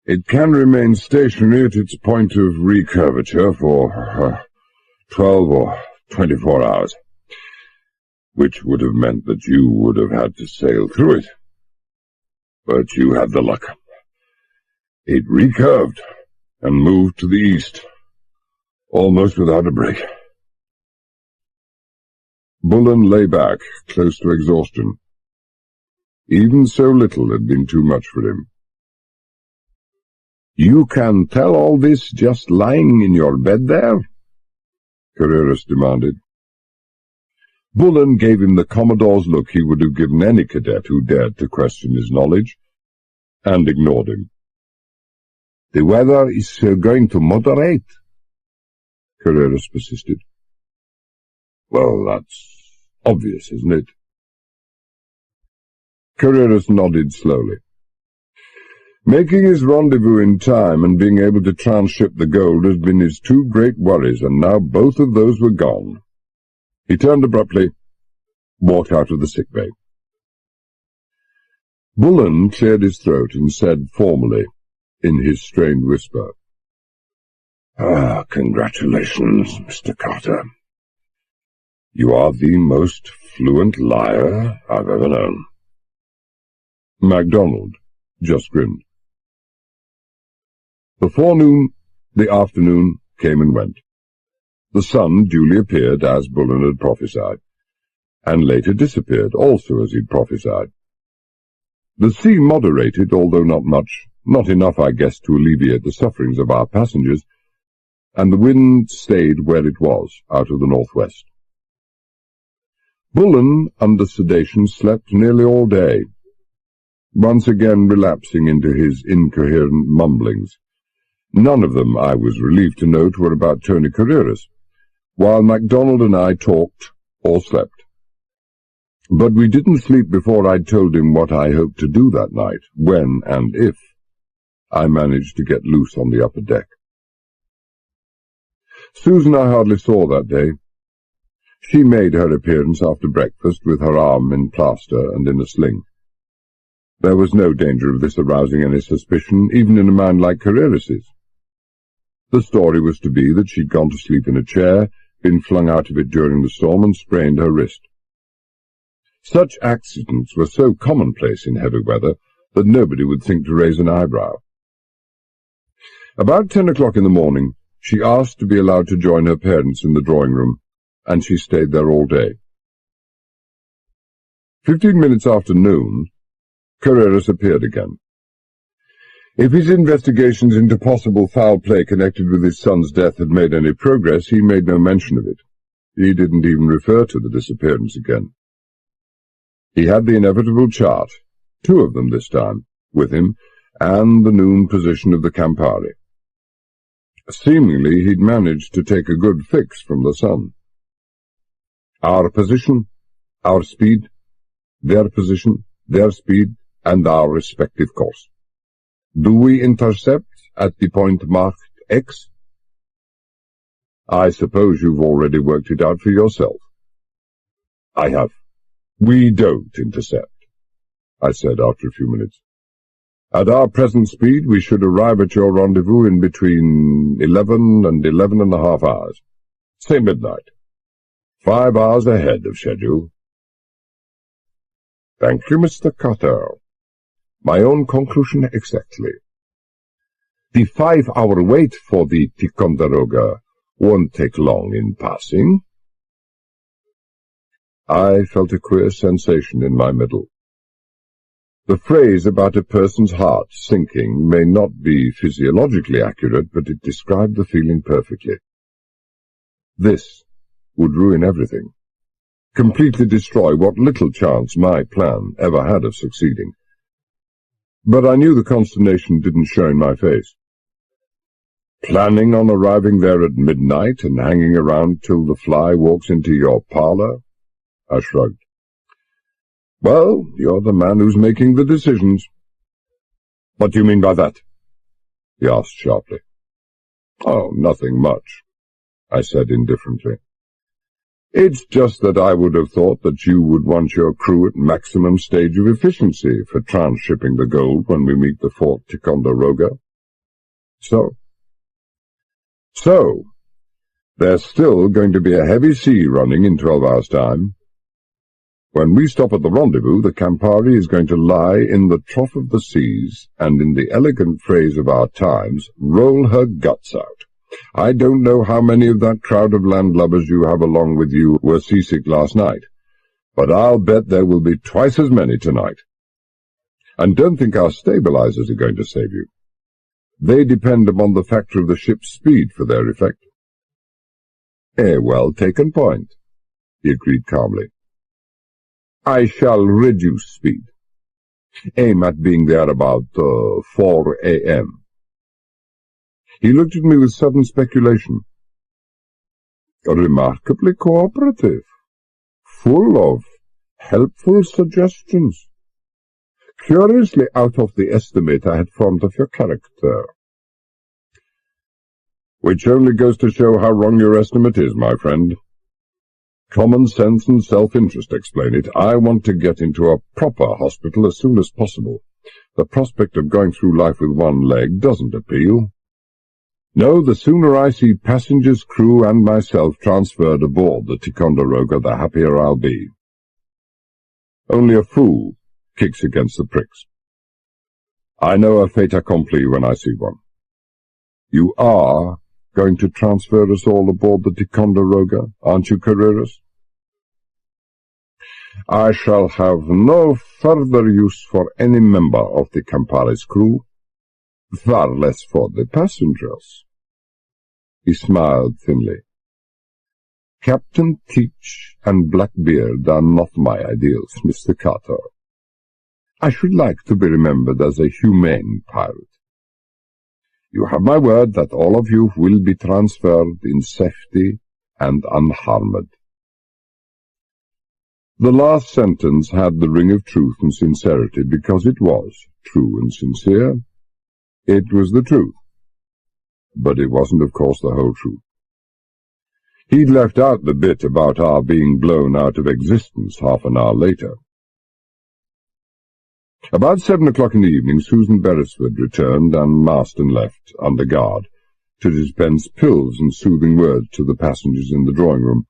it can remain stationary at its point of recurvature for 12 or 24 hours, which would have meant that you would have had to sail through it. But you had the luck. It recurved and moved to the east, almost without a break. Bullen lay back, close to exhaustion. Even so little had been too much for him. "You can tell all this just lying in your bed there?" Carreras demanded. Bullen gave him the Commodore's look he would have given any cadet who dared to question his knowledge, and ignored him. "The weather is going to moderate," Carreras persisted. "Well, that's obvious, isn't it?" Carreras nodded slowly. Making his rendezvous in time and being able to transship the gold had been his two great worries, and now both of those were gone. He turned abruptly, walked out of the sickbay. Bullen cleared his throat and said formally, in his strained whisper, "Congratulations, Mr. Carter. You are the most fluent liar I've ever known." MacDonald just grinned. The forenoon, the afternoon came and went. The sun duly appeared as Bullen had prophesied, and later disappeared also as he'd prophesied. The sea moderated, although not much, not enough, I guess, to alleviate the sufferings of our passengers, and the wind stayed where it was, out of the northwest. Bullen, under sedation, slept nearly all day, once again relapsing into his incoherent mumblings. None of them, I was relieved to note, were about Tony Carreras, while MacDonald and I talked or slept. But we didn't sleep before I'd told him what I hoped to do that night, when and if I managed to get loose on the upper deck. Susan I hardly saw that day. She made her appearance after breakfast with her arm in plaster and in a sling. There was no danger of this arousing any suspicion, even in a man like Carreras's. The story was to be that she'd gone to sleep in a chair, been flung out of it during the storm, and sprained her wrist. Such accidents were so commonplace in heavy weather that nobody would think to raise an eyebrow. About 10 o'clock in the morning, she asked to be allowed to join her parents in the drawing-room, and she stayed there all day. 15 minutes after noon, Carreras appeared again. If his investigations into possible foul play connected with his son's death had made any progress, he made no mention of it. He didn't even refer to the disappearance again. He had the inevitable chart, 2 of them this time, with him, and the noon position of the Campari. Seemingly he'd managed to take a good fix from the sun. Our position, our speed, their position, their speed, and our respective course. Do we intercept at the point marked X? I suppose you've already worked it out for yourself. I have. We don't intercept, I said after a few minutes. At our present speed, we should arrive at your rendezvous in between 11 and 11.5 hours. Say midnight. 5 hours ahead of schedule. Thank you, Mr. Carter. My own conclusion exactly. The 5-hour wait for the Ticonderoga won't take long in passing. I felt a queer sensation in my middle.
The phrase about a person's heart sinking may not be physiologically accurate, but it described the feeling perfectly. This would ruin everything, completely destroy what little chance my plan ever had of succeeding. But I knew the consternation didn't show in my face. Planning on arriving there at midnight and hanging around till the fly walks into your parlour? I shrugged. Well, you're the man who's making the decisions. What do you mean by that? He asked sharply. Oh, nothing much, I said indifferently. It's just that I would have thought that you would want your crew at maximum stage of efficiency for transshipping the gold when we meet the Fort Ticonderoga. So, there's still going to be a heavy sea running in 12 hours' time. When we stop at the rendezvous, the Campari is going to lie in the trough of the seas, and in the elegant phrase of our times, roll her guts out. I don't know how many of that crowd of landlubbers you have along with you were seasick last night, but I'll bet there will be twice as many tonight. And don't think our stabilizers are going to save you. They depend upon the factor of the ship's speed for their effect. A well taken point, he agreed calmly. I shall reduce speed. Aim at being there about 4 a.m. He looked at me with sudden speculation. Remarkably cooperative, full of helpful suggestions. Curiously out of the estimate I had formed of your character. Which only goes to show how wrong your estimate is, my friend. Common sense and self-interest explain it. I want to get into a proper hospital as soon as possible. The prospect of going through life with one leg doesn't appeal. No, the sooner I see passengers, crew, and myself transferred aboard the Ticonderoga, the happier I'll be. Only a fool kicks against the pricks. I know a fait accompli when I see one. You are going to transfer us all aboard the Ticonderoga, aren't you, Carreras? I shall have no further use for any member of the Campari's crew, far less for the passengers. He smiled thinly. Captain Teach and Blackbeard are not my ideals, Mr. Carter. I should like to be remembered as a humane pirate. You have my word that all of you will be transferred in safety and unharmed. The last sentence had the ring of truth and sincerity because it was true and sincere. It was the truth. But it wasn't, of course, the whole truth. He'd left out the bit about our being blown out of existence half an hour later. About 7 o'clock in the evening, Susan Beresford returned and Marston left, under guard, to dispense pills and soothing words to the passengers in the drawing-room,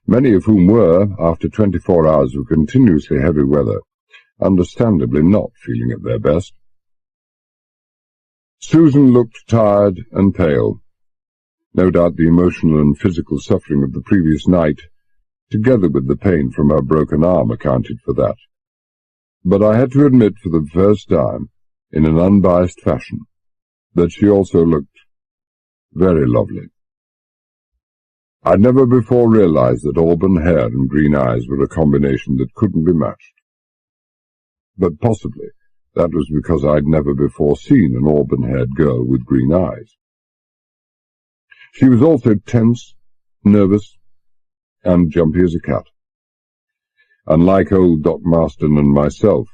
many of whom were, after 24 hours of continuously heavy weather, understandably not feeling at their best. Susan looked tired and pale. No doubt the emotional and physical suffering of the previous night, together with the pain from her broken arm, accounted for that. But I had to admit for the first time, in an unbiased fashion, that she also looked very lovely. I'd never before realized that auburn hair and green eyes were a combination that couldn't be matched. But possibly that was because I'd never before seen an auburn-haired girl with green eyes. She was also tense, nervous, and jumpy as a cat. Unlike old Doc Marston and myself,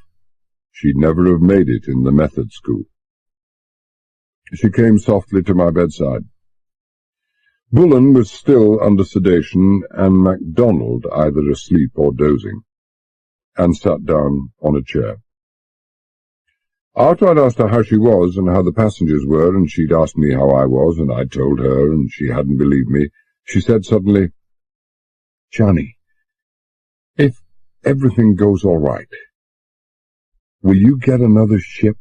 she'd never have made it in the method school. She came softly to my bedside. Bullen was still under sedation, and MacDonald either asleep or dozing, and sat down on a chair. After I'd asked her how she was and how the passengers were, and she'd asked me how I was, and I'd told her, and she hadn't believed me, she said suddenly, "Johnny, if everything goes all right, will you get another ship?"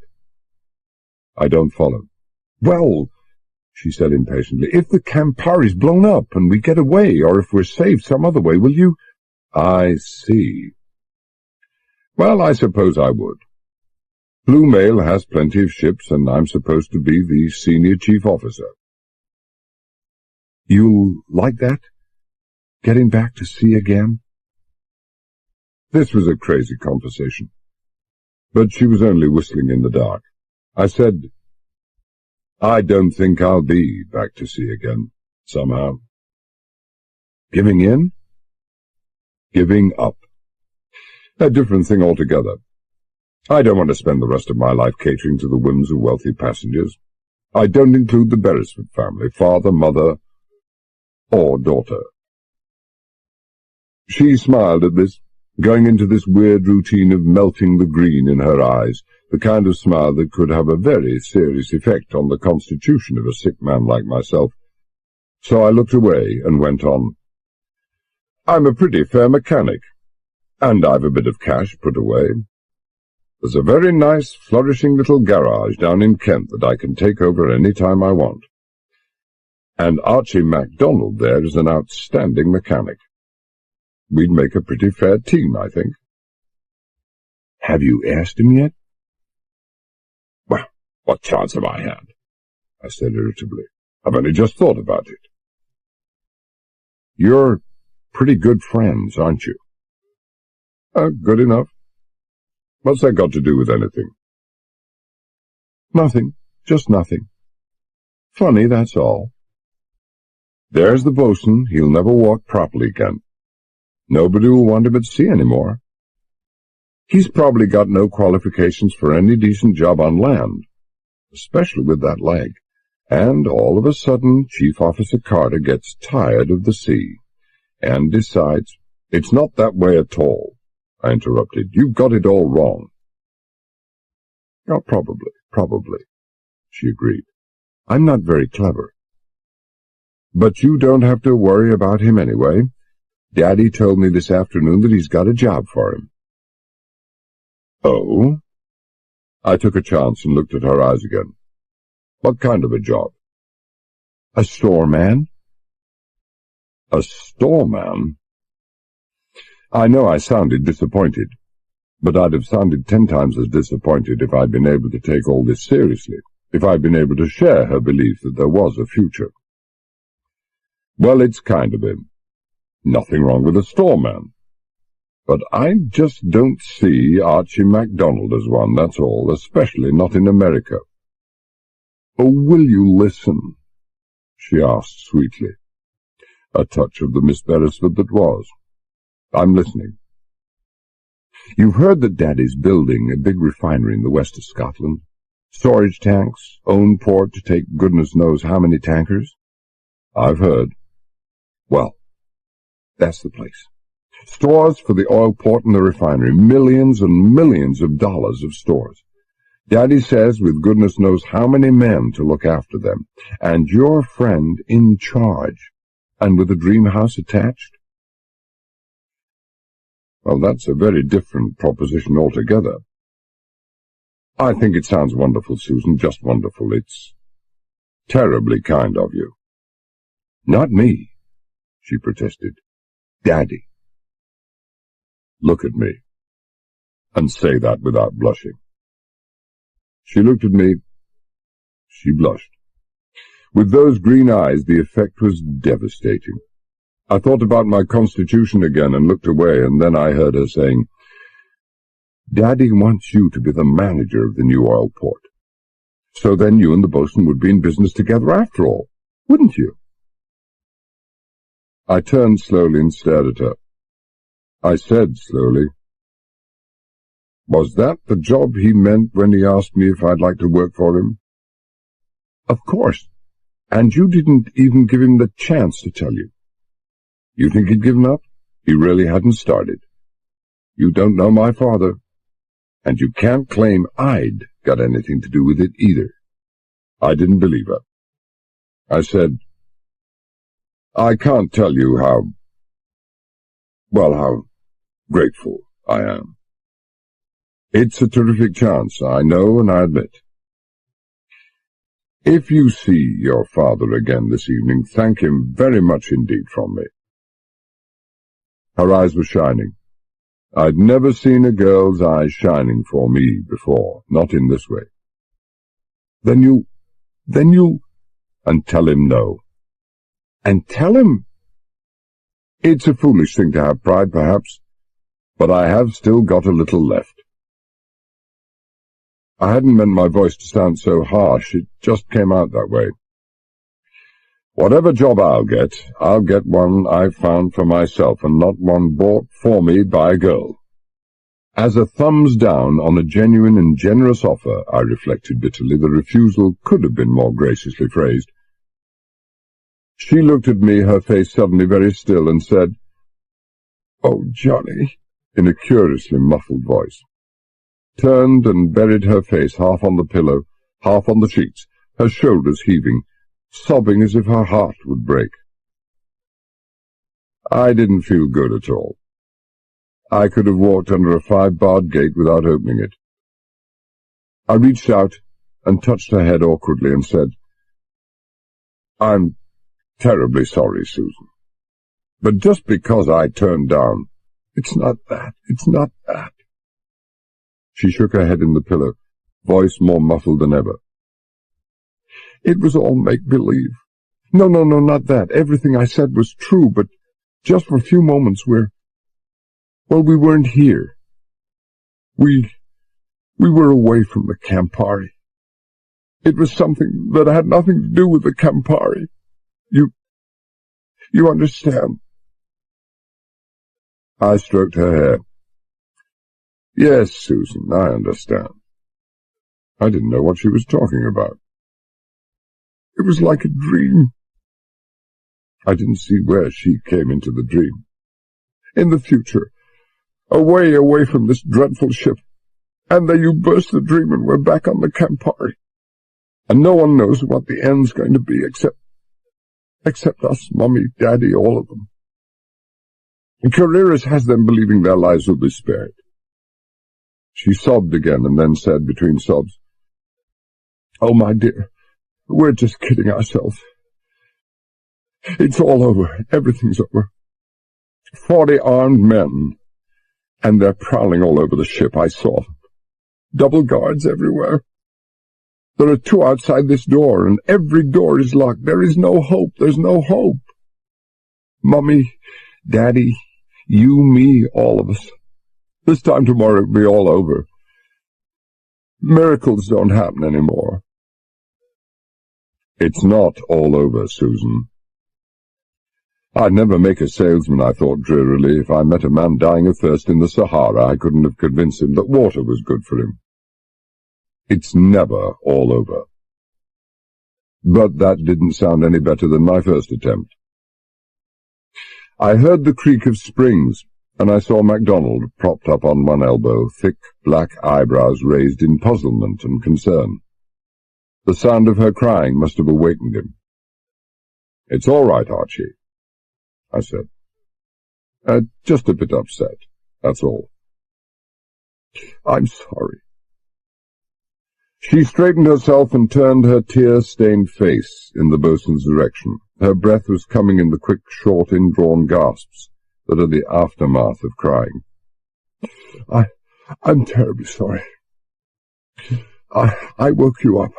"I don't follow." "Well," she said impatiently, "if the Campari's blown up and we get away, or if we're saved some other way, will you—" "I see. Well, I suppose I would.
Blue Mail has plenty of ships, and I'm supposed to be the senior chief officer.
You'll like that? Getting back to sea again?
This was a crazy conversation, but she was only whistling in the dark. I said, I don't think I'll be back to sea again, somehow.
Giving in?
Giving up. A different thing altogether. I don't want to spend the rest of my life catering to the whims of wealthy passengers. I don't include the Beresford family, father, mother, or daughter. She smiled at this, going into this weird routine of melting the green in her eyes, the kind of smile that could have a very serious effect on the constitution of a sick man like myself. So I looked away and went on. I'm a pretty fair mechanic, and I've a bit of cash put away. There's a very nice, flourishing little garage down in Kent that I can take over any time I want. And Archie MacDonald there is an outstanding mechanic. We'd make a pretty fair team, I think.
Have you asked him yet?
Well, what chance have I had? I said irritably. I've only just thought about it.
You're pretty good friends, aren't you?
Good enough. What's that got to do with anything?
Nothing. Just nothing. Funny, that's all.
There's the bosun. He'll never walk properly again. Nobody will want him at sea any more. He's probably got no qualifications for any decent job on land, especially with that leg. And all of a sudden, Chief Officer Carter gets tired of the sea and decides, It's not that way at all, I interrupted. You've got it all wrong. Oh, probably, she agreed. I'm not very clever. But you don't have to worry about him anyway. Daddy told me this afternoon that he's got a job for him. Oh? I took a chance and looked at her eyes again. What kind of a job?
A storeman.
A storeman? I know I sounded disappointed, but I'd have sounded 10 times as disappointed if I'd been able to take all this seriously, if I'd been able to share her belief that there was a future. Well, it's kind of him. Nothing wrong with a storeman. But I just don't see Archie MacDonald as one, that's all, especially not in America. Oh, will you listen? She asked sweetly. A touch of the Miss Beresford that was. I'm listening.
You've heard that Daddy's building a big refinery in the west of Scotland. Storage tanks, own port to take goodness knows how many tankers?
I've heard.
Well, that's the place. Stores for the oil port and the refinery. Millions and millions of dollars of stores. Daddy says with goodness knows how many men to look after them. And your friend in charge. And with a dream house attached?
Well, that's a very different proposition altogether. I think it sounds wonderful, Susan, just wonderful. It's terribly kind of you.
Not me, she protested. Daddy.
Look at me, and say that without blushing. She looked at me. She blushed. With those green eyes, the effect was devastating. I thought about my constitution again and looked away, and then I heard her saying, Daddy wants you to be the manager of the new oil port. So then you and the bosun would be in business together after all, wouldn't you? I turned slowly and stared at her. I said slowly, Was that the job he meant when he asked me if I'd like to work for him?
Of course. And you didn't even give him the chance to tell you.
You think he'd given up? He really hadn't started. You don't know my father, and you can't claim I'd got anything to do with it either. I didn't believe her. I said, I can't tell you how grateful I am. It's a terrific chance, I know and I admit. If you see your father again this evening, thank him very much indeed from me. Her eyes were shining. I'd never seen a girl's eyes shining for me before, not in this way. Then you... And tell him no. And tell him? It's a foolish thing to have pride, perhaps, but I have still got a little left. I hadn't meant my voice to sound so harsh, it just came out that way. Whatever job I'll get one I've found for myself and not one bought for me by a girl. As a thumbs down on a genuine and generous offer, I reflected bitterly, the refusal could have been more graciously phrased. She looked at me, her face suddenly very still, and said, "Oh, Johnny," in a curiously muffled voice. Turned and buried her face half on the pillow, half on the sheets, her shoulders heaving, sobbing as if her heart would break. I didn't feel good at all. I could have walked under a 5-barred gate without opening it. I reached out and touched her head awkwardly and said, "I'm terribly sorry, Susan. But just because I turned down, it's not that. She shook her head in the pillow, voice more muffled than ever. "It was all make-believe. No, not that. Everything I said was true, but just for a few moments we weren't here. We were away from the Campari. It was something that had nothing to do with the Campari. You understand?" I stroked her hair. "Yes, Susan, I understand." I didn't know what she was talking about. "It was like a dream." I didn't see where she came into the dream. "In the future, away from this dreadful ship, and then you burst the dream and we're back on the Campari. And no one knows what the end's going to be except us, Mummy, Daddy, all of them. And Carreras has them believing their lives will be spared." She sobbed again and then said between sobs, "Oh, my dear, we're just kidding ourselves. It's all over. Everything's over. 40 armed men, and they're prowling all over the ship. I saw them. Double guards everywhere. There are 2 outside this door, and every door is locked. There is no hope. There's no hope. Mummy, Daddy, you, me, all of us. This time tomorrow it'll be all over. Miracles don't happen anymore." "It's not all over, Susan." I'd never make a salesman, I thought drearily. If I met a man dying of thirst in the Sahara, I couldn't have convinced him that water was good for him. It's never all over. But that didn't sound any better than my first attempt. I heard the creak of springs, and I saw MacDonald propped up on one elbow, thick black eyebrows raised in puzzlement and concern. The sound of her crying must have awakened him. "It's all right, Archie," I said. Just a bit upset, that's all." "I'm sorry." She straightened herself and turned her tear-stained face in the boatswain's direction. Her breath was coming in the quick, short, indrawn gasps that are the aftermath of crying. I'm terribly sorry. I woke you up.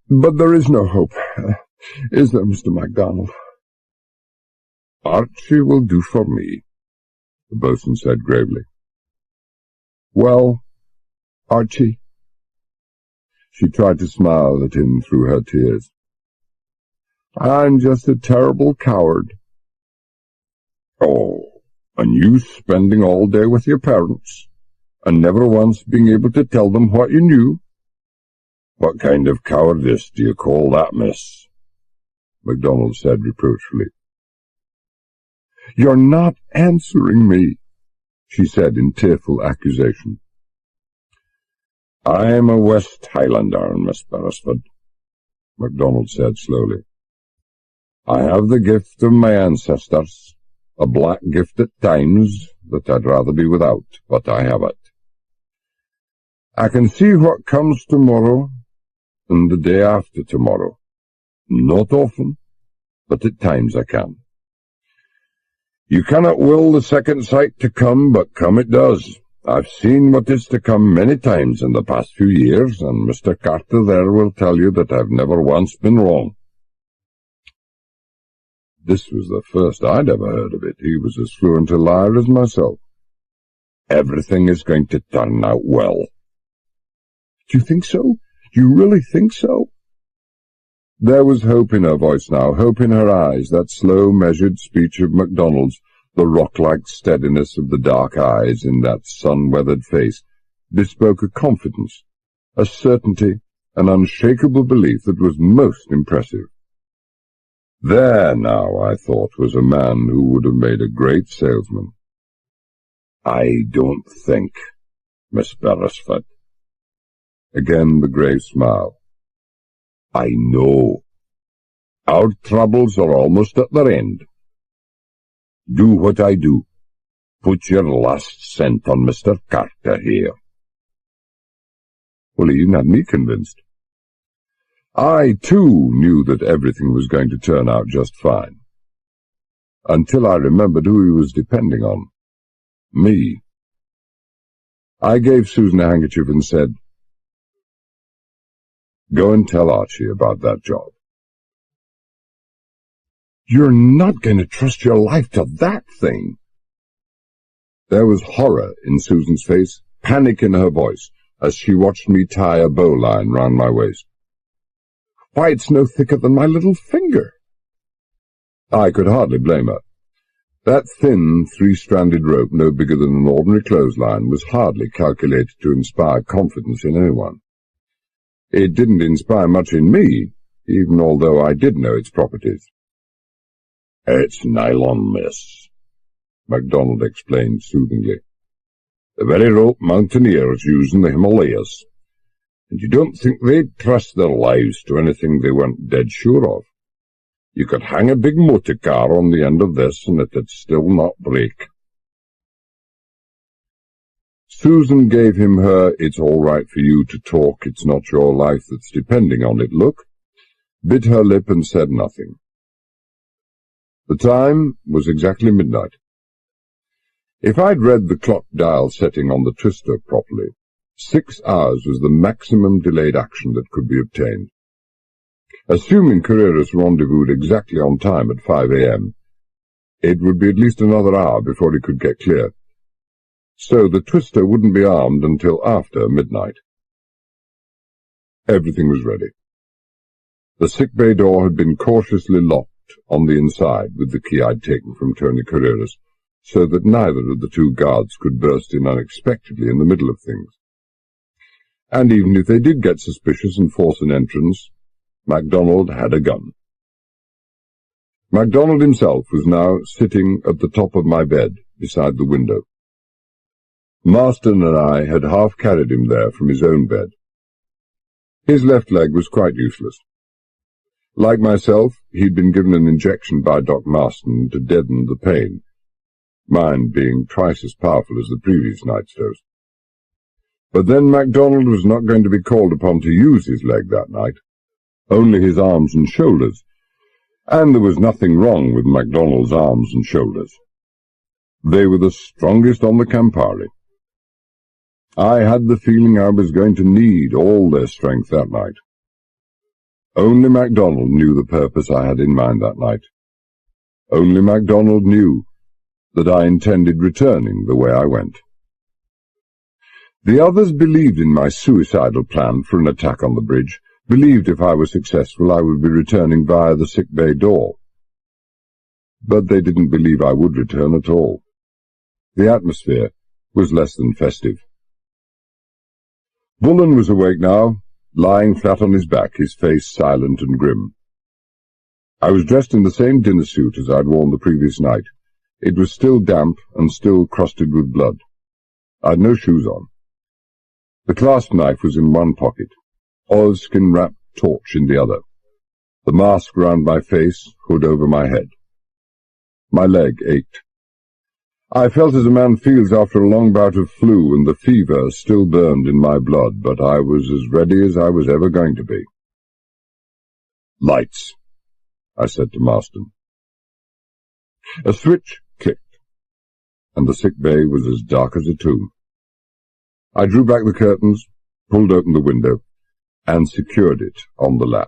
But there is no hope, is there, Mr. MacDonald?" "Archie will do for me," the boatswain said gravely. "Well, Archie?" She tried to smile at him through her tears. "I'm just a terrible coward." "Oh, and you spending all day with your parents, and never once being able to tell them what you knew? What kind of cowardice do you call that, miss?" MacDonald said reproachfully. "You're not answering me," she said in tearful accusation. "I'm a West Highlander, Miss Beresford," MacDonald said slowly. "I have the gift of my ancestors, a black gift at times that I'd rather be without, but I have it. I can see what comes tomorrow and the day after tomorrow. Not often, but at times I can. You cannot will the second sight to come, but come it does. I've seen what is to come many times in the past few years, and Mr. Carter there will tell you that I've never once been wrong. This was the first I'd ever heard of it. He was as fluent a liar as myself. Everything is going to turn out well. Do you think so? Do you really think so? There was hope in her voice now, hope in her eyes, that slow, measured speech of MacDonald's, the rock-like steadiness of the dark eyes in that sun-weathered face, bespoke a confidence, a certainty, an unshakable belief that was most impressive. There now, I thought, was a man who would have made a great salesman. I don't think, Miss Beresford. Again the grave smile. I know. Our troubles are almost at their end. Do what I do. Put your last cent on Mr. Carter here. Well, he even had me convinced. I, too, knew that everything was going to turn out just fine. Until I remembered who he was depending on. Me. I gave Susan a handkerchief and said, "Go and tell Archie about that job." "You're not going to trust your life to that thing." There was horror in Susan's face, panic in her voice, as she watched me tie a bowline round my waist. "Why, it's no thicker than my little finger." I could hardly blame her. That thin, three-stranded rope, no bigger than an ordinary clothesline, was hardly calculated to inspire confidence in anyone. It didn't inspire much in me, even although I did know its properties. "It's nylon, miss," MacDonald explained soothingly. "The very rope mountaineers use in the Himalayas. And you don't think they'd trust their lives to anything they weren't dead sure of. You could hang a big motor car on the end of this, and it'd still not break." Susan gave him her "it's all right for you to talk, it's not your life that's depending on it" look, bit her lip and said nothing. The time was exactly midnight. If I'd read the clock dial setting on the twister properly, 6 hours was the maximum delayed action that could be obtained. Assuming Carreras rendezvoused exactly on time at 5 a.m., it would be at least another hour before he could get clear. So the twister wouldn't be armed until after midnight. Everything was ready. The sick-bay door had been cautiously locked on the inside with the key I'd taken from Tony Carreras, so that neither of the two guards could burst in unexpectedly in the middle of things. And even if they did get suspicious and force an entrance, MacDonald had a gun. MacDonald himself was now sitting at the top of my bed, beside the window. Marston and I had half carried him there from his own bed. His left leg was quite useless. Like myself, he'd been given an injection by Doc Marston to deaden the pain, mine being twice as powerful as the previous night's dose. But then MacDonald was not going to be called upon to use his leg that night, only his arms and shoulders, and there was nothing wrong with MacDonald's arms and shoulders. They were the strongest on the Campari. I had the feeling I was going to need all their strength that night. Only MacDonald knew the purpose I had in mind that night. Only MacDonald knew that I intended returning the way I went. The others believed in my suicidal plan for an attack on the bridge, believed if I was successful I would be returning via the sick bay door. But they didn't believe I would return at all. The atmosphere was less than festive. Bullen was awake now, lying flat on his back, his face silent and grim. I was dressed in the same dinner suit as I'd worn the previous night. It was still damp and still crusted with blood. I'd no shoes on. The clasp knife was in one pocket, oilskin-wrapped torch in the other, the mask round my face, hood over my head. My leg ached. I felt as a man feels after a long bout of flu, and the fever still burned in my blood, but I was as ready as I was ever going to be. "Lights," I said to Marston. A switch clicked. and the sick bay was as dark as a tomb. I drew back the curtains, pulled open the window, and secured it on the latch.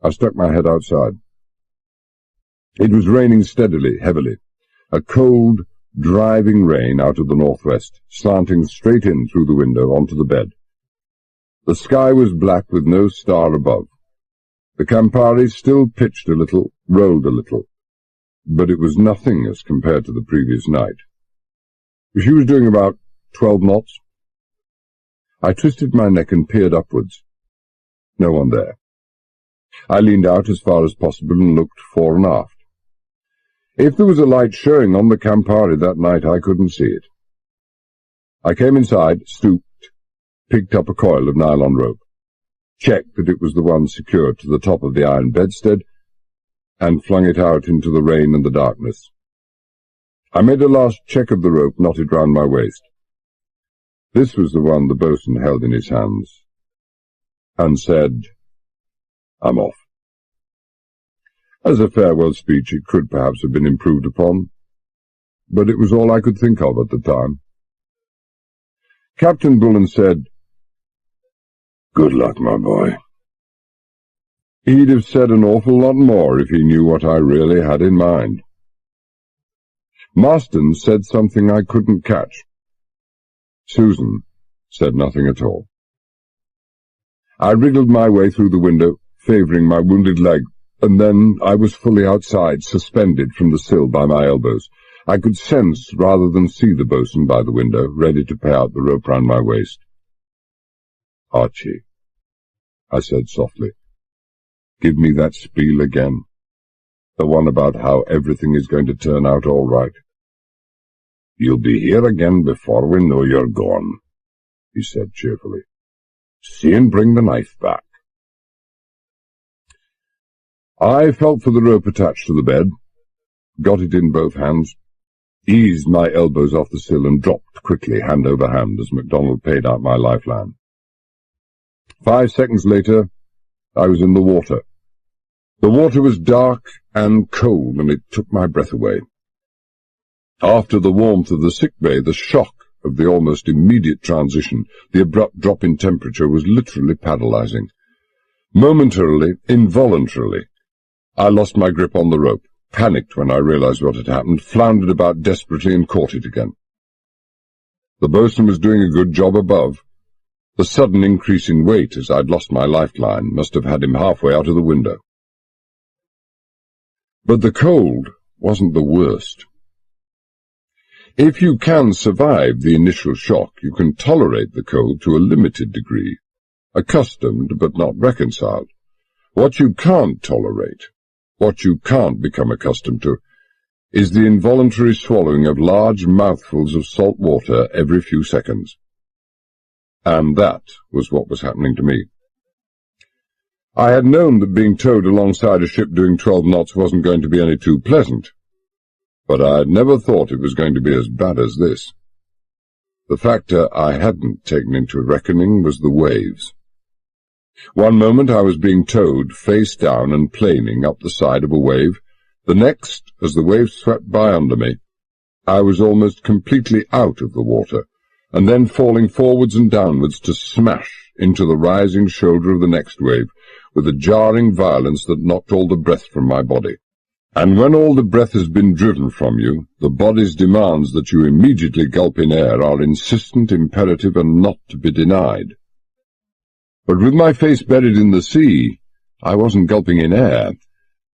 I stuck my head outside. It was raining steadily, heavily, a cold, driving rain out of the northwest, slanting straight in through the window onto the bed. The sky was black with no star above. The Campari still pitched a little, rolled a little, but it was nothing as compared to the previous night. She was doing about 12 knots. I twisted my neck and peered upwards. No one there. I leaned out as far as possible and looked fore and aft. If there was a light showing on the Campari that night, I couldn't see it. I came inside, stooped, picked up a coil of nylon rope, checked that it was the one secured to the top of the iron bedstead, and flung it out into the rain and the darkness. I made a last check of the rope knotted round my waist. This was the one the boatswain held in his hands, and said, "I'm off." As a farewell speech, it could perhaps have been improved upon, but it was all I could think of at the time. Captain Bullen said, "Good luck, my boy." He'd have said an awful lot more if he knew what I really had in mind. Marston said something I couldn't catch. Susan said nothing at all. I wriggled my way through the window, favouring my wounded leg, and then I was fully outside, suspended from the sill by my elbows. I could sense rather than see the boatswain by the window, ready to pay out the rope round my waist. "Archie," I said softly, "give me that spiel again, the one about how everything is going to turn out all right." "You'll be here again before we know you're gone," he said cheerfully. "See and bring the knife back." I felt for the rope attached to the bed, got it in both hands, eased my elbows off the sill and dropped quickly, hand over hand, as MacDonald paid out my lifeline. 5 seconds later, I was in the water. The water was dark and cold, and it took my breath away. After the warmth of the sick bay, the shock of the almost immediate transition, the abrupt drop in temperature, was literally paralyzing. Momentarily, involuntarily, I lost my grip on the rope, panicked when I realized what had happened, floundered about desperately and caught it again. The boatswain was doing a good job above. The sudden increase in weight as I'd lost my lifeline must have had him halfway out of the window. But the cold wasn't the worst. If you can survive the initial shock, you can tolerate the cold to a limited degree, accustomed but not reconciled. What you can't tolerate, what you can't become accustomed to, is the involuntary swallowing of large mouthfuls of salt water every few seconds. And that was what was happening to me. I had known that being towed alongside a ship doing 12 knots wasn't going to be any too pleasant, but I had never thought it was going to be as bad as this. The factor I hadn't taken into reckoning was the waves. One moment I was being towed face down and planing up the side of a wave. The next, as the wave swept by under me, I was almost completely out of the water, and then falling forwards and downwards to smash into the rising shoulder of the next wave, with a jarring violence that knocked all the breath from my body. And when all the breath has been driven from you, the body's demands that you immediately gulp in air are insistent, imperative, and not to be denied. But with my face buried in the sea, I wasn't gulping in air.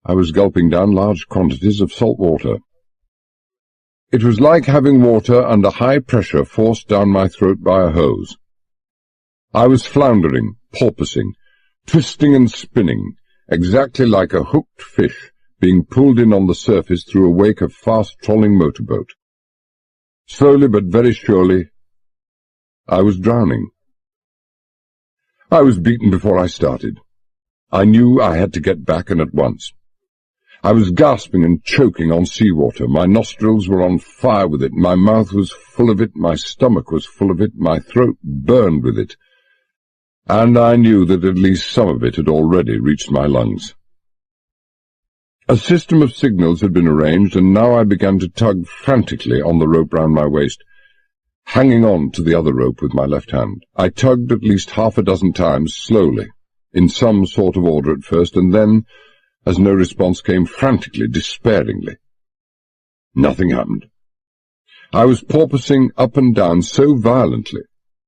I was gulping down large quantities of salt water. It was like having water under high pressure forced down my throat by a hose. I was floundering, porpoising, twisting and spinning, exactly like a hooked fish being pulled in on the surface through a wake of fast-trolling motorboat. Slowly but very surely, I was drowning. I was beaten before I started. I knew I had to get back, and at once. I was gasping and choking on seawater. My nostrils were on fire with it. My mouth was full of it. My stomach was full of it. My throat burned with it. And I knew that at least some of it had already reached my lungs.
A system of signals had been arranged, and now I began to tug frantically on the rope round my waist, hanging on to the other rope with my left hand. I tugged at least half a dozen times, slowly, in some sort of order at first, and then, as no response came, frantically, despairingly. Nothing happened. I was porpoising up and down so violently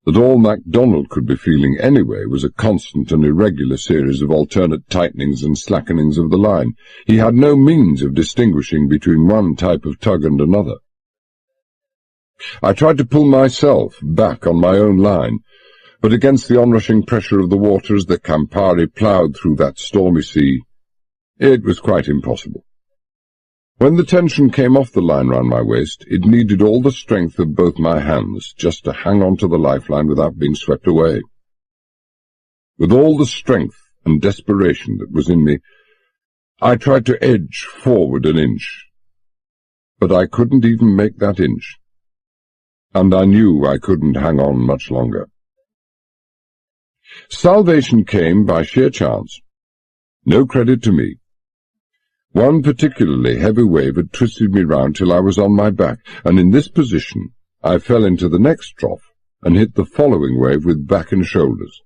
that all MacDonald could be feeling anyway was a constant and irregular series of alternate tightenings and slackenings of the line. He had no means of distinguishing between one type of tug and another. I tried to pull myself back on my own line, but against the onrushing pressure of the water as the Campari ploughed through that stormy sea, it was quite impossible. When the tension came off the line round my waist, it needed all the strength of both my hands just to hang on to the lifeline without being swept away. With all the strength and desperation that was in me, I tried to edge forward an inch, but I couldn't even make that inch, and I knew I couldn't hang on much longer. Salvation came by sheer chance. No credit to me. One particularly heavy wave had twisted me round till I was on my back, and in this position I fell into the next trough and hit the following wave with back and shoulders.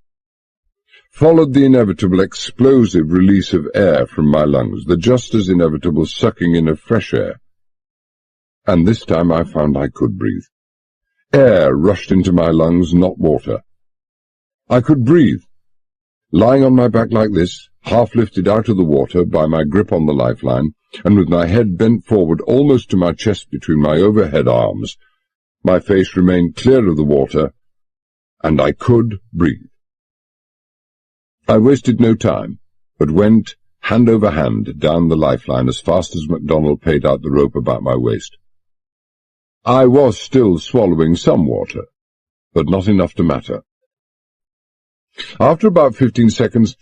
Followed the inevitable explosive release of air from my lungs, the just as inevitable sucking in of fresh air. And this time I found I could breathe. Air rushed into my lungs, not water. I could breathe. Lying on my back like this, half lifted out of the water by my grip on the lifeline, and with my head bent forward almost to my chest between my overhead arms, my face remained clear of the water, and I could breathe. I wasted no time, but went, hand over hand, down the lifeline as fast as MacDonald paid out the rope about my waist. I was still swallowing some water, but not enough to matter. After about 15 seconds,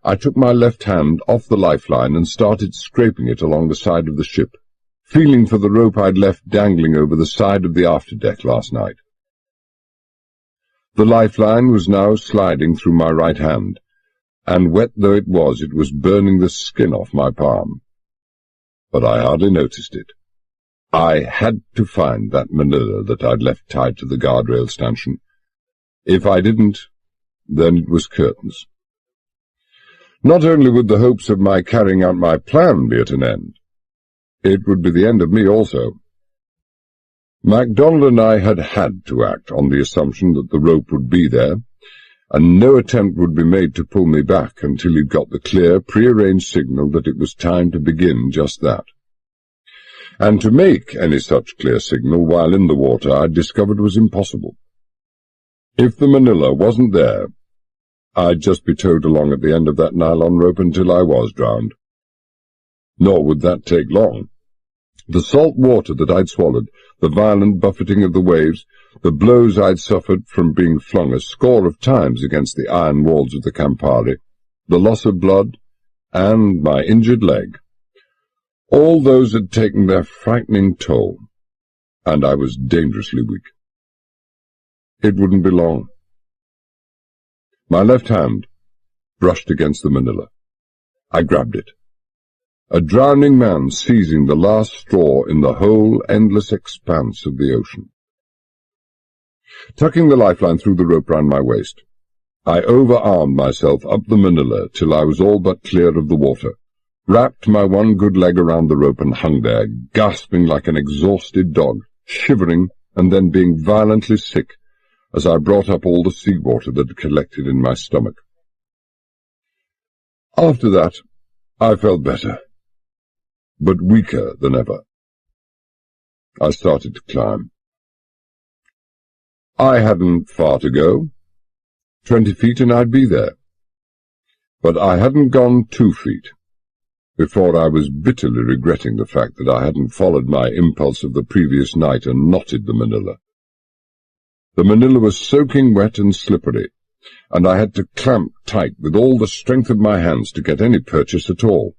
I took my left hand off the lifeline and started scraping it along the side of the ship, feeling for the rope I'd left dangling over the side of the afterdeck last night. The lifeline was now sliding through my right hand, and wet though it was burning the skin off my palm. But I hardly noticed it. I had to find that manila that I'd left tied to the guardrail stanchion. If I didn't, then it was curtains. Not only would the hopes of my carrying out my plan be at an end, it would be the end of me also. MacDonald and I had to act on the assumption that the rope would be there, and no attempt would be made to pull me back until he'd got the clear, prearranged signal that it was time to begin just that. And to make any such clear signal while in the water I discovered was impossible. If the manila wasn't there, I'd just be towed along at the end of that nylon rope until I was drowned. Nor would that take long. The salt water that I'd swallowed, the violent buffeting of the waves, the blows I'd suffered from being flung a score of times against the iron walls of the Campari, the loss of blood, and my injured leg, all those had taken their frightening toll, and I was dangerously weak. It wouldn't be long. My left hand brushed against the manila. I grabbed it. A drowning man seizing the last straw in the whole endless expanse of the ocean. Tucking the lifeline through the rope round my waist, I overarmed myself up the manila till I was all but clear of the water, wrapped my one good leg around the rope and hung there, gasping like an exhausted dog, shivering and then being violently sick, as I brought up all the seawater that had collected in my stomach. After that, I felt better, but weaker than ever. I started to climb. I hadn't far to go. 20 feet and I'd be there. But I hadn't gone 2 feet before I was bitterly regretting the fact that I hadn't followed my impulse of the previous night and knotted the manila. The manila was soaking wet and slippery, and I had to clamp tight with all the strength of my hands to get any purchase at all.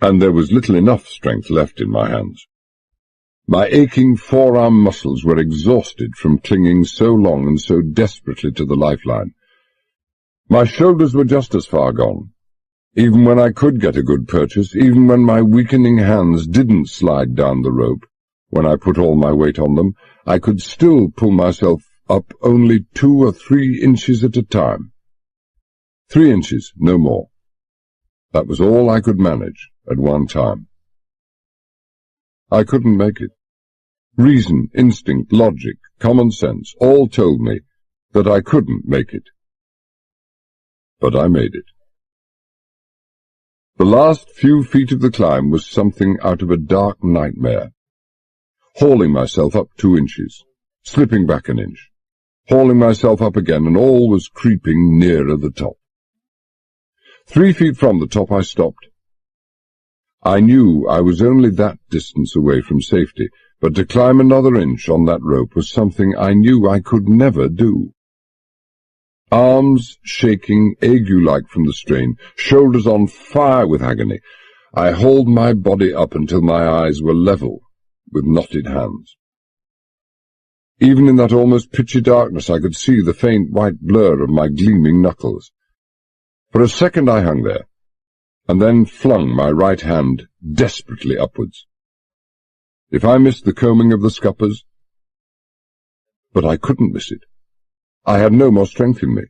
And there was little enough strength left in my hands. My aching forearm muscles were exhausted from clinging so long and so desperately to the lifeline. My shoulders were just as far gone. Even when I could get a good purchase, even when my weakening hands didn't slide down the rope, when I put all my weight on them, I could still pull myself up only 2 or 3 inches at a time. 3 inches, no more. That was all I could manage at one time. I couldn't make it. Reason, instinct, logic, common sense, all told me that I couldn't make it. But I made it. The last few feet of the climb was something out of a dark nightmare. Hauling myself up 2 inches, slipping back an inch, hauling myself up again, and all was creeping nearer the top. 3 feet from the top I stopped. I knew I was only that distance away from safety, but to climb another inch on that rope was something I knew I could never do. Arms shaking, ague-like from the strain, shoulders on fire with agony, I hauled my body up until my eyes were level with knotted hands. Even in that almost pitchy darkness I could see the faint white blur of my gleaming knuckles. For a second I hung there, and then flung my right hand desperately upwards. If I missed the combing of the scuppers... But I couldn't miss it. I had no more strength in me.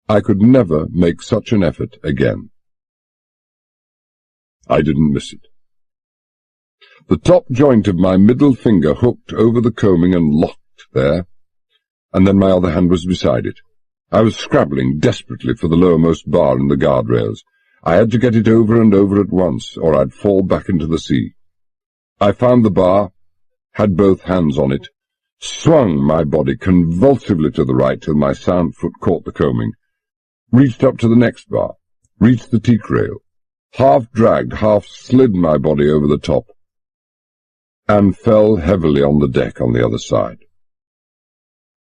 I could never make such an effort again. I didn't miss it. The top joint of my middle finger hooked over the combing and locked there, and then my other hand was beside it. I was scrabbling desperately for the lowermost bar in the guardrails. I had to get it over and over at once, or I'd fall back into the sea. I found the bar, had both hands on it, swung my body convulsively to the right till my sound foot caught the combing, reached up to the next bar, reached the teak rail, half dragged, half slid my body over the top, and fell heavily on the deck on the other side.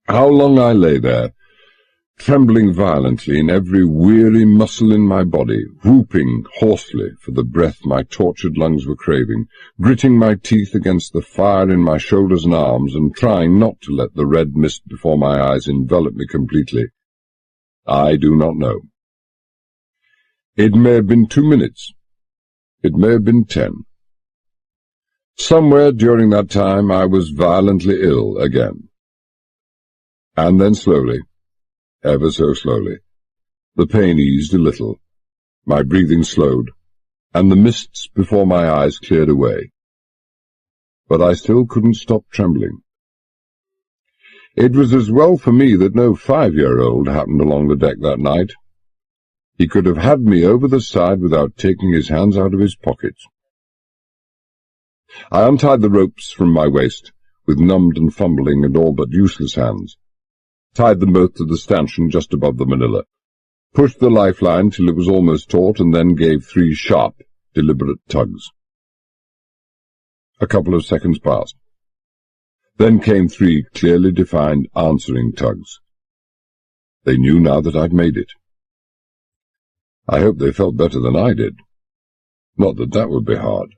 How long I lay there, trembling violently in every weary muscle in my body, whooping hoarsely for the breath my tortured lungs were craving, gritting my teeth against the fire in my shoulders and arms, and trying not to let the red mist before my eyes envelop me completely, I do not know. It may have been 2 minutes. It may have been 10. Somewhere during that time I was violently ill again. And then slowly, ever so slowly, the pain eased a little, my breathing slowed, and the mists before my eyes cleared away. But I still couldn't stop trembling. It was as well for me that no 5-year-old happened along the deck that night. He could have had me over the side without taking his hands out of his pockets. I untied the ropes from my waist, with numbed and fumbling and all but useless hands, tied them both to the stanchion just above the manila, pushed the lifeline till it was almost taut, and then gave 3 sharp, deliberate tugs. A couple of seconds passed. Then came 3 clearly defined answering tugs. They knew now that I'd made it. I hope they felt better than I did. Not that that would be hard.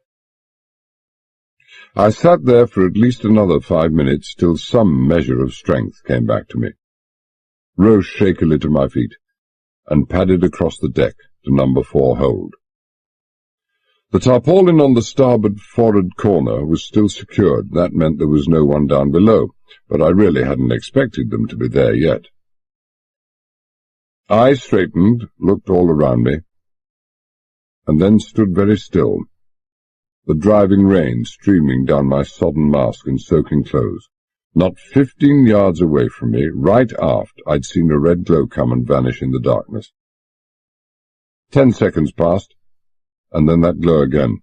I sat there for at least another 5 minutes till some measure of strength came back to me, rose shakily to my feet, and padded across the deck to number 4 hold. The tarpaulin on the starboard forward corner was still secured. That meant there was no one down below, but I really hadn't expected them to be there yet. I straightened, looked all around me, and then stood very still, the driving rain streaming down my sodden mask and soaking clothes. Not 15 yards away from me, right aft, I'd seen a red glow come and vanish in the darkness. 10 seconds passed, and then that glow again.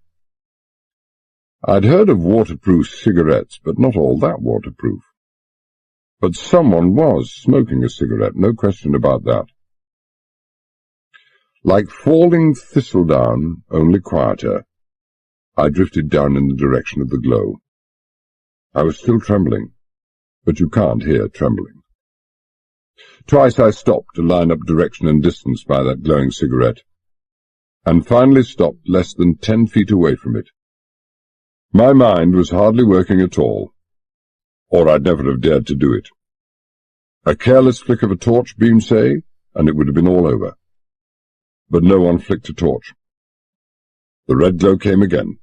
I'd heard of waterproof cigarettes, but not all that waterproof. But someone was smoking a cigarette, no question about that. Like falling thistledown, only quieter, I drifted down in the direction of the glow. I was still trembling, but you can't hear trembling. Twice I stopped to line up direction and distance by that glowing cigarette, and finally stopped less than 10 feet away from it. My mind was hardly working at all, or I'd never have dared to do it. A careless flick of a torch beam, say, and it would have been all over. but no one flicked a torch. The red glow came again,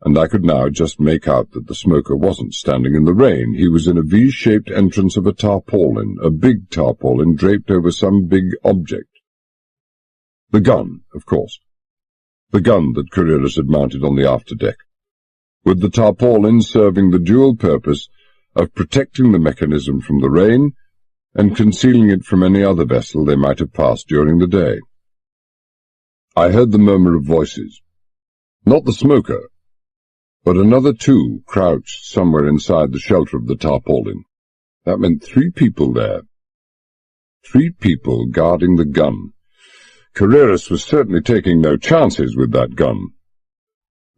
and I could now just make out that the smoker wasn't standing in the rain. He was in a V-shaped entrance of a tarpaulin, a big tarpaulin draped over some big object. The gun, of course. The gun that Carreras had mounted on the afterdeck, with the tarpaulin serving the dual purpose of protecting the mechanism from the rain and concealing it from any other vessel they might have passed during the day. I heard the murmur of voices. Not the smoker, but another two crouched somewhere inside the shelter of the tarpaulin. That meant 3 people there. 3 people guarding the gun. Carreras was certainly taking no chances with that gun.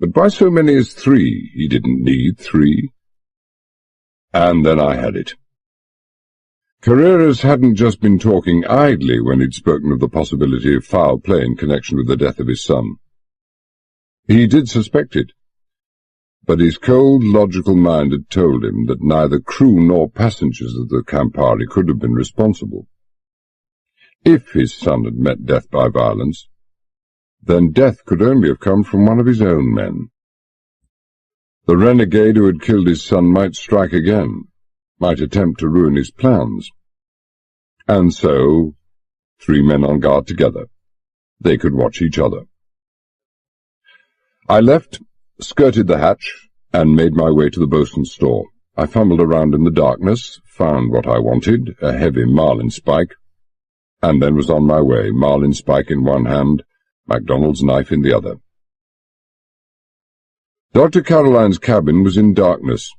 But why so many as 3? He didn't need 3. And then I had it. Carreras hadn't just been talking idly when he'd spoken of the possibility of foul play in connection with the death of his son. He did suspect it, but his cold, logical mind had told him that neither crew nor passengers of the Campari could have been responsible. If his son had met death by violence, then death could only have come from one of his own men. The renegade who had killed his son might strike again, might attempt to ruin his plans. And so, 3 men on guard together. They could watch each other. I left, skirted the hatch, and made my way to the boatswain's store. I fumbled around in the darkness, found what I wanted, a heavy marlinspike, and then was on my way, marlinspike in one hand, MacDonald's knife in the other. Dr. Caroline's cabin was in darkness.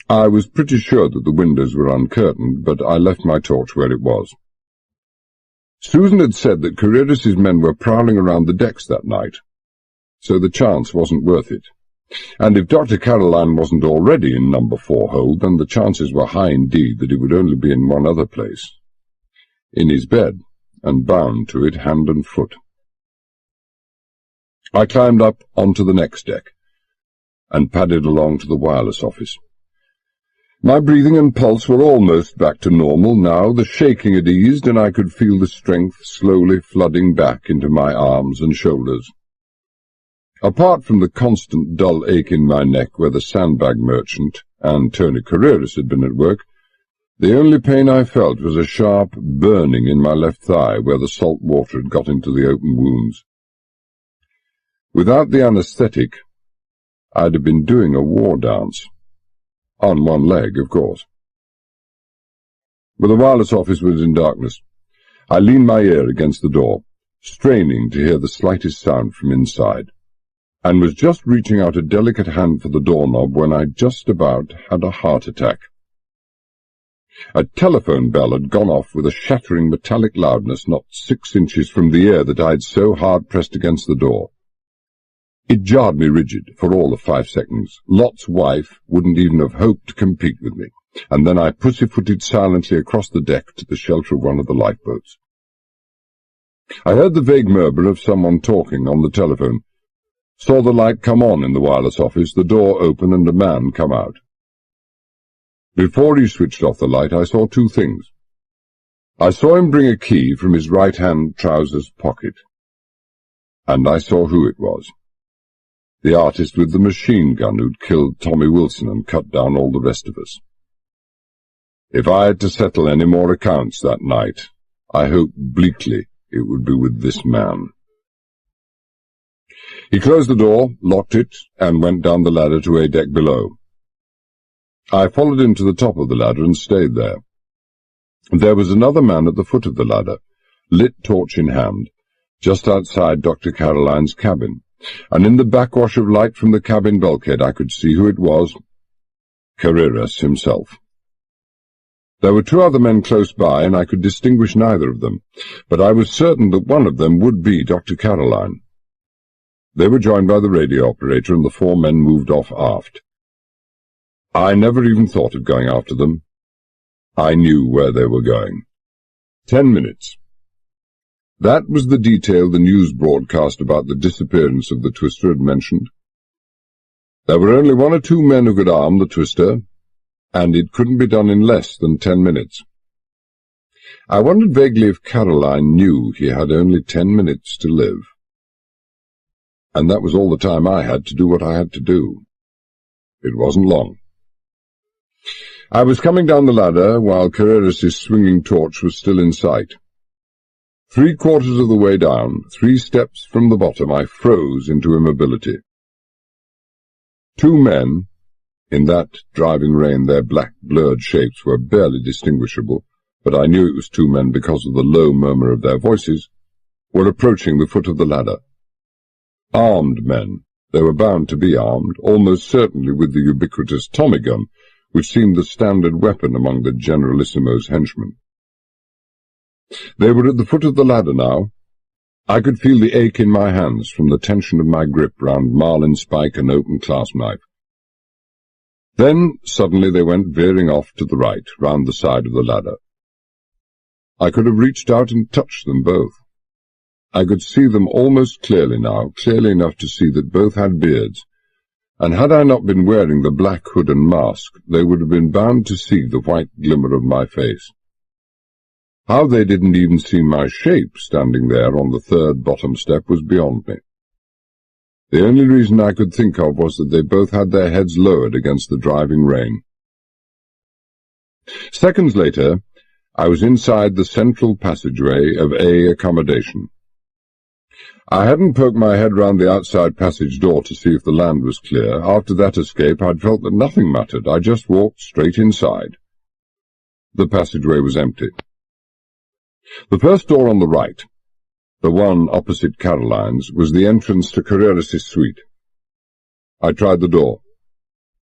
I was pretty sure that the windows were uncurtained, but I left my torch where it was. Susan had said that Carreras's men were prowling around the decks that night, so the chance wasn't worth it. And if Dr. Caroline wasn't already in number 4 hold, then the chances were high indeed that he would only be in one other place, in his bed, and bound to it hand and foot. I climbed up onto the next deck, and padded along to the wireless office. My breathing and pulse were almost back to normal now. The shaking had eased, and I could feel the strength slowly flooding back into my arms and shoulders. Apart from the constant dull ache in my neck where the sandbag merchant and Tony Carreras had been at work, the only pain I felt was a sharp burning in my left thigh where the salt water had got into the open wounds. Without the anaesthetic, I'd have been doing a war dance. On one leg, of course. But the wireless office was in darkness. I leaned my ear against the door, straining to hear the slightest sound from inside, and was just reaching out a delicate hand for the doorknob when I just about had a heart attack. A telephone bell had gone off with a shattering metallic loudness not 6 inches from the ear that I'd so hard pressed against the door. It jarred me rigid for all of 5 seconds. Lot's wife wouldn't even have hoped to compete with me, and then I pussyfooted silently across the deck to the shelter of one of the lifeboats. I heard the vague murmur of someone talking on the telephone, saw the light come on in the wireless office, the door open, and a man come out. Before he switched off the light, I saw 2 things. I saw him bring a key from his right-hand trousers pocket, and I saw who it was. The artist with the machine gun who'd killed Tommy Wilson and cut down all the rest of us. If I had to settle any more accounts that night, I hoped bleakly it would be with this man. He closed the door, locked it, and went down the ladder to a deck below. I followed him to the top of the ladder and stayed there. There was another man at the foot of the ladder, lit torch in hand, just outside Dr. Caroline's cabin, and in the backwash of light from the cabin bulkhead I could see who it was, Carreras himself. There were 2 other men close by, and I could distinguish neither of them, but I was certain that one of them would be Dr. Caroline. They were joined by the radio operator, and the 4 men moved off aft. I never even thought of going after them. I knew where they were going. 10 minutes. That was the detail the news broadcast about the disappearance of the twister had mentioned. There were only 1 or 2 men who could arm the twister, and it couldn't be done in less than 10 minutes. I wondered vaguely if Caroline knew he had only 10 minutes to live. And that was all the time I had to do what I had to do. It wasn't long. I was coming down the ladder while Carreras' swinging torch was still in sight. 3/4 of the way down, 3 steps from the bottom, I froze into immobility. 2 men, in that driving rain their black blurred shapes were barely distinguishable, but I knew it was 2 men because of the low murmur of their voices, were approaching the foot of the ladder. Armed men. They were bound to be armed, almost certainly with the ubiquitous Tommy gun, which seemed the standard weapon among the Generalissimo's henchmen. They were at the foot of the ladder now. I could feel the ache in my hands from the tension of my grip round marlinspike and open clasp knife. Then, suddenly, they went veering off to the right, round the side of the ladder. I could have reached out and touched them both. I could see them almost clearly now, clearly enough to see that both had beards, and had I not been wearing the black hood and mask, they would have been bound to see the white glimmer of my face. How they didn't even see my shape standing there on the 3rd bottom step was beyond me. The only reason I could think of was that they both had their heads lowered against the driving rain. Seconds later, I was inside the central passageway of A accommodation. I hadn't poked my head round the outside passage door to see if the land was clear. After that escape, I'd felt that nothing mattered. I just walked straight inside. The passageway was empty. The first door on the right, the one opposite Caroline's, was the entrance to Carreras' suite. I tried the door.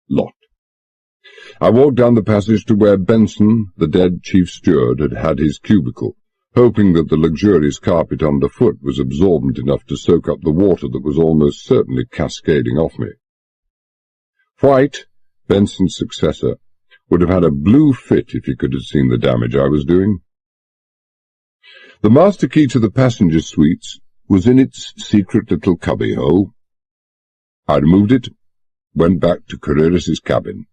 Locked. I walked down the passage to where Benson, the dead chief steward, had had his cubicle, hoping that the luxurious carpet underfoot was absorbent enough to soak up the water that was almost certainly cascading off me. White, Benson's successor, would have had a blue fit if he could have seen the damage I was doing. The master key to the passenger suites was in its secret little cubby-hole. I removed it, went back to Carreras' cabin,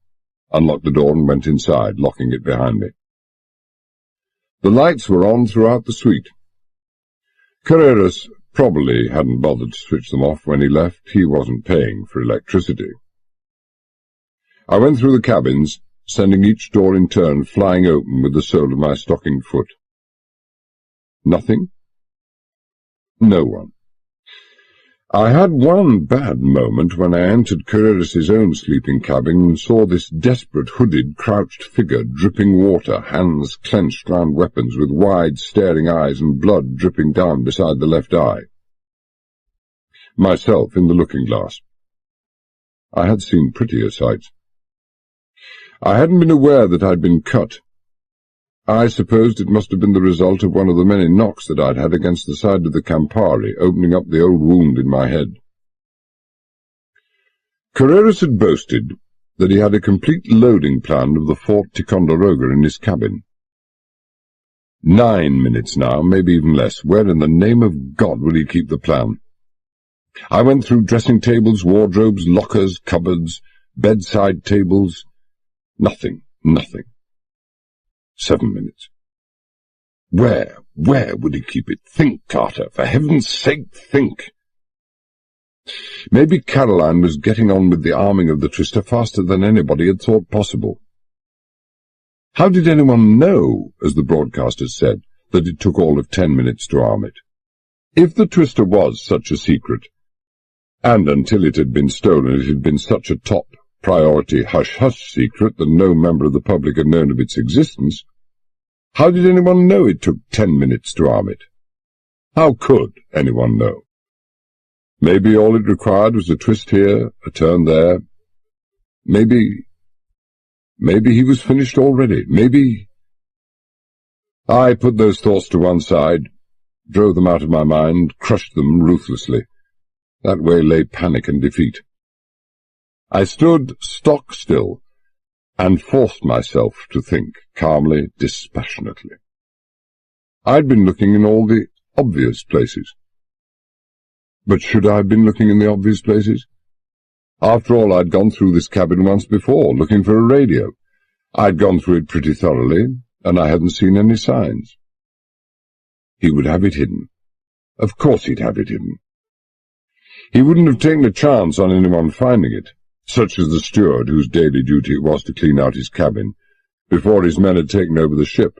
unlocked the door and went inside, locking it behind me. The lights were on throughout the suite. Carreras probably hadn't bothered to switch them off when he left. He wasn't paying for electricity. I went through the cabins, sending each door in turn flying open with the sole of my stockinged foot. Nothing? No one. I had one bad moment when I entered Carreras' own sleeping cabin and saw this desperate, hooded, crouched figure dripping water, hands clenched round weapons, with wide, staring eyes and blood dripping down beside the left eye. Myself in the looking-glass. I had seen prettier sights. I hadn't been aware that I'd been cut. I supposed it must have been the result of one of the many knocks that I'd had against the side of the Campari, opening up the old wound in my head. Carreras had boasted that he had a complete loading plan of the Fort Ticonderoga in his cabin. 9 minutes now, maybe even less. Where in the name of God would he keep the plan? I went through dressing tables, wardrobes, lockers, cupboards, bedside tables. Nothing. 7 minutes. Where would he keep it? Think, Carter. For heaven's sake, think. Maybe Caroline was getting on with the arming of the twister faster than anybody had thought possible. How did anyone know, as the broadcasters said, that it took all of 10 minutes to arm it? If the twister was such a secret, and until it had been stolen it had been such a top-priority hush-hush secret that no member of the public had known of its existence, how did anyone know it took 10 minutes to arm it? How could anyone know? Maybe all it required was a twist here, a turn there. Maybe he was finished already. Maybe... I put those thoughts to one side, drove them out of my mind, crushed them ruthlessly. That way lay panic and defeat. I stood stock still and forced myself to think, calmly, dispassionately. I'd been looking in all the obvious places. But should I have been looking in the obvious places? After all, I'd gone through this cabin once before, looking for a radio. I'd gone through it pretty thoroughly. and I hadn't seen any signs. He would have it hidden. Of course he'd have it hidden. He wouldn't have taken a chance on anyone finding it, such as the steward whose daily duty it was to clean out his cabin, before his men had taken over the ship.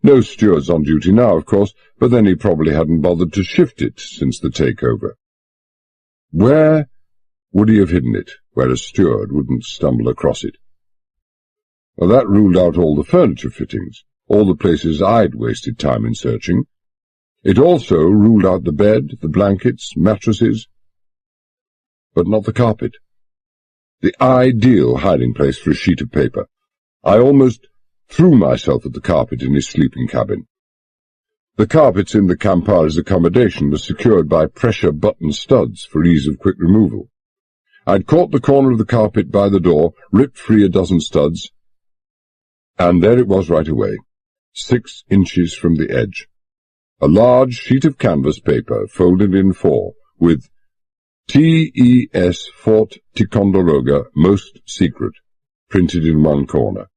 No stewards on duty now, of course, but then he probably hadn't bothered to shift it since the takeover. Where would he have hidden it, where a steward wouldn't stumble across it? Well, that ruled out all the furniture fittings, all the places I'd wasted time in searching. It also ruled out the bed, the blankets, mattresses, but not the carpet. The ideal hiding place for a sheet of paper. I almost threw myself at the carpet in his sleeping cabin. The carpets in the Campari's accommodation were secured by pressure button studs for ease of quick removal. I'd caught the corner of the carpet by the door, ripped free a dozen studs, and there it was right away, 6 inches from the edge. A large sheet of canvas paper, folded in 4, with T.E.S. Fort Ticonderoga, Most Secret, printed in one corner.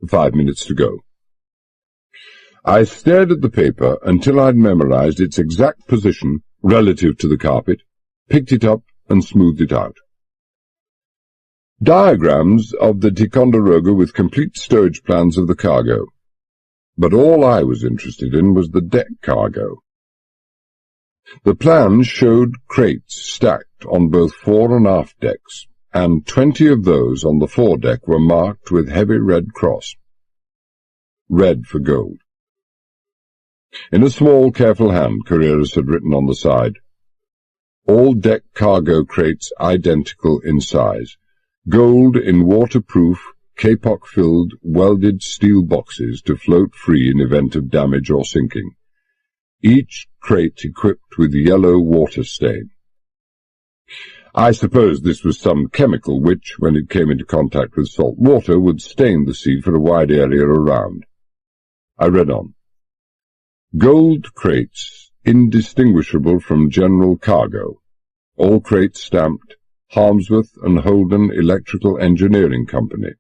5 minutes to go. I stared at the paper until I'd memorized its exact position relative to the carpet, picked it up and smoothed it out. Diagrams of the Ticonderoga with complete stowage plans of the cargo. But all I was interested in was the deck cargo. The plans showed crates stacked on both fore and aft decks, and 20 of those on the foredeck were marked with heavy red cross. Red for gold. In a small, careful hand, Carreras had written on the side, "All deck cargo crates identical in size. Gold in waterproof, kapok-filled, welded steel boxes to float free in event of damage or sinking. Each crate equipped with yellow water stain." I suppose this was some chemical which, when it came into contact with salt water, would stain the sea for a wide area around. I read on. "Gold crates indistinguishable from general cargo. All crates stamped Harmsworth and Holden Electrical Engineering Company.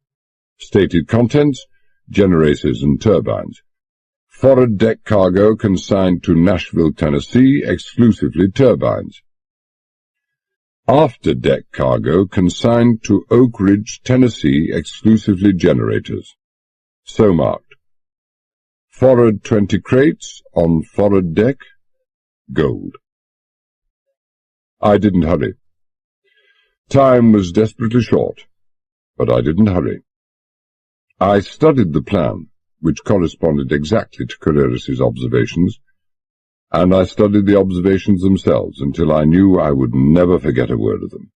Stated contents, generators and turbines. Forward deck cargo consigned to Nashville, Tennessee, exclusively turbines. After deck cargo consigned to Oak Ridge, Tennessee, exclusively generators. So marked. Forward 20 crates, on forward deck, gold." I didn't hurry. Time was desperately short, but I didn't hurry. I studied the plan, which corresponded exactly to Carreras's observations, and I studied the observations themselves until I knew I would never forget a word of them.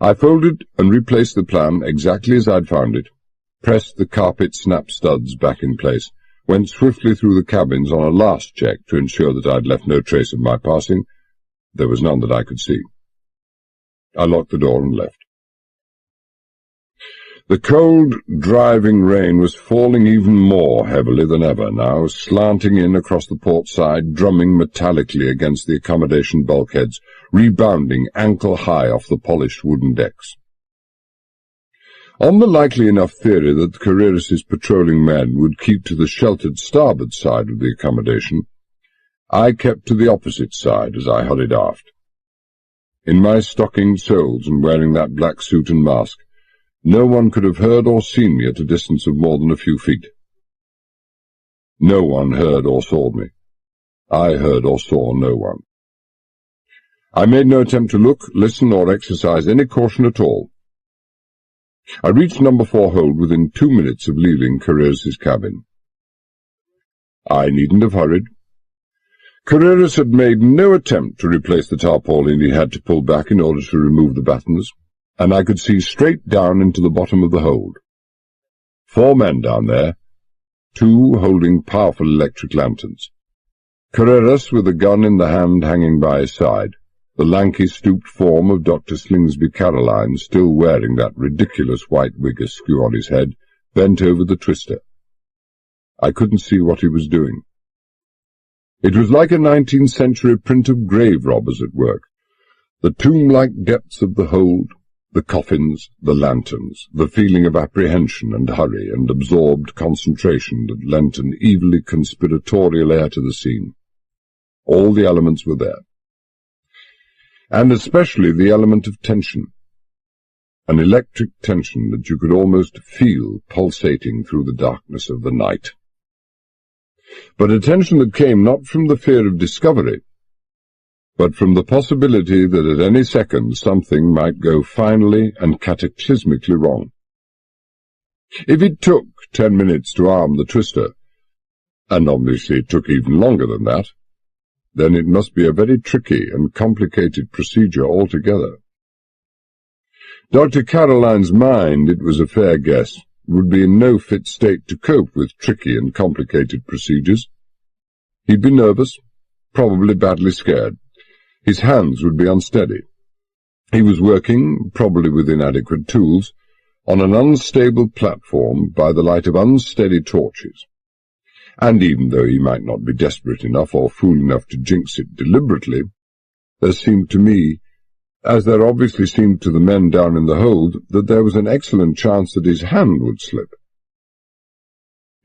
I folded and replaced the plan exactly as I'd found it, pressed the carpet snap studs back in place, went swiftly through the cabins on a last check to ensure that I'd left no trace of my passing. There was none that I could see. I locked the door and left. The cold, driving rain was falling even more heavily than ever now, slanting in across the port side, drumming metallically against the accommodation bulkheads, rebounding ankle-high off the polished wooden decks. On the likely enough theory that Carreras's patrolling men would keep to the sheltered starboard side of the accommodation, I kept to the opposite side as I hurried aft. In my stockinged soles and wearing that black suit and mask, no one could have heard or seen me at a distance of more than a few feet. No one heard or saw me. I heard or saw no one. I made no attempt to look, listen, or exercise any caution at all. I reached number 4 hold within 2 minutes of leaving Carreras's cabin. I needn't have hurried. Carreras had made no attempt to replace the tarpaulin he had to pull back in order to remove the battens, and I could see straight down into the bottom of the hold. 4 men down there, 2 holding powerful electric lanterns. Carreras with a gun in the hand hanging by his side, the lanky stooped form of Dr. Slingsby Caroline, still wearing that ridiculous white wig askew on his head, bent over the twister. I couldn't see what he was doing. It was like a 19th century print of grave robbers at work. The tomb-like depths of the hold, The coffins, the lanterns, the feeling of apprehension and hurry and absorbed concentration that lent an evilly conspiratorial air to the scene. All the elements were there. And especially the element of tension. An electric tension that you could almost feel pulsating through the darkness of the night. But a tension that came not from the fear of discovery, but from the possibility that at any second something might go finally and cataclysmically wrong. If it took 10 minutes to arm the twister, and obviously it took even longer than that, then it must be a very tricky and complicated procedure altogether. Dr. Caroline's mind, it was a fair guess, would be in no fit state to cope with tricky and complicated procedures. He'd be nervous, probably badly scared. His hands would be unsteady. He was working, probably with inadequate tools, on an unstable platform by the light of unsteady torches. And even though he might not be desperate enough or fool enough to jinx it deliberately, there seemed to me, as there obviously seemed to the men down in the hold, that there was an excellent chance that his hand would slip.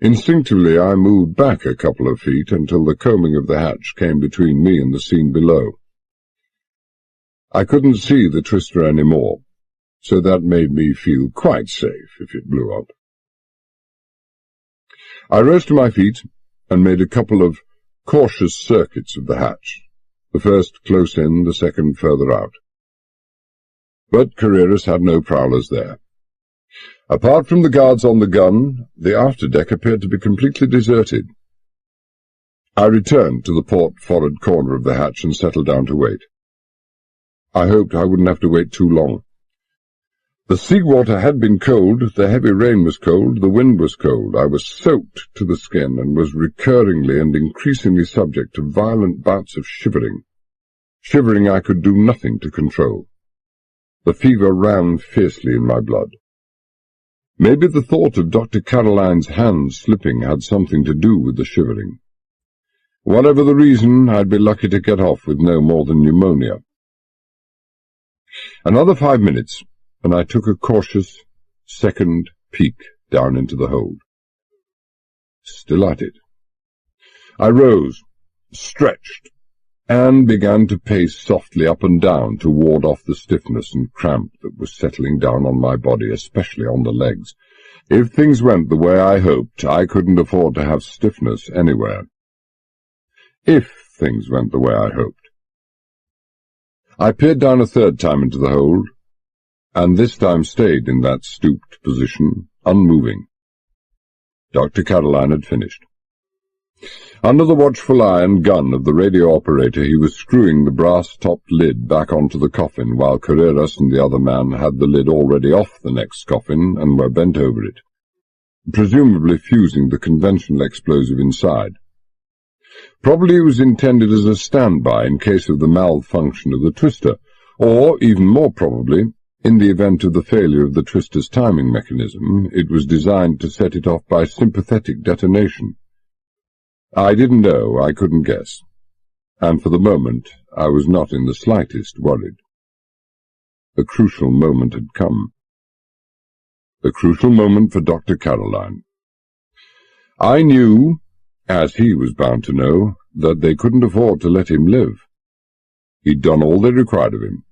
Instinctively I moved back a couple of feet until the combing of the hatch came between me and the scene below. I couldn't see the twister any more, so that made me feel quite safe if it blew up. I rose to my feet and made a couple of cautious circuits of the hatch, the first close in, the second further out. But Carreras had no prowlers there. Apart from the guards on the gun, the afterdeck appeared to be completely deserted. I returned to the port forward corner of the hatch and settled down to wait. I hoped I wouldn't have to wait too long. The seawater had been cold, the heavy rain was cold, the wind was cold. I was soaked to the skin and was recurringly and increasingly subject to violent bouts of shivering. Shivering I could do nothing to control. The fever ran fiercely in my blood. Maybe the thought of Dr. Caroline's hand slipping had something to do with the shivering. Whatever the reason, I'd be lucky to get off with no more than pneumonia. Another 5 minutes, and I took a cautious second peek down into the hold. Still at it. I rose, stretched, and began to pace softly up and down to ward off the stiffness and cramp that was settling down on my body, especially on the legs. If things went the way I hoped, I couldn't afford to have stiffness anywhere. If things went the way I hoped. I peered down a third time into the hold, and this time stayed in that stooped position, unmoving. Dr. Caroline had finished. Under the watchful eye and gun of the radio operator, he was screwing the brass-topped lid back onto the coffin, while Carreras and the other man had the lid already off the next coffin and were bent over it, presumably fusing the conventional explosive inside. Probably it was intended as a standby in case of the malfunction of the twister, or, even more probably, in the event of the failure of the twister's timing mechanism, it was designed to set it off by sympathetic detonation. I didn't know, I couldn't guess, and for the moment I was not in the slightest worried. The crucial moment had come. The crucial moment for Dr. Caroline. I knew, as he was bound to know, that they couldn't afford to let him live. He'd done all they required of him.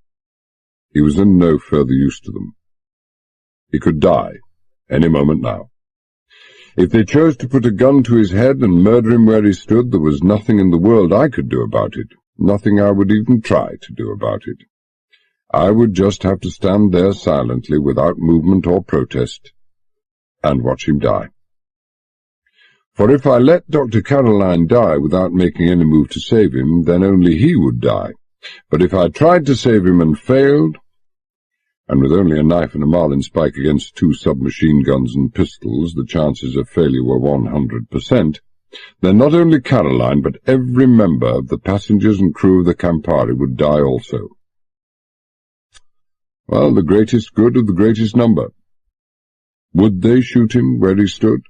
He was in no further use to them. He could die any moment now. If they chose to put a gun to his head and murder him where he stood, there was nothing in the world I could do about it, nothing I would even try to do about it. I would just have to stand there silently without movement or protest and watch him die. For if I let Dr. Caroline die without making any move to save him, then only he would die. But if I tried to save him and failed, and with only a knife and a marlinspike against 2 submachine guns and pistols, the chances of failure were 100%, then not only Caroline, but every member of the passengers and crew of the Campari would die also. Well, the greatest good of the greatest number. Would they shoot him where he stood?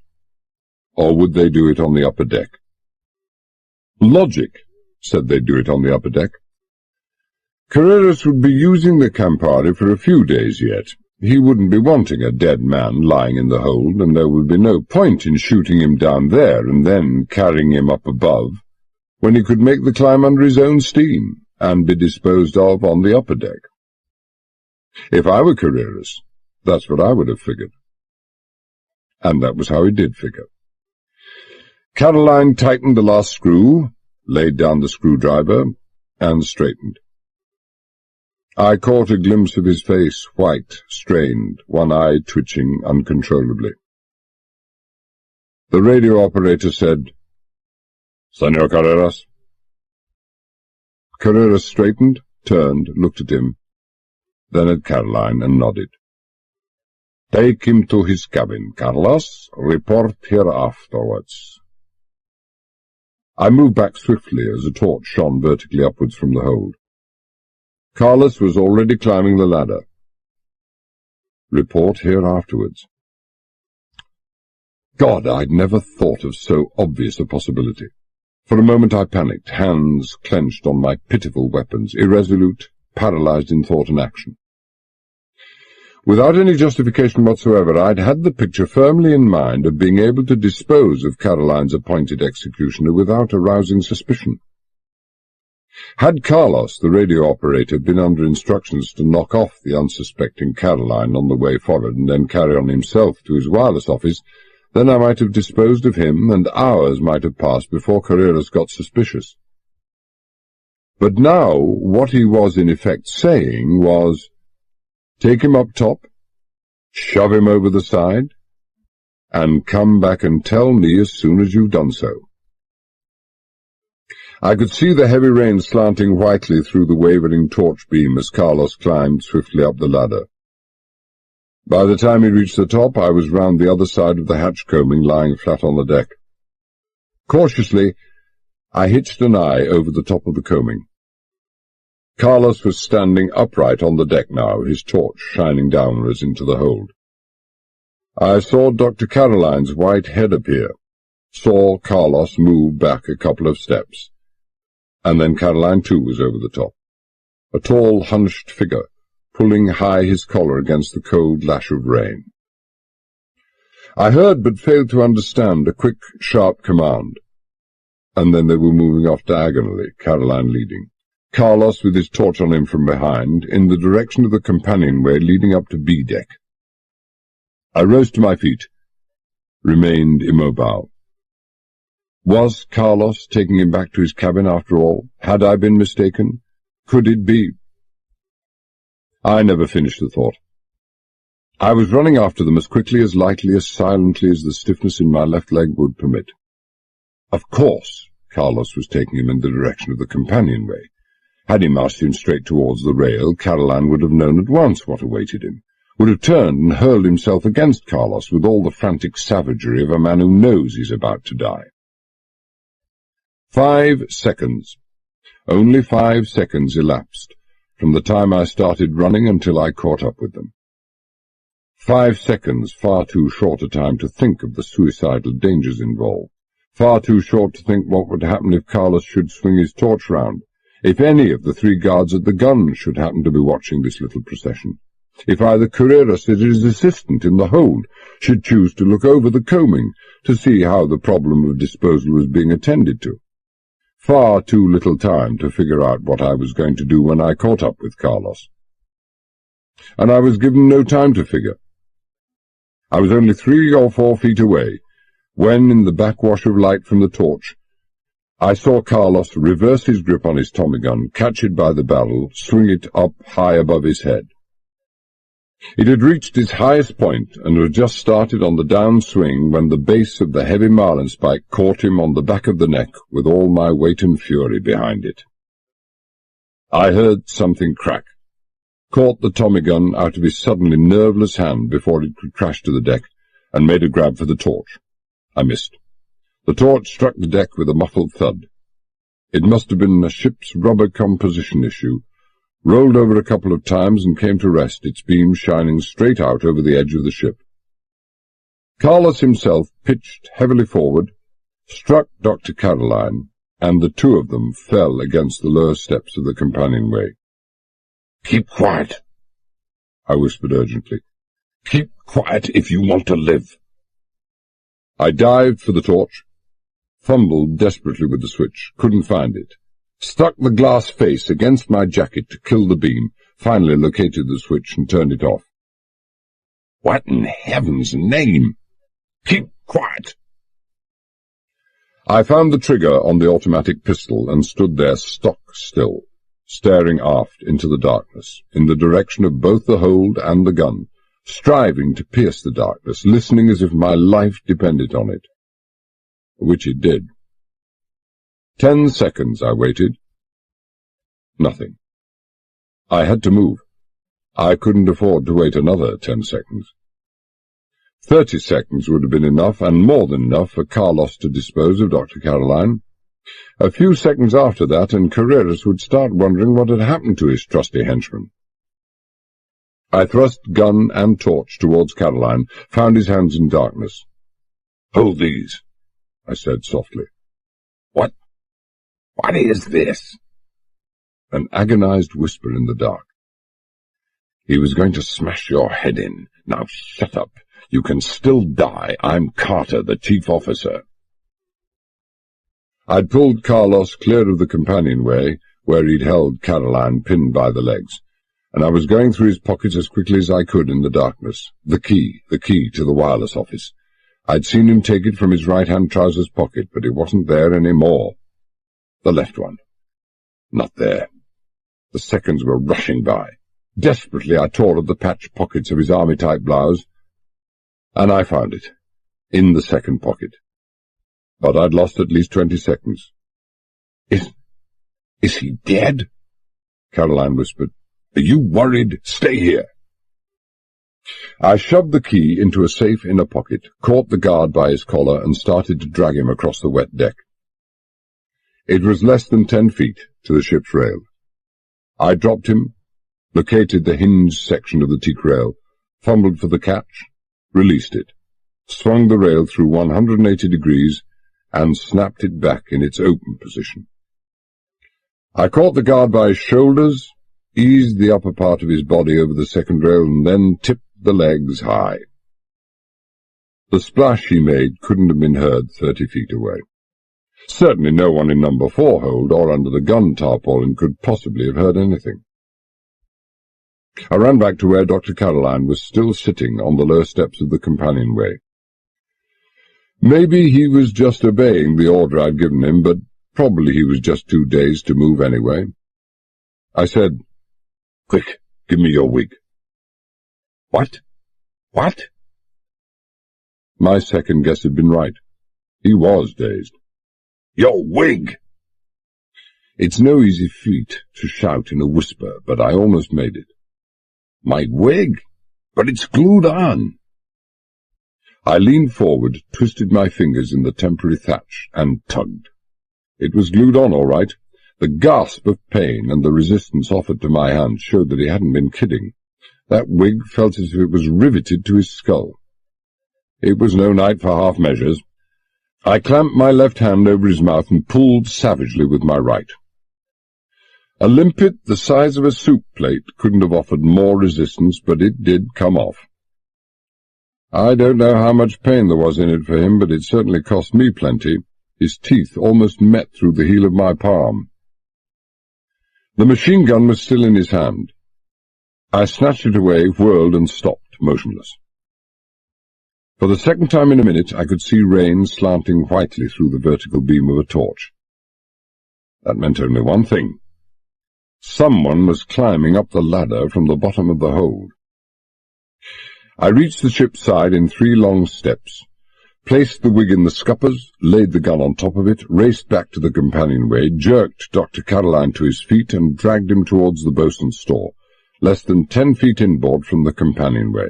Or would they do it on the upper deck? Logic said they'd do it on the upper deck. Carreras would be using the Campari for a few days yet. He wouldn't be wanting a dead man lying in the hold, and there would be no point in shooting him down there and then carrying him up above, when he could make the climb under his own steam and be disposed of on the upper deck. If I were Carreras, that's what I would have figured. And that was how he did figure. Caroline tightened the last screw, laid down the screwdriver, and straightened. I caught a glimpse of his face, white, strained, one eye twitching uncontrollably. The radio operator said, "Senor Carreras." Carreras straightened, turned, looked at him, then at Caroline and nodded. "Take him to his cabin, Carlos. Report here afterwards." I moved back swiftly as a torch shone vertically upwards from the hold. Carlos was already climbing the ladder. Report here afterwards. God, I'd never thought of so obvious a possibility. For a moment I panicked, hands clenched on my pitiful weapons, irresolute, paralyzed in thought and action. Without any justification whatsoever, I'd had the picture firmly in mind of being able to dispose of Caroline's appointed executioner without arousing suspicion. Had Carlos, the radio operator, been under instructions to knock off the unsuspecting Caroline on the way forward and then carry on himself to his wireless office, then I might have disposed of him, and hours might have passed before Carreras got suspicious. But now what he was in effect saying was, take him up top, shove him over the side, and come back and tell me as soon as you've done so. I could see the heavy rain slanting whitely through the wavering torch beam as Carlos climbed swiftly up the ladder. By the time he reached the top, I was round the other side of the hatch combing, lying flat on the deck. Cautiously, I hitched an eye over the top of the combing. Carlos was standing upright on the deck now, his torch shining downwards into the hold. I saw Dr. Caroline's white head appear, saw Carlos move back a couple of steps, and then Caroline too was over the top, a tall, hunched figure, pulling high his collar against the cold lash of rain. I heard but failed to understand a quick, sharp command, and then they were moving off diagonally, Caroline leading, Carlos with his torch on him from behind, in the direction of the companionway leading up to B deck. I rose to my feet, remained immobile. Was Carlos taking him back to his cabin after all? Had I been mistaken? Could it be? I never finished the thought. I was running after them as quickly, as lightly, as silently as the stiffness in my left leg would permit. Of course, Carlos was taking him in the direction of the companionway. Had he marched him straight towards the rail, Caroline would have known at once what awaited him, would have turned and hurled himself against Carlos with all the frantic savagery of a man who knows he's about to die. 5 seconds. Only 5 seconds elapsed from the time I started running until I caught up with them. 5 seconds, far too short a time to think of the suicidal dangers involved, far too short to think what would happen if Carlos should swing his torch round, if any of the 3 guards at the gun should happen to be watching this little procession, if either Carreras or his assistant in the hold should choose to look over the combing to see how the problem of disposal was being attended to. Far too little time to figure out what I was going to do when I caught up with Carlos. And I was given no time to figure. I was only 3 or 4 feet away, when, in the backwash of light from the torch, I saw Carlos reverse his grip on his Tommy gun, catch it by the barrel, swing it up high above his head. It had reached its highest point and had just started on the downswing when the base of the heavy marlinspike caught him on the back of the neck with all my weight and fury behind it. I heard something crack, caught the Tommy gun out of his suddenly nerveless hand before it could crash to the deck, and made a grab for the torch. I missed. The torch struck the deck with a muffled thud. It must have been a ship's rubber composition issue, rolled over a couple of times and came to rest, its beam shining straight out over the edge of the ship. Carlos himself pitched heavily forward, struck Dr. Caroline, and the 2 of them fell against the lower steps of the companionway.
Keep quiet, I whispered urgently. Keep quiet if you want to live.
I dived for the torch, fumbled desperately with the switch, couldn't find it, stuck the glass face against my jacket to kill the beam, finally located the switch and turned it off.
What in heaven's name? Keep quiet.
I found the trigger on the automatic pistol and stood there stock still, staring aft into the darkness, in the direction of both the hold and the gun, striving to pierce the darkness, listening as if my life depended on it. Which it did. 10 seconds I waited. Nothing. I had to move. I couldn't afford to wait another 10 seconds. 30 seconds would have been enough, and more than enough, for Carlos to dispose of Dr. Caroline. A few seconds after that, and Carreras would start wondering what had happened to his trusty henchman. I thrust gun and torch towards Caroline, found his hands in darkness.
Hold these,
I said softly.
What is this?
An agonized whisper in the dark.
He was going to smash your head in. Now shut up. You can still die. I'm Carter, the chief officer.
I'd pulled Carlos clear of the companionway, where he'd held Caroline pinned by the legs, and I was going through his pockets as quickly as I could in the darkness. The key to the wireless office. I'd seen him take it from his right-hand trousers pocket, but it wasn't there any more. The left one. Not there. The seconds were rushing by. Desperately I tore at the patched pockets of his army-type blouse, and I found it, in the second pocket. But I'd lost at least 20 seconds.
Is he dead?
Caroline whispered.
Are you worried? Stay here.
I shoved the key into a safe inner pocket, caught the guard by his collar, and started to drag him across the wet deck. It was less than 10 feet to the ship's rail. I dropped him, located the hinged section of the teak rail, fumbled for the catch, released it, swung the rail through 180 degrees, and snapped it back in its open position. I caught the guard by his shoulders, eased the upper part of his body over the second rail, and then tipped the legs high. The splash he made couldn't have been heard 30 feet away. Certainly no one in number 4 hold or under the gun tarpaulin could possibly have heard anything. I ran back to where Dr. Caroline was still sitting on the low steps of the companionway. Maybe he was just obeying the order I'd given him, but probably he was just too dazed to move anyway. I said,
Quick, give me your wig. What?
My second guess had been right. He was dazed.
Your wig!
It's no easy feat to shout in a whisper, but I almost made it.
My wig? But it's glued on.
I leaned forward, twisted my fingers in the temporary thatch, and tugged. It was glued on all right. The gasp of pain and the resistance offered to my hand showed that he hadn't been kidding. That wig felt as if it was riveted to his skull. It was no night for half measures. I clamped my left hand over his mouth and pulled savagely with my right. A limpet the size of a soup plate couldn't have offered more resistance, but it did come off. I don't know how much pain there was in it for him, but it certainly cost me plenty. His teeth almost met through the heel of my palm. The machine gun was still in his hand. I snatched it away, whirled, and stopped, motionless. For the second time in a minute, I could see rain slanting whitely through the vertical beam of a torch. That meant only one thing. Someone was climbing up the ladder from the bottom of the hold. I reached the ship's side in 3 long steps, placed the wig in the scuppers, laid the gun on top of it, raced back to the companionway, jerked Dr. Caroline to his feet, and dragged him towards the bosun's store, less than 10 feet inboard from the companionway.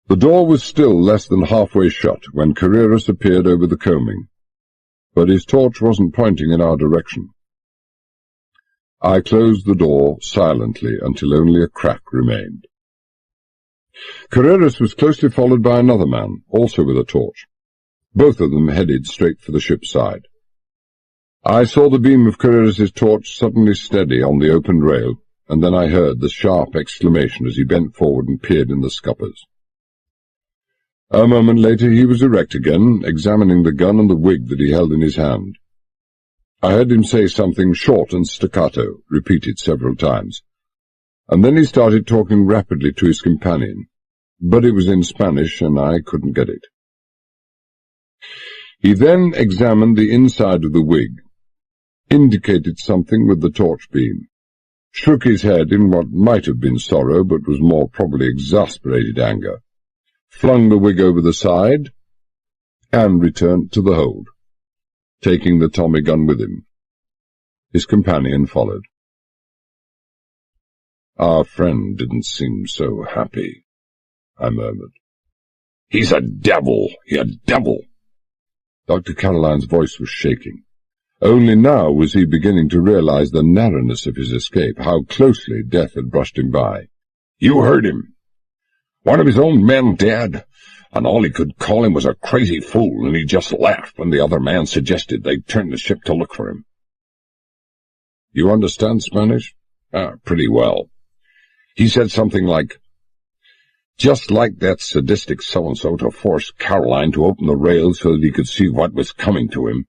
The door was still less than halfway shut when Carreras appeared over the combing, but his torch wasn't pointing in our direction. I closed the door silently until only a crack remained. Carreras was closely followed by another man, also with a torch. Both of them headed straight for the ship's side. I saw the beam of Carreras's torch suddenly steady on the open rail, and then I heard the sharp exclamation as he bent forward and peered in the scuppers. A moment later he was erect again, examining the gun and the wig that he held in his hand. I heard him say something short and staccato, repeated several times, and then he started talking rapidly to his companion, but it was in Spanish and I couldn't get it. He then examined the inside of the wig, indicated something with the torch beam, shook his head in what might have been sorrow but was more probably exasperated anger, flung the wig over the side, and returned to the hold, taking the Tommy gun with him. His companion followed. Our friend didn't seem so happy, I murmured.
He's a devil, a devil.
Dr. Caroline's voice was shaking. Only now was he beginning to realize the narrowness of his escape, how closely death had brushed him by.
You heard him. One of his own men dead, and all he could call him was a crazy fool, and he just laughed when the other man suggested they'd turn the ship to look for him.
You understand Spanish?
Pretty well. He said something like, just like that sadistic so-and-so to force Caroline to open the rails so that he could see what was coming to him.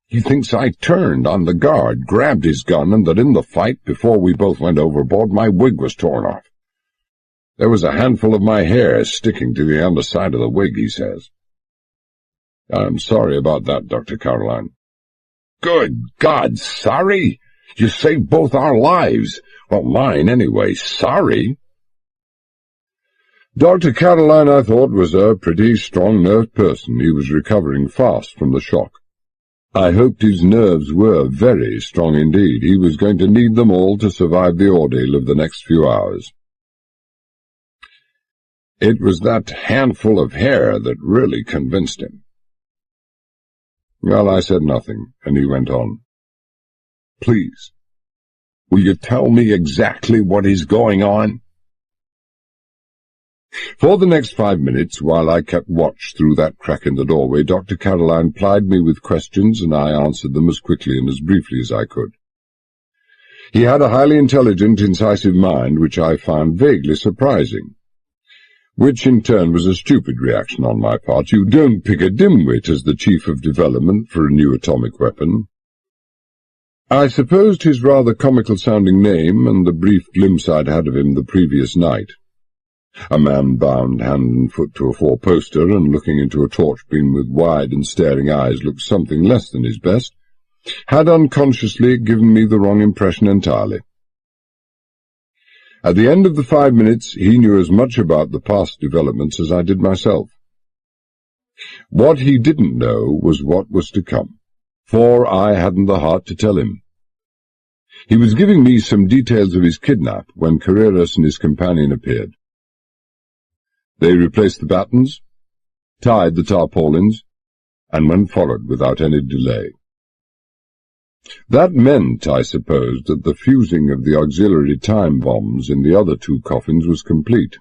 He thinks I turned on the guard, grabbed his gun, and that in the fight, before we both went overboard, my wig was torn off. There was a handful of my hair sticking to the underside of the wig, he says. I'm sorry about that, Dr. Caroline. Good God, sorry? You saved both our lives. Well, mine anyway. Sorry?
Dr. Caroline, I thought, was a pretty strong-nerved person. He was recovering fast from the shock. I hoped his nerves were very strong indeed. He was going to need them all to survive the ordeal of the next few hours. It was that handful of hair that really convinced him. Well, I said nothing, and he went on.
Please, will you tell me exactly what is going on?
For the next 5 minutes, while I kept watch through that crack in the doorway, Dr. Caroline plied me with questions, and I answered them as quickly and as briefly as I could. He had a highly intelligent, incisive mind, which I found vaguely surprising, which in turn was a stupid reaction on my part. You don't pick a dimwit as the chief of development for a new atomic weapon. I supposed his rather comical-sounding name and the brief glimpse I'd had of him the previous night, a man bound hand and foot to a four-poster and looking into a torch beam with wide and staring eyes looked something less than his best, had unconsciously given me the wrong impression entirely. At the end of the 5 minutes, he knew as much about the past developments as I did myself. What he didn't know was what was to come, for I hadn't the heart to tell him. He was giving me some details of his kidnap when Carreras and his companion appeared. They replaced the battens, tied the tarpaulins, and went forward without any delay. That meant, I supposed, that the fusing of the auxiliary time bombs in the other two coffins was complete.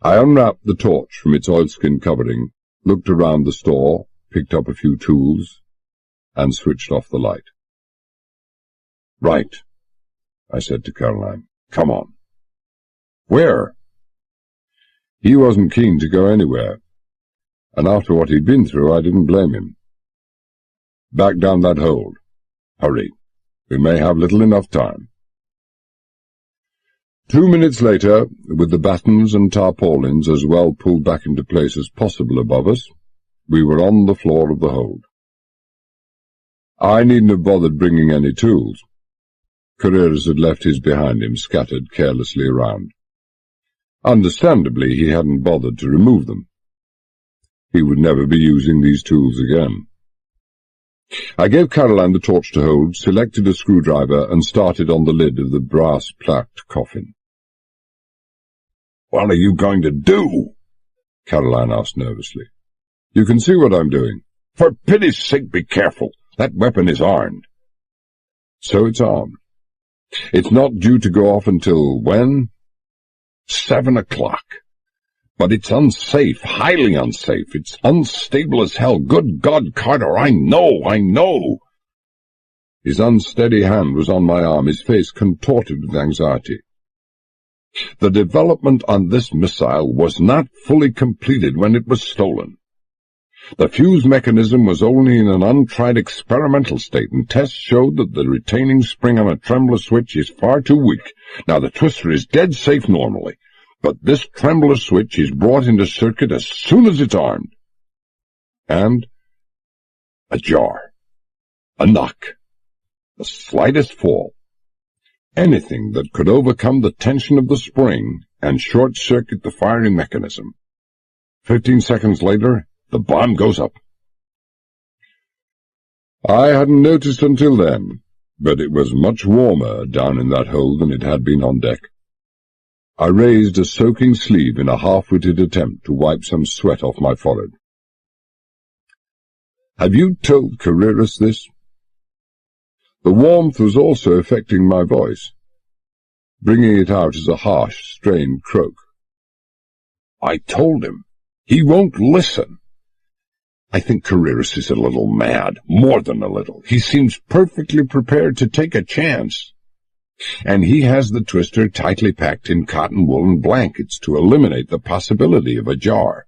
I unwrapped the torch from its oilskin covering, looked around the store, picked up a few tools, and switched off the light.
Right, I said to Caroline. Come on. Where?
He wasn't keen to go anywhere, and after what he'd been through, I didn't blame him. Back down that hold. Hurry. We may have little enough time. 2 minutes later, with the battens and tarpaulins as well pulled back into place as possible above us, we were on the floor of the hold. I needn't have bothered bringing any tools. Carreras had left his behind him, scattered carelessly around. Understandably, he hadn't bothered to remove them. He would never be using these tools again. I gave Caroline the torch to hold, selected a screwdriver, and started on the lid of the brass-plaqued coffin.
"What are you going to do?"
Caroline asked nervously. "You can see what I'm doing."
"For pity's sake, be careful. That weapon is armed."
"So it's armed. It's not due to go off until when?"
7 o'clock. But it's unsafe, highly unsafe. It's unstable as hell. Good God, Carter, I know.
His unsteady hand was on my arm, his face contorted with anxiety. The development on this missile was not fully completed when it was stolen. The fuse mechanism was only in an untried experimental state, and tests showed that the retaining spring on a trembler switch is far too weak. Now, the twister is dead safe normally, but this trembler switch is brought into circuit as soon as it's armed. And a jar, a knock, the slightest fall, anything that could overcome the tension of the spring and short-circuit the firing mechanism. 15 seconds later, the bomb goes up. I hadn't noticed until then, but it was much warmer down in that hole than it had been on deck. I raised a soaking sleeve in a half-witted attempt to wipe some sweat off my forehead. Have you told Carreras this? The warmth was also affecting my voice, bringing it out as a harsh, strained croak. I told him. He won't listen. I think Carreras is a little mad, more than a little. He seems perfectly prepared to take a chance. And he has the twister tightly packed in cotton woolen blankets to eliminate the possibility of a jar.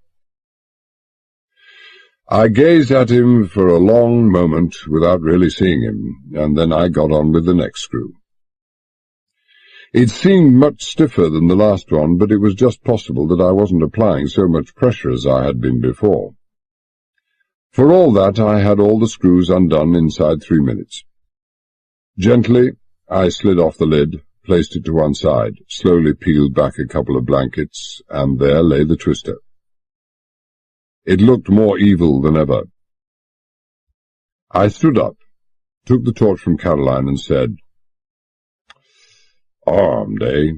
I gazed at him for a long moment without really seeing him, and then I got on with the next screw. It seemed much stiffer than the last one, but it was just possible that I wasn't applying so much pressure as I had been before. For all that, I had all the screws undone inside 3 minutes. Gently, I slid off the lid, placed it to one side, slowly peeled back a couple of blankets, and there lay the twister. It looked more evil than ever. I stood up, took the torch from Caroline, and said, Armed, eh?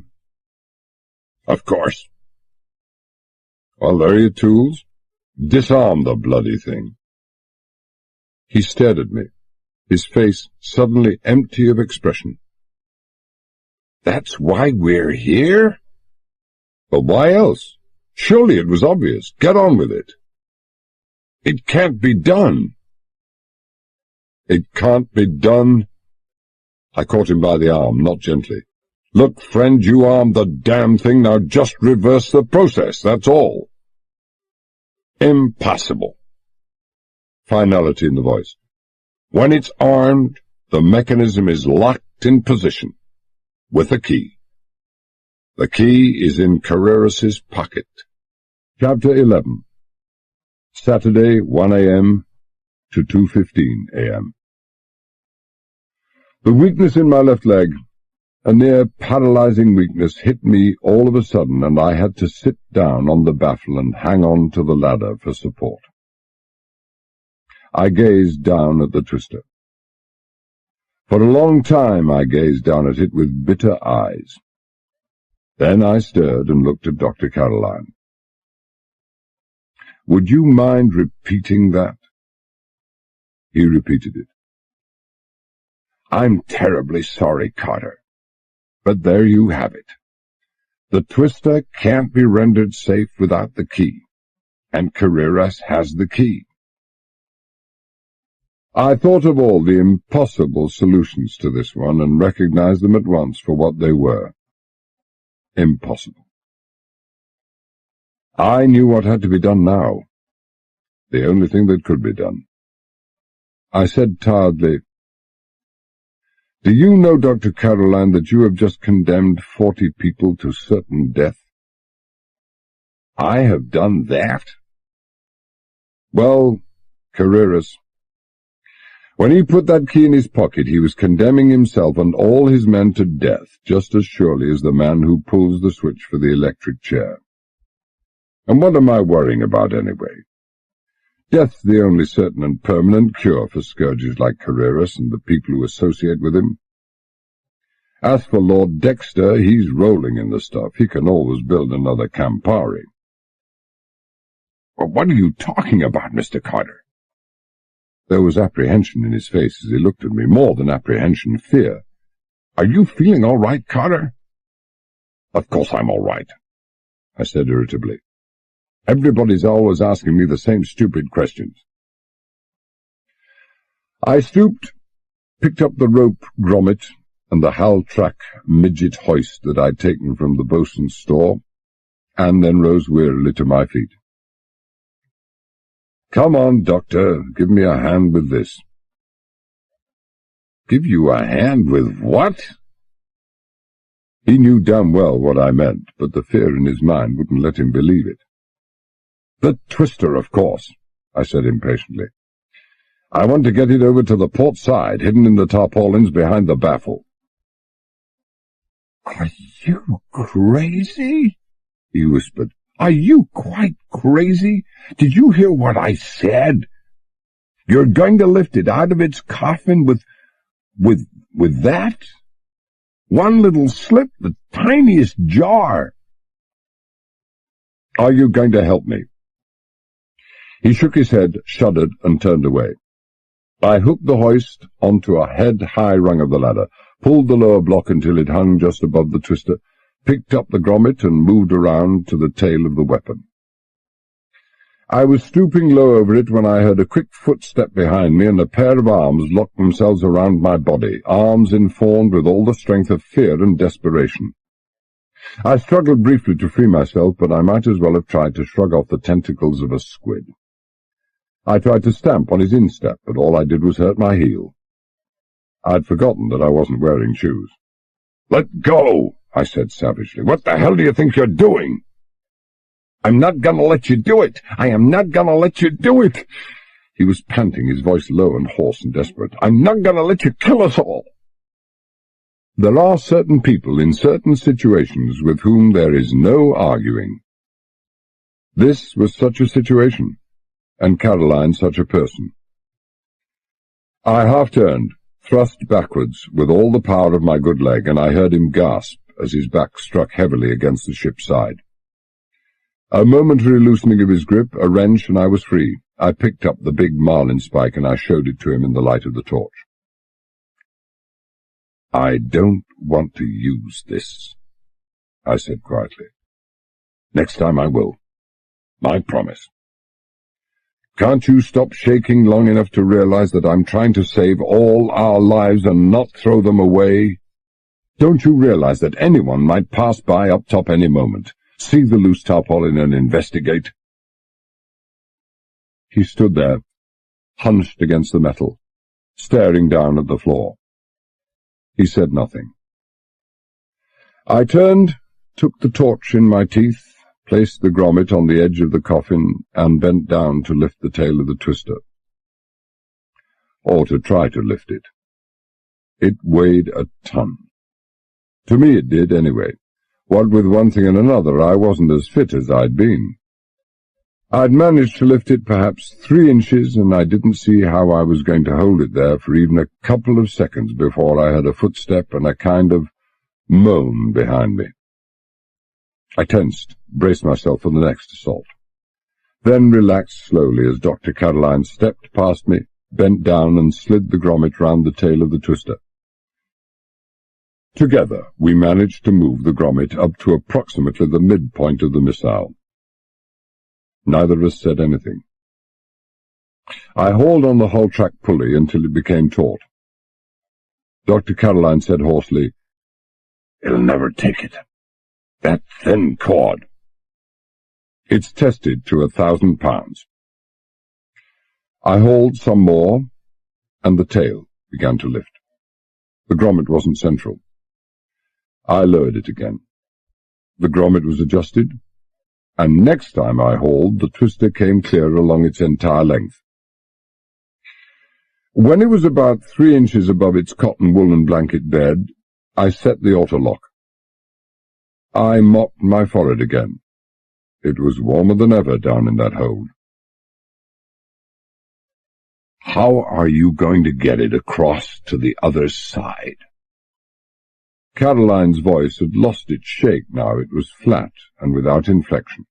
Of course. Well, there are your tools. Disarm the bloody thing. He stared at me, his face suddenly empty of expression. That's why we're here? But why else? Surely it was obvious. Get on with it. It can't be done. It can't be done. I caught him by the arm, not gently. Look, friend, you armed the damn thing. Now just reverse the process, that's all. Impossible. Finality in the voice. When it's armed, the mechanism is locked in position, with a key. The key is in Carreras's pocket. Chapter 11. Saturday, 1 a.m. to 2:15 a.m. The weakness in my left leg, a near-paralyzing weakness, hit me all of a sudden, and I had to sit down on the baffle and hang on to the ladder for support. I gazed down at the twister. For a long time I gazed down at it with bitter eyes. Then I stirred and looked at Dr. Caroline. Would you mind repeating that? He repeated it. I'm terribly sorry, Carter. But there you have it. The twister can't be rendered safe without the key, and Carreras has the key. I thought of all the impossible solutions to this one and recognized them at once for what they were. Impossible. I knew what had to be done now. The only thing that could be done. I said tiredly, Do you know, Dr. Caroline, that you have just condemned 40 people to certain death? I have done that? Well, Carreras, when he put that key in his pocket, he was condemning himself and all his men to death, just as surely as the man who pulls the switch for the electric chair. And what am I worrying about anyway? Death's the only certain and permanent cure for scourges like Carreras and the people who associate with him. As for Lord Dexter, he's rolling in the stuff. He can always build another Campari. Well, what are you talking about, Mr. Carter? There was apprehension in his face as he looked at me, more than apprehension, fear. Are you feeling all right, Carter? Of course I'm all right, I said irritably. Everybody's always asking me the same stupid questions. I stooped
picked up the rope grommet and the half-track midget hoist that I'd taken from the bosun's store, and then rose wearily to my feet. "Come on, Doctor, give me a hand with this." "Give you a hand with what?" He knew damn well what I meant, but the fear in his mind wouldn't let him believe it. "The twister, of course," I said impatiently. "I want to get it over to the port side, hidden in the tarpaulins behind the baffle." "Are you crazy?" he whispered. "Are you quite crazy? Did you hear what I said? You're going to lift it out of its coffin with that? One little slip, the tiniest jar." "Are you going to help me?" He shook his head, shuddered, and turned away. I hooked the hoist onto a head-high rung of the ladder, pulled the lower block until it hung just above the twister, picked up the grommet and moved around to the tail of the weapon. I was stooping low over it when I heard a quick footstep behind me, and a pair of arms locked themselves around my body, arms informed with all the strength of fear and desperation. I struggled briefly to free myself, but I might as well have tried to shrug off the tentacles of a squid. I tried to stamp on his instep, but all I did was hurt my heel. I'd forgotten that I wasn't wearing shoes. "Let go!" I said savagely. "What the hell do you think you're doing?" "I'm not gonna let you do it! I am not gonna let you do it!" He was panting, his voice low and hoarse and desperate. "I'm not gonna let you kill us all!" There are certain people in certain situations with whom there is no arguing. This was such a situation, and Caroline such a person. I half-turned, thrust backwards with all the power of my good leg, and I heard him gasp as his back struck heavily against the ship's side. A momentary loosening of his grip, a wrench, and I was free. I picked up the big marlin spike, and I showed it to him in the light of the torch. "I don't want to use this," I said quietly. "Next time I will. I promise. Can't you stop shaking long enough to realize that I'm trying to save all our lives and not throw them away? Don't you realize that anyone might pass by up top any moment, see the loose tarpaulin and investigate?" He stood there, hunched against the metal, staring down at the floor. He said nothing. I turned, took the torch in my teeth, placed the grommet on the edge of the coffin, and bent down to lift the tail of the twister. Or to try to lift it. It weighed a ton. To me it did, anyway. What with one thing and another, I wasn't as fit as I'd been. I'd managed to lift it perhaps 3 inches, and I didn't see how I was going to hold it there for even a couple of seconds before I heard a footstep and a kind of moan behind me. I tensed, braced myself for the next assault, then relaxed slowly as Dr. Caroline stepped past me, bent down and slid the grommet round the tail of the twister. Together we managed to move the grommet up to approximately the midpoint of the missile. Neither of us said anything. I hauled on the hull-track pulley until it became taut. Dr. Caroline said hoarsely, "It'll never take it. That thin cord. It's tested to 1,000 pounds. I hauled some more, and the tail began to lift. The grommet wasn't central. I lowered it again. The grommet was adjusted, and next time I hauled, the twister came clear along its entire length. When it was about 3 inches above its cotton woolen blanket bed, I set the auto-lock. I mopped my forehead again. It was warmer than ever down in that hold. "How are you going to get it across to the other side?" Caroline's voice had lost its shake now. It was flat and without inflection.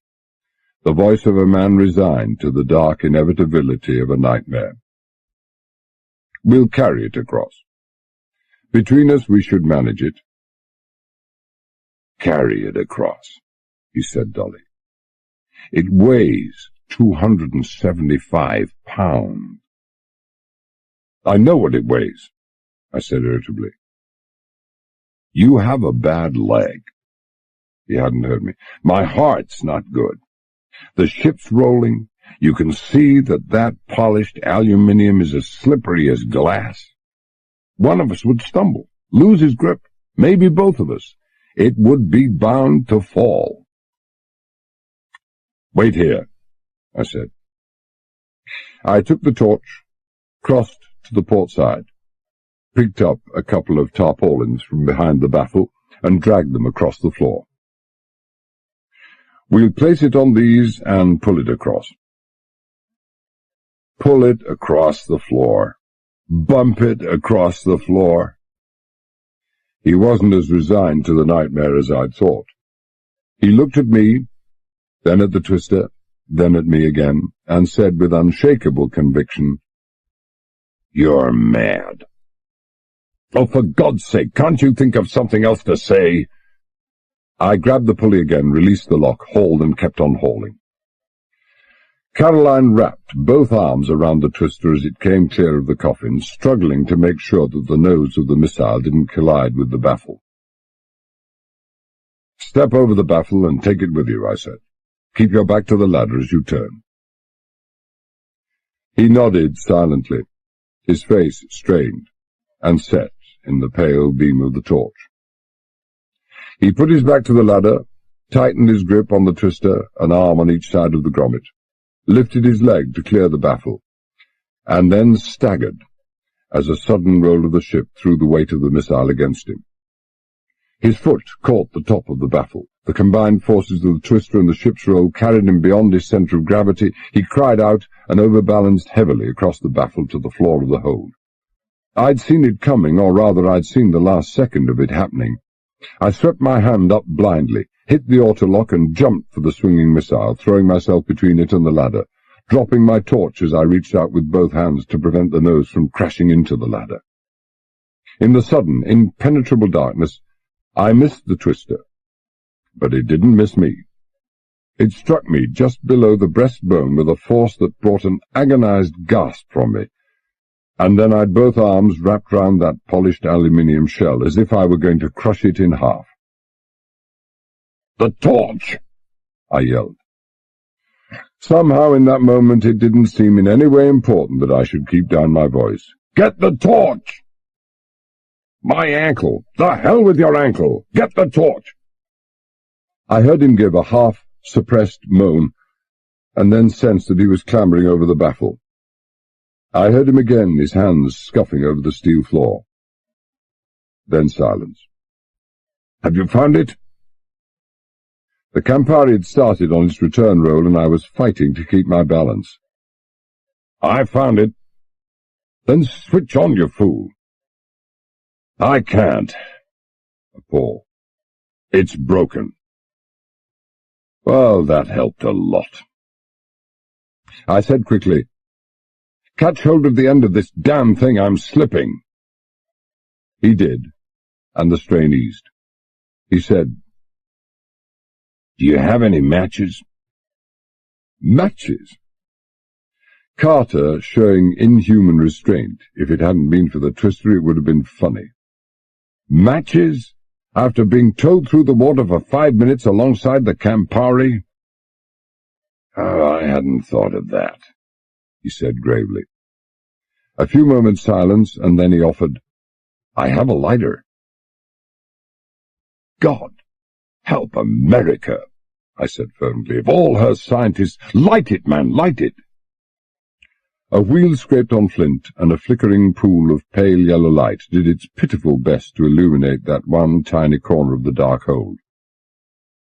The voice of a man resigned to the dark inevitability of a nightmare. "We'll carry it across. Between us we should manage it." "Carry it across," he said dully. "It weighs 275 pounds. "I know what it weighs. I said irritably. You have a bad leg. He hadn't heard me. My heart's not good. The ship's rolling. You can see that polished aluminium is as slippery as glass. One of us would stumble, lose his grip, maybe both of us. It would be bound to fall. Wait here, I said. I took the torch, crossed to the port side, picked up a couple of tarpaulins from behind the baffle, and dragged them across the floor. We'll place it on these and pull it across. Pull it across the floor. Bump it across the floor. He wasn't as resigned to the nightmare as I'd thought. He looked at me, then at the twister, then at me again, and said with unshakable conviction, "You're mad." "Oh, for God's sake, can't you think of something else to say?" I grabbed the pulley again, released the lock, hauled, and kept on hauling. Caroline wrapped both arms around the twister as it came clear of the coffin, struggling to make sure that the nose of the missile didn't collide with the baffle. "Step over the baffle and take it with you," I said. "Keep your back to the ladder as you turn." He nodded silently, his face strained and set in the pale beam of the torch. He put his back to the ladder, tightened his grip on the twister, an arm on each side of the grommet, lifted his leg to clear the baffle, and then staggered as a sudden roll of the ship threw the weight of the missile against him. His foot caught the top of the baffle. The combined forces of the twister and the ship's roll carried him beyond his centre of gravity. He cried out and overbalanced heavily across the baffle to the floor of the hold. I'd seen it coming, or rather I'd seen the last second of it happening. I swept my hand up blindly, hit the autolock and jumped for the swinging missile, throwing myself between it and the ladder, dropping my torch as I reached out with both hands to prevent the nose from crashing into the ladder. In the sudden, impenetrable darkness, I missed the twister, but it didn't miss me. It struck me just below the breastbone with a force that brought an agonized gasp from me, and then I'd both arms wrapped round that polished aluminium shell as if I were going to crush it in half. "The torch!" I yelled. Somehow in that moment it didn't seem in any way important that I should keep down my voice. "Get the torch!" "My ankle! The hell with your ankle! Get the torch!" I heard him give a half-suppressed moan, and then sensed that he was clambering over the baffle. I heard him again, his hands scuffing over the steel floor. Then silence. "Have you found it?" The Campari had started on its return roll, and I was fighting to keep my balance. "I found it." "Then switch on, you fool." "I can't." A pause. "It's broken." Well, that helped a lot. I said quickly, "Catch hold of the end of this damn thing, I'm slipping." He did, and the strain eased. He said, "Do you have any matches?" Matches? Carter showing inhuman restraint. If it hadn't been for the twister, it would have been funny. Matches? After being towed through the water for 5 minutes alongside the Campari? "Oh, I hadn't thought of that," he said gravely. A few moments' silence, and then he offered, "I have a lighter." "God help America," I said firmly. "Of all her scientists, light it, man, light it." A wheel scraped on flint, and a flickering pool of pale yellow light did its pitiful best to illuminate that one tiny corner of the dark hold.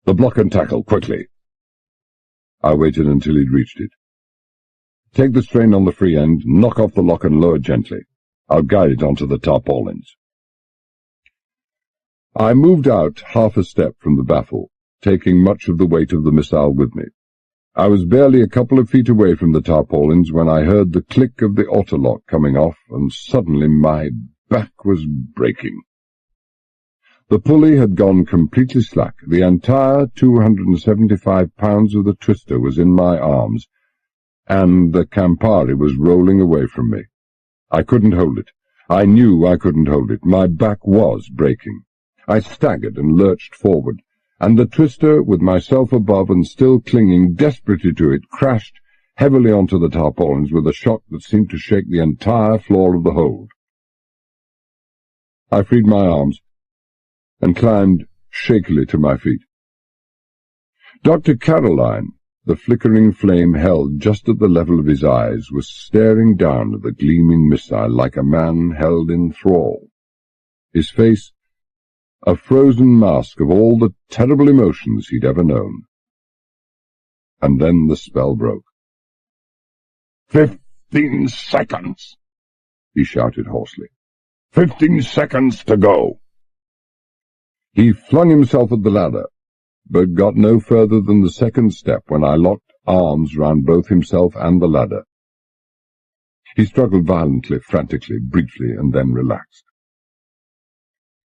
"The block and tackle, quickly." I waited until he'd reached it. "Take the strain on the free end, knock off the lock and lower gently. I'll guide it onto the tarpaulins." I moved out half a step from the baffle, taking much of the weight of the missile with me. I was barely a couple of feet away from the tarpaulins when I heard the click of the autolock coming off, and suddenly my back was breaking. The pulley had gone completely slack. The entire 275 pounds of the twister was in my arms, and the Campari was rolling away from me. I couldn't hold it.
I knew I couldn't hold it. My back was breaking. I staggered and lurched forward, and the twister, with myself above and still clinging desperately to it, crashed heavily onto the tarpaulins with a shock that seemed to shake the entire floor of the hold. I freed my arms and climbed shakily to my feet. Dr. Caroline, the flickering flame held just at the level of his eyes, was staring down at the gleaming missile like a man held in thrall. His face, a frozen mask of all the terrible emotions he'd ever known. And then the spell broke.
15 seconds, he shouted hoarsely. 15 seconds to go.
He flung himself at the ladder, but got no further than the second step when I locked arms round both himself and the ladder. He struggled violently, frantically, briefly, and then relaxed.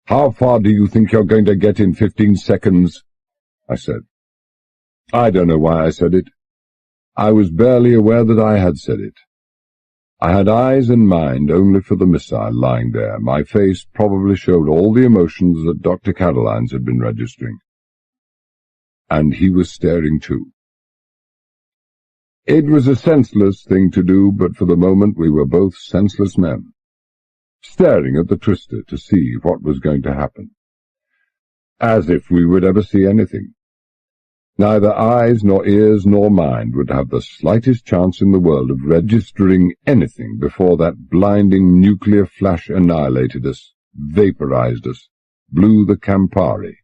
"How far do you think you're going to get in 15 seconds?" I said. I don't know why I said it. I was barely aware that I had said it. I had eyes and mind only for the missile lying there. My face probably showed all the emotions that Dr. Caroline's had been registering. And he was staring too. It was a senseless thing to do, but for the moment we were both senseless men, staring at the twister to see what was going to happen. As if we would ever see anything. Neither eyes nor ears nor mind would have the slightest chance in the world of registering anything before that blinding nuclear flash annihilated us, vaporized us, blew the Campari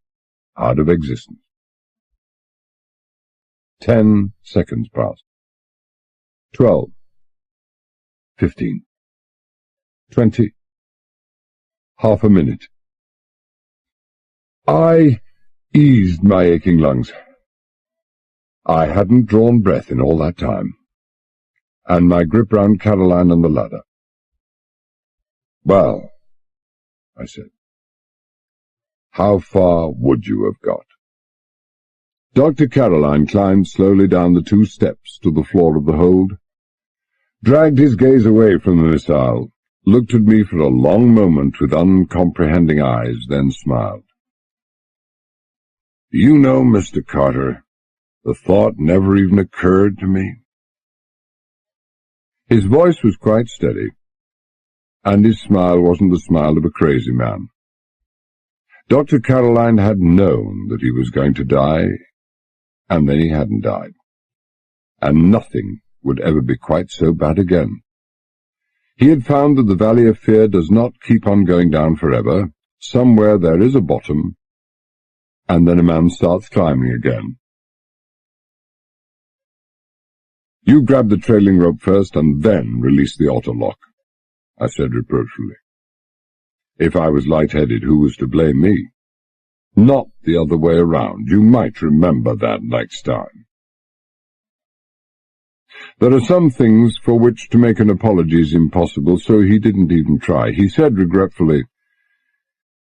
out of existence. 10 seconds passed. 12. 15. 20. Half a minute. I eased my aching lungs. I hadn't drawn breath in all that time, and my grip round Caroline and the ladder. "Well," I said, "how far would you have got?" Dr. Caroline climbed slowly down the 2 steps to the floor of the hold, dragged his gaze away from the missile, looked at me for a long moment with uncomprehending eyes, then smiled. "You know, Mr. Carter, the thought never even occurred to me." His voice was quite steady, and his smile wasn't the smile of a crazy man. Dr. Caroline had known that he was going to die, and then he hadn't died. And nothing would ever be quite so bad again. He had found that the valley of fear does not keep on going down forever. Somewhere there is a bottom, and then a man starts climbing again. "You grab the trailing rope first and then release the auto-lock," I said reproachfully. If I was light-headed, who was to blame me? Not the other way around. You might remember that next time. There are some things for which to make an apology is impossible, so he didn't even try. He said regretfully,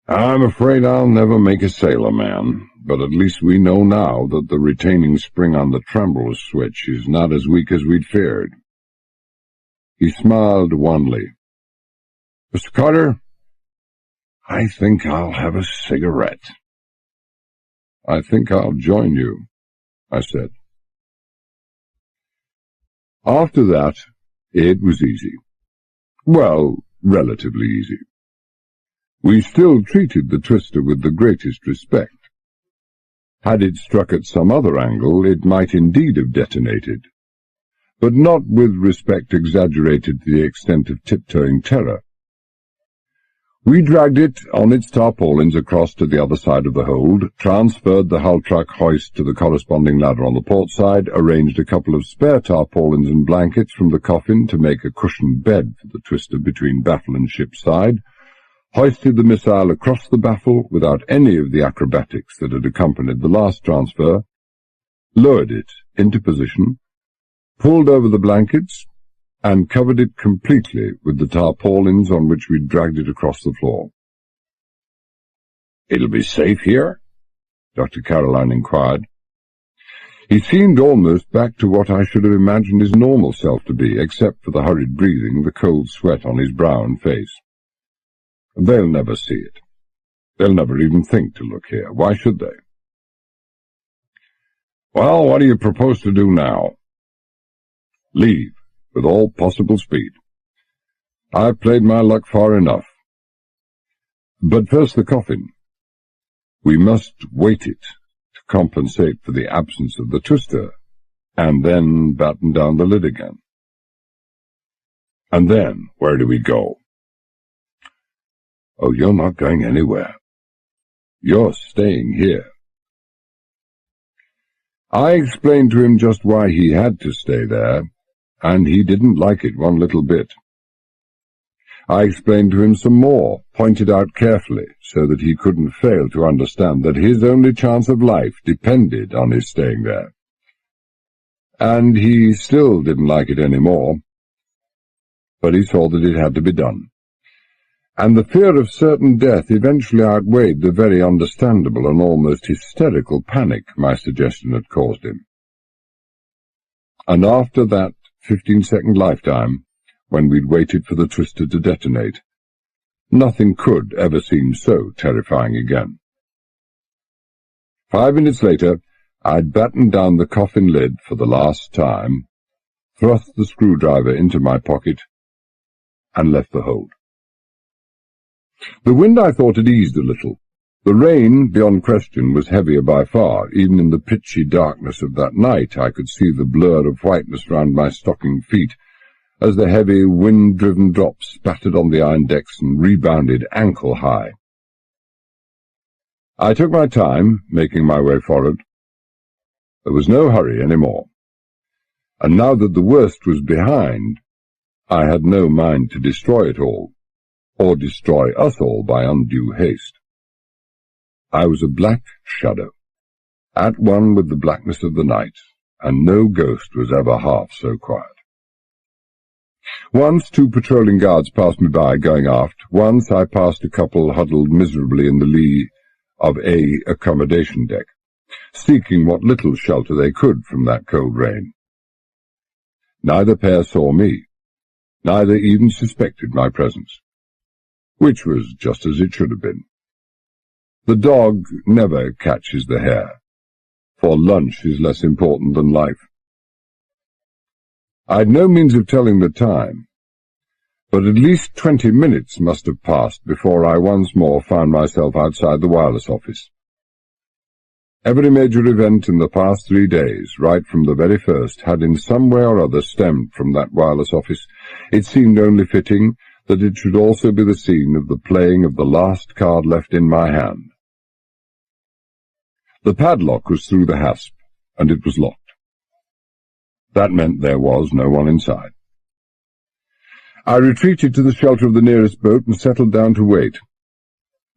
"I'm afraid I'll never make a sailor man, but at least we know now that the retaining spring on the tremble switch is not as weak as we'd feared." He smiled wanly. "Mr. Carter, I think I'll have a cigarette." "I think I'll join you," I said. After that, it was easy. Well, relatively easy. We still treated the twister with the greatest respect. Had it struck at some other angle, it might indeed have detonated, but not with respect exaggerated to the extent of tiptoeing terror. We dragged it on its tarpaulins across to the other side of the hold, transferred the hull truck hoist to the corresponding ladder on the port side, arranged a couple of spare tarpaulins and blankets from the coffin to make a cushioned bed for the twister between baffle and ship's side, hoisted the missile across the baffle without any of the acrobatics that had accompanied the last transfer, lowered it into position, pulled over the blankets, and covered it completely with the tarpaulins on which we dragged it across the floor. "It'll be safe here?" Dr. Caroline inquired. He seemed almost back to what I should have imagined his normal self to be, except for the hurried breathing, the cold sweat on his brow and face.
They'll never see it. They'll never even think to look here. Why should they? Well, what do you propose to do now? Leave, with all possible speed. I've played my luck far enough. But first the coffin. We must weight it to compensate for the absence of the twister, and then batten down the lid again. And then, where do we go? Oh, you're not going anywhere. You're staying here. I explained to him just why he had to stay there, and he didn't like it one little bit. I explained to him some more, pointed out carefully, so that he couldn't fail to understand that his only chance of life depended on his staying there. And he still didn't like it any more, but he saw that it had to be done. And the fear of certain death eventually outweighed the very understandable and almost hysterical panic my suggestion had caused him. And after that 15-second lifetime, when we'd waited for the twister to detonate, nothing could ever seem so terrifying again. 5 minutes later, I'd battened down the coffin lid for the last time, thrust the screwdriver into my pocket, and left the hold. The wind, I thought, had eased a little. The rain, beyond question, was heavier by far. Even in the pitchy darkness of that night I could see the blur of whiteness round my stocking feet, as the heavy, wind-driven drops spattered on the iron decks and rebounded ankle-high. I took my time, making my way forward. There was no hurry any more, and now that the worst was behind, I had no mind to destroy it all, or destroy us all by undue haste. I was a black shadow, at one with the blackness of the night, and no ghost was ever half so quiet. Once 2 patrolling guards passed me by, going aft. Once I passed a couple huddled miserably in the lee of a accommodation deck, seeking what little shelter they could from that cold rain. Neither pair saw me. Neither even suspected my presence, which was just as it should have been. The dog never catches the hare, for lunch is less important than life. I had no means of telling the time, but at least 20 minutes must have passed before I once more found myself outside the wireless office. Every major event in the past 3 days, right from the very first, had in some way or other stemmed from that wireless office. It seemed only fitting that it should also be the scene of the playing of the last card left in my hand. The padlock was through the hasp, and it was locked. That meant there was no one inside. I retreated to the shelter of the nearest boat and settled down to wait.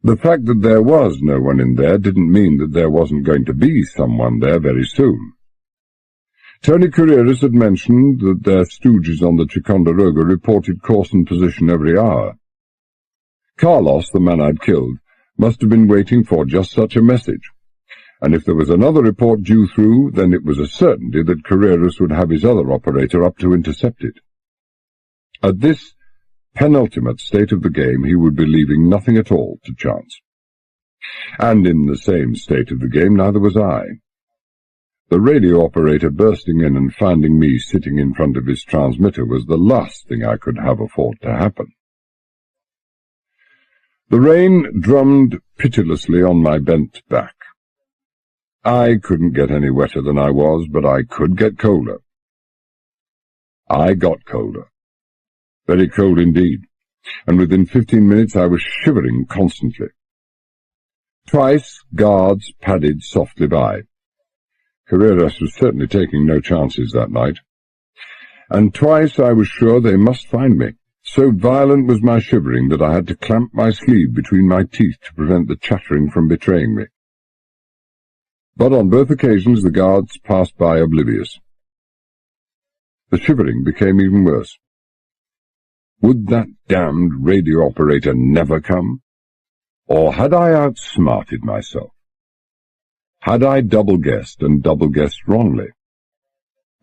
The fact that there was no one in there didn't mean that there wasn't going to be someone there very soon. Tony Carreras had mentioned that their stooges on the Ticonderoga reported course and position every hour. Carlos, the man I'd killed, must have been waiting for just such a message, and if there was another report due through, then it was a certainty that Carreras would have his other operator up to intercept it. At this penultimate state of the game, he would be leaving nothing at all to chance. And in the same state of the game, neither was I. The radio operator bursting in and finding me sitting in front of his transmitter was the last thing I could have afford to happen. The rain drummed pitilessly on my bent back. I couldn't get any wetter than I was, but I could get colder. I got colder. Very cold indeed, and within 15 minutes I was shivering constantly. Twice guards padded softly by. Carreras was certainly taking no chances that night. And twice I was sure they must find me. So violent was my shivering that I had to clamp my sleeve between my teeth to prevent the chattering from betraying me. But on both occasions the guards passed by oblivious. The shivering became even worse. Would that damned radio operator never come? Or had I outsmarted myself? Had I double-guessed and double-guessed wrongly?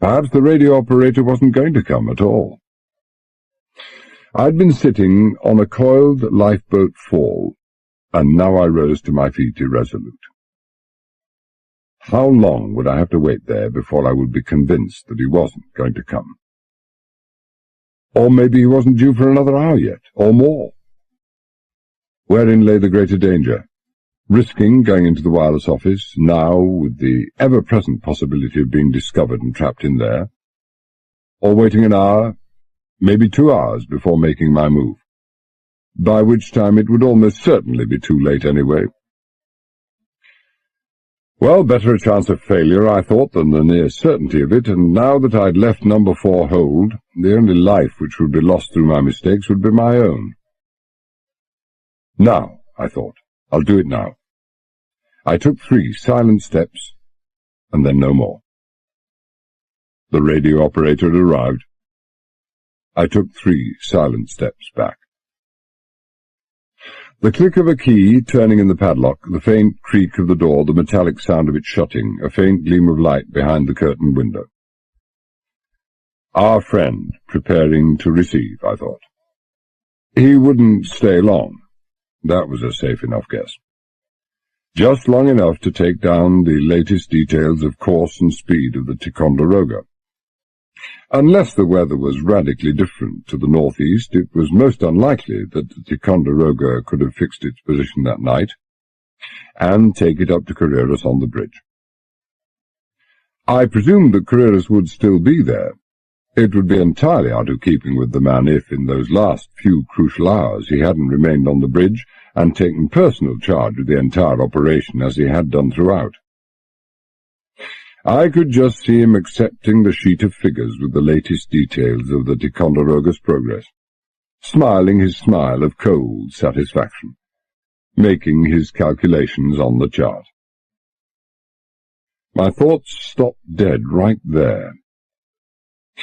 Perhaps the radio operator wasn't going to come at all. I'd been sitting on a coiled lifeboat fall, and now I rose to my feet irresolute. How long would I have to wait there before I would be convinced that he wasn't going to come? Or maybe he wasn't due for another hour yet, or more. Wherein lay the greater danger? Risking going into the wireless office, now with the ever-present possibility of being discovered and trapped in there, or waiting an hour, maybe 2 hours before making my move, by which time it would almost certainly be too late anyway. Well, better a chance of failure, I thought, than the near certainty of it, and now that I'd left number 4 hold, the only life which would be lost through my mistakes would be my own. Now, I thought, I'll do it now. I took 3 silent steps, and then no more. The radio operator had arrived. I took 3 silent steps back. The click of a key turning in the padlock, the faint creak of the door, the metallic sound of it shutting, a faint gleam of light behind the curtained window. Our friend preparing to receive, I thought. He wouldn't stay long. That was a safe enough guess. Just long enough to take down the latest details of course and speed of the Ticonderoga. Unless the weather was radically different to the northeast, it was most unlikely that the Ticonderoga could have fixed its position that night, and take it up to Carreras on the bridge. I presumed that Carreras would still be there. It would be entirely out of keeping with the man if, in those last few crucial hours, he hadn't remained on the bridge and taken personal charge of the entire operation as he had done throughout. I could just see him accepting the sheet of figures with the latest details of the Ticonderoga's progress, smiling his smile of cold satisfaction, making his calculations on the chart. My thoughts stopped dead right there.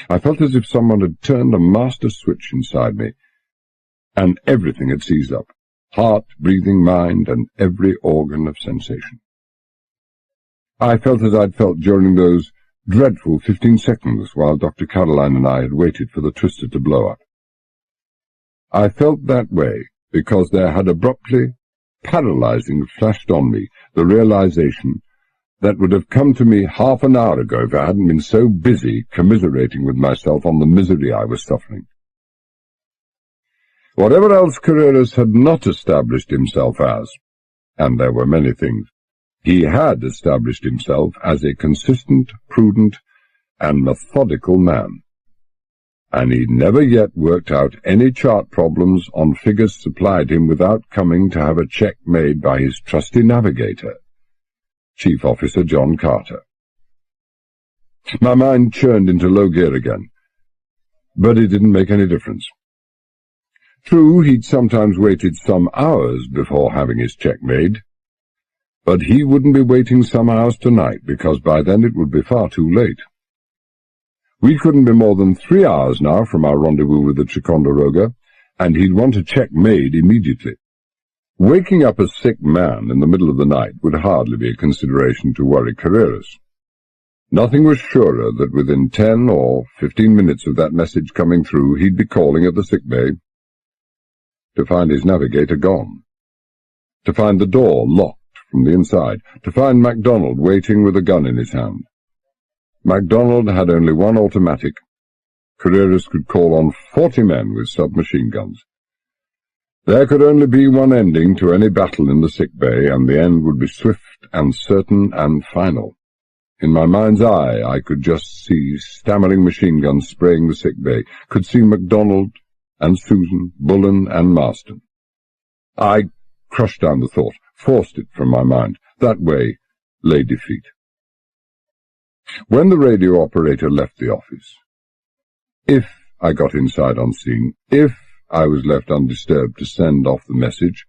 I felt as if someone had turned a master switch inside me, and everything had seized up, heart, breathing, mind, and every organ of sensation. I felt as I'd felt during those dreadful 15 seconds while Dr. Caroline and I had waited for the twister to blow up. I felt that way because there had abruptly, paralyzing, flashed on me the realization that would have come to me half an hour ago if I hadn't been so busy commiserating with myself on the misery I was suffering. Whatever else Carreras had not established himself as, and there were many things, he had established himself as a consistent, prudent, and methodical man, and he'd never yet worked out any chart problems on figures supplied him without coming to have a check made by his trusty navigator, Chief Officer John Carter. My mind churned into low gear again, but it didn't make any difference. True, he'd sometimes waited some hours before having his check made, but he wouldn't be waiting some hours tonight, because by then it would be far too late. We couldn't be more than 3 hours now from our rendezvous with the Ticonderoga, and he'd want a check made immediately. Waking up a sick man in the middle of the night would hardly be a consideration to worry Carreras. Nothing was surer that within 10 or 15 minutes of that message coming through, he'd be calling at the sick bay, to find his navigator gone, to find the door locked from the inside, to find MacDonald waiting with a gun in his hand. MacDonald had only one automatic. Carreras could call on 40 men with submachine guns. There could only be one ending to any battle in the sick bay, and the end would be swift and certain and final. In my mind's eye, I could just see stammering machine guns spraying the sick bay, could see MacDonald and Susan, Bullen and Marston. I crushed down the thought, forced it from my mind. That way lay defeat. When the radio operator left the office, if I got inside unseen, if I was left undisturbed to send off the message,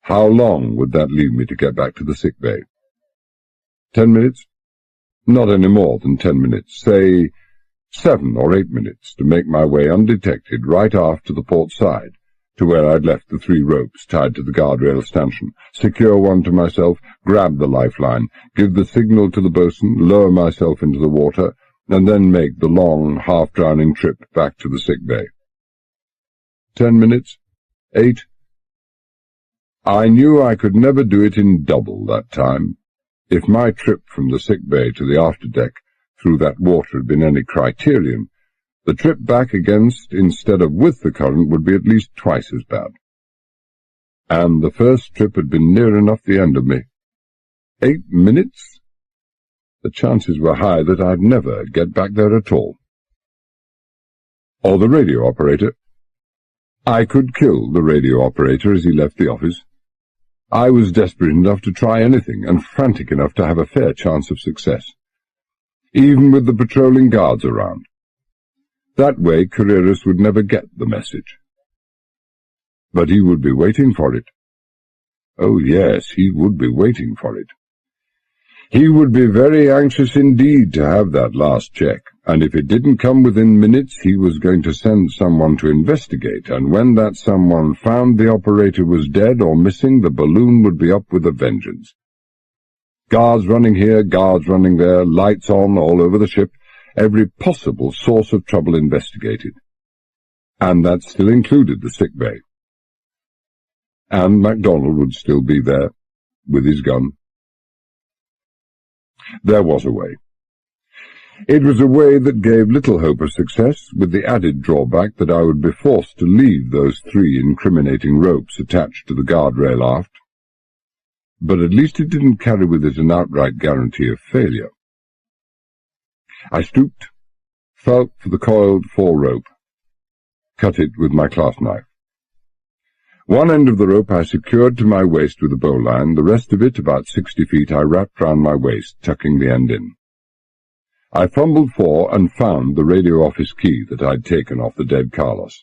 how long would that leave me to get back to the sick bay? 10 minutes? Not any more than 10 minutes, say 7 or 8 minutes to make my way undetected right aft to the port side, to where I'd left the 3 ropes tied to the guardrail stanchion, secure one to myself, grab the lifeline, give the signal to the boatswain, lower myself into the water, and then make the long, half-drowning trip back to the sick bay.
10 minutes? 8? I knew I could never do it in double that time. If my trip from the sick bay to the afterdeck through that water had been any criterion, the trip back against instead of with the current would be at least twice as bad. And the first trip had been near enough the end of me. 8 minutes? The chances were high that I'd never get back there at all. Or the radio operator. I could kill the radio operator as he left the office. I was desperate enough to try anything, and frantic enough to have a fair chance of success, even with the patrolling guards around. That way Carreras would never get the message. But he would be waiting for it. Oh yes, he would be waiting for it. He would be very anxious indeed to have that last check, and if it didn't come within minutes, he was going to send someone to investigate, and when that someone found the operator was dead or missing, the balloon would be up with a vengeance. Guards running here, guards running there, lights on all over the ship, every possible source of trouble investigated. And that still included the sick bay. And MacDonald would still be there, with his gun. There was a way. It was a way that gave little hope of success, with the added drawback that I would be forced to leave those 3 incriminating ropes attached to the guardrail aft. But at least it didn't carry with it an outright guarantee of failure. I stooped, felt for the coiled fore-rope, cut it with my clasp knife. One end of the rope I secured to my waist with a bowline, the rest of it, about 60 feet, I wrapped round my waist, tucking the end in. I fumbled for and found the radio office key that I'd taken off the dead Carlos.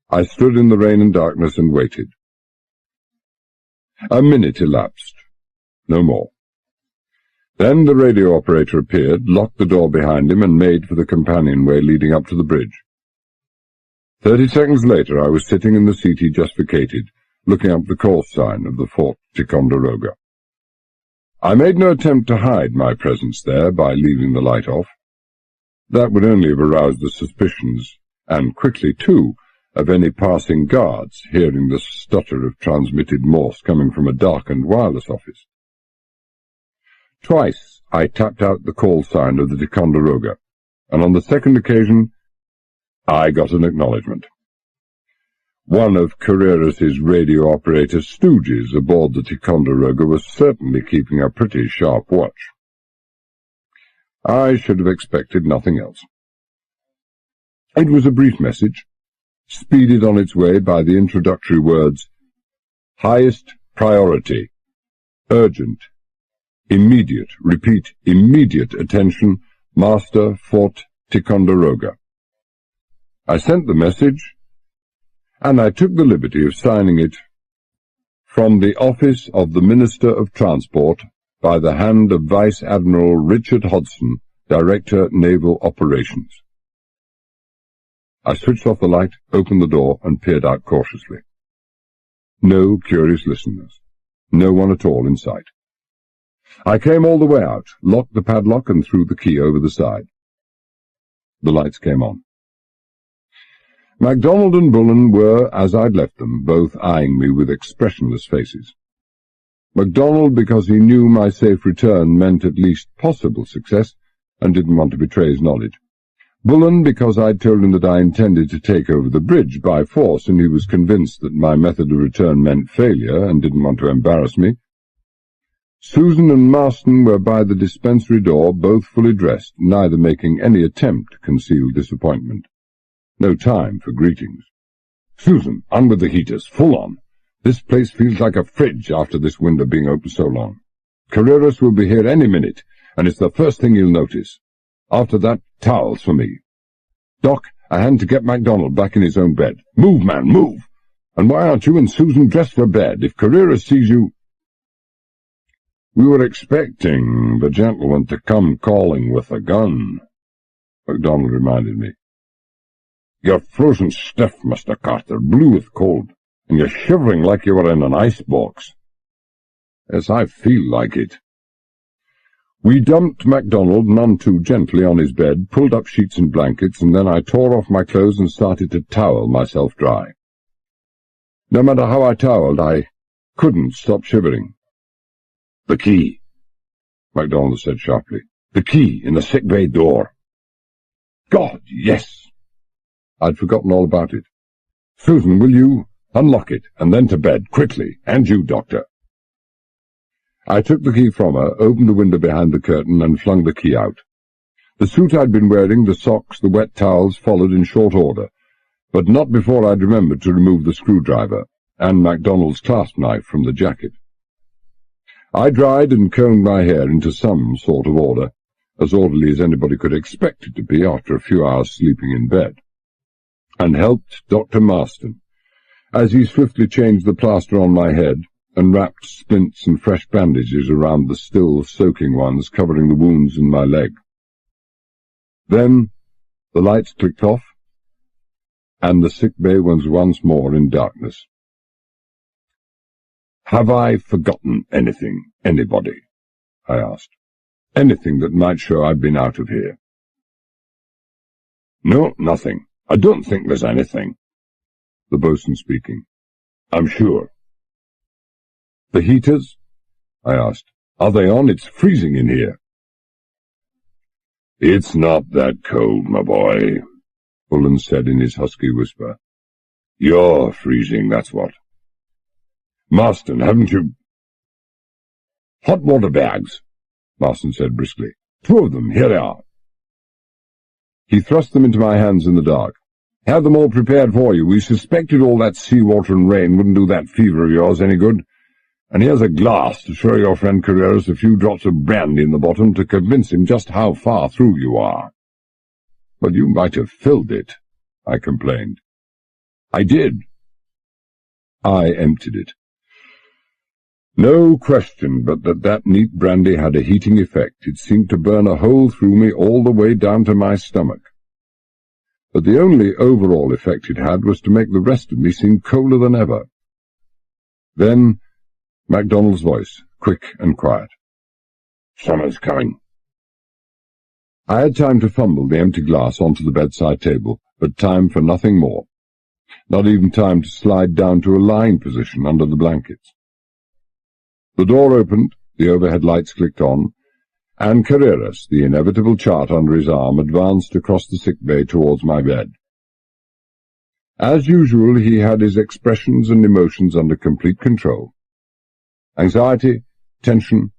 I stood in the rain and darkness and waited. A minute elapsed. No more. Then the radio operator appeared, locked the door behind him, and made for the companionway leading up to the bridge. 30 seconds later I was sitting in the seat he just vacated, looking up the call sign of the Fort Ticonderoga. I made no attempt to hide my presence there by leaving the light off. That would only have aroused the suspicions, and quickly too, of any passing guards hearing the stutter of transmitted Morse coming from a darkened wireless office. Twice I tapped out the call sign of the Ticonderoga, and on the second occasion I got an acknowledgment. One of Carreras's radio operator stooges aboard the Ticonderoga was certainly keeping a pretty sharp watch. I should have expected nothing else. It was a brief message, speeded on its way by the introductory words, "Highest priority, urgent, immediate, repeat, immediate attention, Master Fort Ticonderoga." I sent the message, and I took the liberty of signing it, "From the office of the Minister of Transport, by the hand of Vice Admiral Richard Hodson, Director, Naval Operations." I switched off the light, opened the door, and peered out cautiously. No curious listeners. No one at all in sight. I came all the way out, locked the padlock, and threw the key over the side. The lights came on. MacDonald and Bullen were, as I'd left them, both eyeing me with expressionless faces. MacDonald because he knew my safe return meant at least possible success, and didn't want to betray his knowledge. Bullen because I'd told him that I intended to take over the bridge by force, and he was convinced that my method of return meant failure, and didn't want to embarrass me. Susan and Marston were by the dispensary door, both fully dressed, neither making any attempt to conceal disappointment. No time for greetings. "Susan, on with the heaters, full on. This place feels like a fridge after this window being open so long. Carreras will be here any minute, and it's the first thing you'll notice. After that, towels for me. Doc, a hand to get MacDonald back in his own bed. Move, man, move! And why aren't you and Susan dressed for bed? If Carreras sees you—" "We were expecting the gentleman to come calling with a gun," MacDonald reminded me. "You're frozen stiff, Mr. Carter, blue with cold, and you're shivering like you were in an icebox." "Yes, I feel like it." We dumped MacDonald none too gently on his bed, pulled up sheets and blankets, and then I tore off my clothes and started to towel myself dry. No matter how I toweled, I couldn't stop shivering.
"The key,"
MacDonald said sharply.
"The key in the sick bay door."
God, yes! I'd forgotten all about it. Susan, will you unlock it, and then to bed, quickly, and you, Doctor. I took the key from her, opened the window behind the curtain, and flung the key out. The suit I'd been wearing, the socks, the wet towels followed in short order, but not before I'd remembered to remove the screwdriver and MacDonald's clasp knife from the jacket. I dried and combed my hair into some sort of order, as orderly as anybody could expect it to be after a few hours sleeping in bed, and helped Dr. Marston, as he swiftly changed the plaster on my head and wrapped splints and fresh bandages around the still soaking ones covering the wounds in my leg. Then the lights clicked off, and the sick bay was once more in darkness.
"Have I forgotten anything, anybody?" I asked.
"Anything that might show I've been out of here?"
"No, nothing. I don't think there's anything."
The boatswain speaking.
"I'm sure."
"The heaters?" I asked. "Are they on? It's freezing in here."
"It's not that cold, my boy,"
Bullion said in his husky whisper.
"You're freezing, that's what. Marston, haven't you—" "Hot water bags," Marston said briskly. "2 of them, here they are." He thrust them into my hands in the dark. "Have them all prepared for you. We suspected all that seawater and rain wouldn't do that fever of yours any good. And here's a glass to show your friend Carreras a few drops of brandy in the bottom to convince him just how far through you are." "Well, you might have filled it," I complained. "I did."
I emptied it. No question but that neat brandy had a heating effect. It seemed to burn a hole through me all the way down to my stomach. But the only overall effect it had was to make the rest of me seem colder than ever. Then MacDonald's voice, quick and quiet.
"Summer's coming."
I had time to fumble the empty glass onto the bedside table, but time for nothing more. Not even time to slide down to a lying position under the blankets. The door opened, the overhead lights clicked on, and Carreras, the inevitable chart under his arm, advanced across the sick bay towards my bed. As usual, he had his expressions and emotions under complete control. Anxiety, tension,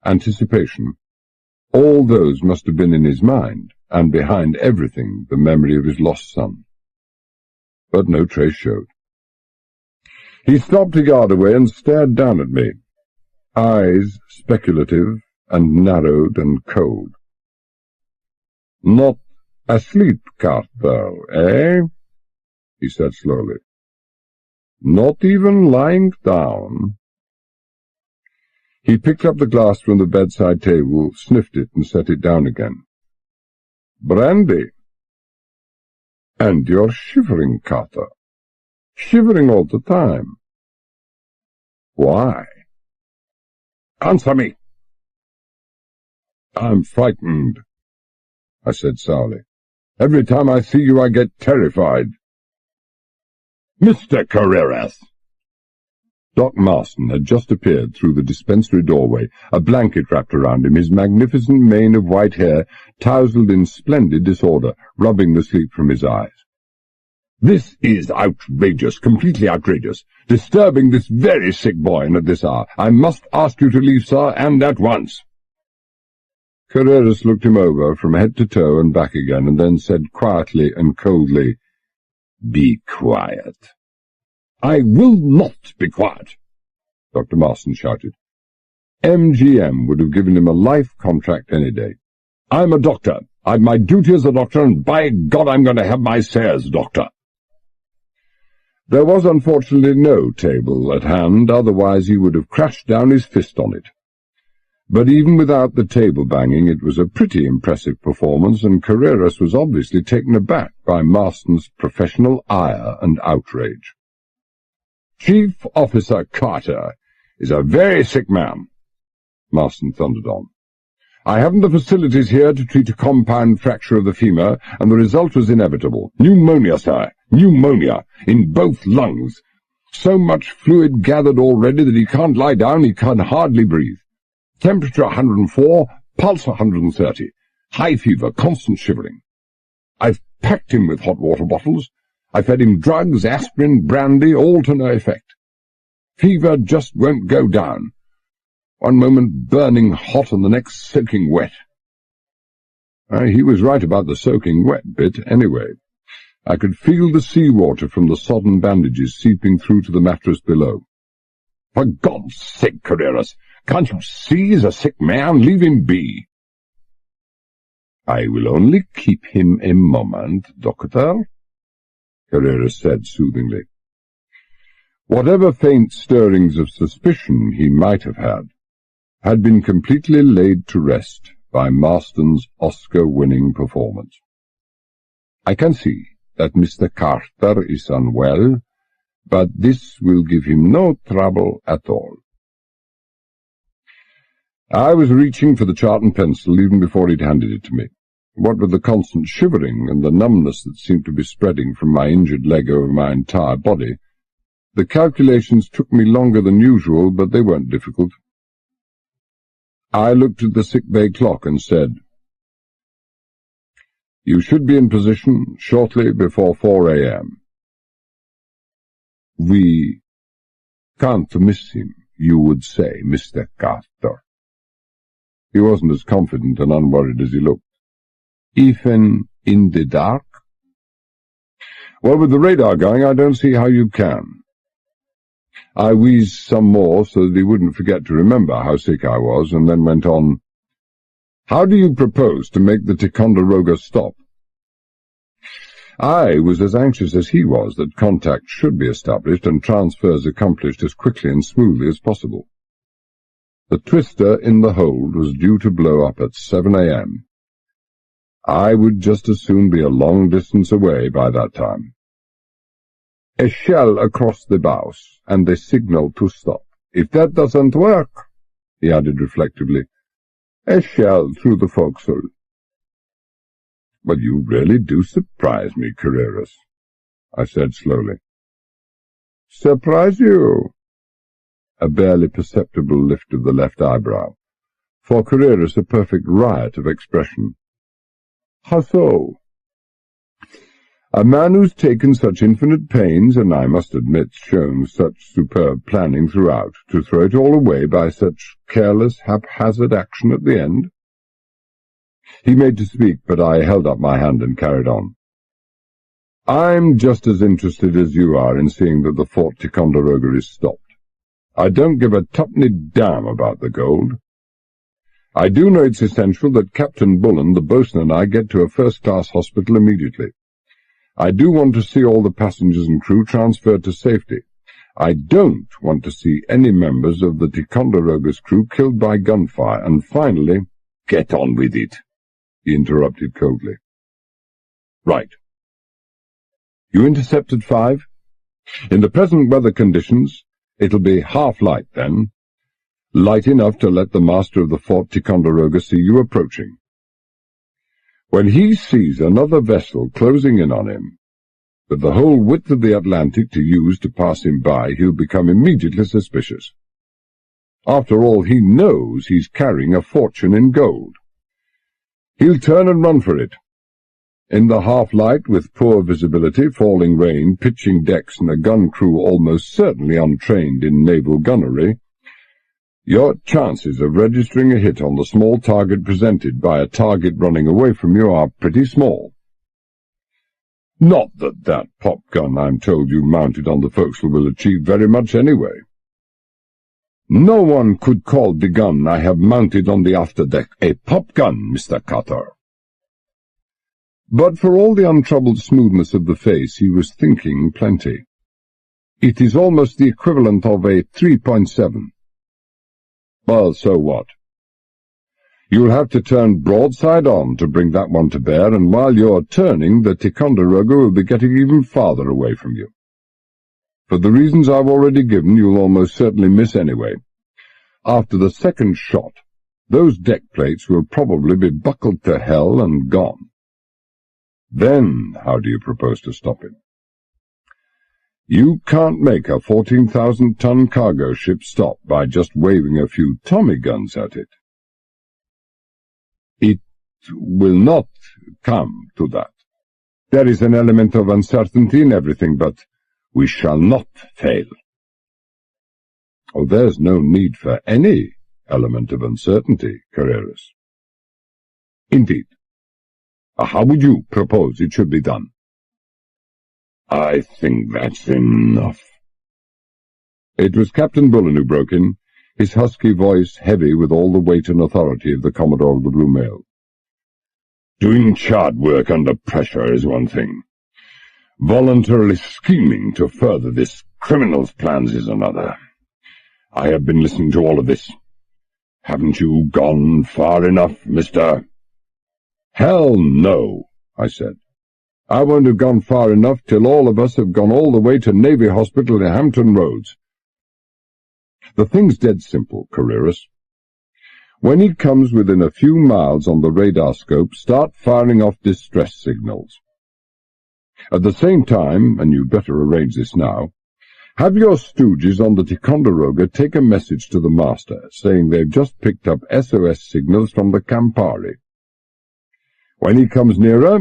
anticipation, all those must have been in his mind, and behind everything the memory of his lost son. But no trace showed. He stopped a yard away and stared down at me, eyes speculative and narrowed and cold. "Not asleep, Carter, eh?" he said slowly. "Not even lying down?" He picked up the glass from the bedside table, sniffed it, and set it down again. "Brandy? And you're shivering, Carter. Shivering all the time. Why?"
"Answer me."
"I'm frightened," I said sourly. "Every time I see you I get terrified."
"Mr. Carreras!"
Doc Marston had just appeared through the dispensary doorway, a blanket wrapped around him, his magnificent mane of white hair tousled in splendid disorder, rubbing the sleep from his eyes. "This is outrageous, completely outrageous. Disturbing this very sick boy, and at this hour. I must ask you to leave, sir, and at once." Carreras looked him over from head to toe and back again, and then said quietly and coldly, "Be quiet." "I will not be quiet," Dr. Marston shouted. MGM would have given him a life contract any day. "I'm a doctor. I've my duty as a doctor, and by God I'm going to have my say as a doctor." There was unfortunately no table at hand, otherwise he would have crashed down his fist on it. But even without the table banging, it was a pretty impressive performance, and Carreras was obviously taken aback by Marston's professional ire and outrage. "Chief Officer Carter is a very sick man," Marston thundered on. I haven't the facilities here to treat a compound fracture of the femur, and the result was inevitable. Pneumonia, sir. Pneumonia. In both lungs. So much fluid gathered already that he can't lie down, he can hardly breathe. Temperature 104, pulse 130. High fever, constant shivering. I've packed him with hot water bottles. I fed him drugs, aspirin, brandy, all to no effect. Fever just won't go down. One moment burning hot and the next soaking wet. He was right about the soaking wet bit, anyway. I could feel the seawater from the sodden bandages seeping through to the mattress below. For God's sake, Carreras, can't you see he's a sick man? Leave him be. I will only keep him a moment, Doctor, Carreras said soothingly. Whatever faint stirrings of suspicion he might have had been completely laid to rest by Marston's Oscar-winning performance. I can see that Mr. Carter is unwell, but this will give him no trouble at all. I was reaching for the chart and pencil even before he'd handed it to me. What with the constant shivering and the numbness that seemed to be spreading from my injured leg over my entire body, the calculations took me longer than usual, but they weren't difficult. I looked at the sick-bay clock and said, "You should be in position shortly before 4 a.m. We can't miss him, you would say, Mr. Carter." He wasn't as confident and unworried as he looked. "Even in the dark?" "Well, with the radar going, I don't see how you can." I wheezed some more so that he wouldn't forget to remember how sick I was, and then went on, "How do you propose to make the Ticonderoga stop?" I was as anxious as he was that contact should be established and transfers accomplished as quickly and smoothly as possible. The twister in the hold was due to blow up at 7 a.m. I would just as soon be a long distance away by that time. A shell across the bows, and a signal to stop. If that doesn't work, he added reflectively, a shell through the forecastle. "Well, you really do surprise me, Carreras," I said slowly. "Surprise you?" A barely perceptible lift of the left eyebrow. For Carreras a perfect riot of expression. "How so?" "A man who's taken such infinite pains, and I must admit shown such superb planning throughout, to throw it all away by such careless, haphazard action at the end." He made to speak, but I held up my hand and carried on. "I'm just as interested as you are in seeing that the Fort Ticonderoga is stopped. I don't give a tuppenny damn about the gold. I do know it's essential that Captain Bullen, the boatswain, and I get to a first-class hospital immediately. I do want to see all the passengers and crew transferred to safety. I don't want to see any members of the Ticonderoga's crew killed by gunfire, and finally—" "Get on with it," he interrupted coldly. "Right. You intercepted 5? In the present weather conditions, it'll be half light then, light enough to let the master of the Fort Ticonderoga see you approaching. When he sees another vessel closing in on him, with the whole width of the Atlantic to use to pass him by, he'll become immediately suspicious. After all, he knows he's carrying a fortune in gold. He'll turn and run for it. In the half-light, with poor visibility, falling rain, pitching decks, and a gun crew almost certainly untrained in naval gunnery, your chances of registering a hit on the small target presented by a target running away from you are pretty small. Not that that pop gun I'm told you mounted on the forecastle will achieve very much anyway. No one could call the gun I have mounted on the afterdeck a pop gun, Mr. Carter." But for all the untroubled smoothness of the face, he was thinking plenty. "It is almost the equivalent of a 3.7. Well, so what? You'll have to turn broadside on to bring that one to bear, and while you're turning, the Ticonderoga will be getting even farther away from you. For the reasons I've already given, you'll almost certainly miss anyway. After the second shot, Those deck plates will probably be buckled to hell and gone. Then how do you propose to stop him? You can't make a 14,000-ton cargo ship stop by just waving a few Tommy guns at it. It will not come to that. There is an element of uncertainty in everything, but we shall not fail. Oh, there's no need for any element of uncertainty, Carreras. Indeed. How would you propose it should be done?
I think that's enough.
It was Captain Bullen who broke in, his husky voice heavy with all the weight and authority of the Commodore of the Blue Mail.
Doing charge work under pressure is one thing. Voluntarily scheming to further this criminal's plans is another. I have been listening to all of this. Haven't you gone far enough, Mr.?
Hell no, I said. I won't have gone far enough till all of us have gone all the way to Navy Hospital in Hampton Roads. The thing's dead simple, Carreras. When he comes within a few miles on the radar scope, start firing off distress signals. At the same time, and you'd better arrange this now, have your stooges on the Ticonderoga take a message to the master, saying they've just picked up SOS signals from the Campari. When he comes nearer,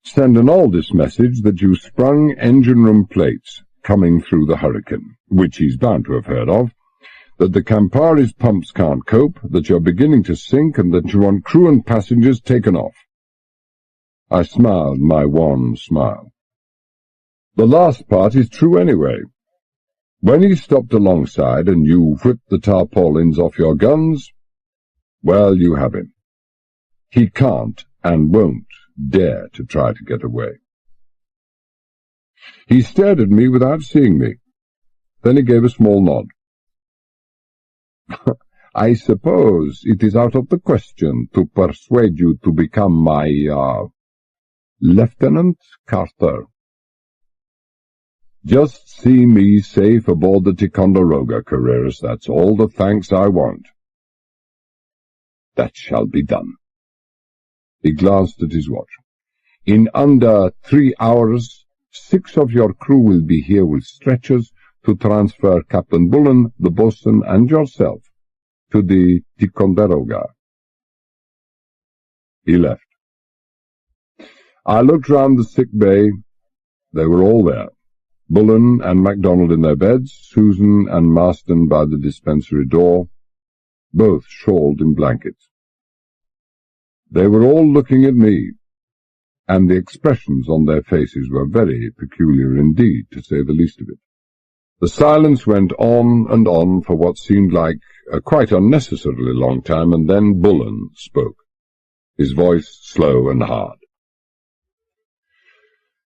send an Aldous message that you sprung engine room plates coming through the hurricane, which he's bound to have heard of, that the Campari's pumps can't cope, that you're beginning to sink, and that you want crew and passengers taken off. I smiled my wan smile. The last part is true anyway. When he stopped alongside and you whipped the tarpaulins off your guns, well, you have him. He can't and won't dare to try to get away. He stared at me without seeing me. Then he gave a small nod. I suppose it is out of the question to persuade you to become my, Lieutenant Carter. Just see me safe aboard the Ticonderoga, Carreras. That's all the thanks I want. That shall be done. He glanced at his watch. In under 3 hours, 6 of your crew will be here with stretchers to transfer Captain Bullen, the boatswain, and yourself to the Ticonderoga. He left. I looked round the sick bay. They were all there. Bullen and MacDonald in their beds, Susan and Marston by the dispensary door, both shawled in blankets. They were all looking at me, and the expressions on their faces were very peculiar indeed, to say the least of it. The silence went on and on for what seemed like a quite unnecessarily long time, and then Bullen spoke, his voice slow and hard.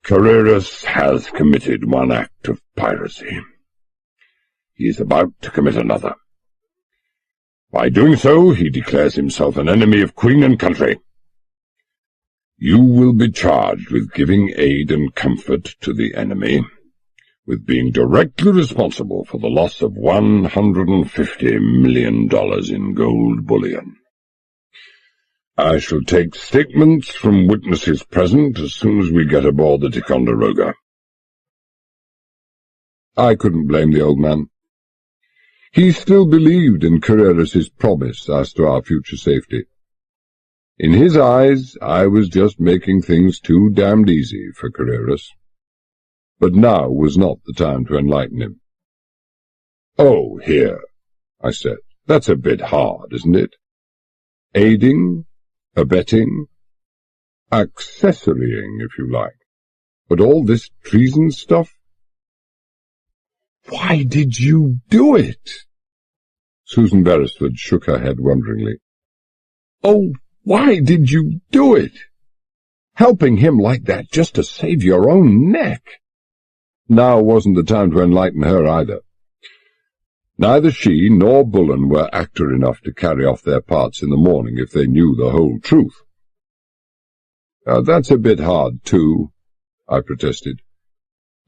Carreras has committed one act of piracy. He is about to commit another. By doing so, he declares himself an enemy of Queen and country. You will be charged with giving aid and comfort to the enemy, with being directly responsible for the loss of $150 million in gold bullion. I shall take statements from witnesses present as soon as we get aboard the Ticonderoga.
I couldn't blame the old man. He still believed in Carreras's promise as to our future safety. In his eyes, I was just making things too damned easy for Carreras. But now was not the time to enlighten him. "Oh, here," I said, "that's a bit hard, isn't it? Aiding, abetting, accessorying, if you like. But all this treason stuff? Why did you do it?" Susan Beresford shook her head wonderingly. "Oh, why did you do it? Helping him like that just to save your own neck." Now wasn't the time to enlighten her either. Neither she nor Bullen were actor enough to carry off their parts in the morning if they knew the whole truth. "That's a bit hard, too," I protested.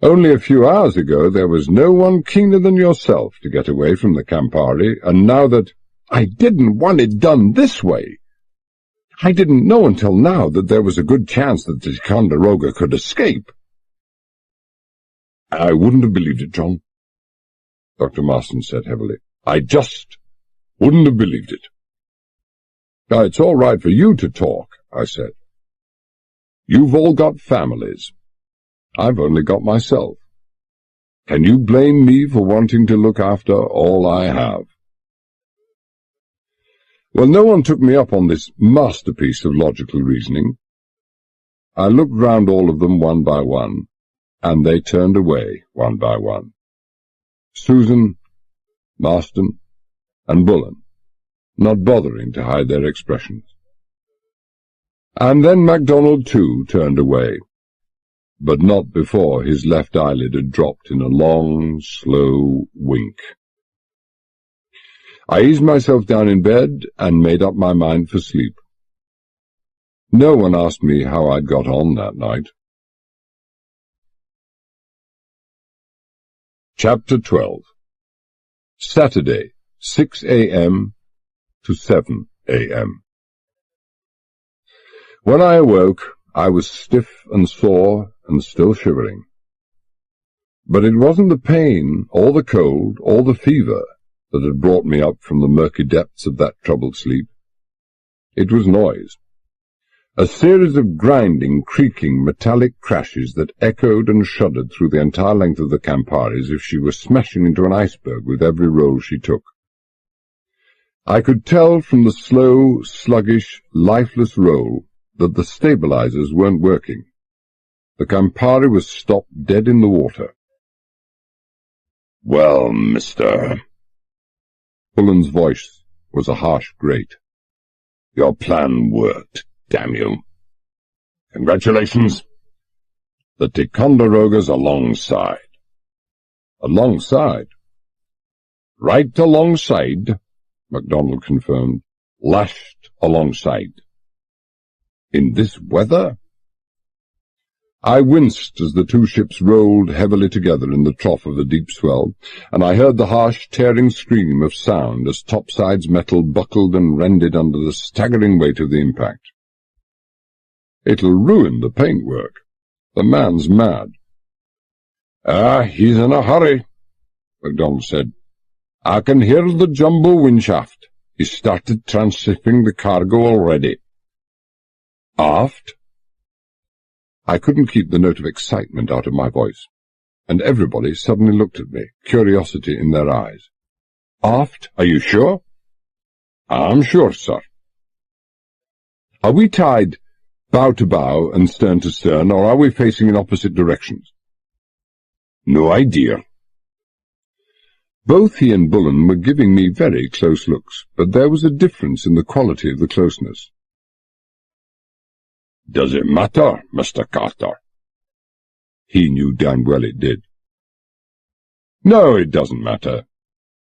"Only a few hours ago there was no one keener than yourself to get away from the Campari, and now that—" I didn't want it done this way. I didn't know until now that there was a good chance that the Ticonderoga could escape. I wouldn't have believed it, John, Dr. Marston said heavily. I just wouldn't have believed it. It's all right for you to talk, I said. You've all got families. I've only got myself. Can you blame me for wanting to look after all I have? Well, no one took me up on this masterpiece of logical reasoning. I looked round all of them one by one, and they turned away one by one. Susan, Marston, and Bullen, not bothering to hide their expressions. And then MacDonald, too, turned away, but not before his left eyelid had dropped in a long, slow wink. I eased myself down in bed and made up my mind for sleep. No one asked me how I'd got on that night. Chapter 12. Saturday, 6 a.m. to 7 a.m. When I awoke, I was stiff and sore and still shivering. But it wasn't the pain, or the cold, or the fever that had brought me up from the murky depths of that troubled sleep. It was noise. A series of grinding, creaking, metallic crashes that echoed and shuddered through the entire length of the Campari as if she were smashing into an iceberg with every roll she took. I could tell from the slow, sluggish, lifeless roll that the stabilizers weren't working. The Campari was stopped dead in the water.
Well, mister...
Bullen's voice was a harsh grate.
Your plan worked, damn you. Congratulations. The Ticonderoga's alongside.
Alongside?
Right alongside, MacDonald confirmed. Lashed alongside.
In this weather? I winced as the two ships rolled heavily together in the trough of the deep swell, and I heard the harsh, tearing scream of sound as topsides metal buckled and rended under the staggering weight of the impact. It'll ruin the paintwork. The man's mad.
He's in a hurry, MacDonald said. I can hear the jumbo windshaft. He started transshipping the cargo already.
Aft? I couldn't keep the note of excitement out of my voice, and everybody suddenly looked at me, curiosity in their eyes. Aft, are you sure?
I'm sure, sir.
Are we tied bow to bow and stern to stern, or are we facing in opposite directions?
No idea.
Both he and Bullen were giving me very close looks, but there was a difference in the quality of the closeness.
Does it matter, Mr. Carter?
He knew damn well it did.
No, it doesn't matter,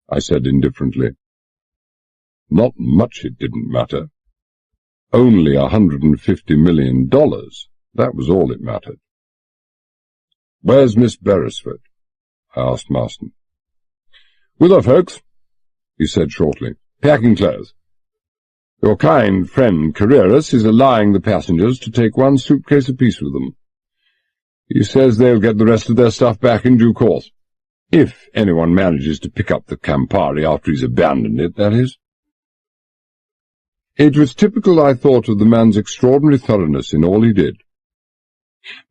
I said indifferently. Not much it didn't matter. Only $150 million. That was all it mattered. Where's Miss Beresford? I asked Marston.
With her folks,
he said shortly,
packing clothes.
Your kind friend Carreras is allying the passengers to take one suitcase apiece with them. He says they'll get the rest of their stuff back in due course. If anyone manages to pick up the Campari after he's abandoned it, that is. It was typical, I thought, of the man's extraordinary thoroughness in all he did.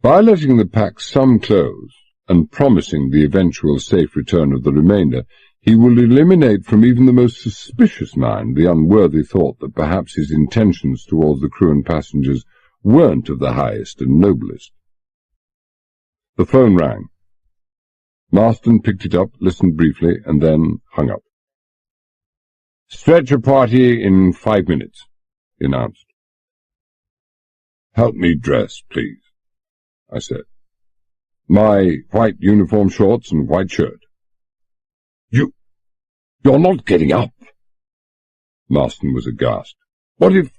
By letting them pack some clothes, and promising the eventual safe return of the remainder, he will eliminate from even the most suspicious mind the unworthy thought that perhaps his intentions towards the crew and passengers weren't of the highest and noblest. The phone rang. Marston picked it up, listened briefly, and then hung up. "Stretcher party in 5 minutes," he announced. "Help me dress, please," I said. "My white uniform shorts and white shirt."
You're not getting up."
Marston was aghast. "What if—"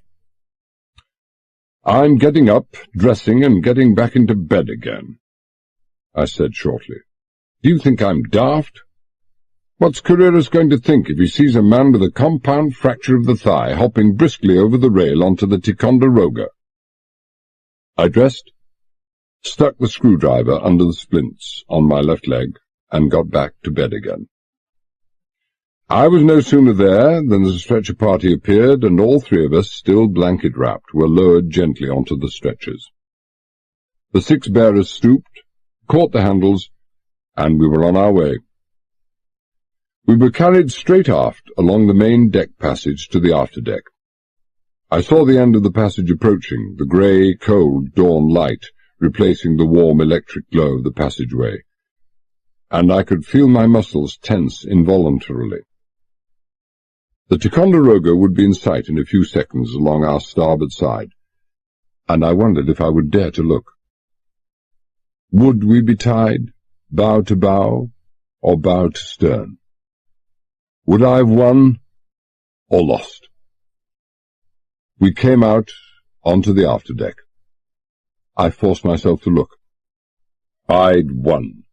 "I'm getting up, dressing, and getting back into bed again," I said shortly. "Do you think I'm daft?" What's Carreras going to think if he sees a man with a compound fracture of the thigh hopping briskly over the rail onto the Ticonderoga? I dressed, stuck the screwdriver under the splints on my left leg, and got back to bed again. I was no sooner there than the stretcher party appeared, and all three of us, still blanket-wrapped, were lowered gently onto the stretchers. The 6 bearers stooped, caught the handles, and we were on our way. We were carried straight aft along the main deck passage to the afterdeck. I saw the end of the passage approaching, the grey, cold dawn light replacing the warm electric glow of the passageway, and I could feel my muscles tense involuntarily. The Ticonderoga would be in sight in a few seconds along our starboard side, and I wondered if I would dare to look. Would we be tied, bow to bow, or bow to stern? Would I have won, or lost? We came out onto the afterdeck. I forced myself to look. I'd won.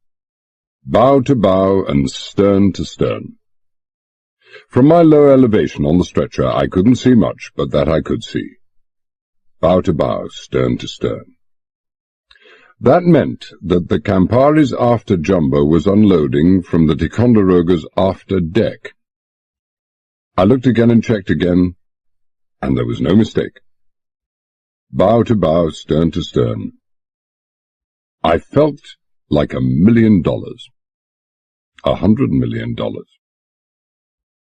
Bow to bow and stern to stern. From my low elevation on the stretcher I couldn't see much, but that I could see. Bow to bow, stern to stern. That meant that the Campari's after jumbo was unloading from the Ticonderoga's after deck. I looked again and checked again, and there was no mistake. Bow to bow, stern to stern. I felt like $1 million. $100 million.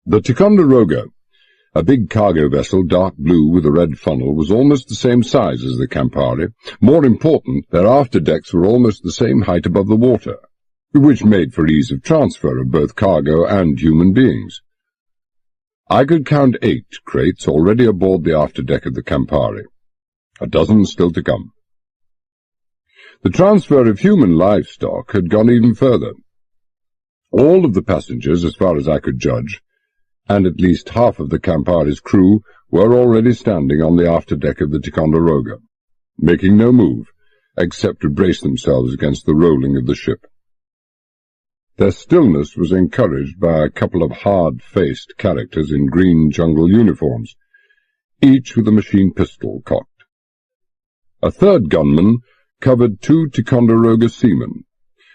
The Ticonderoga, a big cargo vessel, dark blue with a red funnel, was almost the same size as the Campari. More important, their afterdecks were almost the same height above the water, which made for ease of transfer of both cargo and human beings. I could count 8 crates already aboard the afterdeck of the Campari, a dozen still to come. The transfer of human livestock had gone even further. All of the passengers, as far as I could judge, and at least half of the Campari's crew, were already standing on the afterdeck of the Ticonderoga, making no move, except to brace themselves against the rolling of the ship. Their stillness was encouraged by a couple of hard-faced characters in green jungle uniforms, each with a machine pistol cocked. A third gunman covered 2 Ticonderoga seamen,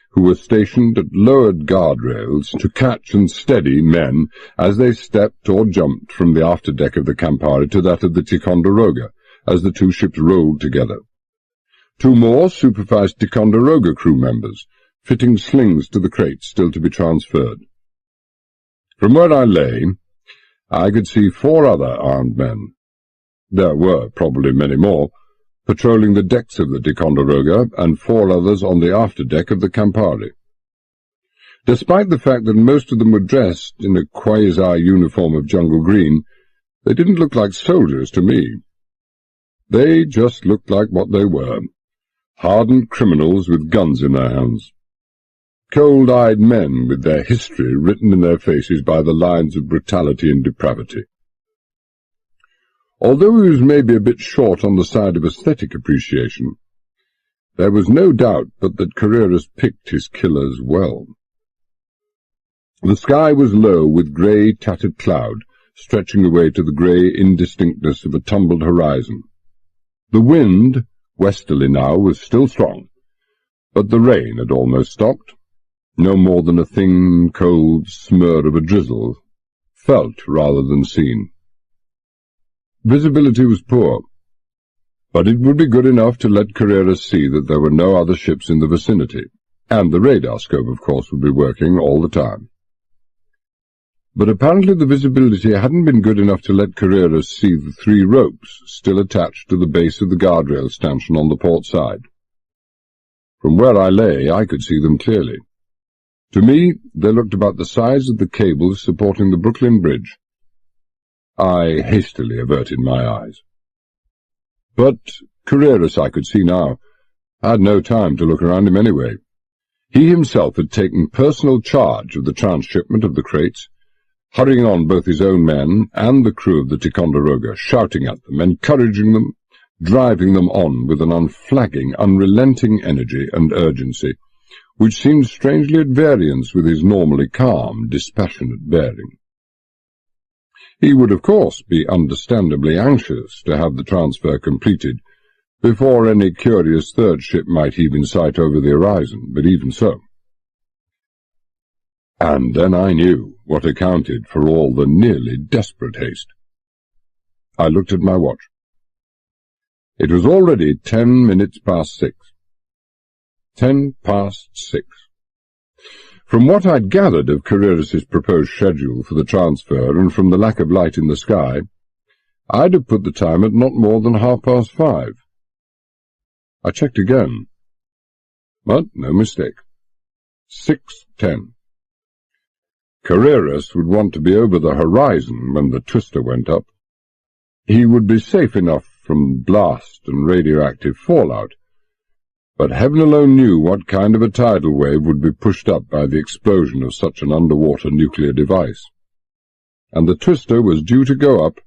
who were stationed at lowered guardrails to catch and steady men as they stepped or jumped from the afterdeck of the Campari to that of the Ticonderoga, as the 2 ships rolled together. 2 more supervised Ticonderoga crew members, fitting slings to the crates still to be transferred. From where I lay, I could see 4 other armed men. There were probably many more, patrolling the decks of the Ticonderoga, and 4 others on the afterdeck of the Campari. Despite the fact that most of them were dressed in a quasi-uniform of jungle green, they didn't look like soldiers to me. They just looked like what they were, hardened criminals with guns in their hands. Cold-eyed men with their history written in their faces by the lines of brutality and depravity. Although he was maybe a bit short on the side of aesthetic appreciation, there was no doubt but that Carreras picked his killers well. The sky was low with grey, tattered cloud, stretching away to the grey indistinctness of a tumbled horizon. The wind, westerly now, was still strong, but the rain had almost stopped. No more than a thin, cold smur of a drizzle, felt rather than seen. Visibility was poor, but it would be good enough to let Carreras see that there were no other ships in the vicinity, and the radar scope, of course, would be working all the time. But apparently the visibility hadn't been good enough to let Carreras see the 3 ropes still attached to the base of the guardrail stanchion on the port side. From where I lay, I could see them clearly. To me, they looked about the size of the cables supporting the Brooklyn Bridge. I hastily averted my eyes. But Carreras, I could see now, had no time to look around him anyway. He himself had taken personal charge of the transshipment of the crates, hurrying on both his own men and the crew of the Ticonderoga, shouting at them, encouraging them, driving them on with an unflagging, unrelenting energy and urgency, which seemed strangely at variance with his normally calm, dispassionate bearing. He would, of course, be understandably anxious to have the transfer completed before any curious third ship might heave in sight over the horizon, but even so. And then I knew what accounted for all the nearly desperate haste. I looked at my watch. It was already 10 minutes past 6. 10 past 6. From what I'd gathered of Carreras' proposed schedule for the transfer and from the lack of light in the sky, I'd have put the time at not more than 5:30. I checked again, but no mistake. 6:10. Carreras would want to be over the horizon when the twister went up. He would be safe enough from blast and radioactive fallout, but heaven alone knew what kind of a tidal wave would be pushed up by the explosion of such an underwater nuclear device. And the twister was due to go up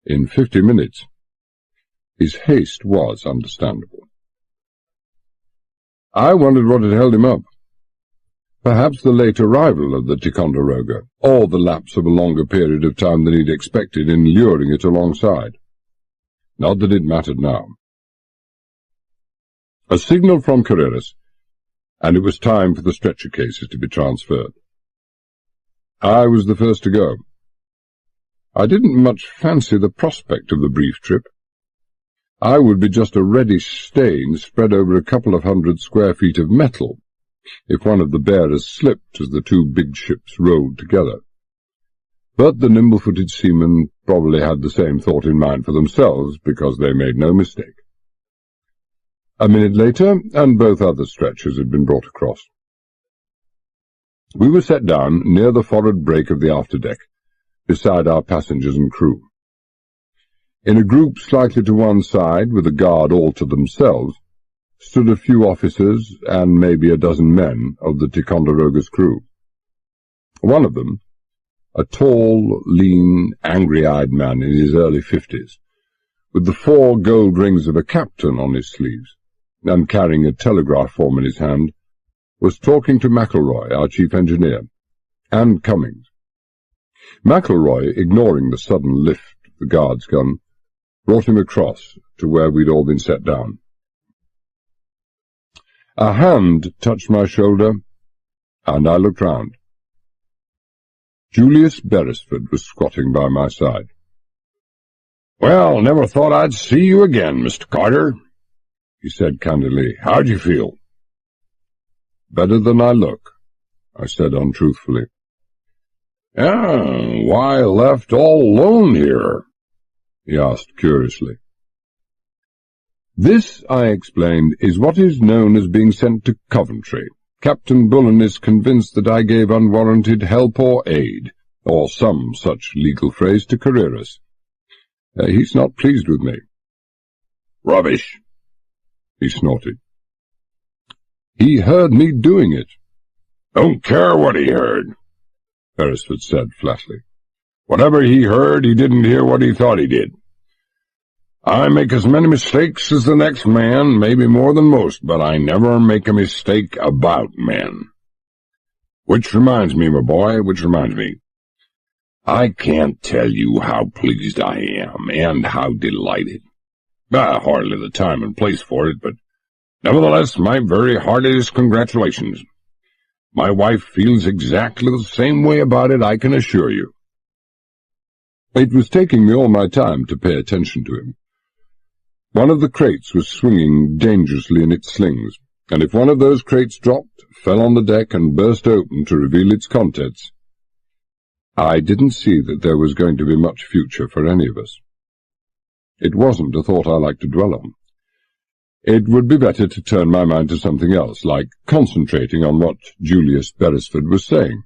in 50 minutes. His haste was understandable. I wondered what had held him up. Perhaps the late arrival of the Ticonderoga, or the lapse of a longer period of time than he'd expected in luring it alongside. Not that it mattered now. A signal from Carreras, and it was time for the stretcher cases to be transferred. I was the first to go. I didn't much fancy the prospect of the brief trip. I would be just a reddish stain spread over a couple of 100 square feet of metal if one of the bearers slipped as the two big ships rolled together. But the nimble-footed seamen probably had the same thought in mind for themselves, because they made no mistake. A minute later, and both other stretchers had been brought across. We were set down near the forward break of the afterdeck, beside our passengers and crew. In a group slightly to one side, with a guard all to themselves, stood a few officers and maybe a dozen men of the Ticonderoga's crew. One of them, a tall, lean, angry-eyed man in his early 50s, with the 4 gold rings of a captain on his sleeves, and carrying a telegraph form in his hand, was talking to McElroy, our chief engineer, and Cummings. McElroy, ignoring the sudden lift of the guard's gun, brought him across to where we'd all been set down. A hand touched my shoulder, and I looked round. Julius Beresford was squatting by my side.
"Well, never thought I'd see you again, Mr. Carter," he said candidly. "How'd you feel?"
"Better than I look," I said untruthfully.
Why left all alone here?"
he asked curiously. "This," I explained, "is what is known as being sent to Coventry. Captain Bullen is convinced that I gave unwarranted help or aid, or some such legal phrase, to Carreras. He's not pleased with me."
"Rubbish,"
he snorted. "He heard me doing it."
"Don't care what he heard,"
Beresford said flatly.
"Whatever he heard, he didn't hear what he thought he did. I make as many mistakes as the next man, maybe more than most, but I never make a mistake about men. Which reminds me, my boy, I can't tell you how pleased I am, and how delighted. Hardly the time and place for it, but nevertheless, my very heartiest congratulations. My wife feels exactly the same way about it, I can assure you."
It was taking me all my time to pay attention to him. One of the crates was swinging dangerously in its slings, and if one of those crates dropped, fell on the deck, and burst open to reveal its contents, I didn't see that there was going to be much future for any of us. It wasn't a thought I liked to dwell on. It would be better to turn my mind to something else, like concentrating on what Julius Beresford was saying.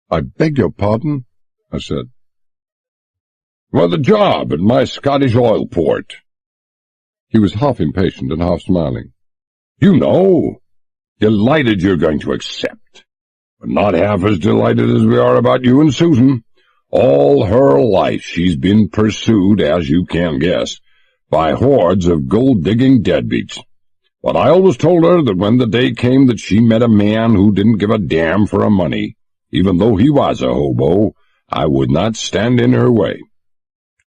"I beg your pardon?" I said.
"Well, the job at my Scottish oil port."
He was half impatient and half smiling.
"You know, delighted you're going to accept, but not half as delighted as we are about you and Susan. All her life she's been pursued, as you can guess, by hordes of gold-digging deadbeats. But I always told her that when the day came that she met a man who didn't give a damn for her money, even though he was a hobo, I would not stand in her way.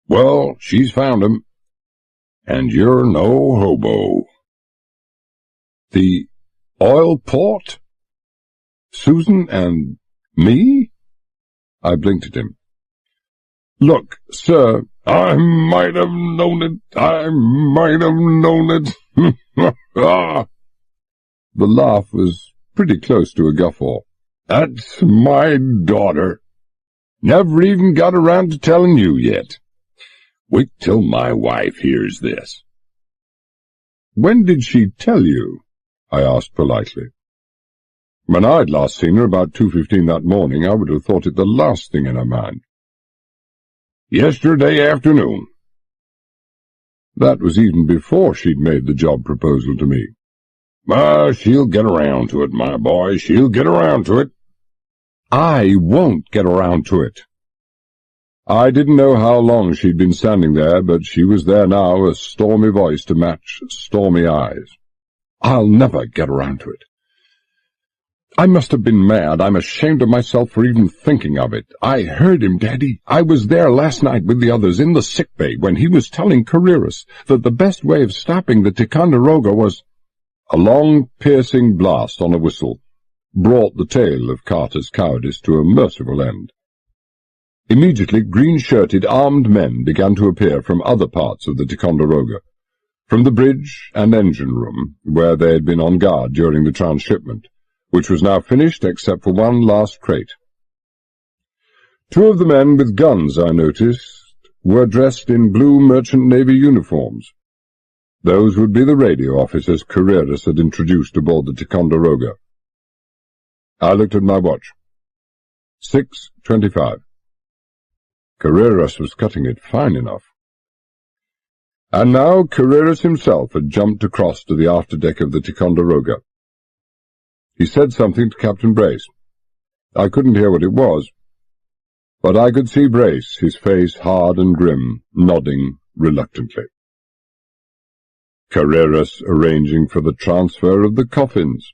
Well, she's found him, and you're no hobo.
The oil port? Susan and me? I blinked at him. Look, sir,
I might have known it. I might have known it.
the laugh was pretty close to a guffaw.
That's my daughter. Never even got around to telling you yet. Wait till my wife hears this.
When did she tell you? I asked politely. When I'd last seen her about 2:15 that morning, I would have thought it the last thing in her mind.
Yesterday afternoon.
That was even before she'd made the job proposal to me.
She'll get around to it, my boy. She'll get around to it.
I won't get around to it. I didn't know how long she'd been standing there, but she was there now, a stormy voice to match stormy eyes. I'll never get around to it. I must have been mad. I'm ashamed of myself for even thinking of it. I heard him, Daddy. I was there last night with the others in the sick bay when he was telling Carreras that the best way of stopping the Ticonderoga was— A long, piercing blast on a whistle brought the tale of Carter's cowardice to a merciful end. Immediately, green-shirted, armed men began to appear from other parts of the Ticonderoga, from the bridge and engine room, where they had been on guard during the transshipment, which was now finished except for one last crate. Two of the men with guns, I noticed, were dressed in blue Merchant Navy uniforms. Those would be the radio officers Carreras had introduced aboard the Ticonderoga. I looked at my watch. 6:25. Carreras was cutting it fine enough. And now Carreras himself had jumped across to the afterdeck of the Ticonderoga. He said something to Captain Brace. I couldn't hear what it was, but I could see Brace, his face hard and grim, nodding reluctantly. Carreras arranging for the transfer of the coffins.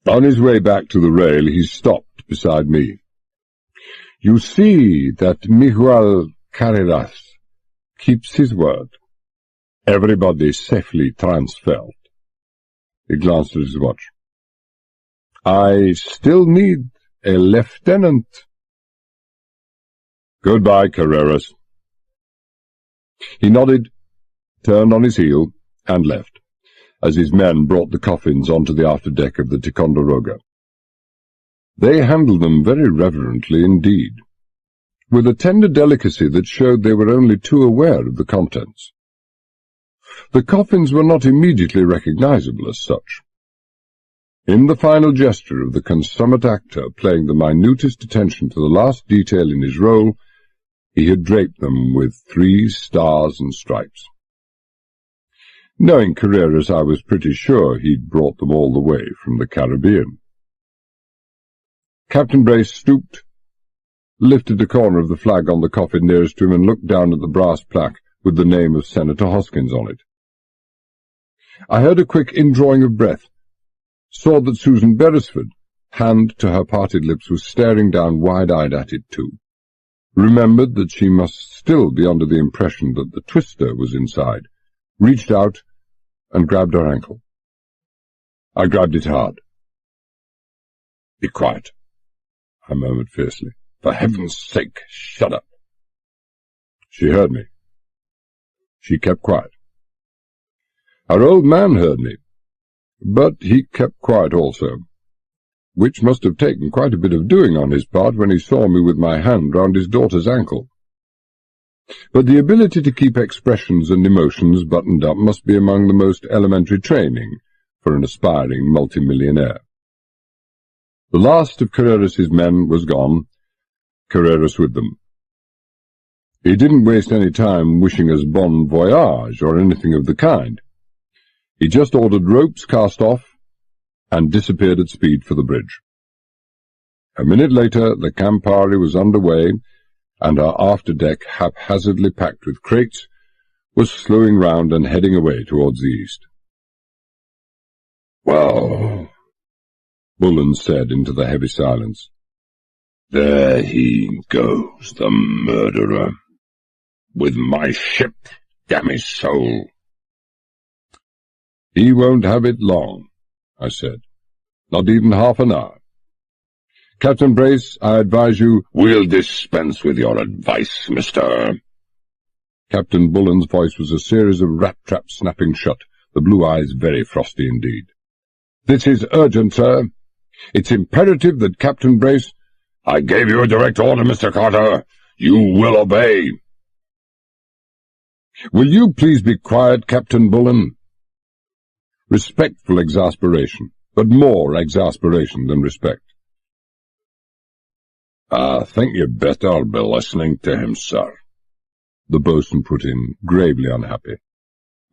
On his way back to the rail, he stopped beside me. You see that Miguel Carreras keeps his word. Everybody safely transferred. He glanced at his watch. I still need a lieutenant. Goodbye, Carreras. He nodded, turned on his heel, and left, as his men brought the coffins onto the afterdeck of the Ticonderoga. They handled them very reverently indeed, with a tender delicacy that showed they were only too aware of the contents. The coffins were not immediately recognizable as such. In the final gesture of the consummate actor paying the minutest attention to the last detail in his role, he had draped them with 3 stars and stripes. Knowing Carreras, I was pretty sure he'd brought them all the way from the Caribbean. Captain Brace stooped, lifted a corner of the flag on the coffin nearest to him, and looked down at the brass plaque with the name of Senator Hoskins on it. I heard a quick indrawing of breath, saw that Susan Beresford, hand to her parted lips, was staring down wide-eyed at it too, remembered that she must still be under the impression that the twister was inside, reached out and grabbed her ankle. I grabbed it hard. Be quiet, I murmured fiercely. For heaven's sake, shut up. She heard me. She kept quiet. Our old man heard me, but he kept quiet also, which must have taken quite a bit of doing on his part when he saw me with my hand round his daughter's ankle. But the ability to keep expressions and emotions buttoned up must be among the most elementary training for an aspiring multimillionaire. The last of Carreras's men was gone, Carreras with them. He didn't waste any time wishing us bon voyage or anything of the kind. He just ordered ropes cast off and disappeared at speed for the bridge. A minute later, the Campari was under way, and our afterdeck, haphazardly packed with crates, was slowing round and heading away towards the east.
Well,
Bullen said into the heavy silence.
There he goes, the murderer. With my ship, damn his soul.
He won't have it long, I said. Not even half an hour. Captain Brace, I advise you—
We'll dispense with your advice, Mr.
Captain Bullen's voice was a series of rat-traps snapping shut, the blue eyes very frosty indeed. This is urgent, sir. It's imperative that Captain Brace—
I gave you a direct order, Mr. Carter. You will obey.
Will you please be quiet, Captain Bullen? Respectful exasperation, but more exasperation than respect.
I think you'd better be listening to him, sir,
the boatswain put in, gravely unhappy.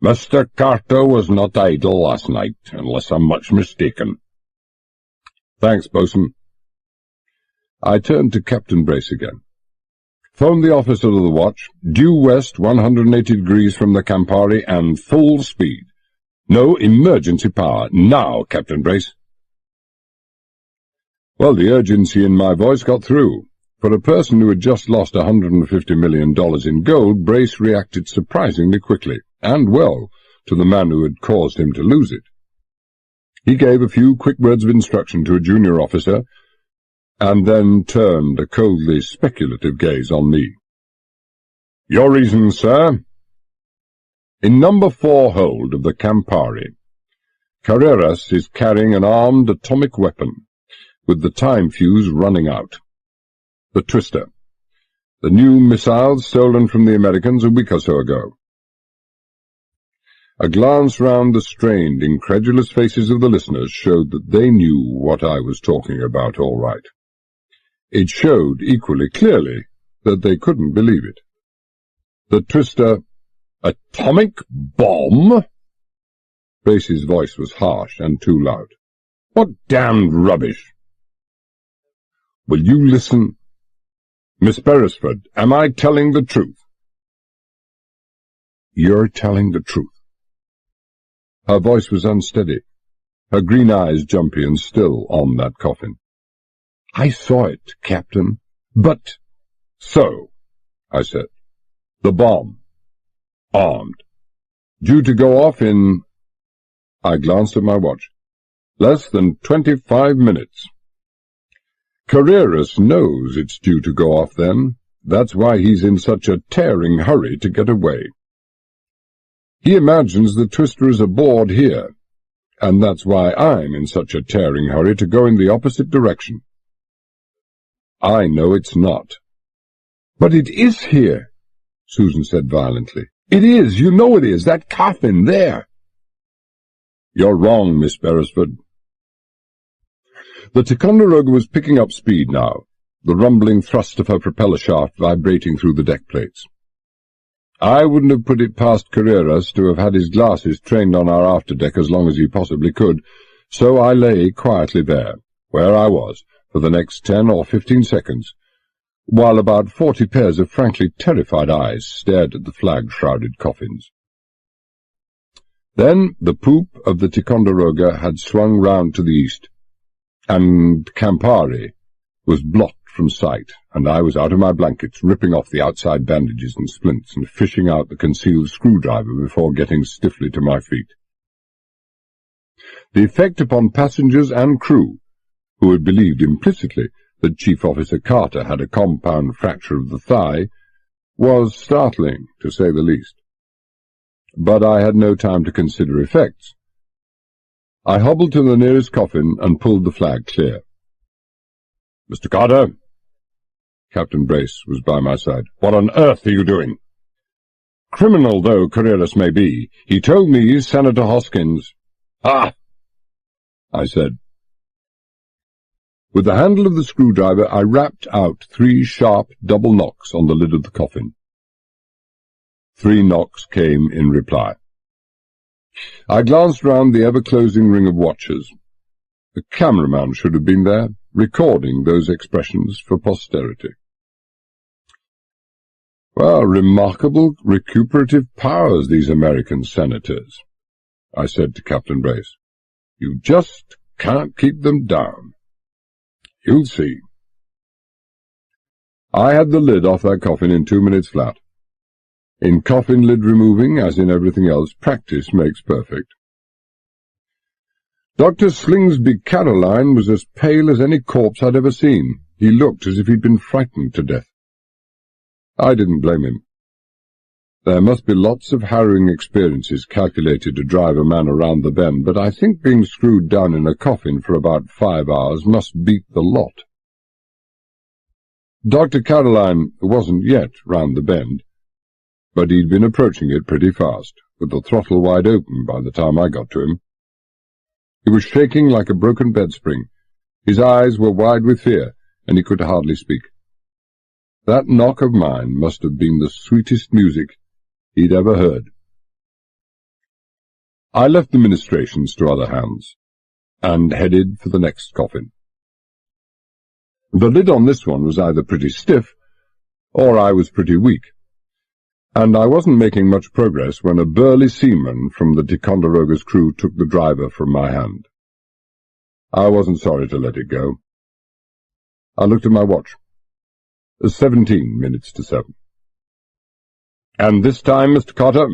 Mr. Carter was not idle last night, unless I'm much mistaken.
Thanks, boatswain. I turned to Captain Brace again. Phone the officer of the watch, due west 180 degrees from the Campari, and full speed. No emergency power. Now, Captain Brace. Well, the urgency in my voice got through. For a person who had just lost $150 million in gold, Brace reacted surprisingly quickly, and well, to the man who had caused him to lose it. He gave a few quick words of instruction to a junior officer, and then turned a coldly speculative gaze on me. Your reasons, sir? In number 4 hold of the Campari, Carreras is carrying an armed atomic weapon, with the time fuse running out. The Twister, the new missiles stolen from the Americans a week or so ago. A glance round the strained, incredulous faces of the listeners showed that they knew what I was talking about all right. It showed equally clearly that they couldn't believe it. The Twister— Atomic bomb? Brace's voice was harsh and too loud. What damned rubbish! Will you listen? Miss Beresford, am I telling the truth? You're telling the truth. Her voice was unsteady, her green eyes jumpy and still on that coffin. I saw it, Captain. But— So, I said. The bomb. Armed. Due to go off in— I glanced at my watch. Less than 25 minutes. Carreras knows it's due to go off then. That's why he's in such a tearing hurry to get away. He imagines the Twister is aboard here, and that's why I'm in such a tearing hurry to go in the opposite direction. I know it's not. But it is here, Susan said violently. It is, you know it is, that coffin there. You're wrong, Miss Beresford. The Ticonderoga was picking up speed now, the rumbling thrust of her propeller shaft vibrating through the deck plates. I wouldn't have put it past Carreras to have had his glasses trained on our afterdeck as long as he possibly could, so I lay quietly there, where I was, for the next 10 or 15 seconds, while about 40 pairs of frankly terrified eyes stared at the flag-shrouded coffins. Then the poop of the Ticonderoga had swung round to the east, and Campari was blocked from sight, and I was out of my blankets, ripping off the outside bandages and splints and fishing out the concealed screwdriver before getting stiffly to my feet. The effect upon passengers and crew, who had believed implicitly that Chief Officer Carter had a compound fracture of the thigh, was startling, to say the least. But I had no time to consider effects. I hobbled to the nearest coffin and pulled the flag clear. Mr. Carter? Captain Brace was by my side. What on earth are you doing? Criminal though Carreras may be, he told me Senator Hoskins— Ah! I said. With the handle of the screwdriver I rapped out 3 sharp double knocks on the lid of the coffin. 3 knocks came in reply. I glanced round the ever-closing ring of watchers. The cameraman should have been there, recording those expressions for posterity. Well, remarkable recuperative powers, these American senators, I said to Captain Brace.
You just can't keep them down. You'll see. I had the lid off that coffin in 2 minutes flat. In coffin lid removing, as in everything else, practice makes perfect. Dr. Slingsby Caroline was as pale as any corpse I'd ever seen. He looked as if he'd been frightened to death. I didn't blame him. There must be lots of harrowing experiences calculated to drive a man around the bend, but I think being screwed down in a coffin for about 5 hours must beat the lot. Dr. Caroline wasn't yet round the bend, but he'd been approaching it pretty fast, with the throttle wide open by the time I got to him. He was shaking like a broken bed-spring. His eyes were wide with fear, and he could hardly speak. That knock of mine must have been the sweetest music he'd ever heard. I left the ministrations to other hands, and headed for the next coffin. The lid on this one was either pretty stiff, or I was pretty weak, and I wasn't making much progress when a burly seaman from the Ticonderoga's crew took the driver from my hand. I wasn't sorry to let it go. I looked at my watch. 17 minutes to 7. "And this time, Mr. Cotter?"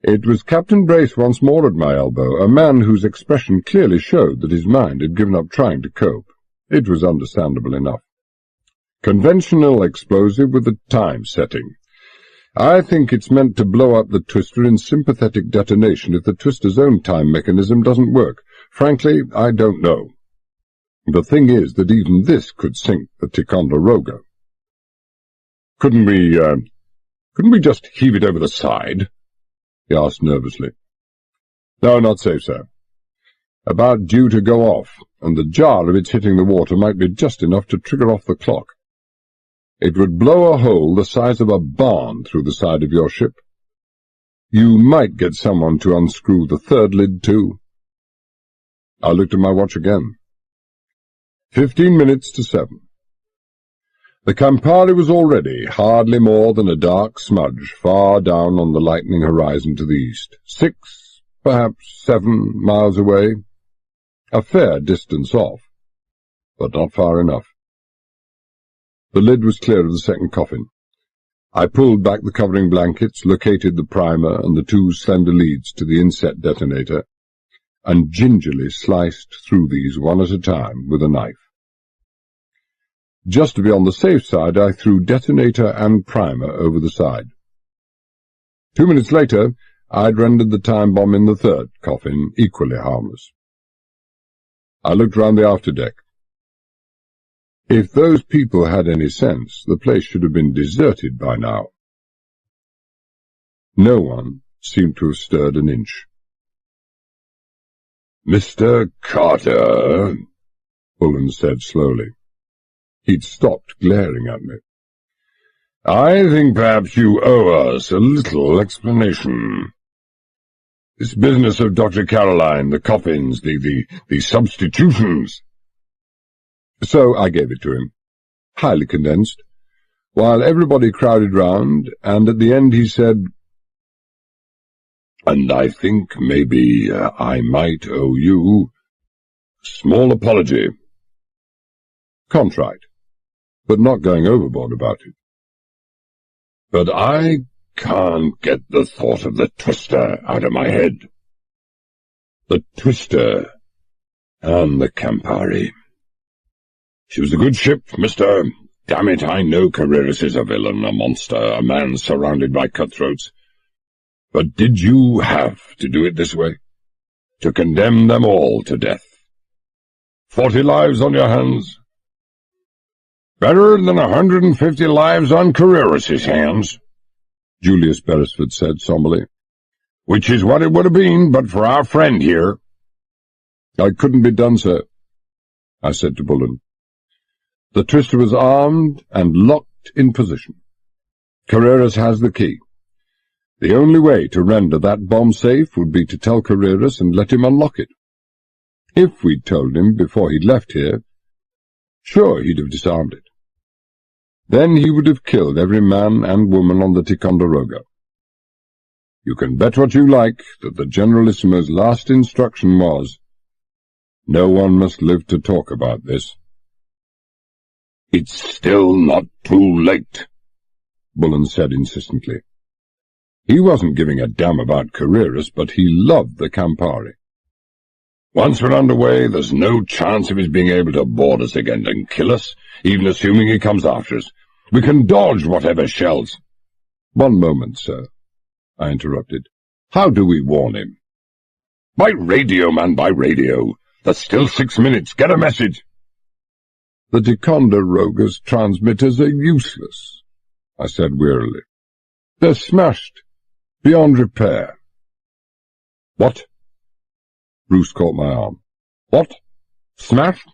It was Captain Brace once more at my elbow, a man whose expression clearly showed that his mind had given up trying to cope. It was understandable enough. "Conventional explosive with a time setting. I think it's meant to blow up the twister in sympathetic detonation if the twister's own time mechanism doesn't work. Frankly, I don't know. The thing is that even this could sink the Ticonderoga." Couldn't we just heave it over the side?" he asked nervously. "No, not safe, sir. About due to go off, and the jar of its hitting the water might be just enough to trigger off the clock. It would blow a hole the size of a barn through the side of your ship. You might get someone to unscrew the third lid, too." I looked at my watch again. 15 minutes to 7. The Campari was already hardly more than a dark smudge far down on the lightening horizon to the east, 6, perhaps 7 miles away. A fair distance off, but not far enough. The lid was clear of the second coffin. I pulled back the covering blankets, located the primer and the 2 slender leads to the inset detonator, and gingerly sliced through these one at a time with a knife. Just to be on the safe side, I threw detonator and primer over the side. 2 minutes later, I'd rendered the time bomb in the third coffin equally harmless. I looked round the afterdeck. If those people had any sense, the place should have been deserted by now. No one seemed to have stirred an inch. "Mr. Carter," Bullen said slowly. He'd stopped glaring at me. "I think perhaps you owe us a little explanation. This business of Dr. Caroline, the coffins, the substitutions." So I gave it to him, highly condensed, while everybody crowded round, and at the end he said, "And I think maybe I might owe you a small apology. Contrite, but not going overboard about it. But I can't get the thought of the twister out of my head. The twister and the Campari. She was a good ship, mister. Damn it, I know Carreras is a villain, a monster, a man surrounded by cutthroats. But did you have to do it this way? To condemn them all to death? 40 lives on your hands? Better than 150 lives on Carreras's hands," Julius Beresford said somberly. "Which is what it would have been, but for our friend here." "I couldn't be done, sir," I said to Bullen. "The twister was armed and locked in position. Carreras has the key. The only way to render that bomb safe would be to tell Carreras and let him unlock it. If we'd told him before he'd left here, sure, he'd have disarmed it. Then he would have killed every man and woman on the Ticonderoga.
You can bet what you like that the Generalissimo's last instruction was, "No one must live to talk about this."
"It's still not too late,"
Bullen said insistently. He wasn't giving a damn about Carreras, but he loved the Campari.
"Once we're underway, there's no chance of his being able to board us again and kill us, even assuming he comes after us. We can dodge whatever shells."
"One moment, sir," I interrupted. "How do we warn him?"
"By radio, man, by radio. There's still 6 minutes. Get a message."
"The Ticonderoga's transmitters are useless," I said wearily. "They're smashed, beyond repair."
"What?"
Bruce caught my arm.
"What? Smashed?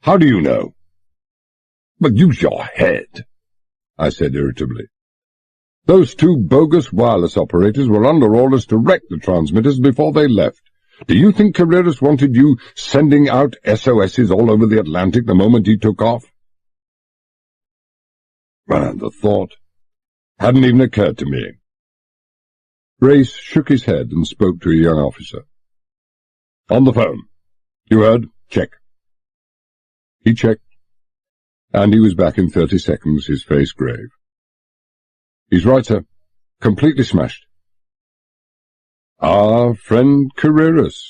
How do you know?"
"But use your head," I said irritably. "Those two bogus wireless operators were under orders to wreck the transmitters before they left. Do you think Carreras wanted you sending out SOSs all over the Atlantic the moment he took off?"
Well,
The thought hadn't even occurred to me. Brace shook his head and spoke to a young officer.
"On the phone. You heard? Check."
He checked, and he was back in 30 seconds, his face grave. "He's right, sir. Completely smashed." "Our friend Carreras,"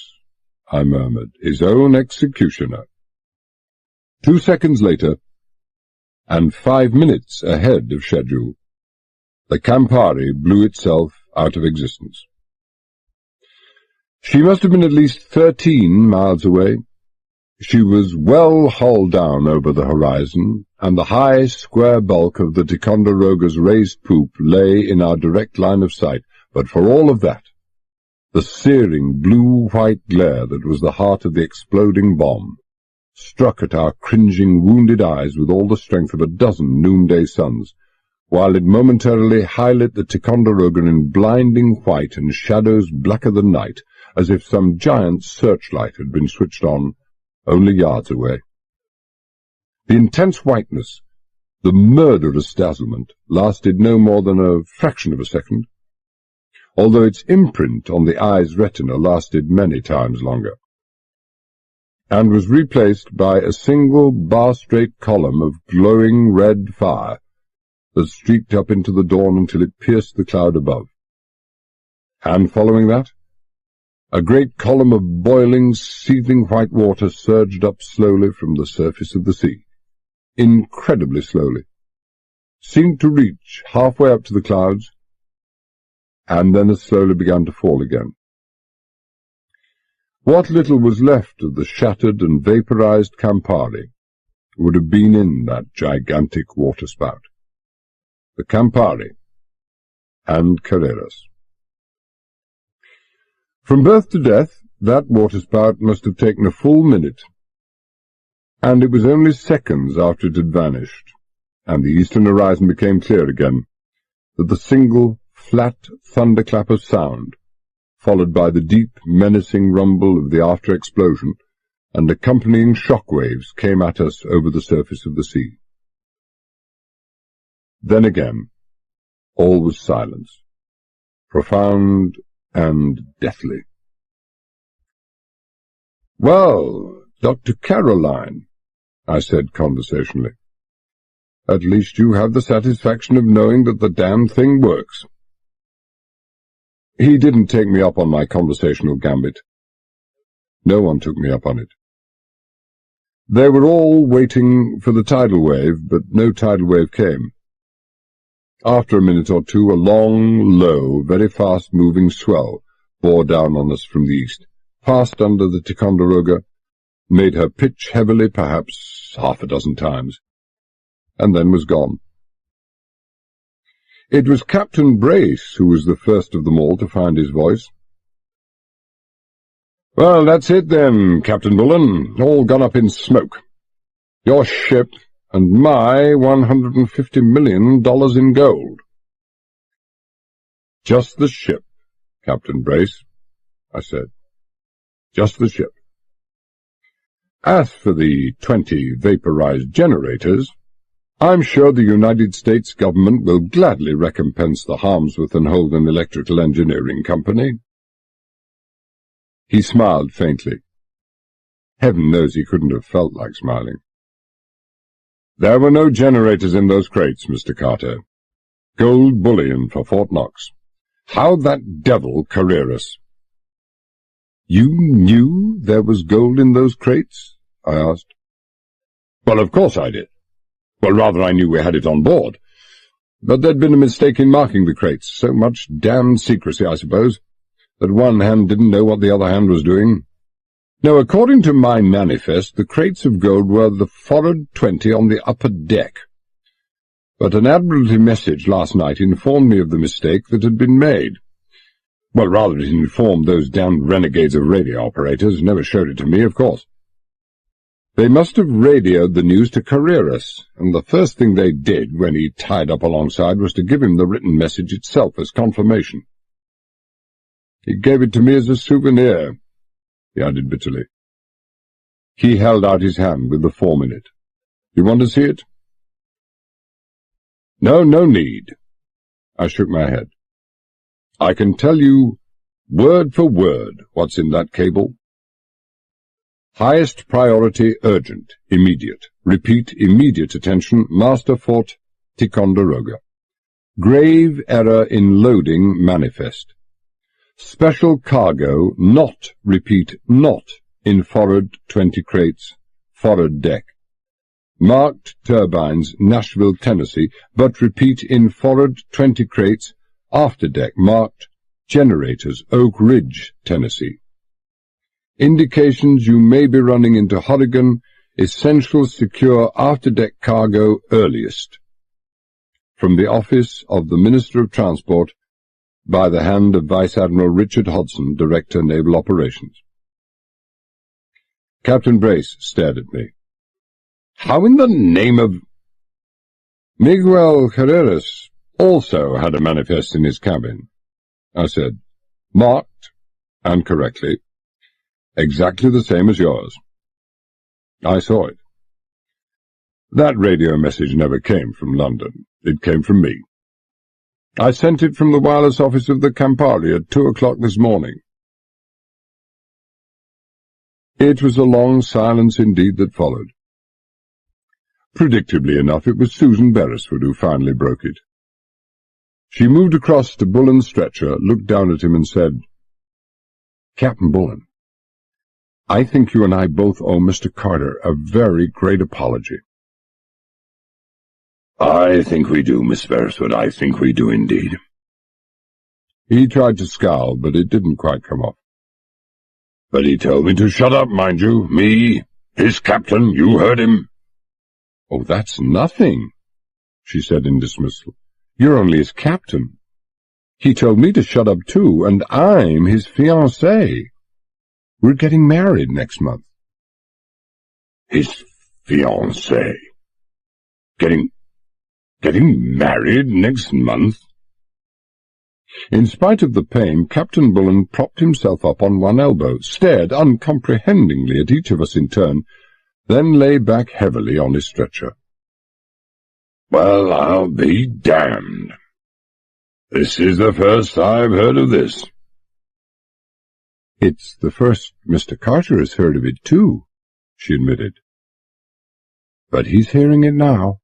I murmured, "his own executioner." 2 seconds later, and 5 minutes ahead of schedule, the Campari blew itself out of existence. She must have been at least 13 miles away. She was well hull down over the horizon, and the high, square bulk of the Ticonderoga's raised poop lay in our direct line of sight, but for all of that, the searing blue-white glare that was the heart of the exploding bomb struck at our cringing, wounded eyes with all the strength of a dozen noonday suns, while it momentarily highlit the Ticonderoga in blinding white and shadows blacker than night, as if some giant searchlight had been switched on only yards away. The intense whiteness, the murderous dazzlement, lasted no more than a fraction of a second, although its imprint on the eye's retina lasted many times longer, and was replaced by a single bar-straight column of glowing red fire that streaked up into the dawn until it pierced the cloud above. And following that, a great column of boiling, seething white water surged up slowly from the surface of the sea, incredibly slowly, seemed to reach halfway up to the clouds, and then as slowly began to fall again. What little was left of the shattered and vaporized Campari would have been in that gigantic waterspout. The Campari and Carreras. From birth to death, that waterspout must have taken a full minute, and it was only seconds after it had vanished, and the eastern horizon became clear again, that the single, flat thunderclap of sound, followed by the deep, menacing rumble of the after-explosion, and accompanying shock waves came at us over the surface of the sea. Then again, all was silence, profound and deathly. "Well, Dr. Caroline," I said conversationally, "at least you have the satisfaction of knowing that the damn thing works." He didn't take me up on my conversational gambit. No one took me up on it. They were all waiting for the tidal wave, but no tidal wave came. After a minute or two, a long, low, very fast-moving swell bore down on us from the east, passed under the Ticonderoga, made her pitch heavily perhaps half a dozen times, and then was gone. It was Captain Brace who was the first of them all to find his voice. "Well, that's it then, Captain Bullen, all gone up in smoke. Your ship and my $150 million in gold." "Just the ship, Captain Brace," I said. "Just the ship. As for the 20 vaporized generators, I'm sure the United States government will gladly recompense the Harmsworth and Holden Electrical Engineering Company. He smiled faintly. Heaven knows he couldn't have felt like smiling. There were no generators in those crates, Mr. Carter. Gold bullion for Fort Knox. How'd that devil career us? You knew there was gold in those crates? I asked. Well, of course I did. Well, rather, I knew we had it on board. But there'd been a mistake in marking the crates. So much damned secrecy, I suppose, that one hand didn't know what the other hand was doing. Now, according to my manifest, the crates of gold were the forward 20 on the upper deck. But an Admiralty message last night informed me of the mistake that had been made. Well, rather, it informed those damned renegades of radio operators, never showed it to me, of course. They must have radioed the news to Carreras, and the first thing they did when he tied up alongside was to give him the written message itself as confirmation. He gave it to me as a souvenir, he added bitterly. He held out his hand with the form in it. You want to see it? No, no need. I shook my head. I can tell you, word for word, what's in that cable. Highest priority urgent, immediate. Repeat, immediate attention, Master Fort Ticonderoga. Grave error in loading manifest. Special cargo not, repeat, not in forward 20 crates, forward deck. Marked turbines, Nashville, Tennessee, but repeat in forward 20 crates, after deck, marked generators, Oak Ridge, Tennessee. Indications you may be running into Horrigan, essential secure after-deck cargo earliest. From the office of the Minister of Transport, by the hand of Vice Admiral Richard Hodson, Director, Naval Operations. Captain Brace stared at me. How in the name of... Miguel Carreras also had a manifest in his cabin, I said, marked, and correctly. Exactly the same as yours. I saw it. That radio message never came from London. It came from me. I sent it from the wireless office of the Campari at 2 o'clock this morning. It was a long silence indeed that followed. Predictably enough, it was Susan Beresford who finally broke it. She moved across to Bullen's stretcher, looked down at him and said, Captain Bullen, I think you and I both owe Mr. Carter a very great apology.
I think we do, Miss Beresford. I think we do indeed.
He tried to scowl, but it didn't quite come off.
But he told me to shut up, mind you. Me, his captain, you heard him.
Oh, that's nothing, she said in dismissal. You're only his captain. He told me to shut up too, and I'm his fiancée. We're getting married next month.
His fiancée? Getting married next month?
In spite of the pain, Captain Bullen propped himself up on one elbow, stared uncomprehendingly at each of us in turn, then lay back heavily on his stretcher.
Well, I'll be damned. This is the first I've heard of this.
It's the first Mr. Carter has heard of it, too, she admitted. But he's hearing it now.